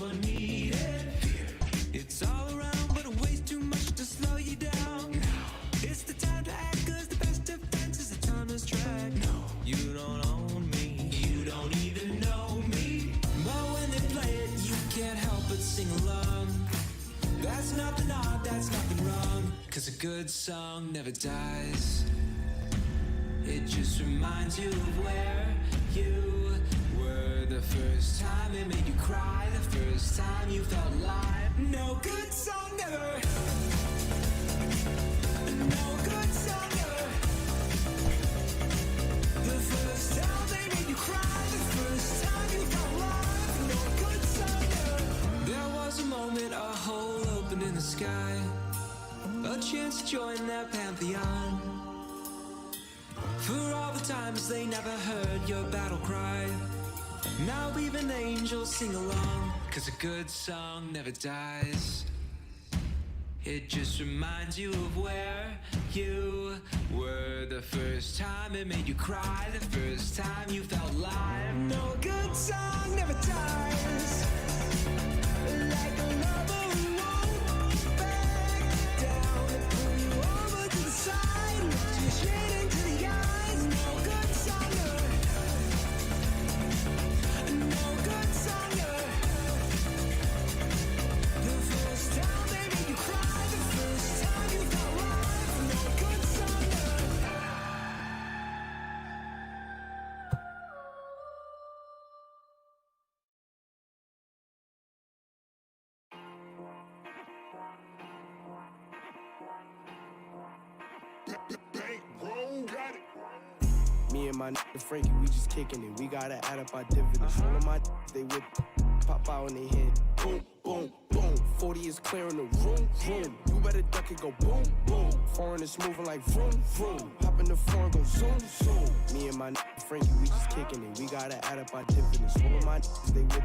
never needed. It's all around, but it weighs too much to slow you down. It's the time to act, cause the best defense is a timeless track. No, you don't own me, you don't even know me. But when they play it, you can't help but sing along. That's nothing odd, that's nothing wrong, cause a good song never dies. It just reminds you of where you were the first time it made you cry, the first time you felt alive. No good song never. No good song never. The first time they made you cry, the first time you felt alive. No good song never. There was a moment, a hole opened in the sky, a chance to join their pantheon. For all the times they never heard your battle cry, now even angels sing along, cause a good song never dies. It just reminds you of where you were the first time it made you cry, the first time you felt alive. No good song never dies. Like a lover who won't back down, pull you over to the side, look you straight into the eyes. No good song never. No good song never. The first time they made you cry, the first time you felt alive. No good song never. Me and my nigga Frankie, we just kicking it. We gotta add up our dividends. All of my they whip, pop out in their head. Boom, boom, boom. 40 is clearing the room, room. You better duck it, go boom, boom. Foreign is moving like vroom, vroom. Hop in the foreign, go zoom, zoom. Me and my nigga Frankie, we just kicking it. We gotta add up our dividends. All of my they whip,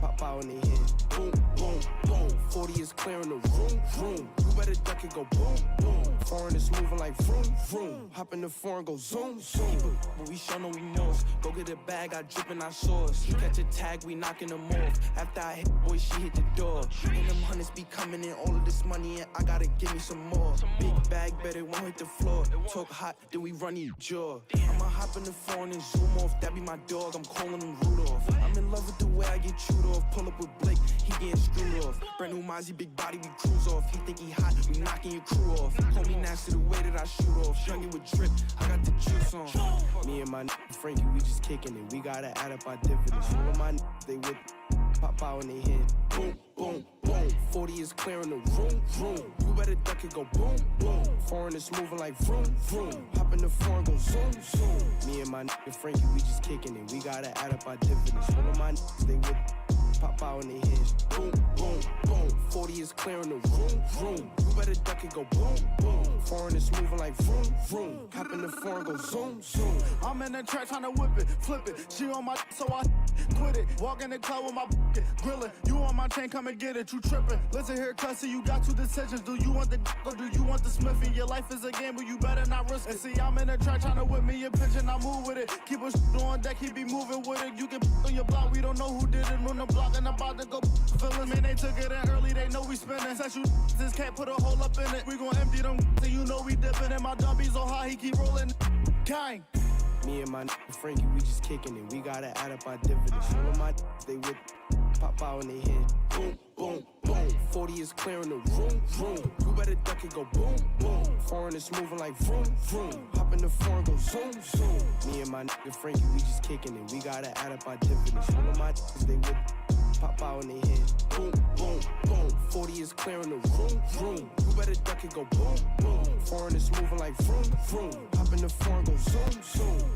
pop out in their head. Boom, boom, boom. 40 is clearing the room, room. You better duck it, go boom, boom. Foreign is moving like vroom, vroom. Hop in the foreign, go zoom, zoom. But we show no we knows. Go get a bag, I drip in our sauce. Catch a tag, we knocking them off. After I hit boy, she hit the door. And them hundreds be coming in, all of this money, and I gotta give me some more. Big bag, bet it won't hit the floor. Talk hot, then we run your jaw. I'ma hop in the foreign and zoom off. That be my dog, I'm calling him Rudolph. I'm in love with the way I get chewed off. Pull up with Blake, he getting screwed off. Brand new Mozzie, big body, we cruise off. He think he hot, we knocking your crew off. Call me nasty the way that I shoot off. Youngin' with drip, I got the juice on. Me and my nigga Frankie, we just kicking it. We gotta add up our dividends. All of my niggas, they whip, pop out in their head. Boom, boom, boom. 40 is clearing the room, room. You better duck it, go boom, boom. Foreign is moving like vroom, vroom. Hop in the foreign, go zoom, zoom. Me and my nigga Frankie, we just kicking it. We gotta add up our dividends. All of my niggas, they whip, pop out in their head. Boom, boom, boom. 40 is clearing the room, room. You better duck it, go boom, boom. Foreign is moving like vroom, vroom. Hop in the foreign, go zoom, zoom. I'm in the track trying to whip it, flip it. She on my so I quit it. Walk in the club with my grillin'. You on my chain, come and get it. You trippin'. Listen here, cussy, you got two decisions. Do you want the or do you want the Smithy? Your life is a game, but you better not risk it. And see, I'm in the track trying to whip me a pitch and I move with it. Keep a on deck, he be moving with it. You can on your block, we don't know who did it on the block, and I'm about to go feelin'. Man, they took it in early, they know we spinning. Since you just can't put a hole up in it. We gon' empty them, so you know we dipping. And my dumb be so high, he keep rolling. Gang. Me and my nigga Frankie, we just kicking it. We gotta add up our dividends. All of my they whip, pop out in their head. Boom, boom, boom. 40 is clearing the room, room. You better duck it, go boom, boom. Foreign is moving like vroom, vroom. Hop in the foreign, go zoom, zoom. Me and my nigga Frankie, we just kicking it. We gotta add up our dividends. All of my they whip, pop out in their head. Boom, boom, boom. 40 is clearing the room, room. You better duck it, go boom, boom. Foreign is moving like vroom, vroom. Hop in the foreign, go zoom, zoom.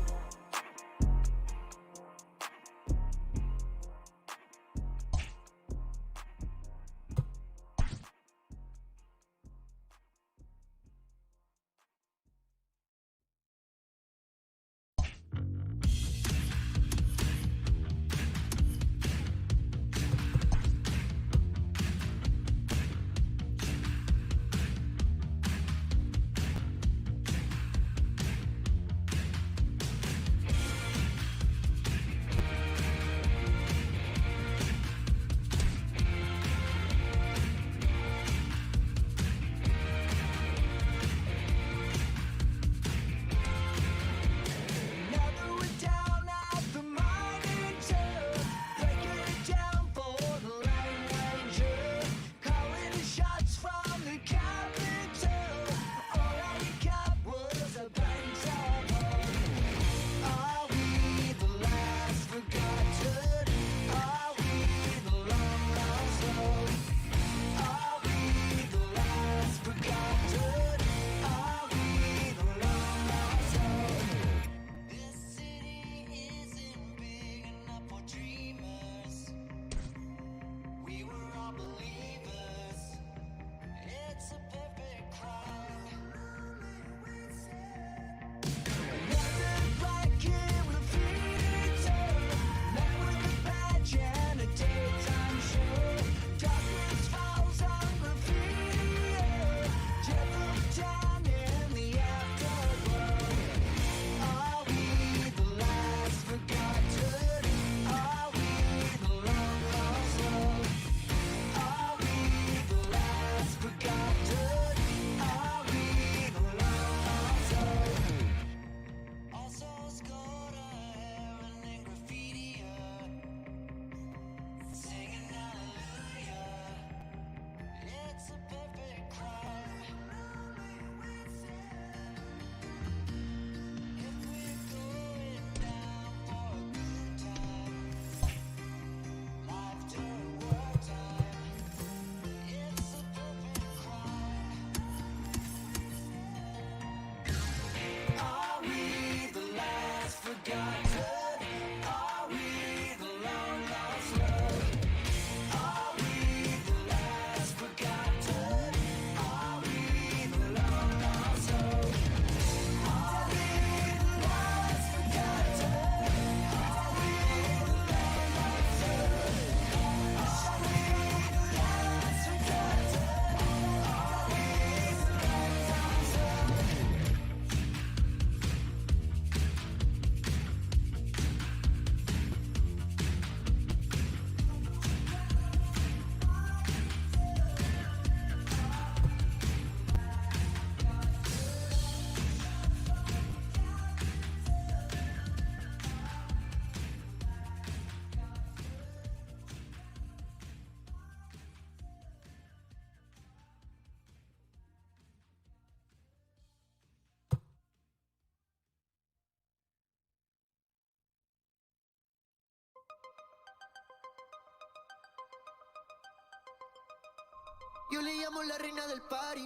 Yo le llamo la reina del party.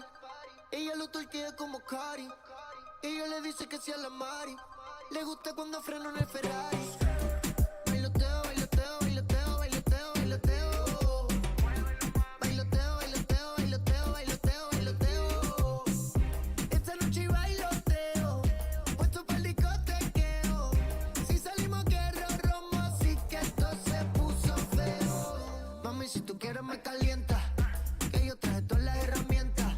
Ella lo torquea como Cari. Ella le dice que sea la Mari. Le gusta cuando freno en el Ferrari. Bailoteo, bailoteo, bailoteo, bailoteo, bailoteo. Bailoteo, bailoteo, bailoteo, bailoteo, bailoteo. Esta noche bailoteo. Puesto pa'l discotequeo. Si salimos guerra, romo, así que esto se puso feo. Mami, si tú quieres me calienta. Que yo traje todas las herramientas.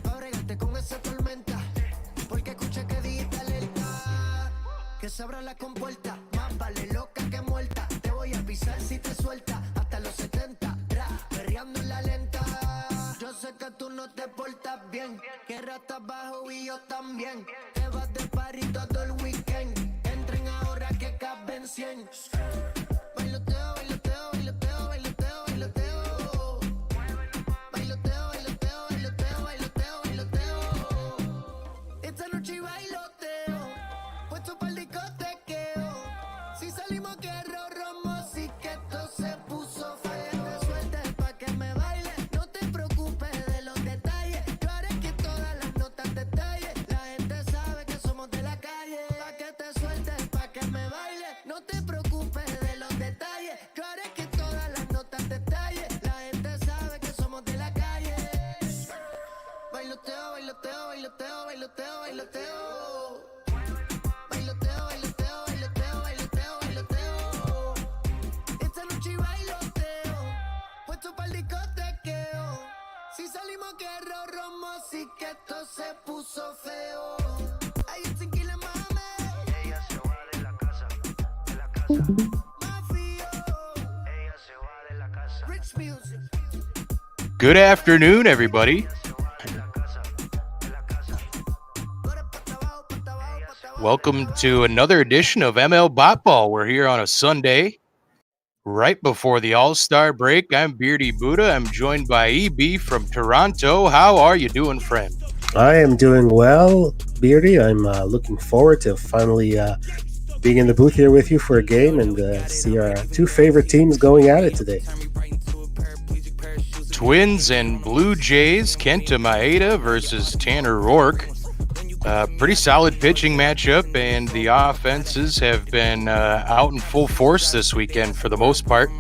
Pa' bregarte con esa tormenta. Porque escuché que dijiste alerta. Que se abra la compuerta. Más vale loca que muerta. Te voy a pisar si te suelta. Hasta los 70, perreando en la lenta. Yo sé que tú no te portas bien. Que ratas bajo y yo también. Te vas de party todo el weekend. Entren ahora que caben 100. Bailoteo, bailoteo, bailoteo, bailoteo, bailoteo. Bailoteo, bailoteo, bailoteo, bailoteo, bailoteo. Esta noche bailoteo. Puesto pa'l discotequeo. Si salimos guerra, romo, así que esto se puso feo. Suelta pa' que me baile. No te preocupes de los detalles. Yo haré que todas las notas te tallen. La gente sabe que somos de la calle. Pa' que te sueltes, pa' que me baile. No te preocupes de los detalles. Yo haré que todas las notas te tallen. La gente sabe que somos de la calle. Bailoteo, bailoteo, bailoteo, bailoteo, bailoteo. Bailoteo, bailoteo, bailoteo, bailoteo, bailoteo. Esta noche bailoteo. Puesto pa'l discotequeo. Si salimos guerra, romo, así que esto se puso feo. Ay, it's tequila, mami. Ella se va de la casa, de la casa. Mafio. Ella se va de la casa. Rich music. Good afternoon, everybody. Welcome to another edition of ML Botball. We're here on a Sunday, right before the All-Star break. I'm Beardy Buddha. I'm joined by EB from Toronto. How are you doing, friend? I am doing well, Beardy. I'm looking forward to finally being in the booth here with you for a game and see our two favorite teams going at it today. Twins and Blue Jays, Kenta Maeda versus Tanner Roark. Pretty solid pitching matchup, and the offenses have been out in full force this weekend for the most part.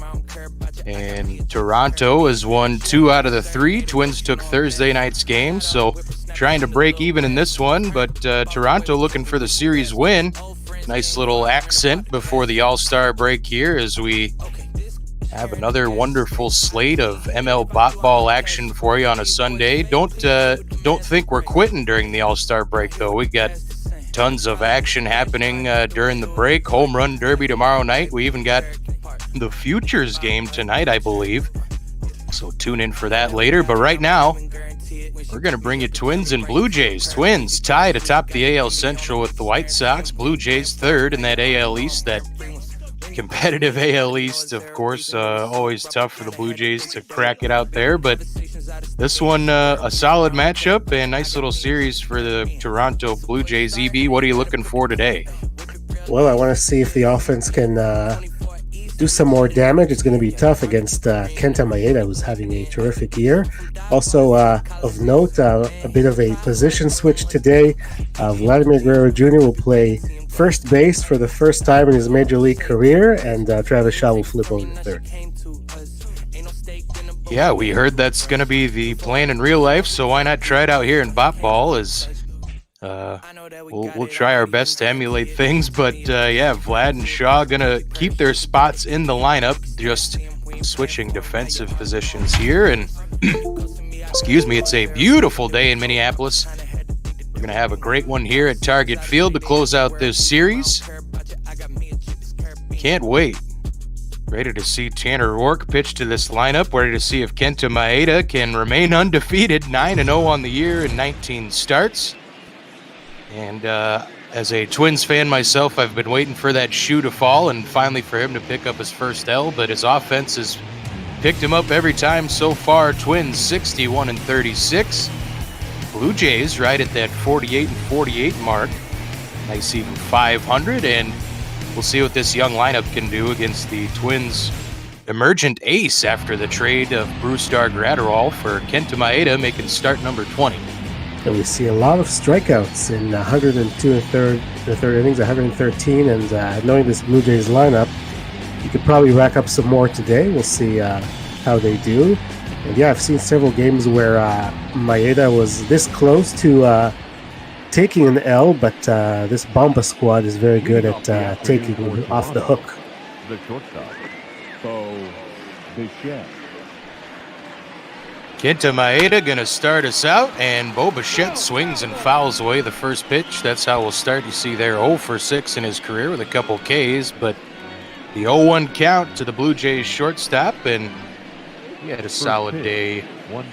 And Toronto has won 2 out of the 3. Twins took Thursday night's game, so trying to break even in this one, but Toronto looking for the series win. Nice little accent before the All-Star break here as we have another wonderful slate of ML Botball action for you on a Sunday. Don't think we're quitting during the All-Star break, though. We got tons of action happening during the break. Home Run Derby tomorrow night. We even got the Futures game tonight, I believe. So tune in for that later. But right now, we're going to bring you Twins and Blue Jays. Twins tied atop the AL Central with the White Sox. Blue Jays third in that AL East, that competitive AL East, of course. Always tough for the Blue Jays to crack it out there, but this one a solid matchup and nice little series for the Toronto Blue Jays. EB, what are you looking for today? Well, I want to see if the offense can do some more damage. It's going to be tough against Kenta Maeda, who's having a terrific year. Also, of note, a bit of a position switch today. Vladimir Guerrero Jr. will play first base for the first time in his major league career, and Travis Shaw will flip over to third. Yeah, we heard that's going to be the plan in real life, so why not try it out here in Botball? As we'll try our best to emulate things, but yeah, Vlad and Shaw going to keep their spots in the lineup, just switching defensive positions here. And excuse me, it's a beautiful day in Minneapolis. We're going to have a great one here at Target Field to close out this series. Can't wait. Ready to see Tanner Roark pitch to this lineup. Ready to see if Kenta Maeda can remain undefeated, 9-0 on the year in 19 starts. And as a Twins fan myself, I've been waiting for that shoe to fall and finally for him to pick up his first L, but his offense has picked him up every time so far. Twins 61-36. Blue Jays right at that 48-48 mark. Nice even 500, and we'll see what this young lineup can do against the Twins emergent ace after the trade of Brewstar Gratterall for Kenta Maeda, making start number 20. And we see a lot of strikeouts in 102 and the third innings, 113, and knowing this Blue Jays lineup, you could probably rack up some more today. We'll see how they do. And yeah, I've seen several games where Maeda was this close to taking an L, but this Bomba squad is very good at taking off the hook. The shortstop, Bo Bichette. Kenta Maeda going to start us out, and Bo Bichette swings and fouls away the first pitch. That's how we'll start. You see there 0 for 6 in his career with a couple Ks, but the 0-1 count to the Blue Jays shortstop, and he had a solid day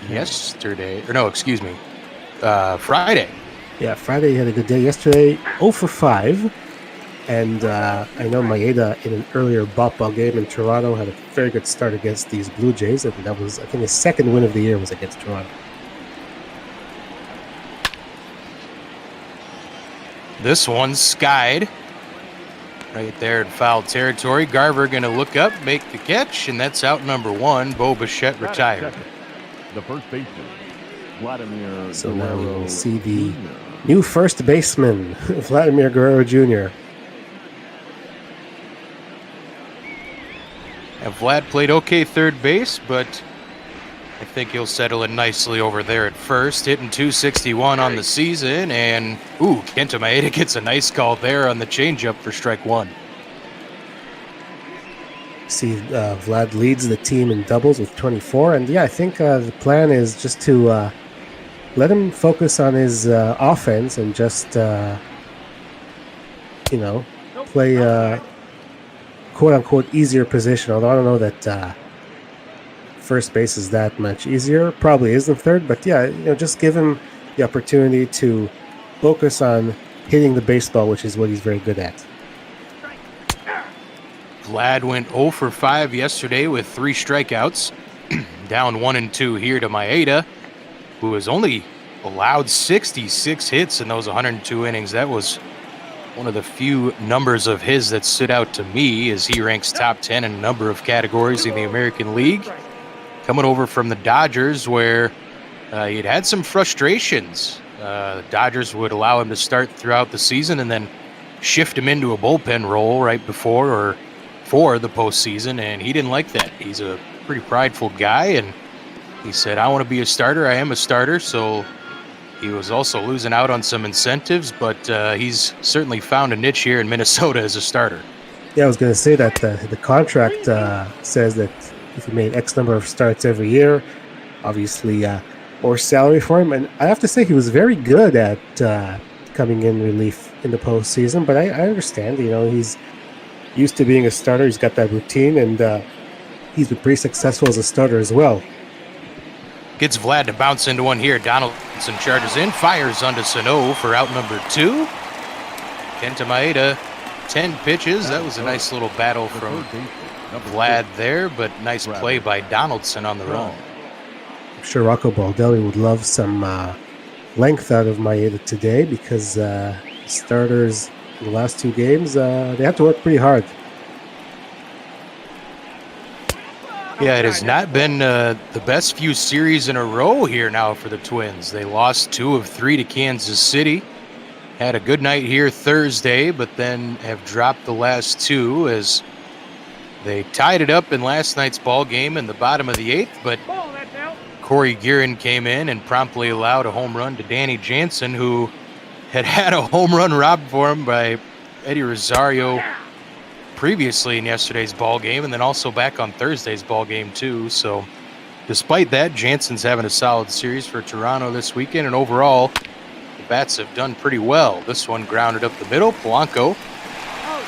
yesterday. Or no, excuse me, Friday. Yeah, Friday he had a good day. Yesterday, 0 for 5. And I know Maeda in an earlier ball game in Toronto had a very good start against these Blue Jays, and that was, I think, his second win of the year was against Toronto. This one's skied right there in foul territory. Garver going to look up, make the catch, and that's out number 1. Bo Bichette retired. The first baseman, Vladimir. So now we will see the new first baseman, Vladimir Guerrero Jr. And Vlad played okay third base, but I think he'll settle in nicely over there at first. Hitting .261 on the season, and Kenta Maeda gets a nice call there on the changeup for strike 1. See, Vlad leads the team in doubles with 24, and yeah, I think the plan is just to let him focus on his offense and just, play quote-unquote easier position, although I don't know that first base is that much easier. Probably isn't third, but yeah, just give him the opportunity to focus on hitting the baseball, which is what he's very good at. Vlad went 0 for 5 yesterday with 3 strikeouts. Down 1 and 2 here to Maeda, who has only allowed 66 hits in those 102 innings. That was one of the few numbers of his that stood out to me, as he ranks top 10 in a number of categories in the American League. Coming over from the Dodgers, where he'd had some frustrations. The Dodgers would allow him to start throughout the season and then shift him into a bullpen role right before or for the postseason, and he didn't like that. He's a pretty prideful guy, and he said, I want to be a starter. I am a starter, so he was also losing out on some incentives, but he's certainly found a niche here in Minnesota as a starter. Yeah, I was going to say that the contract says that if he made X number of starts every year, obviously more salary for him. And I have to say he was very good at coming in relief in the postseason, but I understand, he's used to being a starter. He's got that routine, and he's been pretty successful as a starter as well. Gets Vlad to bounce into one here. Donaldson charges in, fires onto Sano for out number 2. Kenta Maeda, 10 pitches. That was a nice little battle from Vlad there, but nice play by Donaldson on the run. I'm sure Rocco Baldelli would love some length out of Maeda today, because starters in the last 2 games, they have to work pretty hard. Yeah, it has not been the best few series in a row here now for the Twins. They lost 2 of 3 to Kansas City. Had a good night here Thursday, but then have dropped the last 2 as they tied it up in last night's ball game in the bottom of the 8th. But Corey Guerin came in and promptly allowed a home run to Danny Jansen, who had a home run robbed for him by Eddie Rosario previously in yesterday's ball game, and then also back on Thursday's ball game too. So despite that, Jansen's having a solid series for Toronto this weekend, and overall the bats have done pretty well. This one grounded up the middle. Polanco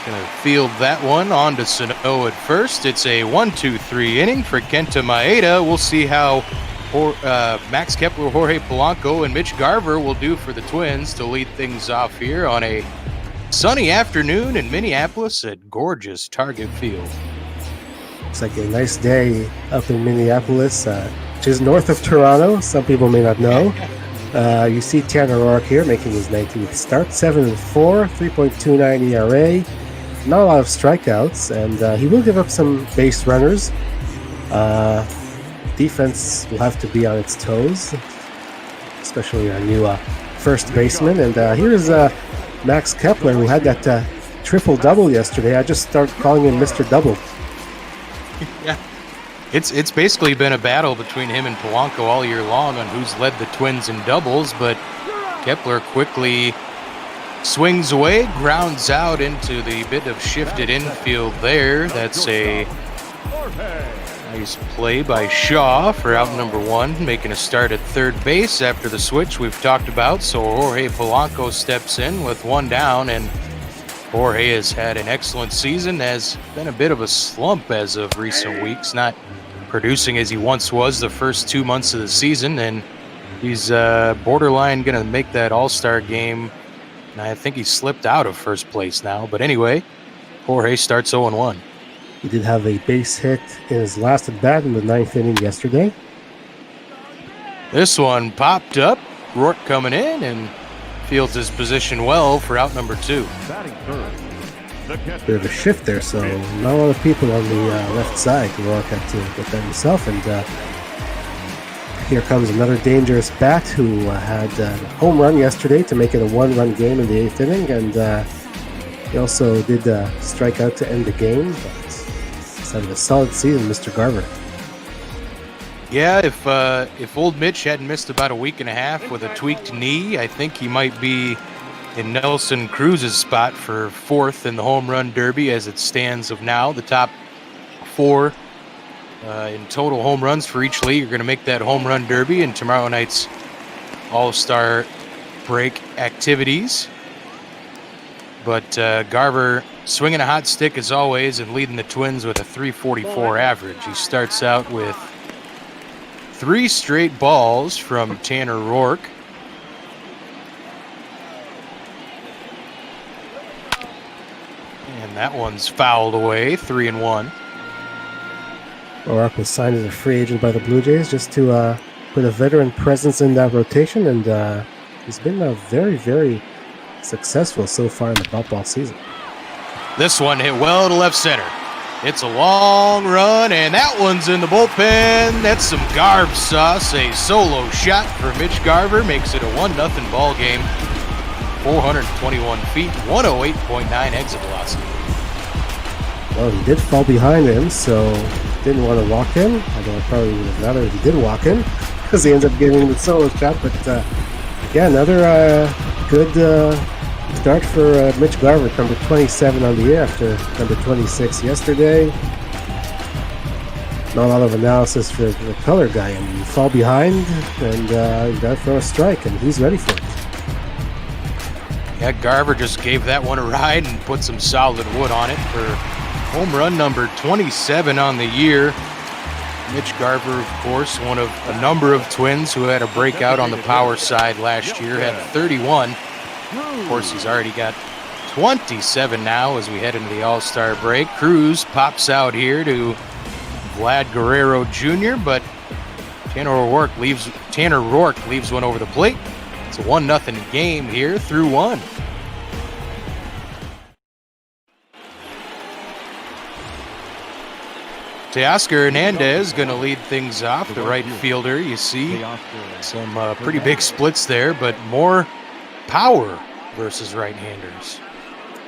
gonna field that one onto Sano at first. It's a 1-2-3 inning for Kenta Maeda. We'll see how Max Kepler, Jorge Polanco, and Mitch Garver will do for the Twins to lead things off here on a sunny afternoon in Minneapolis at gorgeous Target Field. It's like a nice day up in Minneapolis, which is north of Toronto. Some people may not know. You see Tanner Roark here making his 19th start, 7-4, 3.29 ERA. Not a lot of strikeouts, and he will give up some base runners. Defense will have to be on its toes, especially our new first baseman. And here's Max Kepler, who had that triple-double yesterday. I just started calling him Mr. Double. Yeah. It's basically been a battle between him and Polanco all year long on who's led the Twins in doubles, but Kepler quickly swings away, grounds out into the bit of shifted infield there. That's a nice play by Shaw for out number one, making a start at third base after the switch we've talked about. So Jorge Polanco steps in with one down, and Jorge has had an excellent season, has been a bit of a slump as of recent weeks, not producing as he once was the first 2 months of the season, and he's borderline going to make that all-star game, and I think he slipped out of first place now. But anyway, Jorge starts 0-1. He did have a base hit in his last at-bat in the 9th inning yesterday. This one popped up. Roark coming in and fields his position well for out number two. Bit of a shift there, so not a lot of people on the left side. Roark had to get that himself, and here comes another dangerous bat who had a home run yesterday to make it a one-run game in the 8th inning, and he also did strike out to end the game. But he's having a solid season, Mr. Garver. Yeah, if old Mitch hadn't missed about a week and a half with a tweaked knee, I think he might be in Nelson Cruz's spot for 4th in the home run derby as it stands of now. The top 4 in total home runs for each league are going to make that home run derby in tomorrow night's All-Star break activities. But Garver swinging a hot stick as always and leading the Twins with a .344 average. He starts out with 3 straight balls from Tanner Roark. And that one's fouled away, 3-1. Roark was signed as a free agent by the Blue Jays just to put a veteran presence in that rotation, and he's been very, very successful so far in the ball season. This one hit well to left center. It's a long run, and that one's in the bullpen. That's some Garb sauce. A solo shot for Mitch Garver makes it a 1-0 ball game. 421 feet, 108.9 exit velocity. Well, he did fall behind him, so didn't want to walk him. Although I probably would have rather he did walk him because he ends up getting the solo shot. But yeah, another good start for Mitch Garver, number 27 on the year after number 26 yesterday. Not a lot of analysis for the color guy. I mean, you fall behind and you got to throw a strike, and he's ready for it. Yeah, Garver just gave that one a ride and put some solid wood on it for home run number 27 on the year. Mitch Garver, of course, one of a number of Twins who had a breakout on the power side last year, had 31. Of course, he's already got 27 now as we head into the All-Star break. Cruz pops out here to Vlad Guerrero Jr., but Tanner Roark leaves one over the plate. It's a 1-0 game here through 1. Teoscar Hernandez going to lead things off, the right fielder. You see some pretty big splits there, but more power versus right-handers.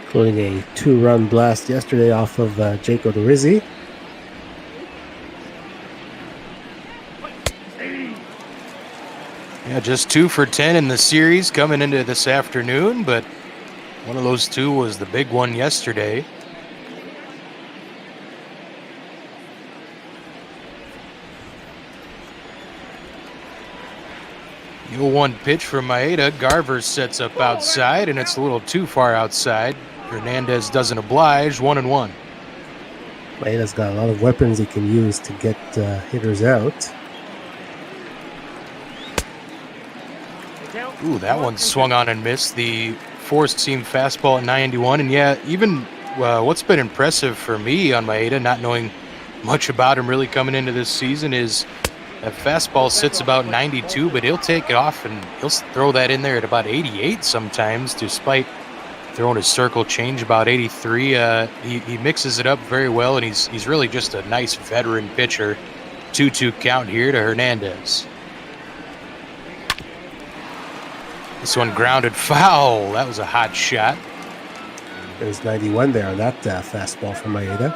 Including a 2-run blast yesterday off of Jake Odorizzi. Yeah, just 2 for 10 in the series coming into this afternoon, but one of those 2 was the big one yesterday. The 0-1 pitch from Maeda. Garver sets up outside, and it's a little too far outside. Hernandez doesn't oblige, 1-1. Maeda's got a lot of weapons he can use to get hitters out. Ooh, that one swung on and missed. The four-seam fastball at 91. And yeah, even what's been impressive for me on Maeda, not knowing much about him really coming into this season, is that fastball sits about 92, but he'll take it off and he'll throw that in there at about 88 sometimes, despite throwing his circle change about 83. He mixes it up very well, and he's really just a nice veteran pitcher. 2-2 count here to Hernandez. This one grounded foul. That was a hot shot. There's 91 there on that fastball from Maeda.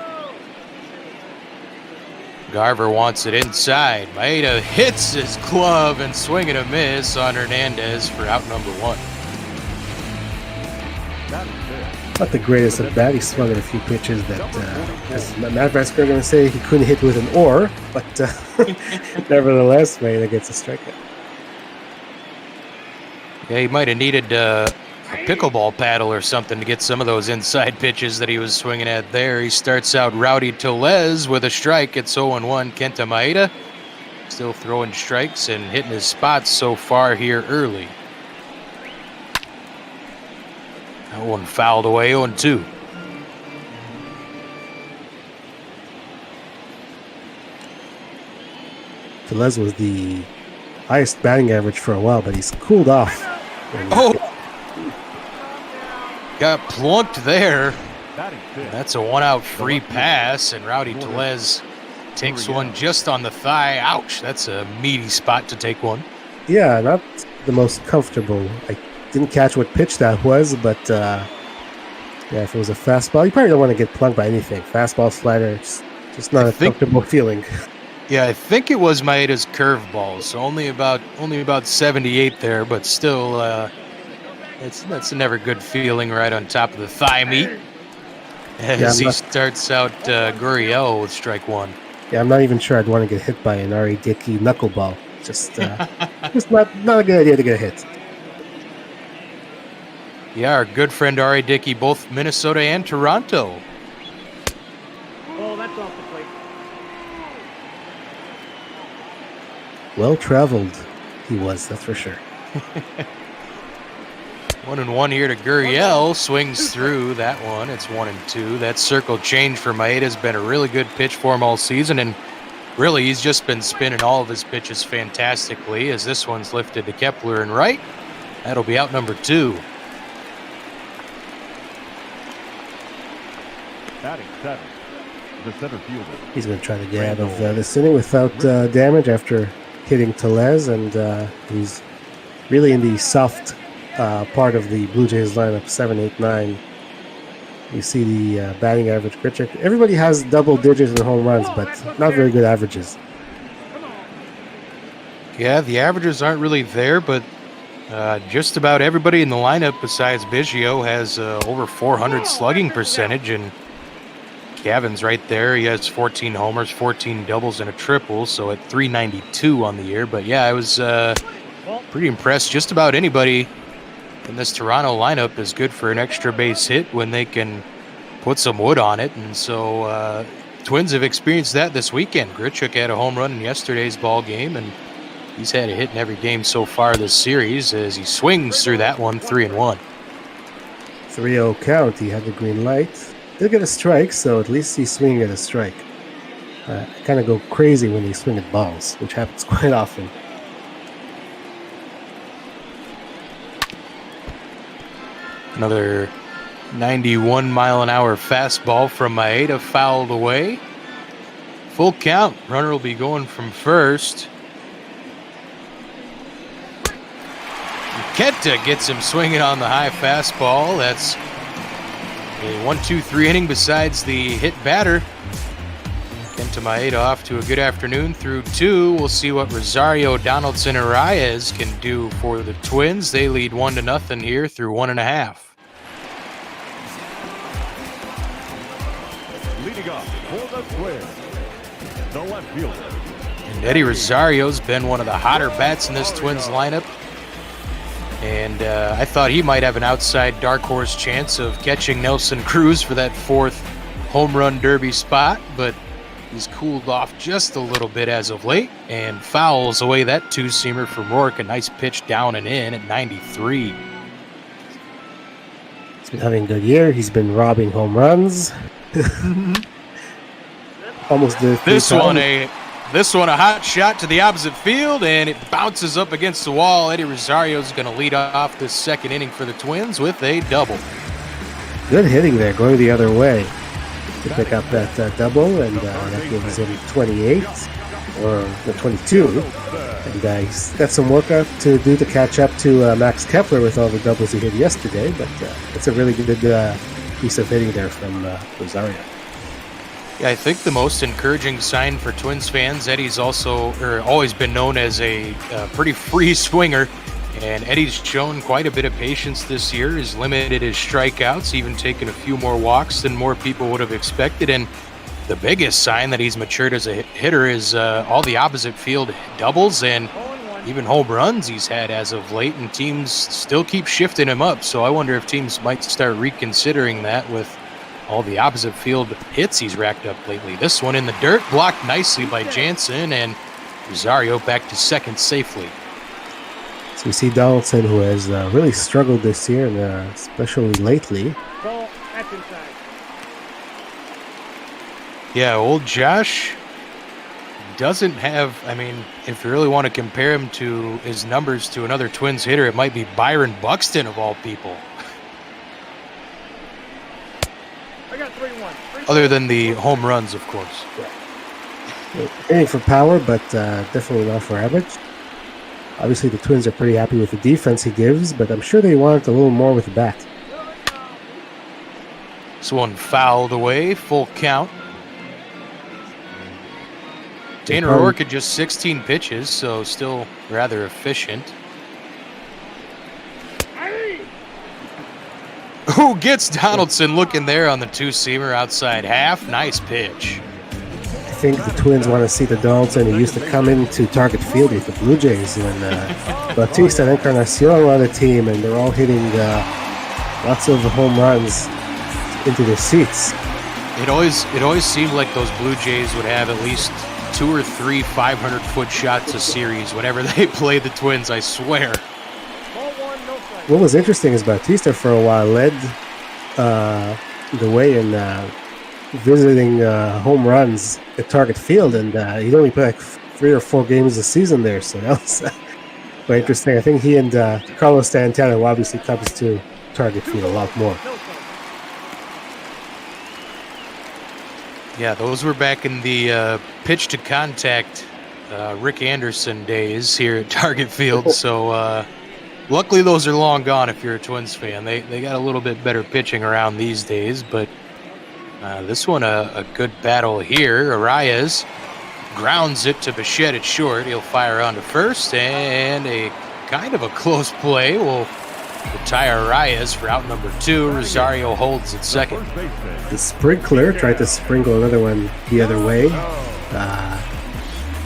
Garver wants it inside. Maeda hits his glove and swing and a miss on Hernandez for out number 1. Not the greatest at bat. He swung at a few pitches that, as Matt Vasker going to say, he couldn't hit with an oar, but nevertheless, Maeda gets a strikeout. Yeah, he might have needed a pickleball paddle or something to get some of those inside pitches that he was swinging at there. He starts out Rowdy Tellez with a strike. It's 0-1. Kenta Maeda still throwing strikes and hitting his spots so far here early. That one fouled away, 0-2. Tellez was the highest batting average for a while, but he's cooled off. Oh! Got plunked there. That's a 1-out free pass, and Rowdy Tellez takes one just on the thigh. Ouch, that's a meaty spot to take one. Yeah, not the most comfortable. I didn't catch what pitch that was, but yeah, if it was a fastball, you probably don't want to get plunked by anything. Fastball, slider, it's just not a comfortable feeling. Yeah, I think it was Maeda's curveball, so only about 78 there, but still, that's a never good feeling right on top of the thigh meat. As he starts out Gurriel with strike 1. Yeah, I'm not even sure I'd want to get hit by an Ari Dickey knuckleball. Just not a good idea to get hit. Yeah, our good friend Ari Dickey, both Minnesota and Toronto. Oh, that's off the plate. Well-traveled he was, that's for sure. 1-1 here to Gurriel. Swings through that one. It's 1-2. That circle change for Maeda has been a really good pitch for him all season, and really he's just been spinning all of his pitches fantastically as this one's lifted to Kepler and right. That'll be out number 2. Batting 7, the center fielder. He's going to try to get out of this inning without damage after hitting Tellez, and he's really in the soft part of the Blue Jays lineup, 7, 8, 9. You see the batting average grid check. Everybody has double digits in home runs, but not very good averages. Yeah, the averages aren't really there, but just about everybody in the lineup besides Biggio has over 400 slugging percentage, and Gavin's right there. He has 14 homers, 14 doubles, and a triple, so at 392 on the year. But yeah, I was pretty impressed. Just about anybody in this Toronto lineup is good for an extra base hit when they can put some wood on it. And so Twins have experienced that this weekend. Grichuk had a home run in yesterday's ball game, and he's had a hit in every game so far this series as he swings through that one, 3-1. 3-0 count. He had the green light. Did get a strike, so at least he's swinging at a strike. I kind of go crazy when they swing at balls, which happens quite often. Another 91-mile-an-hour fastball from Maeda fouled away. Full count. Runner will be going from first. Kenta gets him swinging on the high fastball. That's a 1-2-3 inning besides the hit batter. Kenta Maeda off to a good afternoon through 2. We'll see what Rosario, Donaldson, and Reyes can do for the Twins. They lead 1-0 here through 1.5. Leading up for the Twins, the left fielder. And Eddie Rosario's been one of the hotter bats in this Twins lineup. And I thought he might have an outside dark horse chance of catching Nelson Cruz for that 4th home run derby spot, but he's cooled off just a little bit as of late and fouls away that 2-seamer from Roark. A nice pitch down and in at 93. He's been having a good year. He's been robbing home runs. Almost did This one a hot shot to the opposite field, and it bounces up against the wall. Eddie Rosario's going to lead off this second inning for the Twins with a double. Good hitting there, going the other way to pick up that double, and that gives him 28 or 22. And he's got some work up to do to catch up to Max Kepler with all the doubles he hit yesterday, but it's a really good piece of hitting there from Rosario. Yeah, I think the most encouraging sign for Twins fans, Eddie's always been known as a pretty free swinger, and Eddie's shown quite a bit of patience this year. He's limited his strikeouts, even taken a few more walks than more people would have expected. And the biggest sign that he's matured as a hitter is all the opposite field doubles and even home runs he's had as of late, and teams still keep shifting him up. So I wonder if teams might start reconsidering that with all the opposite field hits he's racked up lately. This one in the dirt, blocked nicely by Jansen, and Rosario back to second safely. So we see Donaldson, who has really struggled this year, and especially lately. Ball, that's inside. Yeah, old Josh doesn't have, I mean, if you really want to compare him to his numbers to another Twins hitter, it might be Byron Buxton of all people. I got 3-1. Other than the home runs, of course. Hitting for power, but definitely not for average. Obviously, the Twins are pretty happy with the defense he gives, but I'm sure they want a little more with the bat. This one fouled away, full count. Tanner Roark had just 16 pitches, so still rather efficient. Who gets Donaldson looking there on the two-seamer outside half? Nice pitch. I think the Twins want to see the Donaldson who used to come into target field with the Blue Jays when Bautista and Encarnacion were on the team, and they're all hitting lots of home runs into their seats. It always seemed like those Blue Jays would have at least 2 or 3 500-foot shots a series whenever they play the Twins, I swear. What was interesting is Bautista for a while led the way in visiting home runs at target field, and he'd only played like 3 or 4 games a season there, so that was quite interesting. I think he and Carlos Santana will obviously comes to target field a lot more. Yeah, those were back in the pitch to contact Rick Anderson days here at Target Field. So luckily those are long gone if you're a Twins fan. They got a little bit better pitching around these days, but this one a good battle here. Arias grounds it to Bichette at short. He'll fire on to first, and a kind of a close play will retire Arias for out number 2. Rosario holds at second. The sprinkler tried to sprinkle another one the other way.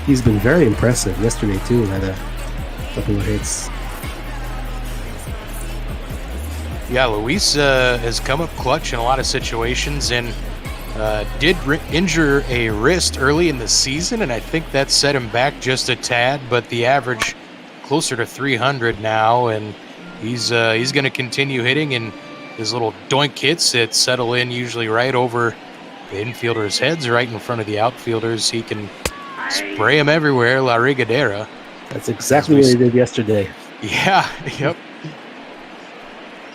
He's been very impressive yesterday too. Had a couple of hits. Yeah, Luis has come up clutch in a lot of situations, and did injure a wrist early in the season, and I think that set him back just a tad, but the average closer to 300 now, and he's going to continue hitting, and his little doink hits that settle in usually right over the infielders' heads, right in front of the outfielders. He can spray them everywhere, La Regadera. That's exactly what he did yesterday. Yeah, yep.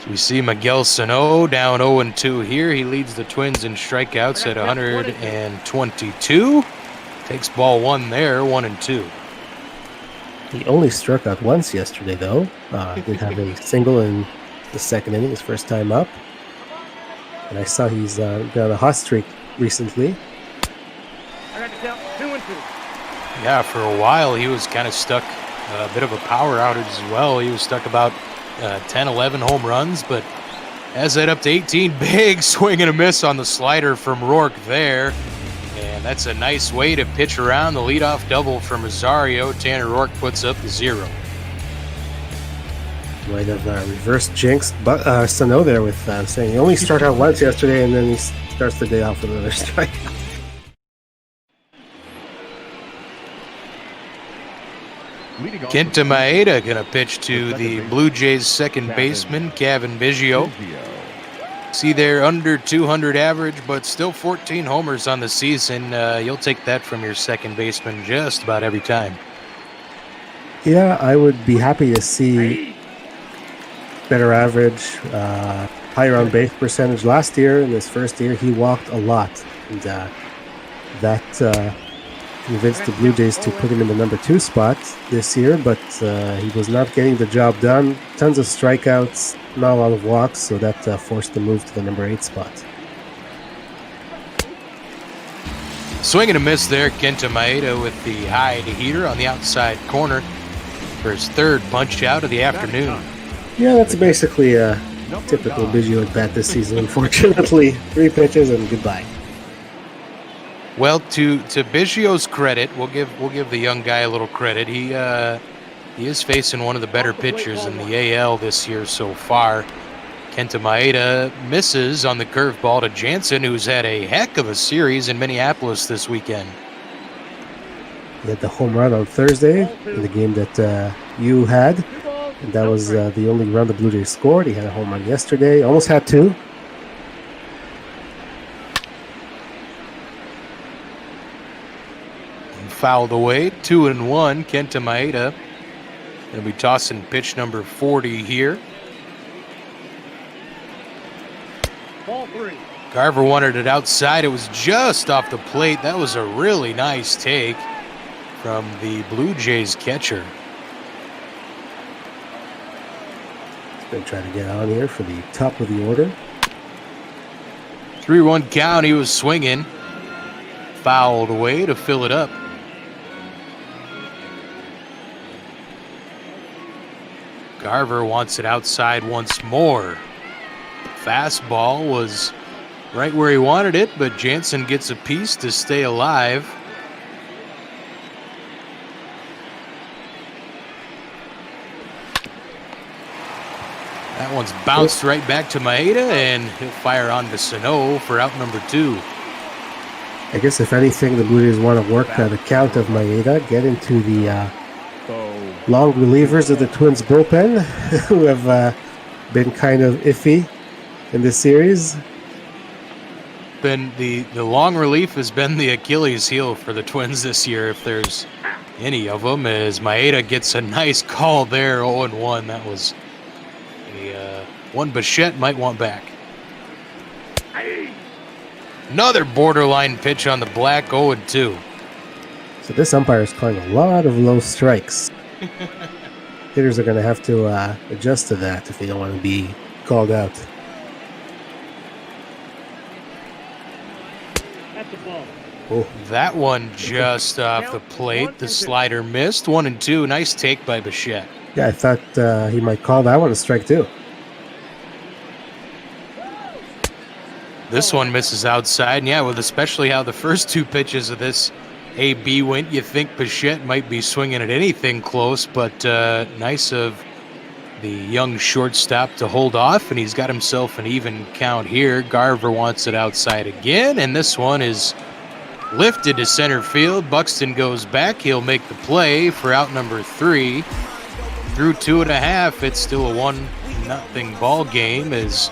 So we see Miguel Sano down 0-2 here. He leads the Twins in strikeouts at 122. Takes ball 1 there, 1-2. He only struck out once yesterday, though. Did have a single in the second inning, his first time up. And I saw he's been on a hot streak recently. I got to count 2-2. Yeah, for a while he was kind of stuck, a bit of a power outage as well. He was stuck about 10, 11 home runs, but has that up to 18. Big swing and a miss on the slider from Roark there. And that's a nice way to pitch around the leadoff double from Rosario. Tanner Roark puts up the 0. Might have reverse jinxed Sano there with saying he only struck out once yesterday, and then he starts the day off with another strikeout. Kenta Maeda going to pitch to the Blue Jays second baseman, Kevin Biggio. See there, under 200 average, but still 14 homers on the season. You'll take that from your second baseman just about every time. Yeah, I would be happy to see better average, higher on base percentage last year. In his first year, he walked a lot, and that convinced the Blue Jays to put him in the number 2 spot this year, but he was not getting the job done. Tons of strikeouts, not a lot of walks, so that forced the move to the number 8 spot. Swing and a miss there. Kenta Maeda with the high to heater on the outside corner for his 3rd punch out of the afternoon. Yeah, that's basically a typical Biggio at bat this season, unfortunately. 3 pitches and goodbye. Well, to Biggio's credit, we'll give the young guy a little credit. He is facing one of the better pitchers in the AL this year so far. Kenta Maeda misses on the curveball to Jansen, who's had a heck of a series in Minneapolis this weekend. He had the home run on Thursday in the game that you had, and that was the only run the Blue Jays scored. He had a home run yesterday, almost had 2. Fouled away, 2-1. Kenta Maeda going to be tossing pitch number 40 here. Ball 3. Garver wanted it outside. It was just off the plate. That was a really nice take from the Blue Jays catcher. Going to try to get on here for the top of the order. 3-1 count. He was swinging. Fouled away to fill it up. Garver wants it outside once more. Fastball was right where he wanted it, but Jansen gets a piece to stay alive. That one's bounced right back to Maeda, and he'll fire on to Sano for out number 2. I guess if anything, the Blue Jays want to work the count of Maeda, get into the long relievers of the Twins bullpen, who have been kind of iffy in this series. Been the long relief has been the Achilles heel for the Twins this year, if there's any of them, as Maeda gets a nice call there. 0-1. That was a one Bichette might want back. Another borderline pitch on the black. 0-2. So this umpire is calling a lot of low strikes. Hitters are going to have to adjust to that if they don't want to be called out. That's the ball. Oh, That one just off the plate. The slider missed. 1-2. Nice take by Bichette. yeah, I thought he might call that one a strike too. This one misses outside. And yeah, with especially how the first 2 pitches of this AB went, you think Bichette might be swinging at anything close, but nice of the young shortstop to hold off, and he's got himself an even count here. Garver wants it outside again, and this one is lifted to center field. Buxton goes back. He'll make the play for out number 3. Through 2.5, it's still a 1-0 ball game as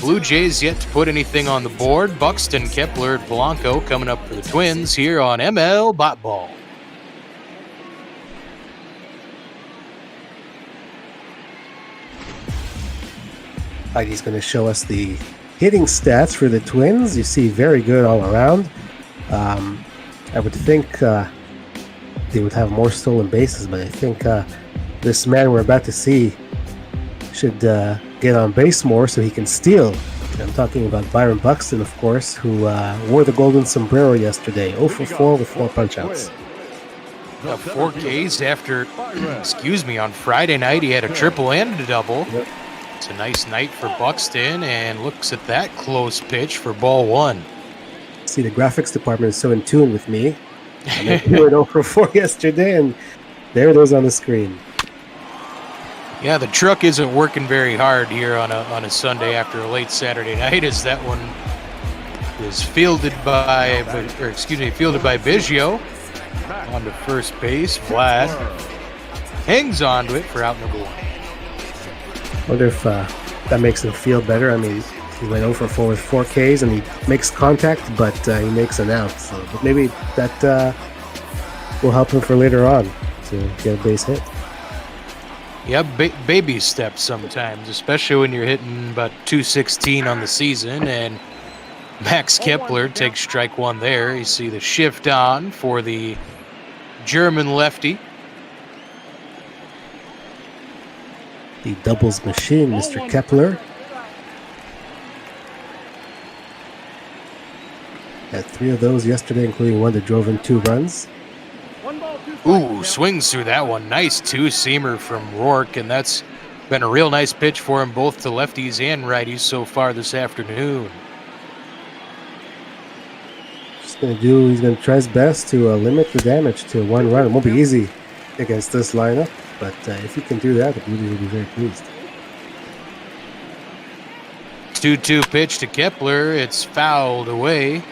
Blue Jays yet to put anything on the board. Buxton, Kepler, Polanco coming up for the Twins here on ML Bot Ball. Heidi's going to show us the hitting stats for the Twins. You see very good all around. I would think they would have more stolen bases, but I think this man we're about to see should get on base more so he can steal. I'm talking about Byron Buxton, of course, who wore the golden sombrero yesterday. 0 for 4 with 4 punch-outs. 4 Ks after, on Friday night he had a triple and a double. Yep. It's a nice night for Buxton, and looks at that close pitch for ball 1. See, the graphics department is so in tune with me. We were 0 for 4 yesterday, and there it is on the screen. Yeah, the truck isn't working very hard here on a Sunday after a late Saturday night, as that one was fielded by Biggio on to first base. Vlad hangs on to it for out number 1. Wonder if that makes him feel better. I mean, he went 0 for 4 with 4 Ks, and he makes contact, but he makes an out. So, but maybe that will help him for later on to get a base hit. Yeah, baby steps sometimes, especially when you're hitting about 216 on the season. And Max Kepler takes strike one there. You see the shift on for the German lefty. The doubles machine, Mr. Kepler. Had 3 of those yesterday, including one that drove in 2 runs. Ooh, swings through that one. Nice two-seamer from Roark, and that's been a real nice pitch for him, both to lefties and righties so far this afternoon. He's going to try his best to limit the damage to 1 run. It won't be easy against this lineup, but if he can do that, the Blue Jays will be very pleased. 2-2 pitch to Kepler. It's fouled away.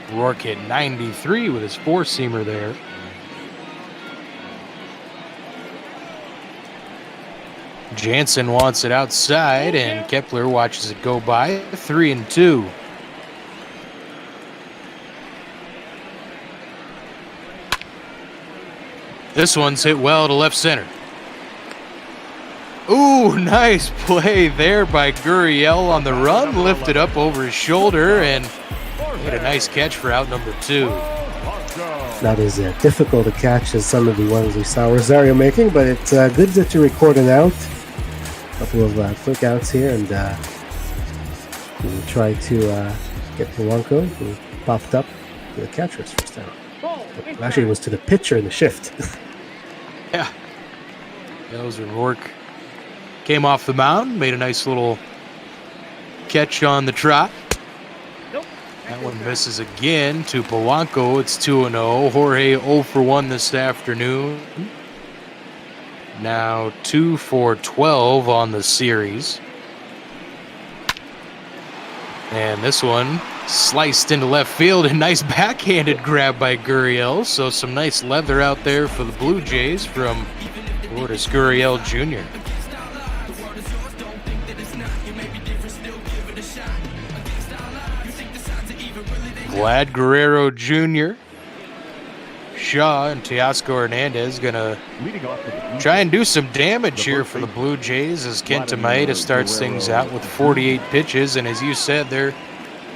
Roark hit 93 with his four-seamer there. Jansen wants it outside, and Kepler watches it go by. 3-2. This one's hit well to left center. Ooh, nice play there by Gurriel on the run. Lifted up over his shoulder and hit a nice catch for out number 2. Not as difficult a catch as some of the ones we saw Rosario making, but it's good that you record an out. A couple of quick outs here, and we'll try to get Polanco, who popped up to the catcher's first time. Actually, it was to the pitcher in the shift. Yeah. That was when Roark came off the mound, made a nice little catch on the trot. That one misses again to Polanco. It's 2-0. Jorge 0 for 1 this afternoon. Now 2 for 12 on the series. And this one sliced into left field. A nice backhanded grab by Gurriel. So some nice leather out there for the Blue Jays from Lourdes Gurriel Jr. Vlad Guerrero Jr., Shaw, and Teoscar Hernandez going to try and do some damage here for the Blue Jays as Kenta Maeda starts things out with 48 pitches. And as you said, they're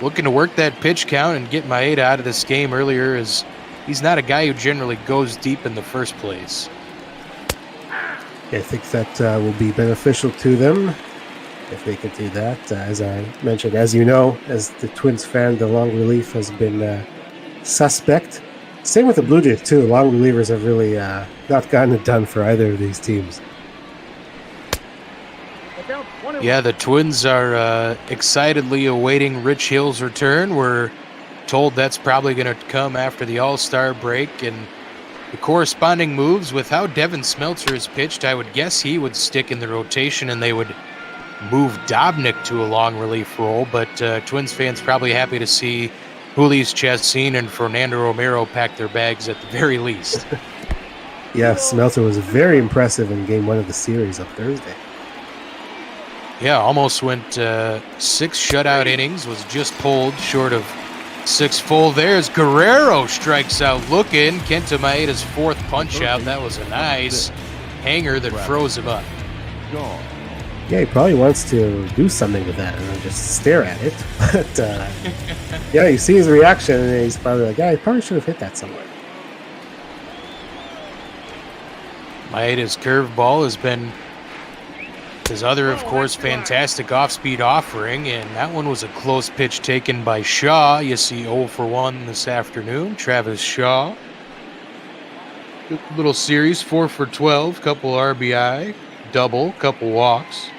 looking to work that pitch count and get Maeda out of this game earlier, as he's not a guy who generally goes deep in the first place. I think that will be beneficial to them if they can do that. As I mentioned, as you know, as the Twins fan, the long relief has been suspect. Same with the Blue Jays, too. Long relievers have really not gotten it done for either of these teams. Yeah, the Twins are excitedly awaiting Rich Hill's return. We're told that's probably going to come after the All-Star break, and the corresponding moves with how Devin Smeltzer has pitched, I would guess he would stick in the rotation and they would move Dobnik to a long relief role, but Twins fans probably happy to see Jhoulys Chacin and Fernando Romero pack their bags at the very least. Yeah, Smeltzer was very impressive in Game 1 of the series on Thursday. Yeah, almost went 6 shutout innings, was just pulled short of 6 full. There's Guerrero strikes out looking. Kenta Maeda's 4th punch out. That was a nice hanger that froze him up. Yeah, he probably wants to do something with that and just stare at it. But yeah, you see his reaction and he's probably like, yeah, he probably should have hit that somewhere. Maeda's curveball has been his other, of course, fantastic off-speed offering, and that one was a close pitch taken by Shaw. You see 0 for 1 this afternoon. Travis Shaw. Good little series, 4 for 12, couple RBI, double, couple walks.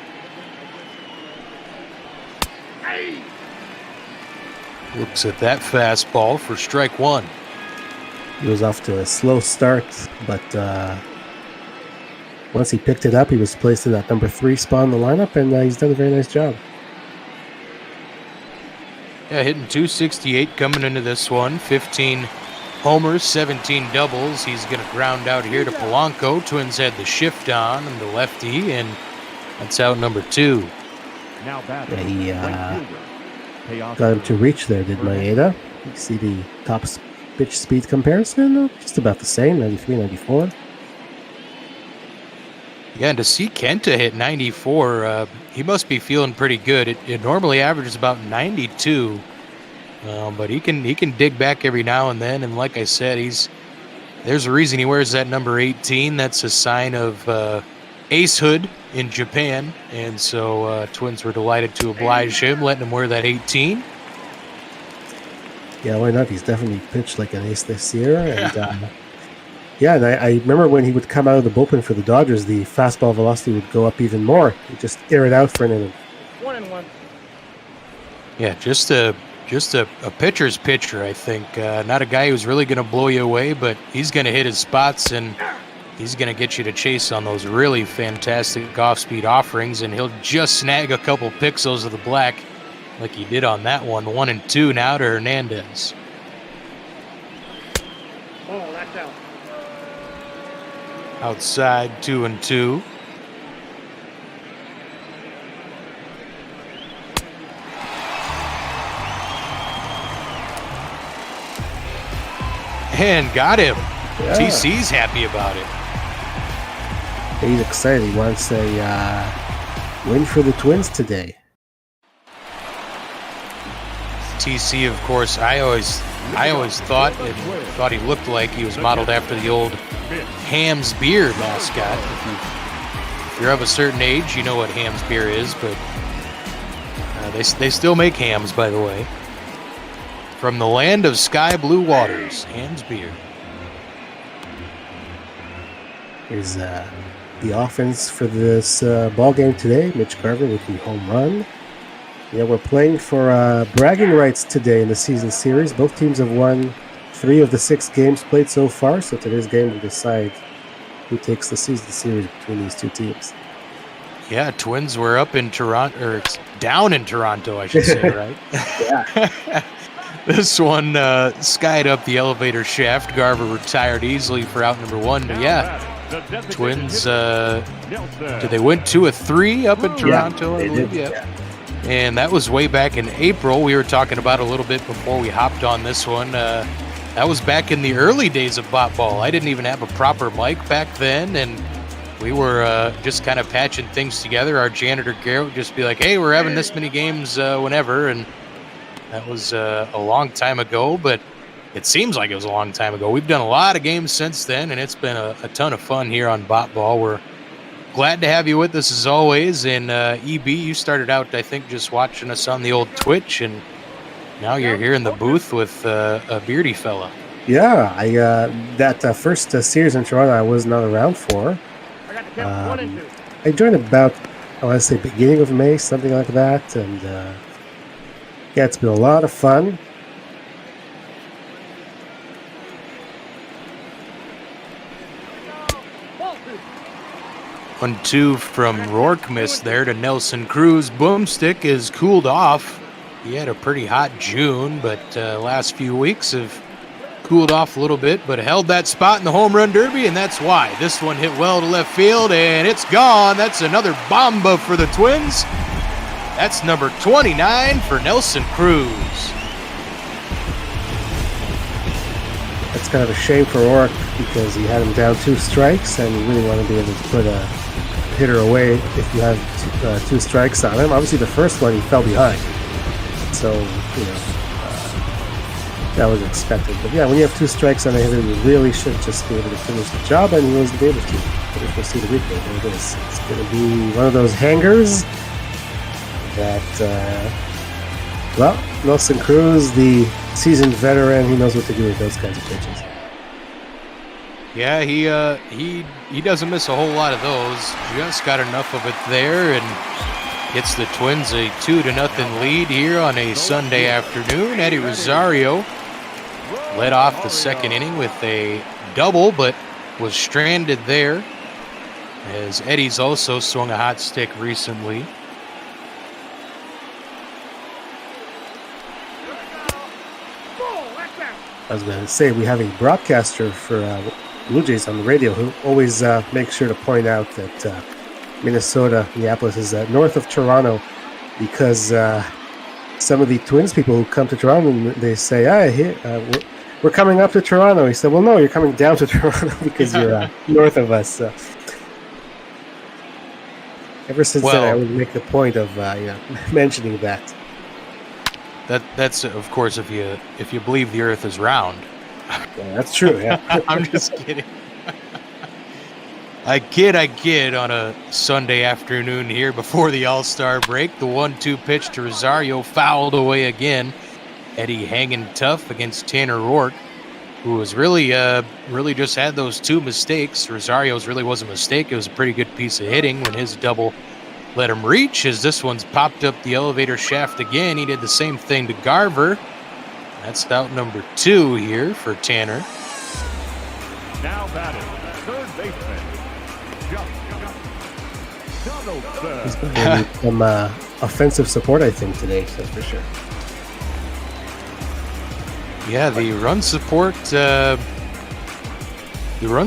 Looks at that fastball for strike 1. He was off to a slow start, but once he picked it up, he was placed in that number 3 spot in the lineup, and he's done a very nice job. Yeah, hitting 268 coming into this one. 15 homers, 17 doubles. He's going to ground out here to Polanco. Twins had the shift on and the lefty, and that's out number 2. Yeah, he got him to reach there, did Maeda. You see the top pitch speed comparison? Just about the same, 93, 94. Yeah, and to see Kenta hit 94, he must be feeling pretty good. It normally averages about 92, but he can dig back every now and then. And like I said, there's a reason he wears that number 18. That's a sign of acehood in Japan, and so Twins were delighted to oblige him, letting him wear that 18. Yeah, why not? He's definitely pitched like an ace this year, and and I remember when he would come out of the bullpen for the Dodgers, the fastball velocity would go up even more. He'd just air it out for an inning. 1-1. Yeah, just a pitcher's pitcher, I think. Not a guy who's really going to blow you away, but he's going to hit his spots, and he's going to get you to chase on those really fantastic off-speed offerings, and he'll just snag a couple pixels of the black like he did on that one. 1-2 now to Hernandez. Oh, that's out. Outside, 2-2. And got him. Yeah. TC's happy about it. He's excited. He wants a win for the Twins today. TC, of course, I always thought he looked like he was modeled after the old Ham's Beer mascot. If you're of a certain age, you know what Ham's Beer is, but they still make hams, by the way. From the land of sky blue waters, Ham's Beer. Here's the offense for this ball game today. Mitch Garver with the home run. Yeah, we're playing for bragging rights today in the season series. Both teams have won 3 of the 6 games played so far, so today's game will decide who takes the season series between these two teams. Yeah, Twins were up in Toronto, or down in Toronto, I should say, right? Yeah. This one skied up the elevator shaft. Garver retired easily for out number 1, but yeah, Twins, did they win 2 of 3 up in Toronto, I believe? Yeah. And that was way back in April. We were talking about a little bit before we hopped on this one. That was back in the early days of Bot Ball. I didn't even have a proper mic back then, and we were just kind of patching things together. Our janitor, Garrett, would just be like, hey, we're having this many games whenever, and that was a long time ago, but it seems like it was a long time ago. We've done a lot of games since then, and it's been a ton of fun here on Bot Ball. We're glad to have you with us as always. And EB, you started out, I think, just watching us on the old Twitch, and now you're here in the booth with a beardy fella. Yeah, that first series in Toronto I was not around for. I got the count. 1-2. I joined about, I want to say, beginning of May, something like that, and yeah, it's been a lot of fun. Ball 2. 1-2 from Roark miss there to Nelson Cruz. Boomstick is cooled off. He had a pretty hot June, but last few weeks have cooled off a little bit, but held that spot in the home run derby, and that's why. This one hit well to left field, and it's gone. That's another bomba for the Twins. That's number 29 for Nelson Cruz. That's kind of a shame for Roark because he had him down 2 strikes, and you really want to be able to put a hitter away if you have 2 strikes on him. Obviously, the first one he fell behind, so that was expected. But yeah, when you have 2 strikes on a hitter, you really should just be able to finish the job, and he wasn't able to. But if we'll see the replay, there it is. It's going to be one of those hangers that, well, Nelson Cruz, the seasoned veteran, he knows what to do with those kinds of pitches. Yeah, he doesn't miss a whole lot of those. Just got enough of it there, and gets the Twins a 2-0 lead here on a Sunday afternoon. Eddie Rosario led off the second inning with a double, but was stranded there, as Eddie's also swung a hot stick recently. I was going to say, we have a broadcaster for Blue Jays on the radio who always makes sure to point out that Minnesota, Minneapolis is north of Toronto, because some of the Twins people who come to Toronto, they say, we're coming up to Toronto. He said, well, no, you're coming down to Toronto because you're north of us. Ever since then, I would make the point of mentioning that. That's of course if you believe the Earth is round. Yeah, that's true. Yeah, I'm just kidding. I kid on a Sunday afternoon here before the All-Star break. The 1-2 pitch to Rosario fouled away again. Eddie hanging tough against Tanner Roark, who was really just had those 2 mistakes. Rosario's really was a mistake. It was a pretty good piece of hitting when his double let him reach, as this one's popped up the elevator shaft again. He did the same thing to Garver. That's out number 2 here for Tanner. Now batting, third baseman, Giolito. he's going to need some offensive support, I think, today. That's for sure. Yeah, the run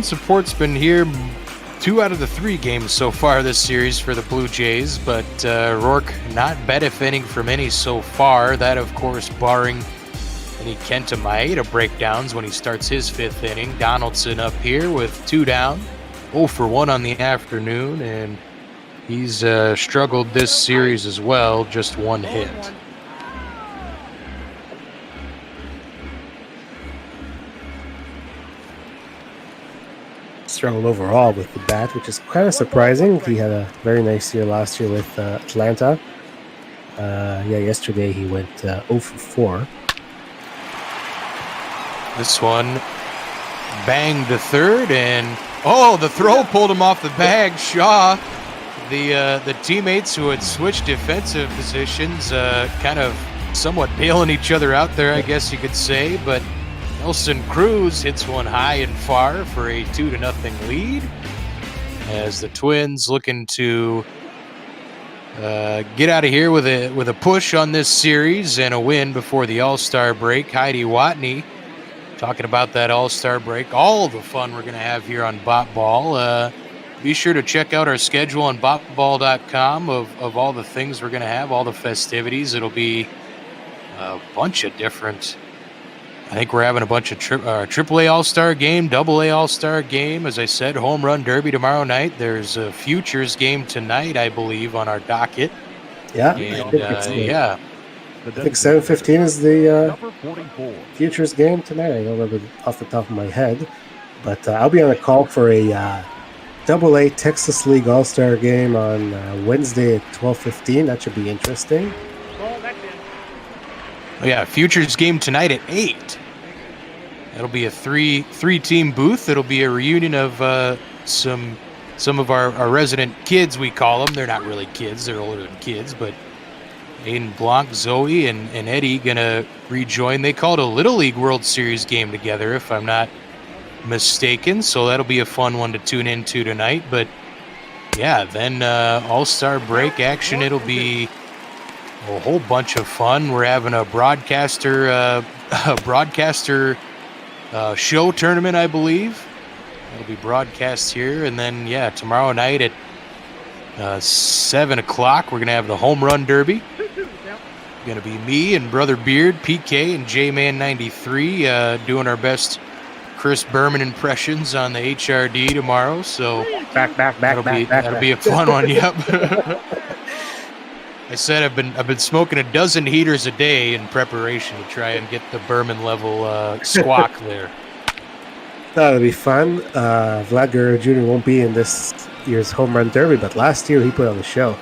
support's been here 2 out of the 3 games so far this series for the Blue Jays, but Roark not benefiting from any so far. That, of course, barring any Kenta Maeda breakdowns when he starts his 5th inning. Donaldson up here with 2 down, 0 for 1 on the afternoon, and he's struggled this series as well, just 1 hit. Struggled overall with the bat, which is kind of surprising. He had a very nice year last year with Atlanta. Yesterday he went 0 for 4. This one banged to third, and the throw pulled him off the bag. Shaw, the teammates who had switched defensive positions, kind of somewhat bailing each other out there, I guess you could say, but Nelson Cruz hits one high and far for a 2-0 lead, as the Twins looking to get out of here with a push on this series and a win before the All-Star break. Heidi Watney talking about that All-Star break, all the fun we're going to have here on Bop Ball. Be sure to check out our schedule on bopball.com of all the things we're going to have, all the festivities. It'll be a bunch of different. I think we're having a bunch of AAA All-Star game, AA All-Star game. As I said, Home Run Derby tomorrow night. There's a Futures game tonight, I believe, on our docket. Yeah, and, I think 7:15 is the Futures game tonight. I don't remember off the top of my head, but I'll be on a call for a AA Texas League All-Star game on Wednesday at 12:15. That should be interesting. Oh yeah, Futures game tonight at 8. It'll be a three-team booth. It'll be a reunion of some of our resident kids, we call them. They're not really kids. They're older than kids, but Aiden Blanc, Zoe, and Eddie going to rejoin. They called a Little League World Series game together, if I'm not mistaken, so that'll be a fun one to tune into tonight. But yeah, then All-Star break action, it'll be a whole bunch of fun. We're having a broadcaster show tournament, I believe. It'll be broadcast here, and then tomorrow night at 7 o'clock we're gonna have the Home Run Derby. Gonna be me and Brother Beard, PK, and J-Man 93 doing our best Chris Berman impressions on the HRD tomorrow. So that'll be a fun one. Yep. I said I've been smoking a dozen heaters a day in preparation to try and get the Berman level squawk there. That'll be fun. Vlad Guerrero Jr. won't be in this year's Home Run Derby, but last year he put on the show.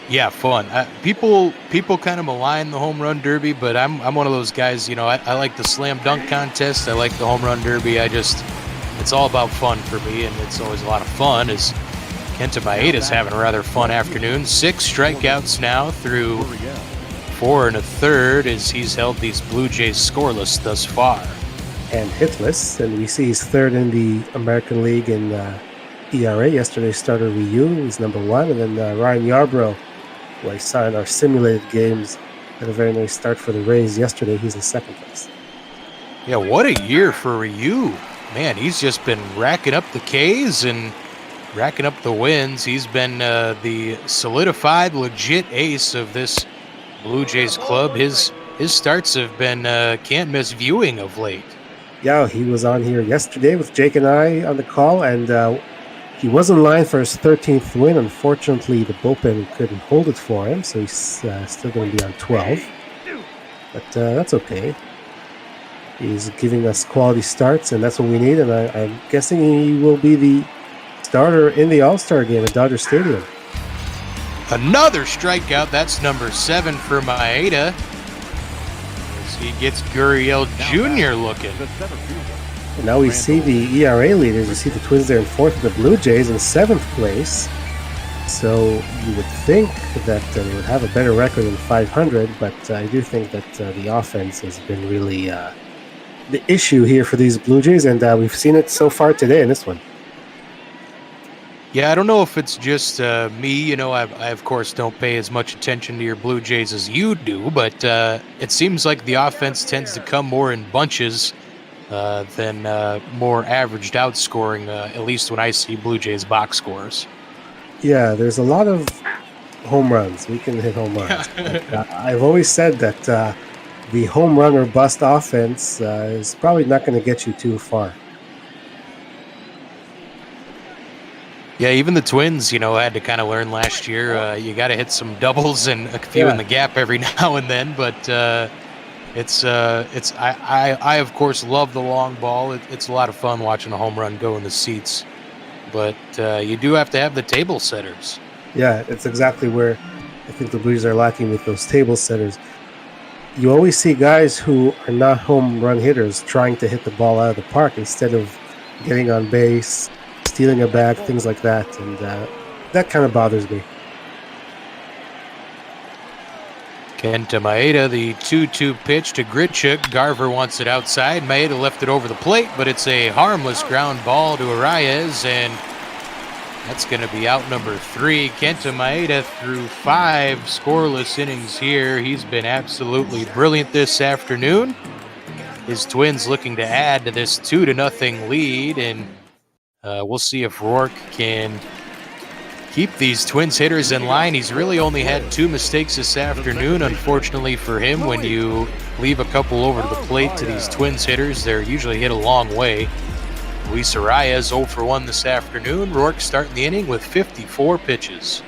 Yeah, fun. People kind of malign the Home Run Derby, but I'm one of those guys. I like the slam dunk contest. I like the Home Run Derby. It's all about fun for me, and it's always a lot of fun. As Kenta Maeda's having a rather fun afternoon. 6 strikeouts now through 4 1/3 as he's held these Blue Jays scoreless thus far. And hitless, and we see he's 3rd in the American League in ERA. Yesterday started Ryu, he's number 1, and then Ryan Yarbrough, who I saw in our simulated games, had a very nice start for the Rays yesterday. He's in 2nd place. Yeah, what a year for Ryu. Man, he's just been racking up the Ks and racking up the wins. He's been the solidified, legit ace of this Blue Jays club. His starts have been can't miss viewing of late. Yeah, he was on here yesterday with Jake and I on the call, and He was in line for his 13th win. Unfortunately, the bullpen couldn't hold it for him, so he's still going to be on 12. But that's okay. He's giving us quality starts, and that's what we need. And I'm guessing he will be the starter in the All-Star game at Dodger Stadium. Another strikeout. That's number 7 for Maeda. As he gets Gurriel Jr. looking. And now we see the ERA leaders. You see the Twins there in 4th, with the Blue Jays in 7th place. So you would think that they would have a better record than 500, but I do think that the offense has been really the issue here for these Blue Jays, and we've seen it so far today in this one. Yeah, I don't know if it's just me. You know, I of course don't pay as much attention to your Blue Jays as you do, but it seems like the offense tends to come more in bunches than more averaged out scoring, at least when I see Blue Jays box scores. Yeah, there's a lot of home runs. We can hit home runs. But, I've always said that the home run or bust offense is probably not going to get you too far. Yeah, even the Twins, you know, had to kind of learn last year. You got to hit some doubles and a few in the gap every now and then. But I of course love the long ball. It's a lot of fun watching a home run go in the seats. But you do have to have the table setters. Yeah, it's exactly where I think the Blues are lacking with those table setters. You always see guys who are not home run hitters trying to hit the ball out of the park instead of getting on base, stealing a bag, things like that. And that kind of bothers me. Kenta Maeda, the 2-2 pitch to Grichuk. Garver wants it outside. Maeda left it over the plate, but it's a harmless ground ball to Arias, and that's going to be out number 3. Kenta Maeda through 5 scoreless innings here. He's been absolutely brilliant this afternoon. His Twins looking to add to this 2-0 lead, and we'll see if Roark can keep these Twins hitters in line. He's really only had 2 mistakes this afternoon. Unfortunately for him, when you leave a couple over to the plate to these Twins hitters, they're usually hit a long way. Luis Arias 0 for 1 this afternoon. Roark starting the inning with 54 pitches.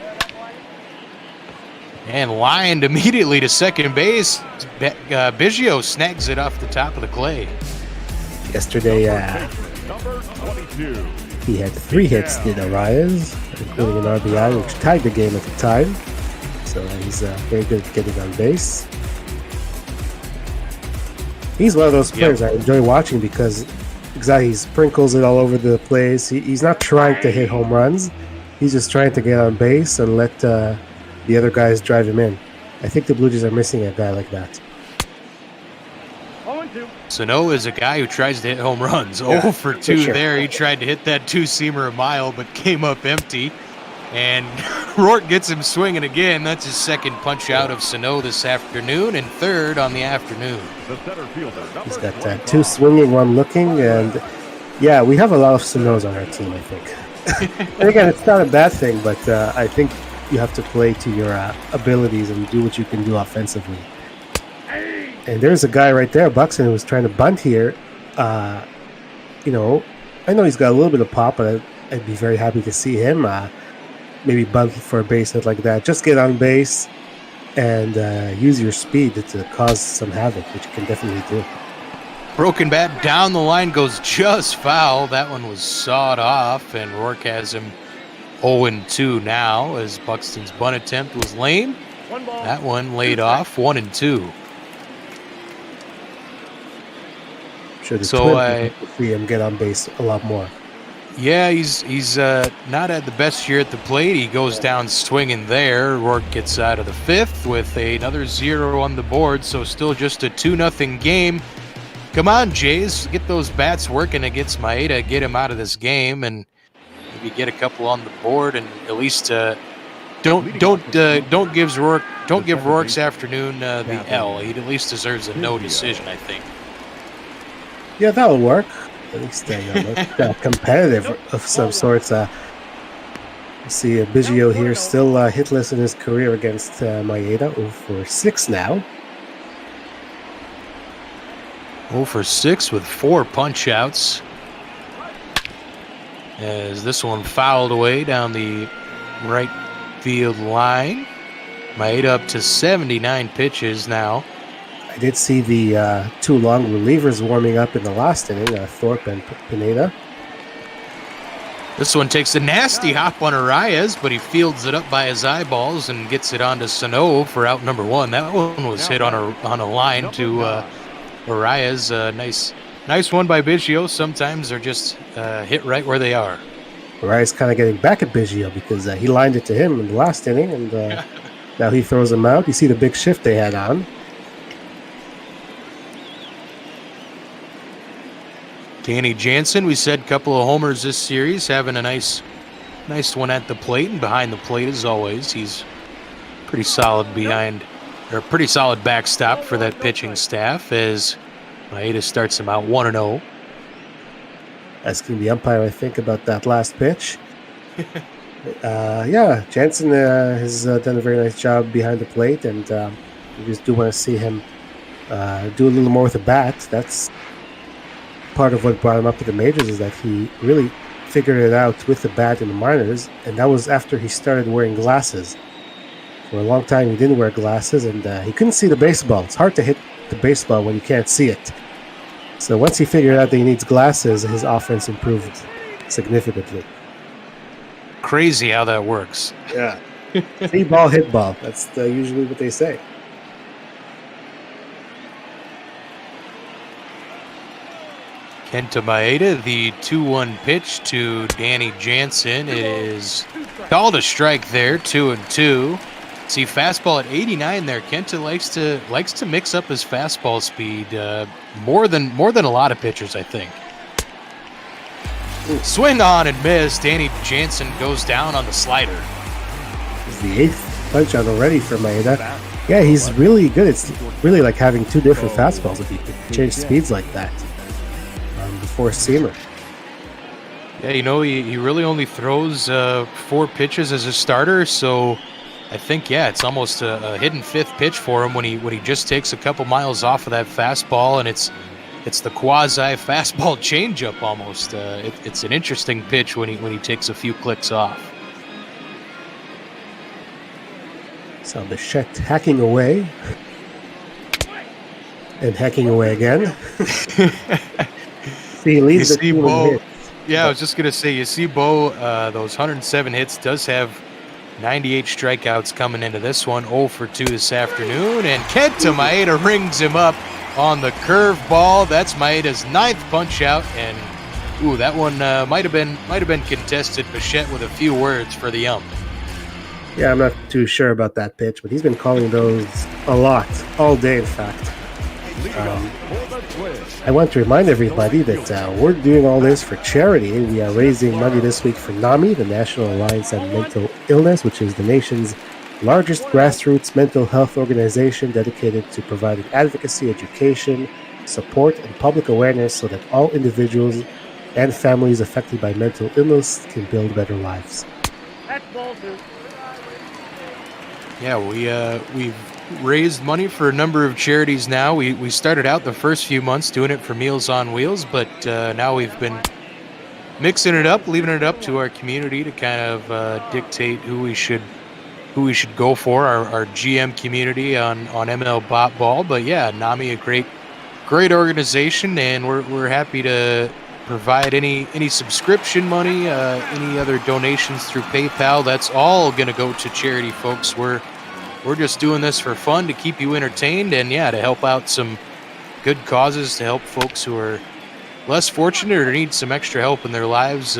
And lined immediately to second base. Biggio snags it off the top of the clay. Yesterday, he had 3 hits, did Arias, including an RBI, which tied the game at the time. So he's very good at getting on base. He's one of those players I enjoy watching because he sprinkles it all over the place. He's not trying to hit home runs. He's just trying to get on base and let the other guys drive him in. I think the Blue Jays are missing a guy like that. Sano is a guy who tries to hit home runs. 0 for 2 there. He tried to hit that 2-seamer a mile, but came up empty. And Roark gets him swinging again. That's his second punch out of Sano this afternoon, and 3rd on the afternoon. He's got 2 swinging, 1 looking, and yeah, we have a lot of Sanos on our team, I think. And again, it's not a bad thing, but I think you have to play to your abilities and do what you can do offensively. And there's a guy right there, Buxton, who was trying to bunt here. You know, I know he's got a little bit of pop, but I'd be very happy to see him maybe bunt for a base hit like that. Just get on base and use your speed to cause some havoc, which you can definitely do. Broken bat down the line goes just foul. That one was sawed off, and Roark has him 0-2 now as Buxton's bunt attempt was lame. That one laid off, 1-2. Sure, the Twins see him get on base a lot more. Yeah, he's not had the best year at the plate. He goes down swinging there. Roark gets out of the 5th with another 0 on the board, so still just a 2-0 game. Come on, Jays, get those bats working against Maeda, get him out of this game, and maybe get a couple on the board, and at least don't give Roark's afternoon the L. He at least deserves a no decision, I think. Yeah, that'll work. At least competitive of some sorts. You see Biggio here still hitless in his career against Maeda. 0 for 6 now. 0 for 6 with 4 punch outs. as this one fouled away down the right field line. Maeda up to 79 pitches now. I did see the two long relievers warming up in the last inning, Thorpe and Pineda. This one takes a nasty hop on Arias, but he fields it up by his eyeballs and gets it onto Sano for out number one. That one was hit on a line to Arias. Nice one by Biggio. Sometimes they're just hit right where they are. Arias kind of getting back at Biggio because he lined it to him in the last inning, and now he throws him out. You see the big shift they had on. Danny Jansen, we said, couple of homers this series, having a nice one at the plate and behind the plate as always. He's pretty solid pretty solid backstop for that pitching staff as Maeda starts him out 1-0. Asking the umpire, I think, about that last pitch. Jansen has done a very nice job behind the plate, and we just do want to see him do a little more with the bat. That's part of what brought him up to the majors, is that he really figured it out with the bat in the minors, and that was after he started wearing glasses. For a long time he didn't wear glasses, and he couldn't see the baseball. It's hard to hit the baseball when you can't see it. So once he figured out that he needs glasses, his offense improved significantly. Crazy how that works. Yeah. See ball, hit ball. That's usually what they say. Kenta Maeda, the 2-1 pitch to Danny Jansen. It is called a strike there, 2-2. See, fastball at 89 there. Kenta likes to mix up his fastball speed more than a lot of pitchers, I think. Swing on and miss. Danny Jansen goes down on the slider. It's the 8th punch out already for Maeda. Yeah, he's really good. It's really like having two different fastballs if you could change speeds like that. The four-seamer. Yeah, he really only throws 4 pitches as a starter, so I think, it's almost a hidden 5th pitch for him when he just takes a couple miles off of that fastball, and it's the quasi fastball changeup almost. It's an interesting pitch when he takes a few clicks off. So Bichette hacking away and hacking away again. He leads the team with hits. Yeah, I was just gonna say, you see Bo, those 107 hits, does have 98 strikeouts coming into this one. 0 for 2 this afternoon, and Kenta Maeda rings him up on the curveball. That's Maeda's 9th punch out, and that one might have been contested. Bichette with a few words for the ump. Yeah, I'm not too sure about that pitch, but he's been calling those a lot, all day in fact. I want to remind everybody that we're doing all this for charity. We are raising money this week for NAMI, the National Alliance on Mental Illness, which is the nation's largest grassroots mental health organization dedicated to providing advocacy, education, support, and public awareness so that all individuals and families affected by mental illness can build better lives. That's ball 2. Yeah, we've raised money for a number of charities now. We started out the first few months doing it for Meals on Wheels, but now we've been mixing it up, leaving it up to our community to kind of dictate who we should go for, our GM community on ML Bot Ball. But yeah, NAMI, a great organization, and we're happy to provide any subscription money, any other donations through PayPal. That's all going to go to charity, folks. We're just doing this for fun, to keep you entertained, and to help out some good causes, to help folks who are less fortunate or need some extra help in their lives,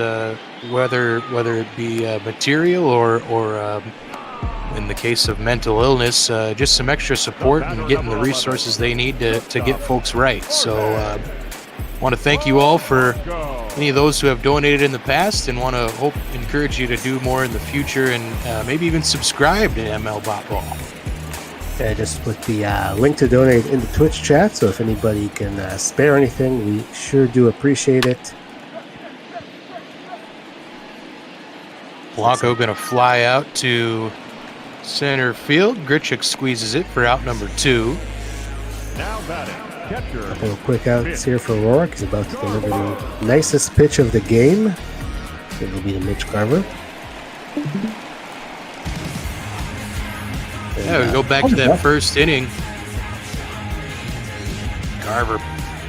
whether it be material or in the case of mental illness, just some extra support and getting the resources they need to get folks right. So I want to thank you all for any of those who have donated in the past, and want to encourage you to do more in the future, and maybe even subscribe to ML Bot Ball. I just put the link to donate in the Twitch chat, so if anybody can spare anything, we sure do appreciate it. Blanco going to fly out to center field. Grichuk squeezes it for out number 2. Now batting, catcher. A couple of quick outs here for Roark. He's about to deliver the nicest pitch of the game. It'll be to Mitch Garver. Yeah, we go back to that first inning. Garver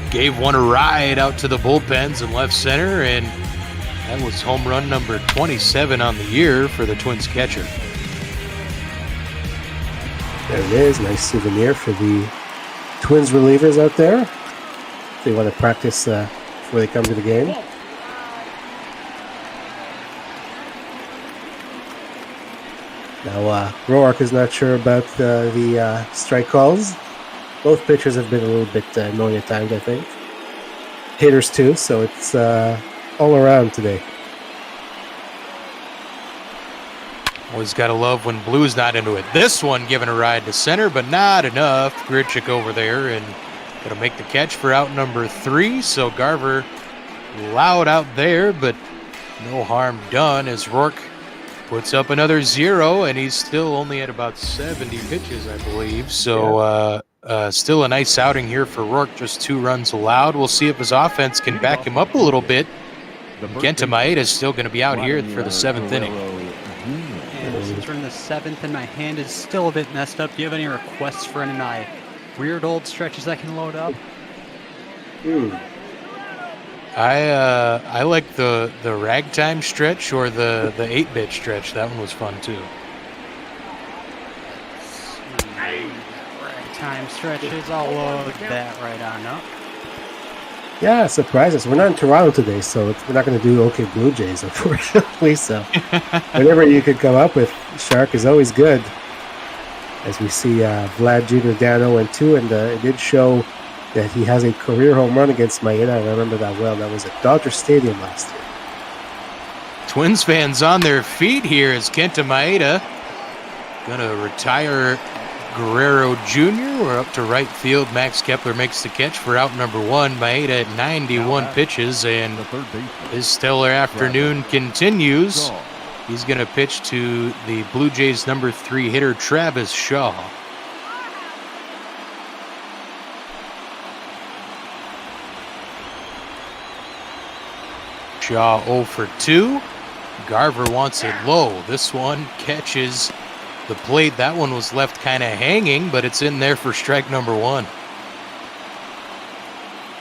gave one a ride out to the bullpens in left center, and that was home run number 27 on the year for the Twins catcher. There it is. Nice souvenir for the Twins relievers out there. If they want to practice before they come to the game. Now, Roark is not sure about the strike calls. Both pitchers have been a little bit annoying at times, I think. Hitters, too, so it's all around today. Always got to love when Blue's not into it. This one giving a ride to center, but not enough. Grichuk over there and going to make the catch for out number 3. So Garver loud out there, but no harm done as Roark puts up another 0, and he's still only at about 70 pitches, I believe. So still a nice outing here for Roark, just 2 runs allowed. We'll see if his offense can back him up a little bit. Kenta Maeda is still going to be out here for the 7th inning. And since we're in the 7th and my hand is still a bit messed up, do you have any requests for any of my weird old stretches I can load up? I like the ragtime stretch or the 8-bit stretch. That one was fun too. Ragtime stretches, I'll load that right on up. Yeah, surprise us. We're not in Toronto today, so we're not going to do OK Blue Jays, unfortunately. So whatever you could come up with, Shark, is always good. As we see Vlad Jr. down 0-2, and it did show that he has a career home run against Maeda. I remember that well. That was at Dodger Stadium last year. Twins fans on their feet here as Kenta Maeda going to retire Guerrero Jr. We're up to right field. Max Kepler makes the catch for out number 1. Maeda at 91 pitches, and his stellar afternoon continues. He's going to pitch to the Blue Jays' number 3 hitter, Travis Shaw. Shaw 0 for 2. Garver wants it low. This one catches the plate. That one was left kind of hanging, but it's in there for strike number 1.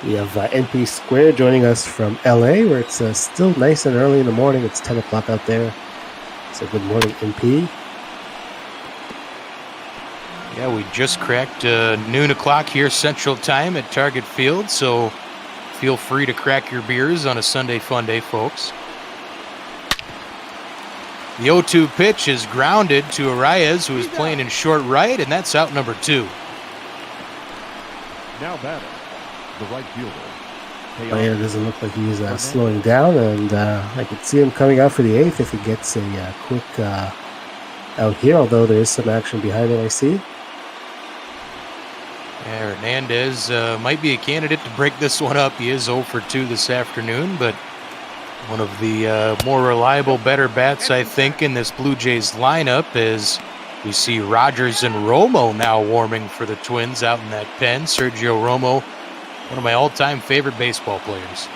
We have NP Square joining us from LA, where it's still nice and early in the morning. It's 10 o'clock out there. So good morning, NP. Yeah, we just cracked noon o'clock here Central Time at Target Field, so feel free to crack your beers on a Sunday fun day, folks. The 0-2 pitch is grounded to Arias, who is playing in short right, and that's out number 2. Now batting, the right fielder. Maeda doesn't look like he's slowing down, and I could see him coming out for the 8th if he gets a quick out here, although there is some action behind it, I see. Yeah, Hernandez might be a candidate to break this one up. He is 0 for 2 this afternoon, but one of the more reliable, better bats, I think, in this Blue Jays lineup is we see Rogers and Romo now warming for the Twins out in that pen. Sergio Romo, one of my all-time favorite baseball players.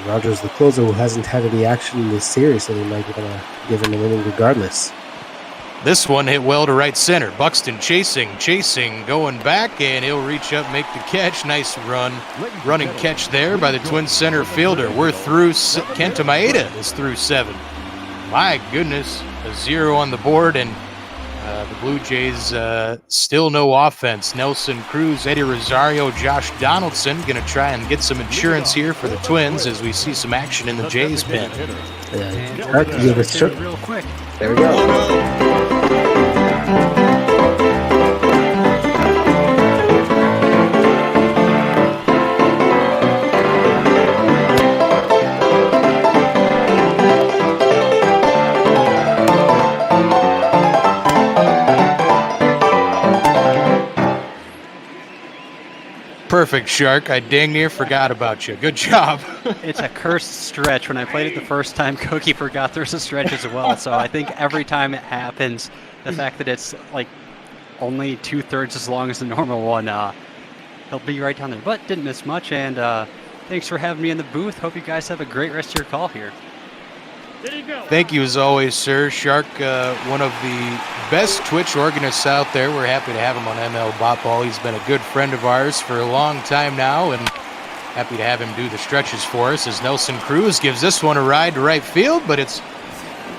Rogers, the closer, who hasn't had any action in this series, so they might be going to give him an inning regardless. This one hit well to right center. Buxton chasing, going back, and he'll reach up, make the catch. Nice running catch there by the Twins center fielder. We're through. Kenta Maeda is through 7. My goodness, a 0 on the board, and the Blue Jays still no offense. Nelson Cruz, Eddie Rosario, Josh Donaldson going to try and get some insurance here for the Twins as we see some action in the Jays pen. Give us real quick. There we go. Perfect, Shark. I dang near forgot about you. Good job. It's a cursed stretch. When I played it the first time, Cookie forgot there's a stretch as well. So I think every time it happens, the fact that it's like only 2/3 as long as the normal one, he'll be right down there. But didn't miss much, and thanks for having me in the booth. Hope you guys have a great rest of your call here. Did he go? Thank you as always, sir. Shark, one of the best Twitch organists out there. We're happy to have him on ML Bot Ball. He's been a good friend of ours for a long time now, and happy to have him do the stretches for us as Nelson Cruz gives this one a ride to right field, but it's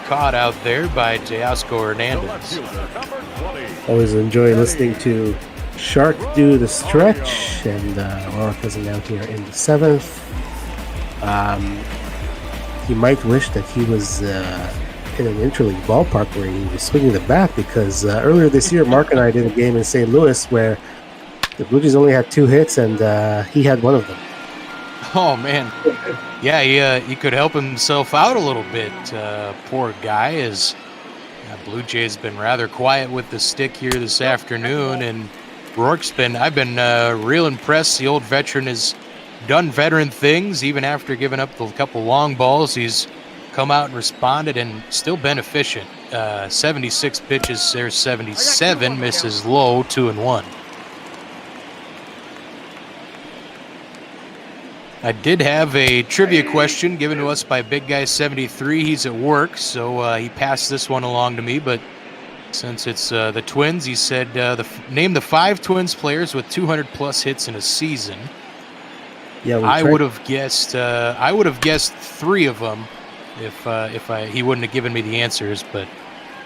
caught out there by Teoscar Hernandez. Always enjoy listening to Shark do the stretch, and Roark is out here in the 7th. He might wish that he was in an interleague ballpark where he was swinging the bat, because earlier this year, Mark and I did a game in St. Louis where the Blue Jays only had 2 hits, and he had one of them. Oh, man. Yeah, he could help himself out a little bit. Poor guy. As Blue Jays been rather quiet with the stick here this afternoon, and I've been real impressed. The old veteran has done veteran things. Even after giving up a couple long balls, he's come out and responded and still been efficient. 76 pitches, there's 77, misses low, 2-1. I did have a trivia question given to us by Big Guy 73. He's at work, so he passed this one along to me. But since it's the Twins, he said, name the 5 Twins players with 200-plus hits in a season. Yeah, I would have guessed 3 of them if he wouldn't have given me the answers, but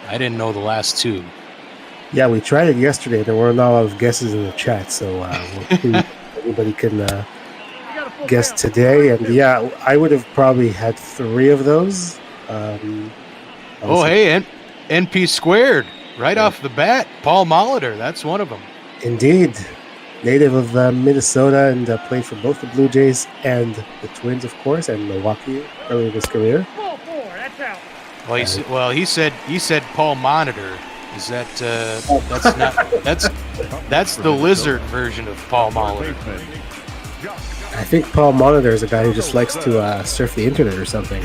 I didn't know the last 2. Yeah, we tried it yesterday. There were not a lot of guesses in the chat, so we'll see if anybody can guess today. And yeah, I would have probably had 3 of those. Hey, NP squared right off the bat. Paul Molitor, that's one of them. Indeed. Native of Minnesota, and played for both the Blue Jays and the Twins, of course, and Milwaukee early in his career. Ball 4, that's out. Well, he said Paul Monitor. Is that that's not that's the lizard version of Paul Molitor. I think Paul Molitor is a guy who just likes to surf the internet or something.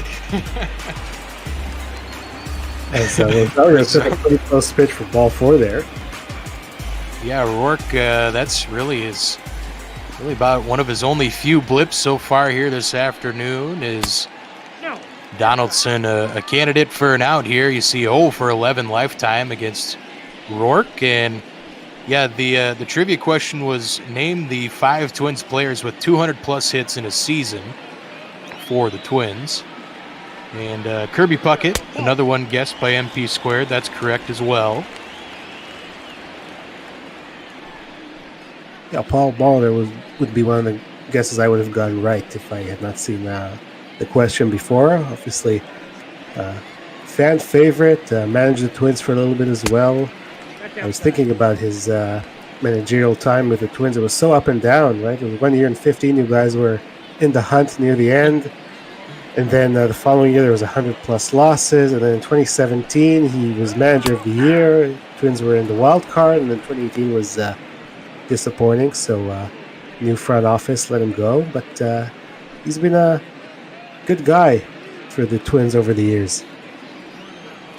And so Verlander took a pretty close pitch for ball 4 there. Yeah, Roark, that's really about one of his only few blips so far here this afternoon. Is Donaldson a candidate for an out here? You see 0 for 11 lifetime against Roark. And yeah, the trivia question was, name the 5 Twins players with 200-plus hits in a season for the Twins. And Kirby Puckett, another one guessed by MP Squared. That's correct as well. Yeah, Paul Molitor would be one of the guesses I would have gotten right if I had not seen the question before. Obviously, fan favorite, managed the Twins for a little bit as well. I was thinking about his managerial time with the Twins. It was so up and down, right? It was 1 year in 15, you guys were in the hunt near the end. And then the following year, there was 100-plus losses. And then in 2017, he was manager of the year. Twins were in the wild card. And then 2018 was disappointing. So new front office let him go. But he's been a good guy for the Twins over the years.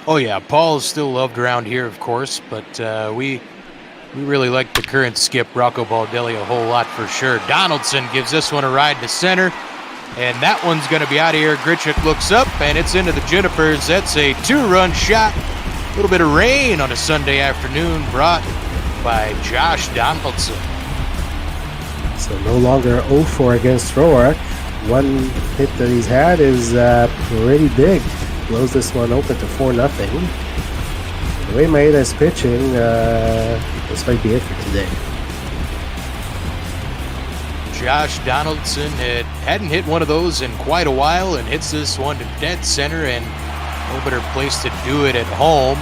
Oh, yeah. Paul is still loved around here, of course. But we really like the current skip, Rocco Baldelli, a whole lot for sure. Donaldson gives this one a ride to center. And that one's going to be out of here. Grichuk looks up, and it's into the Junipers. That's a 2-run shot. A little bit of rain on a Sunday afternoon brought by Josh Donaldson. So no longer 0-4 against Roark. One hit that he's had is pretty big. Blows this one open to 4-0. The way Maeda is pitching, this might be it for today. Josh Donaldson hadn't hit one of those in quite a while and hits this one to dead center, and no better place to do it at home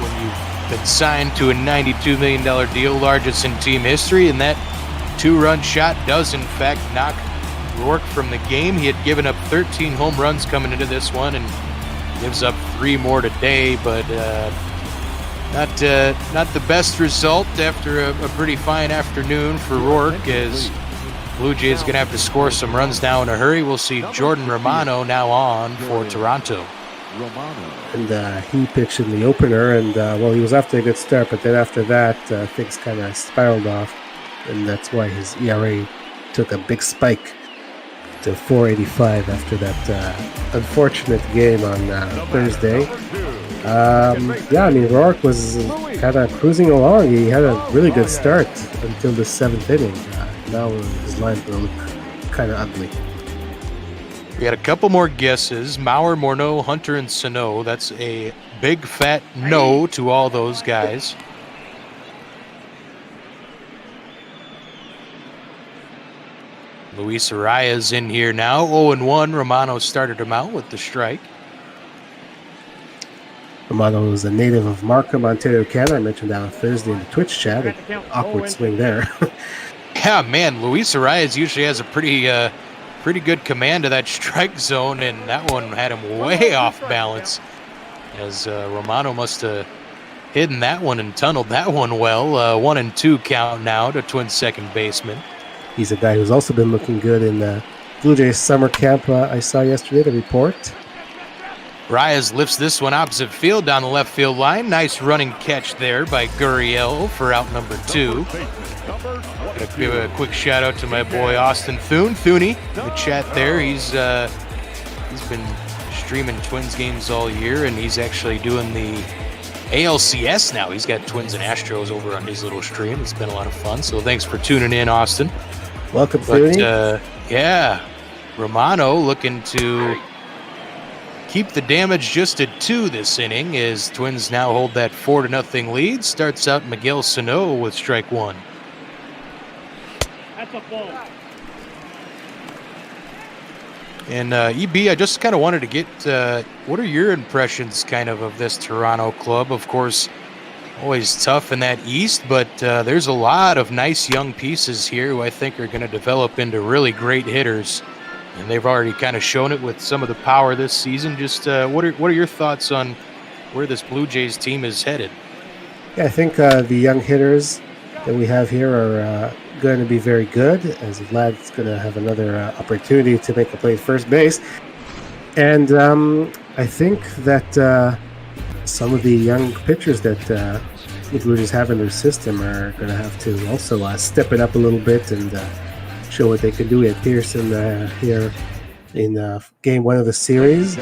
when you've been signed to a $92 million deal, largest in team history, and that 2-run shot does in fact knock Roark from the game. He had given up 13 home runs coming into this one and gives up 3 more today, but not the best result after a pretty fine afternoon for Roark, as Blue Jays going to have to score some runs now in a hurry. We'll see Jordan Romano now on for Toronto. And he pitched in the opener, and he was off to a good start, but then after that, things kind of spiraled off, and that's why his ERA took a big spike. to 485 after that unfortunate game on Thursday. Yeah, I mean, Roark was kind of cruising along. He had a really good start until the 7th inning. Now his line's going to look kind of ugly. We had a couple more guesses. Mauer, Morneau, Hunter, and Sano. That's a big fat no to all those guys. Luis Arias in here now. 0-1. Romano started him out with the strike. Romano is a native of Markham, Ontario, Canada. I mentioned that on Thursday in the Twitch chat. An awkward swing there. Yeah, man, Luis Arias usually has a pretty good command of that strike zone, and that one had him way off balance, as Romano must have hidden that one and tunneled that one well. 1-2 count now to Twins second baseman. He's a guy who's also been looking good in the Blue Jays summer camp. I saw yesterday the report. Arias lifts this one opposite field down the left field line. Nice running catch there by Gurriel for out number 2. Gotta give a quick shout out to my boy Austin Thune in the chat there. He's been streaming Twins games all year, and he's actually doing the ALCS now. He's got Twins and Astros over on his little stream. It's been a lot of fun. So thanks for tuning in, Austin. Welcome, Thune. Yeah, Romano looking to keep the damage just at 2 this inning as Twins now hold that 4-0 lead. Starts out Miguel Sano with strike 1. That's a ball. And EB, I just kind of wanted to get what are your impressions kind of this Toronto club? Of course, always tough in that East, but there's a lot of nice young pieces here who I think are going to develop into really great hitters. And they've already kind of shown it with some of the power this season. Just what are your thoughts on where this Blue Jays team is headed? Yeah, I think the young hitters that we have here are going to be very good, as Vlad's going to have another opportunity to make a play at first base. And I think that some of the young pitchers that the Blue Jays have in their system are going to have to also step it up a little bit and show what they can do. We had Pearson here in game 1 of the series.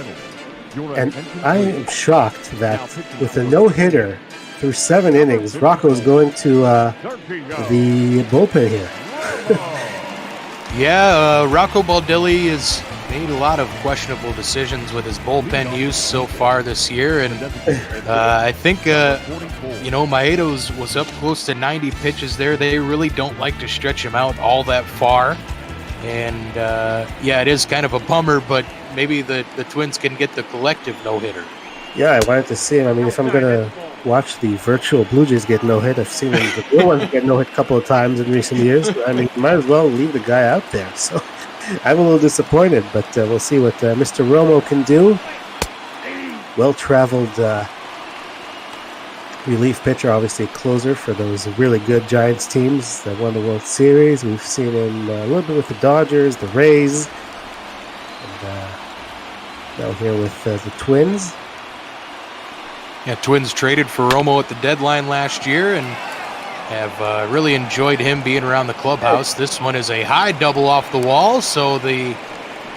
And I am shocked that with a no-hitter through 7 innings, Rocco's going to the bullpen here. Yeah, Rocco Baldelli has made a lot of questionable decisions with his bullpen use so far this year. And I think, Maeda was up close to 90 pitches there. They really don't like to stretch him out all that far. And, yeah, it is kind of a bummer, but maybe the Twins can get the collective no-hitter. Yeah, I wanted to see him. I mean, if I'm going to watch the virtual Blue Jays get no-hit, I've seen the real ones get no-hit a couple of times in recent years. I mean, you might as well leave the guy out there. So I'm a little disappointed, but we'll see what Mr. Romo can do. Well-traveled relief pitcher, obviously a closer for those really good Giants teams that won the World Series. We've seen him a little bit with the Dodgers, the Rays, and now here with the Twins. Yeah, Twins traded for Romo at the deadline last year and have really enjoyed him being around the clubhouse. This one is a high double off the wall, so the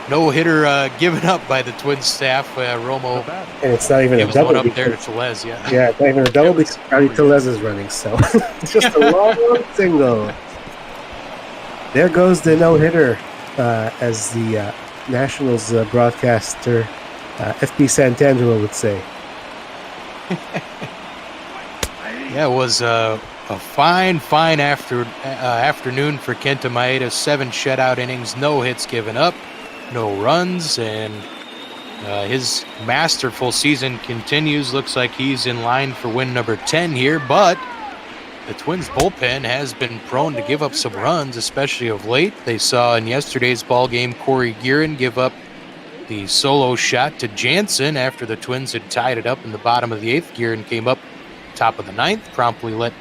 no-hitter given up by the Twins staff. Romo, and it's not even a double. One up there to Tellez, yeah. Yeah, it's not even a double because Tellez is running, so it's just a long single. There goes the no-hitter, as the Nationals broadcaster, FP Santangelo would say. Yeah, it was a fine afternoon for Kenta Maeda. 7 shutout innings, no hits given up, no runs, and his masterful season continues. Looks like he's in line for win number 10 here, but the Twins bullpen has been prone to give up some runs, especially of late. They saw in yesterday's ball game Corey Guerin give up the solo shot to Jansen after the Twins had tied it up in the bottom of the 8th. Guerin came up top of the 9th, promptly let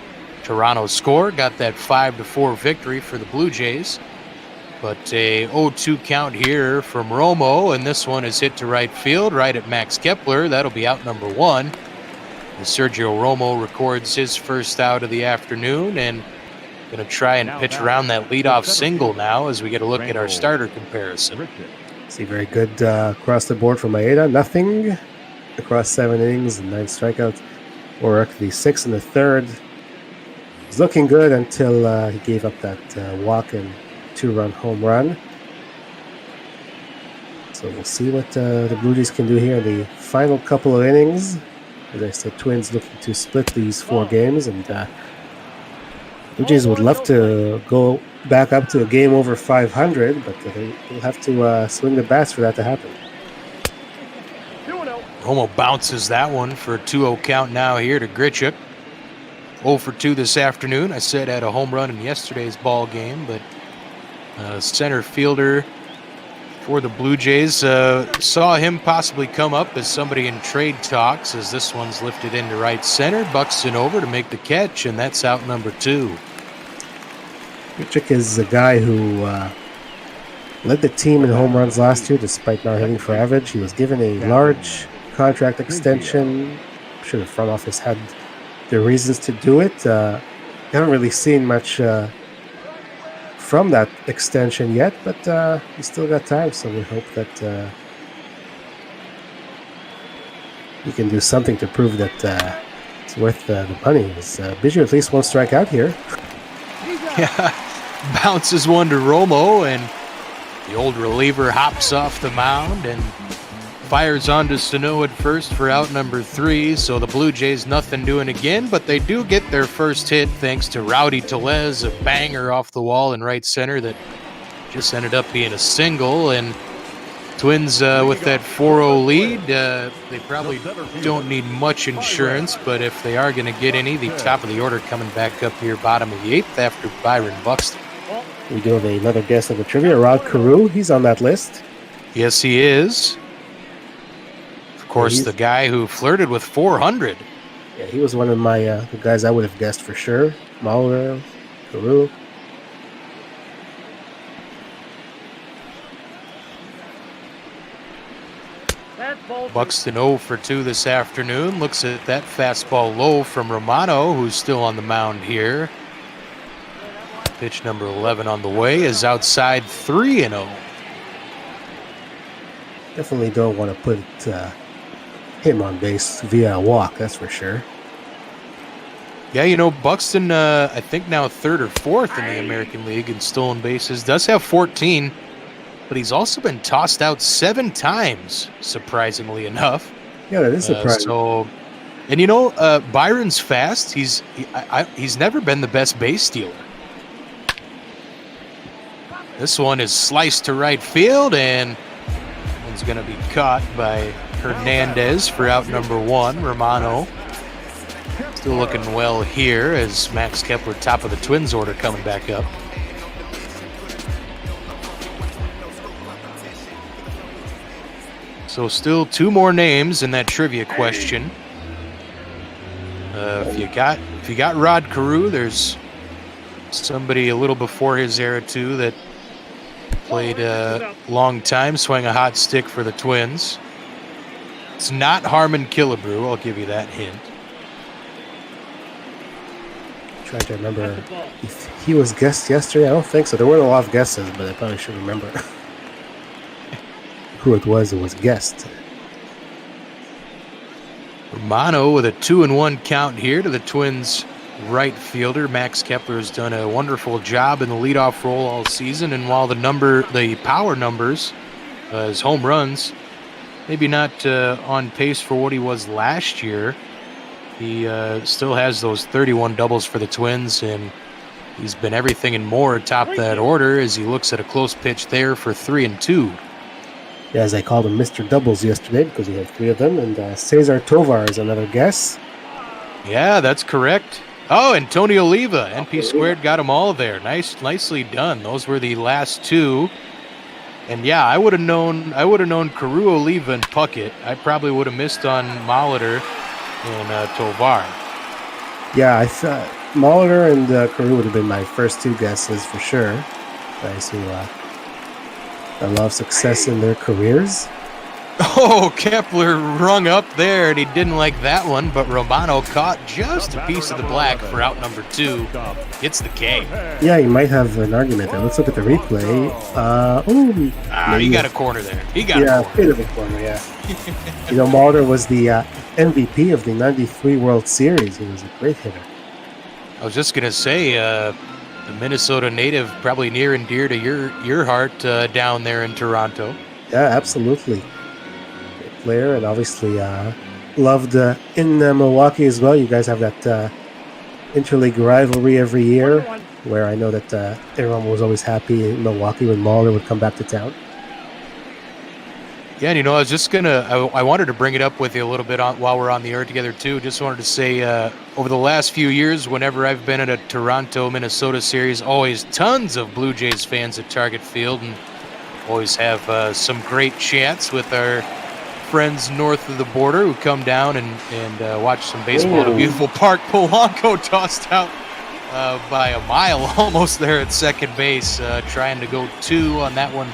Toronto score, got that 5-4 victory for the Blue Jays. But a 0-2 count here from Romo, and this one is hit to right field, right at Max Kepler. That'll be out number 1. And Sergio Romo records his first out of the afternoon, and Going to try and pitch around that leadoff single now as we get a look at our starter comparison. See, very good across the board from Maeda. Nothing across 7 innings and 9 strikeouts. Roark, the 6th and the 3rd. Was looking good until he gave up that walk and 2-run home run. So we'll see what the Blue Jays can do here in the final couple of innings. As I said, Twins looking to split these 4 games, and Blue Jays would love to go back up to a game over 500, but they'll have to swing the bats for that to happen. Romo bounces that one for a 2-0 count now here to Grichuk. 0 for 2 this afternoon. I said had a home run in yesterday's ball game, but center fielder for the Blue Jays saw him possibly come up as somebody in trade talks as this one's lifted into right center. Buxton over to make the catch, and that's out number 2. Grichuk is a guy who led the team in home runs last year despite not hitting for average. He was given a large contract extension. I'm sure the front office had their reasons to do it. Haven't really seen much from that extension yet, but he's still got time, so we hope that he can do something to prove that it's worth the money. Is Biggio at least 1 strikeout here? Yeah, bounces one to Romo, and the old reliever hops off the mound and fires on to Sano at first for out number 3. So the Blue Jays nothing doing again, but they do get their first hit thanks to Rowdy Tellez, a banger off the wall in right center that just ended up being a single. And Twins with that 4-0 lead, they probably don't need much insurance, but if they are going to get any, the top of the order coming back up here, bottom of the 8th after Byron Buxton. We do have another guest on the trivia, Rod Carew. He's on that list. Yes, he is. Of course, the guy who flirted with 400. Yeah, he was one of my the guys I would have guessed for sure. Maurer, Carew. Buxton 0 for 2 this afternoon. Looks at that fastball low from Romano, who's still on the mound here. Pitch number 11 on the way is outside 3-0. Definitely don't want to put him on base via a walk, that's for sure. Yeah, you know, Buxton, I think now 3rd or 4th in the American League in stolen bases. Does have 14, but he's also been tossed out 7 times, surprisingly enough. Yeah, that is surprising. And you know, Byron's fast. He's never been the best base stealer. This one is sliced to right field, and one's going to be caught by Hernandez for out number 1. Romano still looking well here as Max Kepler, top of the Twins order, coming back up. So still 2 more names in that trivia question. If you got Rod Carew, there's somebody a little before his era too that played a long time, swung a hot stick for the Twins. It's not Harmon Killebrew, I'll give you that hint. Trying to remember if he was guest yesterday. I don't think so. There weren't a lot of guesses, but I probably should remember who it was guest. Romano with a 2-1 count here to the Twins right fielder. Max Kepler has done a wonderful job in the leadoff role all season, and while the power numbers, his home runs, maybe not on pace for what he was last year, he still has those 31 doubles for the Twins, and he's been everything and more atop that order as he looks at a close pitch there for 3-2. Yeah, as I called him Mr. Doubles yesterday because he had 3 of them, and Cesar Tovar is another guess. Yeah, that's correct. Oh, and Tony Oliva, NP squared, got them all there. Nicely done. Those were the last 2. And yeah, I would have known Carew, Oliva, and Puckett. I probably would have missed on Molitor and Tovar. Yeah, I thought Molitor and Carew would have been my first 2 guesses for sure. Guys who a lot of success in their careers. Oh, Kepler rung up there, and he didn't like that one, but Romano caught just a piece of the black for out number 2. Gets the K. Yeah, you might have an argument there. Let's look at the replay. He got a corner there. He got a corner. Bit of a corner, yeah. Mulder was the MVP of the 93 World Series. He was a great hitter. I was just going to say, the Minnesota native, probably near and dear to your heart down there in Toronto. Yeah, absolutely. Great player, and obviously loved in Milwaukee as well. You guys have that interleague rivalry every year, where I know that everyone was always happy in Milwaukee when Mulder would come back to town. Yeah, and I was just I wanted to bring it up with you a little bit while we're on the air together too. Just wanted to say, over the last few years, whenever I've been at a Toronto, Minnesota series, always tons of Blue Jays fans at Target Field, and always have some great chants with our friends north of the border who come down and watch some baseball at a beautiful park. Polanco tossed out by a mile almost there at second base, trying to go 2 on that one.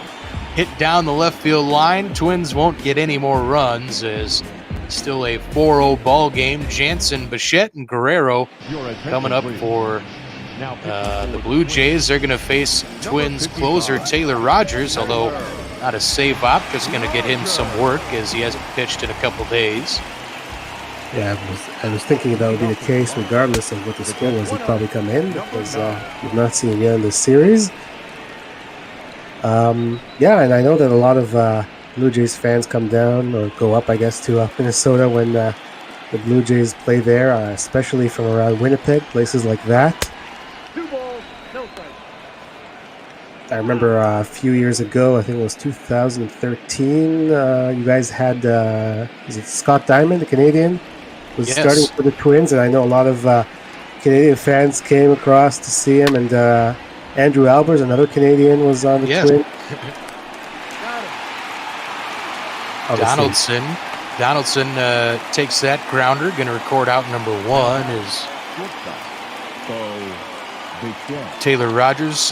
Hit down the left field line. Twins won't get any more runs as still a 4-0 ball game. Jansen, Bichette, and Guerrero coming up for the Blue Jays. They're going to face Twins closer Taylor Rogers, although not a save op. Just going to get him some work as he hasn't pitched in a couple days. Yeah, I was thinking that would be the case regardless of what the score was. He'd probably come in because we've not seen him yet in this series. Yeah, and I know that a lot of Blue Jays fans come down or go up, I guess, to Minnesota when the Blue Jays play there, especially from around Winnipeg, places like that. 2 balls, no strikes. I remember a few years ago, I think it was 2013, you guys had, is it Scott Diamond, the Canadian, was starting for the Twins, and I know a lot of Canadian fans came across to see him, and Andrew Albers, another Canadian, was on the Twins. Donaldson takes that grounder, going to record out number 1 is Taylor Rogers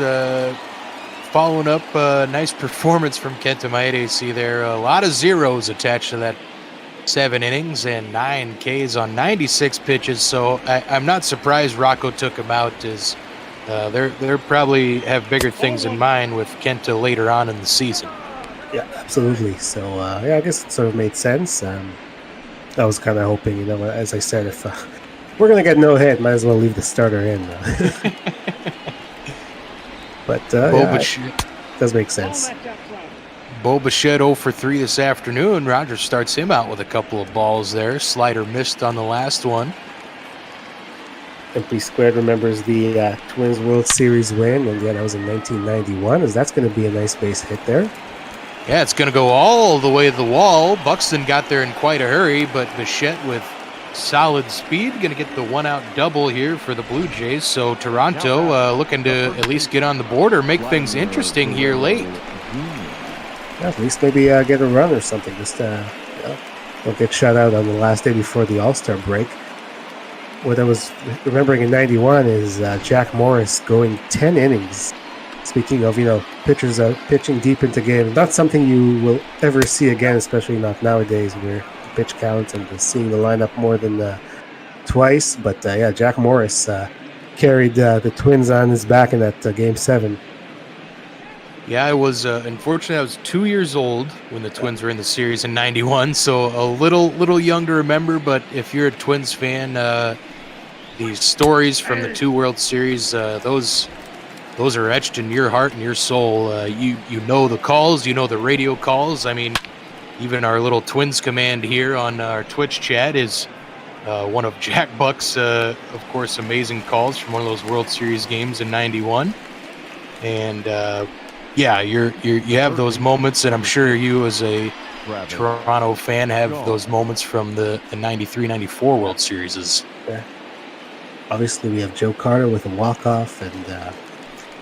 following up a nice performance from Kenta Maeda. See there, a lot of zeros attached to that 7 innings and 9 Ks on 96 pitches, so I'm not surprised Rocco took him out as they're probably have bigger things in mind with Kenta later on in the season. Yeah, absolutely. So, I guess it sort of made sense. I was kind of hoping, as I said, if we're going to get no hit, might as well leave the starter in. But, it does make sense. Bo Bichette 0 for 3 this afternoon. Rogers starts him out with a couple of balls there. Slider missed on the last one. Empty Squared remembers the Twins World Series win, and that was in 1991, as that's going to be a nice base hit there. Yeah, it's going to go all the way to the wall. Buxton got there in quite a hurry, but Bichette with solid speed going to get the 1-out double here for the Blue Jays. So Toronto looking to at least get on the board or make things interesting here late. Yeah, at least maybe get a run or something. Just don't get shut out on the last day before the All-Star break. What I was remembering in 91 is Jack Morris going 10 innings. Speaking of, pitchers pitching deep into games, not something you will ever see again, especially not nowadays where pitch counts and seeing the lineup more than twice. But Jack Morris carried the Twins on his back in that Game 7. Yeah, I was unfortunately I was 2 years old when the Twins were in the series in 91, so a little young to remember. But if you're a Twins fan, these stories from the 2 World Series, those are etched in your heart and your soul. You know the calls, the radio calls. I mean, even our little Twins command here on our Twitch chat is one of Jack Buck's, of course, amazing calls from one of those World Series games in 91. And you have those moments, and I'm sure you as a Toronto fan have those moments from the 93-94 World Series. Yeah. Obviously, we have Joe Carter with a walk-off, and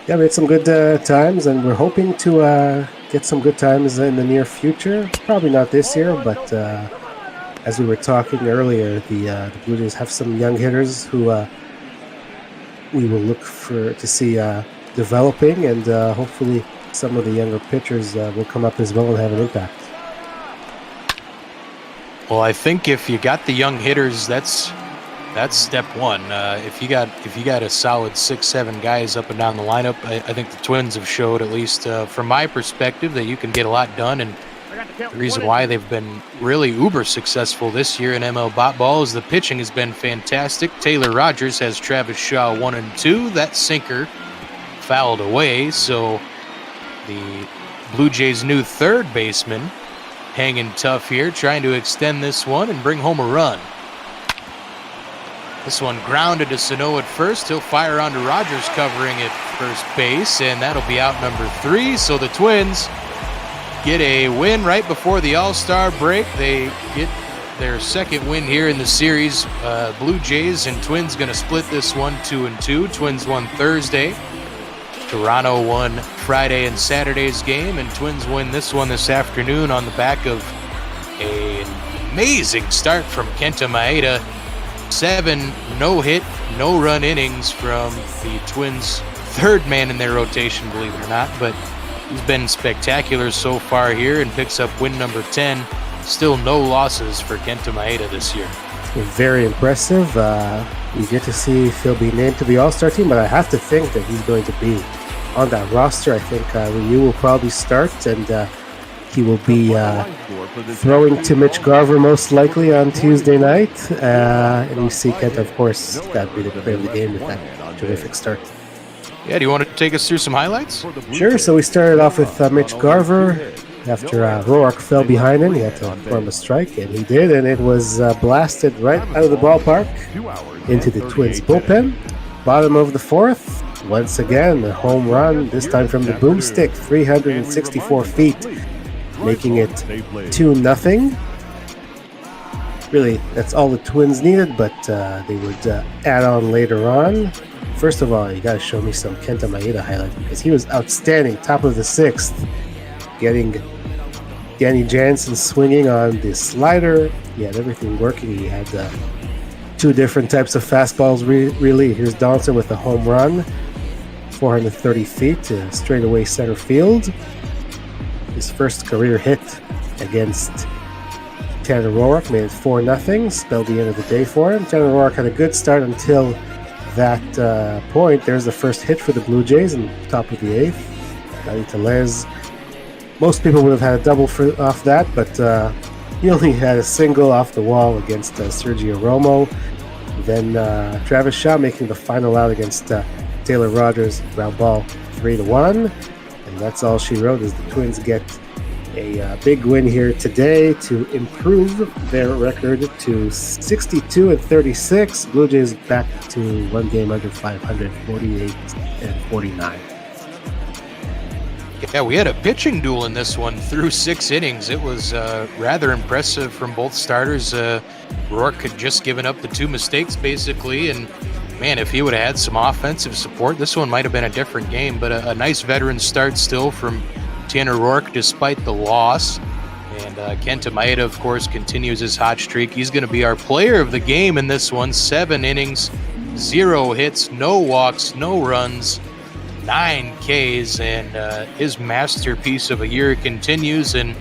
we had some good times, and we're hoping to get some good times in the near future. Probably not this year, but as we were talking earlier, the Blue Jays have some young hitters who we will look to see developing, and hopefully some of the younger pitchers will come up as well and have an impact. Well, I think if you got the young hitters, that's step one. If you got a solid 6-7 guys up and down the lineup, I think the Twins have showed, at least from my perspective, that you can get a lot done. And the reason why they've been really uber successful this year in ML Bot Ball is the pitching has been fantastic. Taylor Rogers has Travis Shaw 1 and 2. That sinker fouled away, so the Blue Jays' new third baseman hanging tough here, trying to extend this one and bring home a run. This one grounded to Sano at first. He'll fire on to Rogers covering at first base, and that'll be out number 3. So the Twins get a win right before the All-Star break. They get their second win here in the series. Blue Jays and Twins going to split this one 2-2. Twins won Thursday. Toronto won Friday and Saturday's game, and Twins win this one this afternoon on the back of an amazing start from Kenta Maeda. 7 no-hit, no-run innings from the Twins' third man in their rotation, believe it or not, but he's been spectacular so far here and picks up win number 10. Still no losses for Kenta Maeda this year. Very impressive. You get to see if he'll be named to the All-Star team, but I have to think that he's going to be on that roster. I think Ryu will probably start, and he will be throwing to Mitch Garver most likely on Tuesday night. And we see Kenta, of course, got to be the player of the game with that terrific start. Yeah, do you want to take us through some highlights? Sure. So we started off with Mitch Garver. After Roark fell behind him, he had to form a strike, and he did, and it was blasted right out of the ballpark into the Twins bullpen. Bottom of the 4th, once again, a home run, this time from the boomstick, 364 feet, making it 2-0. Really, that's all the Twins needed, but they would add on later on. First of all, you got to show me some Kenta Maeda highlights, because he was outstanding, top of the 6th. Getting Danny Jansen swinging on the slider. He had everything working. He had 2 different types of fastballs, really. Here's Donaldson with a home run, 430 feet to straightaway center field. His first career hit against Tanner Roark made it 4-0, spelled the end of the day for him. Tanner Roark had a good start until that point. There's the first hit for the Blue Jays in the top of the 8th. Dani Telez. Most people would have had a double off that, but he only had a single off the wall against Sergio Romo. Then Travis Shaw making the final out against Taylor Rogers, ground ball 3-1. And that's all she wrote, as the Twins get a big win here today to improve their record to 62-36. Blue Jays back to 1 game under 500, 48-49. Yeah, we had a pitching duel in this one through 6 innings. It was rather impressive from both starters. Roark had just given up the 2 mistakes, basically, and man, if he would have had some offensive support, this one might have been a different game. But a nice veteran start still from Tanner Roark, despite the loss. And Kenta Maeda, of course, continues his hot streak. He's going to be our player of the game in this one. 7 innings, 0 hits, no walks, no runs, 9 Ks, and his masterpiece of a year continues, and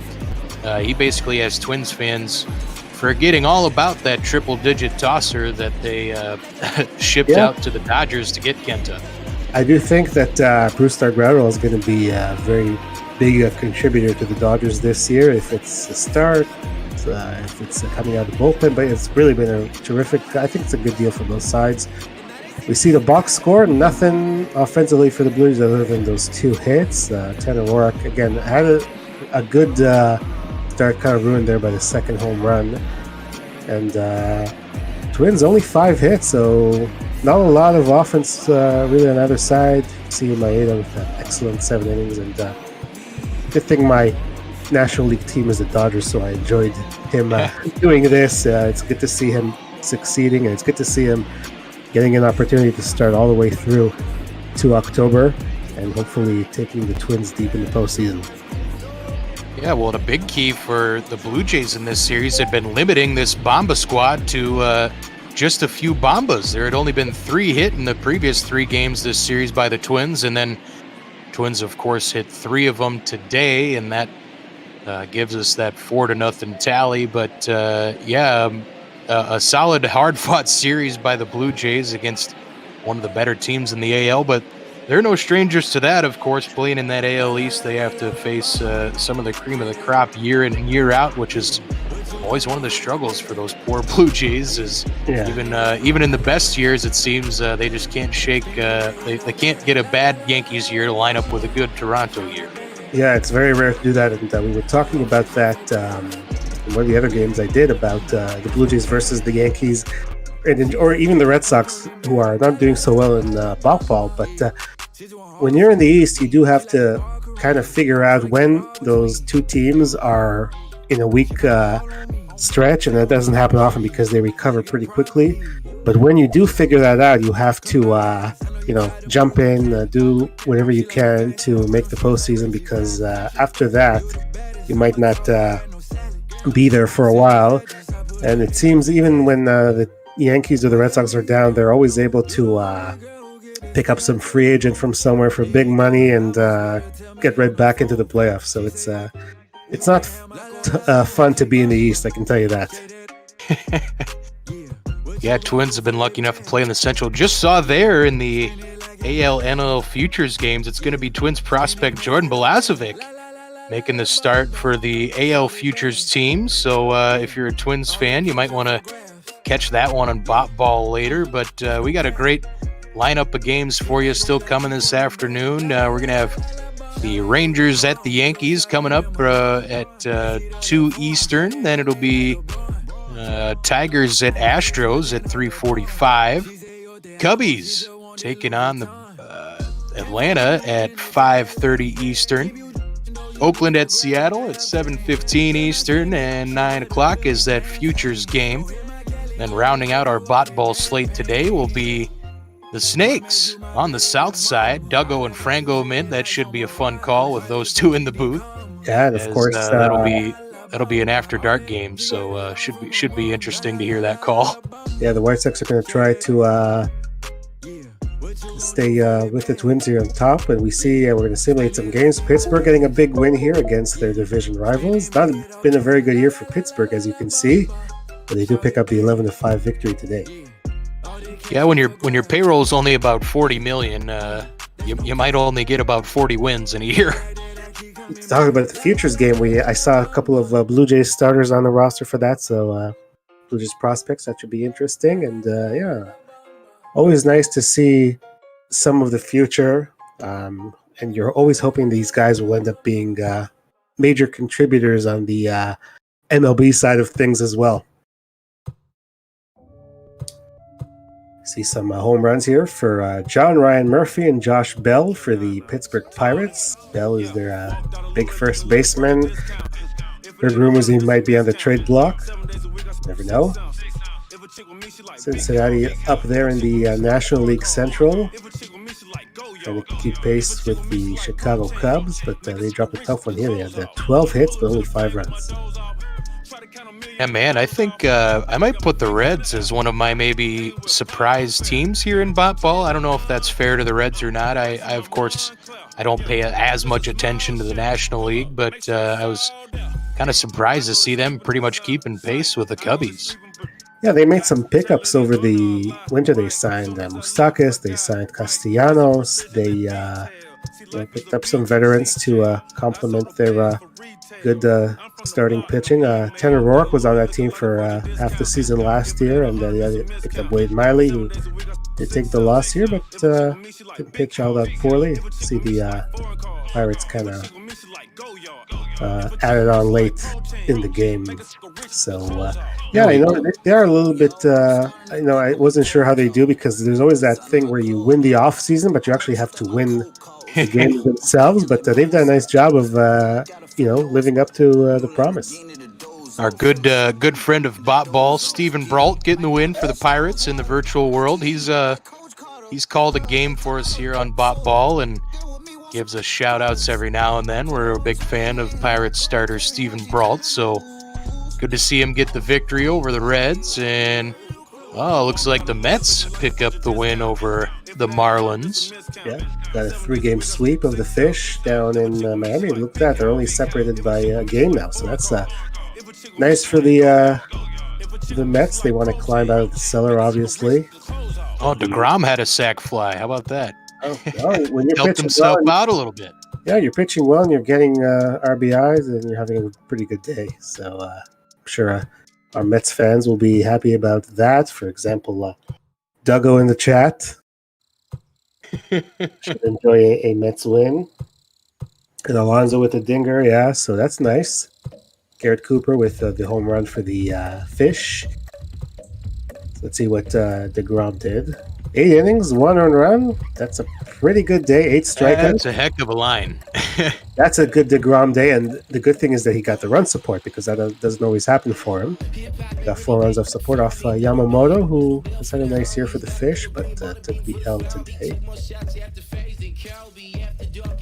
he basically has Twins fans forgetting all about that triple-digit tosser that they shipped out to the Dodgers to get Kenta. I do think that Bruce Dargrado is going to be a very big contributor to the Dodgers this year, if it's a start, if it's coming out of the bullpen, but it's really been a terrific, I think it's a good deal for both sides. We see the box score, nothing offensively for the Blues other than those 2 hits. Tanner Roark, again, had a good start, kind of ruined there by the second home run. And Twins only 5 hits, so not a lot of offense really on either side. See Maeda with an excellent 7 innings. And good thing my National League team is the Dodgers, so I enjoyed him doing this. It's good to see him succeeding, and it's good to see him getting an opportunity to start all the way through to October and hopefully taking the Twins deep in the postseason. Yeah, well, the big key for the Blue Jays in this series had been limiting this Bomba squad to just a few Bombas. There had only been 3 hit in the previous 3 games this series by the Twins, and then Twins, of course, hit 3 of them today, and that gives us that 4-0 tally. But a solid, hard-fought series by the Blue Jays against one of the better teams in the AL. But they're no strangers to that, of course. Playing in that AL East, they have to face some of the cream of the crop year in and year out, which is always one of the struggles for those poor Blue Jays. Is even in the best years, it seems they just can't shake. They can't get a bad Yankees year to line up with a good Toronto year. Yeah, it's very rare to do that. And we were talking about that in one of the other games I did about the Blue Jays versus the Yankees, or even the Red Sox, who are not doing so well in ball. But when you're in the East, you do have to kind of figure out when those two teams are in a weak stretch, and that doesn't happen often because they recover pretty quickly. But when you do figure that out, you have to jump in, do whatever you can to make the postseason, because after that you might not be there for a while. And it seems even when the Yankees or the Red Sox are down, they're always able to pick up some free agent from somewhere for big money and get right back into the playoffs. So it's not fun to be in the East, I can tell you that. Yeah, Twins have been lucky enough to play in the Central. Just saw there in the AL NL Futures games, it's going to be Twins prospect Jordan Balazovic making the start for the AL Futures team. So if you're a Twins fan, you might want to catch that one on Bot Ball later. But we got a great lineup of games for you still coming this afternoon. We're going to have the Rangers at the Yankees coming up at 2 Eastern. Then it'll be Tigers at Astros at 3:45. Cubbies taking on the Atlanta at 5:30 Eastern. Oakland at Seattle at 7:15 Eastern, and 9 o'clock is that Futures game. Then rounding out our Bot Ball slate today will be the Snakes on the south side, Duggo and Frango Mint. That should be a fun call with those two in the booth. Yeah, and of course that'll be an after dark game, so should be interesting to hear that call. Yeah, the White Sox are going to try to stay with the Twins here on top, and we see we're going to simulate some games. Pittsburgh getting a big win here against their division rivals. Not been a very good year for Pittsburgh, as you can see, but they do pick up the 11-5 victory today. Yeah, when your payroll is only about $40 million, you might only get about 40 wins in a year. Talking about the Futures game, I saw a couple of Blue Jays starters on the roster for that, so Blue Jays prospects, that should be interesting. And always nice to see some of the future, and you're always hoping these guys will end up being major contributors on the MLB side of things as well. See some home runs here for John Ryan Murphy and Josh Bell for the Pittsburgh Pirates. Bell is their big first baseman. Heard rumors he might be on the trade block. Never know. Cincinnati up there in the National League Central. Trying to keep pace with the Chicago Cubs, but they dropped a tough one here. They had 12 hits, but only 5 runs. Yeah, man, I think I might put the Reds as one of my maybe surprise teams here in Bot Ball. I don't know if that's fair to the Reds or not. I of course, I don't pay as much attention to the National League, but I was kind of surprised to see them pretty much keeping pace with the Cubbies. Yeah, they made some pickups over the winter. They signed Moustakas, they signed Castellanos, they picked up some veterans to complement their good starting pitching. Tanner Roark was on that team for half the season last year, and they picked up Wade Miley, who did take the loss here, but didn't pitch all that poorly. See the Pirates kind of added on late in the game. So, they are a little bit, I wasn't sure how they do, because there's always that thing where you win the off season, but you actually have to win the games themselves. But they've done a nice job of, living up to the promise. Our good friend of Bot Ball, Stephen Brault, getting the win for the Pirates in the virtual world. He's called a game for us here on Bot Ball and gives us shout-outs every now and then. We're a big fan of Pirates starter Stephen Brault, so good to see him get the victory over the Reds. And looks like the Mets pick up the win over the Marlins. Yeah. got a 3-game sweep of the Fish down in Miami. Look at that. They're only separated by a game now. So that's nice for the Mets. They want to climb out of the cellar, obviously. Oh, DeGrom had a sac fly. How about that? Oh, well, when you're Helped pitching himself well, out a little bit. yeah, you're pitching well and you're getting RBIs and you're having a pretty good day. So I'm sure our Mets fans will be happy about that. For example, Duggo in the chat should enjoy a Mets win. And Alonso with a dinger, yeah, so that's nice. Garrett Cooper with the home run for the Fish. Let's see what DeGrom did. 8 innings, 1 earned run. That's a pretty good day. 8 strikeouts. That's a heck of a line. That's a good DeGrom day, and the good thing is that he got the run support because that doesn't always happen for him. He got 4 runs of support off Yamamoto, who has had a nice year for the Fish, but took the L today.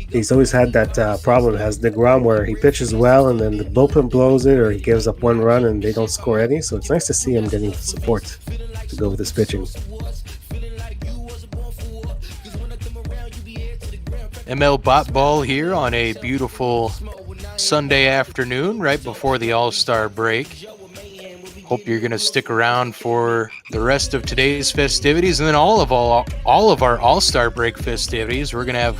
He's always had that problem, has DeGrom, where he pitches well and then the bullpen blows it, or he gives up 1 run and they don't score any. So it's nice to see him getting support to go with his pitching. ML Bot Ball here on a beautiful Sunday afternoon right before the All-Star break. Hope you're going to stick around for the rest of today's festivities and then all of our All-Star break festivities. We're going to have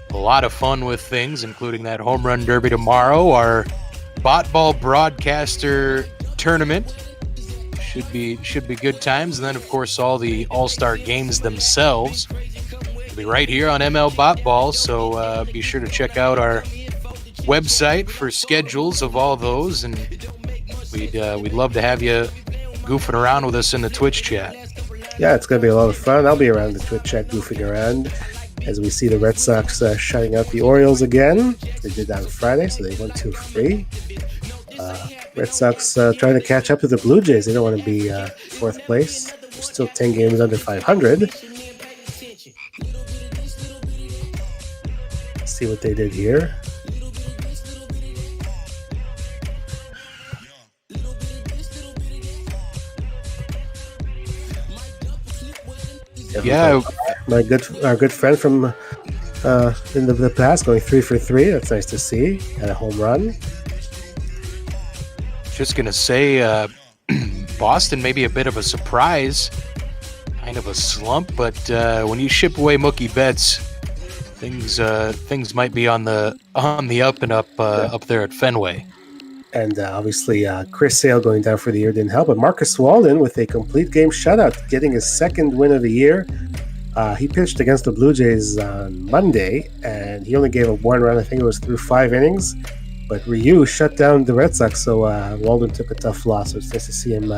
a lot of fun with things, including that home run derby tomorrow, our Bot Ball broadcaster tournament. Should be good times, and then of course all the All-Star games themselves will be right here on ML Bot Ball. So be sure to check out our website for schedules of all those, and we'd love to have you goofing around with us in the Twitch chat. Yeah, it's going to be a lot of fun. I'll be around the Twitch chat goofing around as we see the Red Sox shutting out the Orioles again. They did that on Friday, so they won 2-3. Red Sox trying to catch up to the Blue Jays. They don't want to be 4th place. They're still 10 games under 500. Let's see what they did here. Yeah, our good friend from in the past going 3 for 3. That's nice to see. Had a home run. just going to say Boston may be a bit of a surprise, kind of a slump, but when you ship away Mookie Betts, things might be on the up and up up there at Fenway. And obviously, Chris Sale going down for the year didn't help. But Marcus Walden with a complete game shutout, getting his second win of the year. He pitched against the Blue Jays on Monday, and he only gave up 1 run. I think it was through 5 innings. But Ryu shut down the Red Sox, so Walden took a tough loss. So it's nice to see him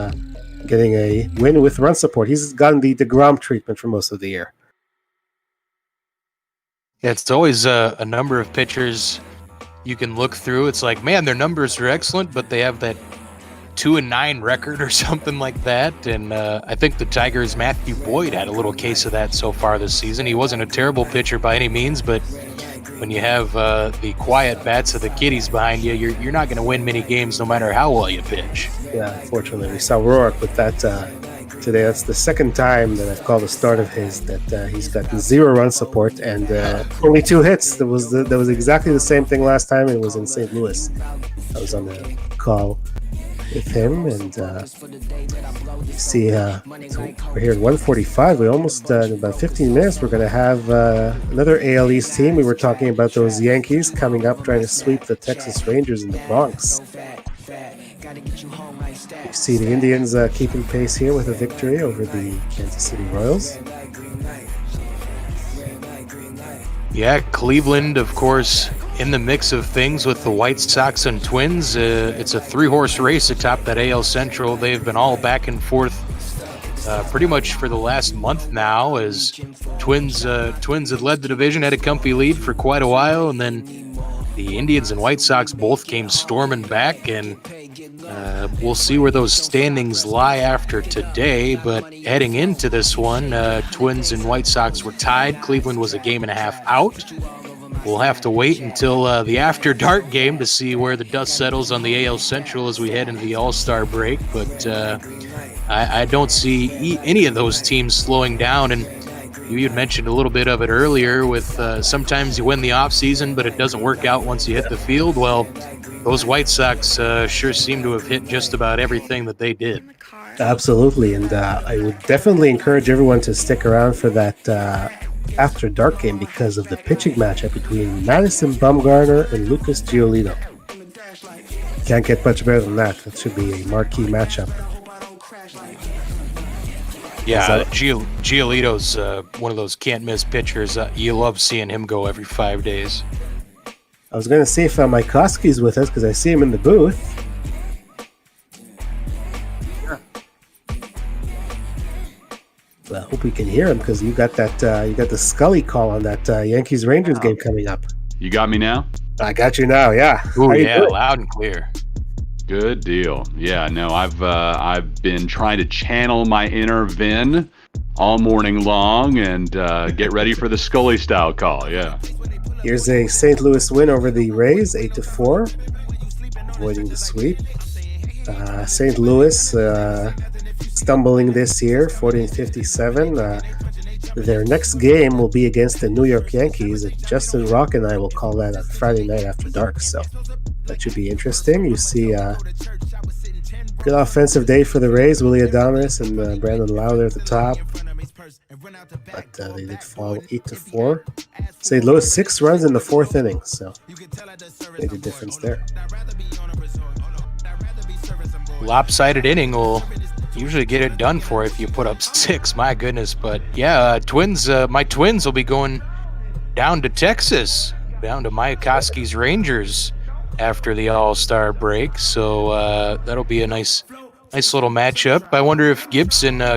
getting a win with run support. He's gotten the DeGrom treatment for most of the year. Yeah, it's always a number of pitchers you can look through. It's like, man, their numbers are excellent, but they have that 2-9 record or something like that. And I think the Tigers' Matthew Boyd had a little case of that so far this season. He wasn't a terrible pitcher by any means, but when you have the quiet bats of the kiddies behind you, you're not going to win many games no matter how well you pitch. Yeah, unfortunately, we saw Roark with that today. That's the second time that I've called the start of his that he's got 0 run support and only 2 hits. That was exactly the same thing last time. It was in St. Louis. I was on a call with him, and you see, so we're here at 1:45. We almost in about 15 minutes. We're going to have another AL East team. We were talking about those Yankees coming up, trying to sweep the Texas Rangers in the Bronx. You see the Indians keeping pace here with a victory over the Kansas City Royals. Yeah, Cleveland, of course, in the mix of things with the White Sox and Twins. It's a 3-horse race atop that AL Central. They've been all back and forth pretty much for the last month now, as Twins had led the division, had a comfy lead for quite a while, and then the Indians and White Sox both came storming back, and we'll see where those standings lie after today. But heading into this one, Twins and White Sox were tied. Cleveland was a 1.5 games out. We'll have to wait until the after dark game to see where the dust settles on the AL Central as we head into the All-Star break. But I don't see any of those teams slowing down. And you had mentioned a little bit of it earlier with sometimes you win the offseason, but it doesn't work out once you hit the field. Well, those White Sox sure seem to have hit just about everything that they did. Absolutely, and I would definitely encourage everyone to stick around for that after dark game because of the pitching matchup between Madison Bumgarner and Lucas Giolito. Can't get much better than that. That should be a marquee matchup. Yeah, Giolito's one of those can't-miss pitchers. You love seeing him go every 5 days. I was going to see if Mykoski's with us because I see him in the booth. I hope we can hear him because you got that. You got the Scully call on that Yankees Rangers game coming up. You got me now? I got you now. Yeah. Oh yeah, loud and clear. Good deal. Yeah. No, I've been trying to channel my inner Vin all morning long and get ready for the Scully style call. Yeah. Here's a St. Louis win over the Rays, 8-4, avoiding the sweep. St. Louis stumbling this year, 14-57. Their next game will be against the New York Yankees. And Justin Rock and I will call that on Friday night after dark. So that should be interesting. You see good offensive day for the Rays. Willie Adames and Brandon Lowder at the top. But they did fall 8-4. St. Louis 6 runs in the 4th inning. So made a difference there. Lopsided inning will usually get it done for if you put up 6. My goodness. But yeah, my Twins will be going down to Texas, down to Mykoski's Rangers after the All-Star break. So that'll be a nice little matchup. I wonder if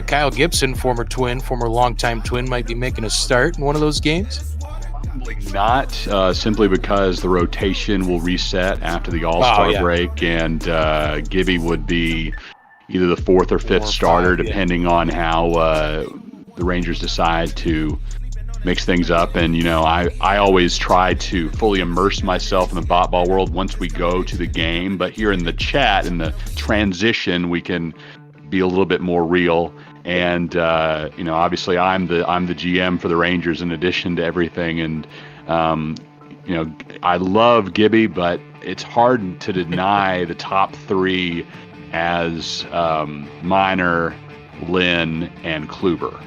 Kyle Gibson, former longtime Twin, might be making a start in one of those games. Probably not, simply because the rotation will reset after the All-Star break, and Gibby would be either the 4th or 5th starter, depending on how the Rangers decide to mix things up. And, I always try to fully immerse myself in the ball world once we go to the game. But here in the chat, in the transition, we can be a little bit more real. And, obviously I'm the GM for the Rangers in addition to everything. And, I love Gibby, but it's hard to deny the top 3 as Minor, Lynn, and Kluber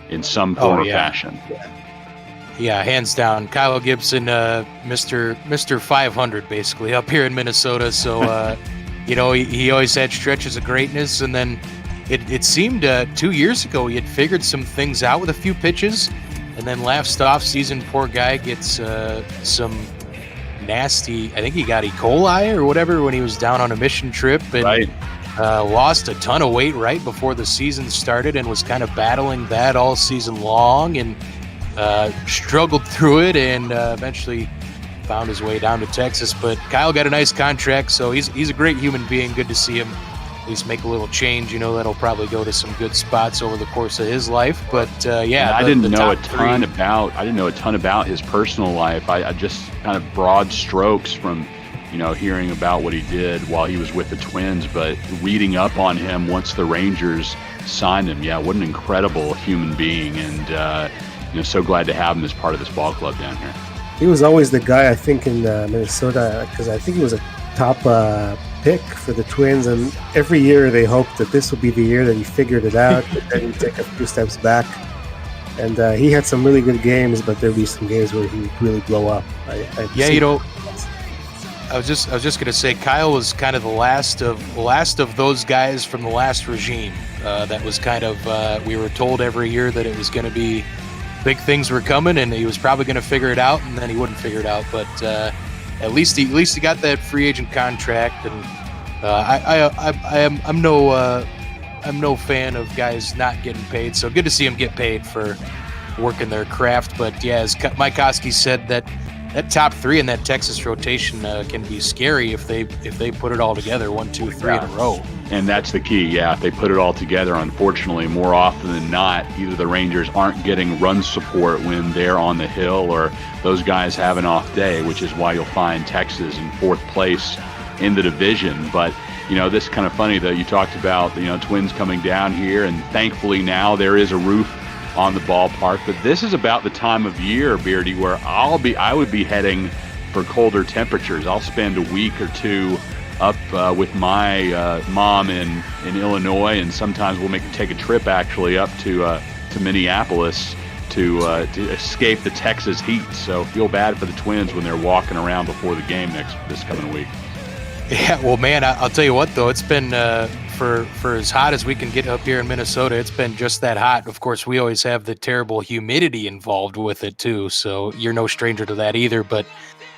in some form or fashion. Yeah, hands down. Kyle Gibson, Mr. 500, basically, up here in Minnesota. So, he always had stretches of greatness. And then it seemed 2 years ago he had figured some things out with a few pitches. And then last off-season, poor guy gets some nasty, I think he got E. coli or whatever when he was down on a mission trip. And lost a ton of weight right before the season started and was kind of battling that all season long and struggled through it and eventually found his way down to Texas. But Kyle got a nice contract, so he's a great human being. Good to see him at least make a little change. That'll probably go to some good spots over the course of his life. But I didn't know a ton about his personal life. I just kind of broad strokes from hearing about what he did while he was with the Twins, but reading up on him once the Rangers signed him. Yeah, what an incredible human being, and so glad to have him as part of this ball club down here. He was always the guy, I think, in Minnesota, because I think he was a top pick for the Twins, and every year they hoped that this would be the year that he figured it out, but then he'd take a few steps back. And he had some really good games, but there'd be some games where he would really blow up. I was just gonna say Kyle was kind of the last of those guys from the last regime. That was kind of we were told every year that it was going to be big things were coming, and he was probably going to figure it out, and then he wouldn't figure it out. But at least he got that free agent contract, and I'm no fan of guys not getting paid. So good to see him get paid for working their craft. But yeah, as Mike Koski said, that top 3 in that Texas rotation can be scary if they put it all together 1, 2, 3 in a row. And that's the key. Yeah, if they put it all together, unfortunately, more often than not, either the Rangers aren't getting run support when they're on the hill, or those guys have an off day, which is why you'll find Texas in 4th place in the division. But this is kind of funny that you talked about Twins coming down here, and thankfully now there is a roof on the ballpark. But this is about the time of year, Beardy, where I would be heading for colder temperatures. I'll spend a week or two up with my mom in Illinois, and sometimes we'll take a trip actually up to Minneapolis to escape the Texas heat. So feel bad for the Twins when they're walking around before the game this coming week. Yeah, well, man, I'll tell you what, though, it's been for as hot as we can get up here in Minnesota, it's been just that hot. Of course, we always have the terrible humidity involved with it, too, so you're no stranger to that either. But,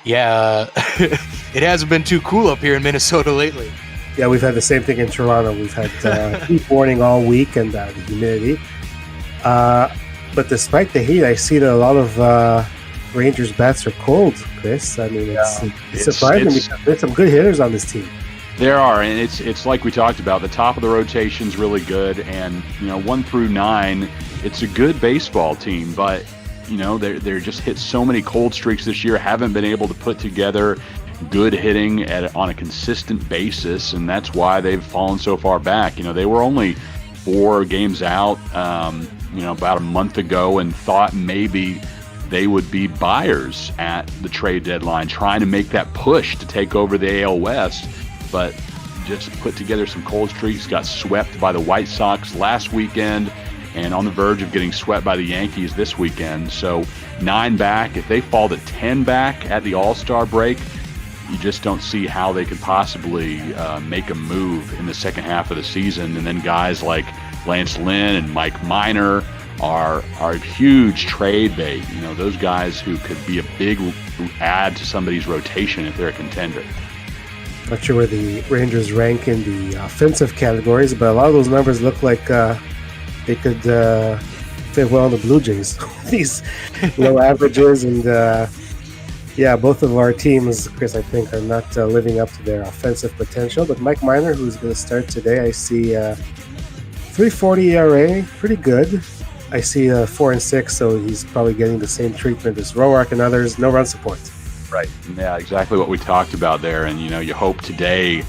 yeah, it hasn't been too cool up here in Minnesota lately. Yeah, we've had the same thing in Toronto. We've had heat warning all week and the humidity. But despite the heat, I see that a lot of Rangers bats are cold, Chris. I mean, it's surprising because there's some good hitters on this team. There are, and it's like we talked about. The top of the rotation's really good, and 1 through 9, it's a good baseball team. But they're just hit so many cold streaks this year. Haven't been able to put together good hitting on a consistent basis, and that's why they've fallen so far back. They were only 4 games out, about a month ago, and thought maybe they would be buyers at the trade deadline, trying to make that push to take over the AL West, but just put together some cold streaks, got swept by the White Sox last weekend, and on the verge of getting swept by the Yankees this weekend. So 9 back. If they fall to 10 back at the All-Star break, you just don't see how they could possibly make a move in the second half of the season. And then guys like Lance Lynn and Mike Minor are a huge trade bait. Those guys who could be a big add to somebody's rotation if they're a contender. Not sure where the Rangers rank in the offensive categories, but a lot of those numbers look like they could fit well in the Blue Jays. These low averages, and both of our teams, Chris, I think, are not living up to their offensive potential. But Mike Minor, who's going to start today, I see 3.40 ERA, pretty good. I see 4-6, so he's probably getting the same treatment as Roark and others. No run support. Right. Yeah, exactly what we talked about there. And, you hope today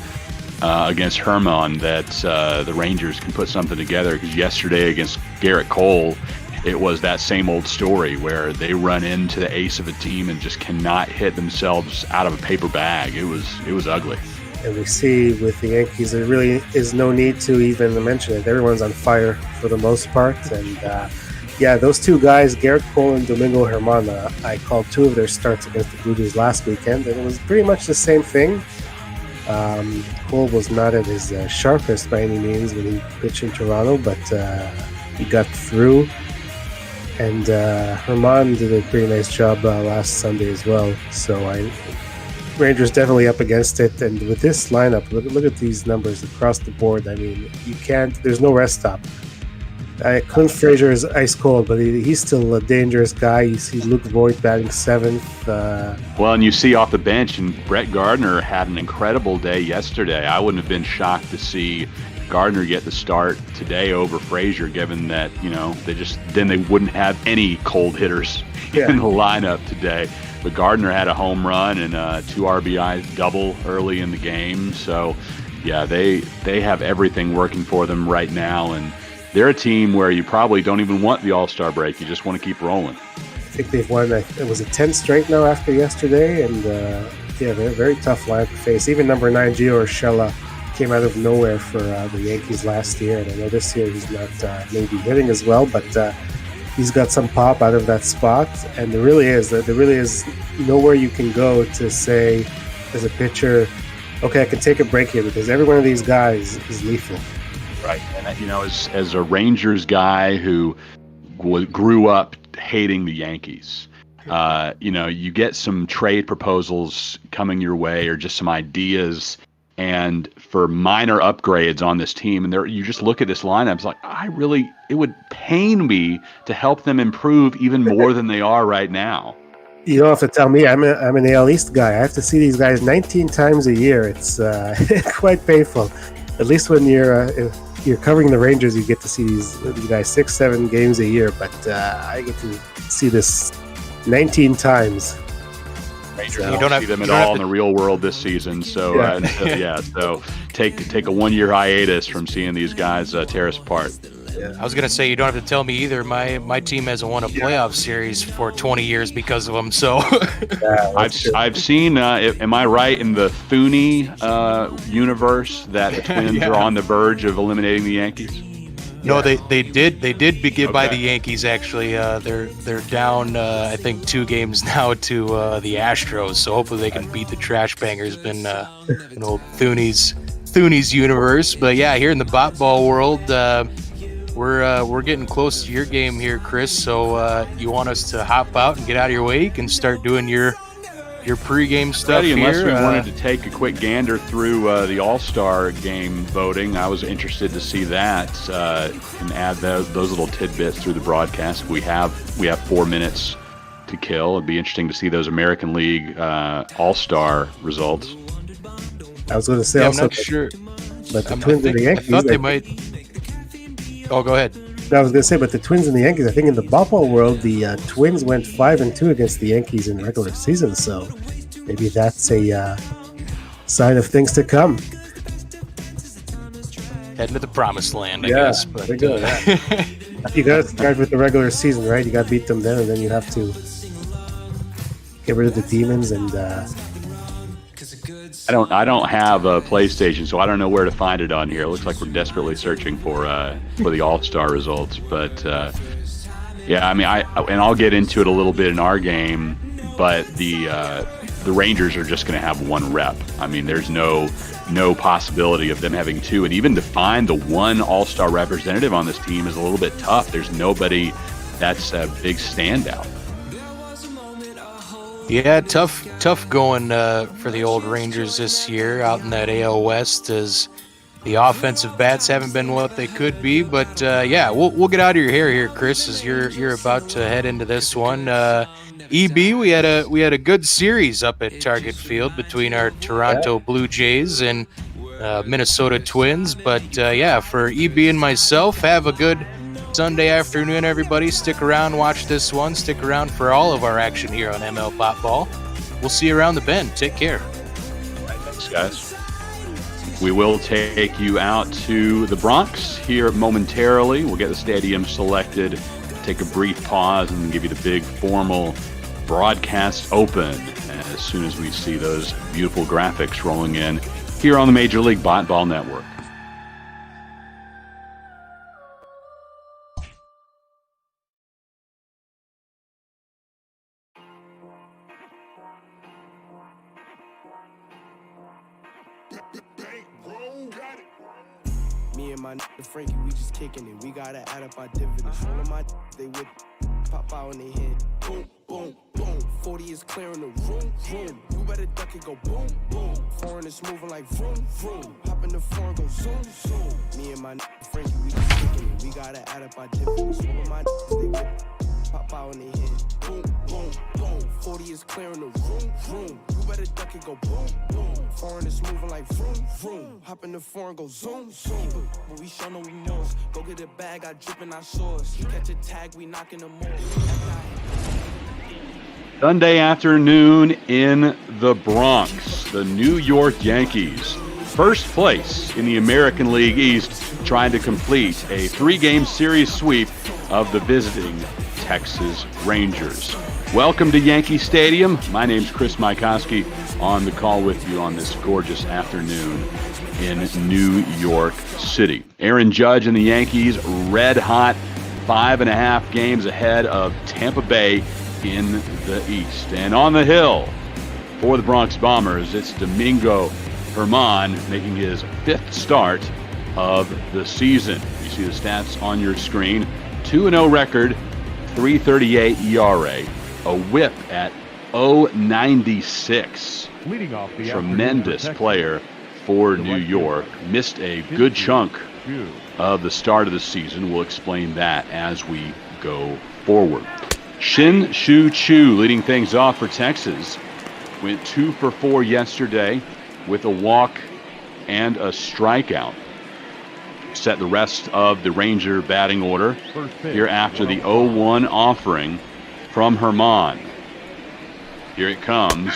against Herman that the Rangers can put something together, because yesterday against Garrett Cole, it was that same old story where they run into the ace of a team and just cannot hit themselves out of a paper bag. It was ugly. And we see with the Yankees, there really is no need to even mention it. Everyone's on fire for the most part. And those 2 guys, Garrett Cole and Domingo Germán, I called 2 of their starts against the Blue Jays last weekend, and it was pretty much the same thing. Cole was not at his sharpest by any means when he pitched in Toronto, but he got through. And Germán did a pretty nice job last Sunday as well. So Rangers definitely up against it. And with this lineup, look at these numbers across the board. I mean, there's no rest stop. Clint Frazier is ice cold, but he's still a dangerous guy. You see Luke Voigt batting 7th. Well, and you see off the bench, and Brett Gardner had an incredible day yesterday. I wouldn't have been shocked to see Gardner get the start today over Frazier, given that they wouldn't have any cold hitters in the lineup today. But Gardner had a home run and 2 RBI double early in the game. So, they have everything working for them right now, and they're a team where you probably don't even want the All-Star break. You just want to keep rolling. I think they've won, it was a 10th straight now after yesterday, and they're a very tough line to face. Even number 9, Gio Urshela, came out of nowhere for the Yankees last year, and I know this year he's not maybe hitting as well, but he's got some pop out of that spot, and there really is nowhere you can go to say as a pitcher, okay, I can take a break here, because every one of these guys is lethal. Right, and as a Rangers guy who grew up hating the Yankees, you get some trade proposals coming your way, or just some ideas, and for minor upgrades on this team, and you just look at this lineup, it's like, it would pain me to help them improve even more than they are right now. You don't have to tell me. I'm an AL East guy. I have to see these guys 19 times a year. It's quite painful. At least when you're covering the Rangers, you get to see these guys 6-7 games a year. But I get to see this 19 times. Rangers don't see them at all in the real world this season. So so take a 1-year hiatus from seeing these guys tear us apart. I was gonna say you don't have to tell me either. My team hasn't won a playoff series for 20 years because of them. So I've seen. Am I right in the Thune universe that the Twins are on the verge of eliminating the Yankees? No, they did begin by the Yankees. Actually, they're down I think 2 games now to the Astros. So hopefully they can beat the Trash Bangers. Been an old Thune's universe. But yeah, here in the bot ball world, we're getting close to your game here, Chris. So you want us to hop out and get out of your way? You can start doing your pregame stuff here. Unless we wanted to take a quick gander through the All-Star game voting, I was interested to see that and add those little tidbits through the broadcast. We have 4 minutes to kill. It'd be interesting to see those American League All-Star results. I was going to say also, I'm not sure, but the Twins and the Yankees. I thought they might. Oh, go ahead. I was going to say, but the Twins and the Yankees, I think in the ball world, the Twins went 5-2 against the Yankees in regular season, so maybe that's a sign of things to come. Heading to the promised land, I guess. But you got to start with the regular season, right? You got to beat them then, and then you have to get rid of the demons and. I don't have a PlayStation, so I don't know where to find it on here. It looks like we're desperately searching for the All-Star results, but yeah, I mean, and I'll get into it a little bit in our game, but the Rangers are just going to have 1 rep. I mean, there's no possibility of them having 2, and even to find the 1 All-Star representative on this team is a little bit tough. There's nobody that's a big standout. Yeah, tough going for the old Rangers this year out in that AL West, as the offensive bats haven't been what they could be. But yeah, we'll get out of your hair here, Chris, as you're about to head into this one. EB, we had a good series up at Target Field between our Toronto Blue Jays and Minnesota Twins. But yeah, for EB and myself, have a good Sunday afternoon, everybody. Stick around, watch this one. Stick around for all of our action here on ML Bot Ball. We'll see you around the bend. Take care. Thanks, guys. We will take you out to the Bronx here momentarily. We'll get the stadium selected, take a brief pause, and then give you the big formal broadcast open as soon as we see those beautiful graphics rolling in here on the Major League Bot Ball Network. Me and my nigga Frankie, we just kicking it. We gotta add up our dividends. All of my they would pop out in their head. Boom, boom, boom. 40 is clearing the room, room. You better duck it, go boom, boom. Foreign is moving like vroom, vroom. Hop in the foreign, go zoom, zoom. Me and my nigga Frankie, we just kicking it. We gotta add up our dividends. All of my they would pop out in their head. Boom, boom, boom. 40 is clearing the room, room. You better duck it, go boom, boom. Foreign is moving like vroom, vroom. Hop in the foreign, go zoom, zoom. But we show no remorse. Go get a bag, I drip in our shores. You catch a tag, we knocking them off. Sunday afternoon in the Bronx, the New York Yankees, first place in the American League East, trying to complete a 3-game series sweep of the visiting Texas Rangers. Welcome to Yankee Stadium. My name's Chris Mikoski, on the call with you on this gorgeous afternoon in New York City. Aaron Judge and the Yankees red hot, 5.5 games ahead of Tampa Bay in the East. And on the hill for the Bronx Bombers, it's Domingo Germán making his 5th start of the season. You see the stats on your screen. 2-0 record, 3.38 ERA, a whip at 0.96. Leading off the tremendous player for New York. Missed a good chunk of the start of the season. We'll explain that as we go forward. Shin-Soo Choo leading things off for Texas. Went 2 for 4 yesterday with a walk and a strikeout. Set the rest of the Ranger batting order here after the 0-1 offering from Germán. Here it comes.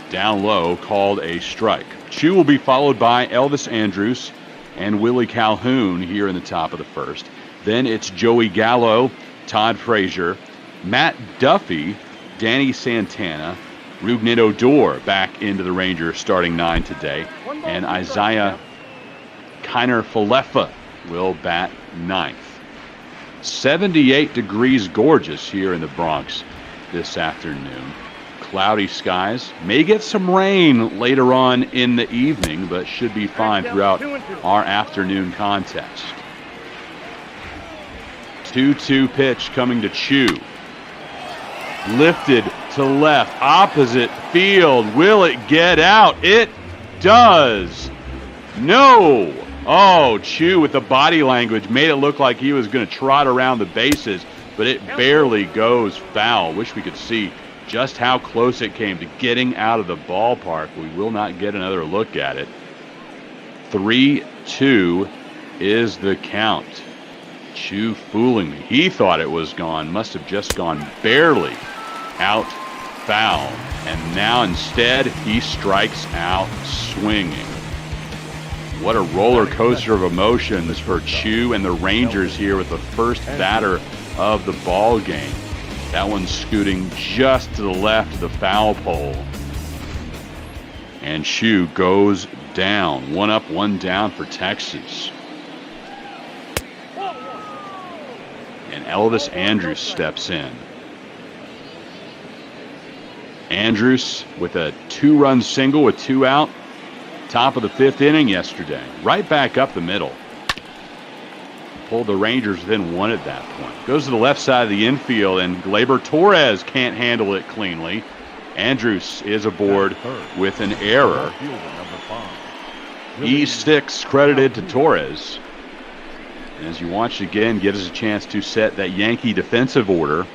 Down low, called a strike. Choo will be followed by Elvis Andrus and Willie Calhoun here in the top of the first. Then it's Joey Gallo, Todd Frazier, Matt Duffy, Danny Santana, Rougned Odor back into the Rangers starting 9 today, and Isaiah Kiner-Falefa will bat 9th. 78 degrees gorgeous here in the Bronx this afternoon. Cloudy skies. May get some rain later on in the evening, but should be fine throughout our afternoon contest. 2-2 pitch coming to Chu. Lifted to left, opposite field. Will it get out? It does. No. Oh, Chu with the body language made it look like he was going to trot around the bases, but it barely goes foul. Wish we could see just how close it came to getting out of the ballpark. We will not get another look at it. 3-2 is the count. Chu fooling me. He thought it was gone. Must have just gone barely out foul. And now instead he strikes out swinging. What a roller coaster of emotions for Chu and the Rangers here with the first batter of the ball game. That one's scooting just to the left of the foul pole. And Chu goes down. 1 up, 1 down for Texas. And Elvis Andrus steps in. Andrus with a 2-run single with 2 out. Top of the 5th inning yesterday. Right back up the middle. Pulled the Rangers within 1 at that point. Goes to the left side of the infield, and Gleyber Torres can't handle it cleanly. Andrus is aboard with an error. E6 credited to Torres. And as you watch again, gives us a chance to set that Yankee defensive order.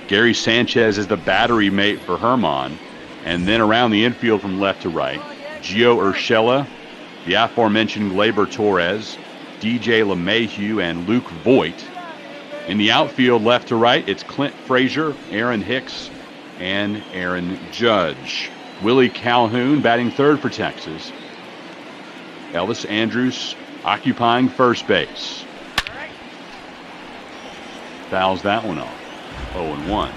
Gary Sanchez is the battery mate for Herman. And then around the infield from left to right, Gio Urshela, the aforementioned Gleyber Torres, DJ LeMahieu, and Luke Voigt. In the outfield left to right, it's Clint Frazier, Aaron Hicks, and Aaron Judge. Willie Calhoun batting 3rd for Texas. Elvis Andrus occupying first base. Fouls that one off. 0-1.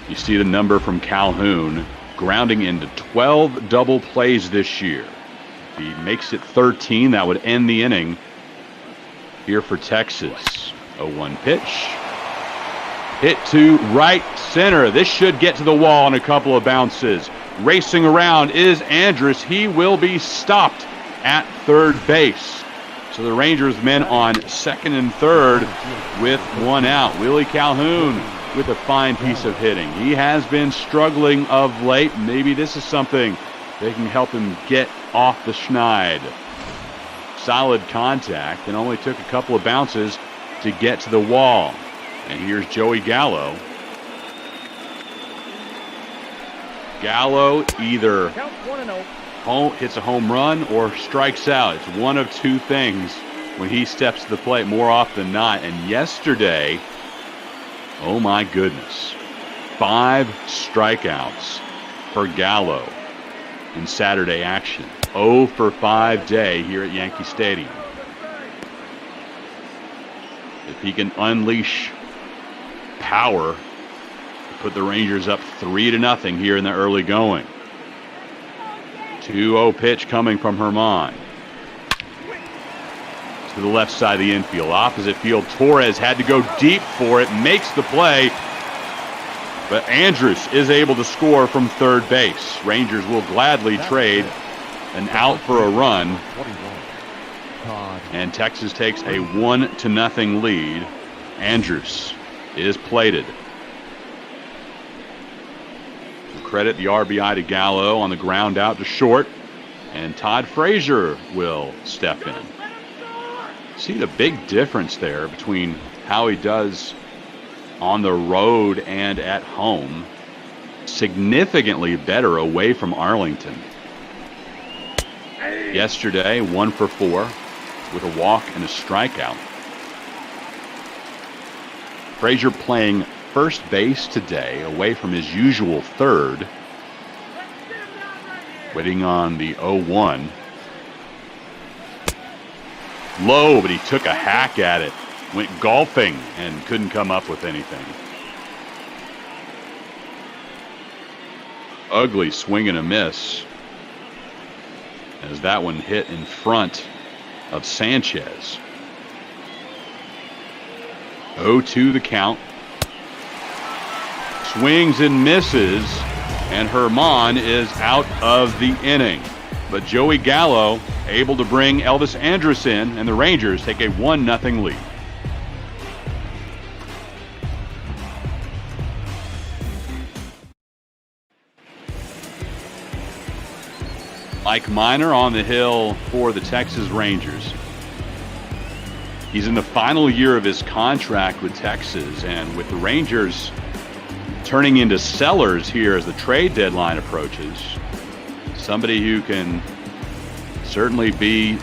You see the number from Calhoun grounding into 12 double plays this year. If he makes it 13, that would end the inning here for Texas. 0-1 pitch. Hit to right center. This should get to the wall in a couple of bounces. Racing around is Andrus. He will be stopped at 3rd base. So the Rangers men on 2nd and 3rd with 1 out. Willie Calhoun with a fine piece of hitting. He has been struggling of late. Maybe this is something that can help him get off the schneid. Solid contact and only took a couple of bounces to get to the wall. And here's Joey Gallo. Gallo either hits a home run or strikes out. It's one of 2 things when he steps to the plate more often than not. And yesterday, oh my goodness, 5 strikeouts for Gallo in Saturday action. 0 for 5 day here at Yankee Stadium. If he can unleash power, put the Rangers up 3-0 here in the early going. 2-0 pitch coming from Herman. To the left side of the infield. Opposite field, Torres had to go deep for it, makes the play, but Andrus is able to score from 3rd base. Rangers will gladly trade an out for a run, and Texas takes a 1-0 lead. Andrus is plated. Credit the RBI to Gallo on the ground out to short, and Todd Frazier will step in. See the big difference there between how he does on the road and at home. Significantly better away from Arlington. Yesterday, 1 for 4 with a walk and a strikeout. Frazier playing first base today, away from his usual 3rd. Waiting on the 0-1. low, but he took a hack at it. Went golfing and couldn't come up with anything. Ugly swing and a miss, as that one hit in front of Sanchez. 0-2 the count. Swings and misses, and Herman is out of the inning. But Joey Gallo able to bring Elvis Andrus in, and the Rangers take a 1-0 lead. Mike Minor on the hill for the Texas Rangers. He's in the final year of his contract with Texas, and with the Rangers turning into sellers here as the trade deadline approaches, somebody who can certainly be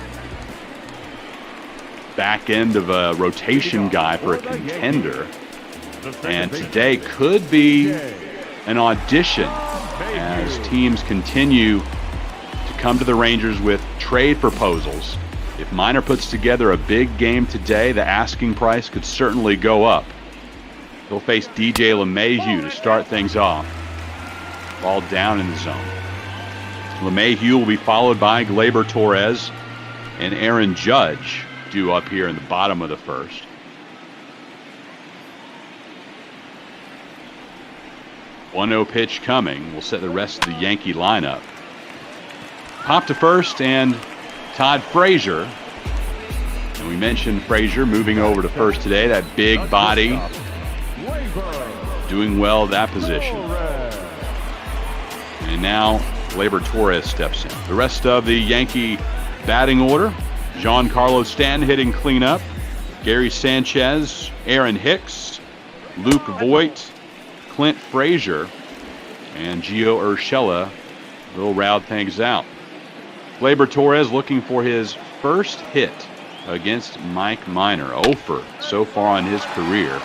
back end of a rotation guy for a contender, and today could be an audition as teams continue to come to the Rangers with trade proposals. If Minor puts together a big game today, the asking price could certainly go up. He'll face DJ LeMahieu to start things off. Ball down in the zone. LeMahieu will be followed by Gleyber Torres and Aaron Judge, due up here in the bottom of the first. One-0 pitch coming will set the rest of the Yankee lineup. Pop to first, and Todd Frazier. And we mentioned Frazier moving over to first today. That big body doing well at that position. And now Gleyber Torres steps in. The rest of the Yankee batting order: Giancarlo Stanton hitting cleanup, Gary Sanchez, Aaron Hicks, Luke Voigt, Clint Frazier, and Gio Urshela will round things out. Gleyber Torres looking for his first hit against Mike Minor. 0-for so far in his career.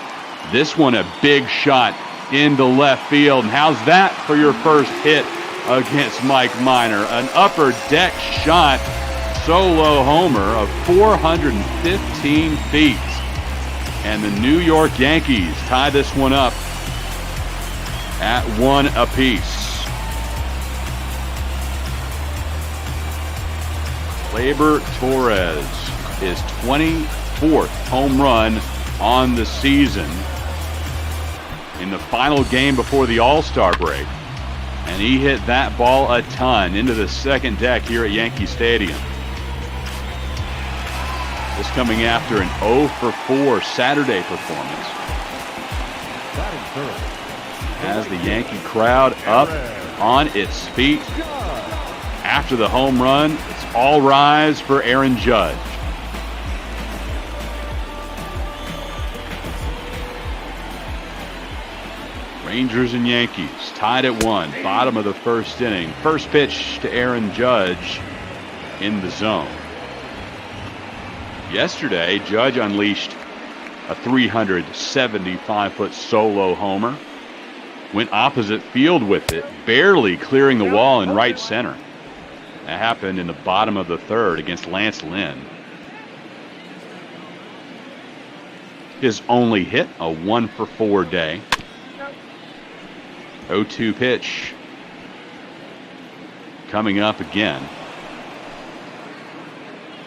This one a big shot into left field. And how's that for your first hit against Mike Minor? An upper deck shot, solo homer of 415 feet. And the New York Yankees tie this one up at 1 apiece. Gleyber Torres, his 24th home run on the season in the final game before the All-Star break. And he hit that ball a ton into the second deck here at Yankee Stadium. This coming after an 0-for-4 Saturday performance. As the Yankee crowd up on its feet after the home run, it's all rise for Aaron Judge. Rangers and Yankees tied at 1, bottom of the first inning. First pitch to Aaron Judge in the zone. Yesterday, Judge unleashed a 375-foot solo homer. Went opposite field with it, barely clearing the wall in right center. That happened in the bottom of the third against Lance Lynn. His only hit, a 1-for-4 day. 0-2 pitch coming up again.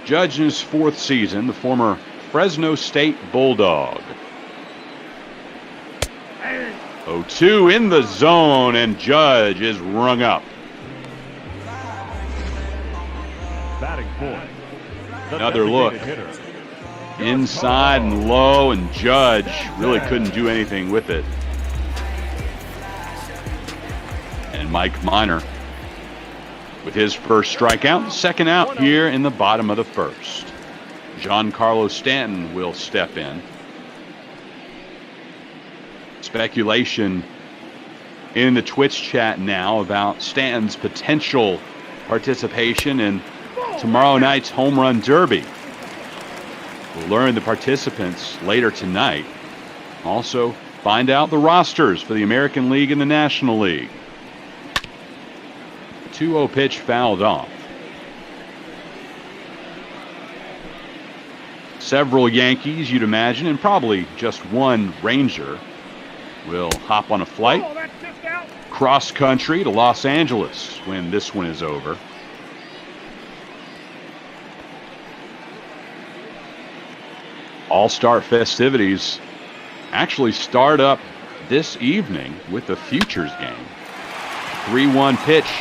Judge in his 4th season, the former Fresno State Bulldog. 0-2 in the zone, and Judge is rung up. Batting fourth. Another look. Inside and low, and Judge really couldn't do anything with it. And Mike Minor with his first strikeout, second out here in the bottom of the first. Giancarlo Stanton will step in. Speculation in the Twitch chat now about Stanton's potential participation in tomorrow night's Home Run Derby. We'll learn the participants later tonight. Also, find out the rosters for the American League and the National League. 2-0 pitch fouled off. Several Yankees, you'd imagine, and probably just one Ranger will hop on a flight cross country to Los Angeles when this one is over. All-Star festivities actually start up this evening with the Futures game. 3-1 pitch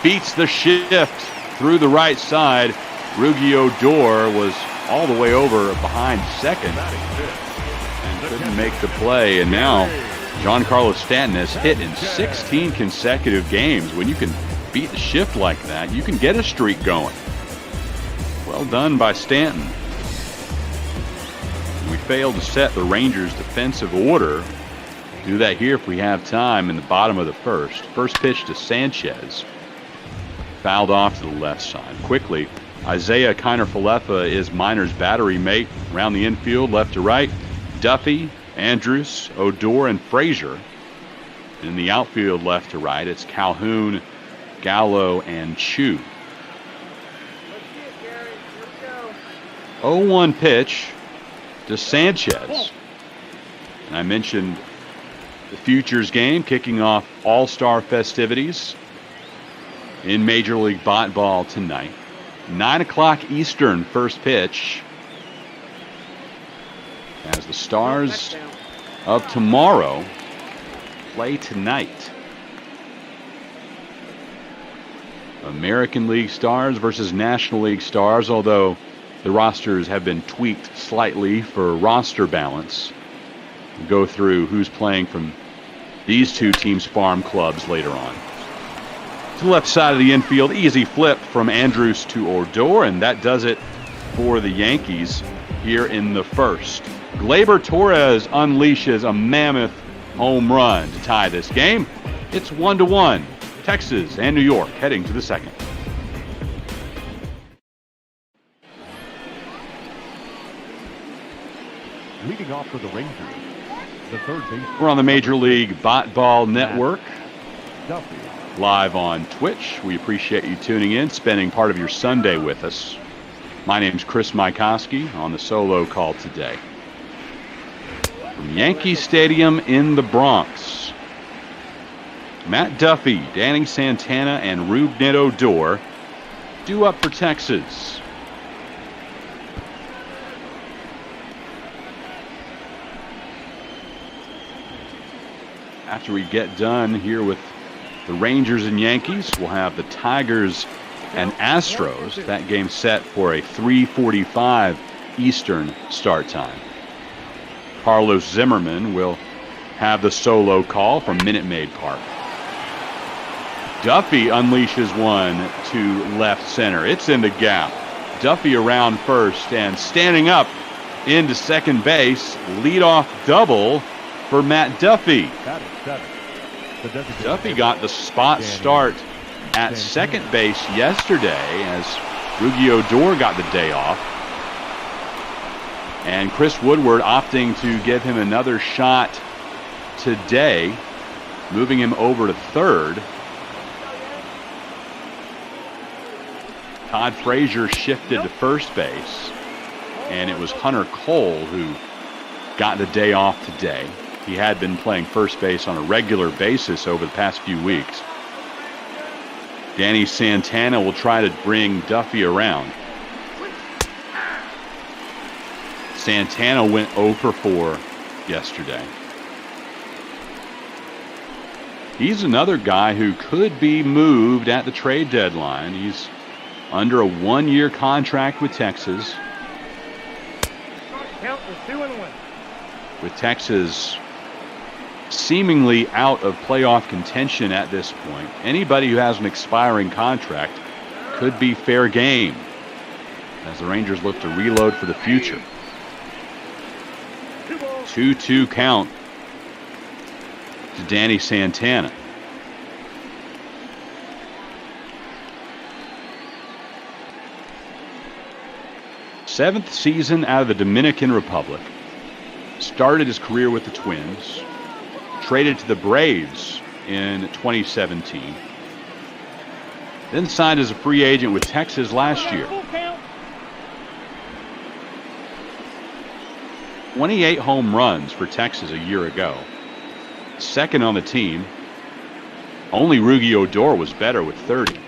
beats the shift through the right side. Odor was all the way over behind second and couldn't make the play. And now Giancarlo Stanton has hit in 16 consecutive games. When you can beat the shift like that, you can get a streak going. Well done by Stanton. We failed to set the Rangers' defensive order. Do that here if we have time in the bottom of the first. First pitch to Sanchez. Fouled off to the left side. Quickly, Isaiah Kiner-Falefa is Miner's battery mate around the infield, left to right. Duffy, Andrus, Odor, and Frazier. In the outfield, left to right, it's Calhoun, Gallo, and Chu. 0-1 pitch to Sanchez. And I mentioned the Futures game kicking off All-Star festivities in Major League Ball tonight. 9 o'clock Eastern first pitch as the Stars of tomorrow play tonight. American League Stars versus National League Stars, although the rosters have been tweaked slightly for roster balance. We'll go through who's playing from these two teams' farm clubs later on. To the left side of the infield, easy flip from Andrus to Odor, and that does it for the Yankees here in the first. Gleyber Torres unleashes a mammoth home run to tie this game. It's 1-1. Texas and New York heading to the second. Leading off for the Rangers, the third base. We're on the Major League Ball Network. Duffy. Live on Twitch. We appreciate you tuning in, spending part of your Sunday with us. My name's Chris Mykoski on the solo call today. From Yankee Stadium in the Bronx, Matt Duffy, Danny Santana, and Rougned Odor due up for Texas. After we get done here with the Rangers and Yankees, we'll have the Tigers and Astros. That game set for a 3:45 Eastern start time. Carlos Zimmerman will have the solo call from Minute Maid Park. Duffy unleashes one to left center. It's in the gap. Duffy around first and standing up into second base. Leadoff double for Matt Duffy. Duffy got the spot start at second base yesterday as Odor got the day off. And Chris Woodward opting to give him another shot today, moving him over to third. Todd Frazier shifted to first base, and it was Hunter Cole who got the day off today. He had been playing first base on a regular basis over the past few weeks. Danny Santana will try to bring Duffy around. Santana went 0 for 4 yesterday. He's another guy who could be moved at the trade deadline. He's under a 1-year contract with Texas. With Texas seemingly out of playoff contention at this point, anybody who has an expiring contract could be fair game as the Rangers look to reload for the future. 2-2 count to Danny Santana. Seventh season out of the Dominican Republic. Started his career with the Twins. Traded to the Braves in 2017. Then signed as a free agent with Texas last year. 28 home runs for Texas a year ago. Second on the team. Only Rugi Odor was better with 30.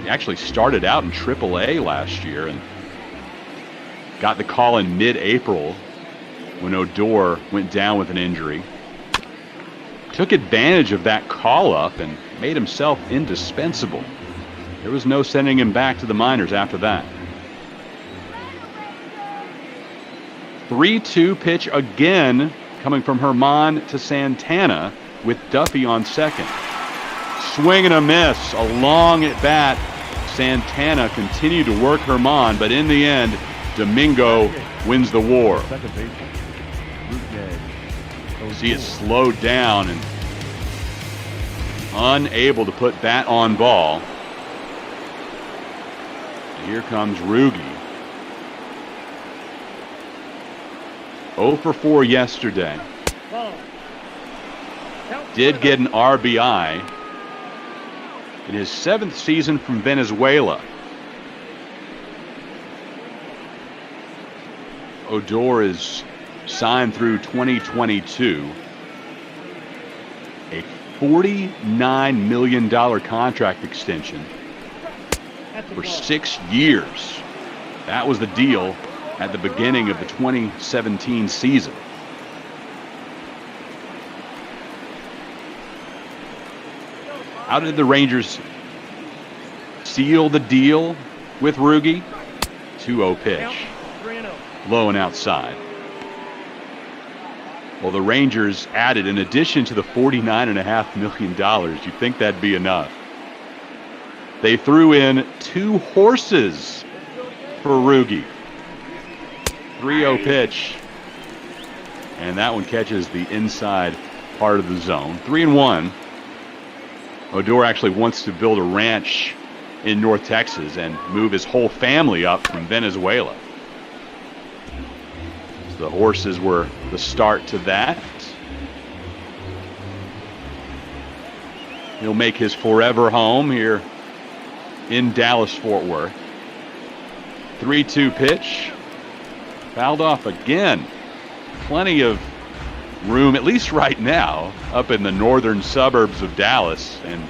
He actually started out in AAA last year and got the call in mid-April when Odor went down with an injury. Took advantage of that call-up and made himself indispensable. There was no sending him back to the minors after that. 3-2 pitch again coming from Herman to Santana with Duffy on second. Swing and a miss, a long at bat. Santana continued to work Herman, but in the end, Domingo wins the war. See it slowed down and unable to put bat on ball. And here comes Rugi. 0 for 4 yesterday. Did get an RBI in his 7th season from Venezuela. Odor is signed through 2022. A $49 million contract extension for 6 years. That was the deal at the beginning of the 2017 season. How did the Rangers seal the deal with Rugi? 2-0 pitch. Low and outside. Well, the Rangers added, in addition to the $49.5 million, you'd think that'd be enough. They threw in 2 horses for Rugi. 3-0 pitch. And that one catches the inside part of the zone. 3-1. Odor actually wants to build a ranch in North Texas and move his whole family up from Venezuela. So the horses were the start to that. He'll make his forever home here in Dallas-Fort Worth. 3-2 pitch. Fouled off again. Plenty of room, at least right now, up in the northern suburbs of Dallas and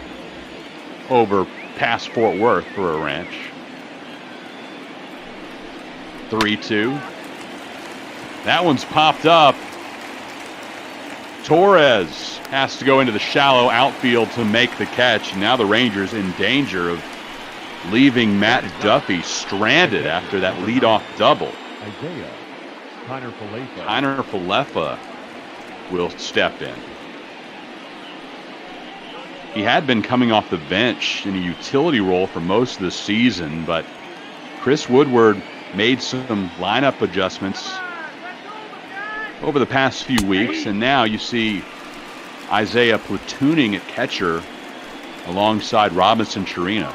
over past Fort Worth for a ranch. 3-2. That one's popped up. Torres has to go into the shallow outfield to make the catch. And now the Rangers in danger of leaving Matt Duffy stranded after that leadoff double. Kiner Falefa will step in. He had been coming off the bench in a utility role for most of the season, but Chris Woodward made some lineup adjustments over the past few weeks, and now you see Isaiah platooning at catcher alongside Robinson Chirinos.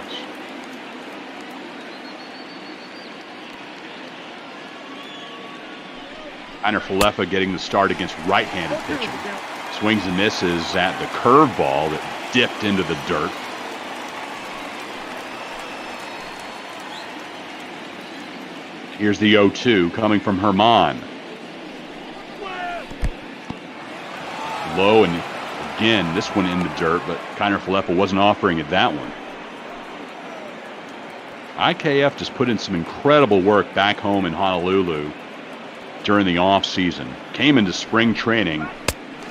Kiner Falefa getting the start against right-handed pitching. Swings and misses at the curveball that dipped into the dirt. Here's the 0-2 coming from Herman. Low, and again, this one in the dirt, but Kiner Falefa wasn't offering it that one. IKF just put in some incredible work back home in Honolulu during the off-season. Came into spring training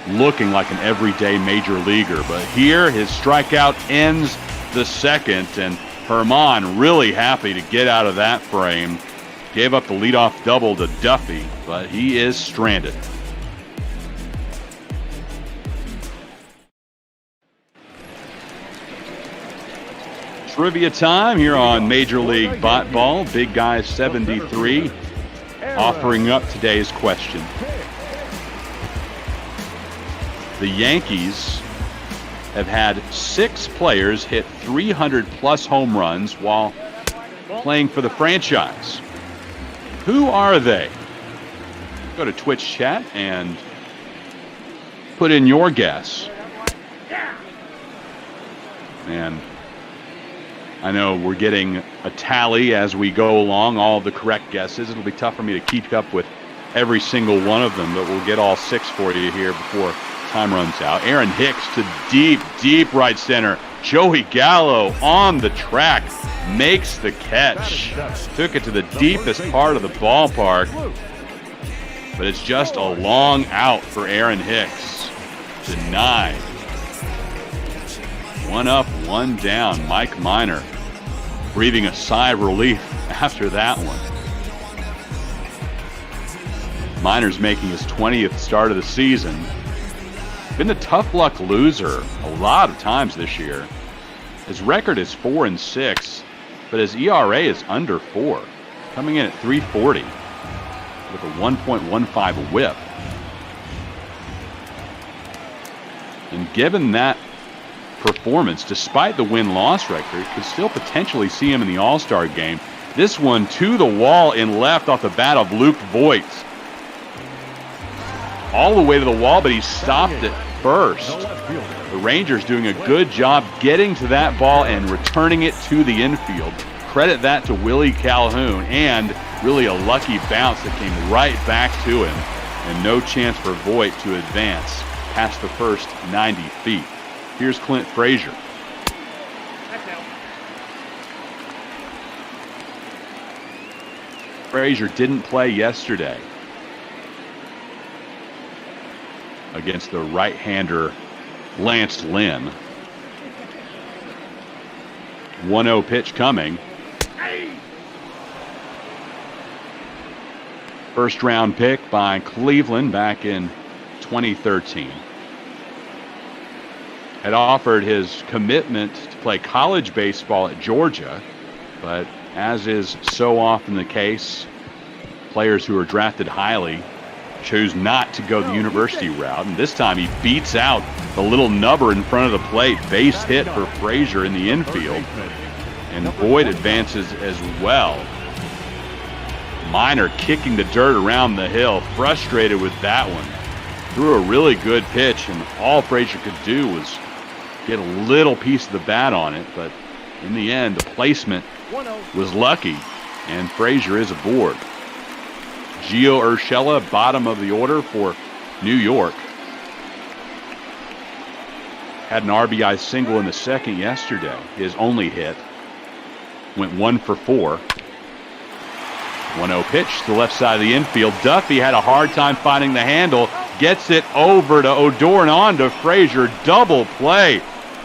looking like an everyday major leaguer, but here his strikeout ends the second, and Herman really happy to get out of that frame. Gave up the leadoff double to Duffy, but he is stranded. Trivia time here on Major League Ball. Big Guy 73 offering up today's question. The Yankees have had 6 players hit 300-plus home runs while playing for the franchise. Who are they? Go to Twitch chat and put in your guess. And I know we're getting a tally as we go along, all the correct guesses. It'll be tough for me to keep up with every single one of them, but we'll get all 6 for you here before time runs out. Aaron Hicks to deep right center. Joey Gallo on the track makes the catch. Took it to the deepest part of the ballpark, but it's just a long out for Aaron Hicks. Denied. 1 up, 1 down. Mike Minor breathing a sigh of relief after that one. Minor's making his 20th start of the season. Been the tough luck loser a lot of times this year. His record is 4-6, but his ERA is under 4, coming in at 3.40 with a 1.15 whip. And given that performance, despite the win-loss record, could still potentially see him in the All-Star game. This one to the wall in left off the bat of Luke Voigt. All the way to the wall, but he stopped it first. The Rangers doing a good job getting to that ball and returning it to the infield. Credit that to Willie Calhoun, and really a lucky bounce that came right back to him, and no chance for Voigt to advance past the first 90 feet. Here's Clint Frazier. Frazier didn't play yesterday against the right-hander Lance Lynn. 1-0 pitch coming. First round pick by Cleveland back in 2013. Had offered his commitment to play college baseball at Georgia, but as is so often the case, players who are drafted highly choose not to go the university route, and this time he beats out the little nubber in front of the plate. Base hit for Frazier in the infield, and Voigt advances as well. Minor kicking the dirt around the hill, frustrated with that one. Threw a really good pitch, and all Frazier could do was get a little piece of the bat on it, but in the end, the placement was lucky, and Frazier is aboard. Gio Urshela, bottom of the order for New York. Had an RBI single in the second yesterday, his only hit. Went 1 for 4. 1-0 pitch to the left side of the infield. Duffy had a hard time finding the handle. Gets it over to Odor and on to Frazier. Double play.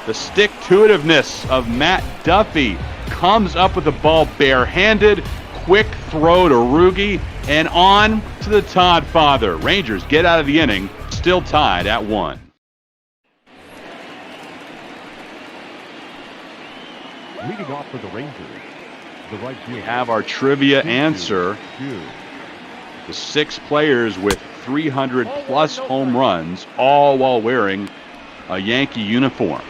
The stick-to-itiveness of Matt Duffy comes up with the ball barehanded. Quick throw to Ruge and on to the Todd Father. Rangers get out of the inning, still tied at 1. Leading off for the Rangers, the right fielder. We have our trivia answer. The 6 players with 300-plus home runs, all while wearing a Yankee uniform.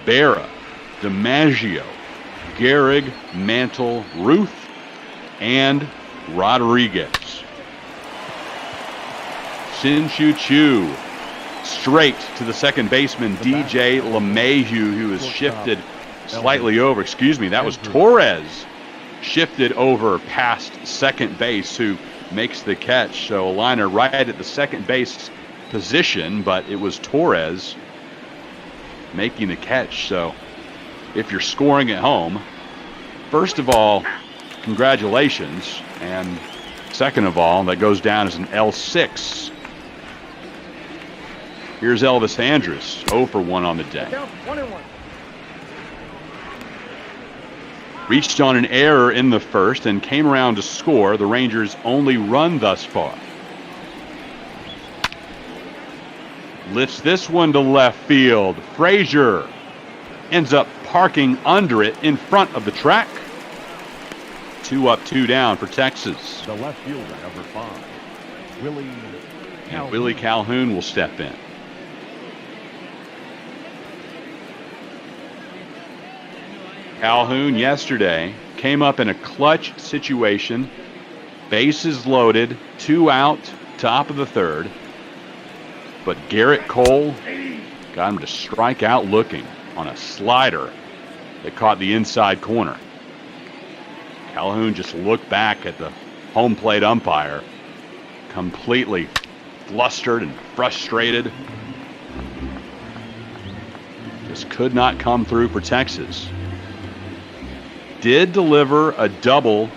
Berra, DiMaggio, Gehrig, Mantle, Ruth, and Rodriguez. Shin-Soo Choo straight to the second baseman, DJ LeMahieu, who is shifted slightly over. Excuse me, that was Torres shifted over past second base, who makes the catch. So a liner right at the second base position, but it was Torres making the catch. So if you're scoring at home, first of all, congratulations, and second of all, that goes down as an L6. Here's Elvis Andrus, 0 for 1 on the day. 1-1. Reached on an error in the first and came around to score the Rangers' only run thus far. Lifts this one to left field. Frazier ends up parking under it in front of the track. 2 up, 2 down for Texas. The left fielder, number 5, Willie Calhoun. And Willie Calhoun will step in. Calhoun yesterday came up in a clutch situation. Bases loaded, 2 out, top of the third. But Garrett Cole got him to strike out looking on a slider that caught the inside corner. Calhoun just looked back at the home plate umpire, completely flustered and frustrated. Just could not come through for Texas. Did deliver a double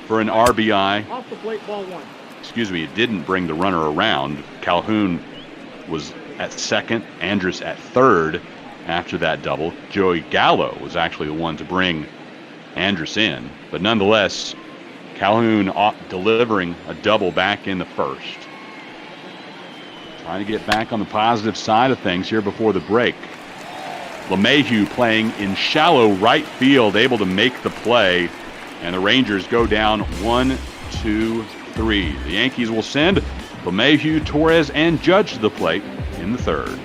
for an RBI. Off the plate, ball 1. Excuse me, it didn't bring the runner around. Calhoun was at second, Andrus at third after that double. Joey Gallo was actually the one to bring Andrus in. But nonetheless, Calhoun delivering a double back in the first. Trying to get back on the positive side of things here before the break. LeMahieu playing in shallow right field, able to make the play. And the Rangers go down 1, 2, 3. The Yankees will send LeMahieu, Torres, and Judge to the plate in the third.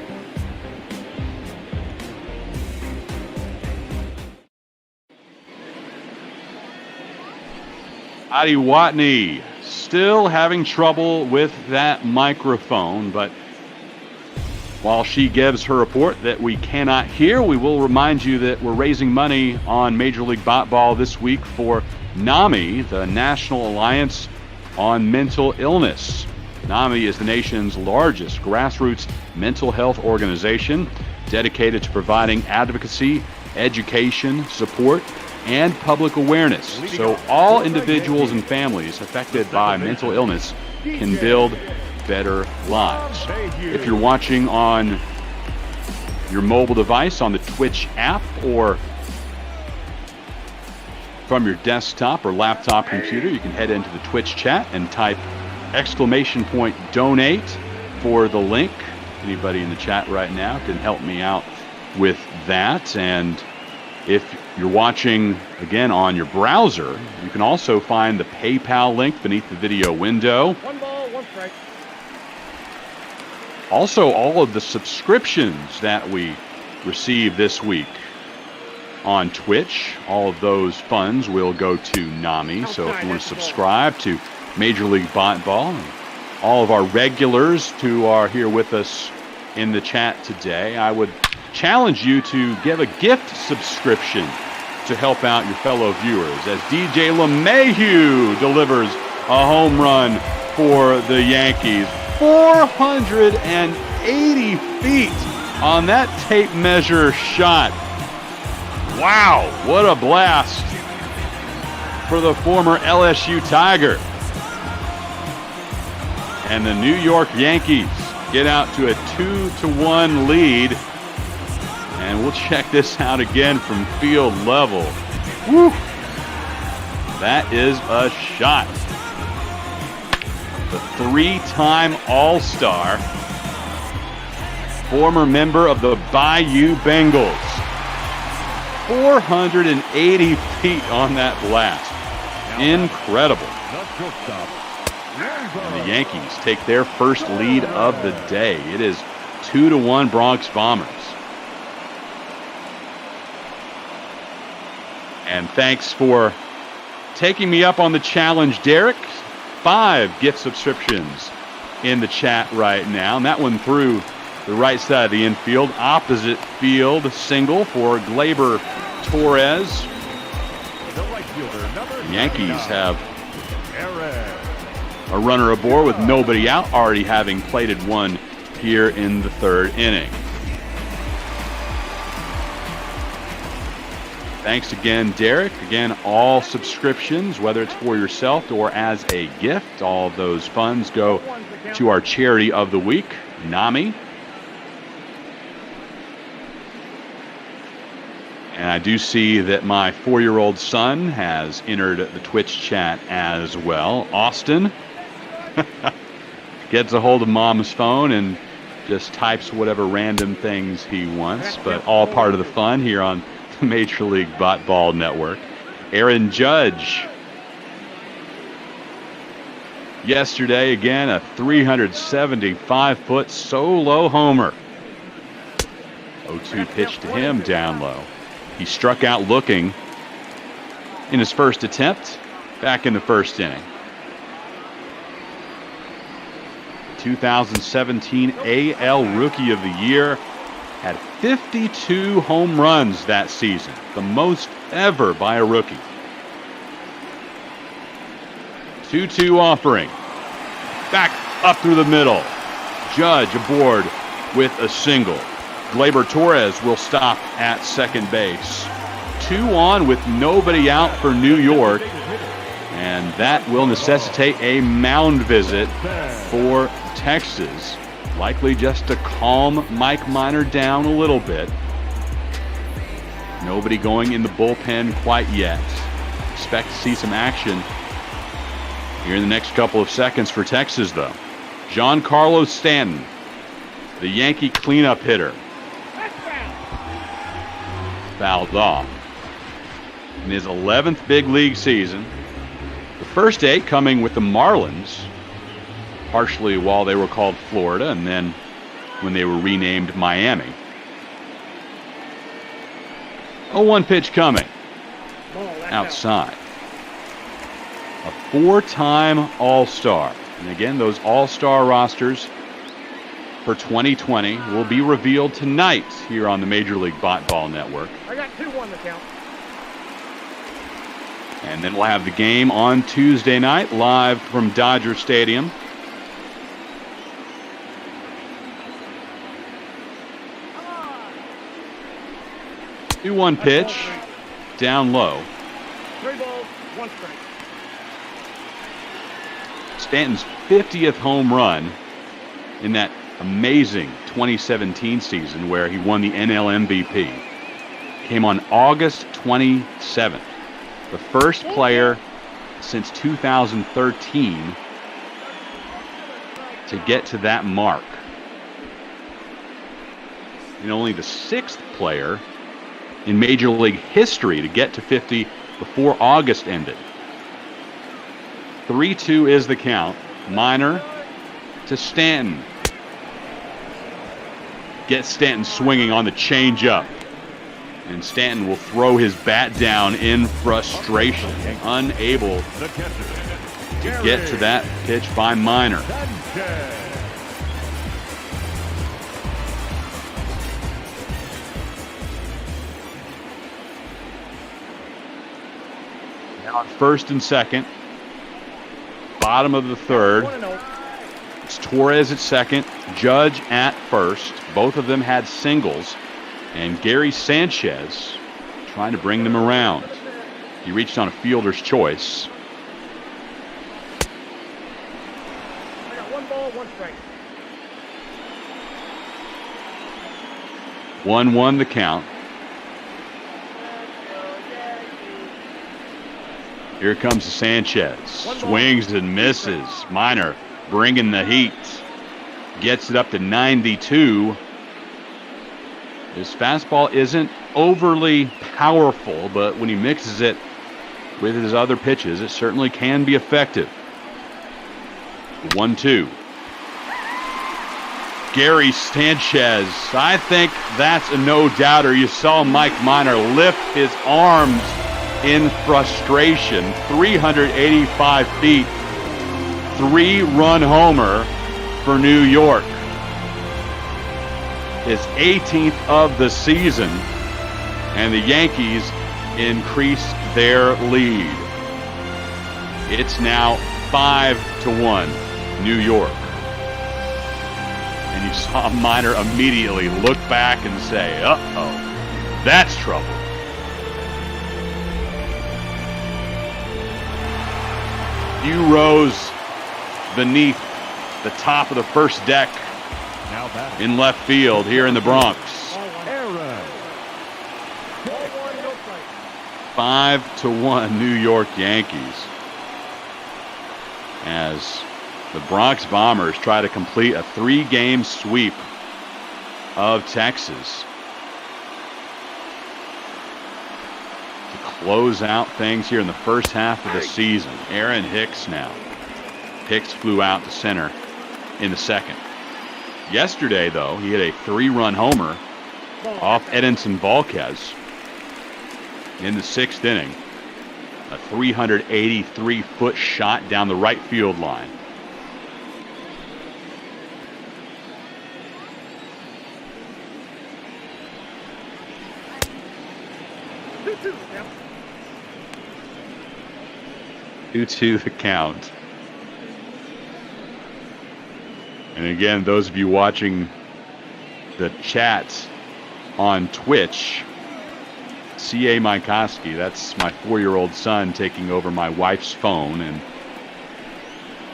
Adi Watney still having trouble with that microphone, but while she gives her report that we cannot hear, we will remind you that we're raising money on Major League Ball this week for NAMI, the National Alliance on Mental Illness. NAMI is the nation's largest grassroots mental health organization dedicated to providing advocacy, education, support, and public awareness, so all individuals and families affected by mental illness can build better lives. If you're watching on your mobile device on the Twitch app or from your desktop or laptop computer, you can head into the Twitch chat and type !donate for the link. Anybody in the chat right now can help me out with that. And if you're watching again on your browser, you can also find the PayPal link beneath the video window. 1 ball, 1 strike. Also, all of the subscriptions that we receive this week on Twitch, all of those funds will go to NAMI. So if you want to subscribe to Major League Ball, and all of our regulars who are here with us in the chat today, I would challenge you to give a gift subscription to help out your fellow viewers as DJ LeMahieu delivers a home run for the Yankees. 480 feet on that tape measure shot. Wow, what a blast for the former LSU Tiger. And the New York Yankees get out to a 2-1 lead. And we'll check this out again from field level. Woo! That is a shot. The 3-time All-Star, former member of the Bayou Bengals. 480 feet on that blast. Incredible. And the Yankees take their first lead of the day. It is 2-1 Bronx Bombers. And thanks for taking me up on the challenge, Derek. 5 gift subscriptions in the chat right now. And that one through the right side of the infield. Opposite field single for Gleyber Torres. The Yankees have a runner aboard with nobody out, already having plated one here in the third inning. Thanks again, Derek. Again, all subscriptions, whether it's for yourself or as a gift, all of those funds go to our charity of the week, NAMI. And I do see that my 4-year-old son has entered the Twitch chat as well. Austin gets a hold of mom's phone and just types whatever random things he wants, but all part of the fun here on the Major League Ball Network. Aaron Judge. Yesterday, again, a 375-foot solo homer. 0-2 pitch to him down low. He struck out looking in his first attempt back in the first inning. 2017 AL Rookie of the Year. had 52 home runs that season, the most ever by a rookie. 2-2 offering. Back up through the middle. Judge aboard with a single. Gleyber Torres will stop at second base. 2 on with nobody out for New York. And that will necessitate a mound visit for Texas. Likely just to calm Mike Minor down a little bit. Nobody going in the bullpen quite yet. Expect to see some action here in the next couple of seconds for Texas, though. Giancarlo Stanton, the Yankee cleanup hitter. Fouled off. In his 11th big league season. The first 8 coming with the Marlins, partially while they were called Florida, and then when they were renamed Miami. 0-1 pitch coming. Outside. A 4-time All-Star. And again, those All-Star rosters for 2020 will be revealed tonight here on the Major League Ball Network. I got 2-1 to count. And then we'll have the game on Tuesday night, live from Dodger Stadium. Two 1 pitch, down low. 3 balls, 1 strike. Stanton's 50th home run in that amazing 2017 season where he won the NL MVP came on August 27th. The first player since 2013 to get to that mark. And only the 6th player in Major League history to get to 50 before August ended. 3-2 is the count. Minor to Stanton. Gets Stanton swinging on the changeup. And Stanton will throw his bat down in frustration, unable to get to that pitch by Minor. Now on first and second, bottom of the third. It's Torres at second, Judge at first. Both of them had singles. And Gary Sanchez trying to bring them around. He reached on a fielder's choice. I got 1 ball, 1 strike. 1-1 the count. Here comes Sanchez. Swings and misses. Minor bringing the heat. Gets it up to 92. His fastball isn't overly powerful, but when he mixes it with his other pitches, it certainly can be effective. 1-2. Gary Sanchez. I think that's a no-doubter. You saw Mike Minor lift his arms in frustration. 385 feet. 3-run homer for New York. His 18th of the season, and the Yankees increase their lead. It's now 5-1 New York. And you saw Minor immediately look back and say, uh-oh, that's trouble. Few rows beneath the top of the first deck in left field here in the Bronx. 5-1 New York Yankees as the Bronx Bombers try to complete a 3-game sweep of Texas to close out things here in the first half of the season. Aaron Hicks now. Hicks flew out to center in the second. Yesterday, though, he hit a 3-run homer off Edinson Volquez in the 6th inning. A 383-foot shot down the right field line. 2-2 the count. 2-2 the count. And again, those of you watching the chat on Twitch, C.A. Mykoski, that's my 4-year-old son taking over my wife's phone and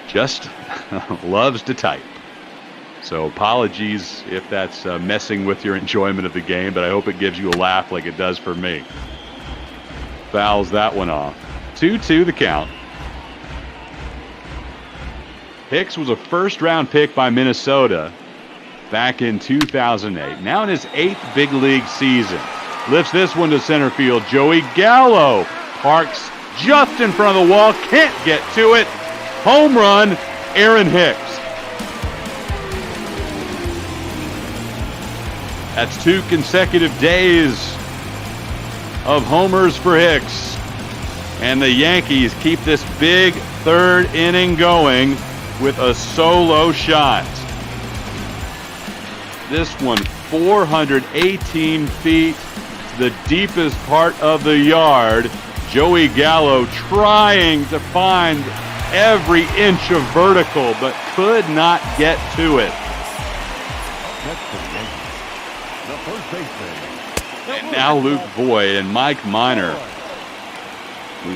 just loves to type. So apologies if that's messing with your enjoyment of the game, but I hope it gives you a laugh like it does for me. Fouls that one off. 2-2 the count. Hicks was a first-round pick by Minnesota back in 2008. Now in his 8th big league season. Lifts this one to center field. Joey Gallo parks just in front of the wall. Can't get to it. Home run, Aaron Hicks. That's 2 consecutive days of homers for Hicks. And the Yankees keep this big 3rd inning going with a solo shot. This one 418 feet to the deepest part of the yard. Joey Gallo trying to find every inch of vertical, but could not get to it. The first baseman. And now Luke Voigt and Mike Minor.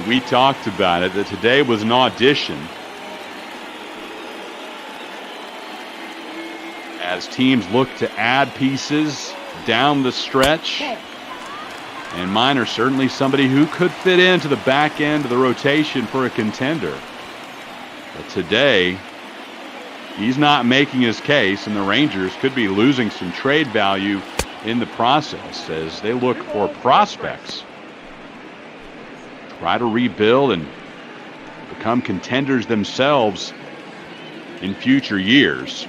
We talked about it, that today was an audition as teams look to add pieces down the stretch. And Minor certainly somebody who could fit into the back end of the rotation for a contender. But today, he's not making his case, and the Rangers could be losing some trade value in the process as they look for prospects. Try to rebuild and become contenders themselves in future years.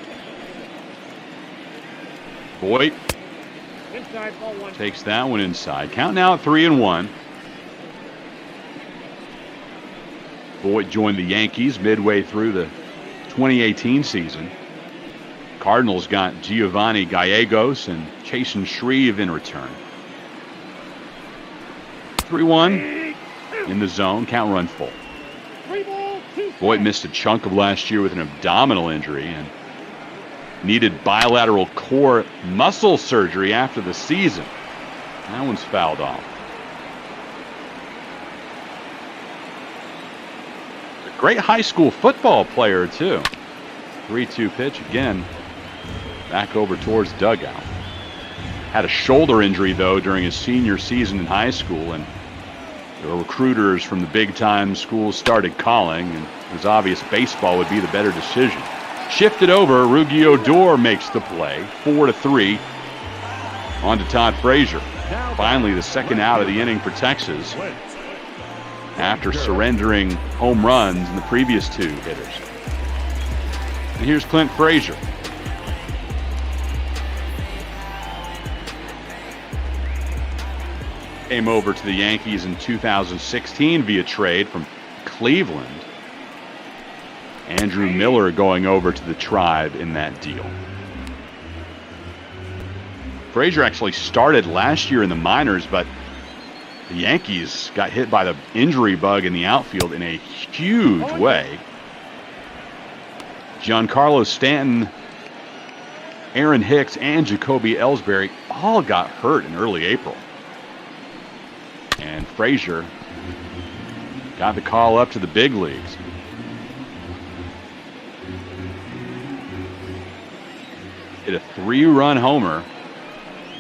Voigt Inside, ball 1. takes that one inside. Count now at 3-1. Voigt joined the Yankees midway through the 2018 season. Cardinals got Giovanni Gallegos and Chasen Shreve in return. 3-1 in the zone. Count run full. 3-2. Voigt missed a chunk of last year with an abdominal injury and needed bilateral core muscle surgery after the season. That one's fouled off. A great high school football player, too. 3-2 pitch again. Back over towards dugout. Had a shoulder injury, though, during his senior season in high school, and the recruiters from the big-time schools started calling, and it was obvious baseball would be the better decision. Shifted over, Rugi Odor makes the play, 4-3, on to Todd Frazier. Finally, the second out of the inning for Texas after surrendering home runs in the previous 2 hitters. And here's Clint Frazier. Came over to the Yankees in 2016 via trade from Cleveland. Andrew Miller going over to the Tribe in that deal. Frazier actually started last year in the minors, but the Yankees got hit by the injury bug in the outfield in a huge way. Giancarlo Stanton, Aaron Hicks, and Jacoby Ellsbury all got hurt in early April. And Frazier got the call up to the big leagues. Hit a 3-run homer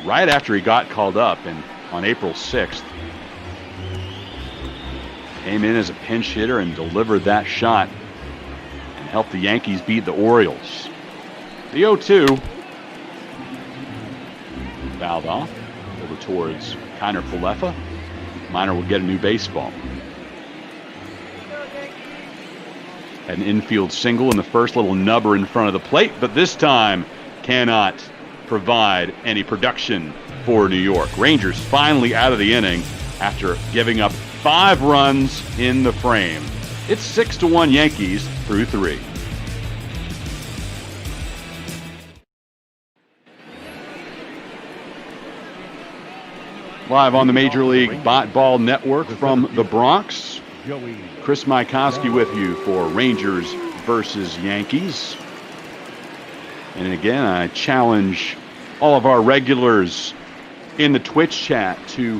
right after he got called up on April 6th. Came in as a pinch hitter and delivered that shot and helped the Yankees beat the Orioles. The 0-2. Fouled off over towards Kiner Falefa. Minor will get a new baseball. Had an infield single in the first, little nubber in front of the plate, but this time cannot provide any production for New York. Rangers finally out of the inning after giving up 5 runs in the frame. It's 6-1 Yankees through 3. Live on the Major League Ball Network from the Bronx. Chris Mykoski with you for Rangers versus Yankees. And again, I challenge all of our regulars in the Twitch chat to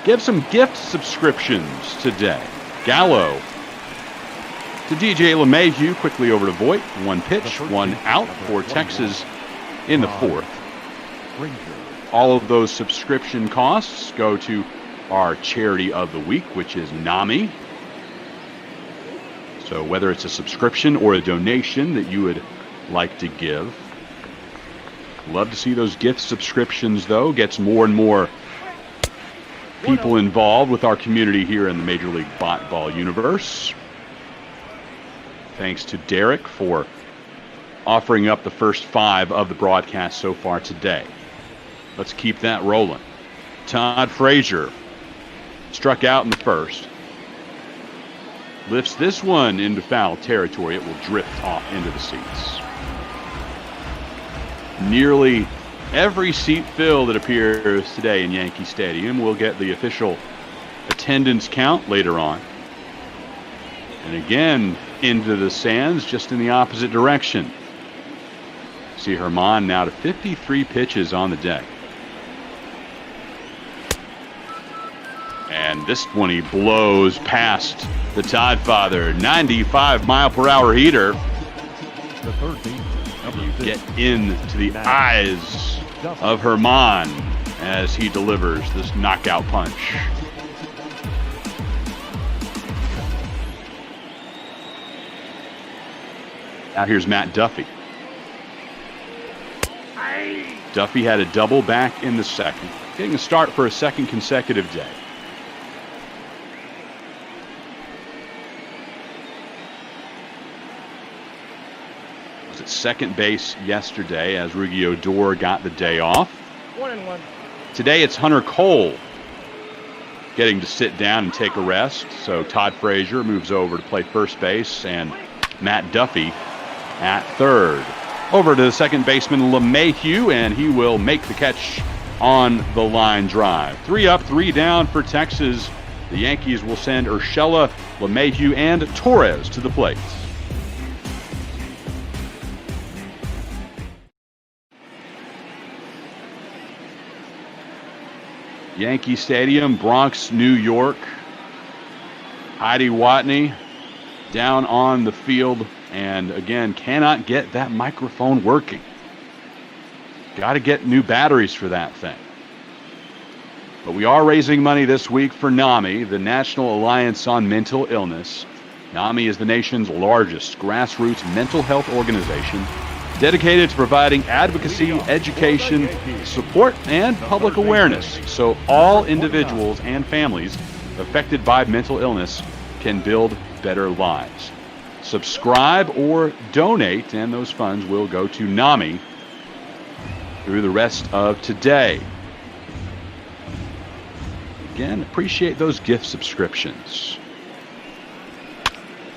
give some gift subscriptions today. Gallo to DJ LeMahieu, quickly over to Voit. 1 pitch, 1 out for Texas in the 4th. All of those subscription costs go to our charity of the week, which is NAMI. So whether it's a subscription or a donation that you would like to give, love to see those gift subscriptions, though. Gets more and more people involved with our community here in the Major League Ball universe. Thanks to Derek for offering up the first 5 of the broadcast so far today. Let's keep that rolling. Todd Frazier struck out in the first. Lifts this one into foul territory. It will drift off into the seats. Nearly every seat filled, it appears, today in Yankee Stadium. We'll get the official attendance count later on. And again, into the stands, just in the opposite direction. See Herman now to 53 pitches on the deck. And this one he blows past the Todd Father. 95-mile-per-hour heater. You get into the eyes of Herman as he delivers this knockout punch. Now here's Matt Duffy. Duffy had a double back in the second, getting a start for a second consecutive day. Was at second base yesterday as Rugi Odor got the day off. 1-1. Today it's Hunter Cole getting to sit down and take a rest. So Todd Frazier moves over to play first base, and Matt Duffy at third. Over to the second baseman LeMahieu, and he will make the catch on the line drive. 3 up, 3 down for Texas. The Yankees will send Urshela, LeMahieu, and Torres to the plate. Yankee Stadium, Bronx, New York. Heidi Watney down on the field, and again, cannot get that microphone working. Got to get new batteries for that thing. But we are raising money this week for NAMI, the National Alliance on Mental Illness. NAMI is the nation's largest grassroots mental health organization dedicated to providing advocacy, education, support, and public awareness so all individuals and families affected by mental illness can build better lives. Subscribe or donate, and those funds will go to NAMI through the rest of today. Again, appreciate those gift subscriptions.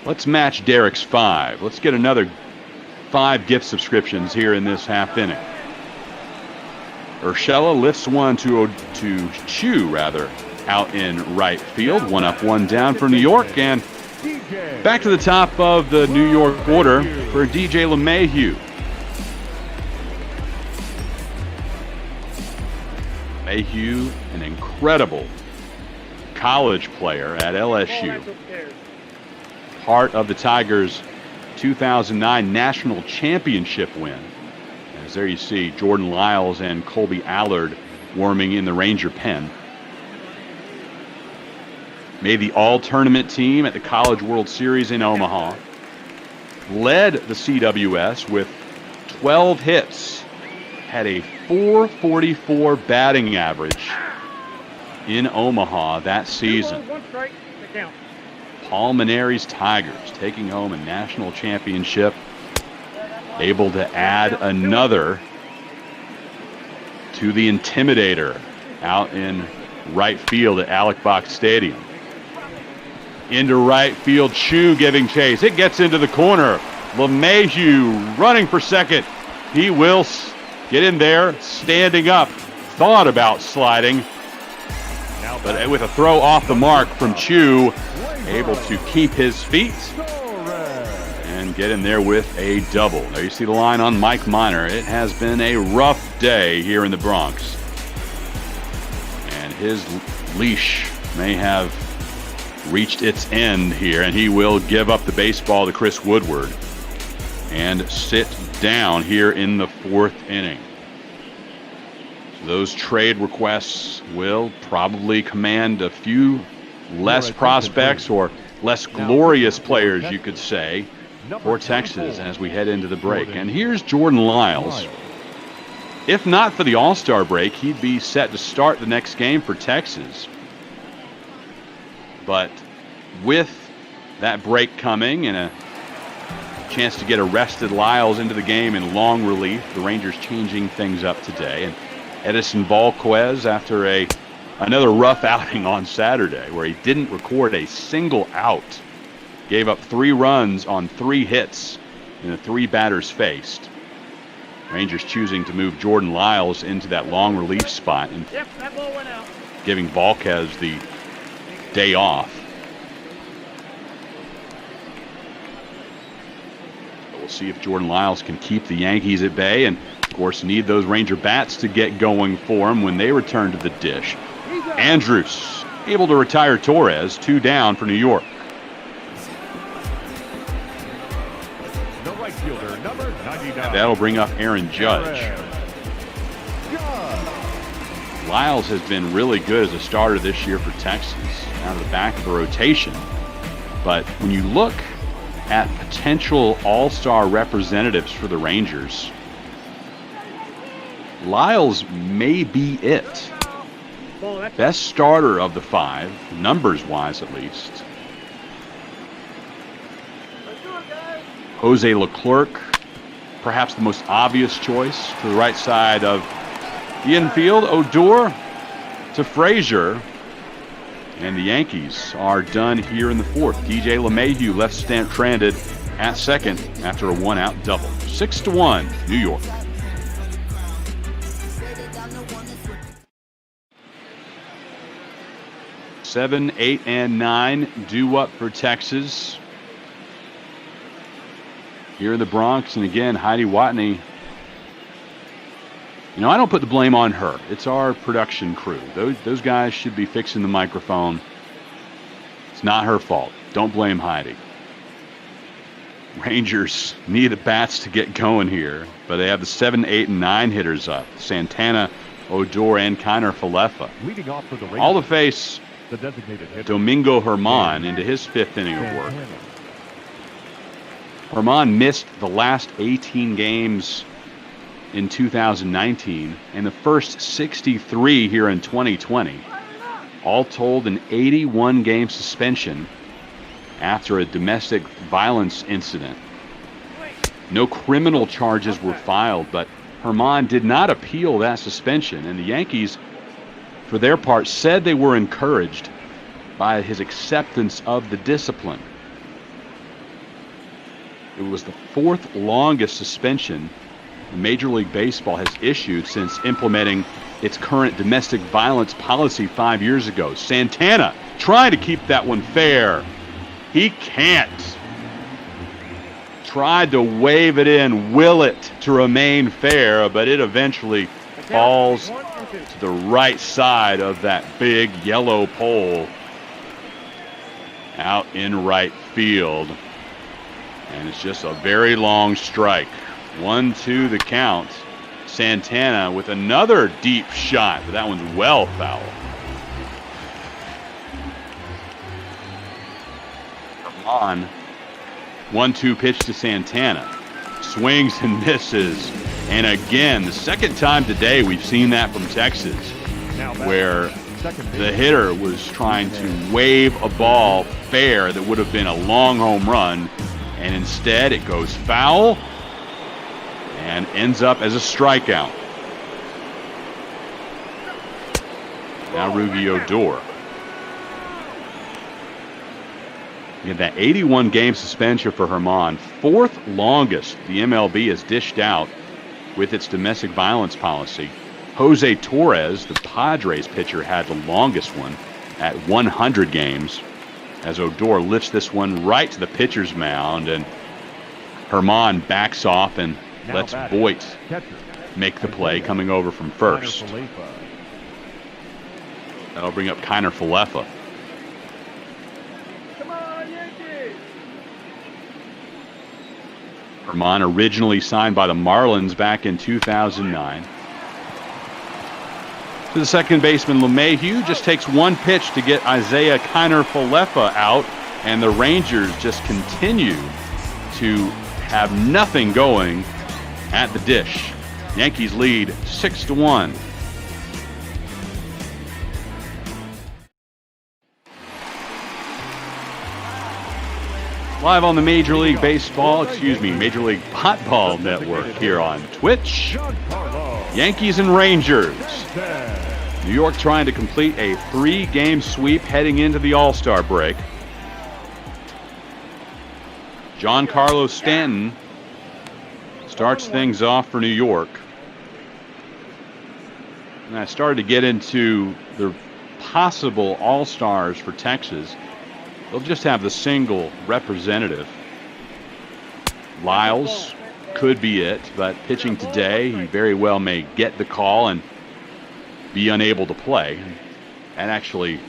Let's match Derek's 5. Let's get another 5 gift subscriptions here in this half inning. Urshela lifts one to Chu, out in right field. 1 up, 1 down for New York, and back to the top of the New York order for DJ LeMahieu. LeMahieu, an incredible college player at LSU. Part of the Tigers' 2009 national championship win. As there you see Jordan Lyles and Colby Allard warming in the Ranger pen. Made the all-tournament team at the College World Series in Omaha. Led the CWS with 12 hits. Had a .444 batting average in Omaha that season. 1 strike, the count. Paul Mainieri's Tigers taking home a national championship. Able to add another to the Intimidator out in right field at Alec Box Stadium. Into right field, Chu giving chase. It gets into the corner. LeMahieu running for second. He will get in there, standing up. Thought about sliding. But with a throw off the mark from Chu, able to keep his feet and get in there with a double. There you see the line on Mike Minor. It has been a rough day here in the Bronx. And his leash may have reached its end here, and he will give up the baseball to Chris Woodward and sit down here in the 4th inning. So those trade requests will probably command a few less prospects or less glorious players, you could say, for Texas as we head into the break. And here's Jordan Lyles. If not for the All-Star break, he'd be set to start the next game for Texas. But with that break coming and a chance to get a rested Lyles into the game in long relief, the Rangers changing things up today. And Edison Valquez, after another rough outing on Saturday where he didn't record a single out, gave up 3 runs on 3 hits in the 3 batters faced. Rangers choosing to move Jordan Lyles into that long relief spot and giving Valquez the day off. But we'll see if Jordan Lyles can keep the Yankees at bay, and of course need those Ranger bats to get going for him when they return to the dish. Andrews able to retire Torres, 2 down for New York. The right fielder, number 99. That'll bring up Aaron Judge. Lyles has been really good as a starter this year for Texas, out of the back of the rotation. But when you look at potential all-star representatives for the Rangers, Lyles may be it. Best starter of the 5, numbers-wise at least. Jose Leclerc, perhaps the most obvious choice to the right side of the infield. Odor to Frazier. And the Yankees are done here in the 4th. DJ LeMahieu left stranded at second after a 1-out double. 6-1, New York. Seven, 8, and 9 due up for Texas here in the Bronx. And again, Heidi Watney. You know, I don't put the blame on her. It's our production crew. Those guys should be fixing the microphone. It's not her fault. Don't blame Heidi. Rangers need the bats to get going here, but they have the 7, 8, and 9 hitters up. Santana, Odor, and Kiner Falefa. Leading off for the Rangers, all to face the designated hitter, Domingo Germán into his 5th inning of work. Germán missed the last 18 games in 2019 and the first 63 here in 2020. All told, an 81-game suspension after a domestic violence incident. No criminal charges were filed, but Germán did not appeal that suspension, and the Yankees, for their part, said they were encouraged by his acceptance of the discipline. It was the 4th longest suspension Major League Baseball has issued since implementing its current domestic violence policy 5 years ago. Santana trying to keep that one fair. He can't. Tried to wave it in, will it to remain fair, but it eventually falls to the right side of that big yellow pole out in right field. And it's just a very long strike. 1-2 the count. Santana with another deep shot, but that one's well foul. On 1-2 pitch to Santana. Swings and misses. And again, the second time today we've seen that from Texas, where the hitter was trying to wave a ball fair that would have been a long home run, and instead it goes foul and ends up as a strikeout. Now Rugi Odor. You had that 81-game suspension for Germán, 4th longest the MLB has dished out with its domestic violence policy. Jose Torres, the Padres pitcher, had the longest one at 100 games, as Odor lifts this one right to the pitcher's mound, and Herman backs off and lets Voigt make the play, coming over from first. That'll bring up Kiner Falefa. Herman originally signed by the Marlins back in 2009. To the second baseman, LeMahieu just takes one pitch to get Isaiah Kiner Falefa out, and the Rangers just continue to have nothing going at the dish. Yankees lead 6-1. Live on the Major League Major League Potball Network here on Twitch. Yankees and Rangers. New York trying to complete a 3-game sweep heading into the All-Star break. Giancarlo Stanton starts things off for New York. And I started to get into the possible All-Stars for Texas. They'll just have the single representative. Lyles could be it, but pitching today, he very well may get the call and be unable to play. That actually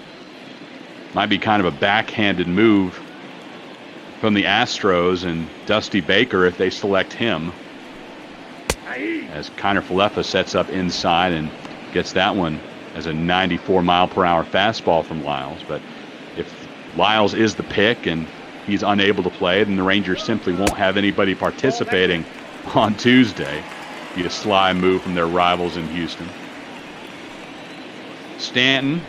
might be kind of a backhanded move from the Astros and Dusty Baker if they select him, as Kiner Falefa sets up inside and gets that one as a 94-mile-per-hour fastball from Lyles. But if Lyles is the pick and he's unable to play, then the Rangers simply won't have anybody participating on Tuesday. Be a sly move from their rivals in Houston. Stanton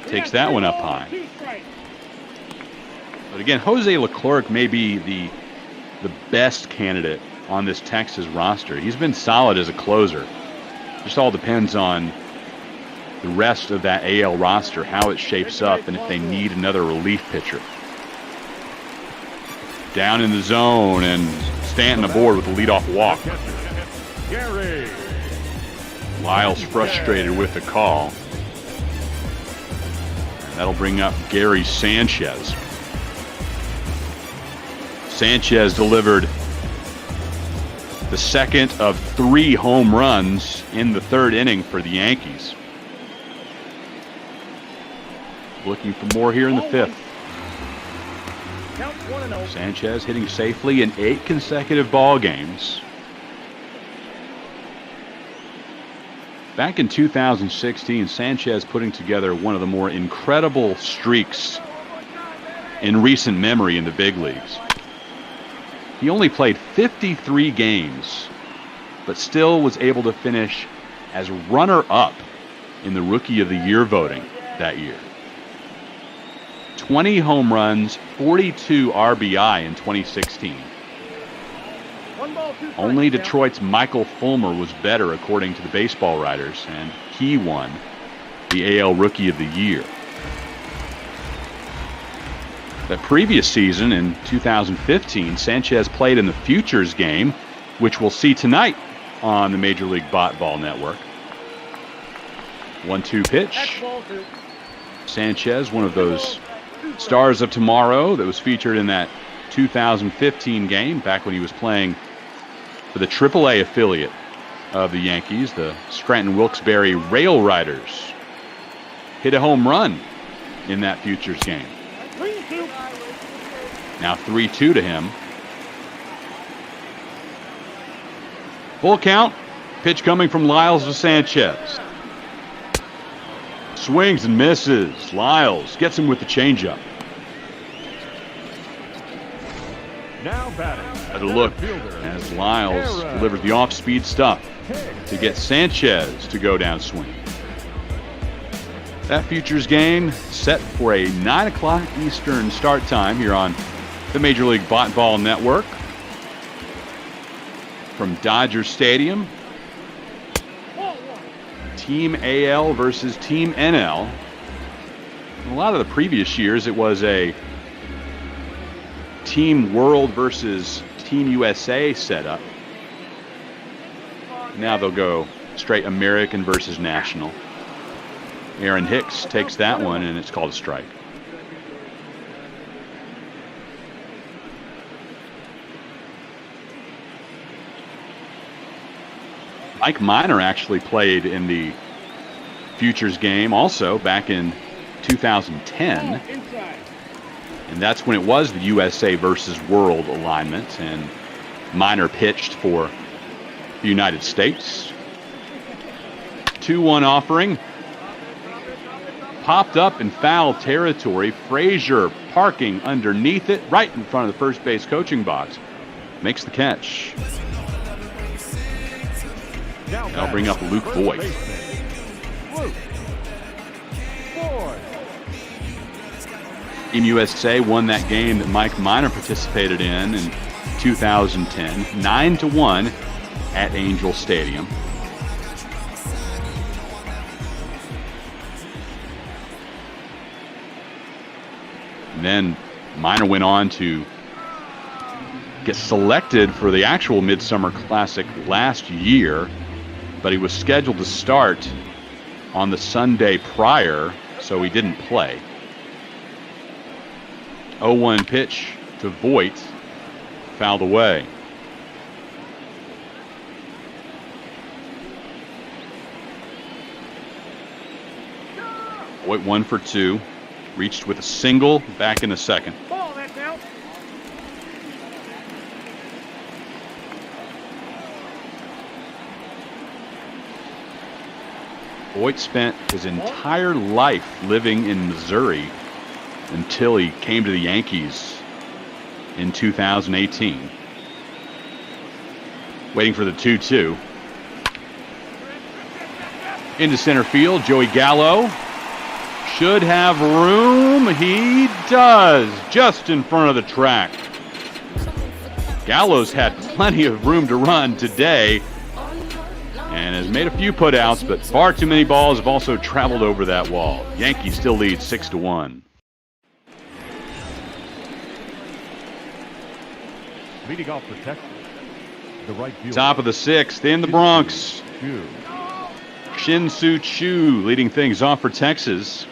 takes that one up high. But again, Jose Leclerc may be the best candidate on this Texas roster. He's been solid as a closer. Just all depends on the rest of that AL roster, how it shapes up, and if they need another relief pitcher. Down in the zone, and Stanton aboard with the leadoff walk. Lyles frustrated with the call. That'll bring up Gary Sanchez. Sanchez delivered the second of 3 home runs in the 3rd inning for the Yankees. Looking for more here in the 5th. Sanchez hitting safely in 8 consecutive ball games. Back in 2016, Sanchez putting together one of the more incredible streaks in recent memory in the big leagues. He only played 53 games, but still was able to finish as runner-up in the Rookie of the Year voting that year. 20 home runs, 42 RBI in 2016. Only Detroit's Michael Fulmer was better, according to the baseball writers, and he won the AL Rookie of the Year. The previous season, in 2015, Sanchez played in the Futures game, which we'll see tonight on the Major League Ball Network. 1-2 pitch. Sanchez, one of those stars of tomorrow that was featured in that 2015 game, back when he was playing for the AAA affiliate of the Yankees, the Scranton Wilkes-Barre Rail Riders. Hit a home run in that Futures game. Now 3-2 to him. Full count. Pitch coming from Lyles to Sanchez. Swings and misses. Lyles gets him with the changeup. Now batting. At a look as Lyles delivers the off-speed stuff to get Sanchez to go down swing. That Futures game set for a 9 o'clock Eastern start time here on the Major League Ball Network from Dodger Stadium. Team AL versus Team NL. In a lot of the previous years, it was a Team World versus Team USA setup. Now they'll go straight American versus National. Aaron Hicks takes that one, and it's called a strike. Mike Minor actually played in the Futures game also back in 2010. And that's when it was the USA versus World alignment, and Minor pitched for the United States. 2-1 offering. Popped up in foul territory. Frazier parking underneath it, right in front of the first base coaching box. Makes the catch. That'll bring up Luke Voigt. Team USA won that game that Mike Minor participated in 2010, 9-1 at Angel Stadium. And then Minor went on to get selected for the actual Midsummer Classic last year, but he was scheduled to start on the Sunday prior, so he didn't play. 0-1 pitch to Voigt, fouled away. Voigt 1 for 2, reached with a single back in the second. Ball, that's out. Voigt spent his entire life living in Missouri until he came to the Yankees in 2018. Waiting for the 2-2. Into center field, Joey Gallo should have room. He does, just in front of the track. Gallo's had plenty of room to run today and has made a few putouts, but far too many balls have also traveled over that wall. Yankees still lead 6-1. Leading off for Texas, the right fielder. Top of the 6th in the Bronx. Shin-Soo Choo leading things off for Texas.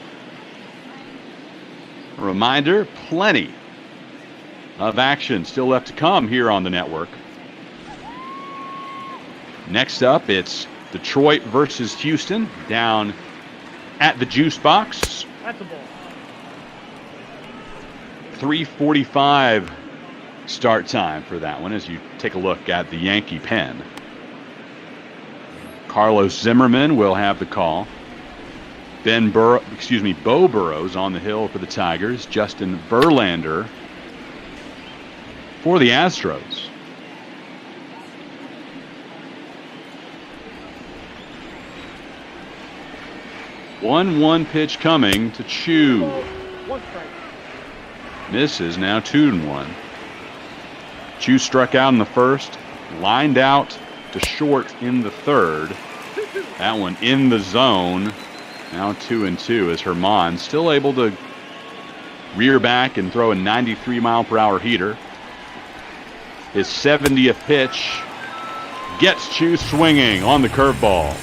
A reminder, plenty of action still left to come here on the network. Next up, it's Detroit versus Houston down at the Juice Box. That's a ball. 3:45 start time for that one as you take a look at the Yankee pen. Carlos Zimmerman will have the call. Bo Burrows on the hill for the Tigers. Justin Verlander for the Astros. One pitch coming to Choo. One strike. Misses, now 2-1. Choo struck out in the first, lined out to short in the third. That one in the zone. Now 2-2 as Herman still able to rear back and throw a 93-mile-per-hour heater. His 70th pitch gets Choo swinging on the curveball.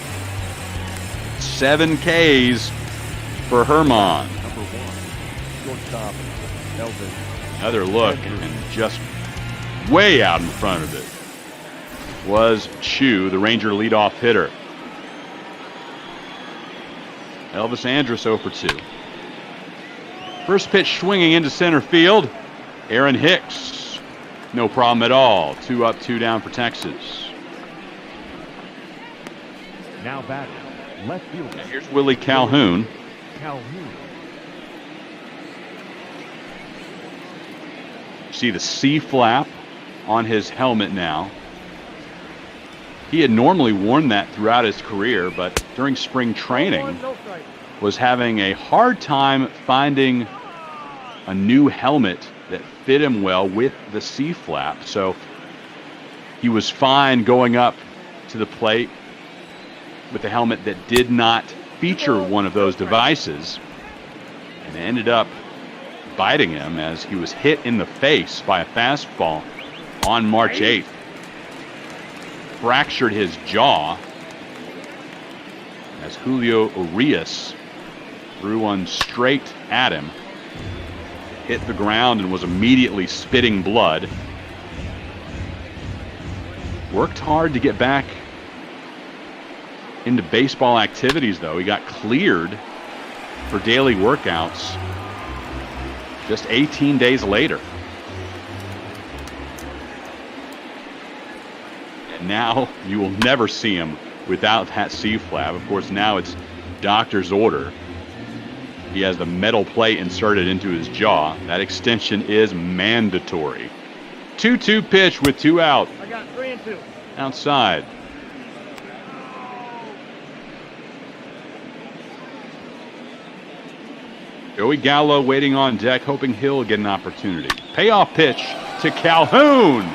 7 Ks for Herman. Number 1, shortstop, Elvin. Another look and just way out in front of it was Choo, the Ranger leadoff hitter. Elvis Andrus 0 for 2. First pitch swinging into center field. Aaron Hicks, no problem at all. 2 up, 2 down for Texas. Now batting, left fielder. Now here's Willie Calhoun. See the C flap on his helmet now. He had normally worn that throughout his career, but during spring training was having a hard time finding a new helmet that fit him well with the C flap. So he was fine going up to the plate with a helmet that did not feature one of those devices, and ended up biting him as he was hit in the face by a fastball on March 8th. Fractured his jaw as Julio Urias threw one straight at him. Hit the ground and was immediately spitting blood. Worked hard to get back into baseball activities, though. He got cleared for daily workouts just 18 days later. And now you will never see him without that C-flap. Of course, now it's doctor's order. He has the metal plate inserted into his jaw. That extension is mandatory. 2-2 pitch with 2 out. I got 3 and 2. Outside. Joey Gallo waiting on deck, hoping he'll get an opportunity. Payoff pitch to Calhoun.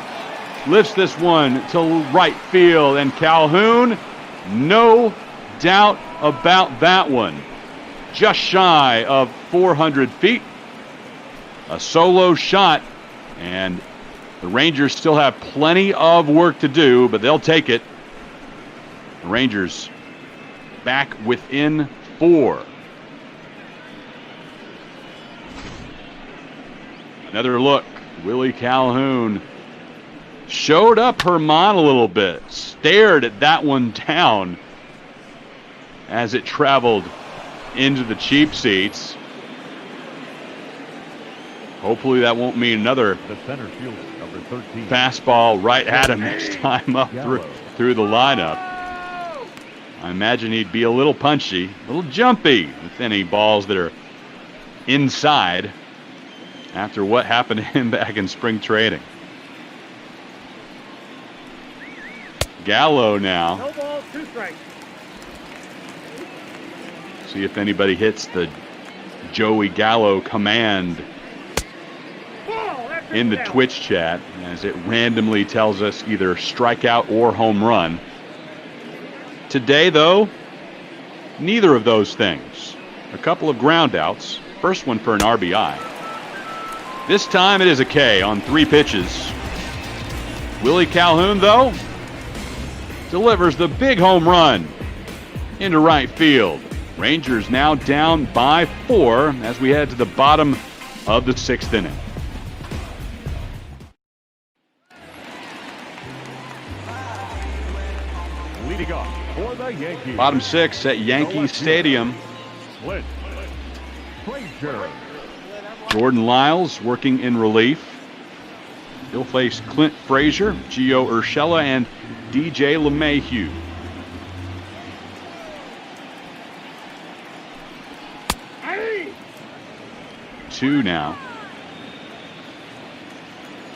Lifts this one to right field, and Calhoun, no doubt about that one. Just shy of 400 feet. A solo shot, and the Rangers still have plenty of work to do, but they'll take it. The Rangers back within 4. Another look. Willie Calhoun showed up Herman a little bit. Stared at that one down as it traveled into the cheap seats. Hopefully that won't mean another fastball right at him next time up through the lineup. I imagine he'd be a little punchy, a little jumpy with any balls that are inside after what happened to him back in spring training. Gallo now. No balls, 2 strikes. See if anybody hits the Joey Gallo command in the Twitch chat, as it randomly tells us either strikeout or home run. Today, though, neither of those things. A couple of ground outs. First one for an RBI. This time it is a K on 3 pitches. Willie Calhoun, though, delivers the big home run into right field. Rangers now down by 4 as we head to the bottom of the 6th inning. Leading off for the Yankees. Bottom 6 at Yankee Stadium. Jordan Lyles working in relief. He'll face Clint Frazier, Gio Urshela, and DJ LeMahieu. Two now.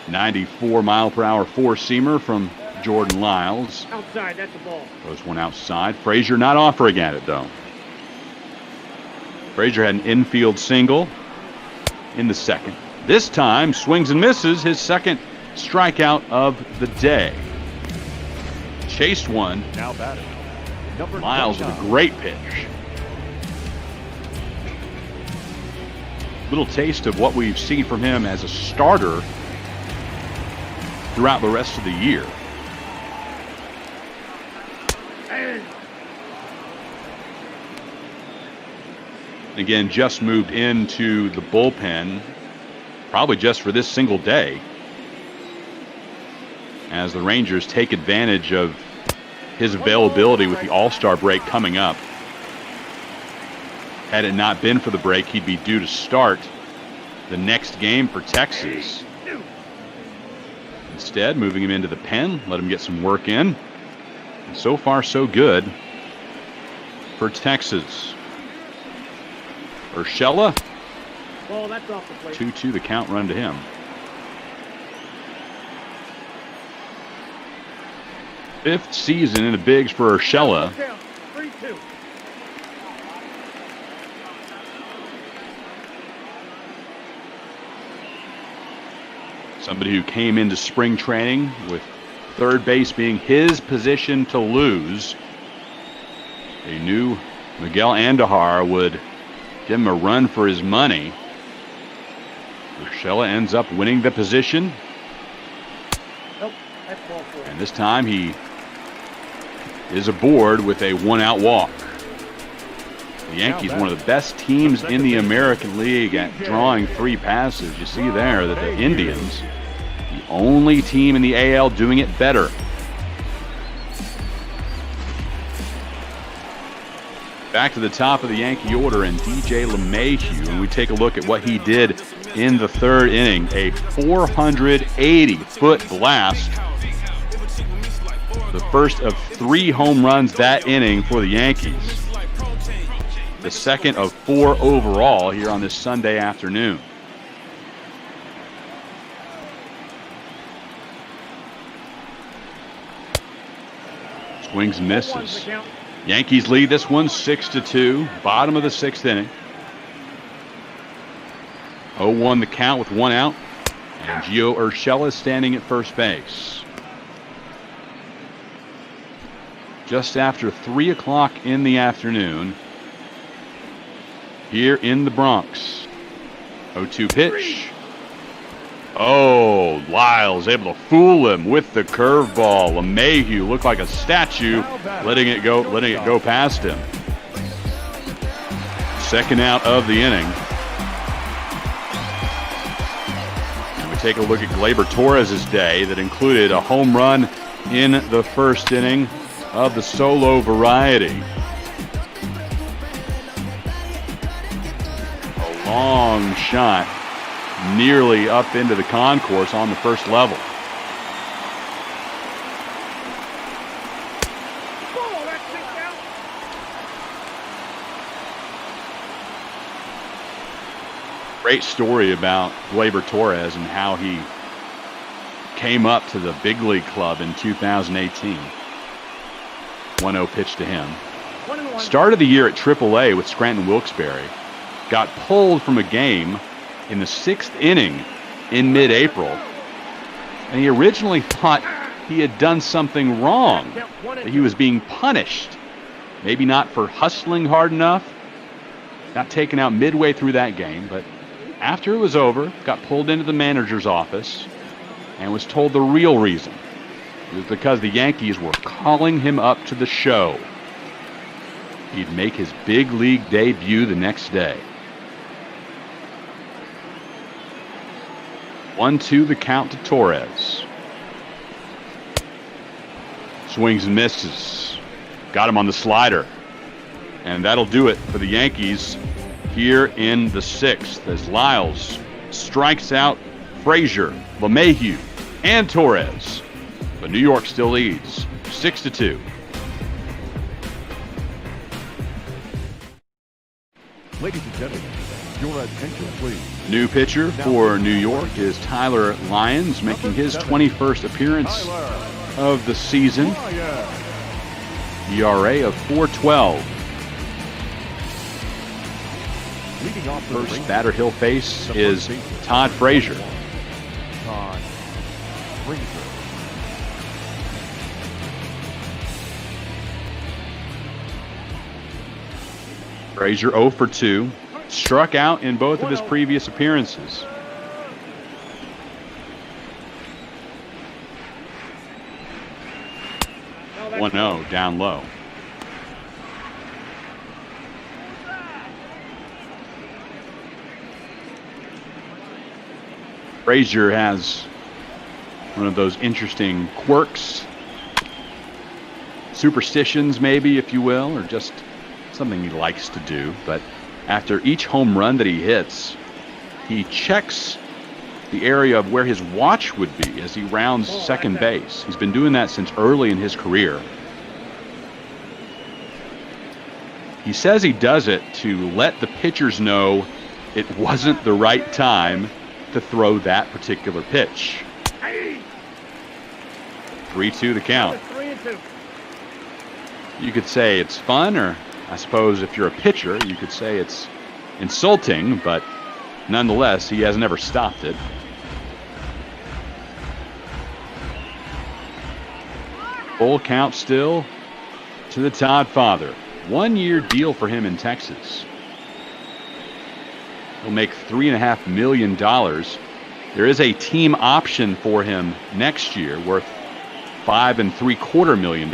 94-mile-per-hour four-seamer from Jordan Lyles. Outside, that's a ball. Goes one outside. Frazier not offering at it, though. Frazier had an infield single in the second. This time, swings and misses, his second strikeout of the day. Chased one. Now batting. Lyles with a great pitch. Little taste of what we've seen from him as a starter throughout the rest of the year. Again, just moved into the bullpen, probably just for this single day, as the Rangers take advantage of his availability with the All-Star break coming up. Had it not been for the break, he'd be due to start the next game for Texas. Instead, moving him into the pen, let him get some work in. And so far, so good for Texas. Urshela. Ball, that's off the plate. 2-2 the count run to him. Fifth season in the bigs for Urshela. 3-2. Somebody who came into spring training with third base being his position to lose. They knew Miguel Andujar would give him a run for his money. Urshela ends up winning the position. Nope, that's ball 4. And this time he is aboard with a one-out walk. The Yankees, one of the best teams in the American League at drawing 3 passes. You see there that the Indians, the only team in the AL doing it better. Back to the top of the Yankee order and DJ LeMahieu, and we take a look at what he did in the 3rd inning. A 480-foot blast. The first of 3 home runs that inning for the Yankees. The second of 4 overall here on this Sunday afternoon. Swings and misses. Yankees lead this one 6-2. Bottom of the 6th inning. 0-1 the count with 1 out. And Gio Urshela is standing at first base. Just after 3 o'clock in the afternoon here in the Bronx. 0-2 pitch. Oh, Lyles able to fool him with the curveball. LeMahieu looked like a statue, letting it go past him. Second out of the inning. And we take a look at Gleyber Torres' day that included a home run in the 1st inning of the solo variety. A long shot nearly up into the concourse on the 1st level. Great story about Gleyber Torres and how he came up to the big league club in 2018. 1-0 pitch to him. Started the year at AAA with Scranton Wilkes-Barre. Got pulled from a game in the 6th inning in mid-April. And he originally thought he had done something wrong, that he was being punished. Maybe not for hustling hard enough. Got taken out midway through that game, but after it was over, got pulled into the manager's office and was told the real reason. It was because the Yankees were calling him up to the show. He'd make his big league debut the next day. 1-2 the count to Torres. Swings and misses. Got him on the slider. And that'll do it for the Yankees here in the 6th as Lyles strikes out Frazier, LeMahieu, and Torres. But New York still leads 6-2. Ladies and gentlemen, your attention please. New pitcher for New York is Tyler Lyons, making his 21st appearance of the season. ERA of 4.12. Leading off the First batter he'll face is Todd Frazier. Todd Frazier. Frazier 0 for 2. Struck out in both of his previous appearances. No, 1-0 down low. Frazier has one of those interesting quirks, superstitions maybe, if you will, or just something he likes to do. But after each home run that he hits, he checks the area of where his watch would be as he rounds second base. He's been doing that since early in his career. He says he does it to let the pitchers know it wasn't the right time to throw that particular pitch. 3-2 the count. 3-2. You could say it's fun, or I suppose if you're a pitcher, you could say it's insulting, but nonetheless, he has never stopped it. Full count still to the Todd father. 1-year deal for him in Texas. He'll make $3.5 million. There is a team option for him next year worth $5.75 million.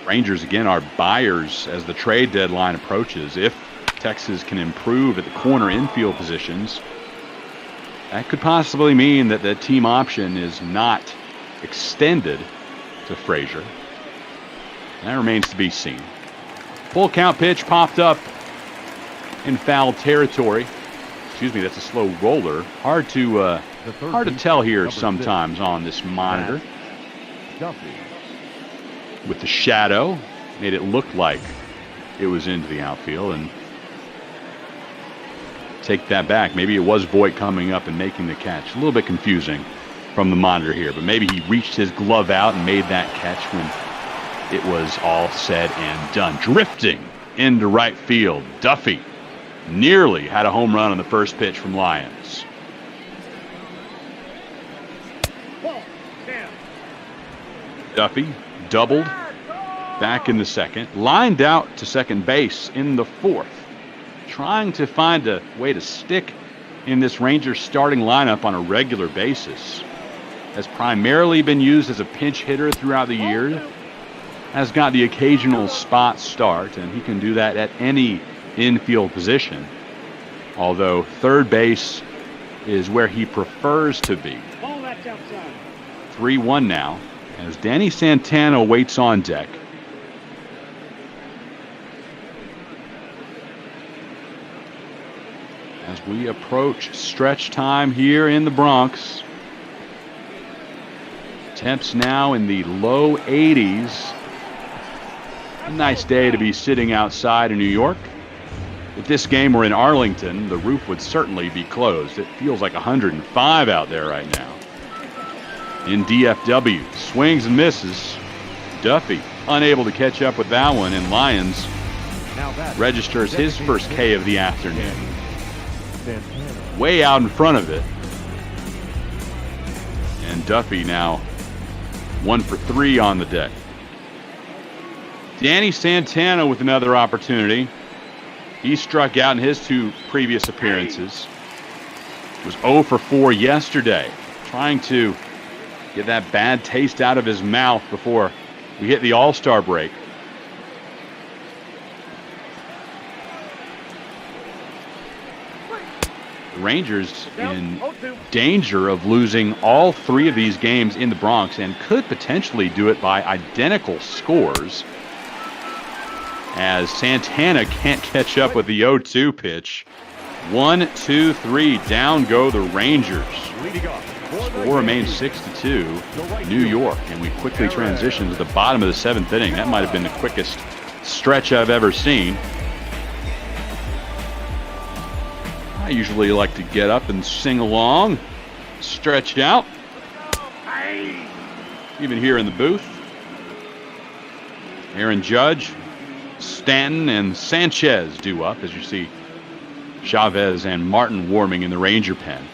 Rangers, again, are buyers as the trade deadline approaches. If Texas can improve at the corner infield positions, that could possibly mean that the team option is not extended to Frazier. That remains to be seen. Full count pitch popped up in foul territory. Excuse me, that's a slow roller. Hard to tell here sometimes on this monitor. With the shadow, made it look like it was into the outfield, and take that back. Maybe it was Voigt coming up and making the catch. A little bit confusing from the monitor here, but maybe he reached his glove out and made that catch when it was all said and done. Drifting into right field, Duffy nearly had a home run on the first pitch from Lyons. Duffy doubled back in the second, lined out to second base in the fourth, trying to find a way to stick in this Rangers starting lineup on a regular basis. Has primarily been used as a pinch hitter throughout the year, has got the occasional spot start, and he can do that at any infield position, although third base is where he prefers to be. 3-1 now, as Danny Santana waits on deck. As we approach stretch time here in the Bronx. Temps now in the low 80s. A nice day to be sitting outside in New York. If this game were in Arlington, the roof would certainly be closed. It feels like 105 out there right now. In DFW, swings and misses. Duffy unable to catch up with that one, and Lyons registers his first K of the afternoon. Way out in front of it. And Duffy now 1 for 3 on the deck. Danny Santana with another opportunity. He struck out in his 2 previous appearances. Was 0 for 4 yesterday, trying to get that bad taste out of his mouth before we hit the All-Star break. The Rangers in danger of losing all 3 of these games in the Bronx, and could potentially do it by identical scores, as Santana can't catch up with the 0-2 pitch. 1, 2, 3, down go the Rangers. Score remains 6-2, New York, and we quickly transition to the bottom of the 7th inning. That might have been the quickest stretch I've ever seen. I usually like to get up and sing along, stretch out. Even here in the booth, Aaron Judge, Stanton, and Sanchez due up as you see Chavez and Martin warming in the Ranger pen.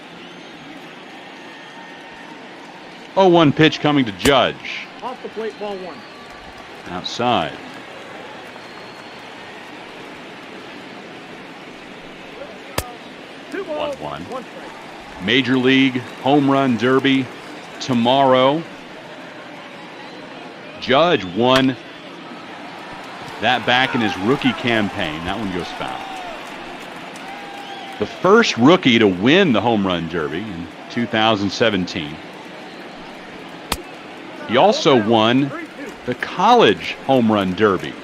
0-1 pitch coming to Judge. Off the plate, ball 1. Outside. Two balls, 1-1. 1 strike. Major League Home Run Derby tomorrow. Judge won that back in his rookie campaign. That one goes foul. The first rookie to win the Home Run Derby in 2017. He also won the College Home Run Derby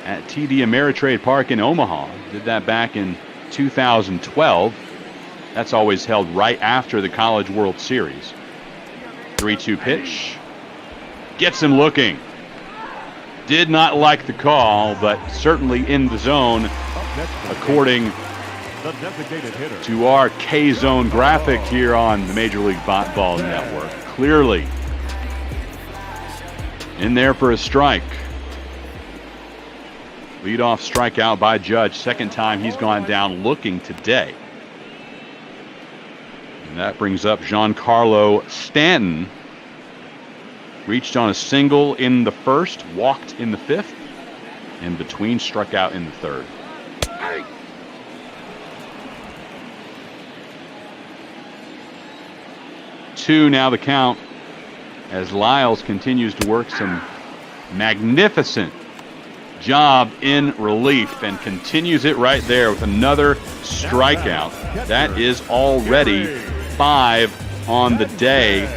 at TD Ameritrade Park in Omaha. Did that back in 2012. That's always held right after the College World Series. 3-2 pitch. Gets him looking. Did not like the call, but certainly in the zone, according to our K-Zone graphic here on the Major League Ball Network. Clearly in there for a strike. Leadoff strikeout by Judge. Second time he's gone down looking today. And that brings up Giancarlo Stanton. Reached on a single in the first, walked in the 5th, and between struck out in the 3rd. Two now the count, as Lyles continues to work some magnificent job in relief and continues it right there with another strikeout. That is already 5 on the day.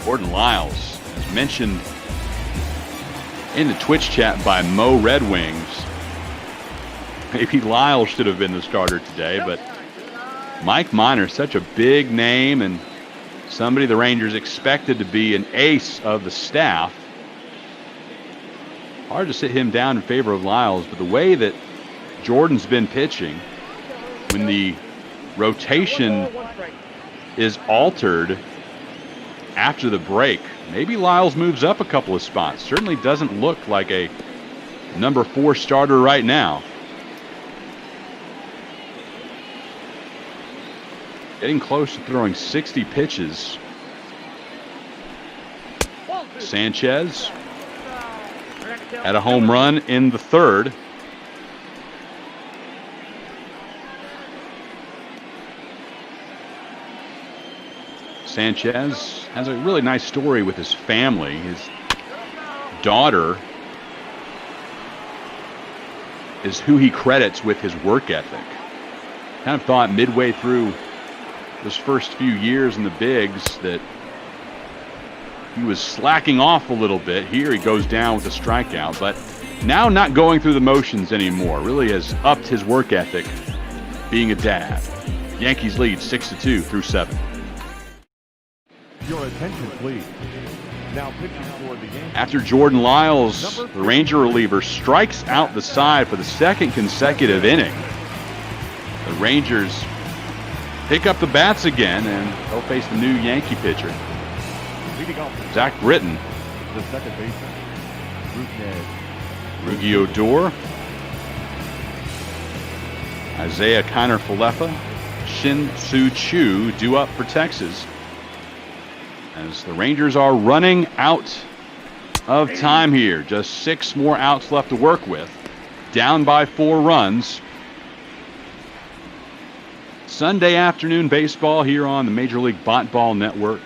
Gordon Lyles, as mentioned in the Twitch chat by Mo Red Wings, maybe Lyles should have been the starter today, but Mike Minor, such a big name and somebody the Rangers expected to be an ace of the staff. Hard to sit him down in favor of Lyles, but the way that Jordan's been pitching, when the rotation is altered after the break, maybe Lyles moves up a couple of spots. Certainly doesn't look like a number 4 starter right now. Getting close to throwing 60 pitches. Sanchez had a home run in the 3rd. Sanchez has a really nice story with his family. His daughter is who he credits with his work ethic. Kind of thought midway through those first few years in the bigs that he was slacking off a little bit. Here he goes down with a strikeout, but now not going through the motions anymore. Really has upped his work ethic being a dad. Yankees lead 6-2 through 7. Your attention, please. Now pitching for the Yankees. After Jordan Lyles, the Ranger reliever, strikes out the side for the 2nd consecutive inning. The Rangers pick up the bats again, and they'll face the new Yankee pitcher, Zach Britton. The second baseman, Rugi Odor, Isaiah Kiner-Falefa, Shin Soo Choo due up for Texas. As the Rangers are running out of time here. Just 6 more outs left to work with. Down by 4 runs. Sunday afternoon baseball here on the Major League Bot Ball Network.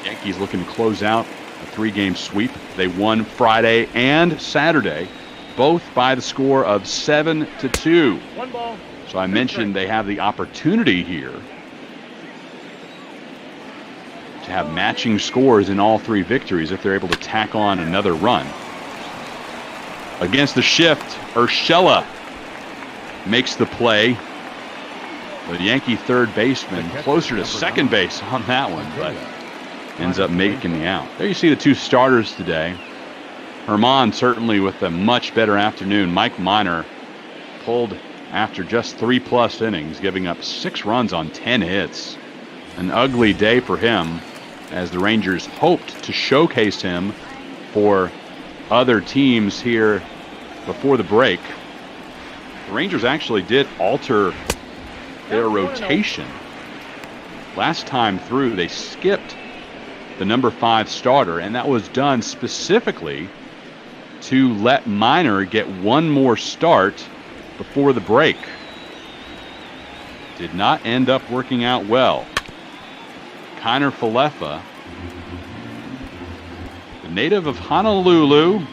Yankees looking to close out a 3-game sweep. They won Friday and Saturday, both by the score of 7-2. So I mentioned they have the opportunity here to have matching scores in all 3 victories if they're able to tack on another run. Against the shift, Urshela makes the play. The Yankee third baseman closer to second base on that one, but ends up making the out. There you see the 2 starters today. Herman certainly with a much better afternoon. Mike Minor pulled after just 3+ innings, giving up 6 runs on 10 hits. An ugly day for him as the Rangers hoped to showcase him for other teams here before the break. The Rangers actually did alter their rotation. Last time through, they skipped the number 5 starter, and that was done specifically to let Minor get 1 more start before the break. Did not end up working out well. Kiner-Falefa, the native of Honolulu,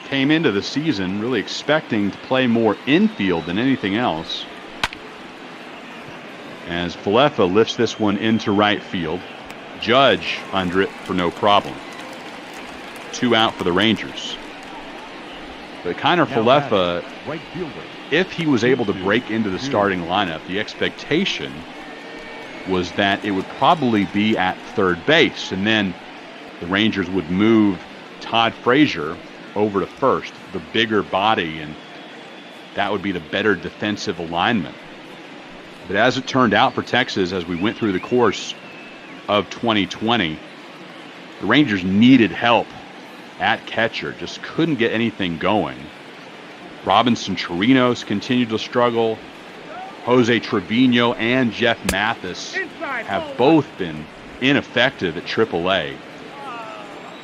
came into the season really expecting to play more infield than anything else. As Falefa lifts this one into right field. Judge under it for no problem. 2 out for the Rangers. But Kiner-Falefa, if he was able to break into the starting lineup, the expectation was that it would probably be at third base, and then the Rangers would move Todd Frazier over to first, the bigger body, and that would be the better defensive alignment. But as it turned out for Texas, as we went through the course of 2020, the Rangers needed help at catcher, just couldn't get anything going. Robinson Chirinos continued to struggle. Jose Trevino and Jeff Mathis have both been ineffective at AAA.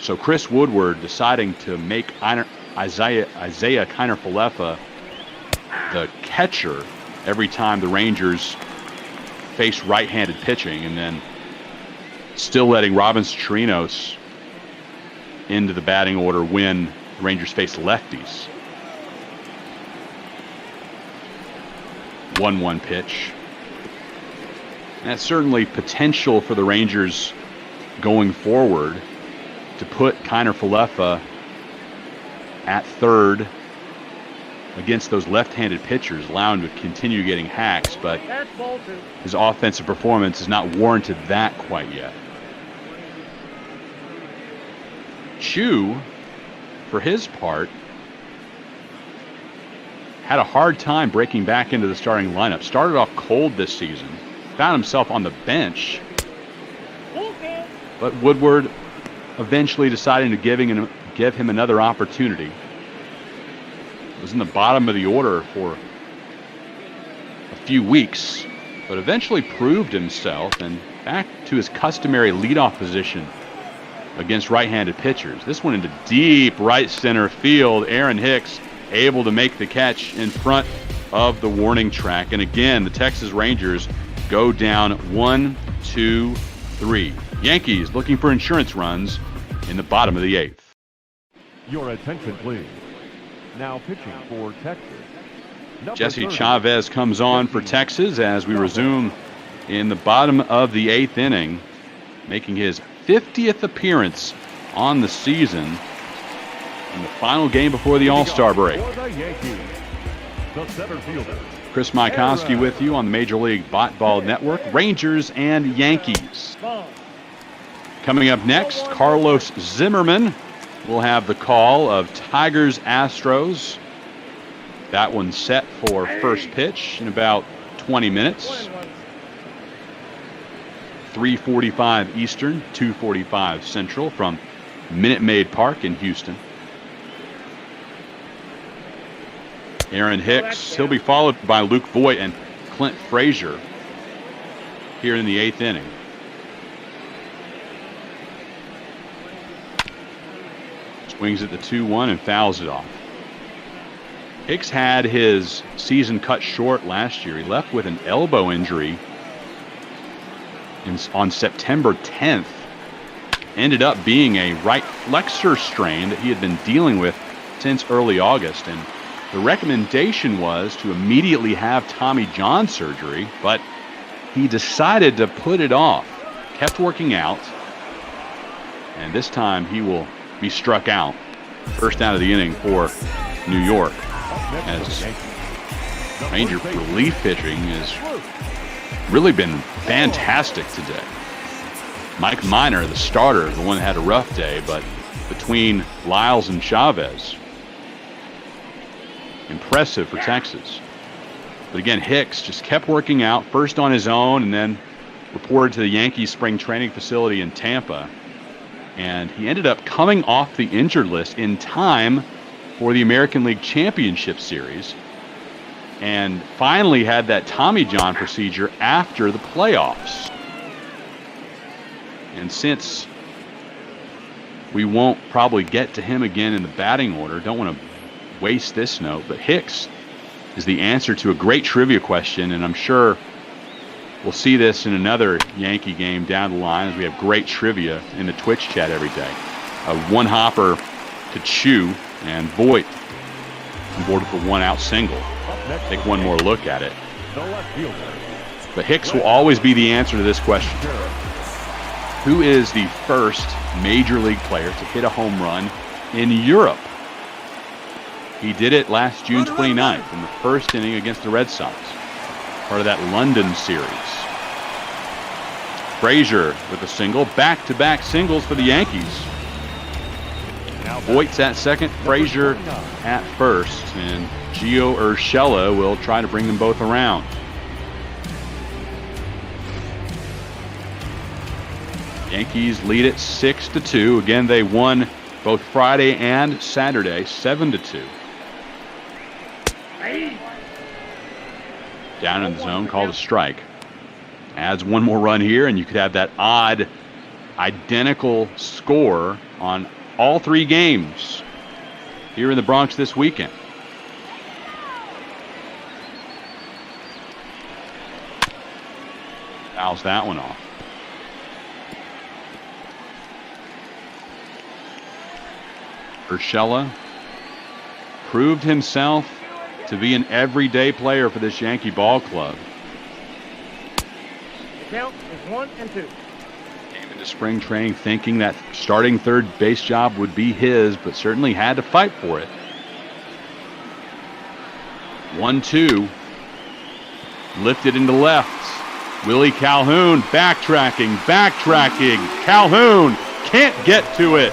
So Chris Woodward deciding to make Isaiah Kiner-Falefa the catcher every time the Rangers face right-handed pitching, and then still letting Robinson Chirinos into the batting order when the Rangers face lefties. 1-1 pitch. And that's certainly potential for the Rangers going forward to put Kiner Falefa at third against those left-handed pitchers, allowing him to continue getting hacks, but his offensive performance has not warranted that quite yet. Chu, for his part, had a hard time breaking back into the starting lineup. Started off cold this season, found himself on the bench, but Woodward eventually deciding to give him another opportunity. Was in the bottom of the order for a few weeks, but eventually proved himself and back to his customary leadoff position against right-handed pitchers. This one into deep right center field. Aaron Hicks able to make the catch in front of the warning track. And again, the Texas Rangers go down 1-2-3. Yankees looking for insurance runs in the bottom of the 8th. Your attention, please. Now pitching for Texas, Jesse Chavez comes on for Texas as we resume in the bottom of the 8th inning, making his 50th appearance on the season in the final game before the All-Star break. Chris Maikowski with you on the Major League Ball Network. Rangers and Yankees. Coming up next, Carlos Zimmerman will have the call of Tigers Astros. That one's set for first pitch in about 20 minutes. 3:45 Eastern, 2:45 Central from Minute Maid Park in Houston. Aaron Hicks, he'll be followed by Luke Voigt and Clint Frazier here in the 8th inning. Swings at the 2-1 and fouls it off. Hicks had his season cut short last year. He left with an elbow injury on September 10th. Ended up being a right flexor strain that he had been dealing with since early August. And the recommendation was to immediately have Tommy John surgery, but he decided to put it off. Kept working out. And this time he will be struck out. First out of the inning for New York, as Ranger relief pitching has really been fantastic today. Mike Minor, the starter, the one that had a rough day, but between Lyles and Chavez, impressive for Texas. But again, Hicks just kept working out, first on his own and then reported to the Yankees spring training facility in Tampa. And he ended up coming off the injured list in time for the American League Championship Series, and finally had that Tommy John procedure after the playoffs. And since we won't probably get to him again in the batting order, don't want to waste this note, but Hicks is the answer to a great trivia question, and I'm sure we'll see this in another Yankee game down the line as we have great trivia in the Twitch chat every day. A one-hopper to Chu, and Voigt on board for one out single. Take one more look at it. But Hicks will always be the answer to this question. Who is the first major league player to hit a home run in Europe? He did it last June 29th in the first inning against the Red Sox, part of that London series. Frazier with a single, back-to-back singles for the Yankees. Voigt's at second, Frazier at first, and Gio Urshela will try to bring them both around. Yankees lead it 6-2. Again, they won both Friday and Saturday, 7-2. Down in the zone, called a strike. Adds one more run here, and you could have that odd, identical score on all three games here in the Bronx this weekend. fouls that one off. Urshela proved himself to be an everyday player for this Yankee ball club. The count is 1 and 2. Came into spring training thinking that starting third base job would be his, but certainly had to fight for it. 1-2. Lifted into left. Willie Calhoun backtracking. Calhoun can't get to it.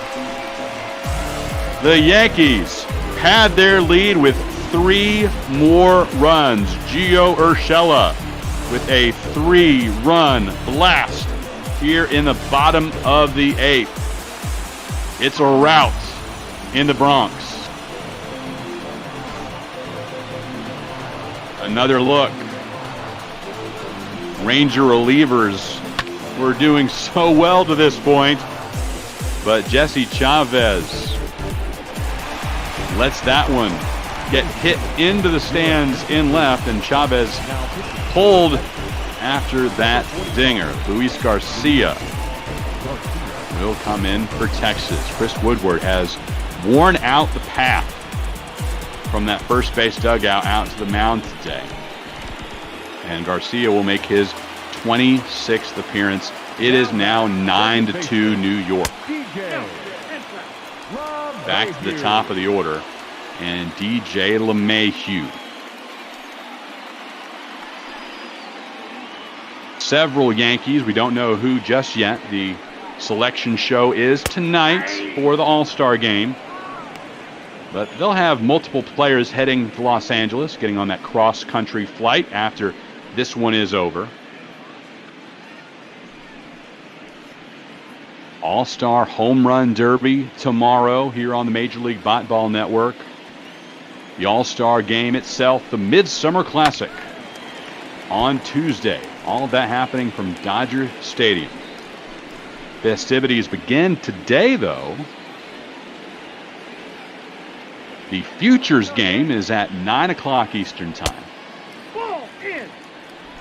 The Yankees had their lead with 3 more runs. Gio Urshela with a 3-run blast here in the bottom of the 8th. It's a rout in the Bronx. Another look. Ranger relievers were doing so well to this point, but Jesse Chavez lets that one get hit into the stands in left, and Chavez pulled after that dinger. Luis Garcia will come in for Texas. Chris Woodward has worn out the path from that first base dugout out to the mound today. And Garcia will make his 26th appearance. It is now 9-2 New York. Back to the top of the order, and DJ LeMahieu. Several Yankees, we don't know who just yet. The selection show is tonight for the All-Star game. But they'll have multiple players heading to Los Angeles, getting on that cross-country flight after this one is over. All-Star Home Run Derby tomorrow here on the Major League Bat Ball Network. The All-Star Game itself, the Midsummer Classic, on Tuesday. All of that happening from Dodger Stadium. Festivities begin today, though. The Futures Game is at 9 o'clock Eastern Time.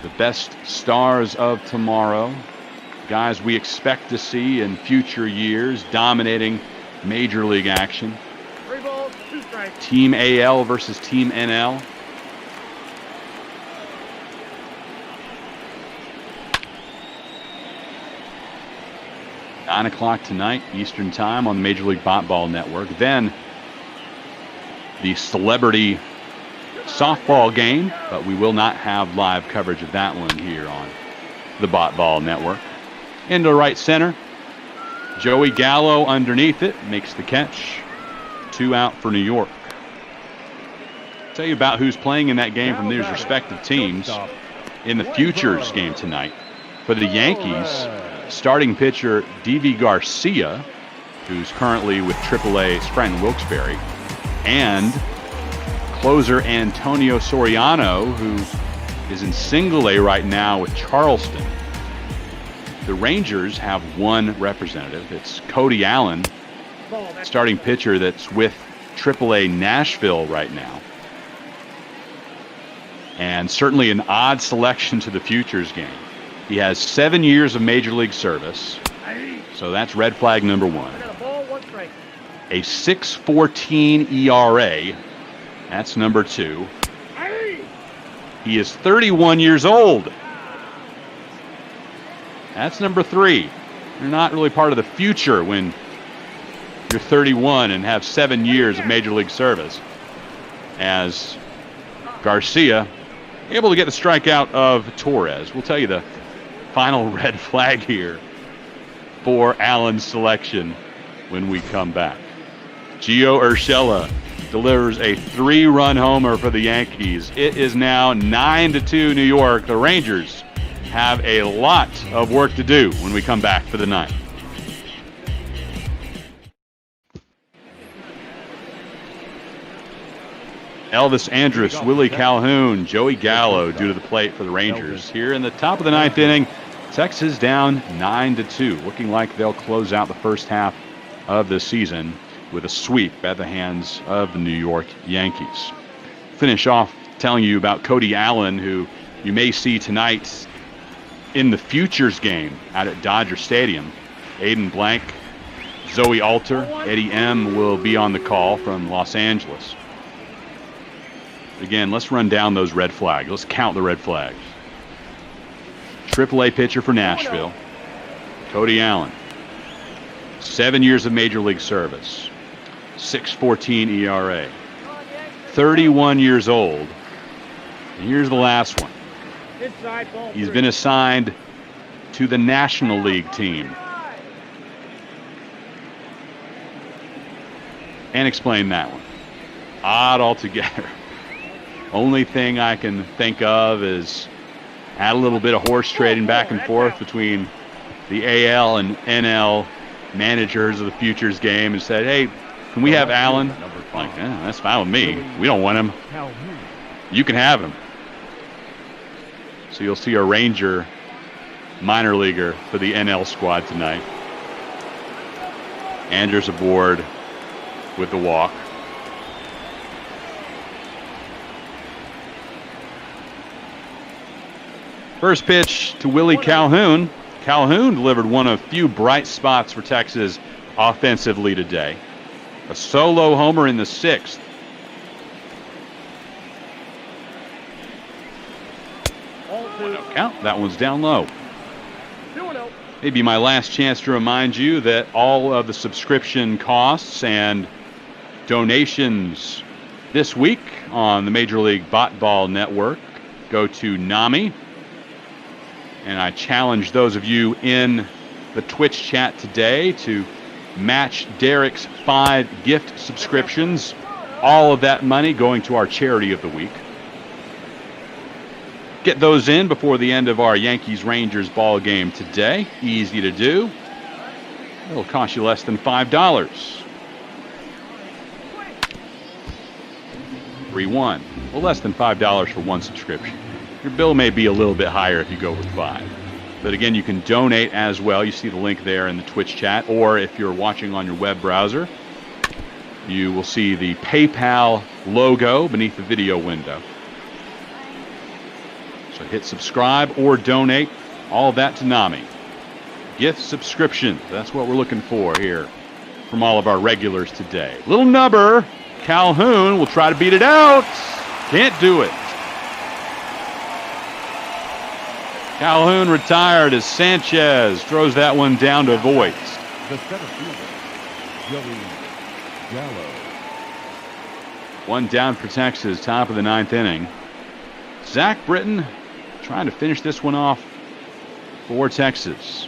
The best stars of tomorrow, guys we expect to see in future years, dominating Major League action. 3 balls, 2 strikes. Team AL versus Team NL. $9 tonight, Eastern Time on the Major League Bat Ball Network. Then the Celebrity Softball Game, but we will not have live coverage of that one here on the Bat Ball Network. Into right center, Joey Gallo underneath it, makes the catch. 2 out for New York. Tell you about who's playing in that game from these respective teams in the Futures Game tonight. For the Yankees, starting pitcher D.V. Garcia, who's currently with AAA Scranton Wilkes-Barre, and closer Antonio Soriano, who is in Single A right now with Charleston. The Rangers have one representative. It's Cody Allen, starting pitcher that's with AAA Nashville right now. And certainly an odd selection to the Futures Game. He has 7 years of Major League service, so that's red flag number 1. A 6.14 ERA, that's number 2. He is 31 years old. That's number 3. You're not really part of the future when you're 31 and have 7 years of Major League service. As Garcia able to get the strikeout of Torres. We'll tell you the final red flag here for Allen's selection when we come back. Gio Urshela delivers a 3-run homer for the Yankees. It is now 9-2 New York. The Rangers have a lot of work to do when we come back for the ninth. Elvis Andrus, Willie Calhoun, Joey Gallo due to the plate for the Rangers. Here in the top of the 9th inning, Texas down 9-2. Looking like they'll close out the first half of the season with a sweep at the hands of the New York Yankees. Finish off telling you about Cody Allen, who you may see tonight in the Futures game out at Dodger Stadium. Aiden Blank, Zoe Alter, Eddie M will be on the call from Los Angeles. Again, let's run down those red flags. Let's count the red flags. AAA pitcher for Nashville, Cody Allen. 7 years of Major League service, 6.14 ERA, 31 years old. And here's the last one. He's been assigned to the National League team. And explain that one. Odd altogether. Only thing I can think of is had a little bit of horse trading back and forth between the AL and NL managers of the Futures game and said, hey, can we have Allen? Like, that's fine with me. We don't want him. You can have him. So you'll see a Ranger minor leaguer for the NL squad tonight. Andrews aboard with the walk. First pitch to Willie Calhoun. Calhoun delivered one of few bright spots for Texas offensively today. A solo homer in the 6th. No count. That one's down low. Maybe my last chance to remind you that all of the subscription costs and donations this week on the Major League Bot Ball Network go to NAMI. And I challenge those of you in the Twitch chat today to match Derek's 5 gift subscriptions. All of that money going to our charity of the week. Get those in before the end of our Yankees-Rangers ball game today. Easy to do. It'll cost you less than $5. 3-1. Well, less than $5 for one subscription. Your bill may be a little bit higher if you go with 5. But again, you can donate as well. You see the link there in the Twitch chat. Or if you're watching on your web browser, you will see the PayPal logo beneath the video window. So hit subscribe or donate. All of that to NAMI. Gift subscription. That's what we're looking for here from all of our regulars today. Little nubber. Calhoun will try to beat it out. Can't do it. Calhoun retired as Sanchez throws that one down to Voigt. The center fielder, Joey Gallo. One down for Texas, top of the 9th inning. Zach Britton trying to finish this one off for Texas.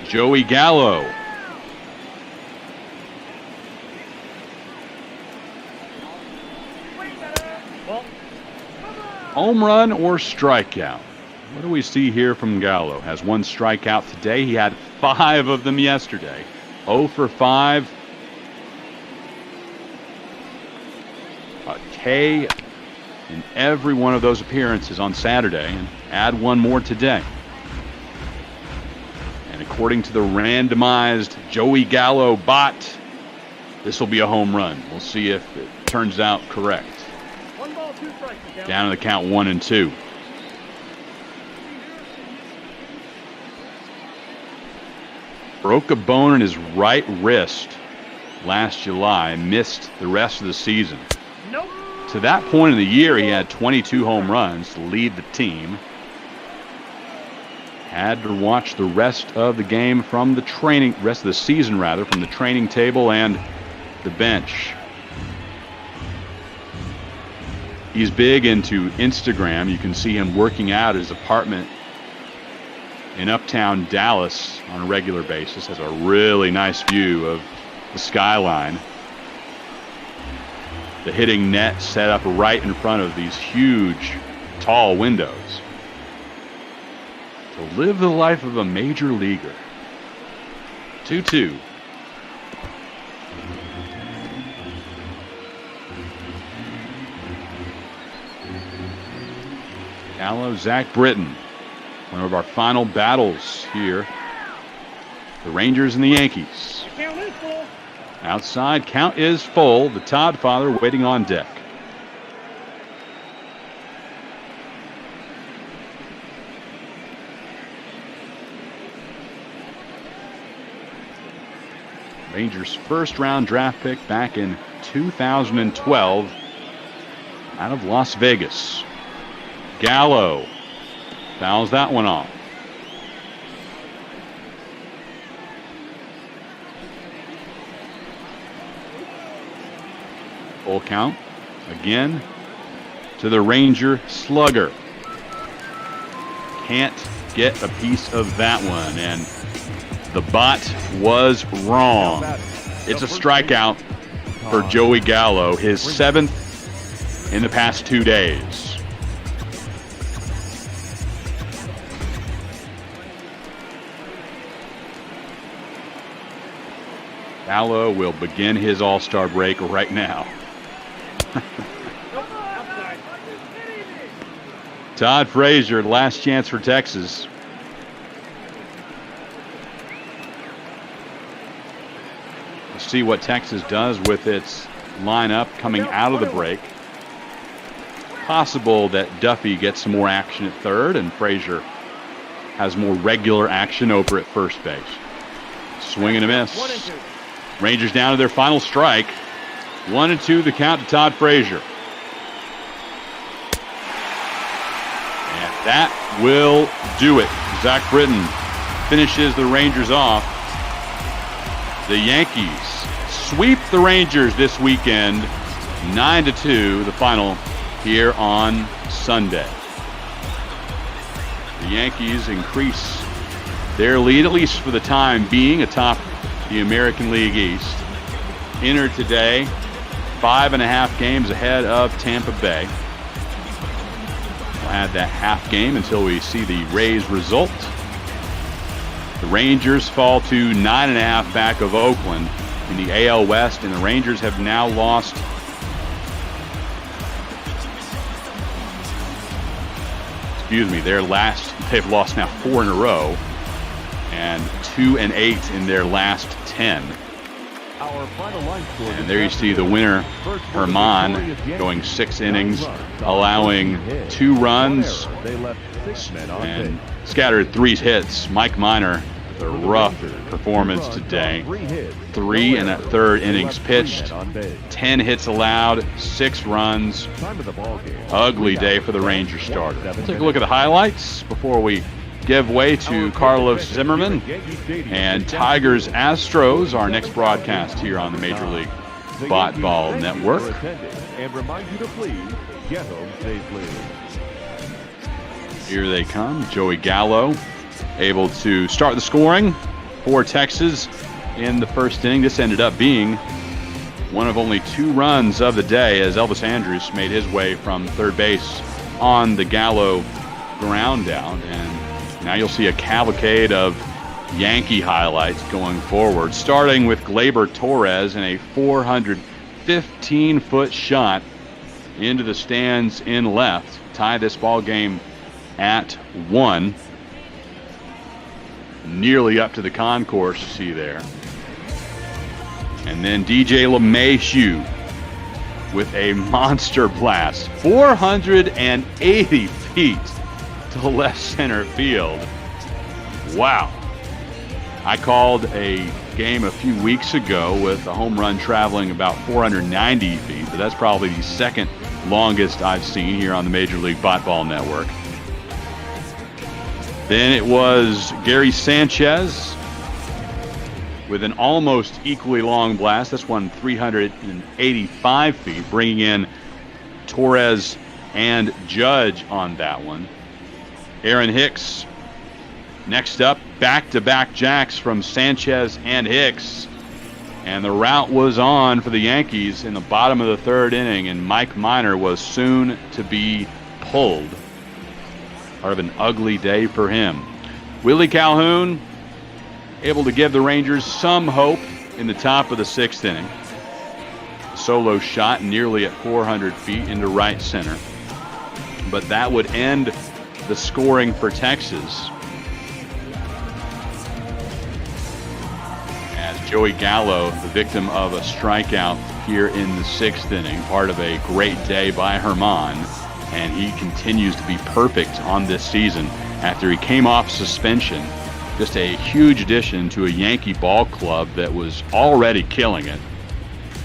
Joey Gallo. Home run or strikeout? What do we see here from Gallo? Has 1 strikeout today. He had 5 of them yesterday. 0 for 5. A K in every one of those appearances on Saturday, and add 1 more today. And according to the randomized Joey Gallo bot, this will be a home run. We'll see if it turns out correct. Down to the count 1-2. Broke a bone in his right wrist last July. Missed the rest of the season. Nope. To that point in the year, he had 22 home runs to lead the team. Had to watch the rest of the game from the rest of the season rather, from the training table and the bench. He's big into Instagram. You can see him working out at his apartment in uptown Dallas on a regular basis. Has a really nice view of the skyline. The hitting net set up right in front of these huge, tall windows. To live the life of a major leaguer. 2-2. Gallo, Zach Britton. One of our final battles here. The Rangers and the Yankees. Count is full. Outside, count is full. The Todd father waiting on deck. Rangers' first-round draft pick back in 2012 out of Las Vegas. Gallo fouls that one off. Full count again to the Ranger slugger. Can't get a piece of that one, and the bot was wrong. It's a strikeout for Joey Gallo, his 7th in the past 2 days. Gallo will begin his all-star break right now. Todd Frazier, last chance for Texas. We'll see what Texas does with its lineup coming out of the break. Possible that Duffy gets some more action at third and Frazier has more regular action over at first base. Swing and a miss. Rangers down to their final strike. 1-2 the count to Todd Frazier. And that will do it. Zach Britton finishes the Rangers off. The Yankees sweep the Rangers this weekend. 9-2 the final here on Sunday. The Yankees increase their lead, at least for the time being, atop the American League East. Entered today 5.5 games ahead of Tampa Bay. We'll add that half game until we see the Rays result. The Rangers fall to 9.5 back of Oakland in the AL West, and the Rangers have now lost they've lost now 4 in a row and 2-8 in their last 10. And there you see the winner, Herman, going 6 innings, allowing 2 runs and scattered 3 hits. Mike Minor with a rough performance today. 3 1/3 innings pitched, 10 hits allowed, 6 runs. Ugly day for the Rangers starter. We'll take a look at the highlights before we give way to Carlos Zimmerman and Tigers Astros, our next broadcast here on the Major League Ball Network. And remind you to please get home safely. Here they come. Joey Gallo able to start the scoring for Texas in the first inning. This ended up being one of only 2 runs of the day as Elvis Andrus made his way from third base on the Gallo ground out. And now you'll see a cavalcade of Yankee highlights going forward, starting with Gleyber Torres in a 415-foot shot into the stands in left, tie this ball game at 1. Nearly up to the concourse, you see there. And then DJ LeMahieu with a monster blast, 480 feet to left center field. Wow. I called a game a few weeks ago with a home run traveling about 490 feet, but that's probably the second longest I've seen here on the Major League Ball Network. Then it was Gary Sanchez with an almost equally long blast. This one 385 feet, bringing in Torres and Judge on that one. Aaron Hicks next up, back-to-back jacks from Sanchez and Hicks. And the route was on for the Yankees in the bottom of the 3rd inning, and Mike Minor was soon to be pulled. Part of an ugly day for him. Willie Calhoun able to give the Rangers some hope in the top of the 6th inning. Solo shot nearly at 400 feet into right center. But that would end the scoring for Texas, as Joey Gallo, the victim of a strikeout here in the 6th inning, part of a great day by Herman, and he continues to be perfect on this season after he came off suspension just a huge addition to a Yankee ball club that was already killing it.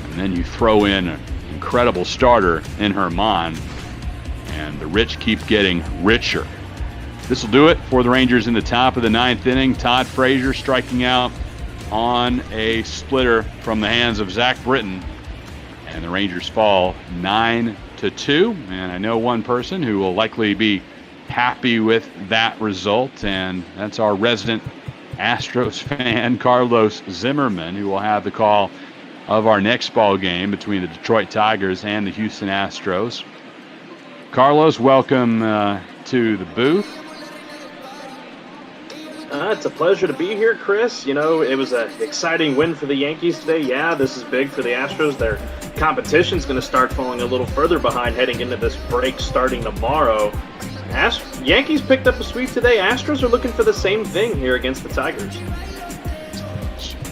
And then you throw in an incredible starter in Herman, and the rich keep getting richer. This will do it for the Rangers in the top of the 9th inning. Todd Frazier striking out on a splitter from the hands of Zach Britton, and the Rangers fall 9-2. And I know one person who will likely be happy with that result, and that's our resident Astros fan, Carlos Zimmerman, who will have the call of our next ball game between the Detroit Tigers and the Houston Astros. Carlos, welcome to the booth. It's a pleasure to be here, Chris. You know, it was an exciting win for the Yankees today. Yeah, this is big for the Astros. Their competition's going to start falling a little further behind heading into this break starting tomorrow. Yankees picked up a sweep today. Astros are looking for the same thing here against the Tigers.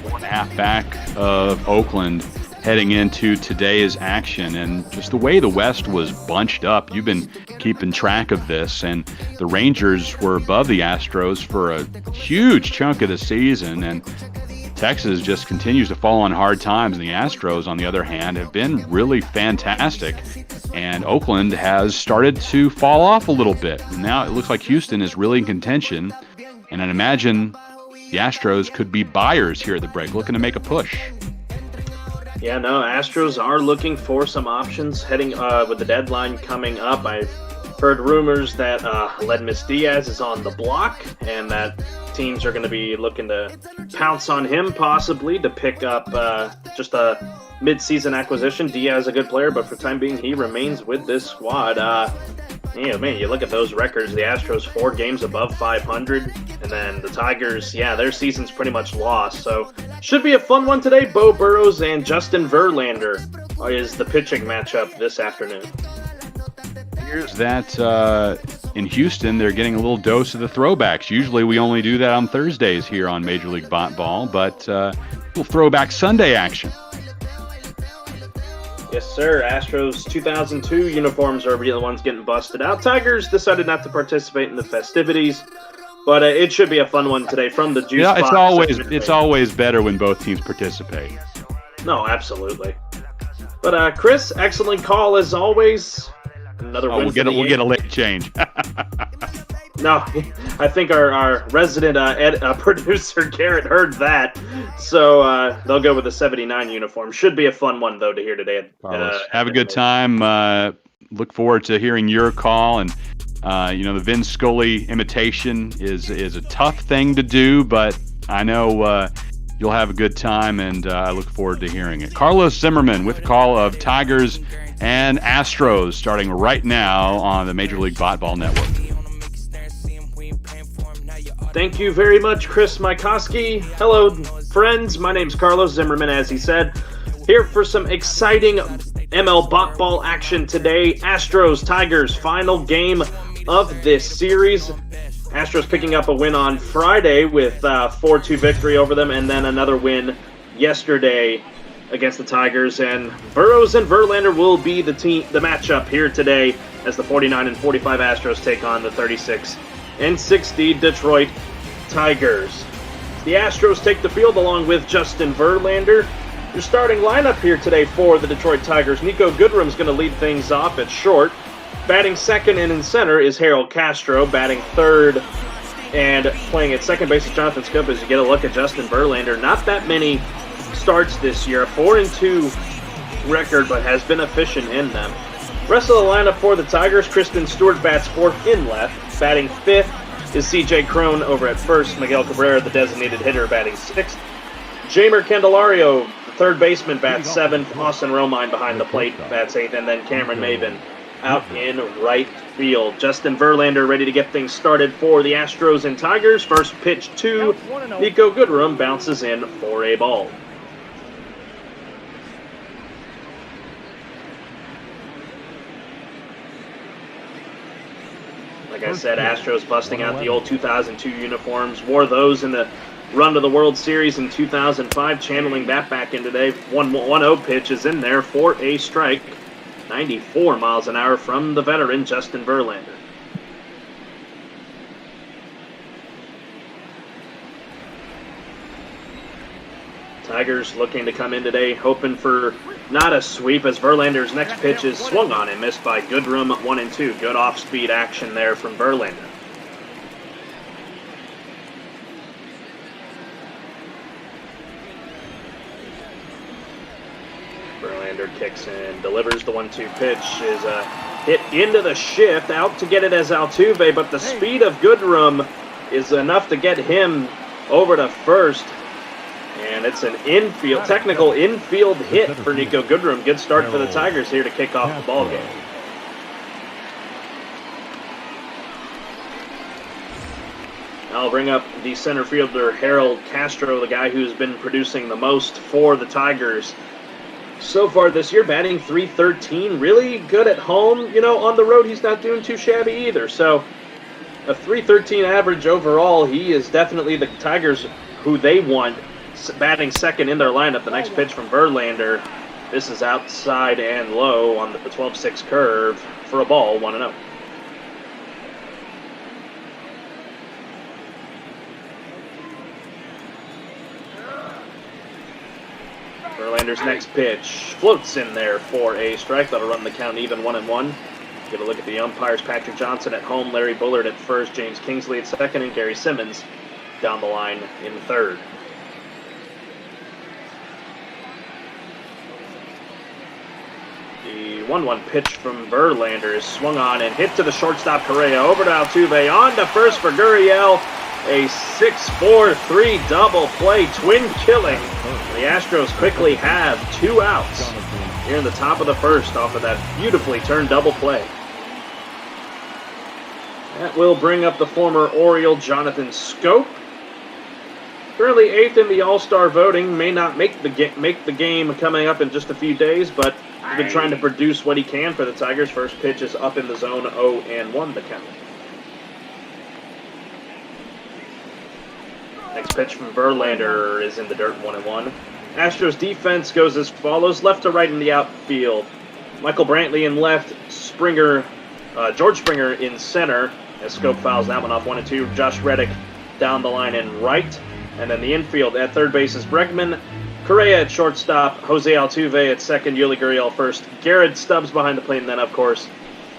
4.5 back of Oakland heading into today's action, and just the way the West was bunched up, you've been keeping track of this, and the Rangers were above the Astros for a huge chunk of the season, and Texas just continues to fall on hard times, and the Astros, on the other hand, have been really fantastic, and Oakland has started to fall off a little bit. And now it looks like Houston is really in contention, and I'd imagine the Astros could be buyers here at the break, looking to make a push. Yeah, no, Astros are looking for some options heading with the deadline coming up. I've heard rumors that Ledmus Diaz is on the block and that teams are going to be looking to pounce on him possibly to pick up just a mid-season acquisition. Diaz is a good player, but for the time being, he remains with this squad. Man, you look at those records, the Astros 4 games above 500, and then the Tigers, yeah, their season's pretty much lost. So should be a fun one today. Bo Burrows and Justin Verlander is the pitching matchup this afternoon. Here's that in Houston, they're getting a little dose of the throwbacks. Usually we only do that on Thursdays here on Major League Ball, but little throwback Sunday action. Yes, sir. Astros 2002 uniforms are the ones getting busted out. Tigers decided not to participate in the festivities, but it should be a fun one today from the juice box. It's always better when both teams participate. No, absolutely. But Chris, excellent call as always. Another win. We'll get a late change. No, I think our resident producer Garrett heard that, so they'll go with the 79 uniform. Should be a fun one though to hear today. Have a good time. Look forward to hearing your call, and the Vin Scully imitation is a tough thing to do, but I know you'll have a good time, and I look forward to hearing it. Carlos Zimmerman with a call of Tigers and Astros starting right now on the Major League Ball Network. Thank you very much, Chris Mikoski. Hello, friends. My name's Carlos Zimmerman, as he said. Here for some exciting ML ball action today. Astros, Tigers, final game of this series. Astros picking up a win on Friday with 4-2 victory over them, and then another win yesterday against the Tigers. And Burrows and Verlander will be the matchup here today as the 49-45 Astros take on the 36-60 Detroit Tigers. The Astros take the field along with Justin Verlander. Your starting lineup here today for the Detroit Tigers. Nico Goodrum's going to lead things off at short. Batting second and in center is Harold Castro. Batting third and playing at second base is Jonathan Scoop. As you get a look at Justin Verlander, not that many starts this year. A 4-2 record, but has been efficient in them. Rest of the lineup for the Tigers, Kristen Stewart bats fourth in left. Batting fifth is C.J. Cron over at first. Miguel Cabrera, the designated hitter, batting sixth. Jamer Candelario, the third baseman, bats seventh. Austin Romine behind the plate, bats eighth. And then Cameron Maven out in right field. Justin Verlander ready to get things started for the Astros and Tigers. First pitch to Nico Goodrum, bounces in for a ball. Like I said, Astros busting out the old 2002 uniforms. Wore those in the run to the World Series in 2005, channeling that back in today. 1-0 pitch is in there for a strike. 94 miles an hour from the veteran Justin Verlander. Tigers looking to come in today, hoping for not a sweep as Verlander's next pitch is swung on and missed by Goodrum 1-2. Good off-speed action there from Verlander. Verlander kicks in, delivers the 1-2 pitch, is a hit into the shift, out to get it as Altuve, but the speed of Goodrum is enough to get him over to first. And it's an technical infield hit for Nico Goodrum. Good start for the Tigers here to kick off the ball game. I'll bring up the center fielder, Harold Castro, the guy who's been producing the most for the Tigers so far this year, batting .313. Really good at home. You know, on the road, he's not doing too shabby either. So a .313 average overall. He is definitely the Tigers who they want, batting second in their lineup. The next pitch from Verlander. This is outside and low on the 12-6 curve for a ball, 1-0. Verlander's next pitch floats in there for a strike. That'll run the count even, 1-1. Get a look at the umpires. Patrick Johnson at home, Larry Bullard at first, James Kingsley at second, and Gary Simmons down the line in third. The 1-1 pitch from Verlander is swung on and hit to the shortstop Correa. Over to Altuve, on to first for Gurriel. A 6-4-3 double play, twin killing. The Astros quickly have 2 outs here in the top of the first off of that beautifully turned double play. That will bring up the former Oriole Jonathan Schoop. Currently 8th in the All-Star voting. May not make the game coming up in just a few days, but he's been trying to produce what he can for the Tigers. First pitch is up in the zone, 0-1 the count. Next pitch from Verlander is in the dirt, 1-1. Astros defense goes as follows: left to right in the outfield. Michael Brantley in left, George Springer in center, as Schoop fouls that one off, 1-2. Josh Reddick down the line in right. And then the infield at third base is Bregman, Correa at shortstop, Jose Altuve at second, Yuli Gurriel first, Garrett Stubbs behind the plate, and then, of course,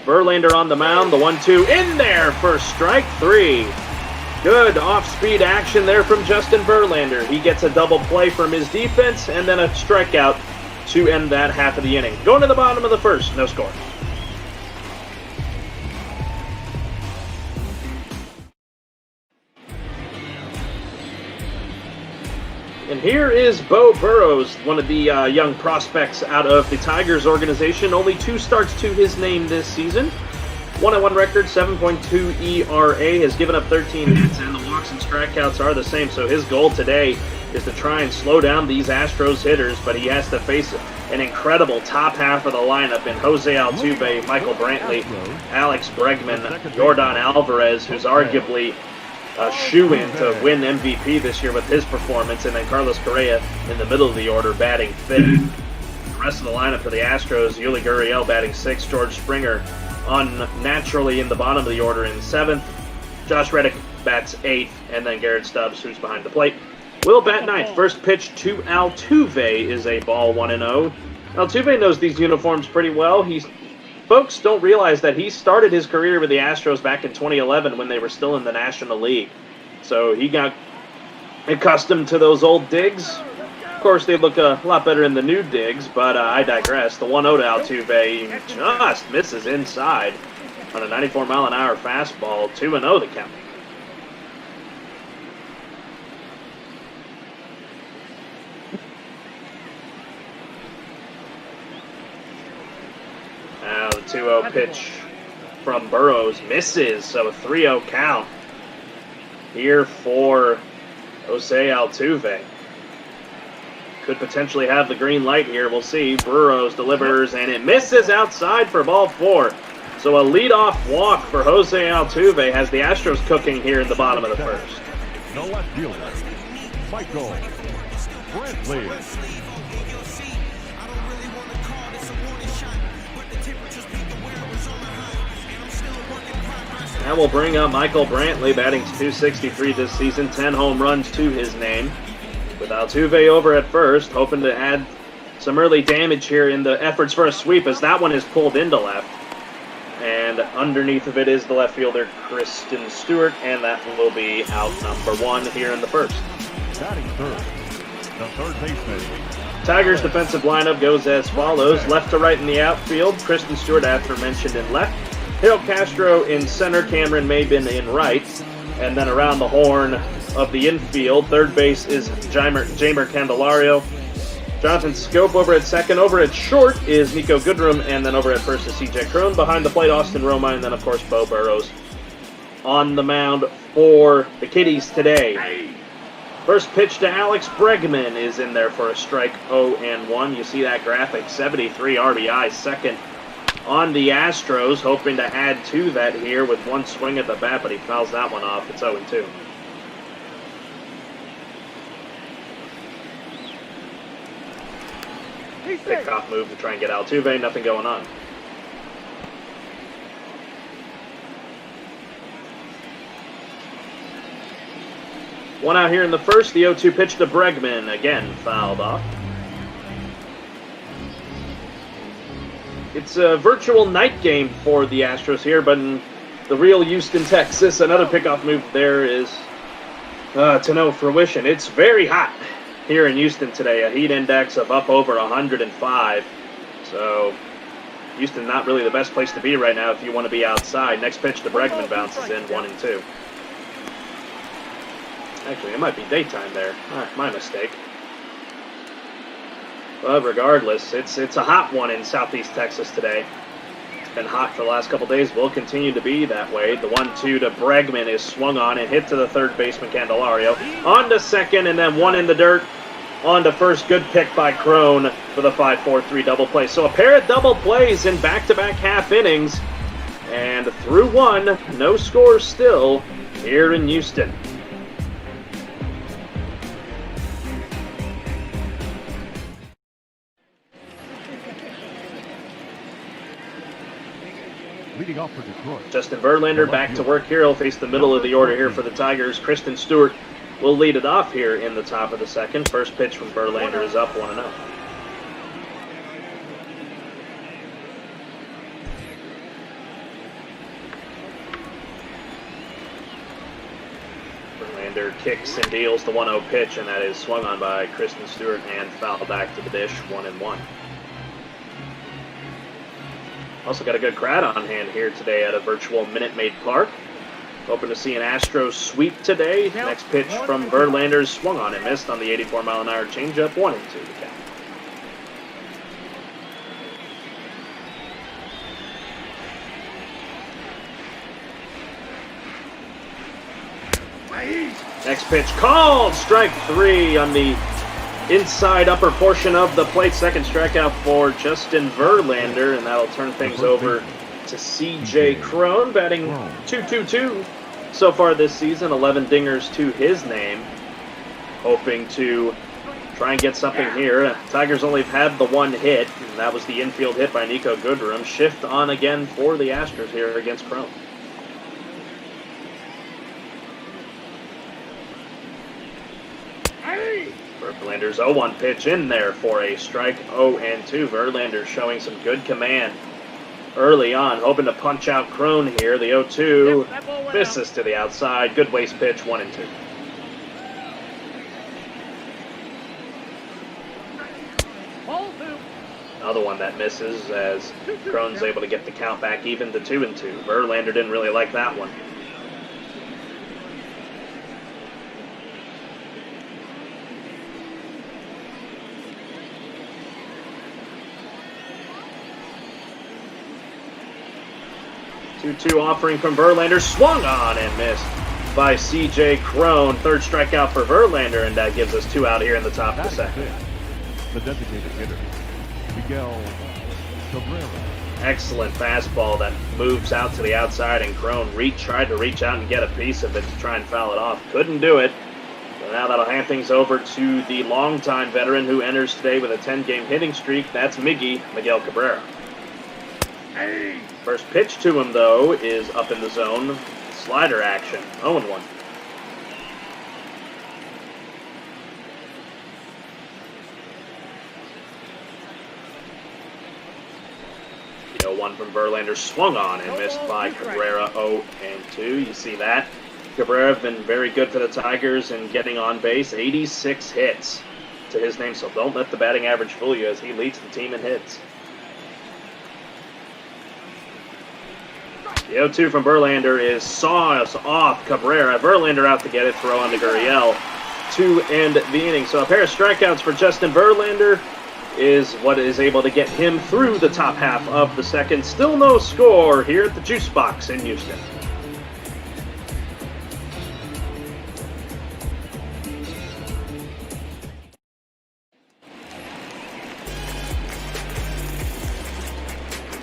Verlander on the mound. The 1-2 in there for strike 3. Good off-speed action there from Justin Verlander. He gets a double play from his defense and then a strikeout to end that half of the inning. Going to the bottom of the first, no score. And here is Beau Burrows, one of the young prospects out of the Tigers organization. Only 2 starts to his name this season. 1-1 record, 7.2 ERA, has given up 13 hits, and the walks and strikeouts are the same. So his goal today is to try and slow down these Astros hitters, but he has to face an incredible top half of the lineup in Jose Altuve, Michael Brantley, Alex Bregman, Jordan Alvarez, who's arguably a shoe-in to win MVP this year with his performance, and then Carlos Correa in the middle of the order batting 5th. The rest of the lineup for the Astros: Yuli Gurriel batting 6th, George Springer unnaturally in the bottom of the order in 7th, Josh Reddick bats 8th, and then Garrett Stubbs, who's behind the plate, will bat 9th. First pitch to Altuve is a ball, 1-0. Altuve knows these uniforms pretty well. Folks don't realize that he started his career with the Astros back in 2011 when they were still in the National League. So he got accustomed to those old digs. Of course, they look a lot better in the new digs, but I digress. The 1-0 to Altuve just misses inside on a 94-mile-an-hour fastball. 2-0 the count. Now the 2-0 pitch from Burrows misses, so a 3-0 count here for Jose Altuve. Could potentially have the green light here. We'll see. Burrows delivers, and it misses outside for ball 4. So a leadoff walk for Jose Altuve has the Astros cooking here in the bottom of the first. The left fielder, Michael Brantley. That will bring up Michael Brantley, batting .263 this season, 10 home runs to his name. with Altuve over at first, hoping to add some early damage here in the efforts for a sweep, as that one is pulled into left. And underneath of it is the left fielder, Kristen Stewart, and that will be out number 1 here in the first. Batting third, the third baseman. Tigers' defensive lineup goes as follows. Left to right in the outfield, Kristen Stewart, aforementioned, in left. Hill Castro in center, Cameron Mabin in right. And then around the horn of the infield, third base is Jamer Candelario. Jonathan Scope over at second. Over at short is Nico Goodrum, and then over at first is CJ Crone. Behind the plate, Austin Roma, and then, of course, Bo Burrows on the mound for the Kitties today. First pitch to Alex Bregman is in there for a strike, 0-1. You see that graphic, 73 RBI, second on the Astros, hoping to add to that here with one swing at the bat, but he fouls that one off. It's 0-2. Pickoff move to try and get Altuve, nothing going on. One out here in the first, the 0-2 pitch to Bregman, again fouled off. It's a virtual night game for the Astros here, but in the real Houston, Texas, another pickoff move there is to no fruition. It's very hot here in Houston today, a heat index of up over 105. So Houston not really the best place to be right now if you want to be outside. Next pitch to Bregman bounces in, 1-2. Actually, it might be daytime there. My mistake. But regardless, it's a hot one in Southeast Texas today. It's been hot for the last couple days. Will continue to be that way. The 1-2 to Bregman is swung on and hit to the third baseman, Candelario. On to second, and then one in the dirt. On to first. Good pick by Crone for the 5-4-3 double play. So a pair of double plays in back-to-back half innings. And through one, no scores still here in Houston. Leading off for Detroit, Justin Verlander back to work here. He'll face the middle of the order here for the Tigers. Kristen Stewart will lead it off here in the top of the second. First pitch from Verlander is up 1-0. Verlander kicks and deals the 1-0 pitch, and that is swung on by Kristen Stewart and fouled back to the dish, 1-1. Also got a good crowd on hand here today at a virtual Minute Maid Park. Hoping to see an Astros sweep today. Next pitch from Verlander swung on and missed on the 84-mile-an-hour changeup, 1-2 to count. Next pitch called, strike 3 on the inside upper portion of the plate. Second strikeout for Justin Verlander, and that'll turn things over to CJ Crone, batting .222 so far this season, 11 dingers to his name. Hoping to try and get something here. Tigers only have had the one hit, and that was the infield hit by Nico Goodrum. Shift on again for the Astros here against Crone. Verlander's 0-1 pitch in there for a strike, 0-2. Verlander showing some good command early on, hoping to punch out Crone here. The 0-2 misses to the outside. Good waste pitch, 1-2. Another one that misses as Crone's able to get the count back even to 2-2. Verlander didn't really like that one. Two offering from Verlander, swung on and missed by CJ Crone. Third strikeout for Verlander, and that gives us 2 out here in the top of the second. the designated hitter, Miguel Cabrera. Excellent fastball that moves out to the outside, and Crone tried to reach out and get a piece of it to try and foul it off. Couldn't do it. So now that'll hand things over to the longtime veteran who enters today with a 10-game hitting streak. That's Miguel Cabrera. First pitch to him, though, is up in the zone. Slider action, 0-1. 0-1 from Verlander, swung on and missed by Cabrera, 0-2. You see that? Cabrera been very good for the Tigers in getting on base, 86 hits to his name, so don't let the batting average fool you as he leads the team in hits. The 0-2 from Verlander is saws off Cabrera. Verlander out to get it, throw on to Gurriel to end the inning. So a pair of strikeouts for Justin Verlander is what is able to get him through the top half of the second. Still no score here at the Juice Box in Houston.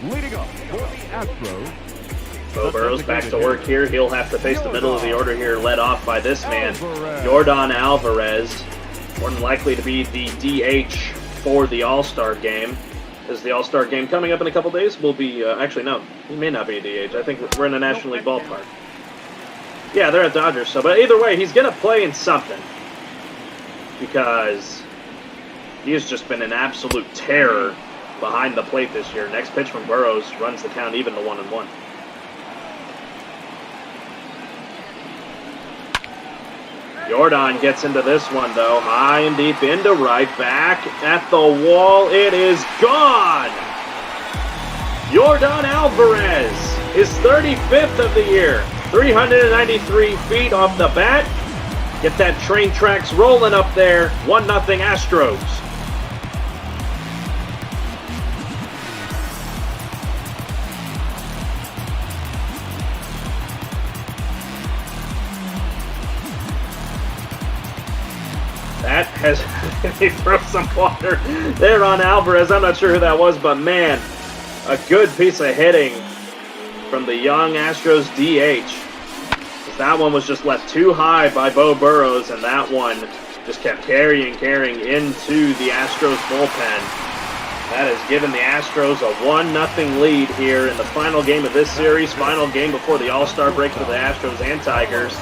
Leading up for the Astros, Bo Burrows back to work here. He'll have to face the middle of the order here, led off by this man, Yordan Alvarez. More than likely to be the DH for the All-Star game. Is the All-Star game coming up in a couple days? Will be, actually, no, he may not be a DH. I think we're in a National League ballpark. Yeah, they're at Dodgers, so, but either way, he's going to play in something. Because he has just been an absolute terror behind the plate this year. Next pitch from Burrows runs the count even to 1-1. Yordan gets into this one, though. High and deep into right. Back at the wall. It is gone! Yordan Alvarez, his 35th of the year. 393 feet off the bat. Get that train tracks rolling up there. 1-0 Astros. That has, they throw some water there on Alvarez. I'm not sure who that was, but man, a good piece of hitting from the young Astros DH. That one was just left too high by Bo Burrows, and that one just kept carrying into the Astros bullpen. That has given the Astros a 1-0 lead here in the final game of this series, final game before the All-Star break for the Astros and Tigers.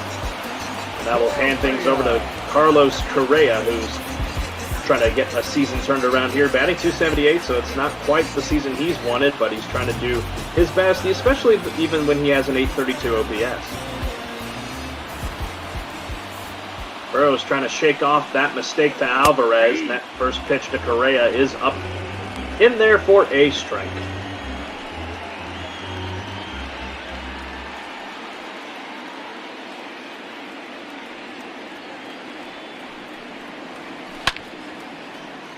And that will hand things over to Carlos Correa, who's trying to get a season turned around here. Batting .278, so it's not quite the season he's wanted, but he's trying to do his best, especially even when he has an .832 OPS. Burrows trying to shake off that mistake to Alvarez, and that first pitch to Correa is up in there for a strike.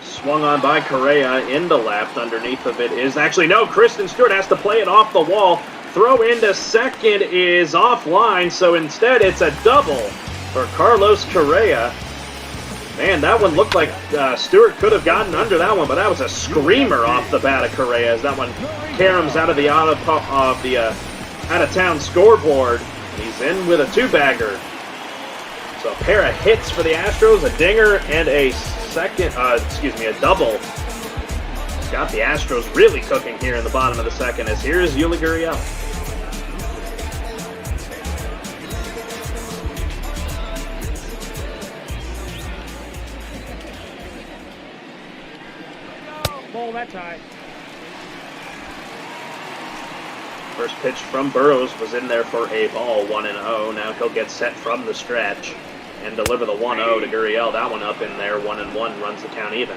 Swung on by Correa into left. Underneath of it is actually no. Kristen Stewart has to play it off the wall. Throw into second is offline, so instead it's a double for Carlos Correa. Man, that one looked like Stewart could have gotten under that one, but that was a screamer off the bat of Correa as that one caroms out of the out-of-town scoreboard. He's in with a two-bagger. So a pair of hits for the Astros, a dinger and a a double. Got the Astros really cooking here in the bottom of the second as here's Yuli Gurriel. Ball that time. First pitch from Burrows was in there for a ball, 1-0. Now he'll get set from the stretch and deliver the 1-0 to Gurriel. That one up in there, 1-1, runs the count even.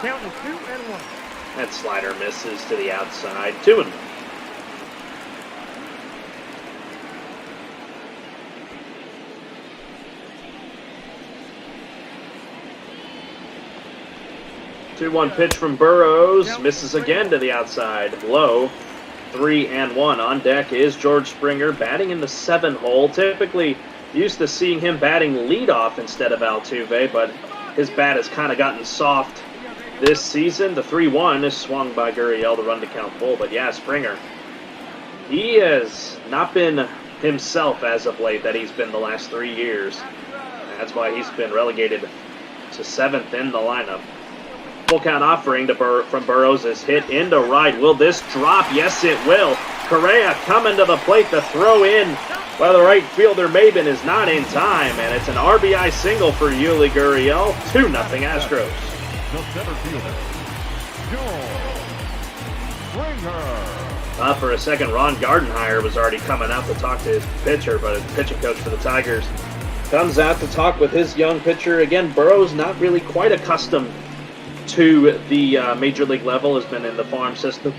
Counting 2-1. That slider misses to the outside, 2-1. Two-one pitch from Burrows, misses again to the outside, low, 3-1. On deck is George Springer, batting in the 7-hole. Typically used to seeing him batting leadoff instead of Altuve, but his bat has kind of gotten soft this season. The 3-1 is swung by Gurriel to run to count full, but yeah, Springer, he has not been himself as of late that he's been the last 3 years. That's why he's been relegated to 7th in the lineup. Full count offering from Burrows is hit into right. Will this drop? Yes, it will. Correa coming to the plate to throw in. Well, the right fielder Maben is not in time, and it's an RBI single for Yuli Gurriel. 2-0 Astros. The center fielder, Springer. Up for a second, Ron Gardenhire was already coming out to talk to his pitcher, but his pitching coach for the Tigers comes out to talk with his young pitcher. Again, Burrows not really quite accustomed to the major league level, has been in the farm system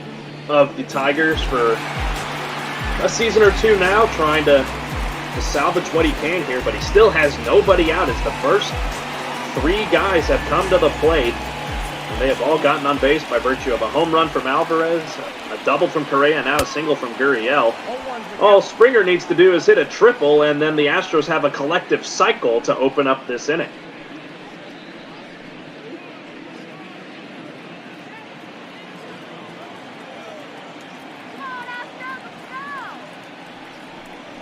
of the Tigers for a season or two now, trying to salvage what he can here, but he still has nobody out. It's the first 3 guys have come to the plate, and they have all gotten on base by virtue of a home run from Alvarez, a double from Correa, and now a single from Gurriel. All Springer needs to do is hit a triple, and then the Astros have a collective cycle to open up this inning.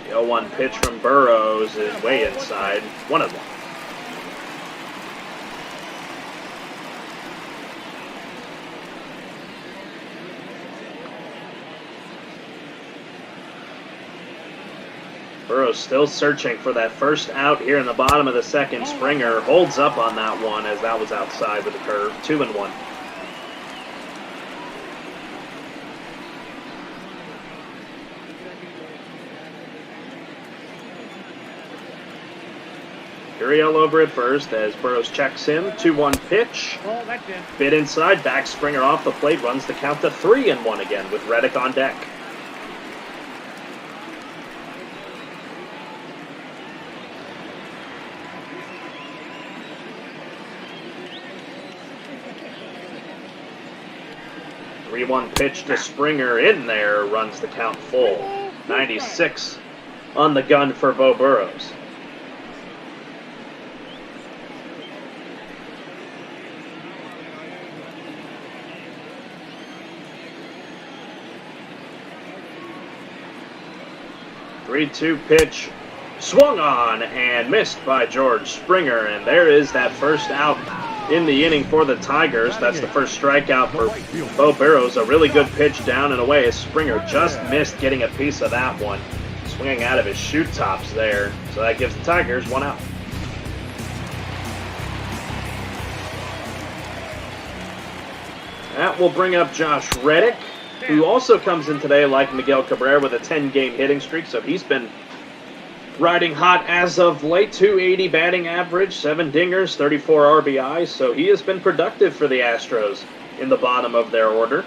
The 0-1 pitch from Burrows is way inside. 1-1. Burrows still searching for that first out here in the bottom of the second. Springer holds up on that one as that was outside with a curve. 2-1. Gurriel over at first as Burrows checks him. 2-1 pitch. Bit inside, back Springer off the plate, runs the count to 3-1 again with Reddick on deck. One pitch to Springer in there, runs the count full. 96 on the gun for Bo Burrows. Three-two pitch, swung on and missed by George Springer, and there is that first out in the inning for the Tigers. That's the first strikeout for Bo Burrows. A really good pitch down and away as Springer just missed getting a piece of that one. Swinging out of his shoot tops there. So that gives the Tigers 1 out. That will bring up Josh Reddick, who also comes in today like Miguel Cabrera with a 10-game hitting streak. So he's been riding hot as of late. 280 batting average, 7 dingers, 34 RBIs. So he has been productive for the Astros in the bottom of their order.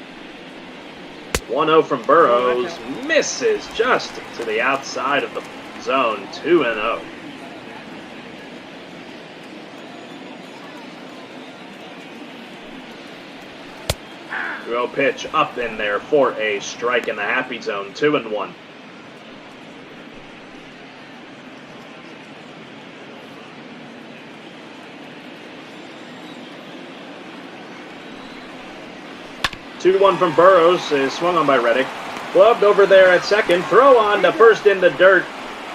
1-0 from Burrows. Misses just to the outside of the zone. 2-0. Throw pitch up in there for a strike in the happy zone. 2-1. Two-one from Burrows is swung on by Reddick. Gloved over there at second. Throw on to first in the dirt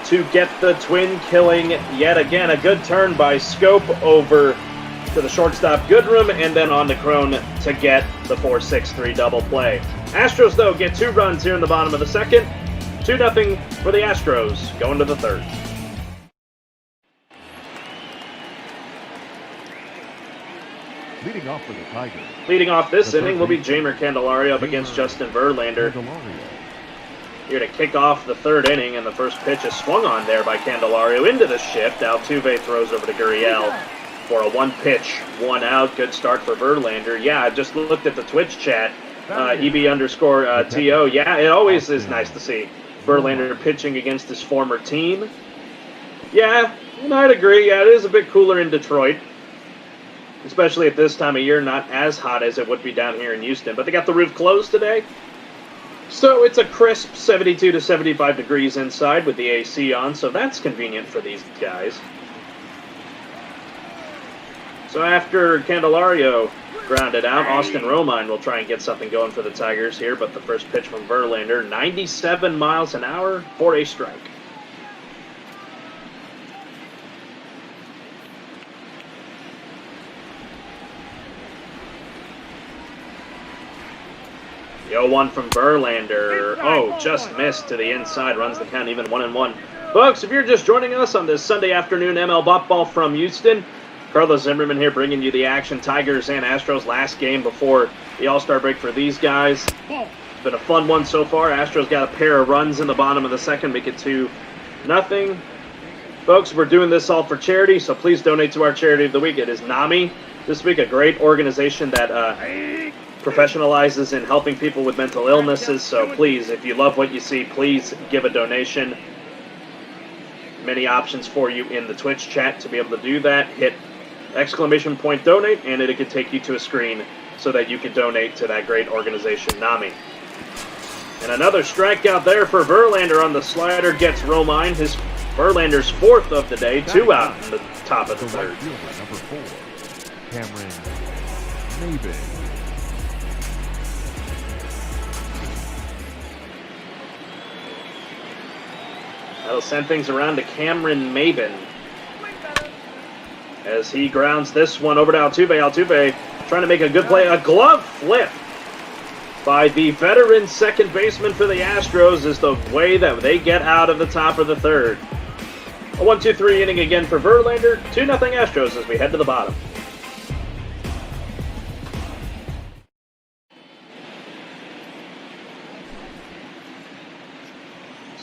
to get the twin killing yet again. A good turn by Scope over to the shortstop Goodrum, and then on to Crone to get the 4-6-3 double play. Astros, though, get 2 runs here in the bottom of the second. 2-0 for the Astros going to the third. Leading off for the Tigers. Leading off this inning will be Jeimer Candelario up against Justin Verlander. Here to kick off the third inning, and the first pitch is swung on there by Candelario into the shift. Altuve throws over to Gurriel for a 1-pitch, 1-out. Good start for Verlander. Yeah, I just looked at the Twitch chat. EB_TO. Yeah, it always is nice to see Verlander pitching against his former team. Yeah, I'd agree. Yeah, it is a bit cooler in Detroit, especially at this time of year, not as hot as it would be down here in Houston. But they got the roof closed today, so it's a crisp 72 to 75 degrees inside with the AC on, so that's convenient for these guys. So after Candelario grounded out, Austin Romine will try and get something going for the Tigers here, but the first pitch from Verlander, 97 miles an hour for a strike. The 0-1 from Verlander. Oh, just missed to the inside. Runs the count even 1-1. Folks, if you're just joining us on this Sunday afternoon ML Ball from Houston, Carlos Zimmerman here bringing you the action. Tigers and Astros last game before the All-Star break for these guys. It's been a fun one so far. Astros got a pair of runs in the bottom of the second, make it 2-0. Folks, we're doing this all for charity, so please donate to our charity of the week. It is NAMI this week, a great organization that professionalizes in helping people with mental illnesses. So please, if you love what you see, please give a donation. Many options for you in the Twitch chat to be able to do that. Hit ! donate, and it can take you to a screen so that you can donate to that great organization, NAMI. And another strikeout there for Verlander on the slider gets Romine. His Verlander's fourth of the day, 2 out in the top of the third. Number 4, Cameron Maeda. That'll send things around to Cameron Maben as he grounds this one over to Altuve. Altuve trying to make a good play. A glove flip by the veteran second baseman for the Astros is the way that they get out of the top of the third. A 1-2-3 inning again for Verlander. 2-0 Astros as we head to the bottom.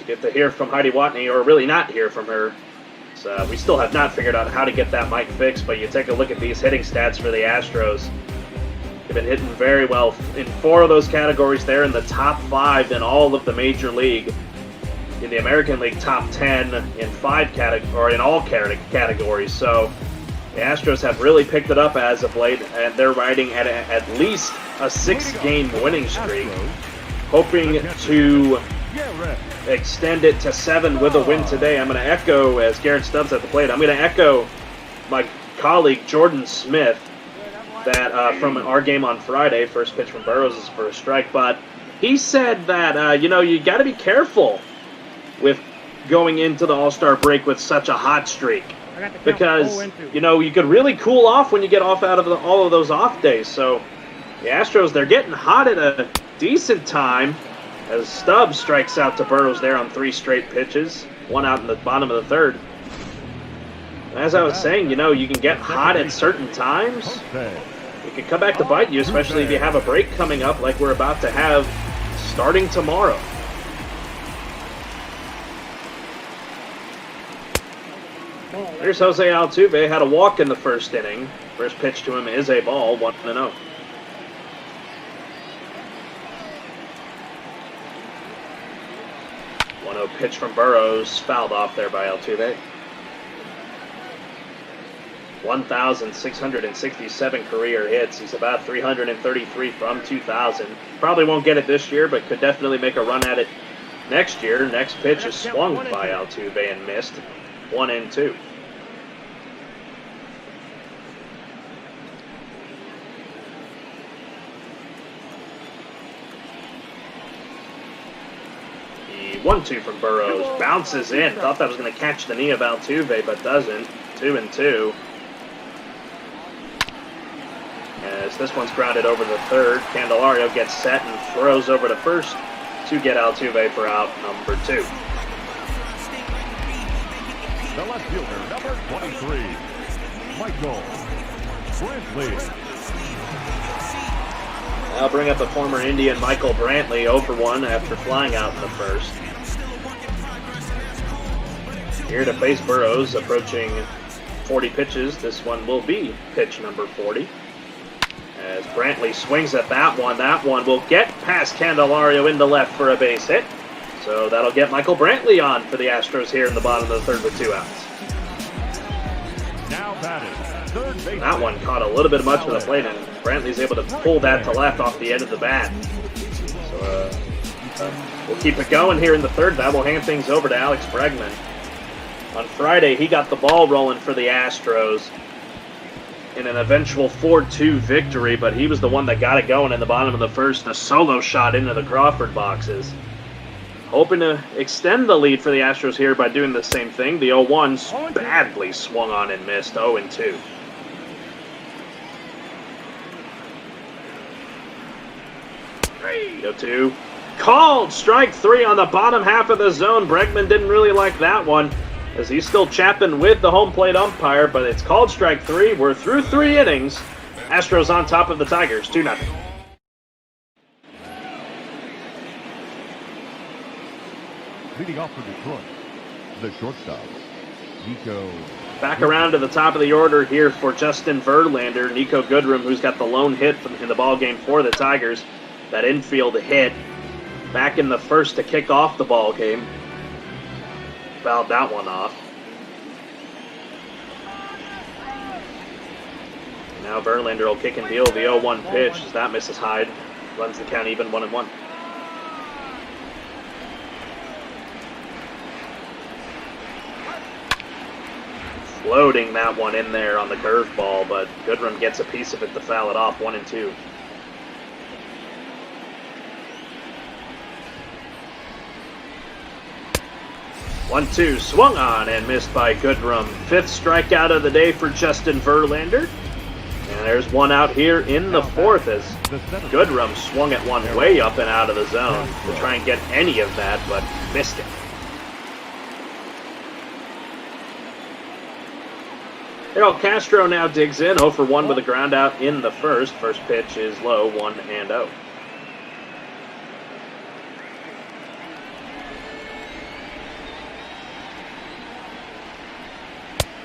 Get to hear from Heidi Watney, or really not hear from her. So we still have not figured out how to get that mic fixed, but you take a look at these hitting stats for the Astros. They've been hitting very well in 4 of those categories. They're in the top 5 in all of the Major League. In the American League, top 10 in 5 or in all categories. So the Astros have really picked it up as of late, and they're riding at least a 6-game winning streak, hoping to extend it to 7 with a win today. I'm going to echo, as Garrett Stubbs at the plate, I'm going to echo my colleague Jordan Smith that from our game on Friday, first pitch from Burrows is for a strike, but he said that, you got to be careful with going into the All-Star break with such a hot streak, because, you could really cool off when you get off out of all of those off days. So the Astros, they're getting hot at a decent time, as Stubbs strikes out to Burrows there on 3 straight pitches, 1 out in the bottom of the third. As I was saying, you can get hot at certain times. It can come back to bite you, especially if you have a break coming up like we're about to have starting tomorrow. Here's Jose Altuve, had a walk in the first inning. First pitch to him is a ball, 1-0. Pitch from Burrows, fouled off there by Altuve. 1,667 career hits. He's about 333 from 2,000. Probably won't get it this year, but could definitely make a run at it next year. Next pitch is swung by Altuve and missed. 1-2. The 1-2 from Burrows. Bounces in. Thought that was going to catch the knee of Altuve, but doesn't. 2-2. As this one's grounded over the third, Candelario gets set and throws over to first to get Altuve for out number 2. The left fielder, number 23, Michael Brantley. I'll bring up the former Indian Michael Brantley, 0-1 after flying out in the first. Here to face Burrows, approaching 40 pitches. This one will be pitch number 40. As Brantley swings at that one will get past Candelario into left for a base hit. So that'll get Michael Brantley on for the Astros here in the bottom of the third with 2 outs. Now batting, third base. That one caught a little bit much of the plate, and Brantley's able to pull that to left off the end of the bat. So we'll keep it going here in the third. That will hand things over to Alex Bregman. On Friday, he got the ball rolling for the Astros in an eventual 4-2 victory, but he was the one that got it going in the bottom of the first, a solo shot into the Crawford boxes. Hoping to extend the lead for the Astros here by doing the same thing. The 0-1 badly swung on and missed, 0-2. 0-2. Called strike 3 on the bottom half of the zone. Bregman didn't really like that one, as he's still chapping with the home plate umpire, but it's called strike 3. We're through 3 innings. Astros on top of the Tigers, 2-0. Leading off for Detroit, the shortstop, Nico. Back around to the top of the order here for Justin Verlander. Nico Goodrum, who's got the lone hit in the ball game for the Tigers. That infield hit back in the first to kick off the ball game. Fouled that one off. Now Verlander will kick and deal the 0-1 pitch as that misses Hyde. Runs the count even 1-1. Floating that one in there on the curveball, but Goodrum gets a piece of it to foul it off, 1-2. One-two, swung on and missed by Goodrum. 5th strikeout of the day for Justin Verlander. And there's one out here in the 4th as Goodrum swung at one way up and out of the zone to try and get any of that, but missed it. Harold Castro now digs in, 0 for 1 with a ground out in the first. First pitch is low, 1-0.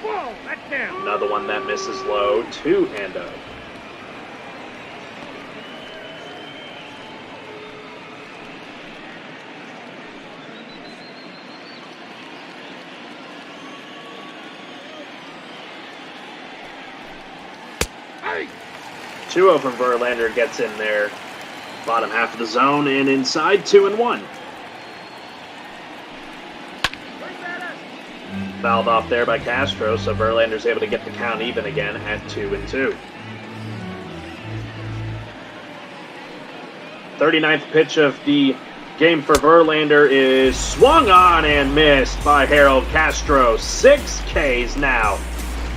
Whoa, that's down. Another one that misses low, 2-0. Hey! 2-0 from Verlander gets in there. Bottom half of the zone and inside, 2-1. Fouled off there by Castro, so Verlander's able to get the count even again at 2-2. 39th pitch of the game for Verlander is swung on and missed by Harold Castro. 6 Ks now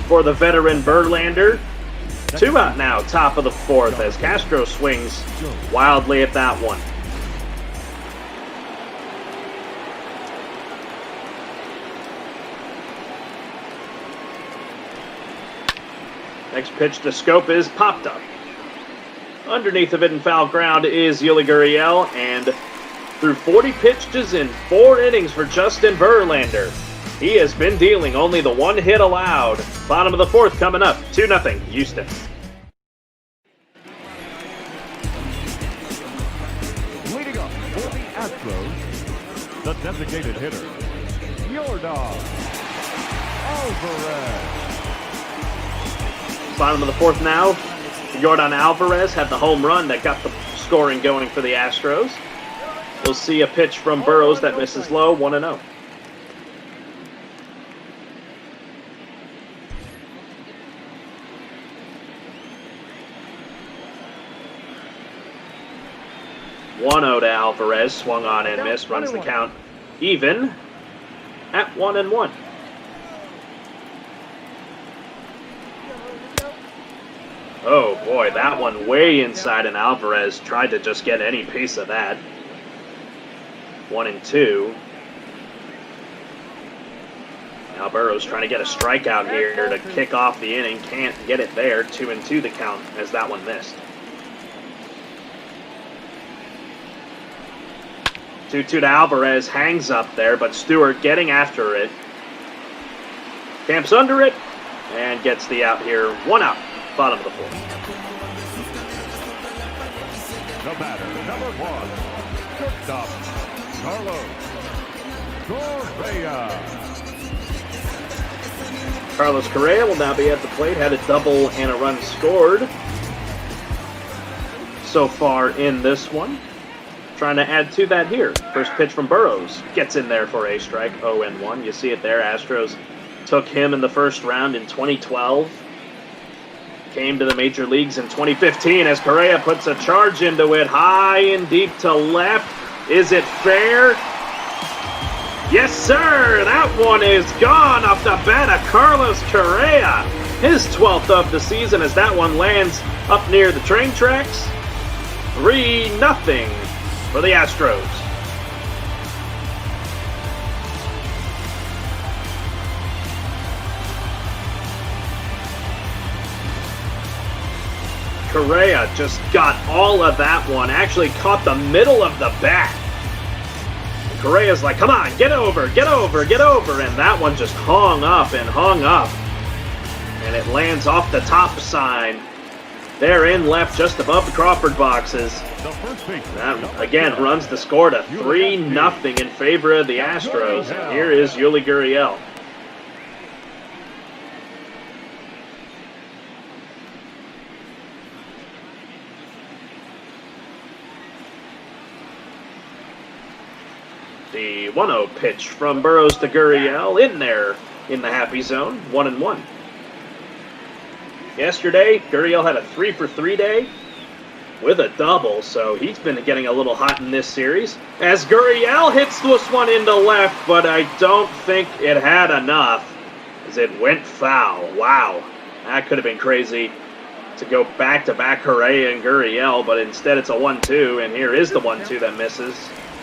for the veteran Verlander. 2 out now, top of the 4th, as Castro swings wildly at that one. Next pitch to Scope is popped up. Underneath of it in foul ground is Yuli Gurriel, and through 40 pitches in 4 innings for Justin Verlander, he has been dealing only the 1 hit allowed. Bottom of the 4th coming up, 2-0, Houston. Leading up for the Astros, the designated hitter, Yordan Alvarez. Bottom of the 4th now, Yordan Alvarez had the home run that got the scoring going for the Astros. We'll see a pitch from Burrows that misses low, 1-0. One-0 to Alvarez, swung on and missed, runs the count even at 1-1. Oh boy, that one way inside, and Alvarez tried to just get any piece of that. 1-2. Now Burrows trying to get a strikeout here to kick off the inning. Can't get it there. 2-2 the count as that one missed. 2-2 to Alvarez, hangs up there, but Stewart getting after it. Camps under it and gets the out here. 1 out. Bottom of the 4th. The batter, number 1, shortstop, Carlos Correa. Carlos Correa will now be at the plate. Had a double and a run scored so far in this one. Trying to add to that here. First pitch from Burrows. Gets in there for a strike, 0-1. You see it there. Astros took him in the first round in 2012. Came to the major leagues in 2015 as Correa puts a charge into it. High and deep to left. Is it fair? Yes, sir! That one is gone off the bat of Carlos Correa. His 12th of the season as that one lands up near the train tracks. 3-0 for the Astros. Correa just got all of that one. Actually caught the middle of the bat. Correa's like, come on, get over, get over, get over. And that one just hung up and hung up. And it lands off the top sign. There in left, just above the Crawford boxes. That, again, runs the score to 3-0 in favor of the Astros. And here is Yuli Gurriel. The 1-0 pitch from Burrows to Gurriel in there in the happy zone, 1-1. Yesterday, Gurriel had a 3-for-3 day with a double, so he's been getting a little hot in this series. As Gurriel hits this one into left, but I don't think it had enough as it went foul. Wow, that could have been crazy to go back-to-back Correa and Gurriel, but instead it's a 1-2, and here is the 1-2 that misses.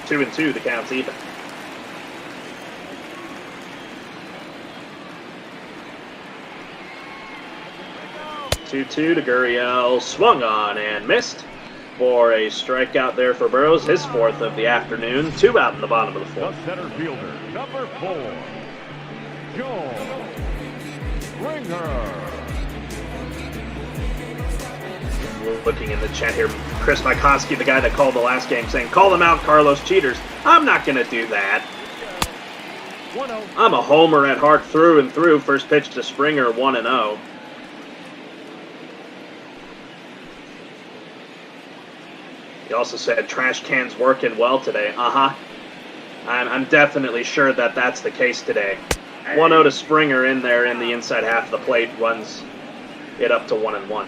2-2, the count's even. Two to Gurriel, swung on and missed for a strikeout there for Burrows, his fourth of the afternoon. 2 out in the bottom of the fourth. The center fielder, number 4, Joel Springer. Looking in the chat here, Chris Mykoski, the guy that called the last game, saying, call them out, Carlos, cheaters. I'm not going to do that. I'm a homer at heart through and through. First pitch to Springer, 1-0. He also said trash cans working well today. I'm definitely sure that that's the case today. 1-0 to Springer in there in the inside half of the plate, runs it up to 1-1.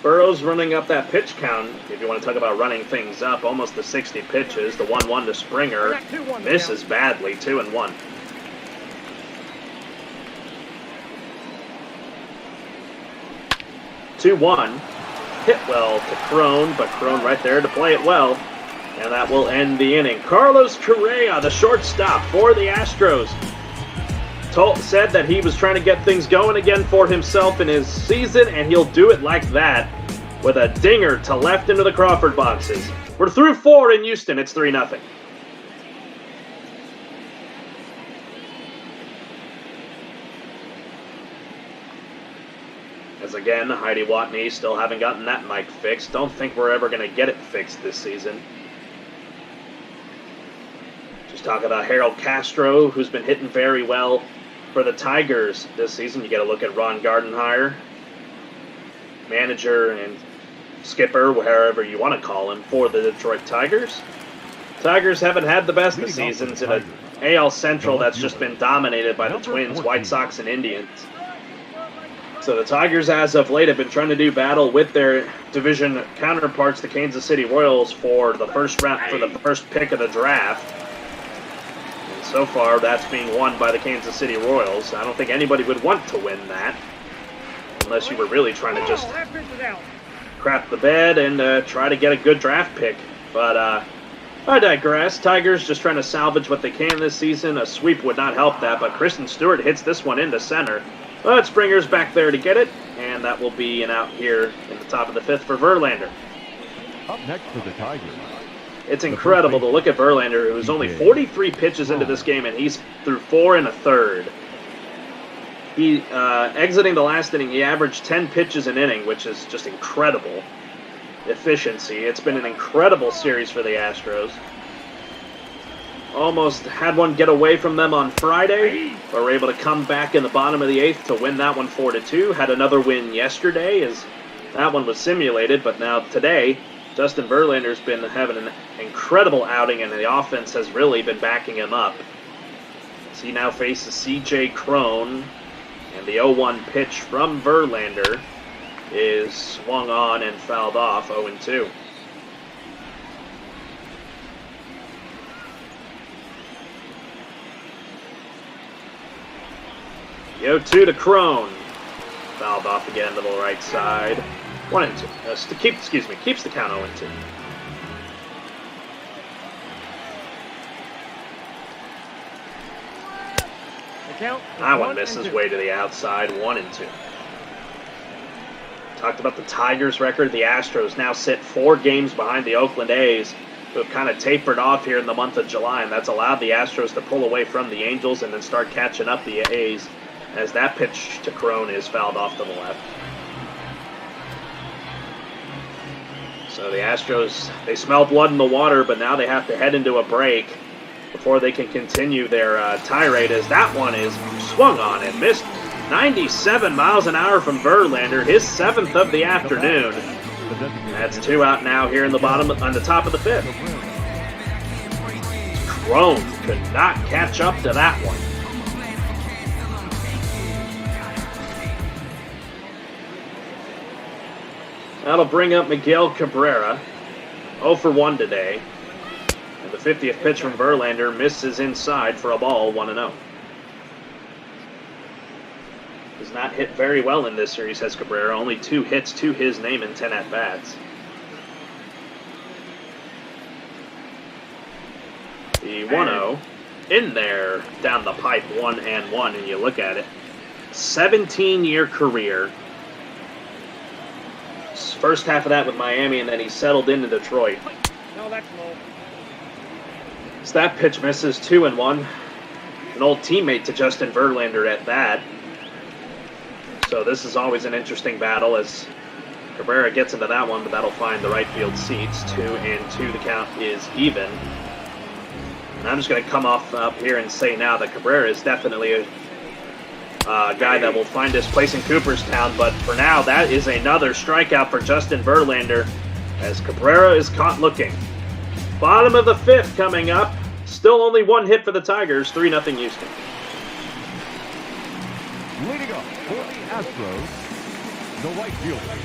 Burrows running up that pitch count, if you want to talk about running things up, almost to 60 pitches. The 1-1 to Springer misses badly, 2-1. Hit well to Crone, but Crone right there to play it well. And that will end the inning. Carlos Correa, the shortstop for the Astros, said that he was trying to get things going again for himself in his season, and he'll do it like that with a dinger to left into the Crawford boxes. We're through 4 in Houston. It's 3-0. As again, Heidi Watney still haven't gotten that mic fixed. Don't think we're ever going to get it fixed this season. Just talk about Harold Castro, who's been hitting very well for the Tigers this season. You got to look at Ron Gardenhire, manager and skipper, wherever you want to call him, for the Detroit Tigers. Tigers haven't had the best of seasons in an AL Central that's just been dominated by the Twins, White Sox, and Indians. So the Tigers, as of late, have been trying to do battle with their division counterparts, the Kansas City Royals, for the first round, for the first pick of the draft. So far, that's being won by the Kansas City Royals. I don't think anybody would want to win that, unless you were really trying to just crap the bed and try to get a good draft pick. But I digress. Tigers just trying to salvage what they can this season. A sweep would not help that, but Kristen Stewart hits this one into center. But Springer's back there to get it, and that will be an out here in the top of the 5th for Verlander. Up next for the Tigers. It's incredible to look at Verlander, who's only 43 pitches into this game, and he's through 4 1/3. He exiting the last inning, he averaged 10 pitches an inning, which is just incredible efficiency. It's been an incredible series for the Astros. Almost had one get away from them on Friday, but were able to come back in the bottom of the 8th to win that one 4-2. Had another win yesterday, as that one was simulated, but now today, Justin Verlander's been having an incredible outing, and the offense has really been backing him up. So he now faces C.J. Crone, and the 0-1 pitch from Verlander is swung on and fouled off, 0-2. 0-2 to Crone. Fouled off again to the right side. 1-2. Keeps the count 0-2. That one misses way to the outside. 1-2. Talked about the Tigers' record. The Astros now sit 4 games behind the Oakland A's, who have kind of tapered off here in the month of July, and that's allowed the Astros to pull away from the Angels and then start catching up the A's as that pitch to Crone is fouled off to the left. So the Astros, they smell blood in the water, but now they have to head into a break before they can continue their tirade, as that one is swung on and missed. 97 miles an hour from Verlander, his 7th of the afternoon. That's 2 out now here in the bottom, on the top of the 5th. Crone could not catch up to that one. That'll bring up Miguel Cabrera, 0 for 1 today. And the 50th pitch from Verlander misses inside for a ball, 1-0. Has not hit very well in this series, has Cabrera. Only 2 hits to his name in 10 at-bats. The 1-0 in there, down the pipe, 1-1, and you look at it. 17-year career. First half of that with Miami, and then he settled into Detroit. No, that's low. So that pitch misses, 2-1. An old teammate to Justin Verlander at that. So this is always an interesting battle as Cabrera gets into that one, but that'll find the right field seats. 2-2, the count is even. And I'm just going to come off up here and say now that Cabrera is definitely a guy that will find his place in Cooperstown, but for now, that is another strikeout for Justin Verlander as Cabrera is caught looking. Bottom of the 5th coming up. Still only 1 hit for the Tigers, 3-0 Houston. Leading up for the Astros, the right fielder.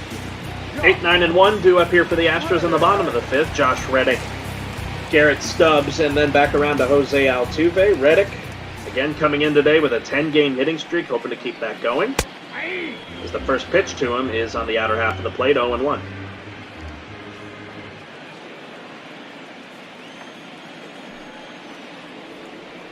8-9-1 due up here for the Astros in the bottom of the 5th. Josh Reddick, Garrett Stubbs, and then back around to Jose Altuve. Reddick, again coming in today with a 10-game hitting streak, hoping to keep that going. As the first pitch to him is on the outer half of the plate, 0-1.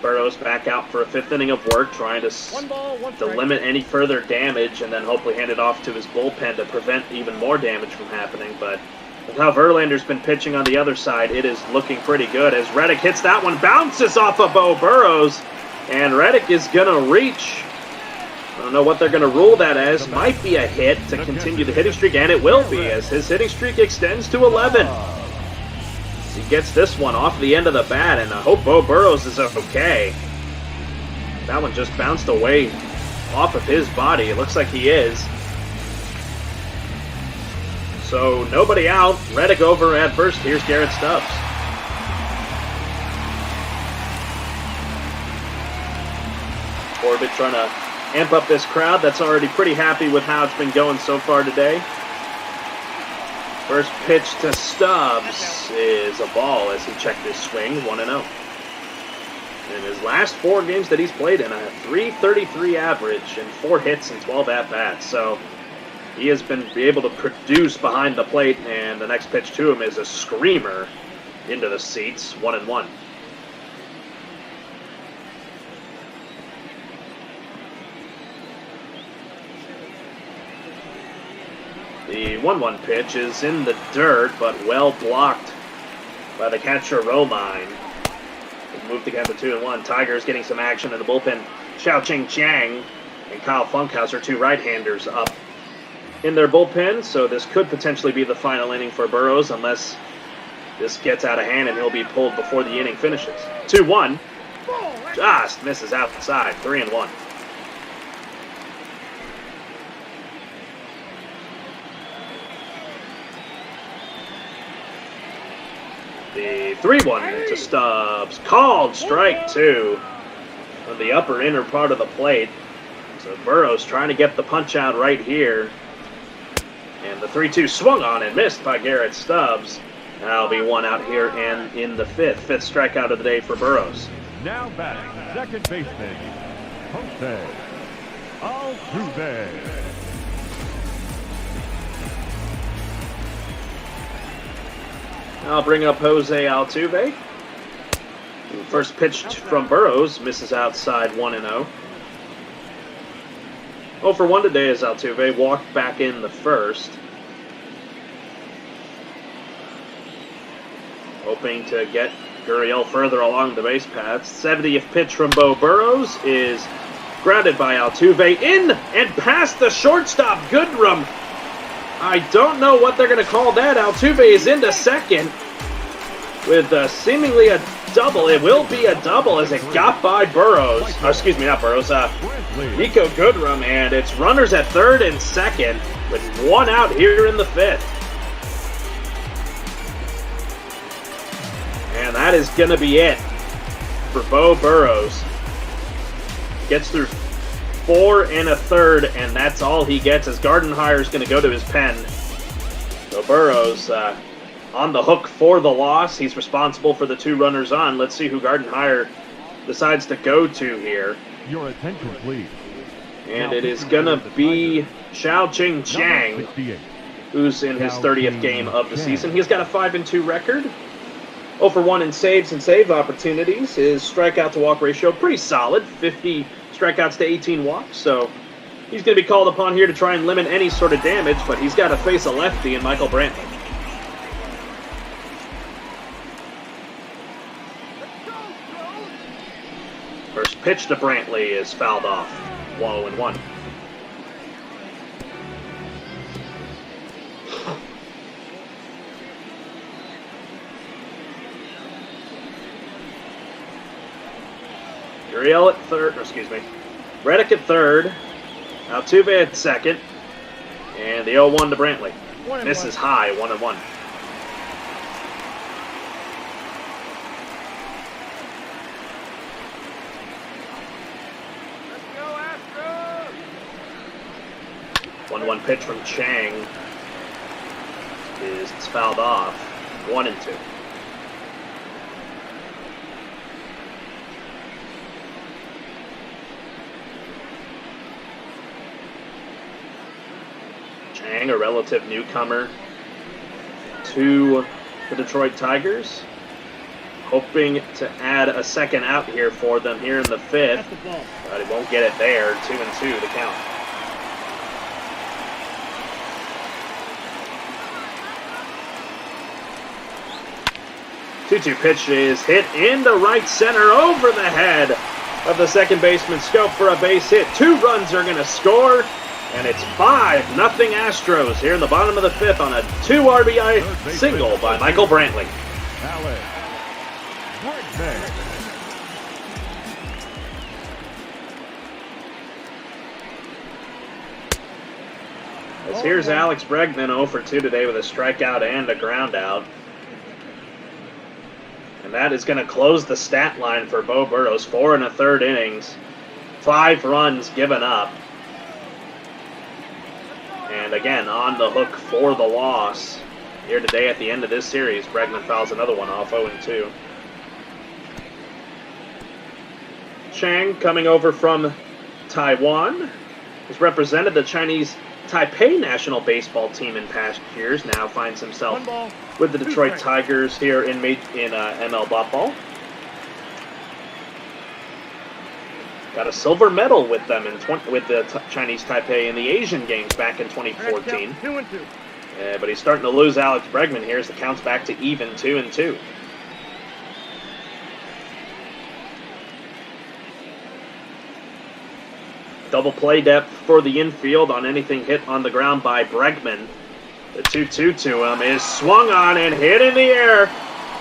Burrows back out for a 5th inning of work, trying to limit any further damage and then hopefully hand it off to his bullpen to prevent even more damage from happening. But with how Verlander's been pitching on the other side, it is looking pretty good as Reddick hits that one, bounces off of Bo Burrows, and Reddick is going to reach. I don't know what they're going to rule that as. Might be a hit to continue the hitting streak, and it will be as his hitting streak extends to 11. He gets this one off the end of the bat, and I hope Bo Burrows is okay. That one just bounced away off of his body. It looks like he is. So nobody out. Reddick over at first. Here's Garrett Stubbs. Corbett trying to amp up this crowd that's already pretty happy with how it's been going so far today. First pitch to Stubbs is a ball as he checked his swing, 1-0. In his last 4 games that he's played in, a .333 average and 4 hits and 12 at-bats. So he has been able to produce behind the plate, and the next pitch to him is a screamer into the seats, 1-1. The 1-1 pitch is in the dirt, but well blocked by the catcher Romine. Moved again to 2-1. Tigers getting some action in the bullpen. Xiao Chang and Kyle Funkhouse are 2 right-handers up in their bullpen, so this could potentially be the final inning for Burrows unless this gets out of hand and he'll be pulled before the inning finishes. 2-1. Just misses outside. 3-1. The 3-1 to Stubbs. Called strike 2 on the upper inner part of the plate. So Burrows trying to get the punch out right here. And the 3-2 swung on and missed by Garrett Stubbs. That'll be 1 out here and in the 5th. 5th strikeout of the day for Burrows. Now batting, second baseman, Jose Altuve. I'll bring up Jose Altuve. First pitch from Burrows, misses outside 1-0. 0 for 1 today as Altuve walked back in the first. Hoping to get Gurriel further along the base paths. 70th pitch from Bo Burrows is grounded by Altuve in and past the shortstop, Goodrum. I don't know what they're going to call that. Altuve is into second with seemingly a double. It will be a double as it got by Burrows. Oh, excuse me, not Burrows. Nico Goodrum, and it's runners at third and second with 1 out here in the 5th. And that is going to be it for Bo Burrows. Gets through 4 1/3, and that's all he gets as Gardenhire is going to go to his pen. So Burrows on the hook for the loss. He's responsible for the 2 runners on. Let's see who Gardenhire decides to go to here. Your attention, please. And it is going to be Xiao-Ching Chang, who's in his 30th game of the season. He's got a 5-2 record. 0 for 1 in saves and save opportunities. His strikeout to walk ratio pretty solid, 50 strikeouts to 18 walks. So he's going to be called upon here to try and limit any sort of damage, but he's got to face a lefty in Michael Brantley. First pitch to Brantley is fouled off. 1-0-1. Gurriel at third, Reddick at third, Altuve at second, and the 0-1 to Brantley. Misses high, 1-1. Let's go, Astros! 1-1 pitch from Chang is fouled off, 1-2. Chang, a relative newcomer to the Detroit Tigers, hoping to add a second out here for them here in the 5th, but he won't get it there. 2-2 to count. Two-two pitch is hit into right center over the head of the second baseman Scope for a base hit. 2 runs are going to score. And it's 5-0 Astros here in the bottom of the 5th on a 2 RBI single by Michael Brantley. As here's Alex Bregman 0 for 2 today with a strikeout and a ground out. And that is going to close the stat line for Bo Burrows. 4 1/3 innings, 5 runs given up. And again, on the hook for the loss here today at the end of this series. Bregman fouls another one off, 0-2. Chang, coming over from Taiwan, has represented the Chinese Taipei national baseball team in past years. Now finds himself with the Detroit Tigers here in ML Ball. Got a silver medal with them with the Chinese Taipei in the Asian Games back in 2014. 2-2. But he's starting to lose Alex Bregman here as the count's back to even 2-2. Double play depth for the infield on anything hit on the ground by Bregman. The 2-2 to him is swung on and hit in the air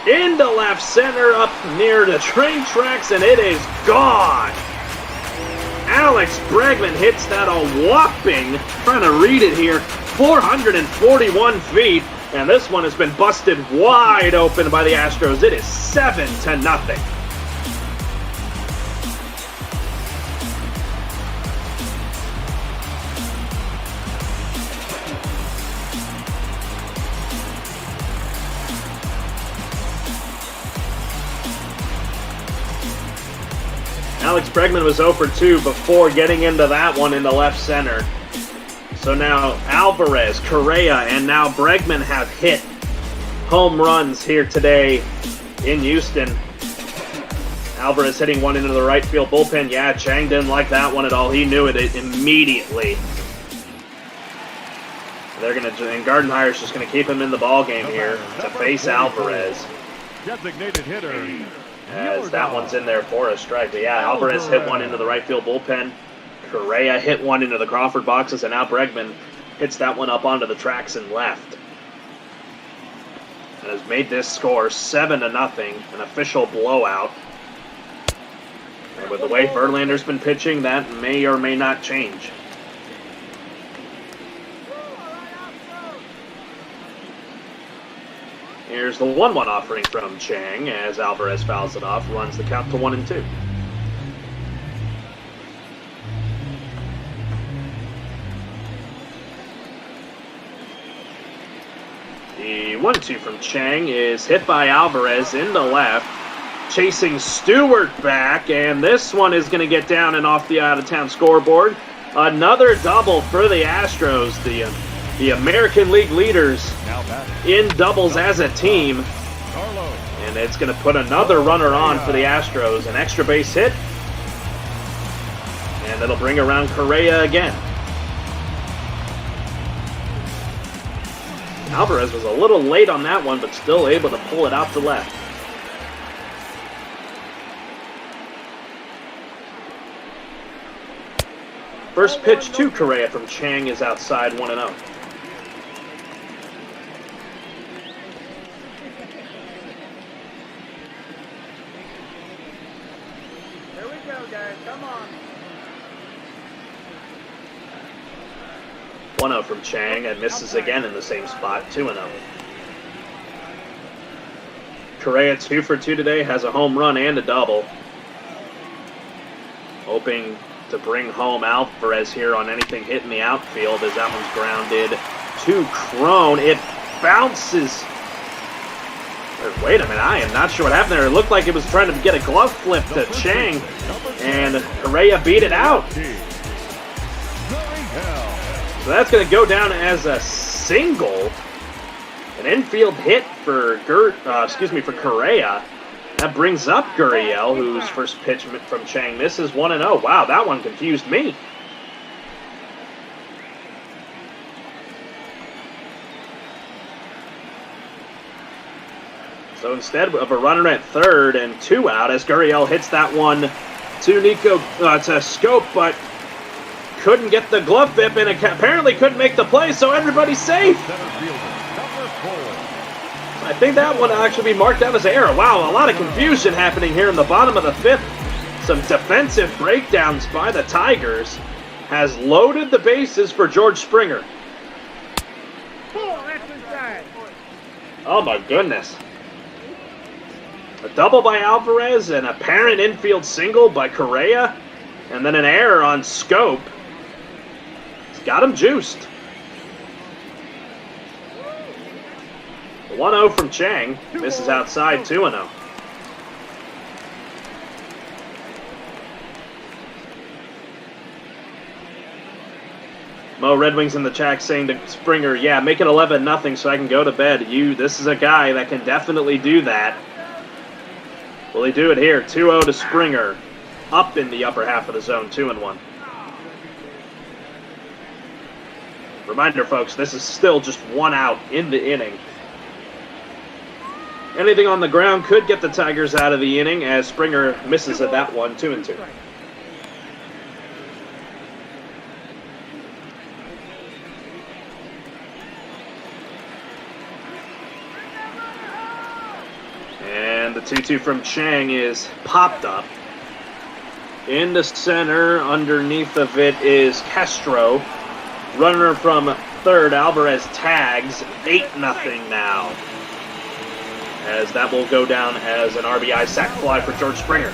into left center up near the train tracks, and it is gone. Alex Bregman hits that a whopping, trying to read it here, 441 feet, and this one has been busted wide open by the Astros. It is 7-0. Alex Bregman was 0 for 2 before getting into that one in the left center. So now Alvarez, Correa, and now Bregman have hit home runs here today in Houston. Alvarez hitting one into the right field bullpen. Yeah, Chang didn't like that one at all. He knew it immediately. They're gonna, and Gardenhire's just gonna keep him in the ball game here to face Alvarez. Designated hitter. As that one's in there for a strike. But yeah, Alvarez hit one into the right field bullpen. Correa hit one into the Crawford boxes, and now Bregman hits that one up onto the tracks and left. And has made this score 7-0, an official blowout. And with the way Verlander's been pitching, that may or may not change. Here's the 1-1 offering from Chang as Alvarez fouls it off, runs the count to 1-2. The 1-2 from Chang is hit by Alvarez into left, chasing Stewart back, and this one is going to get down and off the out-of-town scoreboard. Another double for the Astros, the American League leaders in doubles as a team. And it's going to put another runner on for the Astros, an extra base hit, and it'll bring around Correa again. Alvarez was a little late on that one, but still able to pull it out to left. First pitch to Correa from Chang is outside 1-0. Here we go, guys. Come on. 1-0 from Chang, and misses again in the same spot, 2-0. Correa 2 for 2 today, has a home run and a double. Hoping to bring home Alvarez here on anything hit in the outfield as that one's grounded to Crone. It bounces. Wait a minute, I am not sure what happened there. It looked like it was trying to get a glove flip to Chang, and Correa beat it out. So that's going to go down as a single. An infield hit for Correa. That brings up Gurriel, whose first pitch from Chang misses 1-0. Wow, that one confused me. So instead of a runner at third and 2 out, as Gurriel hits that one to Scope, but couldn't get the glove flip and apparently couldn't make the play, so everybody's safe. I think that one will actually be marked out as error. Wow, a lot of confusion happening here in the bottom of the 5th. Some defensive breakdowns by the Tigers has loaded the bases for George Springer. Oh my goodness. A double by Alvarez, an apparent infield single by Correa, and then an error on Scope. It's got him juiced. 1-0 from Chang. Misses outside, 2-0. Mo Red Wings in the chat saying to Springer, yeah, make it 11-0 so I can go to bed. This is a guy that can definitely do that. Will he do it here? 2-0 to Springer. Up in the upper half of the zone, 2-1. Reminder, folks, this is still just 1 out in the inning. Anything on the ground could get the Tigers out of the inning as Springer misses at that one, 2-2. And the 2-2 from Chang is popped up. Into center, underneath of it is Castro. Runner from third, Alvarez tags, 8-0 now. As that will go down as an RBI sac fly for George Springer.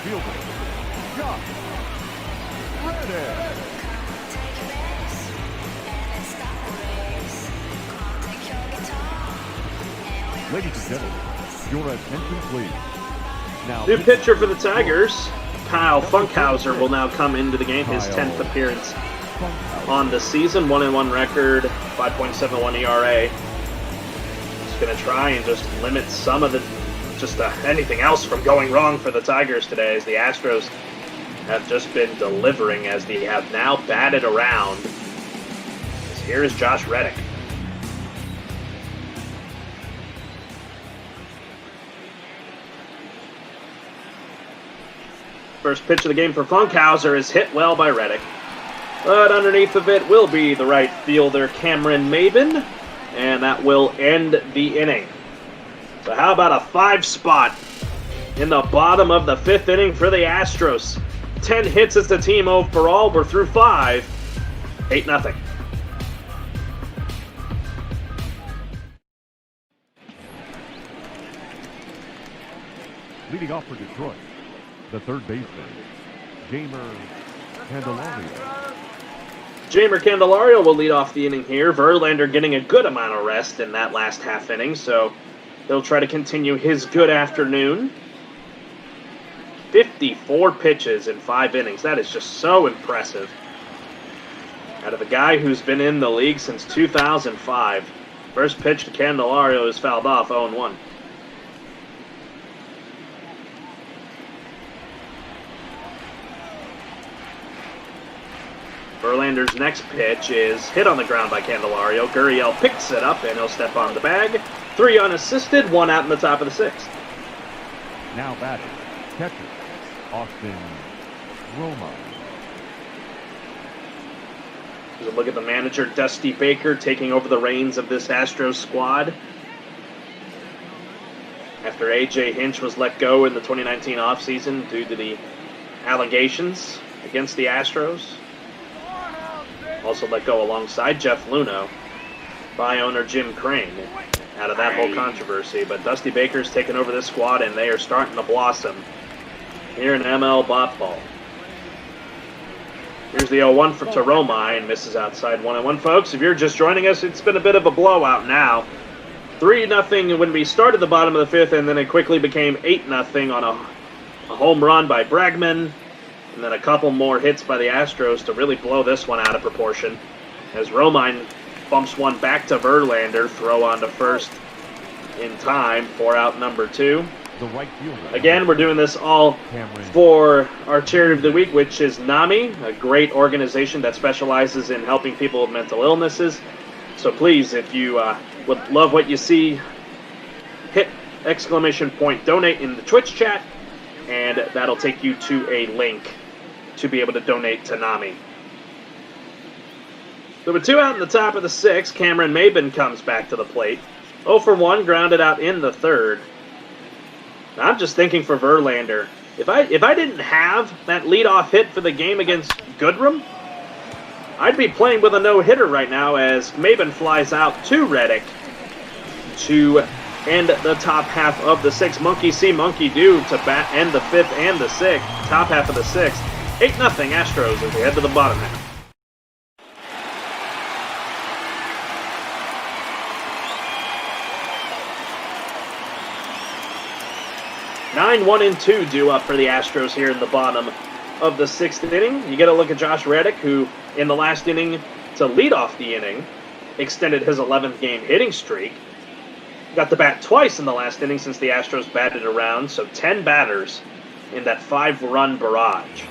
Ladies and gentlemen, your attention please. Now, new pitcher for the Tigers, Kyle Funkhauser will now come into the game, his 10th appearance on the season. 1-1 record, 5.71 ERA. He's going to try and just limit some of the anything else from going wrong for the Tigers today, as the Astros have just been delivering as they have now batted around. Here is Josh Reddick. First pitch of the game for Funkhauser is hit well by Reddick. But underneath of it will be the right fielder Cameron Maben, and that will end the inning. So how about a 5 spot in the bottom of the 5th inning for the Astros? 10 hits as the team overall. We're through 5. 8-0. Leading off for Detroit, the third baseman, Jeimer Candelario. Jeimer Candelario will lead off the inning here. Verlander getting a good amount of rest in that last half inning, so he'll try to continue his good afternoon. 54 pitches in 5 innings. That is just so impressive. Out of a guy who's been in the league since 2005. First pitch to Candelario is fouled off, 0-1. Verlander's next pitch is hit on the ground by Candelario. Gurriel picks it up, and he'll step on the bag. 3 unassisted, 1 out in the top of the 6th. Now batting, catcher, Austin Roma. Here's a look at the manager, Dusty Baker, taking over the reins of this Astros squad. After A.J. Hinch was let go in the 2019 offseason due to the allegations against the Astros. Also let go alongside Jeff Luhnow by owner Jim Crane out of that whole controversy. But Dusty Baker's taken over this squad, and they are starting to blossom here in ML Botball. Here's the 0-1 for Romine, misses outside 1-1. Folks, if you're just joining us, it's been a bit of a blowout now. 3-0 when we started the bottom of the 5th, and then it quickly became 8-0 on a home run by Bregman. And then a couple more hits by the Astros to really blow this one out of proportion. As Romine bumps one back to Verlander, throw on to first in time for out number 2. The right fielder. Again, we're doing this all for our charity of the week, which is NAMI, a great organization that specializes in helping people with mental illnesses. So please, if you would love what you see, hit !donate in the Twitch chat, and that'll take you to a link to be able to donate to NAMI. So with 2 out in the top of the 6th, Cameron Maben comes back to the plate. 0 for 1, grounded out in the 3rd. Now, I'm just thinking for Verlander, if I didn't have that leadoff hit for the game against Goodrum, I'd be playing with a no-hitter right now as Maben flies out to Reddick to end the top half of the 6th. Monkey see, monkey do to end the 5th and the 6th. Top half of the 6th. 8-0 Astros as we head to the bottom half. Nine, 1, and 2 due up for the Astros here in the bottom of the 6th inning. You get a look at Josh Reddick, who in the last inning to lead off the inning extended his 11th game hitting streak. Got the bat twice in the last inning since the Astros batted around, so 10 batters in that 5-run barrage.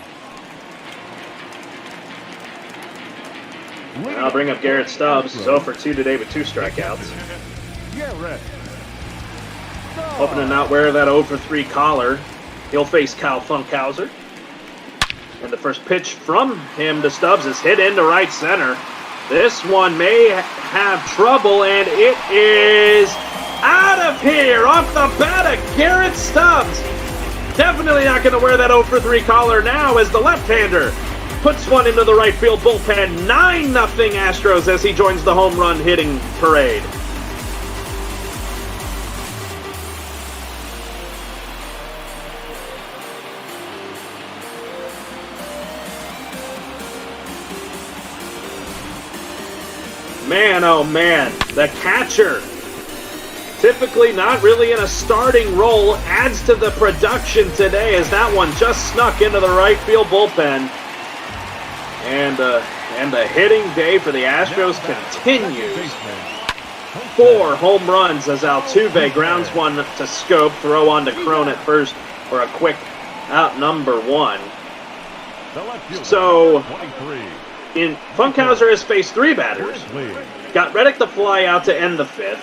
I'll bring up Garrett Stubbs, 0 for 2 today with 2 strikeouts. Hoping to not wear that 0 for 3 collar. He'll face Kyle Funkhauser. And the first pitch from him to Stubbs is hit into right center. This one may have trouble, and it is out of here off the bat of Garrett Stubbs. Definitely not going to wear that 0 for 3 collar now as the left-hander puts one into the right field bullpen. 9-0 Astros as he joins the home run hitting parade. Man, oh man, the catcher typically not really in a starting role, adds to the production today as that one just snuck into the right field bullpen. And the hitting day for the Astros continues. 4 home runs as Altuve grounds one to Scope, throw on to Crone at first for a quick out number 1. So, Funkhauser has faced 3 batters. Got Reddick the fly out to end the 5th.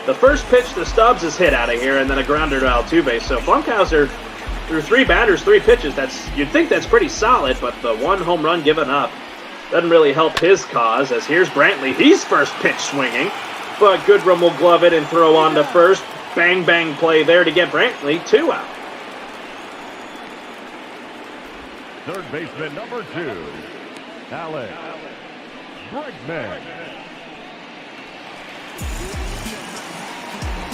The first pitch to Stubbs is hit out of here, and then a grounder to Altuve. So Funkhauser, through 3 batters, 3 pitches, you'd think that's pretty solid, but the 1 home run given up doesn't really help his cause, as here's Brantley. He's first pitch swinging, but Goodrum will glove it and throw on to first. Bang, bang play there to get Brantley 2 out. Third baseman number 2, Alex Bregman.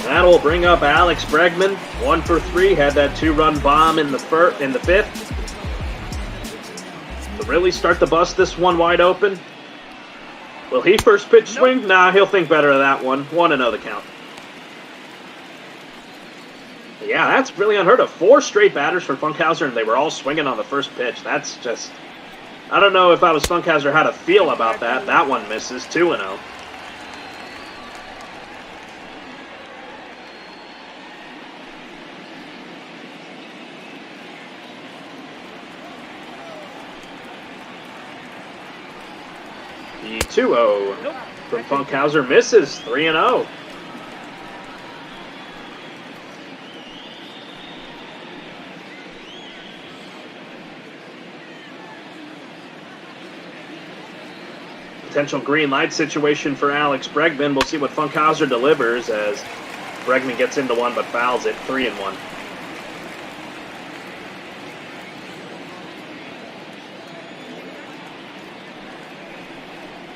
That'll bring up Alex Bregman, 1 for 3, had that 2-run bomb in the 5th. To really start to bust this one wide open. Will he first pitch swing? Nah, he'll think better of that one. 1-0 the count. Yeah, that's really unheard of. 4 straight batters for Funkhauser, and they were all swinging on the first pitch. That's just... I don't know if I was Funkhauser how to feel about that. That one misses, 2-0. The 2-0 from Funkhauser misses, 3-0. Potential green light situation for Alex Bregman. We'll see what Funkhauser delivers as Bregman gets into one but fouls it, 3-1.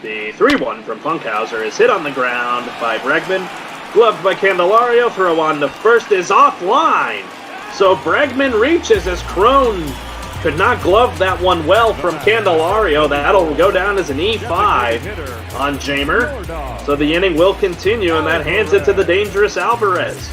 The 3-1 from Funkhauser is hit on the ground by Bregman. Gloved by Candelario. Throw on to first is offline. So Bregman reaches as Crone could not glove that one well from Candelario. That'll go down as an E5 on Jamer. So the inning will continue, and that hands it to the dangerous Alvarez.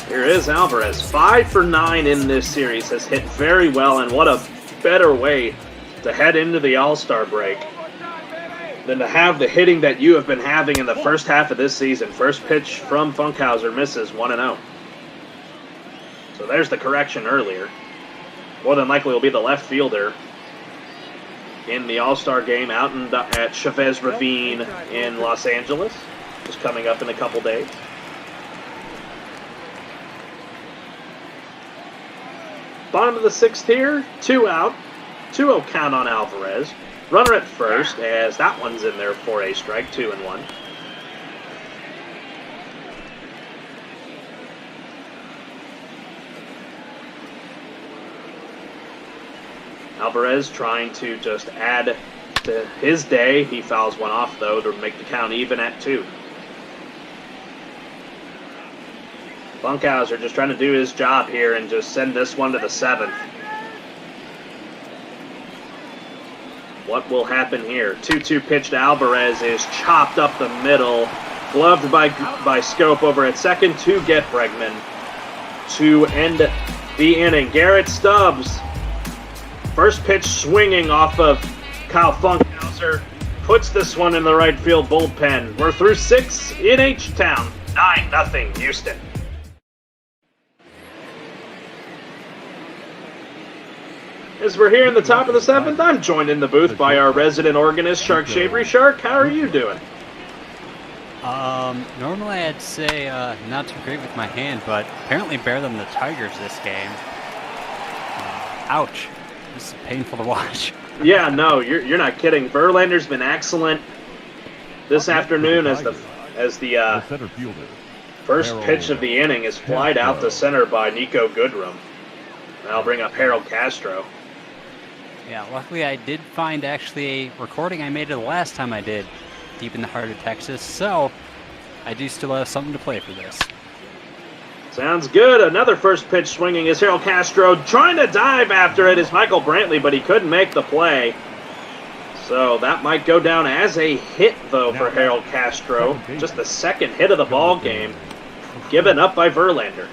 Here is Alvarez, 5 for 9 in this series, has hit very well, and what a better way to head into the All-Star break than to have the hitting that you have been having in the first half of this season. First pitch from Funkhauser misses, 1-0. So there's the correction earlier. More than likely will be the left fielder in the All-Star game out at Chavez Ravine in Los Angeles, just coming up in a couple days. Bottom of the 6th here, 2 out, 2-0 count on Alvarez. Runner at first, as that one's in there for a strike, 2-1. Alvarez trying to just add to his day. He fouls one off, though, to make the count even at 2. Funkhauser just trying to do his job here and just send this one to the 7th. What will happen here? 2-2 pitch to Alvarez is chopped up the middle. Gloved by Scope over at second to get Bregman to end the inning. Garrett Stubbs, first pitch swinging off of Kyle Funkhauser, puts this one in the right field bullpen. We're through 6 in H-Town. 9-0 Houston. As we're here in the top of the 7th, I'm joined in the booth by our resident organist, Shark Shavery. Shark, how are you doing? Normally I'd say not too great with my hand, but apparently better than the Tigers this game. Ouch. This is painful to watch. Yeah, no, you're not kidding. Verlander's been excellent this afternoon as the first pitch of the inning is flied out to center by Nico Goodrum. I'll bring up Harold Castro. Yeah, luckily I did find actually a recording I made it the last time I did Deep in the Heart of Texas, so I do still have something to play for this. Sounds good. Another first pitch swinging is Harold Castro. Trying to dive after it is Michael Brantley, but he couldn't make the play. So that might go down as a hit, though, for Harold Castro. Just the second hit of the ball game, given up by Verlander.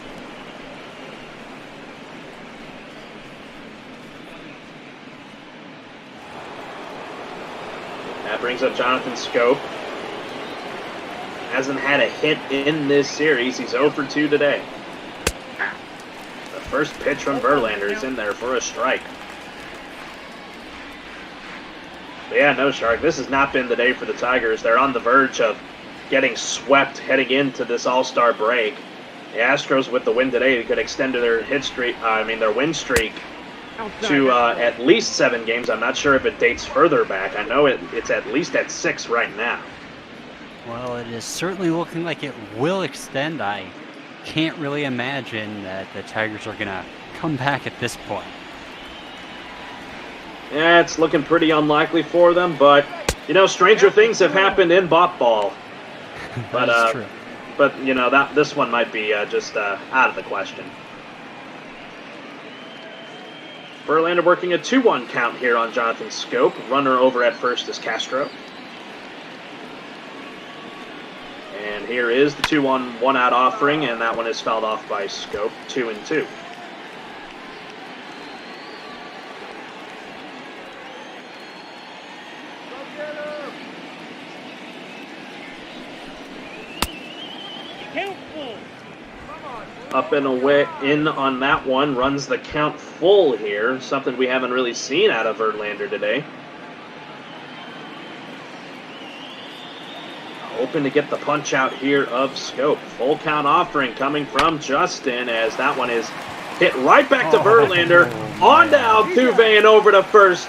That brings up Jonathan Schoop. Hasn't had a hit in this series. He's 0 for 2 today. The first pitch from Verlander is in there for a strike. But yeah, no, Shark, this has not been the day for the Tigers. They're on the verge of getting swept heading into this All-Star break. The Astros, with the win today, could extend their their win streak to at least 7 games. I'm not sure if it dates further back. I know it's at least at 6 right now. Well, it is certainly looking like it will extend. I can't really imagine that the Tigers are going to come back at this point. Yeah, it's looking pretty unlikely for them, but, you know, stranger things have happened in bop ball. But, That's true. But, you know, this one might be just out of the question. Verlander working a 2-1 count here on Jonathan Schoop. Runner over at first is Castro. And here is the 2-1 one-out offering, and that one is fouled off by Schoop, 2-2. Up and away, in on that one, runs the count full here. Something we haven't really seen out of Verlander today. Hoping to get the punch out here of Schoop. Full count offering coming from Justin, as that one is hit right back to Verlander. On to Altuve and over to first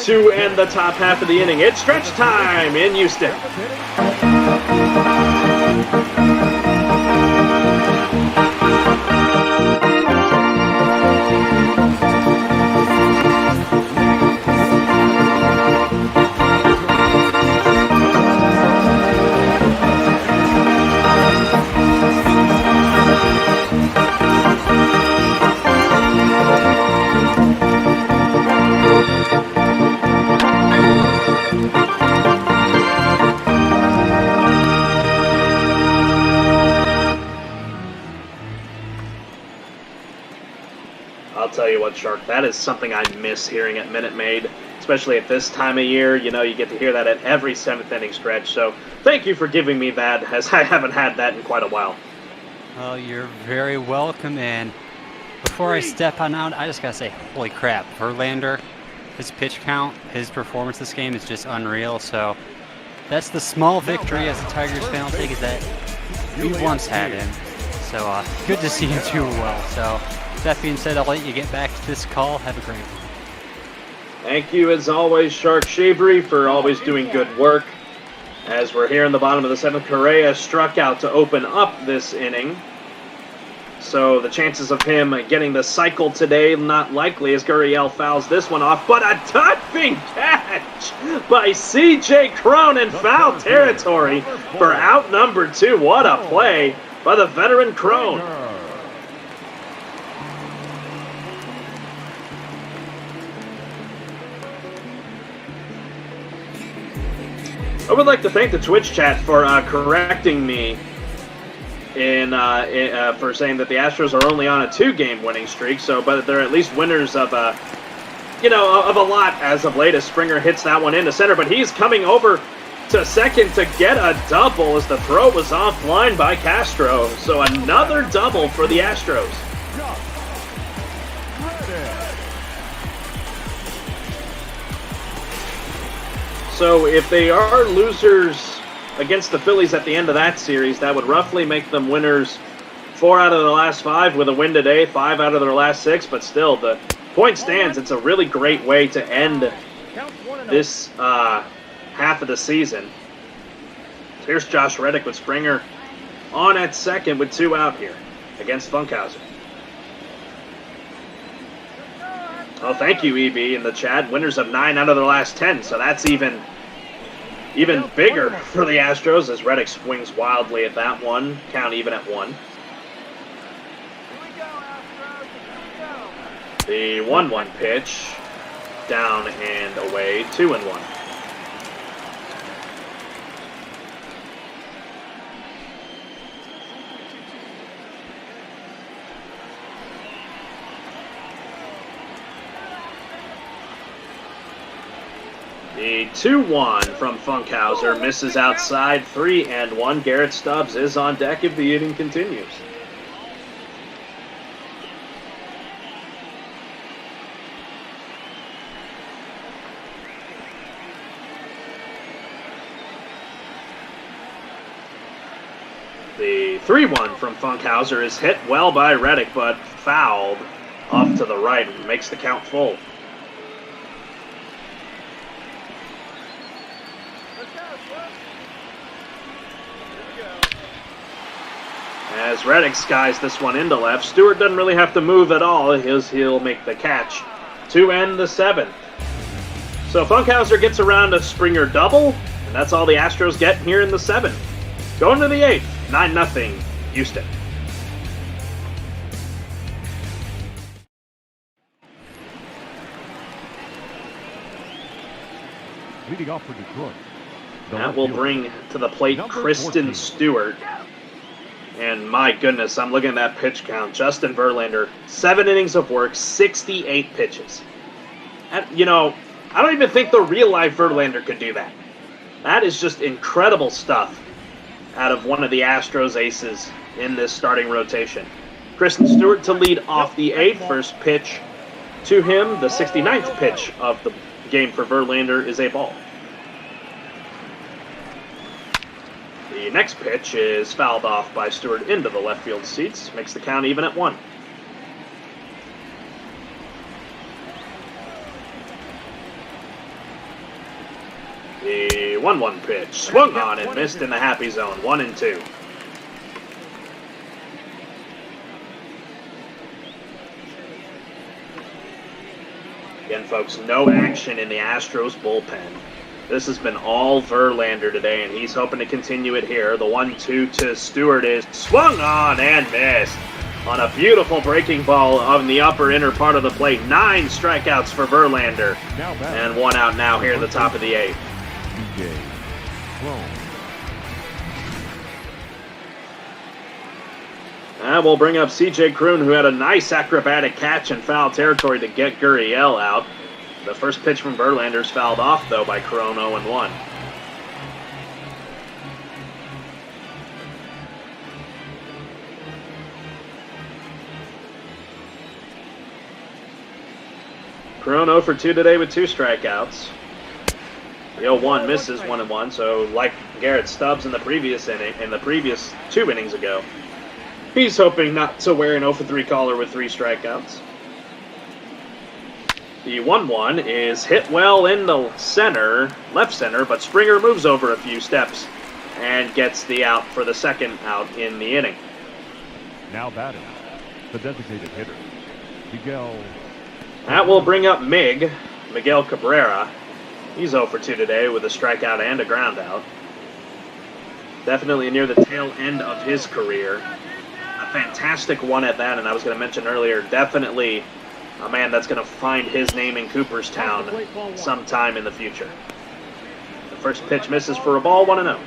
to end the top half of the inning. It's stretch time in Houston. I'll tell you what, Shark, that is something I miss hearing at Minute Maid, especially at this time of year. You know, you get to hear that at every 7th inning stretch. So thank you for giving me that, as I haven't had that in quite a while. Well, you're very welcome, and before I step on out, I just gotta say, holy crap, Verlander, his pitch count, his performance this game is just unreal. So that's the small victory as a Tigers fan will take, is that we once had him. So good to see him do well. So that being said, I'll let you get back to this call. Have a great one. Thank you, as always, Shark Shavery, for always doing good work. As we're here in the bottom of the 7th, Correa struck out to open up this inning. So the chances of him getting the cycle today, not likely, as Gurriel fouls this one off. But a touching catch by C.J. Cron in foul territory for out number 2. What a play by the veteran Cron. I would like to thank the Twitch chat for correcting me for saying that the Astros are only on a 2-game winning streak. So, but they're at least winners of a lot as of late. As Springer hits that one into center, but he's coming over to second to get a double as the throw was offline by Castro. So another double for the Astros. So if they are losers against the Phillies at the end of that series, that would roughly make them winners 4 out of the last 5 with a win today, 5 out of their last 6. But still, the point stands. It's a really great way to end this half of the season. Here's Josh Reddick with Springer on at second with 2 out here against Funkhauser. Oh, thank you, EB, in the chat. Winners of 9 out of their last 10, so that's even bigger for the Astros as Reddick swings wildly at that one. Count even at 1. The 1-1 pitch, down and away, 2-1. The 2-1 from Funkhauser misses outside, 3-1. Garrett Stubbs is on deck if the inning continues. The 3-1 from Funkhauser is hit well by Reddick, but fouled off to the right and makes the count full. As Reddick skies this one into left, Stewart doesn't really have to move at all. He'll make the catch to end the 7th. So Funkhauser gets around a Springer double, and that's all the Astros get here in the 7th. Going to the 8th, 9-0, Houston. Leading off for Detroit. That will bring to the plate Kristen Stewart. And my goodness, I'm looking at that pitch count. Justin Verlander, 7 innings of work, 68 pitches. And, you know, I don't even think the real-life Verlander could do that. That is just incredible stuff out of one of the Astros aces in this starting rotation. Kristen Stewart to lead off the 8th. First pitch to him, the 69th pitch of the game for Verlander, is a ball. The next pitch is fouled off by Stewart into the left field seats. Makes the count even at 1. The 1-1 pitch swung on and missed in the happy zone. 1-2. Again, folks, no action in the Astros bullpen. This has been all Verlander today, and he's hoping to continue it here. The 1-2 to Stewart is swung on and missed on a beautiful breaking ball on the upper inner part of the plate. 9 strikeouts for Verlander, and 1 out now here at the top of the 8th. And we'll bring up C.J. Kroon, who had a nice acrobatic catch in foul territory to get Gurriel out. The first pitch from Verlander's fouled off, though, by Kroon, 0-1. Kroon 0 for 2 today with 2 strikeouts. The 0-1 misses 1-1, so like Garrett Stubbs in the previous inning, in the previous 2 innings ago, he's hoping not to wear an 0 for 3 caller with 3 strikeouts. The 1-1 is hit well in the center, left center, but Springer moves over a few steps and gets the out for the second out in the inning. Now batting, the designated hitter, Miguel. That will bring up Miguel Cabrera. He's 0 for 2 today with a strikeout and a ground out. Definitely near the tail end of his career. A fantastic one at that, and I was going to mention earlier, definitely a man that's going to find his name in Cooperstown sometime in the future. The first pitch misses for a ball, 1-0.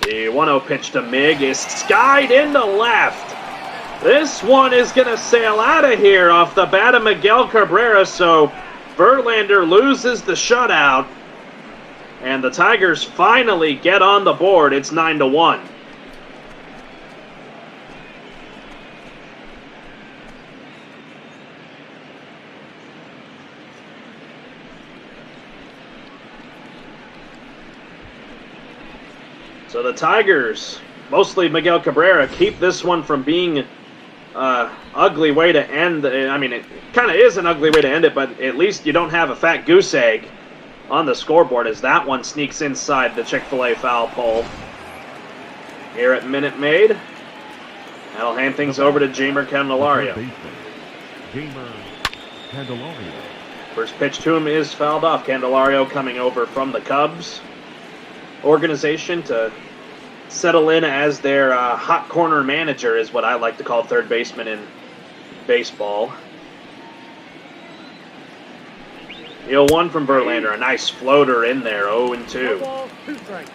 The 1-0 pitch to Mig is skied into left. This one is going to sail out of here off the bat of Miguel Cabrera, so Verlander loses the shutout. And the Tigers finally get on the board. It's 9-1. So the Tigers, mostly Miguel Cabrera, keep this one from being an ugly way to end. I mean, it kind of is an ugly way to end it, but at least you don't have a fat goose egg on the scoreboard as that one sneaks inside the Chick-fil-A foul pole. Here at Minute Maid, that'll hand things over to Jamer Candelario. First pitch to him is fouled off. Candelario coming over from the Cubs. organization to settle in as their hot corner manager, is what I like to call third baseman in baseball. The 0-1 from Verlander, a nice floater in there, 0-2. Ball, 2 strikes.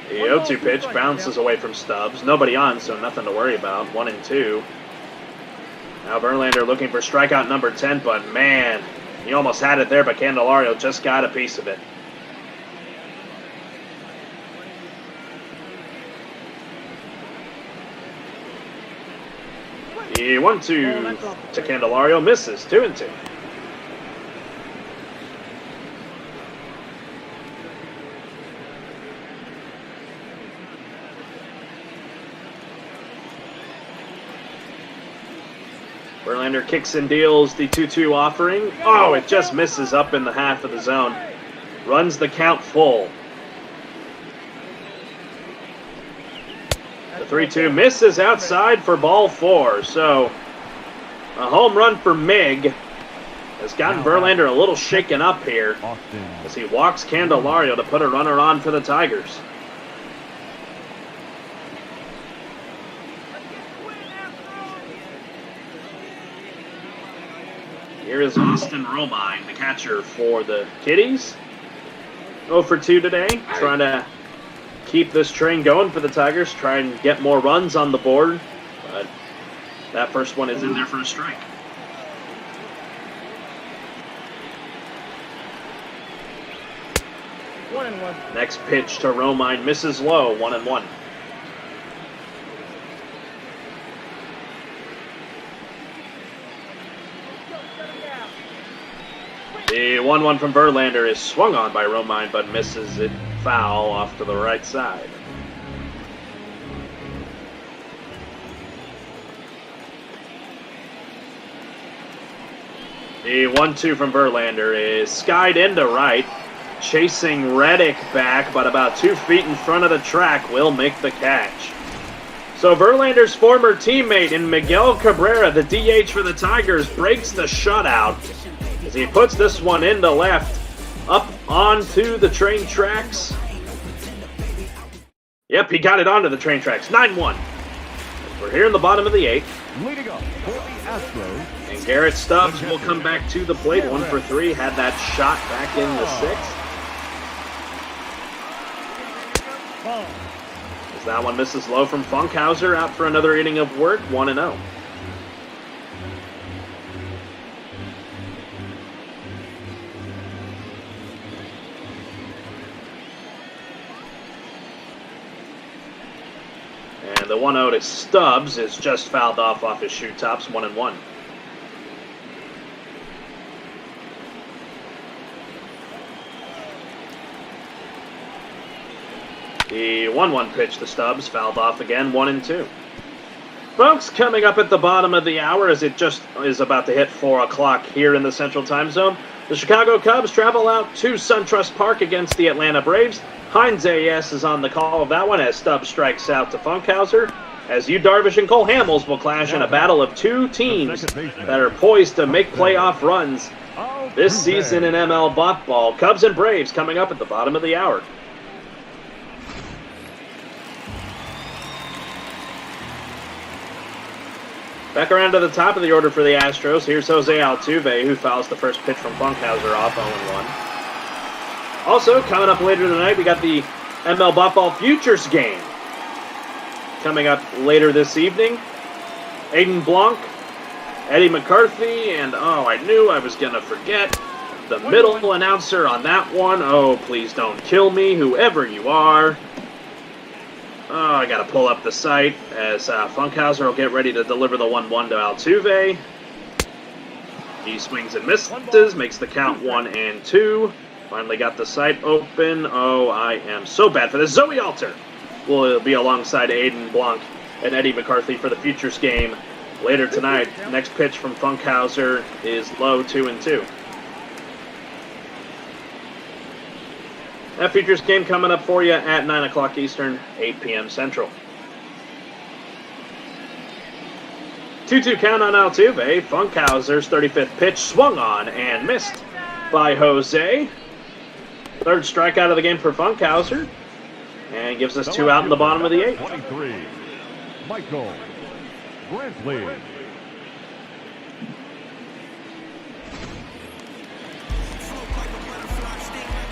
The 0-2 pitch bounces away from Stubbs. Nobody on, so nothing to worry about. 1-2. Now Verlander looking for strikeout number 10, but man, he almost had it there, but Candelario just got a piece of it. The 1-2 to Candelario misses, 2-2. Verlander kicks and deals the 2-2 offering. Oh, it just misses up in the half of the zone. Runs the count full. The 3-2 misses outside for ball 4. So, a home run for Mig has gotten Verlander a little shaken up here as he walks Candelario to put a runner on for the Tigers. Here is Austin Romine, the catcher for the Kitties. 0 for 2 today, trying to keep this train going for the Tigers, try and get more runs on the board. But that first one is in there for a strike. One and one. Next pitch to Romine misses low, 1-1. The 1-1 from Verlander is swung on by Romine, but misses it foul off to the right side. The 1-2 from Verlander is skied into right, chasing Reddick back, but about 2 feet in front of the track will make the catch. So Verlander's former teammate in Miguel Cabrera, the DH for the Tigers, breaks the shutout as he puts this one into left, up onto the train tracks. Yep, he got it onto the train tracks. 9-1. We're here in the bottom of the 8th. Leading up for the Astros. And Garrett Stubbs will come back to the plate. 1 for 3. Had that shot back in the 6th. As that one misses low from Funkhauser, out for another inning of work. 1-0. And the 1-0 to Stubbs is just fouled off his shoe tops, 1-1. The 1-1 pitch to Stubbs, fouled off again, 1-2. Folks, coming up at the bottom of the hour as it just is about to hit 4 o'clock here in the Central Time Zone, the Chicago Cubs travel out to SunTrust Park against the Atlanta Braves. Heinz A.S. is on the call of that one as Stubbs strikes out to Funkhauser. As Yu Darvish and Cole Hamels will clash in a battle of 2 teams that are poised to make playoff runs this season in ML Ball. Cubs and Braves coming up at the bottom of the hour. Back around to the top of the order for the Astros. Here's Jose Altuve, who fouls the first pitch from Funkhauser off 0-1. Also, coming up later tonight, we got the ML Ball Futures game. Coming up later this evening, Aiden Blanc, Eddie McCarthy, and I knew I was going to forget the middle announcer on that one. Oh, please don't kill me, whoever you are. Oh, I got to pull up the site as Funkhauser will get ready to deliver the 1-1 to Altuve. He swings and misses, makes the count 1-2. Finally got the site open. Oh, I am so bad for this. Zoe Alter will be alongside Aiden Blanc and Eddie McCarthy for the Futures game later tonight. Next pitch from Funkhauser is low, 2-2. That Futures game coming up for you at 9 o'clock Eastern, 8 p.m. Central. 2-2 count on Altuve. Funkhauser's 35th pitch swung on and missed by Jose. Third strikeout of the game for Funkhauser. And gives us 2 out in the bottom of the 8th. 23, Michael Brantley.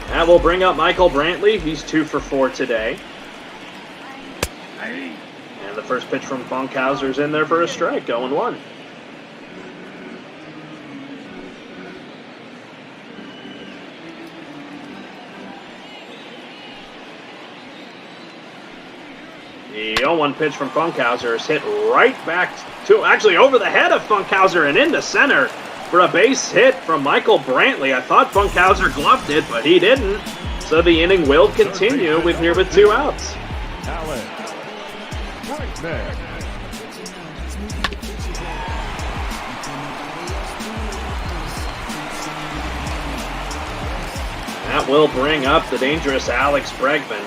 That will bring up Michael Brantley. He's 2 for 4 today. And the first pitch from Funkhauser's in there for a strike, 0-1. The 0-1 pitch from Funkhauser is hit right back to, actually over the head of Funkhauser and into center for a base hit from Michael Brantley. I thought Funkhauser gloved it, but he didn't. So the inning will continue with 2 outs. Alex Bregman. That will bring up the dangerous Alex Bregman.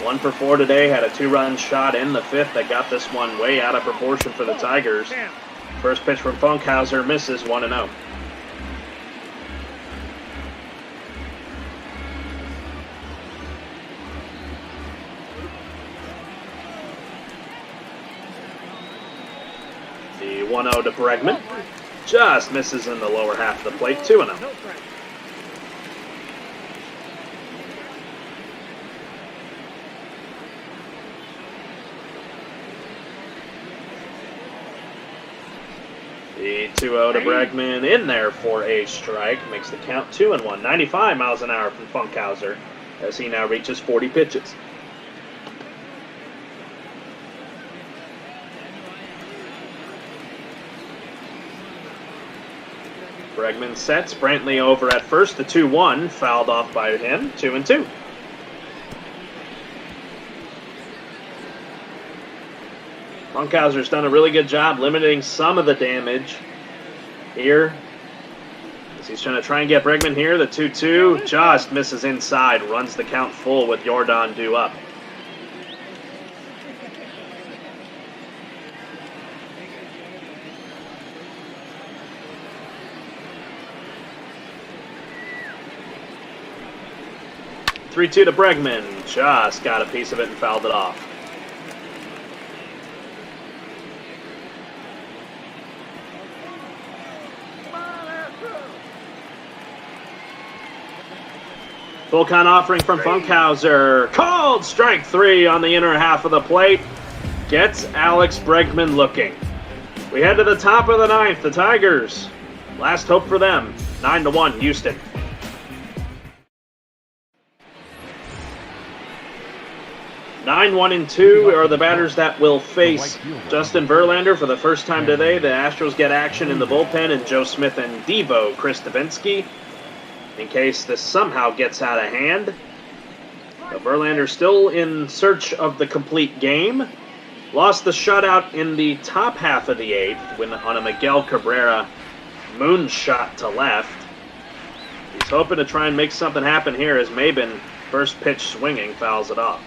1 for 4 today, had a 2-run shot in the 5th that got this one way out of proportion for the Tigers. First pitch from Funkhauser misses 1-0. The 1-0 to Bregman. Just misses in the lower half of the plate, 2-0. The 2-0 to Bregman in there for a strike. Makes the count 2-1. 95 miles an hour from Funkhauser as he now reaches 40 pitches. Bregman sets. Brantley over at first. The 2-1 fouled off by him. 2-2. Funkhauser's done a really good job limiting some of the damage here. As he's trying to get Bregman here. The 2-2 just misses inside. Runs the count full with Jordan due up. Three 2 to Bregman. Just got a piece of it and fouled it off. Full count offering from Funkhauser. Called strike 3 on the inner half of the plate. Gets Alex Bregman looking. We head to the top of the 9th. The Tigers. Last hope for them. 9-1 Houston. Nine, 1, and 2 are the batters that will face Justin Verlander for the first time today. The Astros get action in the bullpen, and Joe Smith and Devo Chris Davinsky. In case this somehow gets out of hand. But Verlander still in search of the complete game. Lost the shutout in the top half of the 8th when on a Miguel Cabrera moonshot to left. He's hoping to try and make something happen here as Maben, first pitch swinging, fouls it off.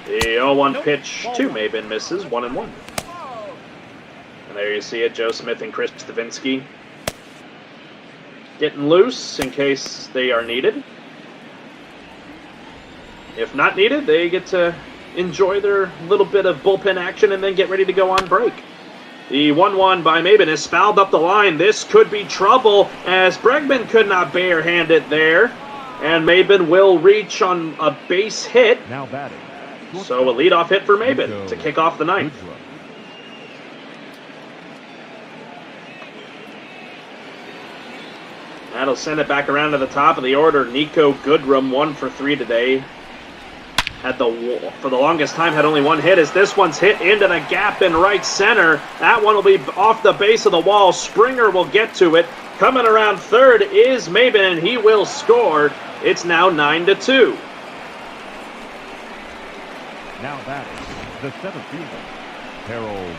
The 0-1 pitch to Maben misses, 1-1. And there you see it, Joe Smith and Chris Davinsky getting loose in case they are needed. If not needed, they get to enjoy their little bit of bullpen action and then get ready to go on break. The 1-1 by Maben is fouled up the line. This could be trouble as Bregman could not barehand it there. And Maben will reach on a base hit. Now batting. So a leadoff hit for Maben to kick off the 9th. That'll send it back around to the top of the order. Nico Goodrum 1 for 3 today. Had for the longest time had only 1 hit as this one's hit into the gap in right center. That one will be off the base of the wall. Springer will get to it. Coming around third is Maben and he will score. It's now 9-2. Now batting, the 7th fielder, Harold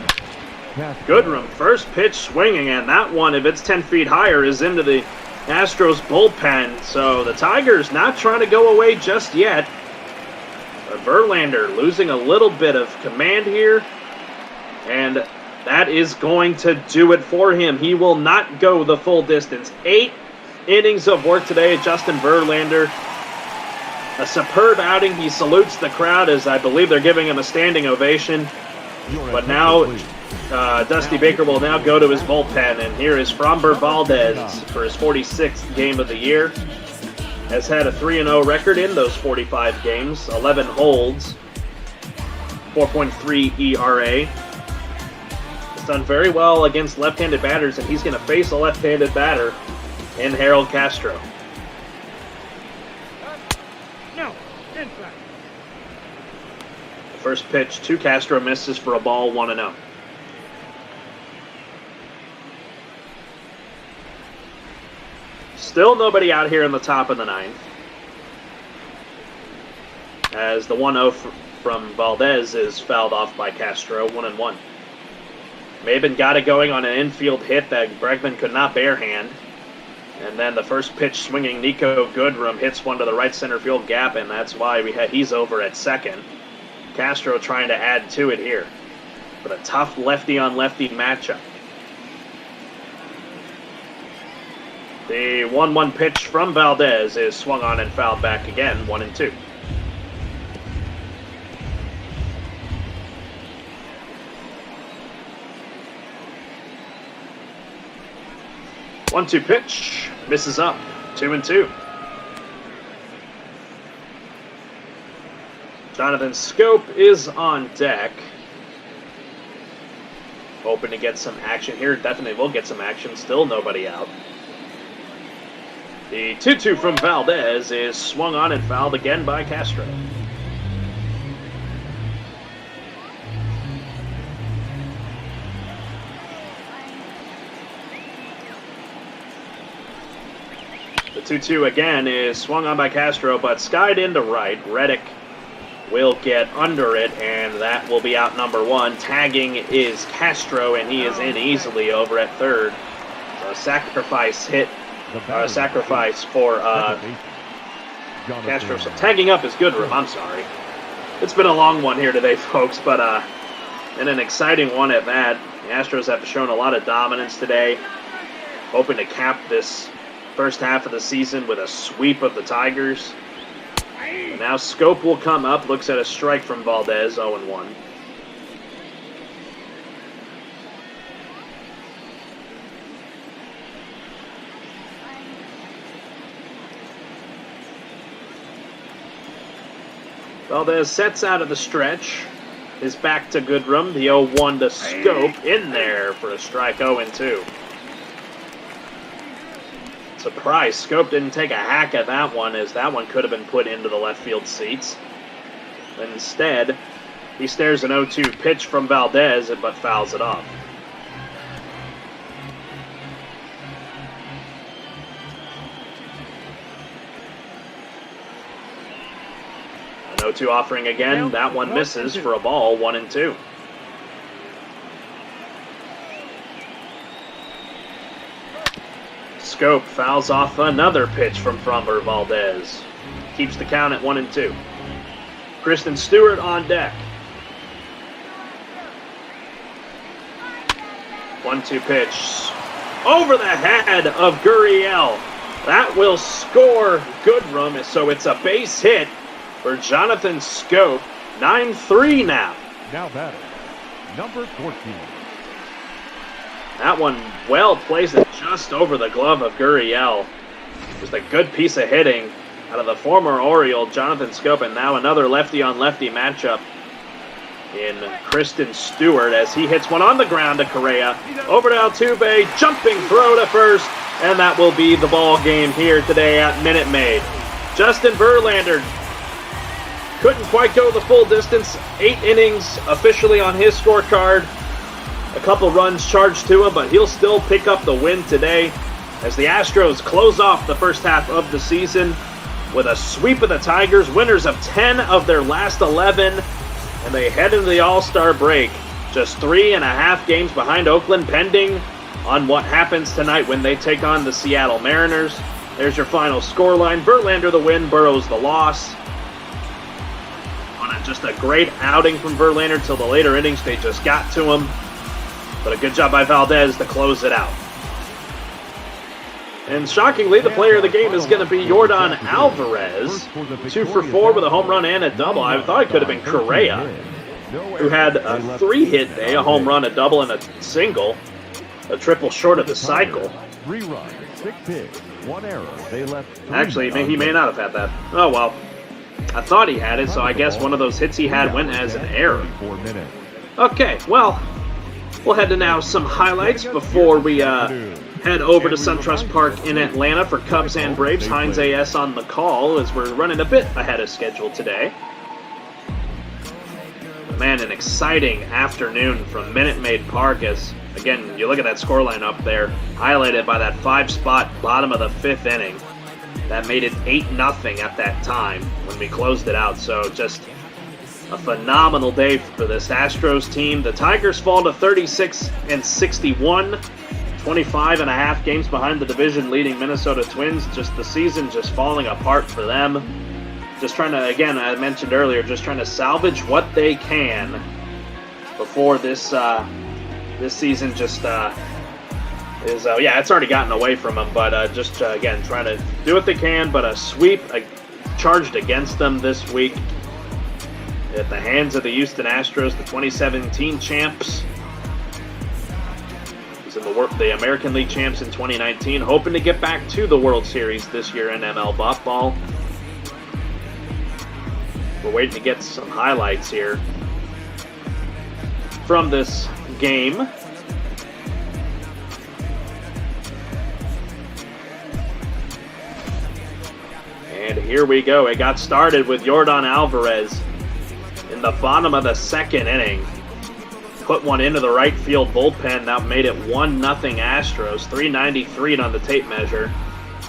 Castro. Goodrum, first pitch swinging, and that one, if it's 10 feet higher, is into the Astros bullpen, so the Tigers not trying to go away just yet. But Verlander losing a little bit of command here, and that is going to do it for him. He will not go the full distance. 8 innings of work today, Justin Verlander. A superb outing. He salutes the crowd as I believe they're giving him a standing ovation. But now Dusty Baker will now go to his bullpen, and here is Framber Valdez for his 46th game of the year. Has had a 3-0 record in those 45 games, 11 holds, 4.3 ERA. Has done very well against left-handed batters, and he's going to face a left-handed batter in Harold Castro. The first pitch to Castro misses for a ball, 1-0. Still nobody out here in the top of the ninth, as the 1-0 from Valdez is fouled off by Castro, 1-1. Maben got it going on an infield hit that Bregman could not barehand. And then the first pitch swinging Nico Goodrum hits one to the right center field gap, and that's why he's over at second. Castro trying to add to it here. But a tough lefty-on-lefty matchup. The 1-1 pitch from Valdez is swung on and fouled back again, 1-2. One-two pitch, misses up, 2-2. Jonathan Scope is on deck. Hoping to get some action here. Definitely will get some action. Still nobody out. The 2-2 from Valdez is swung on and fouled again by Castro. The 2-2 again is swung on by Castro, but skied into right. Reddick will get under it, and that will be out number 1. Tagging is Castro, and he is in easily over at third. So sacrifice for Castro. So tagging up is Goodrum, I'm sorry. It's been a long one here today, folks, but and an exciting one at that. The Astros have shown a lot of dominance today, hoping to cap this first half of the season with a sweep of the Tigers. And now Scope will come up, looks at a strike from Valdez, 0-1. Valdez sets out of the stretch, is back to Goodrum, the 0-1 to Scope, in there for a strike, 0-2. Surprise, Scope didn't take a hack at that one, as that one could have been put into the left field seats. Instead, he stares an 0-2 pitch from Valdez, but fouls it off. An 0-2 offering again, that one misses for a ball, 1-2. Scope fouls off another pitch from Framber Valdez. Keeps the count at 1-2. Kristen Stewart on deck. 1-2 pitch. Over the head of Gurriel. That will score Goodrum, so it's a base hit for Jonathan Scope. 9-3 now. Now batting, number 14. That one well placed it just over the glove of Gurriel. Just a good piece of hitting out of the former Oriole, Jonathan Scope, and now another lefty-on-lefty matchup in Kristen Stewart as he hits one on the ground to Correa. Over to Altuve, jumping throw to first, and that will be the ball game here today at Minute Maid. Justin Verlander couldn't quite go the full distance. 8 innings officially on his scorecard. A couple runs charged to him, but he'll still pick up the win today as the Astros close off the first half of the season with a sweep of the Tigers, winners of 10 of their last 11, and they head into the All-Star break just 3.5 games behind Oakland, pending on what happens tonight when they take on the Seattle Mariners. There's your final scoreline. Verlander the win, Burrows the loss. Just a great outing from Verlander till the later innings. They just got to him. But a good job by Valdez to close it out. And shockingly, the player of the game is going to be Yordan Alvarez. 2 for 4 with a home run and a double. I thought it could have been Correa, who had a 3-hit day, a home run, a double, and a single. A triple short of the cycle. 3 runs, 6 hits, 1 error. They left. Actually, he may not have had that. Oh, well. I thought he had it, so I guess one of those hits he had went as an error. Okay, well, we'll head to now some highlights before we head over to SunTrust Park in Atlanta for Cubs and Braves. Heinz AS on the call as we're running a bit ahead of schedule today. Man, an exciting afternoon from Minute Maid Park as, again, you look at that scoreline up there, highlighted by that 5-spot bottom of the 5th inning. That made it 8-0 at that time when we closed it out. So just a phenomenal day for this Astros team. The Tigers fall to 36-61, 25.5 games behind the division-leading Minnesota Twins. Just the season just falling apart for them. Just trying to, again, I mentioned earlier, just trying to salvage what they can before this this season just it's already gotten away from them, but again, trying to do what they can, but a sweep charged against them this week at the hands of the Houston Astros, the 2017 champs. The American League champs in 2019, hoping to get back to the World Series this year in ML Ball. We're waiting to get some highlights here from this game. And here we go. It got started with Yordan Alvarez in the bottom of the 2nd inning. Put one into the right field bullpen. That made it 1-0 Astros. 393 on the tape measure.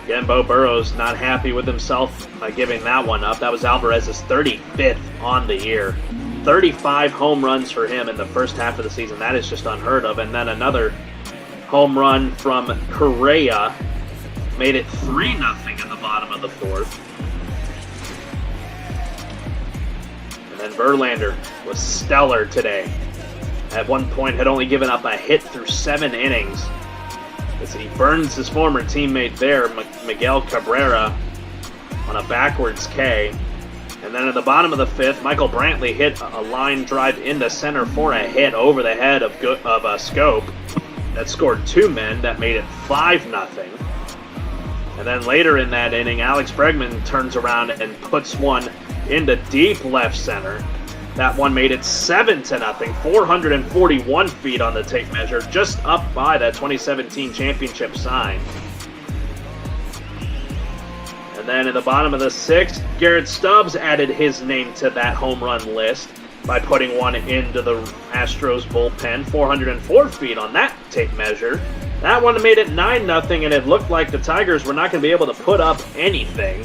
Again, Bo Burrows not happy with himself by giving that one up. That was Alvarez's 35th on the year. 35 home runs for him in the first half of the season. That is just unheard of. And then another home run from Correa made it 3-0 in the bottom of the 4th. And then Verlander was stellar today. At one point had only given up a hit through 7 innings. As he burns his former teammate there, Miguel Cabrera, on a backwards K. And then at the bottom of the 5th, Michael Brantley hit a line drive into center for a hit over the head of Scope. That scored 2 men. That made it 5-0. And then later in that inning, Alex Bregman turns around and puts one into deep left center. That one made it 7-0, 441 feet on the tape measure, just up by that 2017 championship sign. And then in the bottom of the 6th, Garrett Stubbs added his name to that home run list by putting one into the Astros bullpen, 404 feet on that tape measure. That one made it 9-0, and it looked like the Tigers were not going to be able to put up anything.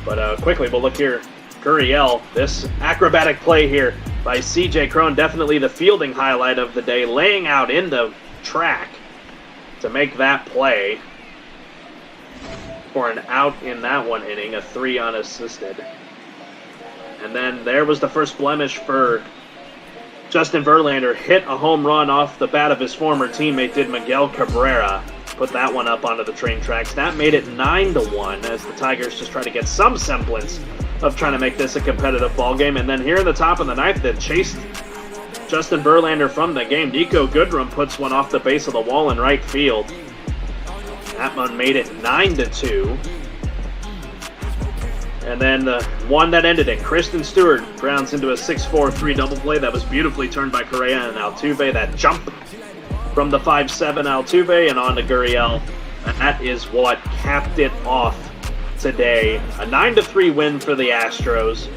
But quickly, we'll look here. Gurriel, this acrobatic play here by C.J. Cron, definitely the fielding highlight of the day, laying out in the track to make that play for an out in that one inning, a 3 unassisted. And then there was the first blemish for Justin Verlander. Hit a home run off the bat of his former teammate, did Miguel Cabrera. Put that one up onto the train tracks. That made it 9-1 as the Tigers just try to get some semblance of trying to make this a competitive ball game. And then here in the top of the 9th, that chased Justin Verlander from the game. Nico Goodrum puts one off the base of the wall in right field. That one made it 9-2. And then the one that ended it, Kristen Stewart grounds into a 6-4-3 double play that was beautifully turned by Correa and Altuve. That jump from the 5-7 Altuve and on to Gurriel. And that is what capped it off today. A 9-3 win for the Astros.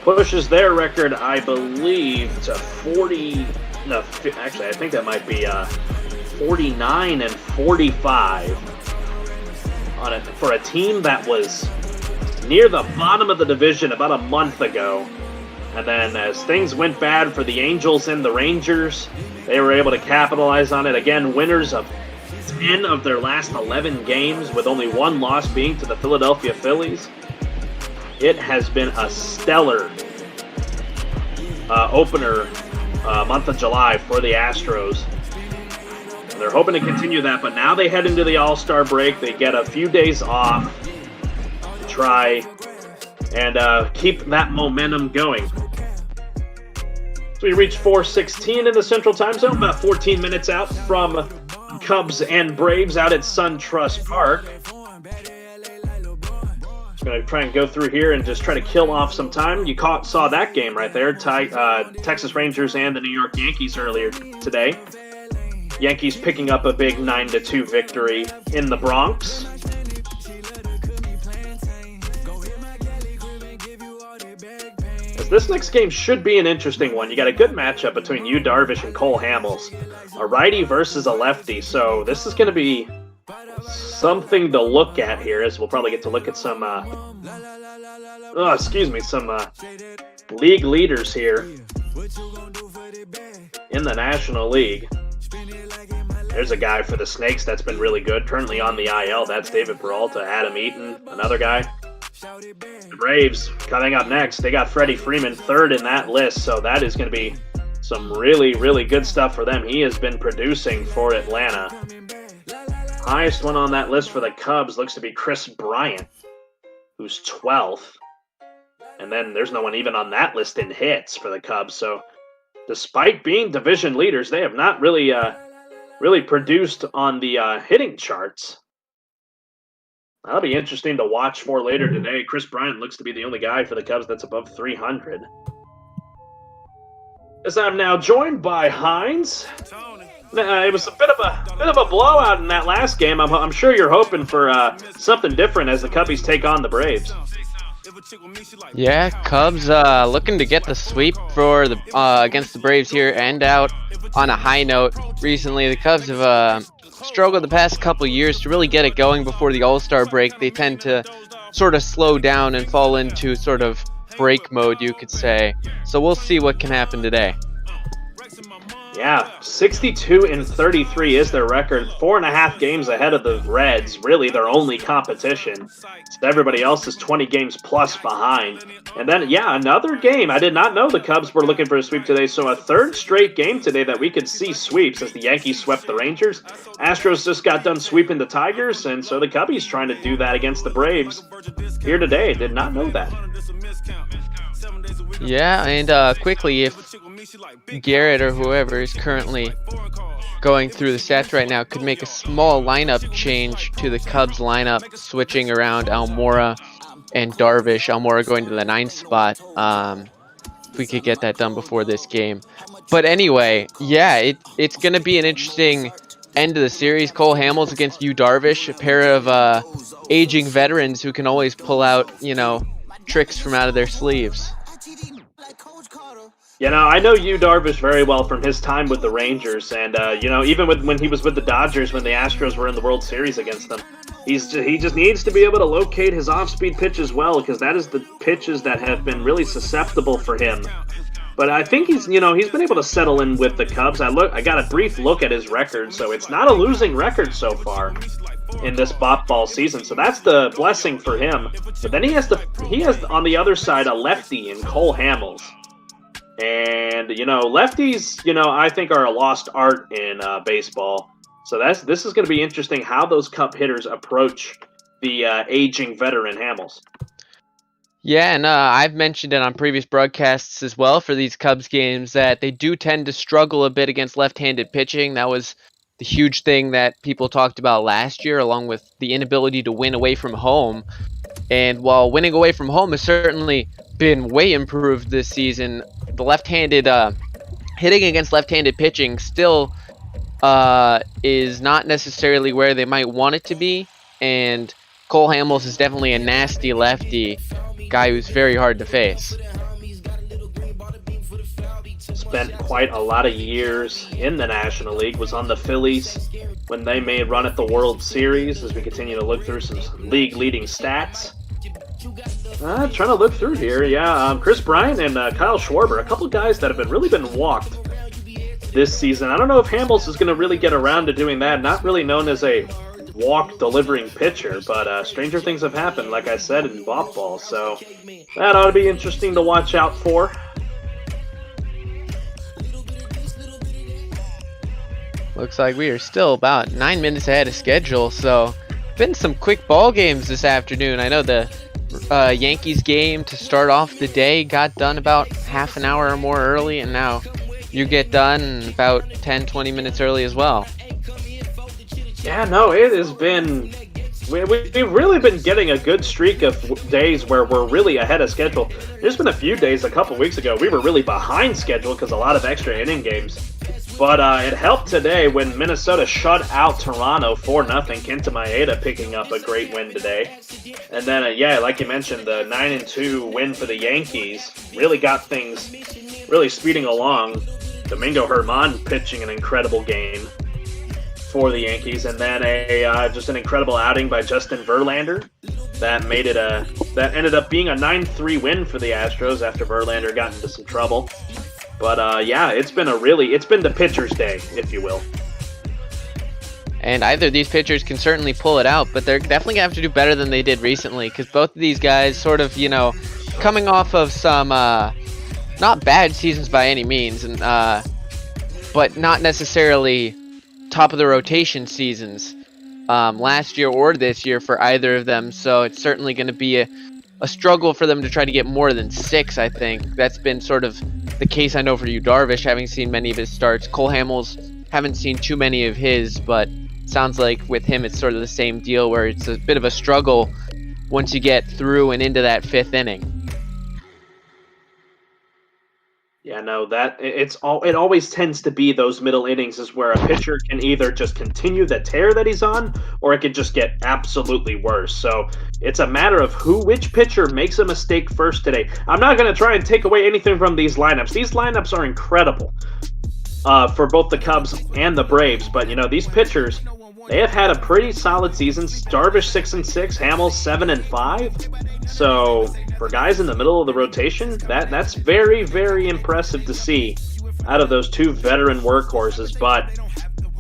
Pushes their record, I believe, to 40... No, actually, I think that might be 49-45 on it for a team that was near the bottom of the division about a month ago. And then as things went bad for the Angels and the Rangers, they were able to capitalize on it. Again, winners of 10 of their last 11 games, with only one loss being to the Philadelphia Phillies. It has been a stellar opener month of July for the Astros. And they're hoping to continue that, but now they head into the All-Star break. They get a few days off to try and keep that momentum going. So we reach 4:16 in the Central Time Zone, about 14 minutes out from Cubs and Braves out at SunTrust Park. Just going to try and go through here and just try to kill off some time. You saw that game right there, Texas Rangers and the New York Yankees earlier today. Yankees picking up a big 9-2 victory in the Bronx. This next game should be an interesting one. You got a good matchup between Yu Darvish and Cole Hamels. A righty versus a lefty. So this is going to be something to look at here, as we'll probably get to look at some league leaders here in the National League. There's a guy for the Snakes that's been really good, currently on the IL. That's David Peralta. Adam Eaton, another guy. The Braves coming up next. They got Freddie Freeman third in that list, so that is going to be some really, really good stuff for them. He has been producing for Atlanta. Highest one on that list for the Cubs looks to be Chris Bryant, who's 12th. And then there's no one even on that list in hits for the Cubs. So despite being division leaders, they have not really produced on the hitting charts. That'll be interesting to watch for later today. Chris Bryant looks to be the only guy for the Cubs that's above 300. As I'm now joined by Hines. It was a bit of a blowout in that last game. I'm sure you're hoping for something different as the Cubbies take on the Braves. Yeah, Cubs looking to get the sweep for the against the Braves here and out on a high note. Recently, the Cubs have struggled the past couple years to really get it going before the All-Star break. They tend to sort of slow down and fall into sort of break mode, you could say. So we'll see what can happen today. Yeah, 62-33 is their record. 4.5 games ahead of the Reds, really their only competition. So everybody else is 20 games plus behind. And then, yeah, another game. I did not know the Cubs were looking for a sweep today. So a third straight game today that we could see sweeps as the Yankees swept the Rangers. Astros just got done sweeping the Tigers, and so the Cubbies trying to do that against the Braves here today. Did not know that. Yeah, and quickly, if Garrett or whoever is currently going through the stats right now could make a small lineup change to the Cubs lineup, switching around Almora and Darvish. Almora going to the 9th spot. If we could get that done before this game. But anyway, yeah, it's going to be an interesting end of the series. Cole Hamels against Yu Darvish, a pair of aging veterans who can always pull out, tricks from out of their sleeves. I know Yu Darvish very well from his time with the Rangers, and even when he was with the Dodgers when the Astros were in the World Series against them, he just needs to be able to locate his off-speed pitch as well, because that is the pitches that have been really susceptible for him. But I think he's been able to settle in with the Cubs. I got a brief look at his record, so it's not a losing record so far in this bop ball season. So that's the blessing for him. But then he has on the other side a lefty in Cole Hamels. And, lefties, I think are a lost art in baseball. So this is going to be interesting how those Cub hitters approach the aging veteran Hamels. Yeah, and I've mentioned it on previous broadcasts as well for these Cubs games that they do tend to struggle a bit against left-handed pitching. That was the huge thing that people talked about last year, along with the inability to win away from home. And while winning away from home has certainly been way improved this season, the left-handed hitting against left-handed pitching still is not necessarily where they might want it to be. And Cole Hamels is definitely a nasty lefty, guy who's very hard to face. Spent quite a lot of years in the National League, was on the Phillies when they made a run at the World Series, as we continue to look through some league-leading stats. Trying to look through here. Yeah, Chris Bryant and Kyle Schwarber, a couple guys that have really been walked this season. I don't know if Hamels is going to really get around to doing that. Not really known as a walk-delivering pitcher, but stranger things have happened, like I said, in bop ball. So that ought to be interesting to watch out for. Looks like we are still about 9 minutes ahead of schedule, so been some quick ball games this afternoon. I know the Yankees game to start off the day got done about half an hour or more early, and now you get done about 10-20 minutes early as well. Yeah, no, it has been... We've really been getting a good streak of days where we're really ahead of schedule. There's been a few days a couple weeks ago we were really behind schedule because a lot of extra inning games. But it helped today when Minnesota shut out Toronto 4-0. Kenta Maeda picking up a great win today. And then, yeah, like you mentioned, the 9-2 win for the Yankees really got things really speeding along. Domingo Germán pitching an incredible game for the Yankees, and then just an incredible outing by Justin Verlander that made it that ended up being a 9-3 win for the Astros after Verlander got into some trouble. But yeah, it's been the pitcher's day, if you will. And either of these pitchers can certainly pull it out, but they're definitely gonna have to do better than they did recently, because both of these guys sort of, coming off of some not bad seasons by any means, and but not necessarily top of the rotation seasons last year or this year for either of them. So it's certainly going to be a struggle for them to try to get more than 6, I think. That's been sort of the case, I know, for you, Darvish, having seen many of his starts. Cole Hamels, haven't seen too many of his, but sounds like with him it's sort of the same deal where it's a bit of a struggle once you get through and into that 5th inning. Yeah, no, it always tends to be those middle innings is where a pitcher can either just continue the tear that he's on, or it could just get absolutely worse. So it's a matter of which pitcher makes a mistake first today. I'm not going to try and take away anything from these lineups. These lineups are incredible for both the Cubs and the Braves, but these pitchers, they have had a pretty solid season. Darvish 6-6, Hamels 7-5. So for guys in the middle of the rotation, that's very, very impressive to see out of those two veteran workhorses. But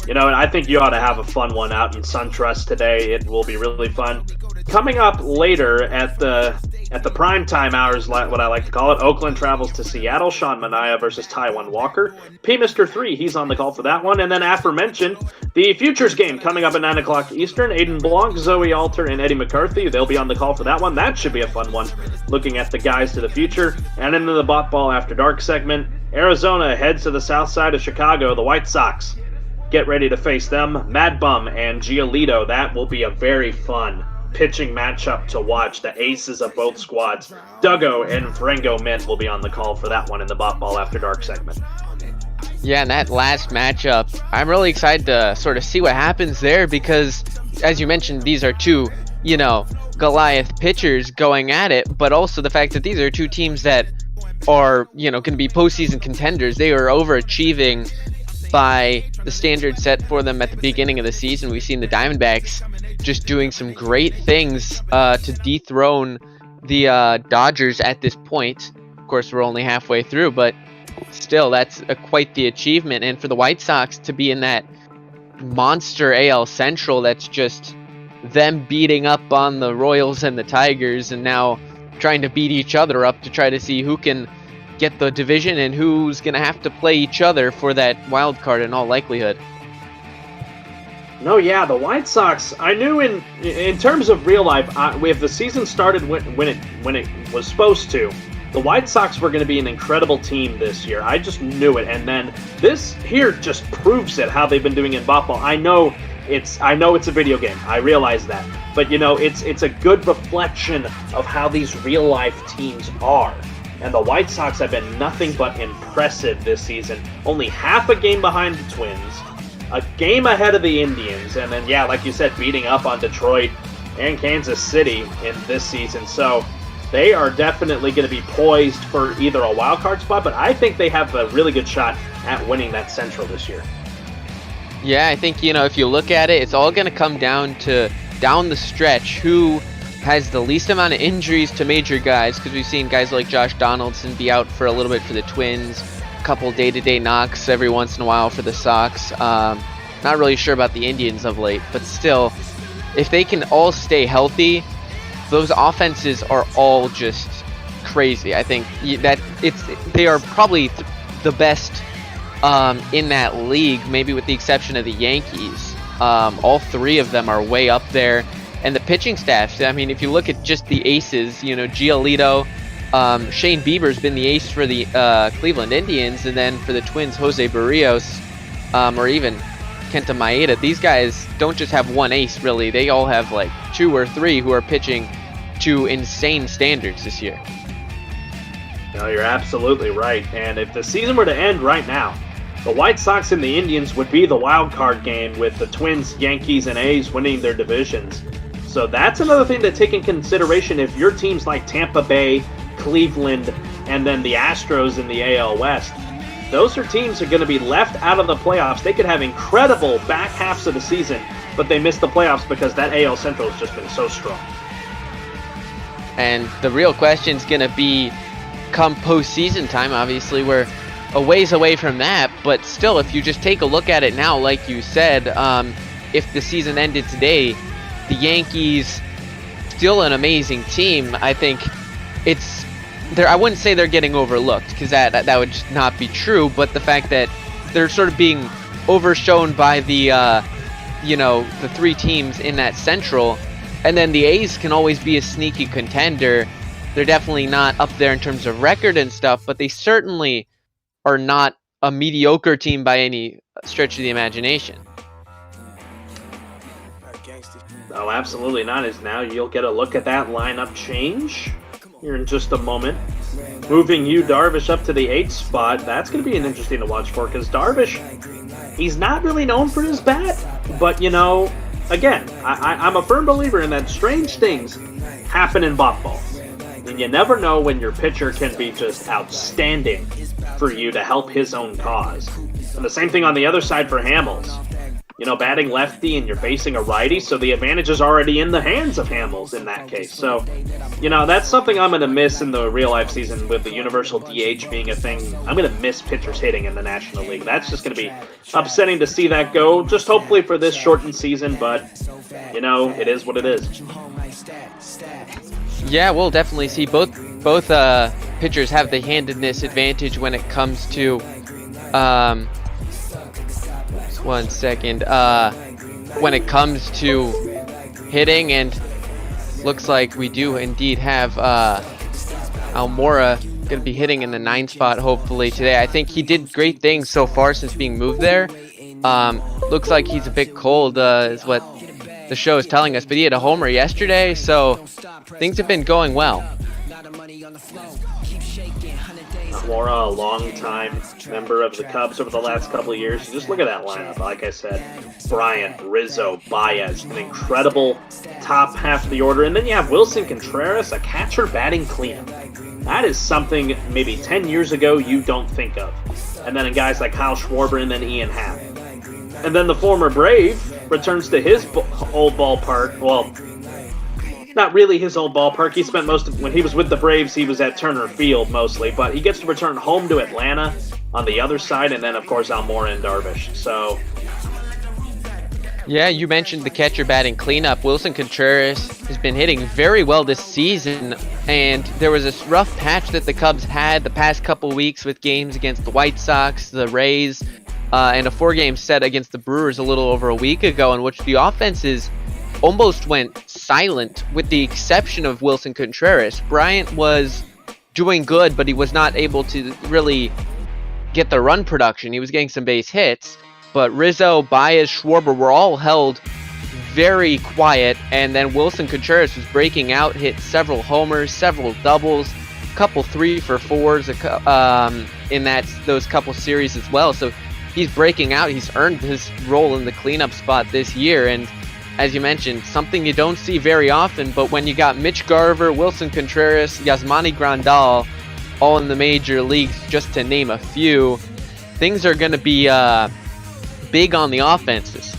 I think you ought to have a fun one out in SunTrust today. It will be really fun. Coming up later at the primetime hours, what I like to call it, Oakland travels to Seattle. Sean Manaea versus Taijuan Walker. P. Mr. 3, he's on the call for that one. And then aforementioned, the Futures game coming up at 9 o'clock Eastern. Aiden Blanc, Zoe Alter, and Eddie McCarthy, they'll be on the call for that one. That should be a fun one, looking at the guys to the future. And into the Bot Ball After Dark segment, Arizona heads to the south side of Chicago. The White Sox get ready to face them. Mad Bum and Giolito. That will be a very fun pitching matchup to watch. The aces of both squads, Duggo and Frengo Mint, will be on the call for that one in the Bot Ball After Dark segment. Yeah, and that last matchup, I'm really excited to sort of see what happens there because, as you mentioned, these are two, Goliath pitchers going at it, but also the fact that these are two teams that are, going to be postseason contenders. They are overachieving by the standard set for them at the beginning of the season. We've seen the Diamondbacks just doing some great things to dethrone the Dodgers at this point. Of course, we're only halfway through, but still, that's quite the achievement. And for the White Sox to be in that monster AL Central, that's just them beating up on the Royals and the Tigers and now trying to beat each other up to try to see who can get the division and who's going to have to play each other for that wild card in all likelihood. No, yeah, the White Sox, I knew in terms of real life, if the season started when it was supposed to, the White Sox were going to be an incredible team this year. I just knew it, and then this here just proves it, how they've been doing in Bopball. I know it's a video game. I realize that, but it's a good reflection of how these real life teams are. And the White Sox have been nothing but impressive this season. Only half a game behind the Twins, a game ahead of the Indians, and then, yeah, like you said, beating up on Detroit and Kansas City in this season. So they are definitely going to be poised for either a wild card spot, but I think they have a really good shot at winning that Central this year. Yeah, I think, if you look at it, it's all going to come down to down the stretch who has the least amount of injuries to major guys, because we've seen guys like Josh Donaldson be out for a little bit for the Twins, a couple day-to-day knocks every once in a while for the Sox. Not really sure about the Indians of late, but still, if they can all stay healthy, those offenses are all just crazy. I think that they are probably the best in that league, maybe with the exception of the Yankees. All three of them are way up there. And the pitching staffs, I mean, if you look at just the aces, you know, Giolito, Shane Bieber's been the ace for the Cleveland Indians, and then for the Twins, Jose Burrows, or even Kenta Maeda. These guys don't just have one ace, really. They all have like 2 or 3 who are pitching to insane standards this year. No, you're absolutely right. And if the season were to end right now, the White Sox and the Indians would be the wild card game, with the Twins, Yankees, and A's winning their divisions. So that's another thing to take in consideration if your teams like Tampa Bay, Cleveland, and then the Astros in the AL West. Those are teams that are going to be left out of the playoffs. They could have incredible back halves of the season, but they missed the playoffs because that AL Central has just been so strong. And the real question is going to be come postseason time. Obviously, we're a ways away from that, but still, if you just take a look at it now, like you said, if the season ended today, the Yankees, still an amazing team. I think it's there. I wouldn't say they're getting overlooked, because that would just not be true. But the fact that they're sort of being overshown by the the 3 teams in that Central, and then the A's can always be a sneaky contender. They're definitely not up there in terms of record and stuff, but they certainly are not a mediocre team by any stretch of the imagination. Oh, absolutely not. As now you'll get a look at that lineup change here in just a moment. Moving you, Darvish, up to the 8th spot. That's going to be an interesting to watch for, because Darvish, he's not really known for his bat. But, you know, again, I'm a firm believer in that strange things happen in ball. And you never know when your pitcher can be just outstanding for you to help his own cause. And the same thing on the other side for Hamels. You know, batting lefty and you're facing a righty, so the advantage is already in the hands of Hamels in that case. So, you know, that's something I'm going to miss in the real-life season with the universal DH being a thing. I'm going to miss pitchers hitting in the National League. That's just going to be upsetting to see that go, just hopefully for this shortened season, but, you know, it is what it is. Yeah, we'll definitely see both pitchers have the handedness advantage when it comes to one second. When it comes to hitting, and looks like we do indeed have Almora going to be hitting in the 9th spot hopefully today. I think he did great things so far since being moved there. Looks like he's a bit cold, is what the show is telling us, but he had a homer yesterday, so things have been going well. Almora, a long-time member of the Cubs over the last couple of years. Just look at that lineup. Like I said, Bryant, Rizzo, Baez, an incredible top half of the order. And then you have Wilson Contreras, a catcher batting cleanup. That is something maybe 10 years ago you don't think of. And then guys like Kyle Schwarber and then Ian Happ. And then the former Brave returns to his old ballpark. Well, not really his old ballpark. He spent most of when he was with the Braves, he was at Turner Field mostly, but he gets to return home to Atlanta on the other side, and then of course Almora and Darvish. So yeah, you mentioned the catcher batting cleanup. Wilson Contreras has been hitting very well this season, and there was this rough patch that the Cubs had the past couple weeks with games against the White Sox, the Rays, and a 4-game set against the Brewers a little over a week ago, in which the offenses almost went silent with the exception of Wilson Contreras. Bryant was doing good, but he was not able to really get the run production. He was getting some base hits, but Rizzo, Baez, Schwarber were all held very quiet, and then Wilson Contreras was breaking out, hit several homers, several doubles, a couple 3-for-4s in those couple series as well. So he's breaking out. He's earned his role in the cleanup spot this year, and as you mentioned, something you don't see very often, but when you got Mitch Garver, Wilson Contreras, Yasmani Grandal, all in the major leagues, just to name a few, things are going to be big on the offenses.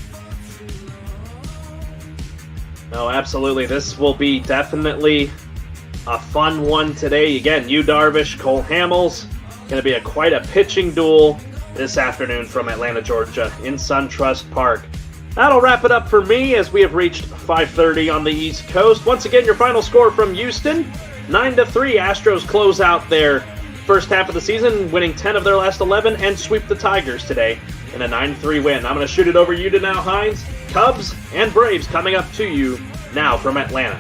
No, absolutely. This will be definitely a fun one today. Again, you Darvish, Cole Hamels. Going to be quite a pitching duel this afternoon from Atlanta, Georgia in SunTrust Park. That'll wrap it up for me as we have reached 5:30 on the East Coast. Once again, your final score from Houston, 9-3. Astros close out their first half of the season, winning 10 of their last 11 and sweep the Tigers today in a 9-3 win. I'm going to shoot it over you to now, Hines. Cubs and Braves coming up to you now from Atlanta.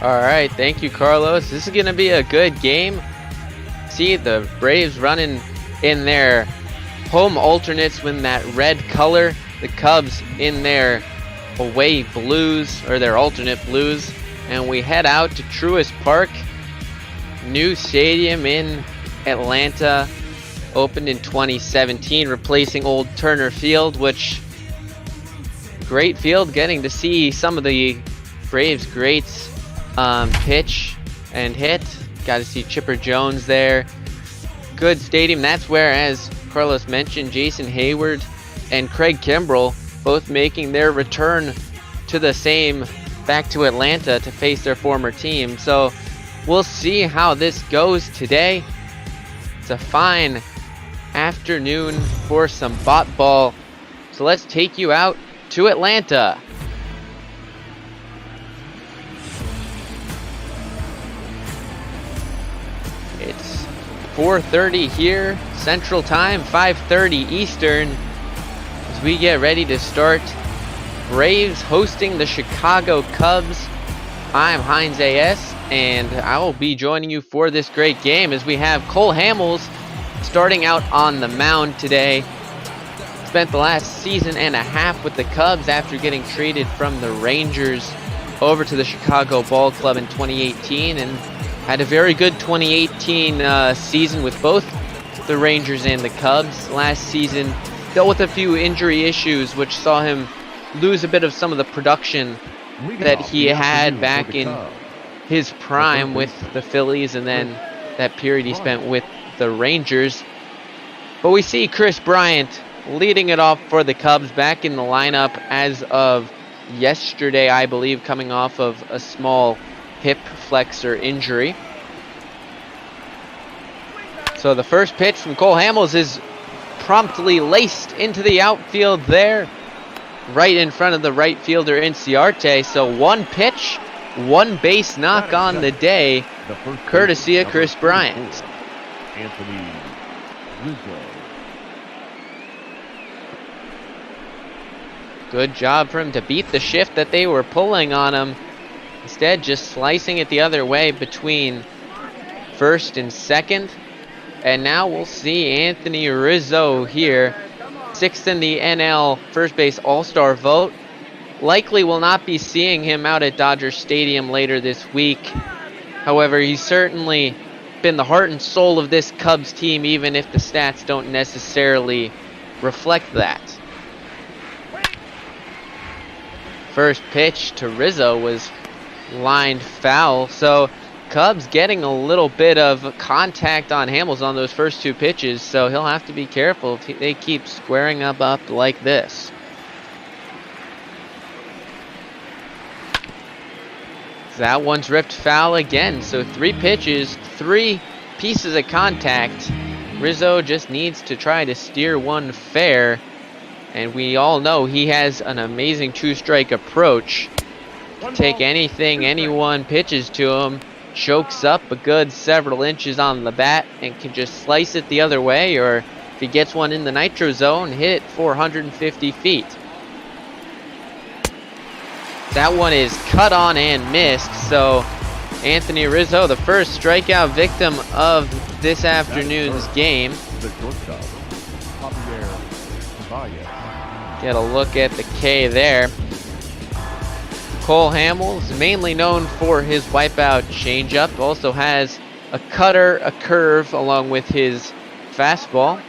All right, thank you, Carlos. This is going to be a good game. See the Braves running in their home alternates with that red color. The Cubs in their away blues, or their alternate blues. And we head out to Truist Park. New stadium in Atlanta. Opened in 2017, replacing old Turner Field, which great field. Getting to see some of the Braves greats pitch and hit. Got to see Chipper Jones there. Good stadium. That's where, as Carlos mentioned, Jason Hayward and Craig Kimbrell both making their return to the same, back to Atlanta to face their former team. So we'll see how this goes today. It's a fine afternoon for some bot ball. So let's take you out to Atlanta. It's 4:30 here Central Time, 5:30 Eastern, as we get ready to start. Braves hosting the Chicago Cubs. I'm Hines AS, and I will be joining you for this great game as we have Cole Hamels starting out on the mound today. Spent the last season and a half with the Cubs after getting traded from the Rangers over to the Chicago Ball Club in 2018, and had a very good 2018 season with both the Rangers and the Cubs. Last season dealt with a few injury issues, which saw him lose a bit of some of the production that he had back in his prime with the Phillies, and then that period he spent with the Rangers. But we see Chris Bryant leading it off for the Cubs, back in the lineup as of yesterday, I believe, coming off of a small hip flexor injury. So the first pitch from Cole Hamels is promptly laced into the outfield there, right in front of the right fielder Inciarte. So one pitch, one base knock on the day, courtesy of Chris Bryant. Anthony Rizzo. Good job for him to beat the shift that they were pulling on him. Instead, just slicing it the other way between first and second. And now we'll see Anthony Rizzo here, 6th in the NL first base all-star vote. Likely will not be seeing him out at Dodger Stadium later this week. However, he's certainly been the heart and soul of this Cubs team, even if the stats don't necessarily reflect that. First pitch to Rizzo was lined foul, so Cubs getting a little bit of contact on Hamels on those first two pitches, so he'll have to be careful if they keep squaring up like this. That one's ripped foul again, so 3 pitches, 3 pieces of contact. Rizzo just needs to try to steer one fair, and we all know he has an amazing two-strike approach. Take anything anyone pitches to him, chokes up a good several inches on the bat, and can just slice it the other way, or if he gets one in the nitro zone, hit it 450 feet. That one is cut on and missed, so Anthony Rizzo, the first strikeout victim of this afternoon's game. Get a look at the K there. Cole Hamels, mainly known for his wipeout changeup, also has a cutter, a curve, along with his fastball.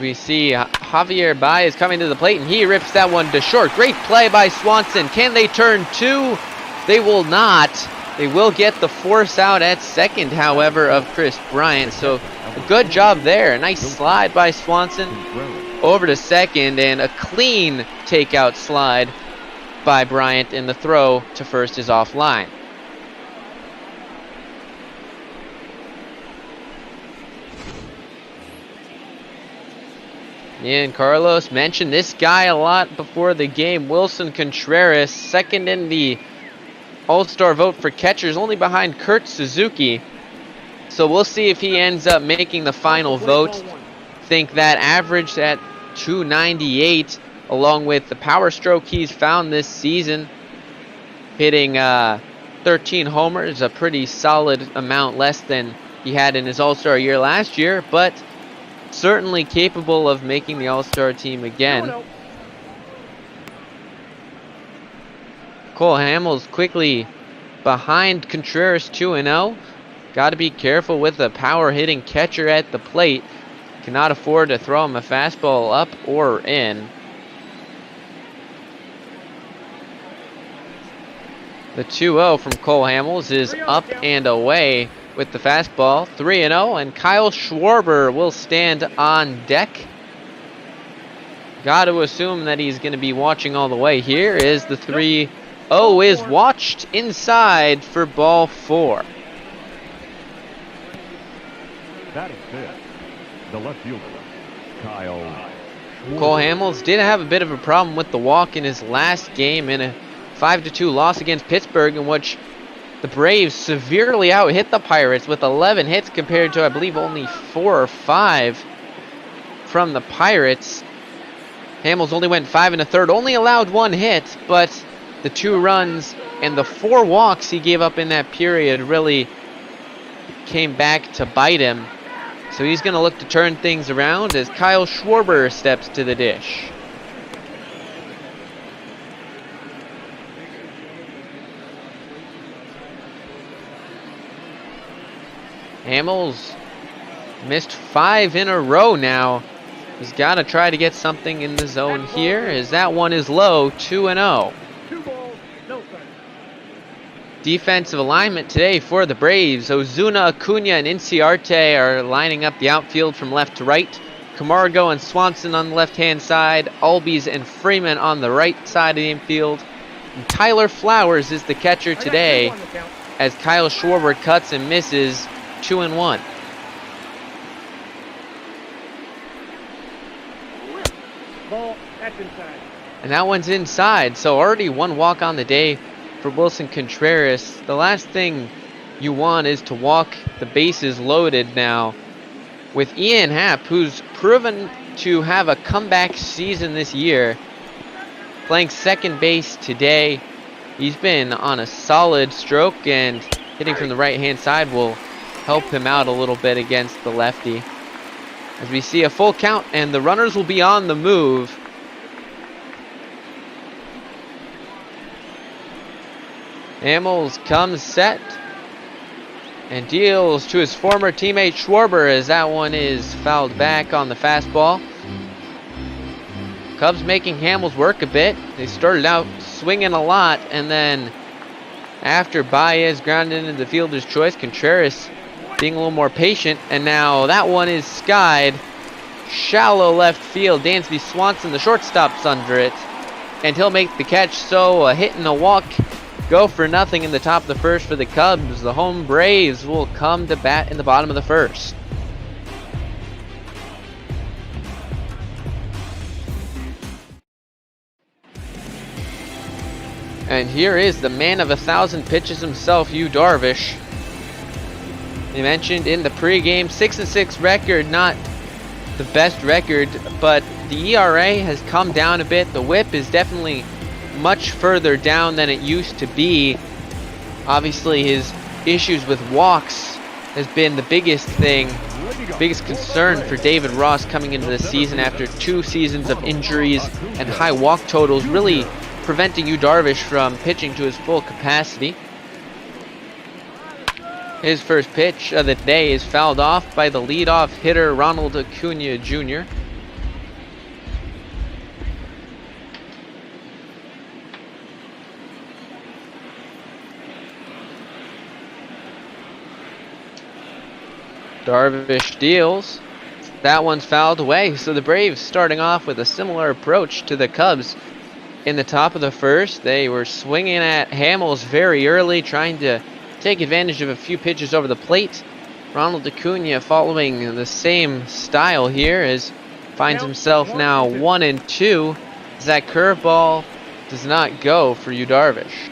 We see Javier Baez coming to the plate, and he rips that one to short. Great play by Swanson. Can they turn 2? They will not. They will get the force out at second, however, of Chris Bryant. So a good job there. A nice slide by Swanson over to second, and a clean takeout slide by Bryant, and the throw to first is offline. Yeah, and Carlos mentioned this guy a lot before the game. Wilson Contreras, second in the All-Star vote for catchers, only behind Kurt Suzuki. So we'll see if he ends up making the final vote. Think that averaged at 298, along with the power stroke he's found this season, hitting 13 homers, a pretty solid amount less than he had in his All-Star year last year, but certainly capable of making the All-Star team again. Cole Hamels quickly behind Contreras 2-0. Got to be careful with the power hitting catcher at the plate. Cannot afford to throw him a fastball up or in. The 2-0 from Cole Hamels is up and away with the fastball. 3-0, and Kyle Schwarber will stand on deck. Got to assume that he's going to be watching all the way. Here is the 3-0 is watched inside for ball 4. That is it. The left fielder, Kyle. Cole Hamels did have a bit of a problem with the walk in his last game in a 5-2 loss against Pittsburgh, in which the Braves severely out-hit the Pirates with 11 hits compared to, I believe, only 4 or 5 from the Pirates. Hamels only went 5 1/3, only allowed 1 hit, but the 2 runs and the 4 walks he gave up in that period really came back to bite him. So he's going to look to turn things around as Kyle Schwarber steps to the dish. Hamels missed 5 in a row now. He's got to try to get something in the zone here, as that one is low, 2-0. Defensive alignment today for the Braves. Ozuna, Acuna, and Inciarte are lining up the outfield from left to right. Camargo and Swanson on the left-hand side. Albies and Freeman on the right side of the infield. And Tyler Flowers is the catcher today, as Kyle Schwarber cuts and misses 2-1. Ball, that's inside. And that one's inside, so already 1 walk on the day for Wilson Contreras. The last thing you want is to walk the bases loaded now with Ian Happ, who's proven to have a comeback season this year, playing second base today. He's been on a solid stroke, and hitting from the right-hand side will help him out a little bit against the lefty. As we see a full count, and the runners will be on the move. Hamels comes set and deals to his former teammate Schwarber, as that one is fouled back on the fastball. Cubs making Hamels work a bit. They started out swinging a lot, and then after Baez grounded into the fielder's choice, Contreras being a little more patient, and now that one is skied. Shallow left field. Dansby Swanson, the shortstop's under it, and he'll make the catch. So a hit and a walk go for nothing in the top of the first for the Cubs. The home Braves will come to bat in the bottom of the first. And here is the man of 1,000 pitches himself, Yu Darvish. They mentioned in the pregame 6-6 record, not the best record, but the ERA has come down a bit. The whip is definitely much further down than it used to be. Obviously his issues with walks has been the biggest thing, biggest concern for David Ross coming into this season after 2 seasons of injuries and high walk totals, really preventing Yu Darvish from pitching to his full capacity. His first pitch of the day is fouled off by the leadoff hitter Ronald Acuna Jr. Darvish deals. That one's fouled away. So the Braves starting off with a similar approach to the Cubs. in the top of the first. They were swinging at Hamels very early, trying to take advantage of a few pitches over the plate. Ronald Acuna following the same style here, as finds himself now 1-2. As that curveball does not go for Yu Darvish.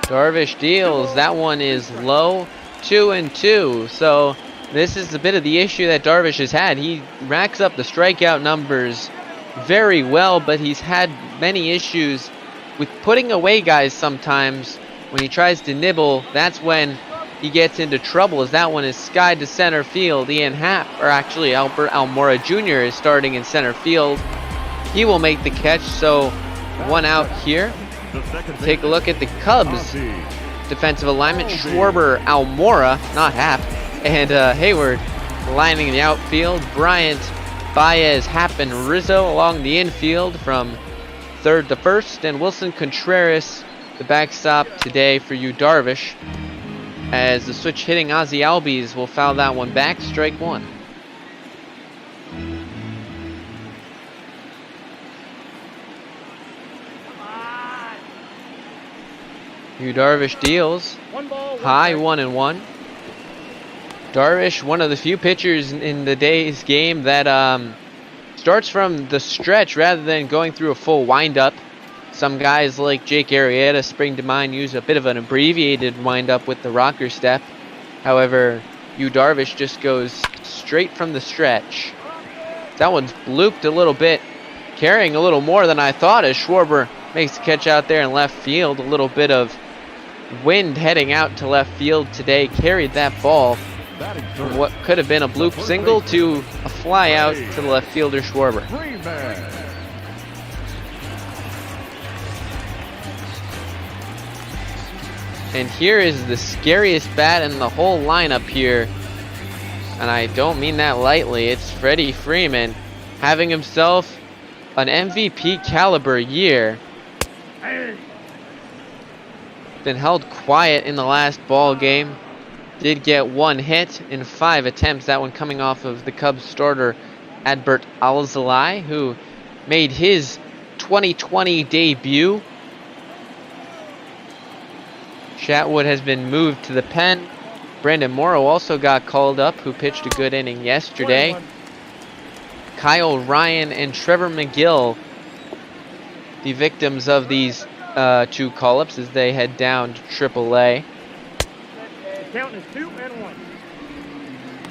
Darvish deals. That one is low. 2-2. So this is a bit of the issue that Darvish has had. He racks up the strikeout numbers very well, but he's had many issues with putting away guys sometimes. When he tries to nibble, that's when he gets into trouble, as that one is skied to center field. Ian Happ, or actually Albert Almora Jr. is starting in center field. He will make the catch, so one out here. Take a look at the Cubs defensive alignment. Schwarber, Almora, not Happ, and Hayward lining the outfield. Bryant, Baez, Happ, and Rizzo along the infield from third to first. And Wilson Contreras, the backstop today for Yu Darvish, as the switch hitting Ozzie Albies will foul that one back. Strike one. Yu Darvish deals. High 1-1. Darvish, one of the few pitchers in the day's game that starts from the stretch rather than going through a full windup. Some guys like Jake Arrieta spring to mind use a bit of an abbreviated windup with the rocker step. However, Yu Darvish just goes straight from the stretch. That one's blooped a little bit, carrying a little more than I thought, as Schwarber makes the catch out there in left field. A little bit of wind heading out to left field today carried that ball from what could have been a bloop single to a fly out to the left fielder Schwarber. And here is the scariest bat in the whole lineup here, and I don't mean that lightly. It's Freddie Freeman, having himself an MVP caliber year. Been held quiet in the last ball game. Did get one hit in 5 attempts. That one coming off of the Cubs starter Adbert Alzolay, who made his 2020 debut. Chatwood has been moved to the pen. Brandon Morrow also got called up, who pitched a good inning yesterday. Kyle Ryan and Trevor McGill, the victims of these two call-ups as they head down to AAA. Count is 2-1.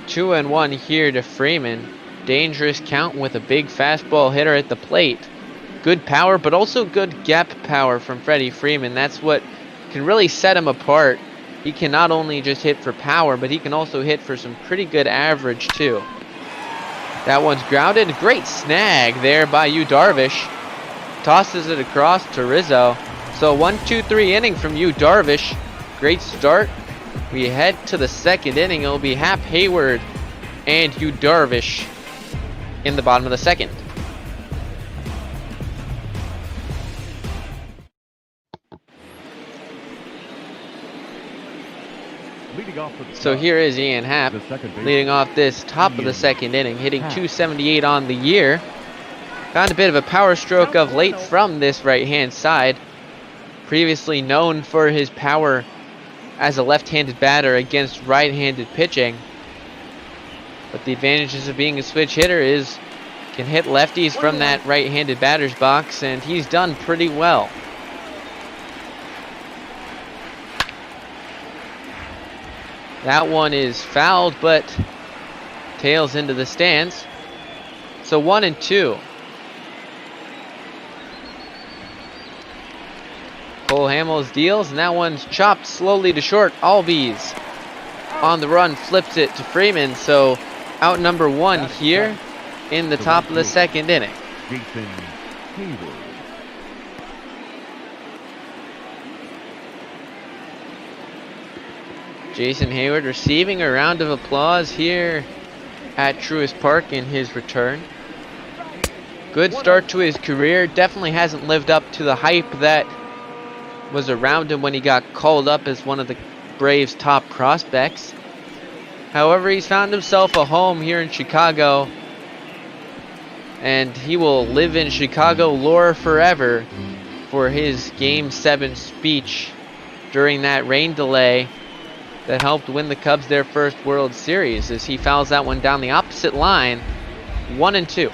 2-1 here to Freeman. Dangerous count with a big fastball hitter at the plate. Good power, but also good gap power from Freddie Freeman. That's what can really set him apart. He can not only just hit for power, but he can also hit for some pretty good average too. That one's grounded. Great snag there by Yu Darvish. Tosses it across to Rizzo. So 1-2-3 inning from Yu Darvish. Great start. We head to the second inning. It'll be Hap Hayward and Yu Darvish in the bottom of the second. So here is Ian Happ leading off this top of the second inning, hitting .278 on the year. Found a bit of a power stroke of late from this right-hand side. Previously known for his power as a left-handed batter against right-handed pitching. But the advantages of being a switch hitter is can hit lefties from that right-handed batter's box, and he's done pretty well. That one is fouled, but tails into the stands. So 1-2. Cole Hamels deals, and that one's chopped slowly to short. Albies on the run flips it to Freeman. So out number one here in the top of the second inning. Jason Hayward. Jason Hayward receiving a round of applause here at Truist Park in his return. Good start to his career. Definitely hasn't lived up to the hype that was around him when he got called up as one of the Braves' top prospects. However, he's found himself a home here in Chicago, and he will live in Chicago lore forever for his Game 7 speech during that rain delay that helped win the Cubs their first World Series, as he fouls that one down the opposite line, 1-2.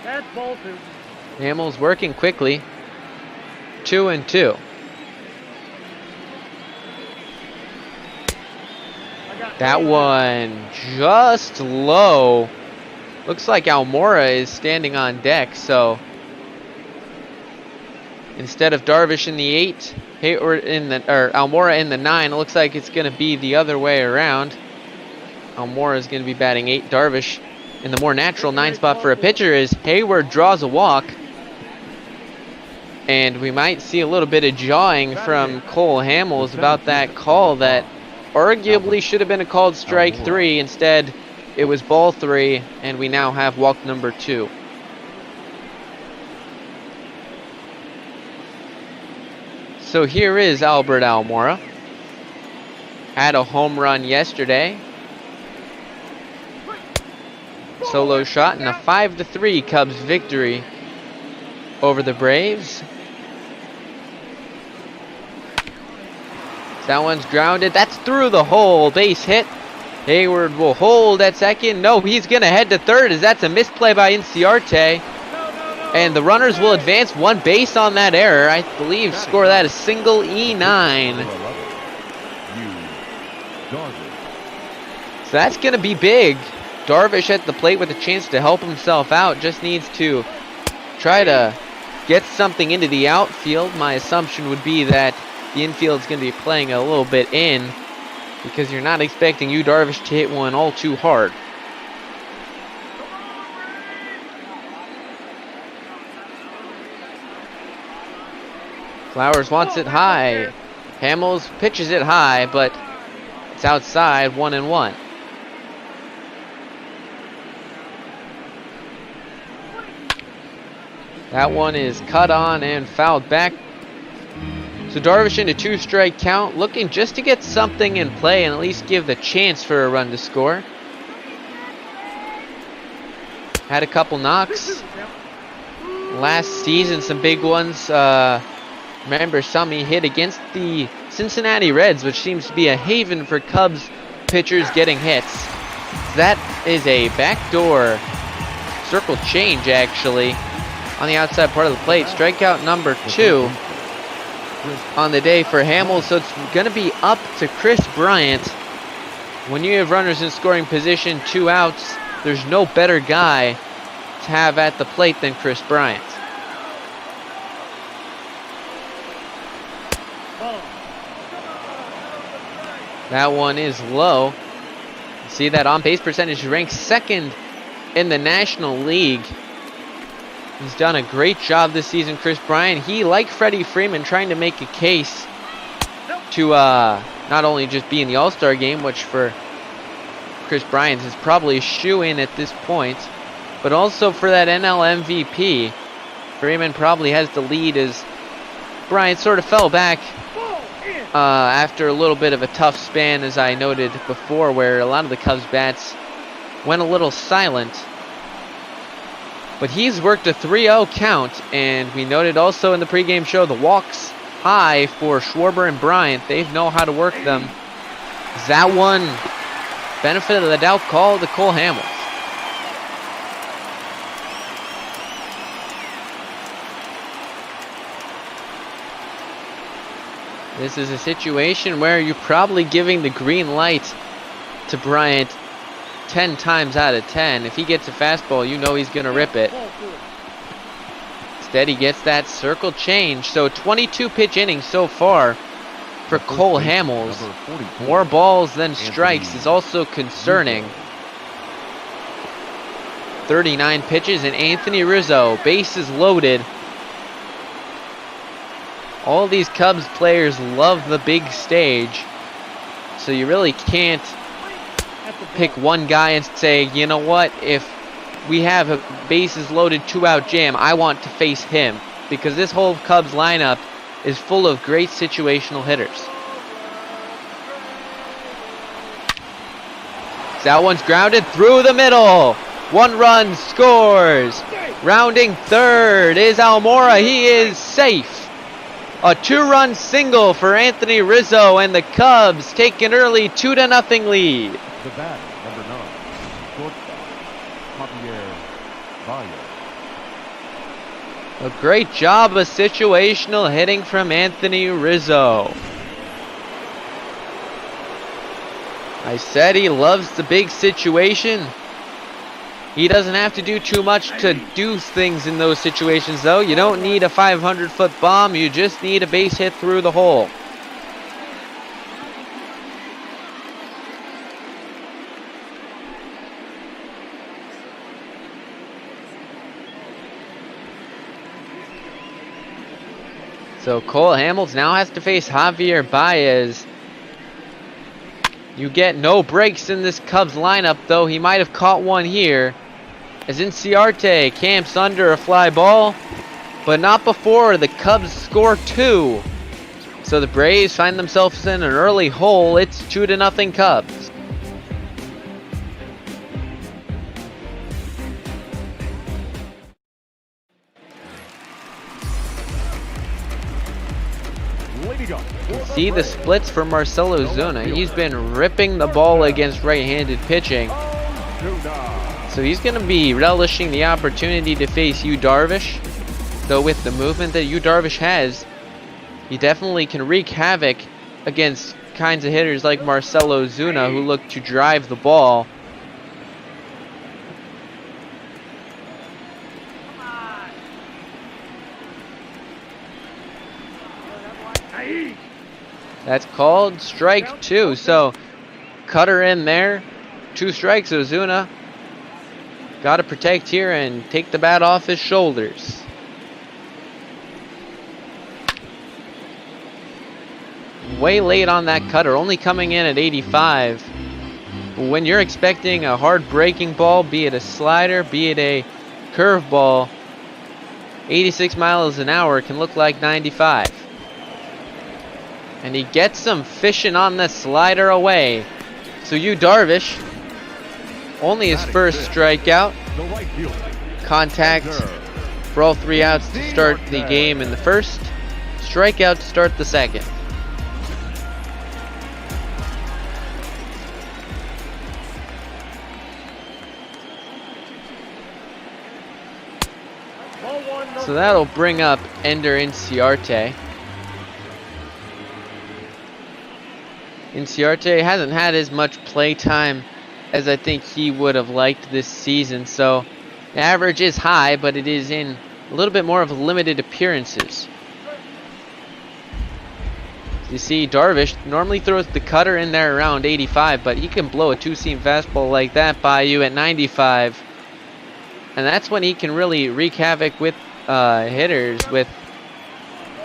That's ball 2. Hamels working quickly, 2-2. That one just low. Looks like Almora is standing on deck, so instead of Darvish in the 8, Almora in the 9, it looks like it's going to be the other way around. Almora is going to be batting 8. Darvish in the more natural 9 spot for a pitcher, as Hayward draws a walk. And we might see a little bit of jawing from Cole Hamels about that call that arguably should have been a called strike 3. Instead, it was ball 3, and we now have walk number 2. So here is Albert Almora. Had a home run yesterday. Solo shot and a 5-3 Cubs victory over the Braves. That one's grounded. That's through the hole. Base hit. Hayward will hold at second. No, he's going to head to third, as that's a misplay by Inciarte. And the runners will advance one base on that error. I believe score that a single E9. So that's going to be big. Darvish at the plate with a chance to help himself out. Just needs to try to get something into the outfield. My assumption would be that the infield is going to be playing a little bit in, because you're not expecting Darvish to hit one all too hard. Flowers wants it high. Hamels pitches it high, but it's outside, 1-1. That one is cut on and fouled back. So Darvish in a 2-strike count, looking just to get something in play and at least give the chance for a run to score. Had a couple knocks last season, some big ones. Remember some he hit against the Cincinnati Reds, which seems to be a haven for Cubs pitchers getting hits. That is a backdoor circle change, actually, on the outside part of the plate. Strikeout number 2 on the day for Hamels, so it's going to be up to Chris Bryant. When you have runners in scoring position, 2 outs, there's no better guy to have at the plate than Chris Bryant. That one is low. See that on-base percentage ranks 2nd in the National League. He's done a great job this season, Chris Bryant. He, like Freddie Freeman, trying to make a case to not only just be in the All-Star game, which for Chris Bryant is probably a shoe-in at this point, but also for that NL MVP. Freeman probably has the lead, as Bryant sort of fell back after a little bit of a tough span, as I noted before, where a lot of the Cubs bats went a little silent. But he's worked a 3-0 count, and we noted also in the pregame show the walks high for Schwarber and Bryant. They know how to work them. That one, benefit of the doubt call to Cole Hamels. This is a situation where you're probably giving the green light to Bryant 10 times out of 10. If he gets a fastball, you know he's going to rip it. Instead, he gets that circle change. So 22 pitch innings so far for Cole Hamels. More balls than strikes is also concerning. 39 pitches, and Anthony Rizzo, bases loaded. All these Cubs players love the big stage, so you really can't pick one guy and say, you know what, if we have a bases loaded 2-out jam, I want to face him because this whole Cubs lineup is full of great situational hitters. That one's grounded through the middle. 1 run scores. Rounding third is Almora. He is safe. A 2-run single for Anthony Rizzo, and the Cubs take an early 2-0 lead. The bat, number 9, shortstop, Javier Baez. A great job of situational hitting from Anthony Rizzo. I said he loves the big situation. He doesn't have to do too much to do things in those situations, though. You don't need a 500-foot bomb. You just need a base hit through the hole. So Cole Hamels now has to face Javier Baez. You get no breaks in this Cubs lineup, though. He might have caught one here. As Inciarte camps under a fly ball, but not before the Cubs score 2. So the Braves find themselves in an early hole. It's 2-0 Cubs. See the splits for Marcell Ozuna. He's been ripping the ball against right-handed pitching. So he's going to be relishing the opportunity to face Yu Darvish. Though with the movement that Yu Darvish has, he definitely can wreak havoc against kinds of hitters like Marcell Ozuna who look to drive the ball. That's called strike 2. So cutter in there. 2 strikes. Ozuna got to protect here and take the bat off his shoulders. Way late on that cutter, only coming in at 85. When you're expecting a hard breaking ball, be it a slider, be it a curveball, 86 miles an hour can look like 95. And he gets some fishing on the slider away. So Yu Darvish, only his first strikeout. Contact for all 3 outs to start the game in the first. Strikeout to start the second. So that'll bring up Ender Inciarte. Inciarte hasn't had as much play time as I think he would have liked this season, so the average is high, but it is in a little bit more of limited appearances. You see, Darvish normally throws the cutter in there around 85, but he can blow a 2-seam fastball like that by you at 95. And that's when he can really wreak havoc with hitters with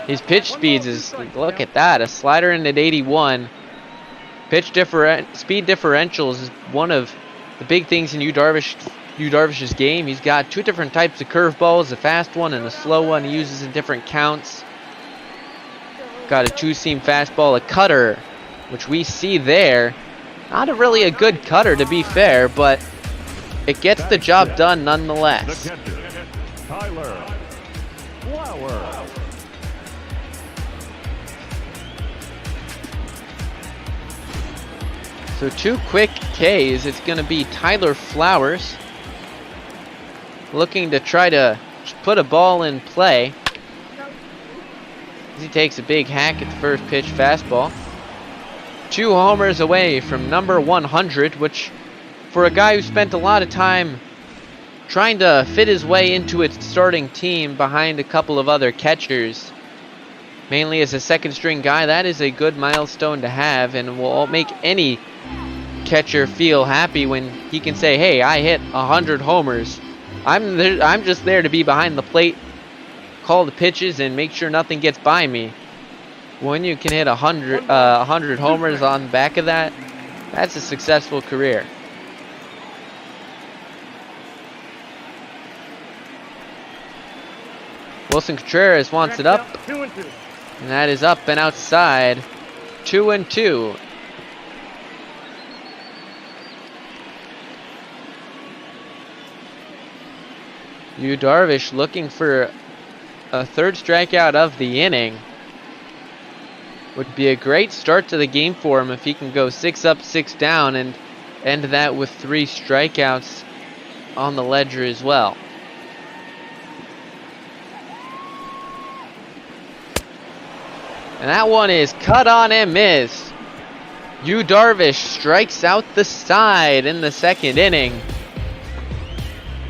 his pitch speeds. Look at that, a slider in at 81. Speed differentials is one of the big things in Yu Darvish's game. He's got 2 different types of curveballs, a fast one and a slow one he uses in different counts. Got a 2-seam fastball, a cutter, which we see there. Not really a good cutter, to be fair, but it gets the job done nonetheless. Tyler Flower. So 2 quick Ks. It's going to be Tyler Flowers looking to try to put a ball in play. He takes a big hack at the first pitch fastball. 2 homers away from number 100, which for a guy who spent a lot of time trying to fit his way into its starting team behind a couple of other catchers, mainly as a second string guy, that is a good milestone to have and will make any catcher feel happy when he can say, hey, I hit 100 homers. I'm just there to be behind the plate, call the pitches, and make sure nothing gets by me. When you can hit 100 homers on the back of that, that's a successful career. Wilson Contreras wants it up. 2-2. And that is up and outside. 2-2. Darvish looking for a third strikeout of the inning. Would be a great start to the game for him if he can go 6 up, 6 down and end that with 3 strikeouts on the ledger as well. And that one is cut on and missed. Darvish strikes out the side in the second inning.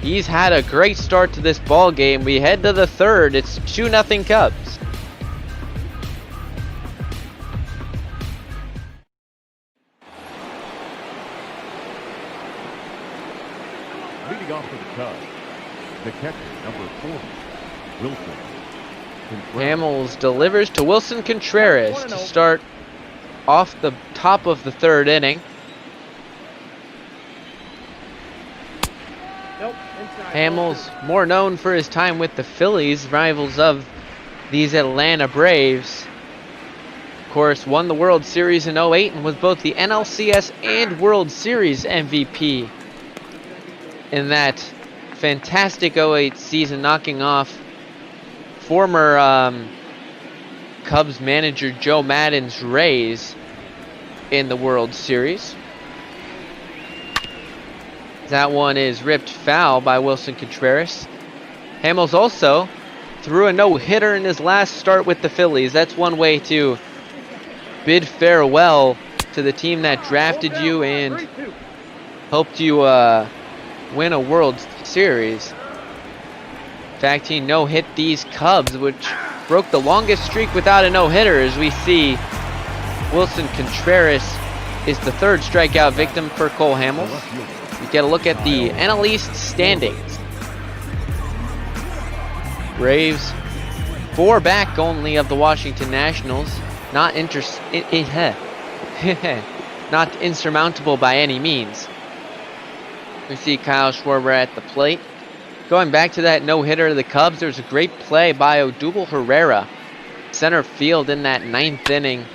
He's had a great start to this ball game. We head to the third. It's 2-0 Cubs. Leading off for the Cubs, the catcher, number 40, Wilson. Hamels delivers to Wilson Contreras to start off the top of the third inning. Hamels, more known for his time with the Phillies, rivals of these Atlanta Braves. Of course, won the World Series in 08 and was both the NLCS and World Series MVP in that fantastic 08 season, knocking off former Cubs manager Joe Maddon's Rays in the World Series. That one is ripped foul by Wilson Contreras. Hamels also threw a no-hitter in his last start with the Phillies. That's one way to bid farewell to the team that drafted you and helped you win a World Series. In fact, he no-hit these Cubs, which broke the longest streak without a no-hitter, as we see Wilson Contreras is the third strikeout victim for Cole Hamels. We get a look at the NL East standings. Braves 4 back only of the Washington Nationals, not not insurmountable by any means. We see Kyle Schwarber at the plate. Going back to that no-hitter of the Cubs, there's a great play by Odubel Herrera, center field in that 9th inning.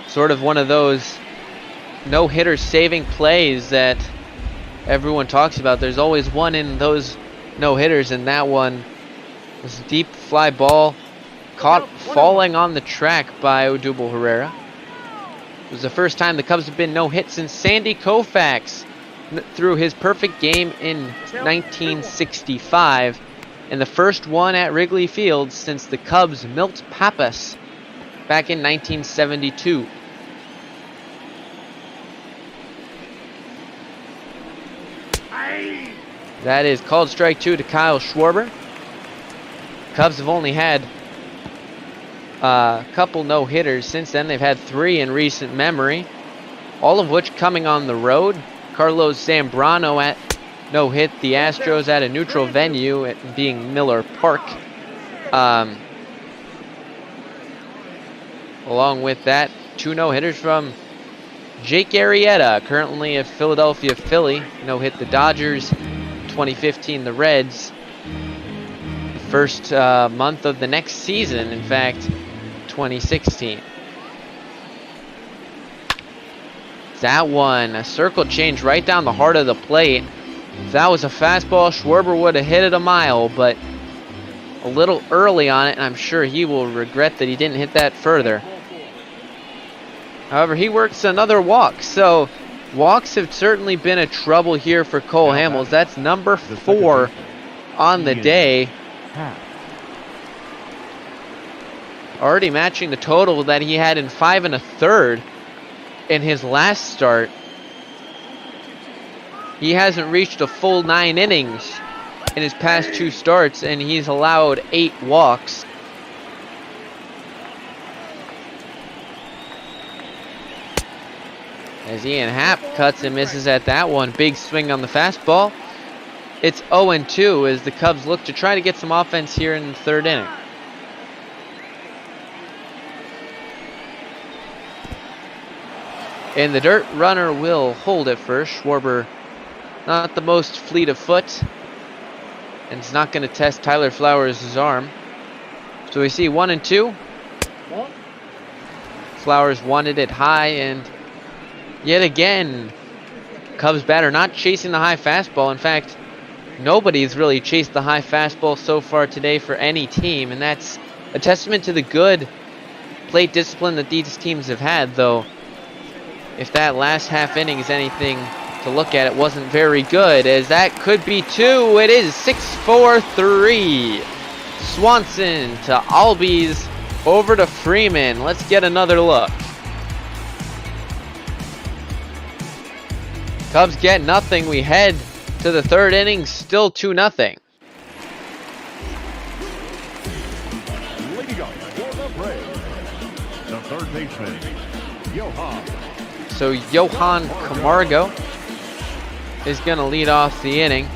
Sort of one of those no-hitter saving plays that everyone talks about. There's always one in those no-hitters, and that one was a deep fly ball caught falling on the track by Odubel Herrera. It was the first time the Cubs have been no-hit since Sandy Koufax threw his perfect game in 1965, and the first one at Wrigley Field since the Cubs Milt Pappas back in 1972. That is called strike 2 to Kyle Schwarber. Cubs have only had a couple no-hitters since then. They've had 3 in recent memory, all of which coming on the road. Carlos Zambrano at no-hit the Astros at a neutral venue, it being Miller Park. Along with that, 2 no-hitters from Jake Arrieta, currently a Philadelphia Philly. No-hit the Dodgers, 2015 the Reds. First month of the next season, in fact, 2016. That one, a circle change right down the heart of the plate. If that was a fastball, Schwarber would have hit it a mile, but a little early on it, and I'm sure he will regret that he didn't hit that further. However, he works another walk, so walks have certainly been a trouble here for Cole Hamels. That's number 4 on the day. Already matching the total that he had in 5 1/3 in his last start. He hasn't reached a full 9 innings in his past 2 starts, and he's allowed 8 walks. As Ian Happ cuts and misses at that one. Big swing on the fastball. It's 0-2 as the Cubs look to try to get some offense here in the 3rd inning. And the dirt runner will hold at first. Schwarber not the most fleet of foot. and it's not going to test Tyler Flowers' arm. So we see 1 and 2. Flowers wanted it high, and yet again, Cubs batter not chasing the high fastball. In fact, nobody's really chased the high fastball so far today for any team, and that's a testament to the good plate discipline that these teams have had, though if that last half inning is anything to look at, it wasn't very good, as that could be 2. It is 6-4-3. Swanson to Albies, over to Freeman. Let's get another look. Cubs get nothing. We head to the 3rd inning, still 2-0. Leading up for the Braves, the third baseman, Johan. So Johan Camargo is going to lead off the inning.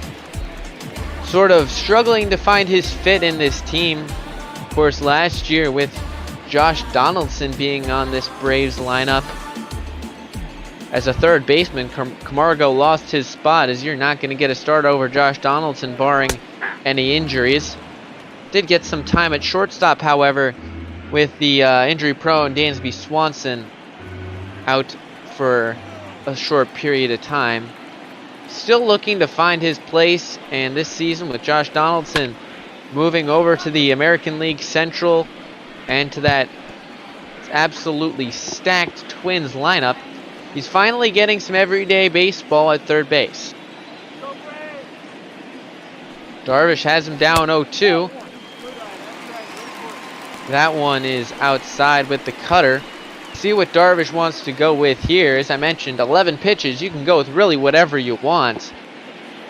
Sort of struggling to find his fit in this team. Of course, last year with Josh Donaldson being on this Braves lineup as a third baseman, Camargo lost his spot, as you're not going to get a start over Josh Donaldson barring any injuries. Did get some time at shortstop, however, with the injury-prone Dansby Swanson out for a short period of time. Still looking to find his place, and this season with Josh Donaldson moving over to the American League Central and to that absolutely stacked Twins lineup, he's finally getting some everyday baseball at third base. Darvish has him down 0-2. That one is outside with the cutter. See what Darvish wants to go with here. As I mentioned, 11 pitches. You can go with really whatever you want.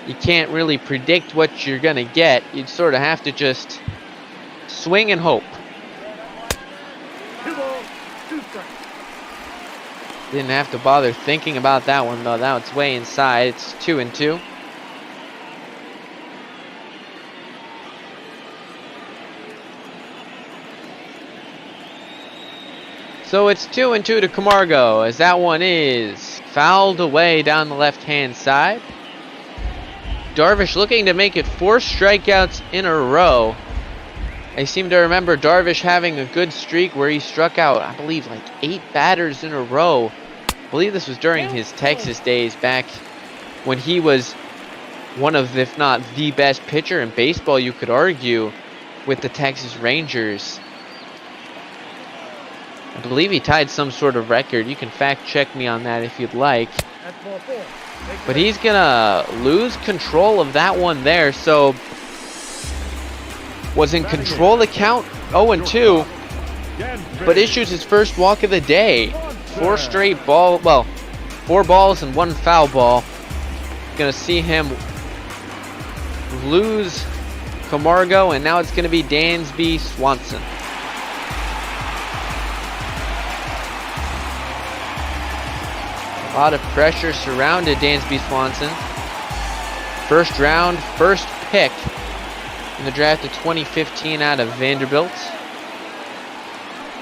You can't really predict what you're going to get. You sort of have to just swing and hope. Didn't have to bother thinking about that one, though. Now it's way inside. It's 2-2. So it's 2-2 to Camargo, as that one is fouled away down the left-hand side. Darvish looking to make it 4 strikeouts in a row. I seem to remember Darvish having a good streak where he struck out, I believe, like 8 batters in a row. I believe this was during his Texas days, back when he was one of, if not the best pitcher in baseball, you could argue, with the Texas Rangers. I believe he tied some sort of record. You can fact check me on that if you'd like. But he's gonna lose control of that one there. So was in control of the count, 0-2, but issues his first walk of the day. 4 balls and 1 foul ball. Gonna see him lose Camargo, and now it's gonna be Dansby Swanson. A lot of pressure surrounded Dansby Swanson. First round, first pick in the draft of 2015 out of Vanderbilt.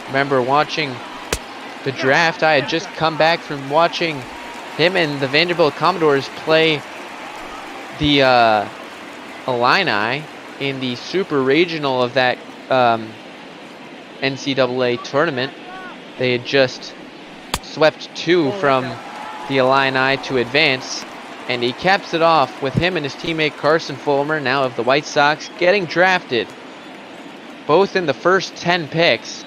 Remember watching the draft. I had just come back from watching him and the Vanderbilt Commodores play the Illini in the Super Regional of that NCAA tournament. They had just swept 2 from the Illini to advance, and he caps it off with him and his teammate Carson Fulmer, now of the White Sox, getting drafted, both in the first 10 picks.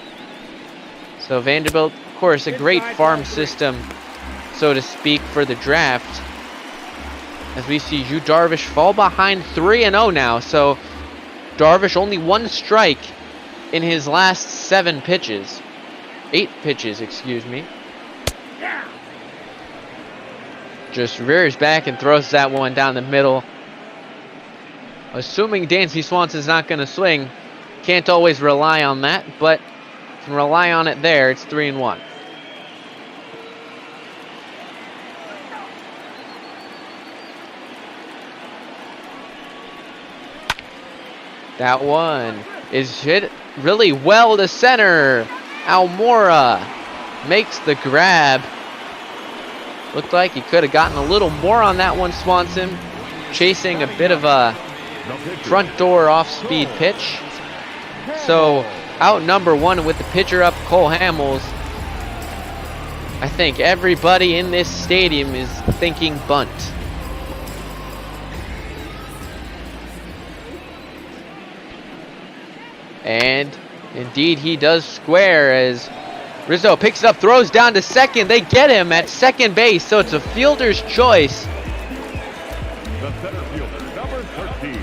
So Vanderbilt, of course, a great farm system, so to speak, for the draft. As we see Yu Darvish fall behind 3-0 now. So Darvish only 1 strike in his last 8 pitches, excuse me. Just rears back and throws that one down the middle. Assuming Dansby Swanson's not going to swing, can't always rely on that, but can rely on it there. It's 3-1. That one is hit really well to center. Almora makes the grab. Looked like he could have gotten a little more on that one, Swanson. Chasing a bit of a front door off-speed pitch. So out number one with the pitcher up, Cole Hamels. I think everybody in this stadium is thinking bunt. And indeed he does square as Rizzo picks it up, throws down to second. They get him at second base, so it's a fielder's choice. The center fielder, number 13.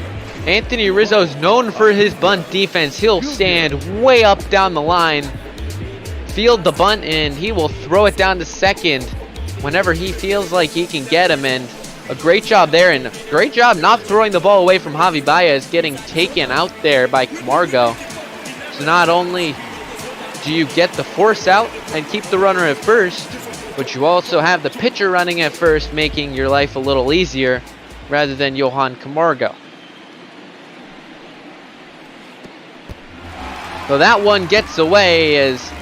Anthony Rizzo's known for his bunt defense. He'll stand way up down the line, field the bunt, and he will throw it down to second whenever he feels like he can get him. And a great job there, and a great job not throwing the ball away from Javi Baez, getting taken out there by Camargo. So not only do you get the force out and keep the runner at first, but you also have the pitcher running at first, making your life a little easier rather than Johan Camargo. So that one gets away as